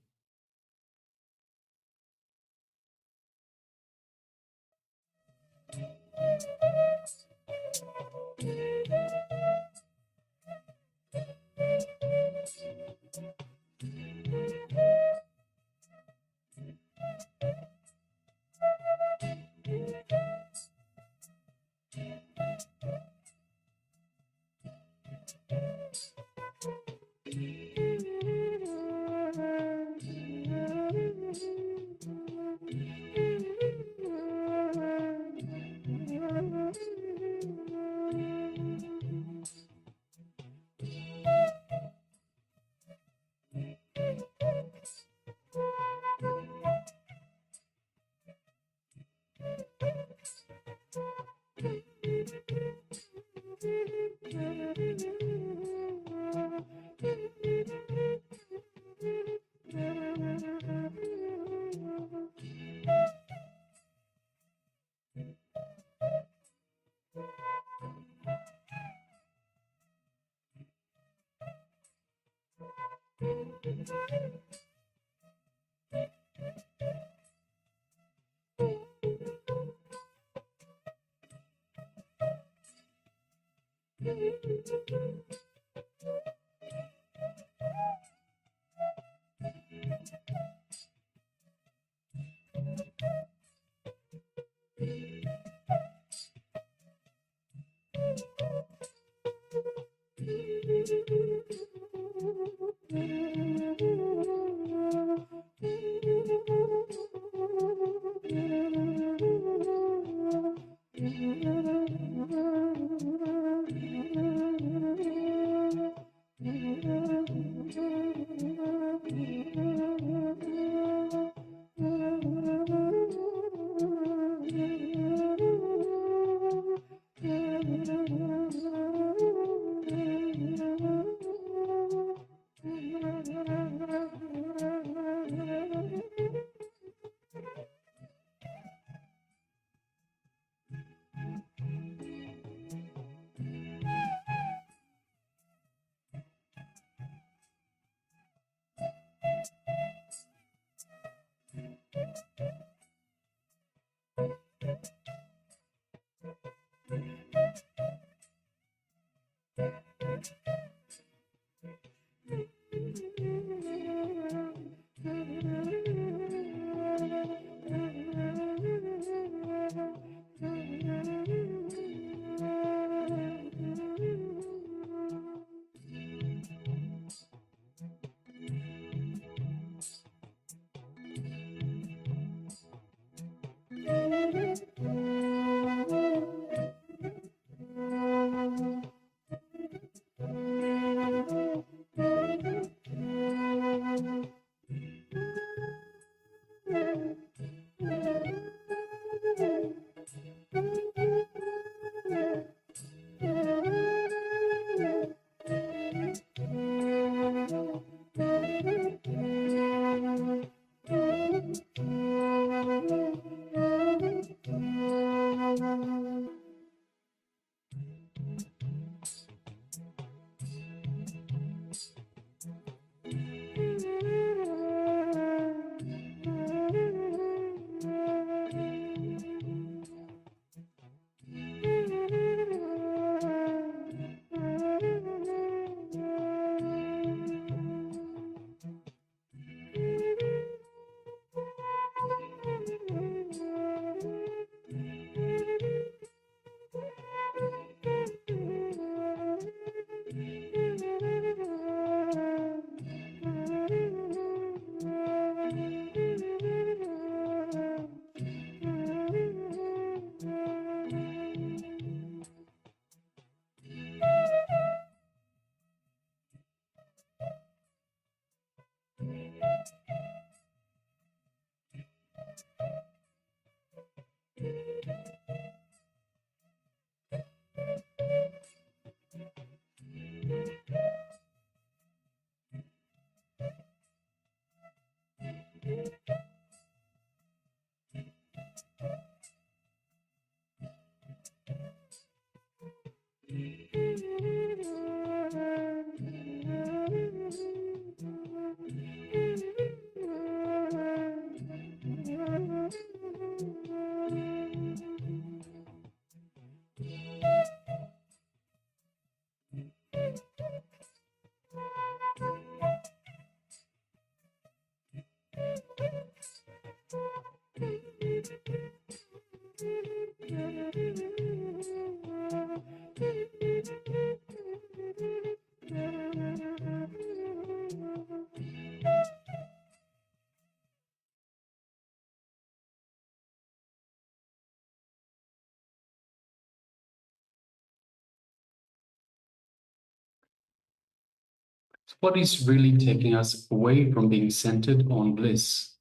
What is really taking us away from being centered on bliss?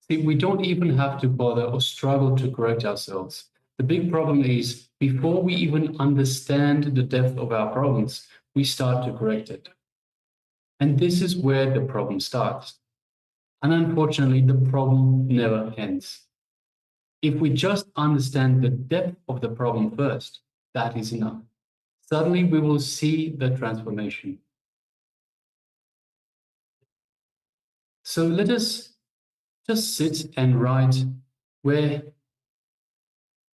See, we don't even have to bother or struggle to correct ourselves. The big problem is, before we even understand the depth of our problems, we start to correct it. And this is where the problem starts. And unfortunately, the problem never ends. If we just understand the depth of the problem first, that is enough. Suddenly we will see the transformation. So let us just sit and write where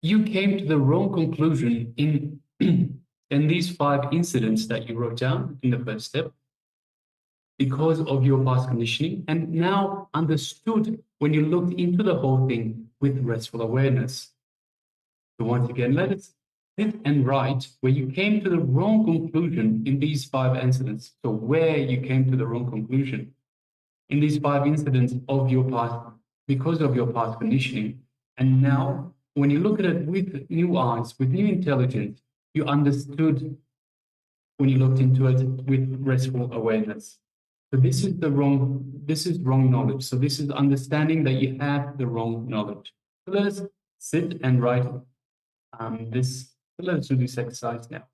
you came to the wrong conclusion in, in these 5 incidents that you wrote down in the first step because of your past conditioning, and now understood when you looked into the whole thing with restful awareness. So once again, let us sit and write where you came to the wrong conclusion in these 5 incidents. So where you came to the wrong conclusion in these 5 incidents of your past, because of your past conditioning. And now, when you look at it with new eyes, with new intelligence, you understood when you looked into it with restful awareness. So this is wrong knowledge. So this is understanding that you have the wrong knowledge. So let us sit and write this. So let's do this exercise now.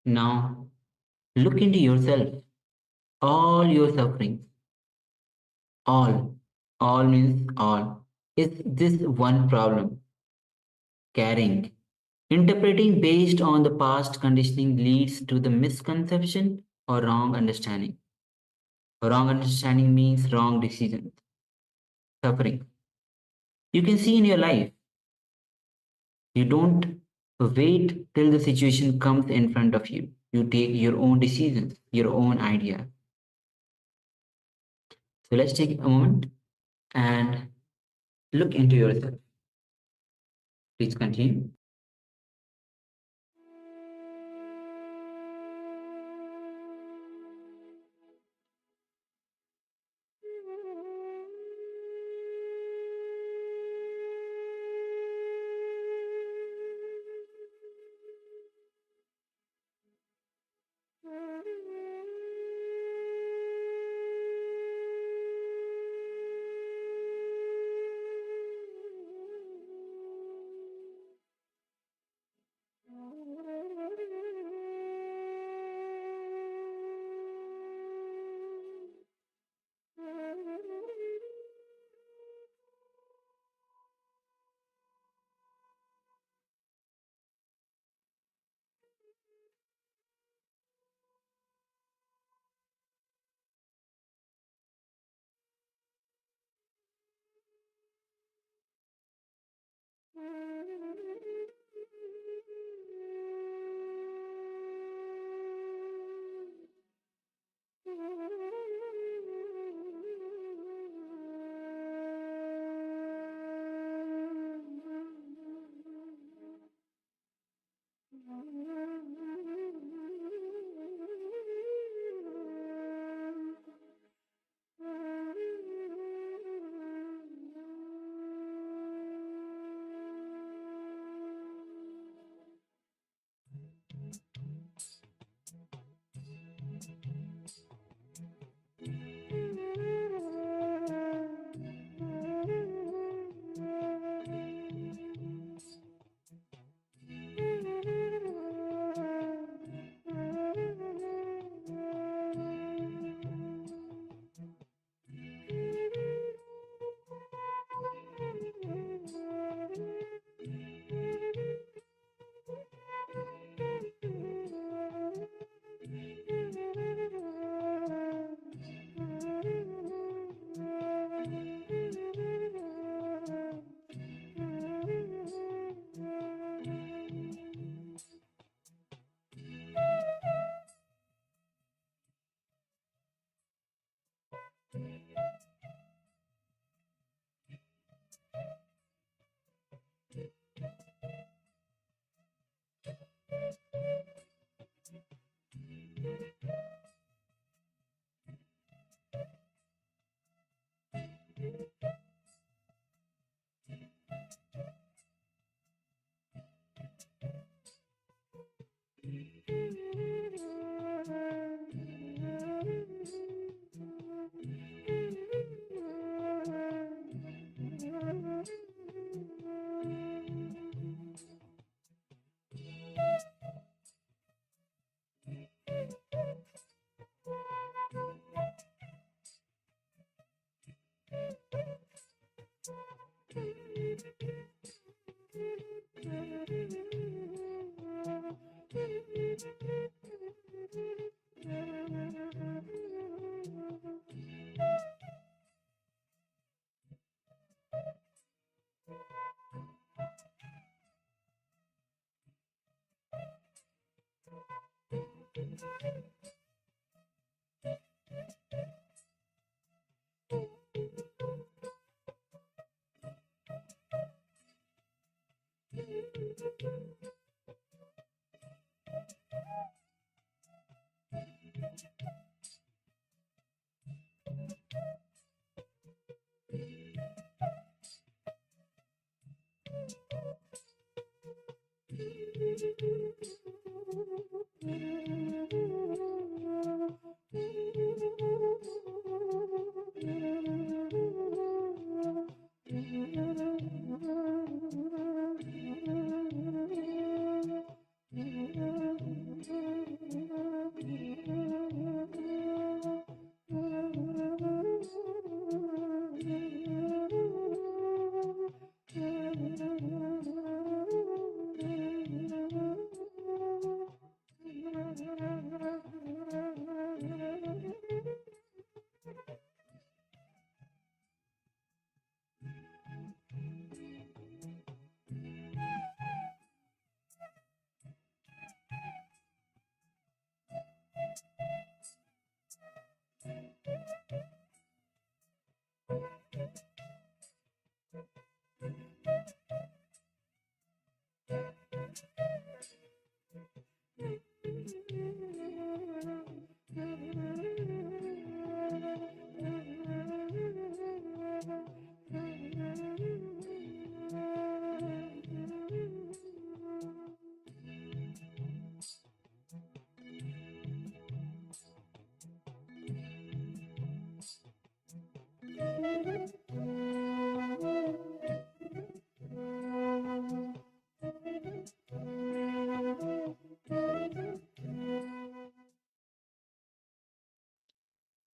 Now, look into yourself, all your sufferings, all means all, is this one problem, carrying. Interpreting based on the past conditioning leads to the misconception or wrong understanding. Wrong understanding means wrong decisions, suffering. You can see in your life, you don't wait till the situation comes in front of you. You take your own decisions, your own idea. So let's take a moment and look into yourself. Please continue.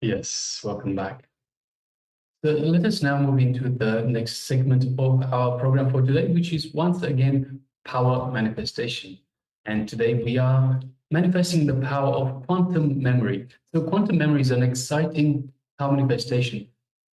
Yes, welcome back. So let us now move into the next segment of our program for today, which is once again power manifestation. And today we are manifesting the power of quantum memory. So quantum memory is an exciting power manifestation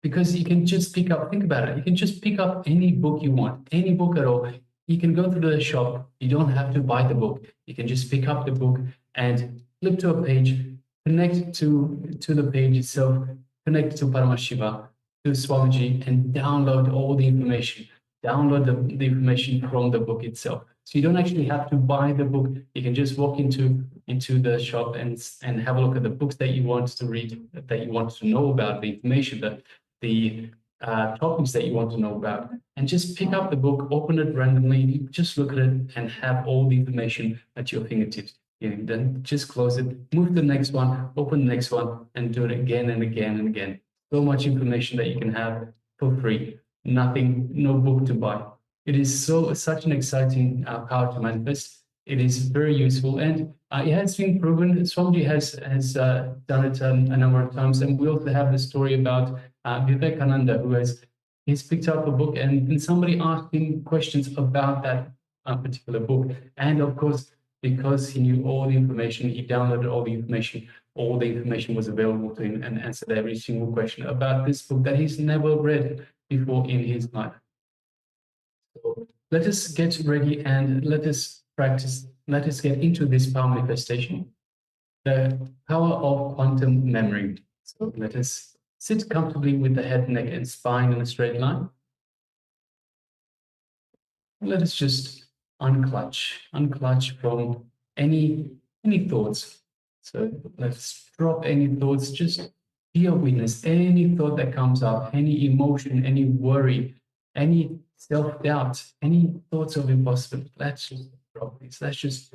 because you can just pick up, think about it, you can just pick up any book you want, any book at all. You can go to the shop, you don't have to buy the book. You can just pick up the book and flip to a page, connect to the page itself, connect to Paramashiva, to Swamiji, and download all the information. Download the information from the book itself. So you don't actually have to buy the book. You can just walk into the shop and have a look at the books that you want to read, that you want to know about, the information, the topics that you want to know about, and just pick up the book, open it randomly, just look at it, and have all the information at your fingertips. Then just close it, move to the next one, open the next one, and do it again and again and again. So much information that you can have for free. Nothing, no book to buy. It is such an exciting power to manifest. It is very useful, and it has been proven. Swamiji has done it a number of times, and we also have the story about Vivekananda, he's picked up a book, and then somebody asked him questions about that particular book, and of course, because he knew all the information, he downloaded all the information. All the information was available to him and answered every single question about this book that he's never read before in his life. So let us get ready and let us practice. Let us get into this power manifestation, the power of quantum memory. So let us sit comfortably with the head, neck, and spine in a straight line. Let us just unclutch from any thoughts. So let's drop any thoughts, just be a witness. Any thought that comes up, any emotion, any worry, any self-doubt, any thoughts of impossibility, let's just drop these. Let's just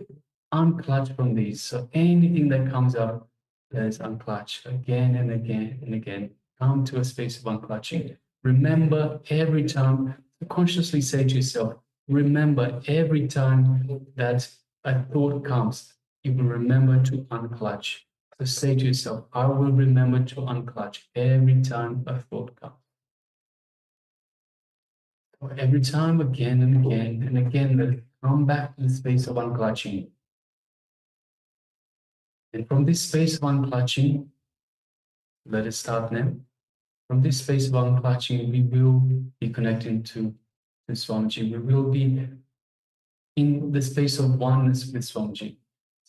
unclutch from these. So anything that comes up, let's unclutch again and again and again. Come to a space of unclutching. Remember every time, consciously say to yourself, remember every time that a thought comes, you will remember to unclutch. So say to yourself, I will remember to unclutch every time a thought comes. Every time, again and again and again, let it come back to the space of unclutching. And from this space of unclutching, let it start now. From this space of unclutching, we will be connecting to Swamiji. We will be in the space of oneness with Swamiji.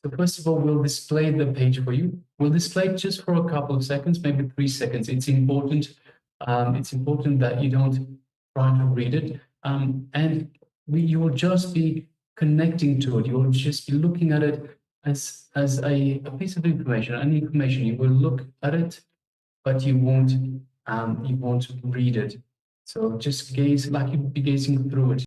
So first of all, we'll display the page for you. We'll display it just for a couple of seconds, maybe 3 seconds. It's important. It's important that you don't try to read it, and you will just be connecting to it. You will just be looking at it as a piece of information, any information. You will look at it, but you won't read it. So just gaze like you'd be gazing through it.